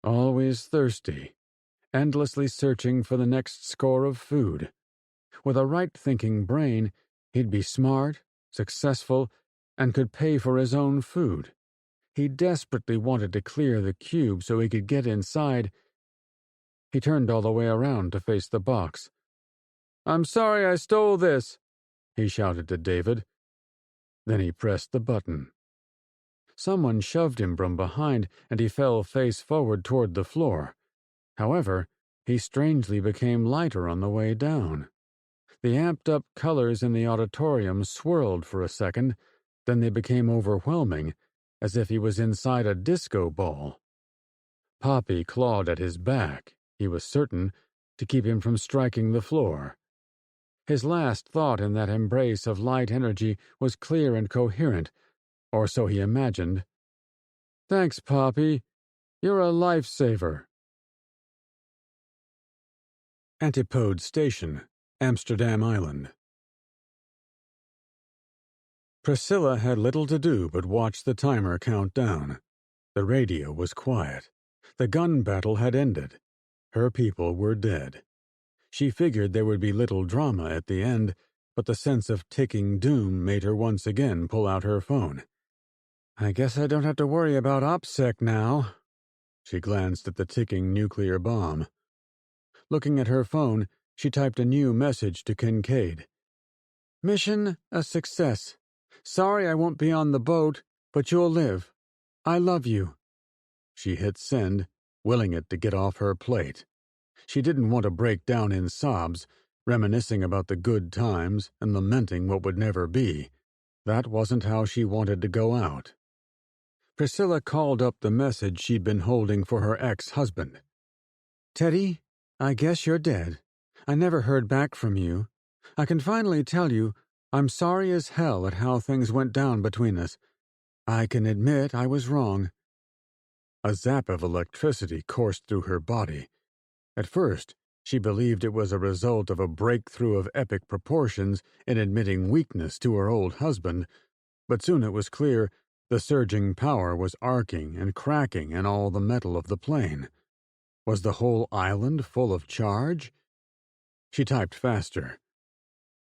always thirsty, endlessly searching for the next score of food. With a right-thinking brain, he'd be smart, successful, and could pay for his own food. He desperately wanted to clear the cube so he could get inside. He turned all the way around to face the box. "I'm sorry I stole this," he shouted to David. Then he pressed the button. Someone shoved him from behind, and he fell face forward toward the floor. However, he strangely became lighter on the way down. The amped-up colors in the auditorium swirled for a second, then they became overwhelming, as if he was inside a disco ball. Poppy clawed at his back, he was certain, to keep him from striking the floor. His last thought in that embrace of light energy was clear and coherent, or so he imagined. "Thanks, Poppy. You're a lifesaver." Antipode Station, Amsterdam Island. Priscilla had little to do but watch the timer count down. The radio was quiet. The gun battle had ended. Her people were dead. She figured there would be little drama at the end, but the sense of ticking doom made her once again pull out her phone. "I guess I don't have to worry about OPSEC now." She glanced at the ticking nuclear bomb. Looking at her phone, she typed a new message to Kincaid. "Mission a success. Sorry I won't be on the boat, but you'll live. I love you." She hit send, willing it to get off her plate. She didn't want to break down in sobs, reminiscing about the good times and lamenting what would never be. That wasn't how she wanted to go out. Priscilla called up the message she'd been holding for her ex-husband. "Teddy, I guess you're dead. I never heard back from you. I can finally tell you I'm sorry as hell at how things went down between us. I can admit I was wrong." A zap of electricity coursed through her body. At first, She believed it was a result of a breakthrough of epic proportions in admitting weakness to her old husband, but soon it was clear the surging power was arcing and cracking in all the metal of the plane. Was the whole island full of charge? She typed faster.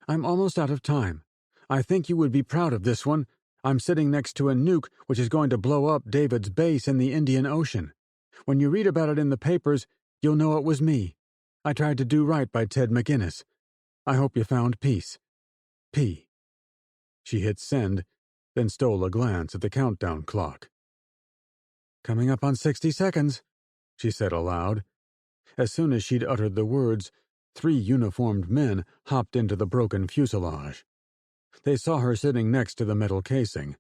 I'm almost out of time. I think you would be proud of this one. I'm sitting next to a nuke which is going to blow up David's base in the Indian Ocean. When you read about it in the papers, you'll know it was me. I tried to do right by Ted McGinnis. I hope you found peace. P. She hit send, then stole a glance at the countdown clock. Coming up on 60 seconds, she said aloud. As soon as she'd uttered the words, 3 uniformed men hopped into the broken fuselage. They saw her sitting next to the metal casing.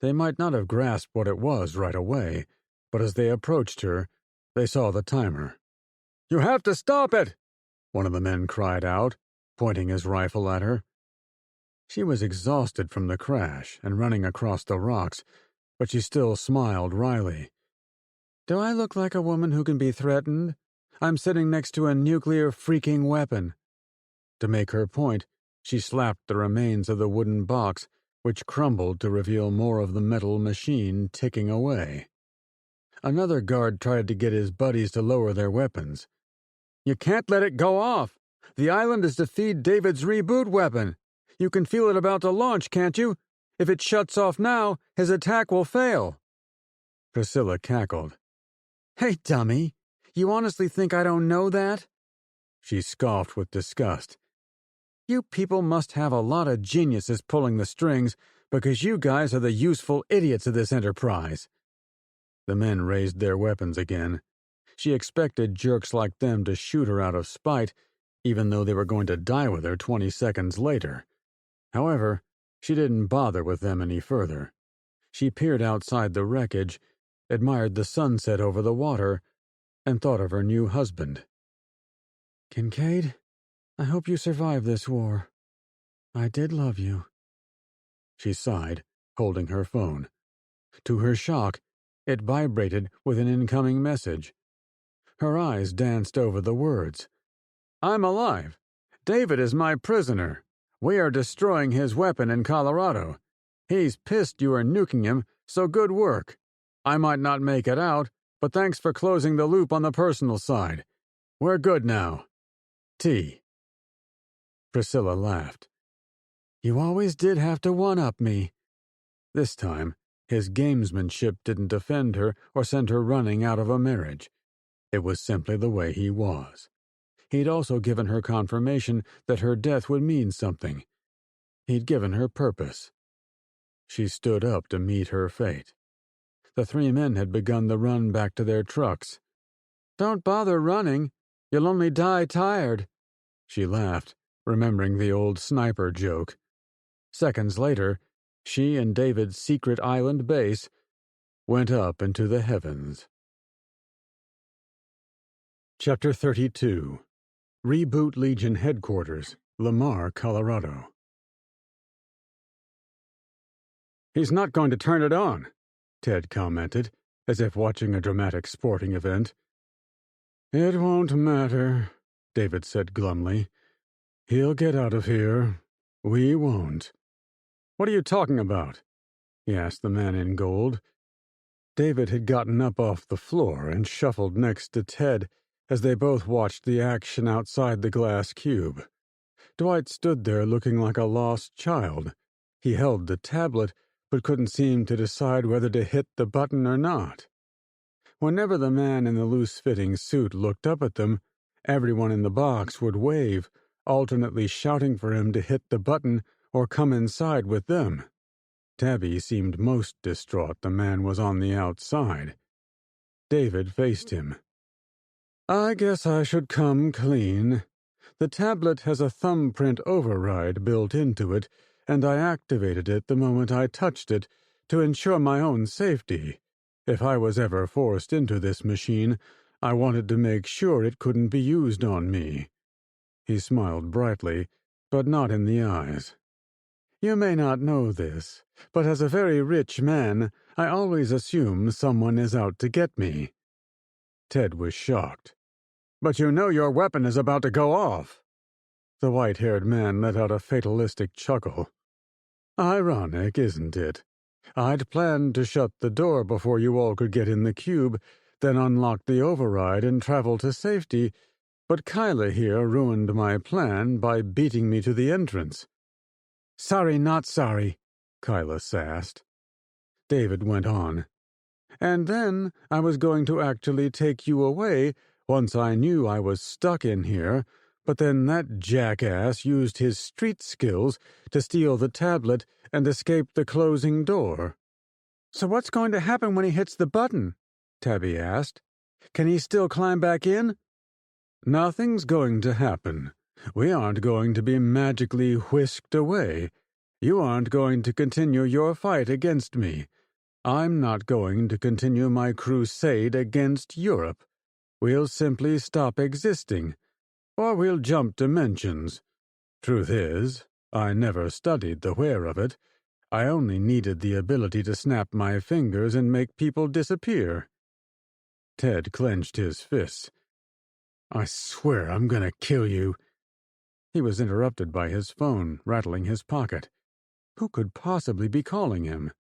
They might not have grasped what it was right away, but as they approached her, they saw the timer. "You have to stop it!" one of the men cried out, pointing his rifle at her. She was exhausted from the crash and running across the rocks, but she still smiled wryly. Do I look like a woman who can be threatened? I'm sitting next to a nuclear freaking weapon. To make her point, she slapped the remains of the wooden box, which crumbled to reveal more of the metal machine ticking away. Another guard tried to get his buddies to lower their weapons. You can't let it go off. The island is to feed David's reboot weapon. You can feel it about to launch, can't you? If it shuts off now, his attack will fail. Priscilla cackled. Hey, dummy, you honestly think I don't know that? She scoffed with disgust. You people must have a lot of geniuses pulling the strings, because you guys are the useful idiots of this enterprise. The men raised their weapons again. She expected jerks like them to shoot her out of spite, even though they were going to die with her 20 seconds later. However, she didn't bother with them any further. She peered outside the wreckage, admired the sunset over the water, and thought of her new husband. Kincaid, I hope you survive this war. I did love you. She sighed, holding her phone. To her shock, it vibrated with an incoming message. Her eyes danced over the words. I'm alive. David is my prisoner. We are destroying his weapon in Colorado. He's pissed you are nuking him, so good work. I might not make it out, but thanks for closing the loop on the personal side. We're good now. T. Priscilla laughed. You always did have to one-up me. This time, his gamesmanship didn't offend her or send her running out of a marriage. It was simply the way he was. He'd also given her confirmation that her death would mean something. He'd given her purpose. She stood up to meet her fate. The 3 men had begun the run back to their trucks. Don't bother running. You'll only die tired. She laughed, remembering the old sniper joke. Seconds later, she and David's secret island base went up into the heavens. Chapter 32. Reboot Legion Headquarters, Lamar, Colorado. He's not going to turn it on, Ted commented, as if watching a dramatic sporting event. It won't matter, David said glumly. He'll get out of here. We won't. What are you talking about? He asked the man in gold. David had gotten up off the floor and shuffled next to Ted as they both watched the action outside the glass cube. Dwight stood there looking like a lost child. He held the tablet, but couldn't seem to decide whether to hit the button or not. Whenever the man in the loose-fitting suit looked up at them, everyone in the box would wave, alternately shouting for him to hit the button or come inside with them. Tabby seemed most distraught the man was on the outside. David faced him. I guess I should come clean. The tablet has a thumbprint override built into it, and I activated it the moment I touched it to ensure my own safety. If I was ever forced into this machine, I wanted to make sure it couldn't be used on me. He smiled brightly, but not in the eyes. You may not know this, but as a very rich man, I always assume someone is out to get me. Ted was shocked. But you know your weapon is about to go off. The white-haired man let out a fatalistic chuckle. Ironic, isn't it? I'd planned to shut the door before you all could get in the cube, then unlock the override and travel to safety, but Kyla here ruined my plan by beating me to the entrance. Sorry, not sorry, Kyla sassed. David went on. And then I was going to actually take you away once I knew I was stuck in here, but then that jackass used his street skills to steal the tablet and escape the closing door. So what's going to happen when he hits the button? Tabby asked. Can he still climb back in? Nothing's going to happen. We aren't going to be magically whisked away. You aren't going to continue your fight against me. I'm not going to continue my crusade against Europe. We'll simply stop existing. Or we'll jump dimensions. Truth is, I never studied the where of it. I only needed the ability to snap my fingers and make people disappear. Ted clenched his fists. I swear I'm gonna kill you. He was interrupted by his phone rattling his pocket. Who could possibly be calling him?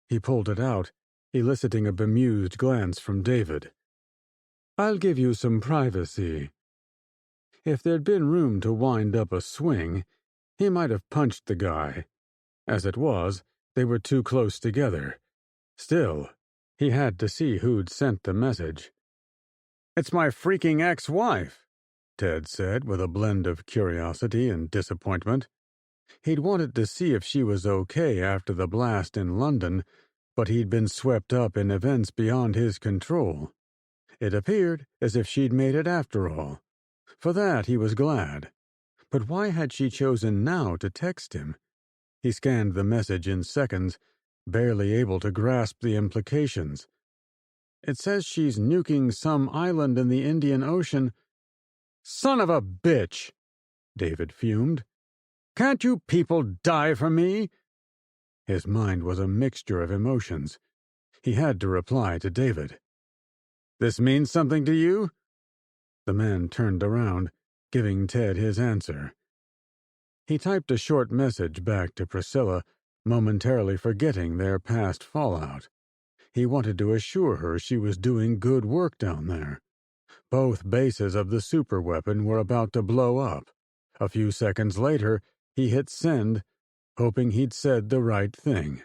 He pulled it out, eliciting a bemused glance from David. I'll give you some privacy. If there'd been room to wind up a swing, he might have punched the guy. As it was, they were too close together. Still, he had to see who'd sent the message. It's my freaking ex-wife, Ted said with a blend of curiosity and disappointment. He'd wanted to see if she was okay after the blast in London, but he'd been swept up in events beyond his control. It appeared as if she'd made it after all. For that he was glad. But why had she chosen now to text him? He scanned the message in seconds, barely able to grasp the implications. It says she's nuking some island in the Indian Ocean. Son of a bitch! David fumed. Can't you people die for me? His mind was a mixture of emotions. He had to reply to David. This means something to you? The man turned around, giving Ted his answer. He typed a short message back to Priscilla, momentarily forgetting their past fallout. He wanted to assure her she was doing good work down there. Both bases of the superweapon were about to blow up. A few seconds later, he hit send, hoping he'd said the right thing.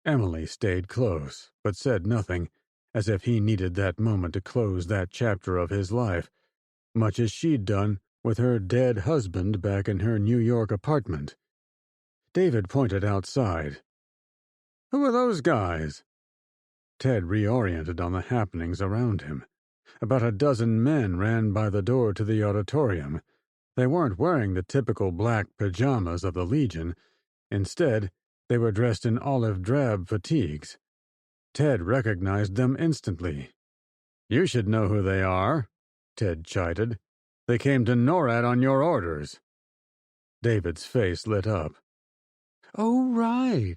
Emily stayed close, but said nothing, as if he needed that moment to close that chapter of his life, much as she'd done with her dead husband back in her New York apartment. David pointed outside. Who are those guys? Ted reoriented on the happenings around him. About a dozen men ran by the door to the auditorium. They weren't wearing the typical black pajamas of the Legion. Instead, they were dressed in olive-drab fatigues. Ted recognized them instantly. You should know who they are, Ted chided. They came to NORAD on your orders. David's face lit up. Oh, right.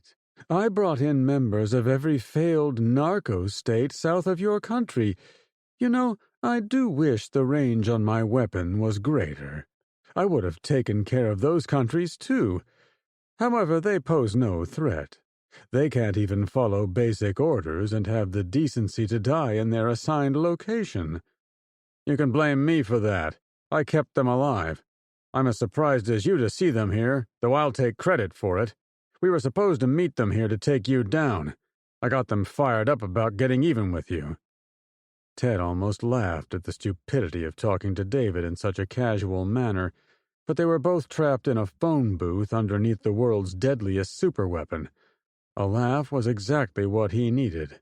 I brought in members of every failed narco state south of your country. You know, I do wish the range on my weapon was greater. I would have taken care of those countries, too. However, they pose no threat. They can't even follow basic orders and have the decency to die in their assigned location. You can blame me for that. I kept them alive. I'm as surprised as you to see them here, though I'll take credit for it. We were supposed to meet them here to take you down. I got them fired up about getting even with you. Ted almost laughed at the stupidity of talking to David in such a casual manner, but they were both trapped in a phone booth underneath the world's deadliest superweapon. A laugh was exactly what he needed.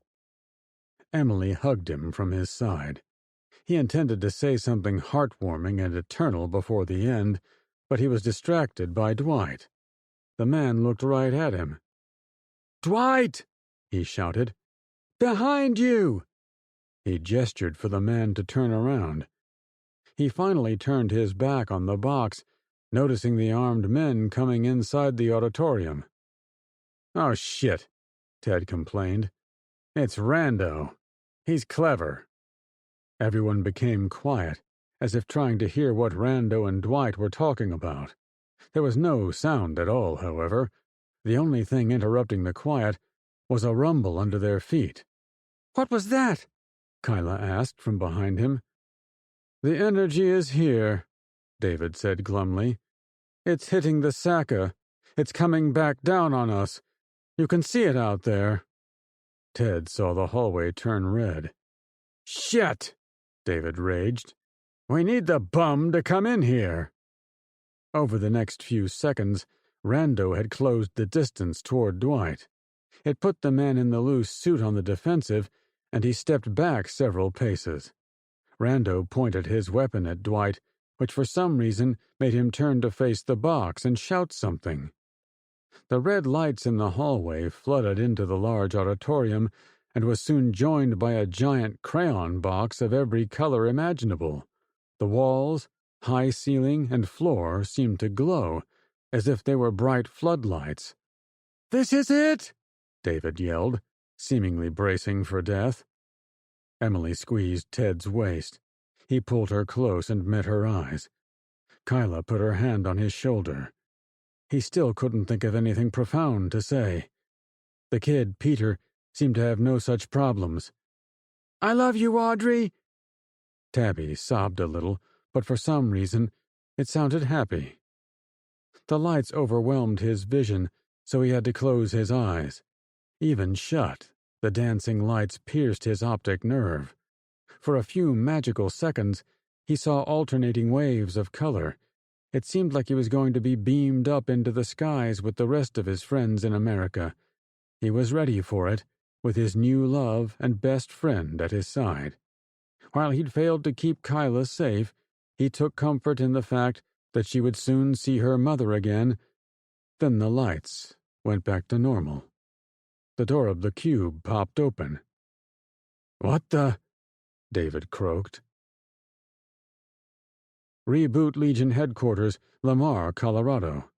Emily hugged him from his side. He intended to say something heartwarming and eternal before the end, but he was distracted by Dwight. The man looked right at him. "Dwight!" he shouted. "Behind you!" He gestured for the man to turn around. He finally turned his back on the box, noticing the armed men coming inside the auditorium. "Oh, shit," Ted complained. "It's Rando. He's clever." Everyone became quiet, as if trying to hear what Rando and Dwight were talking about. There was no sound at all, however. The only thing interrupting the quiet was a rumble under their feet. "What was that?" Kyla asked from behind him. "The energy is here," David said glumly. "It's hitting the Saka. It's coming back down on us. You can see it out there." Ted saw the hallway turn red. "Shit!" David raged. "We need the bum to come in here." Over the next few seconds, Rando had closed the distance toward Dwight. It put the man in the loose suit on the defensive, and he stepped back several paces. Rando pointed his weapon at Dwight, which for some reason made him turn to face the box and shout something. The red lights in the hallway flooded into the large auditorium and was soon joined by a giant crayon box of every color imaginable. The walls, high ceiling, and floor seemed to glow, as if they were bright floodlights. "This is it!" David yelled, seemingly bracing for death. Emily squeezed Ted's waist. He pulled her close and met her eyes. Kyla put her hand on his shoulder. He still couldn't think of anything profound to say. The kid, Peter, seemed to have no such problems. "I love you, Audrey!" Tabby sobbed a little, but for some reason it sounded happy. The lights overwhelmed his vision, so he had to close his eyes. Even shut, the dancing lights pierced his optic nerve. For a few magical seconds, he saw alternating waves of color. It seemed like he was going to be beamed up into the skies with the rest of his friends in America. He was ready for it, with his new love and best friend at his side. While he'd failed to keep Kyla safe, he took comfort in the fact that she would soon see her mother again. Then the lights went back to normal. The door of the cube popped open. "What the?" David croaked. Reboot Legion Headquarters, Lamar, Colorado.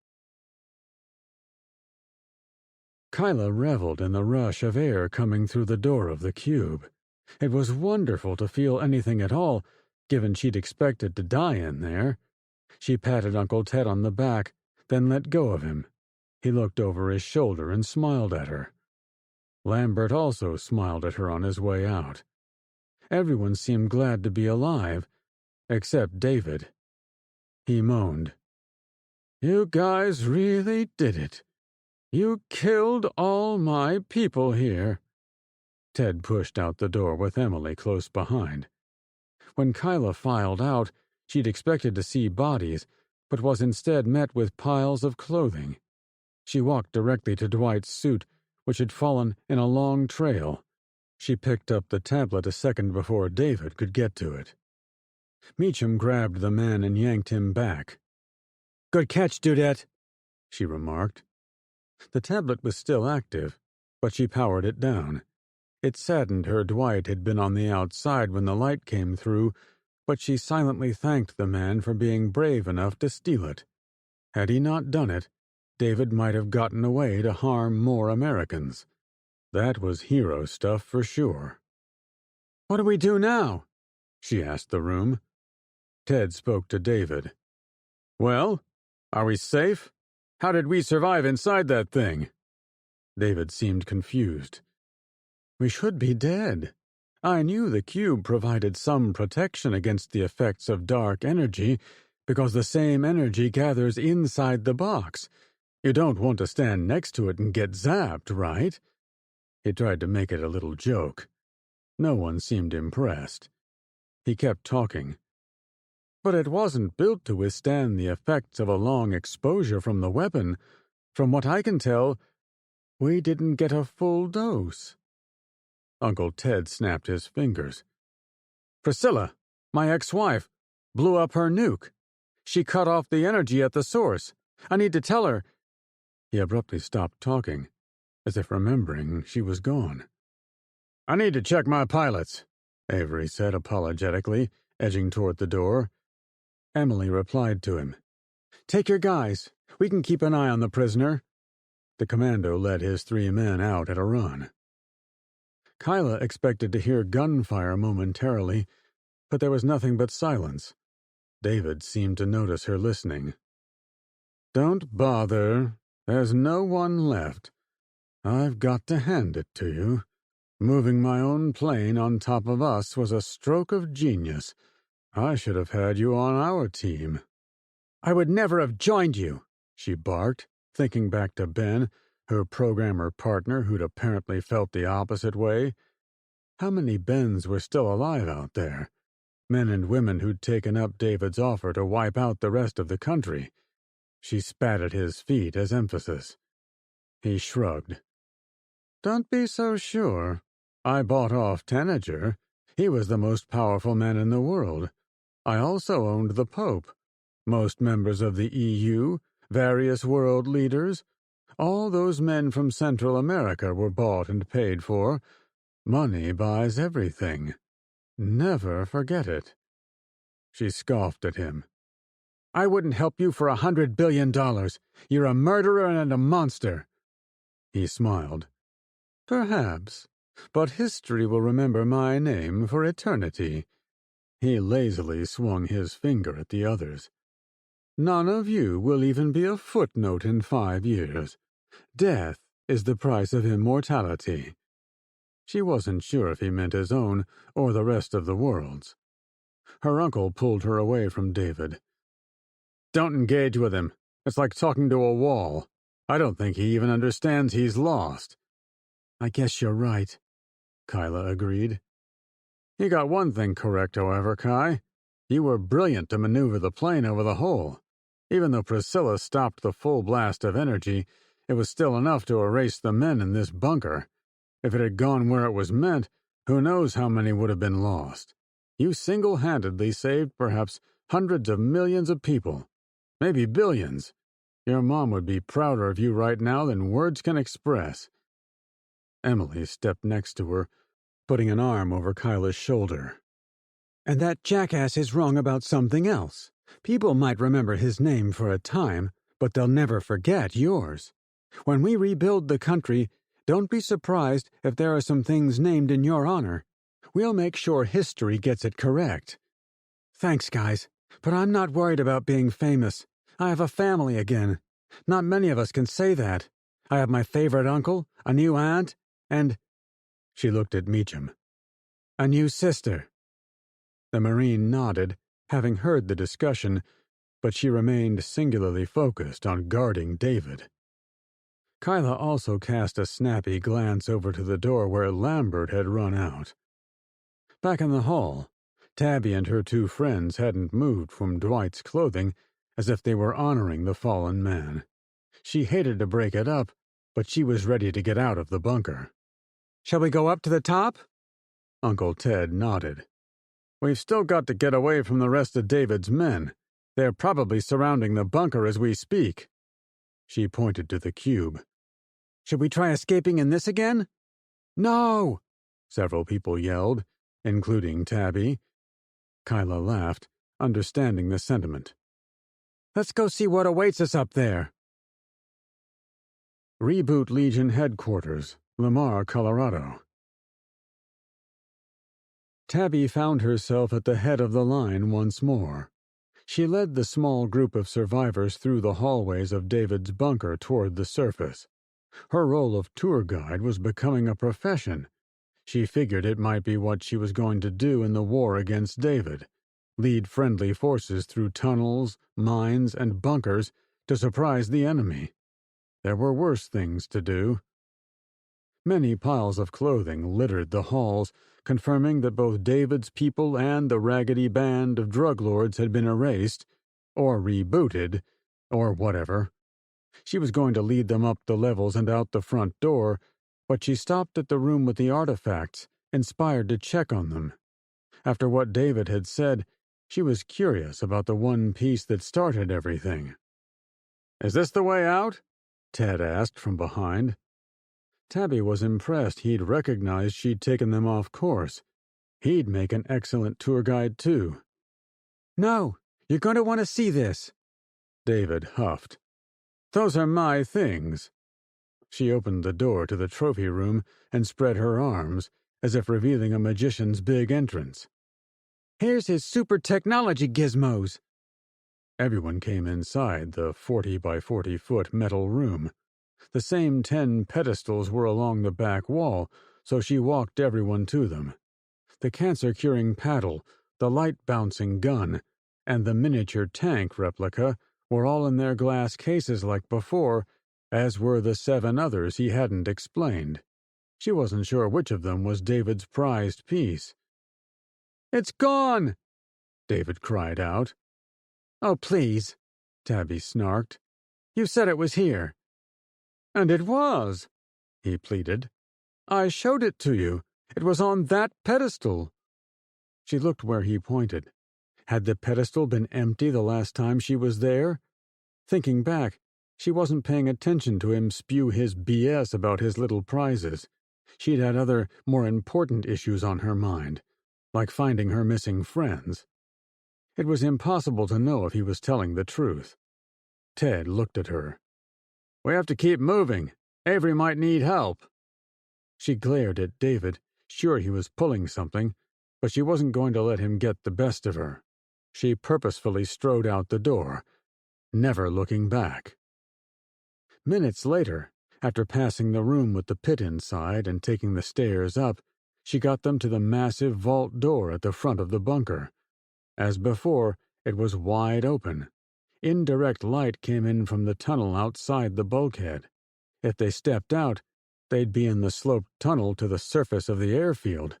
Kyla reveled in the rush of air coming through the door of the cube. It was wonderful to feel anything at all, given she'd expected to die in there. She patted Uncle Ted on the back, then let go of him. He looked over his shoulder and smiled at her. Lambert also smiled at her on his way out. Everyone seemed glad to be alive, except David. He moaned. "You guys really did it. You killed all my people here." Ted pushed out the door with Emily close behind. When Kyla filed out, she'd expected to see bodies, but was instead met with piles of clothing. She walked directly to Dwight's suit, which had fallen in a long trail. She picked up the tablet a second before David could get to it. Meacham grabbed the man and yanked him back. "Good catch, Dudette," she remarked. The tablet was still active, but she powered it down. It saddened her Dwight had been on the outside when the light came through, but she silently thanked the man for being brave enough to steal it. Had he not done it, David might have gotten away to harm more Americans. That was hero stuff for sure. "What do we do now?" she asked the room. Ted spoke to David. "Well, are we safe? How did we survive inside that thing?" David seemed confused. "We should be dead. I knew the cube provided some protection against the effects of dark energy, because the same energy gathers inside the box. You don't want to stand next to it and get zapped, right?" He tried to make it a little joke. No one seemed impressed. He kept talking. "But it wasn't built to withstand the effects of a long exposure from the weapon. From what I can tell, we didn't get a full dose." Uncle Ted snapped his fingers. "Priscilla, my ex-wife, blew up her nuke. She cut off the energy at the source. I need to tell her—" He abruptly stopped talking, as if remembering she was gone. "I need to check my pilots," Avery said apologetically, edging toward the door. Emily replied to him. "Take your guys. We can keep an eye on the prisoner." The commando led his 3 men out at a run. Kyla expected to hear gunfire momentarily, but there was nothing but silence. David seemed to notice her listening. "Don't bother. There's no one left. I've got to hand it to you. Moving my own plane on top of us was a stroke of genius. I should have had you on our team." "I would never have joined you," she barked, thinking back to Ben, her programmer partner who'd apparently felt the opposite way. How many Bens were still alive out there? Men and women who'd taken up David's offer to wipe out the rest of the country. She spat at his feet as emphasis. He shrugged. "Don't be so sure. I bought off Tanager. He was the most powerful man in the world. I also owned the Pope, most members of the EU, various world leaders. All those men from Central America were bought and paid for. Money buys everything. Never forget it." She scoffed at him. "I wouldn't help you for $100 billion. You're a murderer and a monster." He smiled. "Perhaps, but history will remember my name for eternity." He lazily swung his finger at the others. "None of you will even be a footnote in 5 years. Death is the price of immortality." She wasn't sure if he meant his own or the rest of the world's. Her uncle pulled her away from David. "Don't engage with him. It's like talking to a wall. I don't think he even understands he's lost." "I guess you're right," Kyla agreed. "You got one thing correct, however, Kai. You were brilliant to maneuver the plane over the hole. Even though Priscilla stopped the full blast of energy, it was still enough to erase the men in this bunker. If it had gone where it was meant, who knows how many would have been lost. You single-handedly saved perhaps hundreds of millions of people. Maybe billions. Your mom would be prouder of you right now than words can express." Emily stepped next to her, putting an arm over Kyla's shoulder. "And that jackass is wrong about something else. People might remember his name for a time, but they'll never forget yours. When we rebuild the country, don't be surprised if there are some things named in your honor. We'll make sure history gets it correct." "Thanks, guys, but I'm not worried about being famous. I have a family again. Not many of us can say that. I have my favorite uncle, a new aunt, and—" She looked at Meacham. "A new sister." The Marine nodded, having heard the discussion, but she remained singularly focused on guarding David. Kyla also cast a snappy glance over to the door where Lambert had run out. Back in the hall, Tabby and her 2 friends hadn't moved from Dwight's clothing, as if they were honoring the fallen man. She hated to break it up, but she was ready to get out of the bunker. "Shall we go up to the top?" Uncle Ted nodded. "We've still got to get away from the rest of David's men. They're probably surrounding the bunker as we speak." She pointed to the cube. "Should we try escaping in this again?" "No!" several people yelled, including Tabby. Kyla laughed, understanding the sentiment. "Let's go see what awaits us up there." Reboot Legion Headquarters, Lamar, Colorado. Tabby found herself at the head of the line once more. She led the small group of survivors through the hallways of David's bunker toward the surface. Her role of tour guide was becoming a profession. She figured it might be what she was going to do in the war against David, lead friendly forces through tunnels, mines, and bunkers to surprise the enemy. There were worse things to do. Many piles of clothing littered the halls, confirming that both David's people and the raggedy band of drug lords had been erased, or rebooted, or whatever. She was going to lead them up the levels and out the front door, but she stopped at the room with the artifacts, inspired to check on them. After what David had said, she was curious about the one piece that started everything. "Is this the way out?" Ted asked from behind. Tabby was impressed he'd recognized she'd taken them off course. He'd make an excellent tour guide, too. "No, you're going to want to see this." David huffed. "Those are my things." She opened the door to the trophy room and spread her arms, as if revealing a magician's big entrance. Here's his super technology gizmos. Everyone came inside the 40 by 40-foot metal room. The same 10 pedestals were along the back wall, so she walked everyone to them. The cancer-curing paddle, the light-bouncing gun, and the miniature tank replica were all in their glass cases like before, as were the 7 others he hadn't explained. She wasn't sure which of them was David's prized piece. "It's gone!" David cried out. "Oh, please," Tabby snarked. "You said it was here." "And it was," he pleaded. "I showed it to you. It was on that pedestal." She looked where he pointed. Had the pedestal been empty the last time she was there? Thinking back, she wasn't paying attention to him spew his BS about his little prizes. She'd had other, more important issues on her mind, like finding her missing friends. It was impossible to know if he was telling the truth. Ted looked at her. "We have to keep moving. Avery might need help." She glared at David, sure he was pulling something, but she wasn't going to let him get the best of her. She purposefully strode out the door, never looking back. Minutes later, after passing the room with the pit inside and taking the stairs up, she got them to the massive vault door at the front of the bunker. As before, it was wide open. Indirect light came in from the tunnel outside the bulkhead. If they stepped out, they'd be in the sloped tunnel to the surface of the airfield.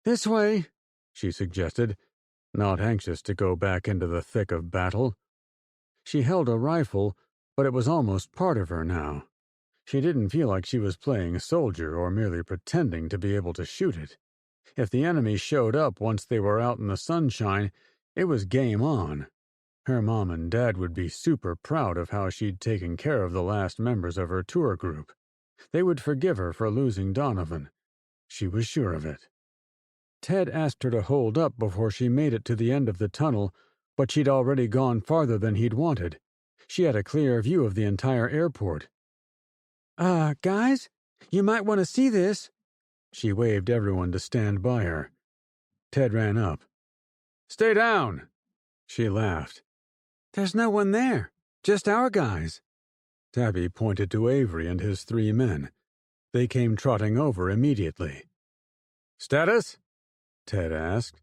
"This way," she suggested, not anxious to go back into the thick of battle. She held a rifle, but it was almost part of her now. She didn't feel like she was playing soldier or merely pretending to be able to shoot it. If the enemy showed up once they were out in the sunshine, it was game on. Her mom and dad would be super proud of how she'd taken care of the last members of her tour group. They would forgive her for losing Donovan. She was sure of it. Ted asked her to hold up before she made it to the end of the tunnel, but she'd already gone farther than he'd wanted. She had a clear view of the entire airport. Guys, you might want to see this." She waved everyone to stand by her. Ted ran up. "Stay down!" She laughed. "There's no one there, just our guys." Tabby pointed to Avery and his 3 men. They came trotting over immediately. "Status?" Ted asked.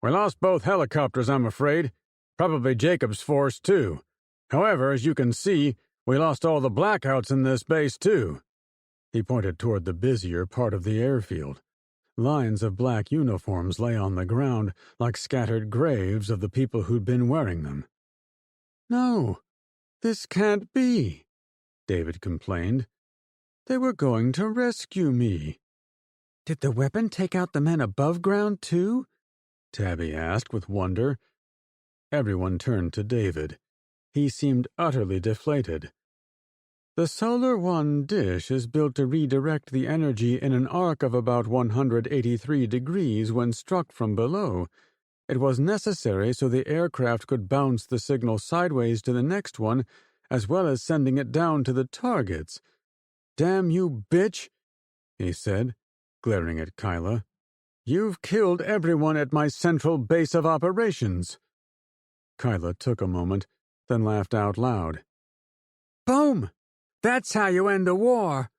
"We lost both helicopters, I'm afraid. Probably Jacob's force, too. However, as you can see, we lost all the blackouts in this base, too." He pointed toward the busier part of the airfield. Lines of black uniforms lay on the ground like scattered graves of the people who'd been wearing them. "No, this can't be," David complained. "They were going to rescue me." "Did the weapon take out the men above ground, too?" Tabby asked with wonder. Everyone turned to David. He seemed utterly deflated. "The Solar One dish is built to redirect the energy in an arc of about 183 degrees when struck from below. It was necessary so the aircraft could bounce the signal sideways to the next one, as well as sending it down to the targets. Damn you, bitch," he said, glaring at Kyla. "You've killed everyone at my central base of operations." Kyla took a moment, then laughed out loud. "Boom! That's how you end a war!"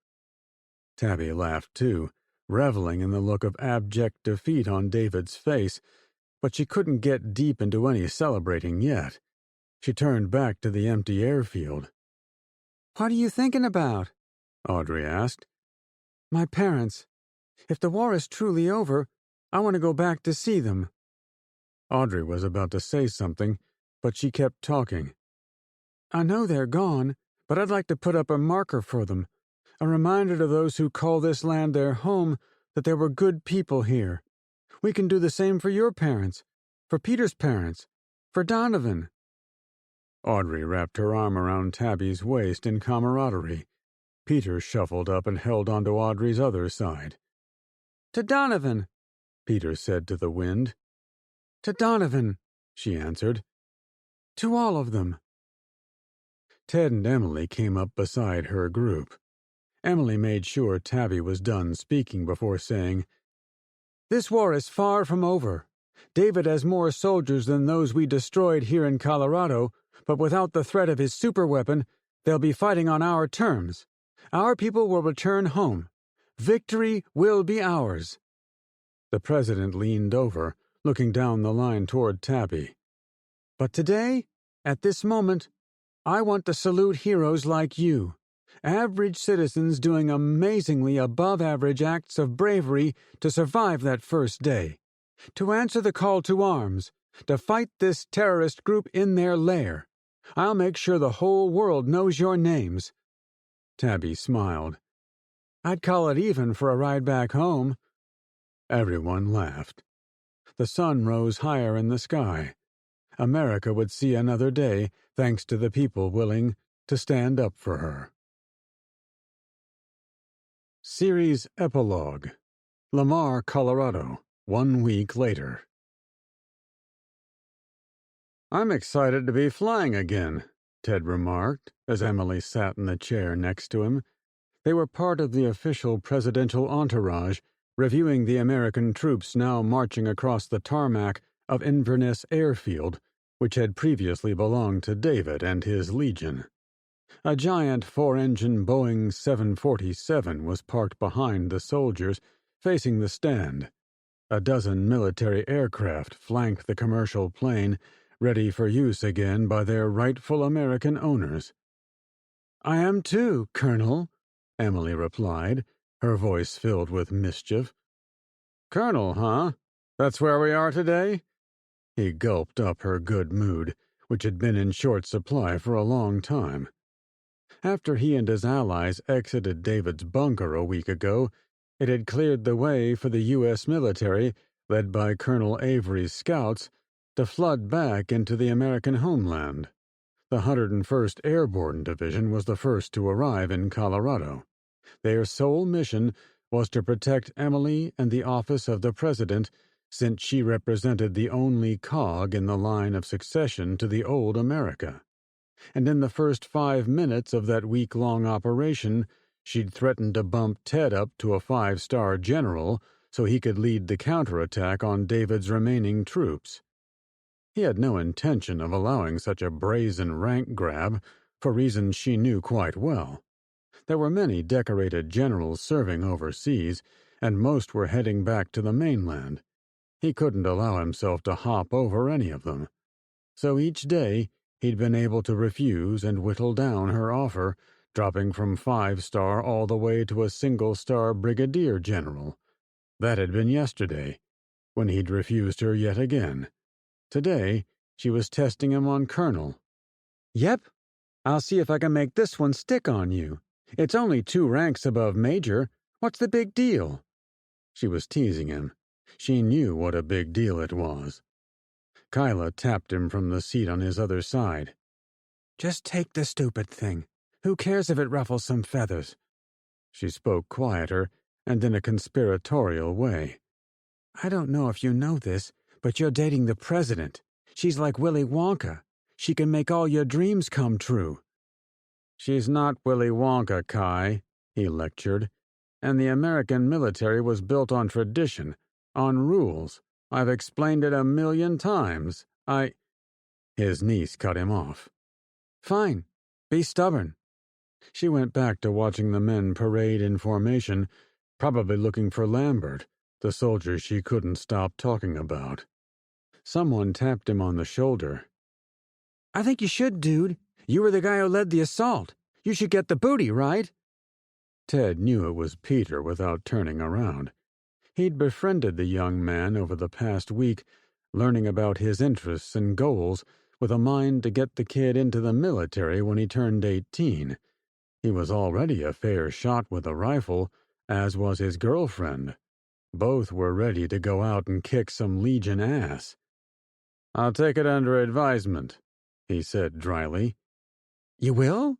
Tabby laughed too, reveling in the look of abject defeat on David's face, but she couldn't get deep into any celebrating yet. She turned back to the empty airfield. "What are you thinking about?" Audrey asked. "My parents. If the war is truly over, I want to go back to see them." Audrey was about to say something, but she kept talking. "I know they're gone, but I'd like to put up a marker for them, a reminder to those who call this land their home that there were good people here. We can do the same for your parents, for Peter's parents, for Donovan." Audrey wrapped her arm around Tabby's waist in camaraderie. Peter shuffled up and held onto Audrey's other side. "To Donovan," Peter said to the wind. "To Donovan," she answered. "To all of them." Ted and Emily came up beside her group. Emily made sure Tabby was done speaking before saying, "This war is far from over. David has more soldiers than those we destroyed here in Colorado, but without the threat of his superweapon, they'll be fighting on our terms. Our people will return home. Victory will be ours." The president leaned over, looking down the line toward Tabby. "But today, at this moment, I want to salute heroes like you. Average citizens doing amazingly above-average acts of bravery to survive that first day. To answer the call to arms, to fight this terrorist group in their lair. I'll make sure the whole world knows your names." Tabby smiled. "I'd call it even for a ride back home." Everyone laughed. The sun rose higher in the sky. America would see another day thanks to the people willing to stand up for her. Series Epilogue. Lamar, Colorado, 1 week later. "I'm excited to be flying again," Ted remarked, as Emily sat in the chair next to him. They were part of the official presidential entourage, reviewing the American troops now marching across the tarmac of Inverness Airfield, which had previously belonged to David and his Legion. A giant 4-engine Boeing 747 was parked behind the soldiers, facing the stand. A dozen military aircraft flanked the commercial plane, ready for use again by their rightful American owners. "I am too, Colonel," Emily replied, her voice filled with mischief. "Colonel, huh? That's where we are today?" He gulped up her good mood, which had been in short supply for a long time. After he and his allies exited David's bunker a week ago, it had cleared the way for the U.S. military, led by Colonel Avery's scouts, to flood back into the American homeland. The 101st Airborne Division was the first to arrive in Colorado. Their sole mission was to protect Emily and the office of the President, since she represented the only cog in the line of succession to the old America. And in the first 5 minutes of that week-long operation, she'd threatened to bump Ted up to a 5-star general so he could lead the counterattack on David's remaining troops. He had no intention of allowing such a brazen rank grab, for reasons she knew quite well. There were many decorated generals serving overseas, and most were heading back to the mainland. He couldn't allow himself to hop over any of them. So each day, he'd been able to refuse and whittle down her offer, dropping from 5-star all the way to a single-star brigadier general. That had been yesterday, when he'd refused her yet again. Today, she was testing him on colonel. "Yep, I'll see if I can make this one stick on you. It's only 2 ranks above major. What's the big deal?" She was teasing him. She knew what a big deal it was. Kyla tapped him from the seat on his other side. "Just take the stupid thing. Who cares if it ruffles some feathers?" She spoke quieter and in a conspiratorial way. "I don't know if you know this, but you're dating the president. She's like Willy Wonka. She can make all your dreams come true." "She's not Willy Wonka, Kai," he lectured. "And the American military was built on tradition, on rules. I've explained it 1,000,000 times. His niece cut him off. "Fine. Be stubborn." She went back to watching the men parade in formation, probably looking for Lambert, the soldier she couldn't stop talking about. Someone tapped him on the shoulder. "I think you should, dude. You were the guy who led the assault. You should get the booty, right?" Ted knew it was Peter without turning around. He'd befriended the young man over the past week, learning about his interests and goals, with a mind to get the kid into the military when he turned 18. He was already a fair shot with a rifle, as was his girlfriend. Both were ready to go out and kick some Legion ass. "I'll take it under advisement," he said dryly. "You will?"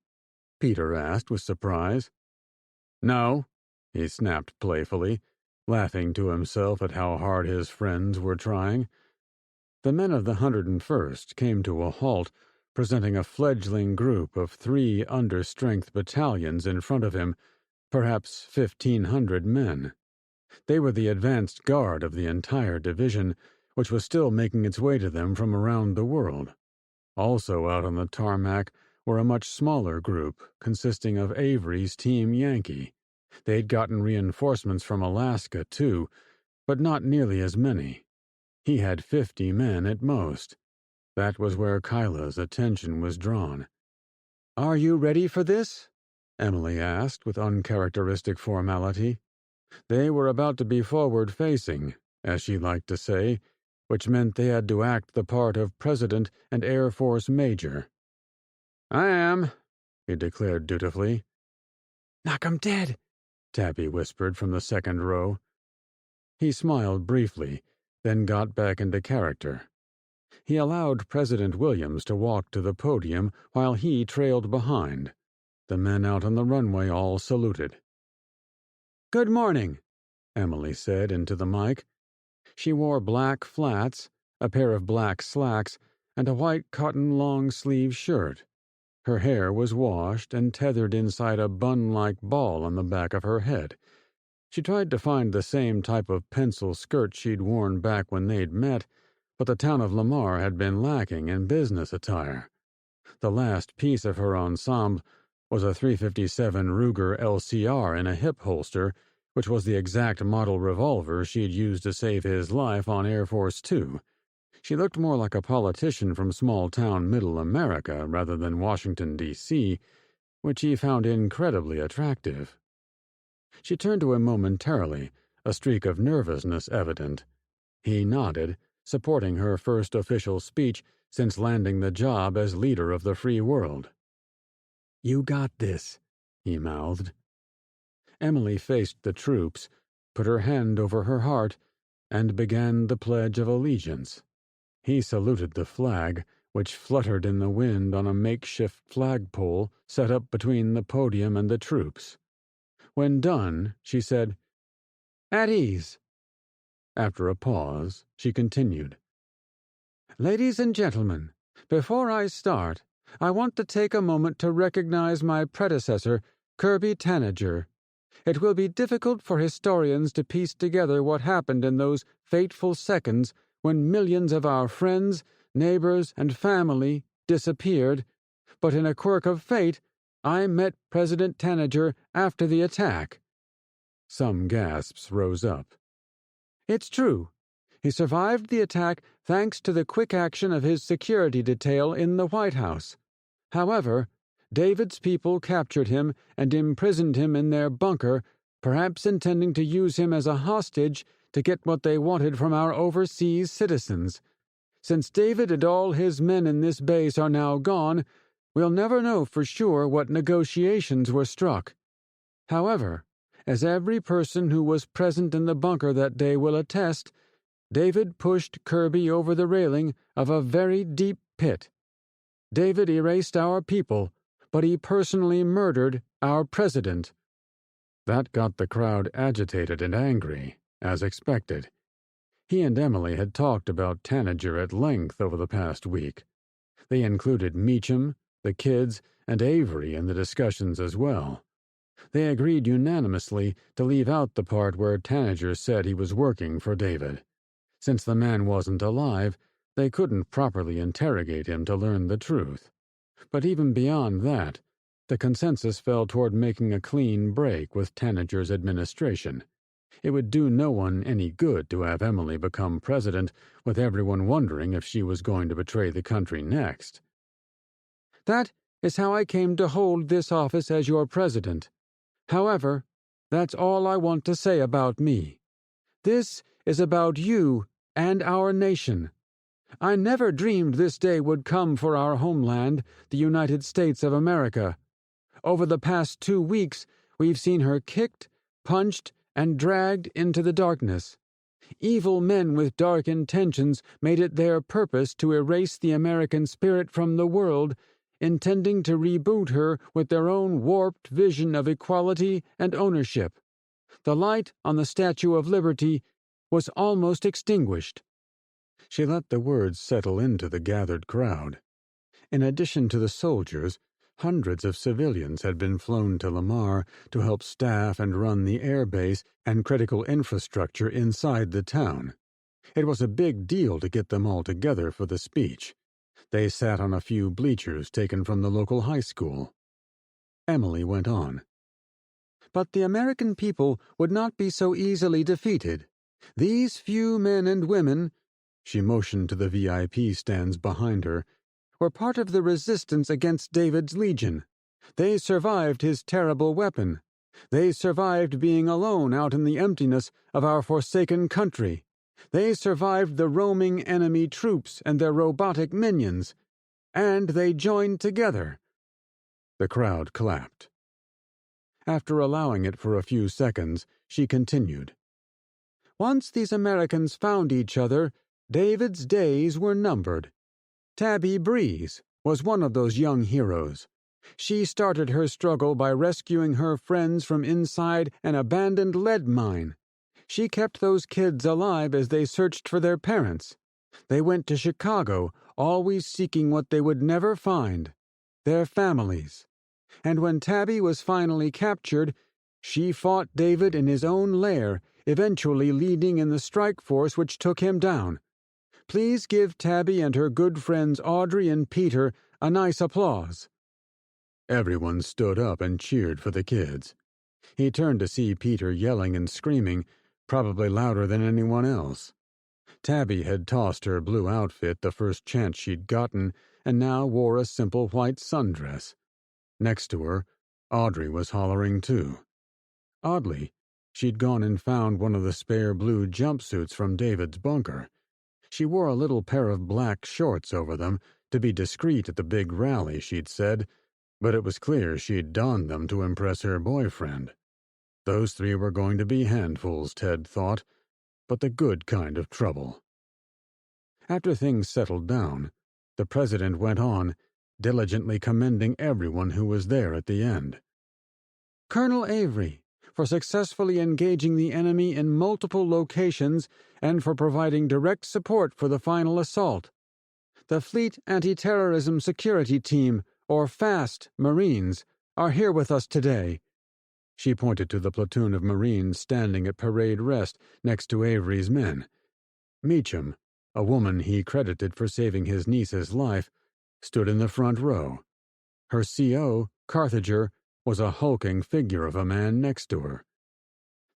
Peter asked with surprise. "No," he snapped playfully, laughing to himself at how hard his friends were trying. The men of the 101st came to a halt, presenting a fledgling group of 3 understrength battalions in front of him, perhaps 1,500 men. They were the advanced guard of the entire division, which was still making its way to them from around the world. Also out on the tarmac were a much smaller group consisting of Avery's Team Yankee. They'd gotten reinforcements from Alaska, too, but not nearly as many. He had 50 men at most. That was where Kyla's attention was drawn. "Are you ready for this?" Emily asked with uncharacteristic formality. They were about to be forward-facing, as she liked to say, which meant they had to act the part of President and Air Force Major. "I am," he declared dutifully. "Knock 'em dead," Tabby whispered from the second row. He smiled briefly, then got back into character. He allowed President Williams to walk to the podium while he trailed behind. The men out on the runway all saluted. "Good morning," Emily said into the mic. She wore black flats, a pair of black slacks, and a white cotton long-sleeve shirt. Her hair was washed and tethered inside a bun-like ball on the back of her head. She tried to find the same type of pencil skirt she'd worn back when they'd met, but the town of Lamar had been lacking in business attire. The last piece of her ensemble was a .357 Ruger LCR in a hip holster, which was the exact model revolver she'd used to save his life on Air Force Two. She looked more like a politician from small-town Middle America rather than Washington, D.C., which he found incredibly attractive. She turned to him momentarily, a streak of nervousness evident. He nodded, supporting her first official speech since landing the job as leader of the free world. "You got this," he mouthed. Emily faced the troops, put her hand over her heart, and began the Pledge of Allegiance. He saluted the flag, which fluttered in the wind on a makeshift flagpole set up between the podium and the troops. When done, she said, "At ease." After a pause, she continued, "Ladies and gentlemen, before I start, I want to take a moment to recognize my predecessor, Kirby Tanager. It will be difficult for historians to piece together what happened in those fateful seconds when millions of our friends, neighbors, and family disappeared, but in a quirk of fate, I met President Tanager after the attack." Some gasps rose up. "It's true. He survived the attack thanks to the quick action of his security detail in the White House. However, David's people captured him and imprisoned him in their bunker, perhaps intending to use him as a hostage to get what they wanted from our overseas citizens. Since David and all his men in this base are now gone, we'll never know for sure what negotiations were struck. However, as every person who was present in the bunker that day will attest, David pushed Kirby over the railing of a very deep pit. David erased our people, but he personally murdered our president." That got the crowd agitated and angry, as expected. He and Emily had talked about Tanager at length over the past week. They included Meacham, the kids, and Avery in the discussions as well. They agreed unanimously to leave out the part where Tanager said he was working for David. Since the man wasn't alive, they couldn't properly interrogate him to learn the truth. But even beyond that, the consensus fell toward making a clean break with Tanager's administration. It would do no one any good to have Emily become president with everyone wondering if she was going to betray the country next. "That is how I came to hold this office as your president. However, that's all I want to say about me. This is about you and our nation. I never dreamed this day would come for our homeland, the United States of America. Over the past 2 weeks, we've seen her kicked, punched, and dragged into the darkness. Evil men with dark intentions made it their purpose to erase the American spirit from the world, intending to reboot her with their own warped vision of equality and ownership. The light on the Statue of Liberty was almost extinguished." She let the words settle into the gathered crowd. In addition to the soldiers, hundreds of civilians had been flown to Lamar to help staff and run the air base and critical infrastructure inside the town. It was a big deal to get them all together for the speech. They sat on a few bleachers taken from the local high school. Emily went on. But the American people would not be so easily defeated. These few men and women, she motioned to the VIP stands behind her, were part of the resistance against David's legion. They survived his terrible weapon. They survived being alone out in the emptiness of our forsaken country. They survived the roaming enemy troops and their robotic minions. And they joined together. The crowd clapped. After allowing it for a few seconds, she continued. Once these Americans found each other, David's days were numbered. Tabby Breeze was one of those young heroes. She started her struggle by rescuing her friends from inside an abandoned lead mine. She kept those kids alive as they searched for their parents. They went to Chicago, always seeking what they would never find, their families. And when Tabby was finally captured, she fought David in his own lair, eventually leading in the strike force which took him down. Please give Tabby and her good friends Audrey and Peter a nice applause. Everyone stood up and cheered for the kids. He turned to see Peter yelling and screaming, probably louder than anyone else. Tabby had tossed her blue outfit the first chance she'd gotten and now wore a simple white sundress. Next to her, Audrey was hollering too. Oddly, she'd gone and found one of the spare blue jumpsuits from David's bunker. She wore a little pair of black shorts over them to be discreet at the big rally, she'd said, but it was clear she'd donned them to impress her boyfriend. Those three were going to be handfuls, Ted thought, but the good kind of trouble. After things settled down, the president went on, diligently commending everyone who was there at the end. Colonel Avery, for successfully engaging the enemy in multiple locations and for providing direct support for the final assault. The Fleet Anti-Terrorism Security Team, or FAST Marines, are here with us today. She pointed to the platoon of Marines standing at parade rest next to Avery's men. Meacham, a woman he credited for saving his niece's life, stood in the front row. Her CO, Carthager, was a hulking figure of a man next to her.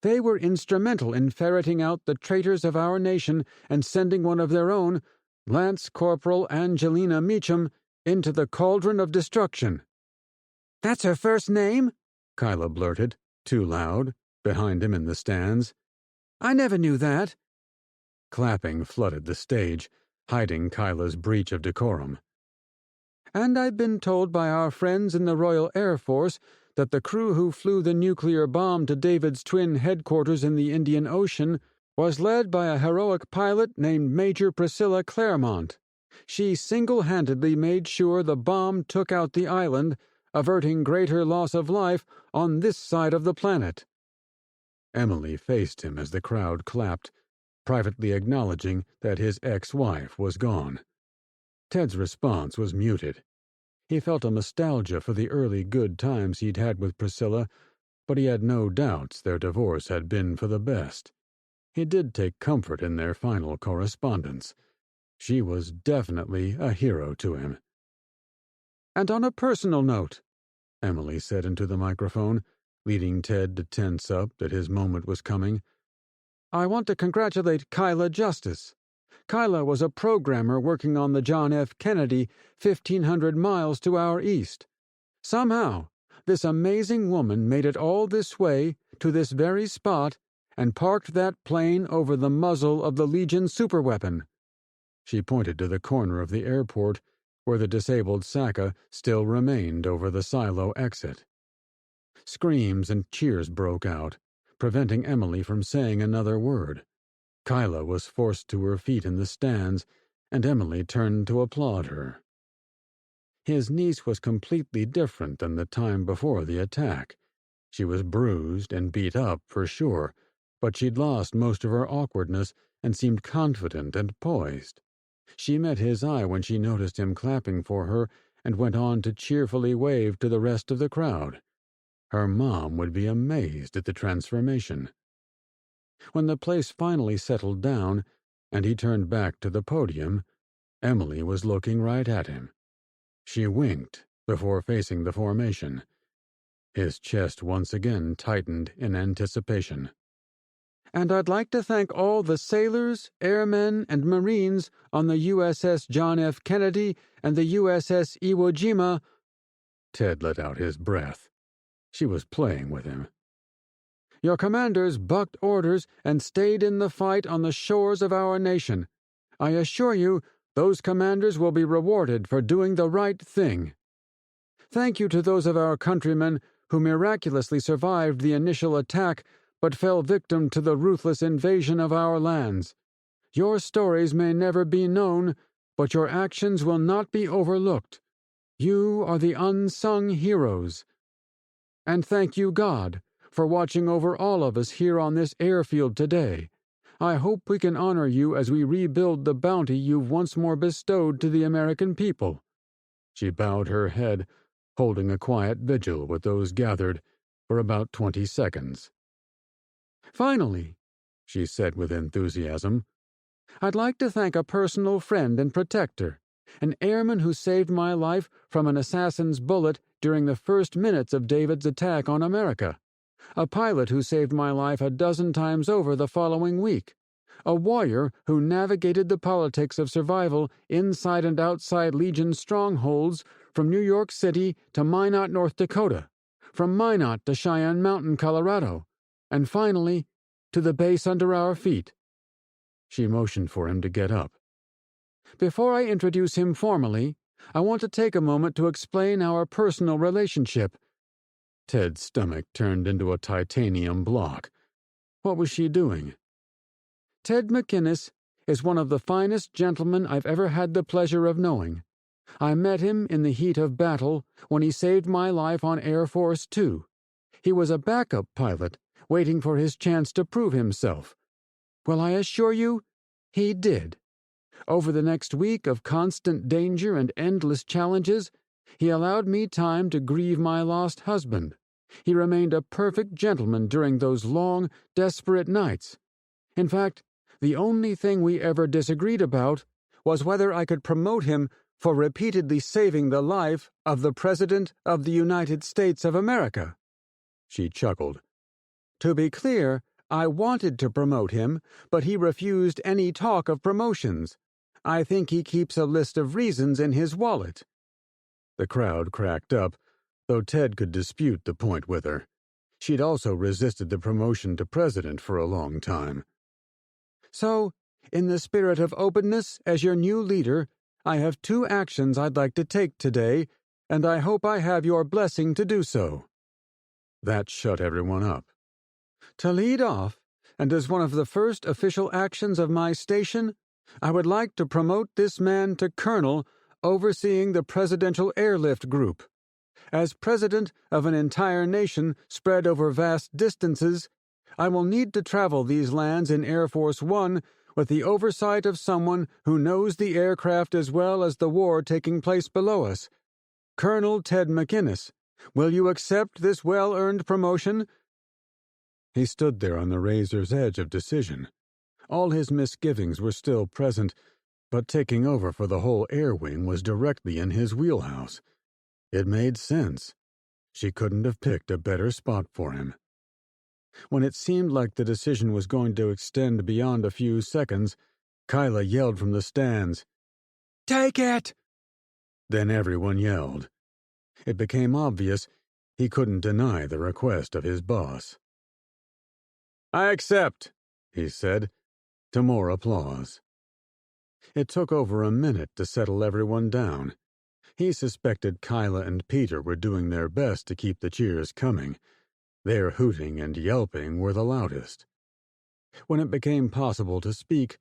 They were instrumental in ferreting out the traitors of our nation and sending one of their own, Lance Corporal Angelina Meacham, into the cauldron of destruction. "That's her first name?" Kyla blurted, too loud, behind him in the stands. "I never knew that." Clapping flooded the stage, hiding Kyla's breach of decorum. "And I've been told by our friends in the Royal Air Force that the crew who flew the nuclear bomb to David's twin headquarters in the Indian Ocean was led by a heroic pilot named Major Priscilla Claremont. She single-handedly made sure the bomb took out the island, averting greater loss of life on this side of the planet." Emily faced him as the crowd clapped, privately acknowledging that his ex-wife was gone. Ted's response was muted. He felt a nostalgia for the early good times he'd had with Priscilla, but he had no doubts their divorce had been for the best. He did take comfort in their final correspondence. She was definitely a hero to him. "And on a personal note," Emily said into the microphone, leading Ted to tense up that his moment was coming, "I want to congratulate Kyla Justice. Kyla was a programmer working on the John F. Kennedy 1,500 miles to our east. Somehow, this amazing woman made it all this way, to this very spot, and parked that plane over the muzzle of the Legion superweapon." She pointed to the corner of the airport, where the disabled Saka still remained over the silo exit. Screams and cheers broke out, preventing Emily from saying another word. Kyla was forced to her feet in the stands, and Emily turned to applaud her. His niece was completely different than the time before the attack. She was bruised and beat up, for sure, but she'd lost most of her awkwardness and seemed confident and poised. She met his eye when she noticed him clapping for her and went on to cheerfully wave to the rest of the crowd. Her mom would be amazed at the transformation. When the place finally settled down, and he turned back to the podium, Emily was looking right at him. She winked before facing the formation. His chest once again tightened in anticipation. And I'd like to thank all the sailors, airmen, and Marines on the USS John F. Kennedy and the USS Iwo Jima. Ted let out his breath. She was playing with him. Your commanders bucked orders and stayed in the fight on the shores of our nation. I assure you, those commanders will be rewarded for doing the right thing. Thank you to those of our countrymen who miraculously survived the initial attack but fell victim to the ruthless invasion of our lands. Your stories may never be known, but your actions will not be overlooked. You are the unsung heroes. And thank you, God, for watching over all of us here on this airfield today. I hope we can honor you as we rebuild the bounty you've once more bestowed to the American people. She bowed her head, holding a quiet vigil with those gathered for about 20 seconds. Finally, she said with enthusiasm, I'd like to thank a personal friend and protector, an airman who saved my life from an assassin's bullet during the first minutes of David's attack on America, a pilot who saved my life a dozen times over the following week, a warrior who navigated the politics of survival inside and outside Legion strongholds from New York City to Minot, North Dakota, from Minot to Cheyenne Mountain, Colorado, and finally, to the base under our feet. She motioned for him to get up. Before I introduce him formally, I want to take a moment to explain our personal relationship. Ted's stomach turned into a titanium block. What was she doing? Ted McInnes is one of the finest gentlemen I've ever had the pleasure of knowing. I met him in the heat of battle when he saved my life on Air Force 2. He was a backup pilot, waiting for his chance to prove himself. Well, I assure you, he did. Over the next week of constant danger and endless challenges, he allowed me time to grieve my lost husband. He remained a perfect gentleman during those long, desperate nights. In fact, the only thing we ever disagreed about was whether I could promote him for repeatedly saving the life of the President of the United States of America. She chuckled. To be clear, I wanted to promote him, but he refused any talk of promotions. I think he keeps a list of reasons in his wallet. The crowd cracked up, though Ted could dispute the point with her. She'd also resisted the promotion to president for a long time. So, in the spirit of openness as your new leader, I have 2 actions I'd like to take today, and I hope I have your blessing to do so. That shut everyone up. To lead off, and as one of the first official actions of my station, I would like to promote this man to colonel, overseeing the Presidential Airlift Group. As president of an entire nation spread over vast distances, I will need to travel these lands in Air Force One with the oversight of someone who knows the aircraft as well as the war taking place below us. Colonel Ted McInnes, will you accept this well-earned promotion? He stood there on the razor's edge of decision. All his misgivings were still present, but taking over for the whole air wing was directly in his wheelhouse. It made sense. She couldn't have picked a better spot for him. When it seemed like the decision was going to extend beyond a few seconds, Kyla yelled from the stands, "Take it!" Then everyone yelled. It became obvious he couldn't deny the request of his boss. "I accept," he said, to more applause. It took over a minute to settle everyone down. He suspected Kyla and Peter were doing their best to keep the cheers coming. Their hooting and yelping were the loudest. When it became possible to speak,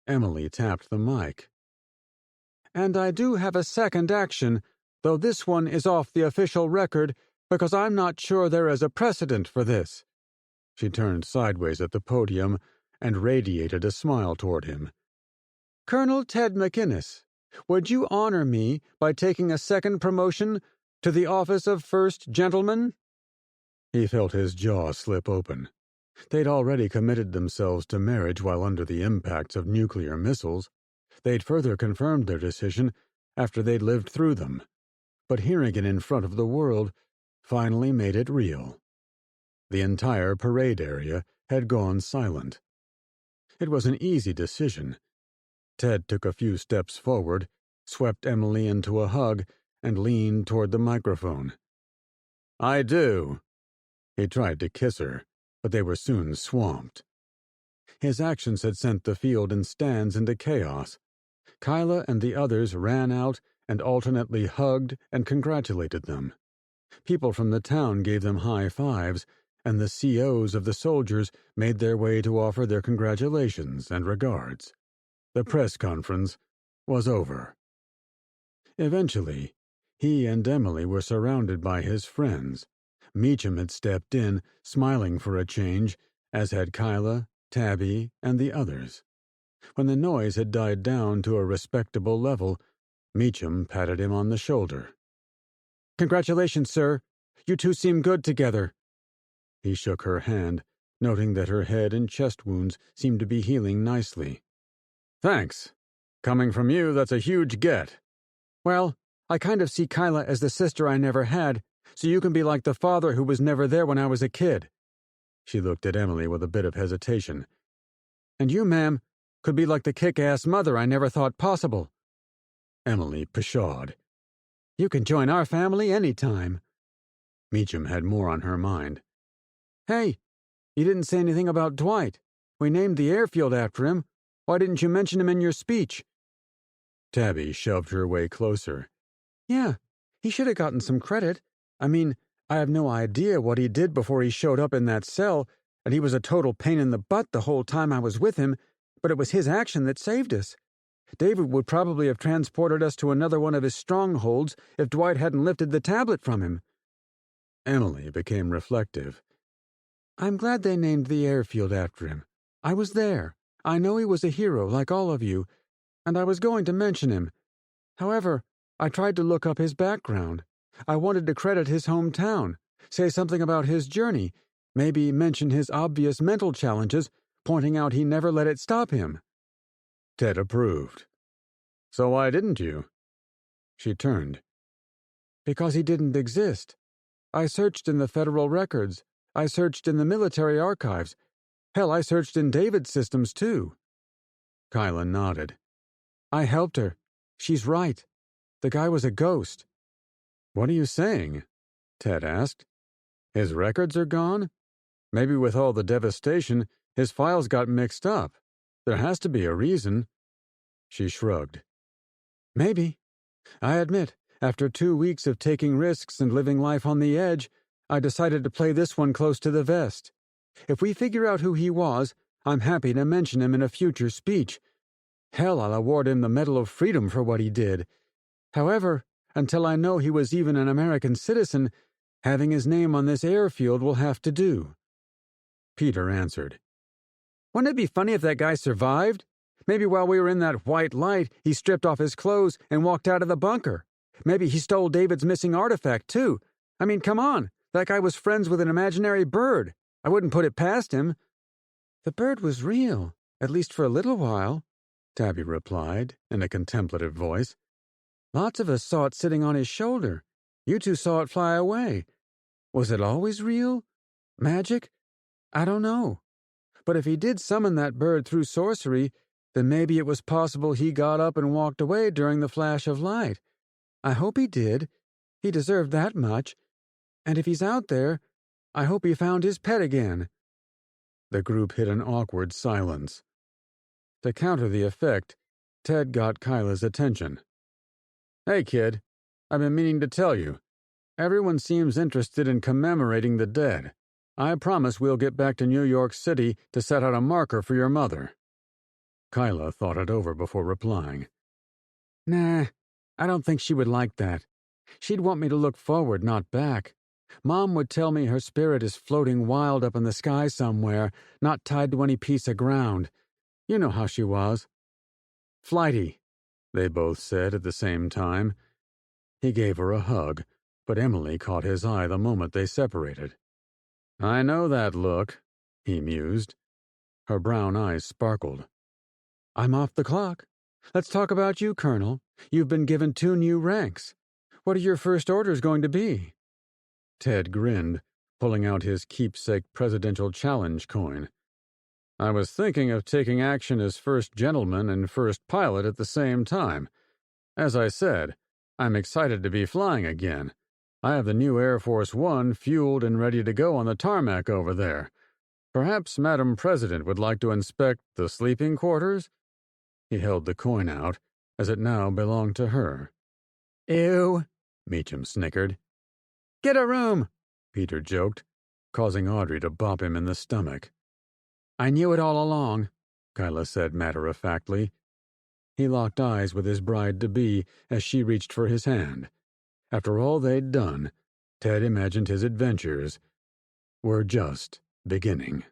Emily tapped the mic. "And I do have a second action, though this one is off the official record because I'm not sure there is a precedent for this." She turned sideways at the podium and radiated a smile toward him. "Colonel Ted McInnes, would you honor me by taking a second promotion to the office of First Gentleman?" He felt his jaw slip open. They'd already committed themselves to marriage while under the impacts of nuclear missiles. They'd further confirmed their decision after they'd lived through them. But hearing it in front of the world finally made it real. The entire parade area had gone silent. It was an easy decision. Ted took a few steps forward, swept Emily into a hug, and leaned toward the microphone. "I do." He tried to kiss her, but they were soon swamped. His actions had sent the field and stands into chaos. Kyla and the others ran out and alternately hugged and congratulated them. People from the town gave them high fives, and the COs of the soldiers made their way to offer their congratulations and regards. The press conference was over. Eventually, he and Emily were surrounded by his friends. Meacham had stepped in, smiling for a change, as had Kyla, Tabby, and the others. When the noise had died down to a respectable level, Meacham patted him on the shoulder. "Congratulations, sir. You two seem good together." He shook her hand, noting that her head and chest wounds seemed to be healing nicely. "Thanks. Coming from you, that's a huge get." "Well, I kind of see Kyla as the sister I never had, so you can be like the father who was never there when I was a kid." She looked at Emily with a bit of hesitation. "And you, ma'am, could be like the kick-ass mother I never thought possible." Emily pshawed. "You can join our family any time." Meacham had more on her mind. "Hey, you didn't say anything about Dwight. We named the airfield after him. Why didn't you mention him in your speech?" Tabby shoved her way closer. "Yeah, he should have gotten some credit. I mean, I have no idea what he did before he showed up in that cell, and he was a total pain in the butt the whole time I was with him, but it was his action that saved us. David would probably have transported us to another one of his strongholds if Dwight hadn't lifted the tablet from him." Emily became reflective. "I'm glad they named the airfield after him. I was there. I know he was a hero, like all of you, and I was going to mention him. However, I tried to look up his background. I wanted to credit his hometown, say something about his journey, maybe mention his obvious mental challenges, pointing out he never let it stop him." Ted approved. "So why didn't you?" She turned. "Because he didn't exist. I searched in the federal records. I searched in the military archives. Hell, I searched in David's systems, too." Kyla nodded. "I helped her. She's right. The guy was a ghost." "What are you saying?" Ted asked. "His records are gone? Maybe with all the devastation, his files got mixed up. There has to be a reason." She shrugged. "Maybe. I admit, after 2 weeks of taking risks and living life on the edge, I decided to play this one close to the vest. If we figure out who he was, I'm happy to mention him in a future speech. Hell, I'll award him the Medal of Freedom for what he did. However, until I know he was even an American citizen, having his name on this airfield will have to do." Peter answered. "Wouldn't it be funny if that guy survived? Maybe while we were in that white light, he stripped off his clothes and walked out of the bunker. Maybe he stole David's missing artifact, too. I mean, come on, that guy was friends with an imaginary bird. I wouldn't put it past him." "The bird was real, at least for a little while," Tabby replied, in a contemplative voice. "Lots of us saw it sitting on his shoulder. You two saw it fly away. Was it always real? Magic? I don't know. But if he did summon that bird through sorcery, then maybe it was possible he got up and walked away during the flash of light. I hope he did. He deserved that much. And if he's out there, I hope he found his pet again." The group hit an awkward silence. To counter the effect, Ted got Kyla's attention. "Hey, kid, I've been meaning to tell you. Everyone seems interested in commemorating the dead. I promise we'll get back to New York City to set out a marker for your mother." Kyla thought it over before replying. "Nah, I don't think she would like that. She'd want me to look forward, not back. Mom would tell me her spirit is floating wild up in the sky somewhere, not tied to any piece of ground. You know how she was." "Flighty," they both said at the same time. He gave her a hug, but Emily caught his eye the moment they separated. "I know that look. he mused. Her brown eyes sparkled. "I'm off the clock. Let's talk about you, Colonel. You've been given 2 new ranks. What are your first orders going to be?" Ted grinned, pulling out his keepsake presidential challenge coin. "I was thinking of taking action as first gentleman and first pilot at the same time. As I said, I'm excited to be flying again. I have the new Air Force One fueled and ready to go on the tarmac over there. Perhaps Madam President would like to inspect the sleeping quarters?" He held the coin out, as it now belonged to her. "Ew," Meacham snickered. "Get a room," Peter joked, causing Audrey to bop him in the stomach. "I knew it all along," Kyla said matter-of-factly. He locked eyes with his bride-to-be as she reached for his hand. After all they'd done, Ted imagined his adventures were just beginning.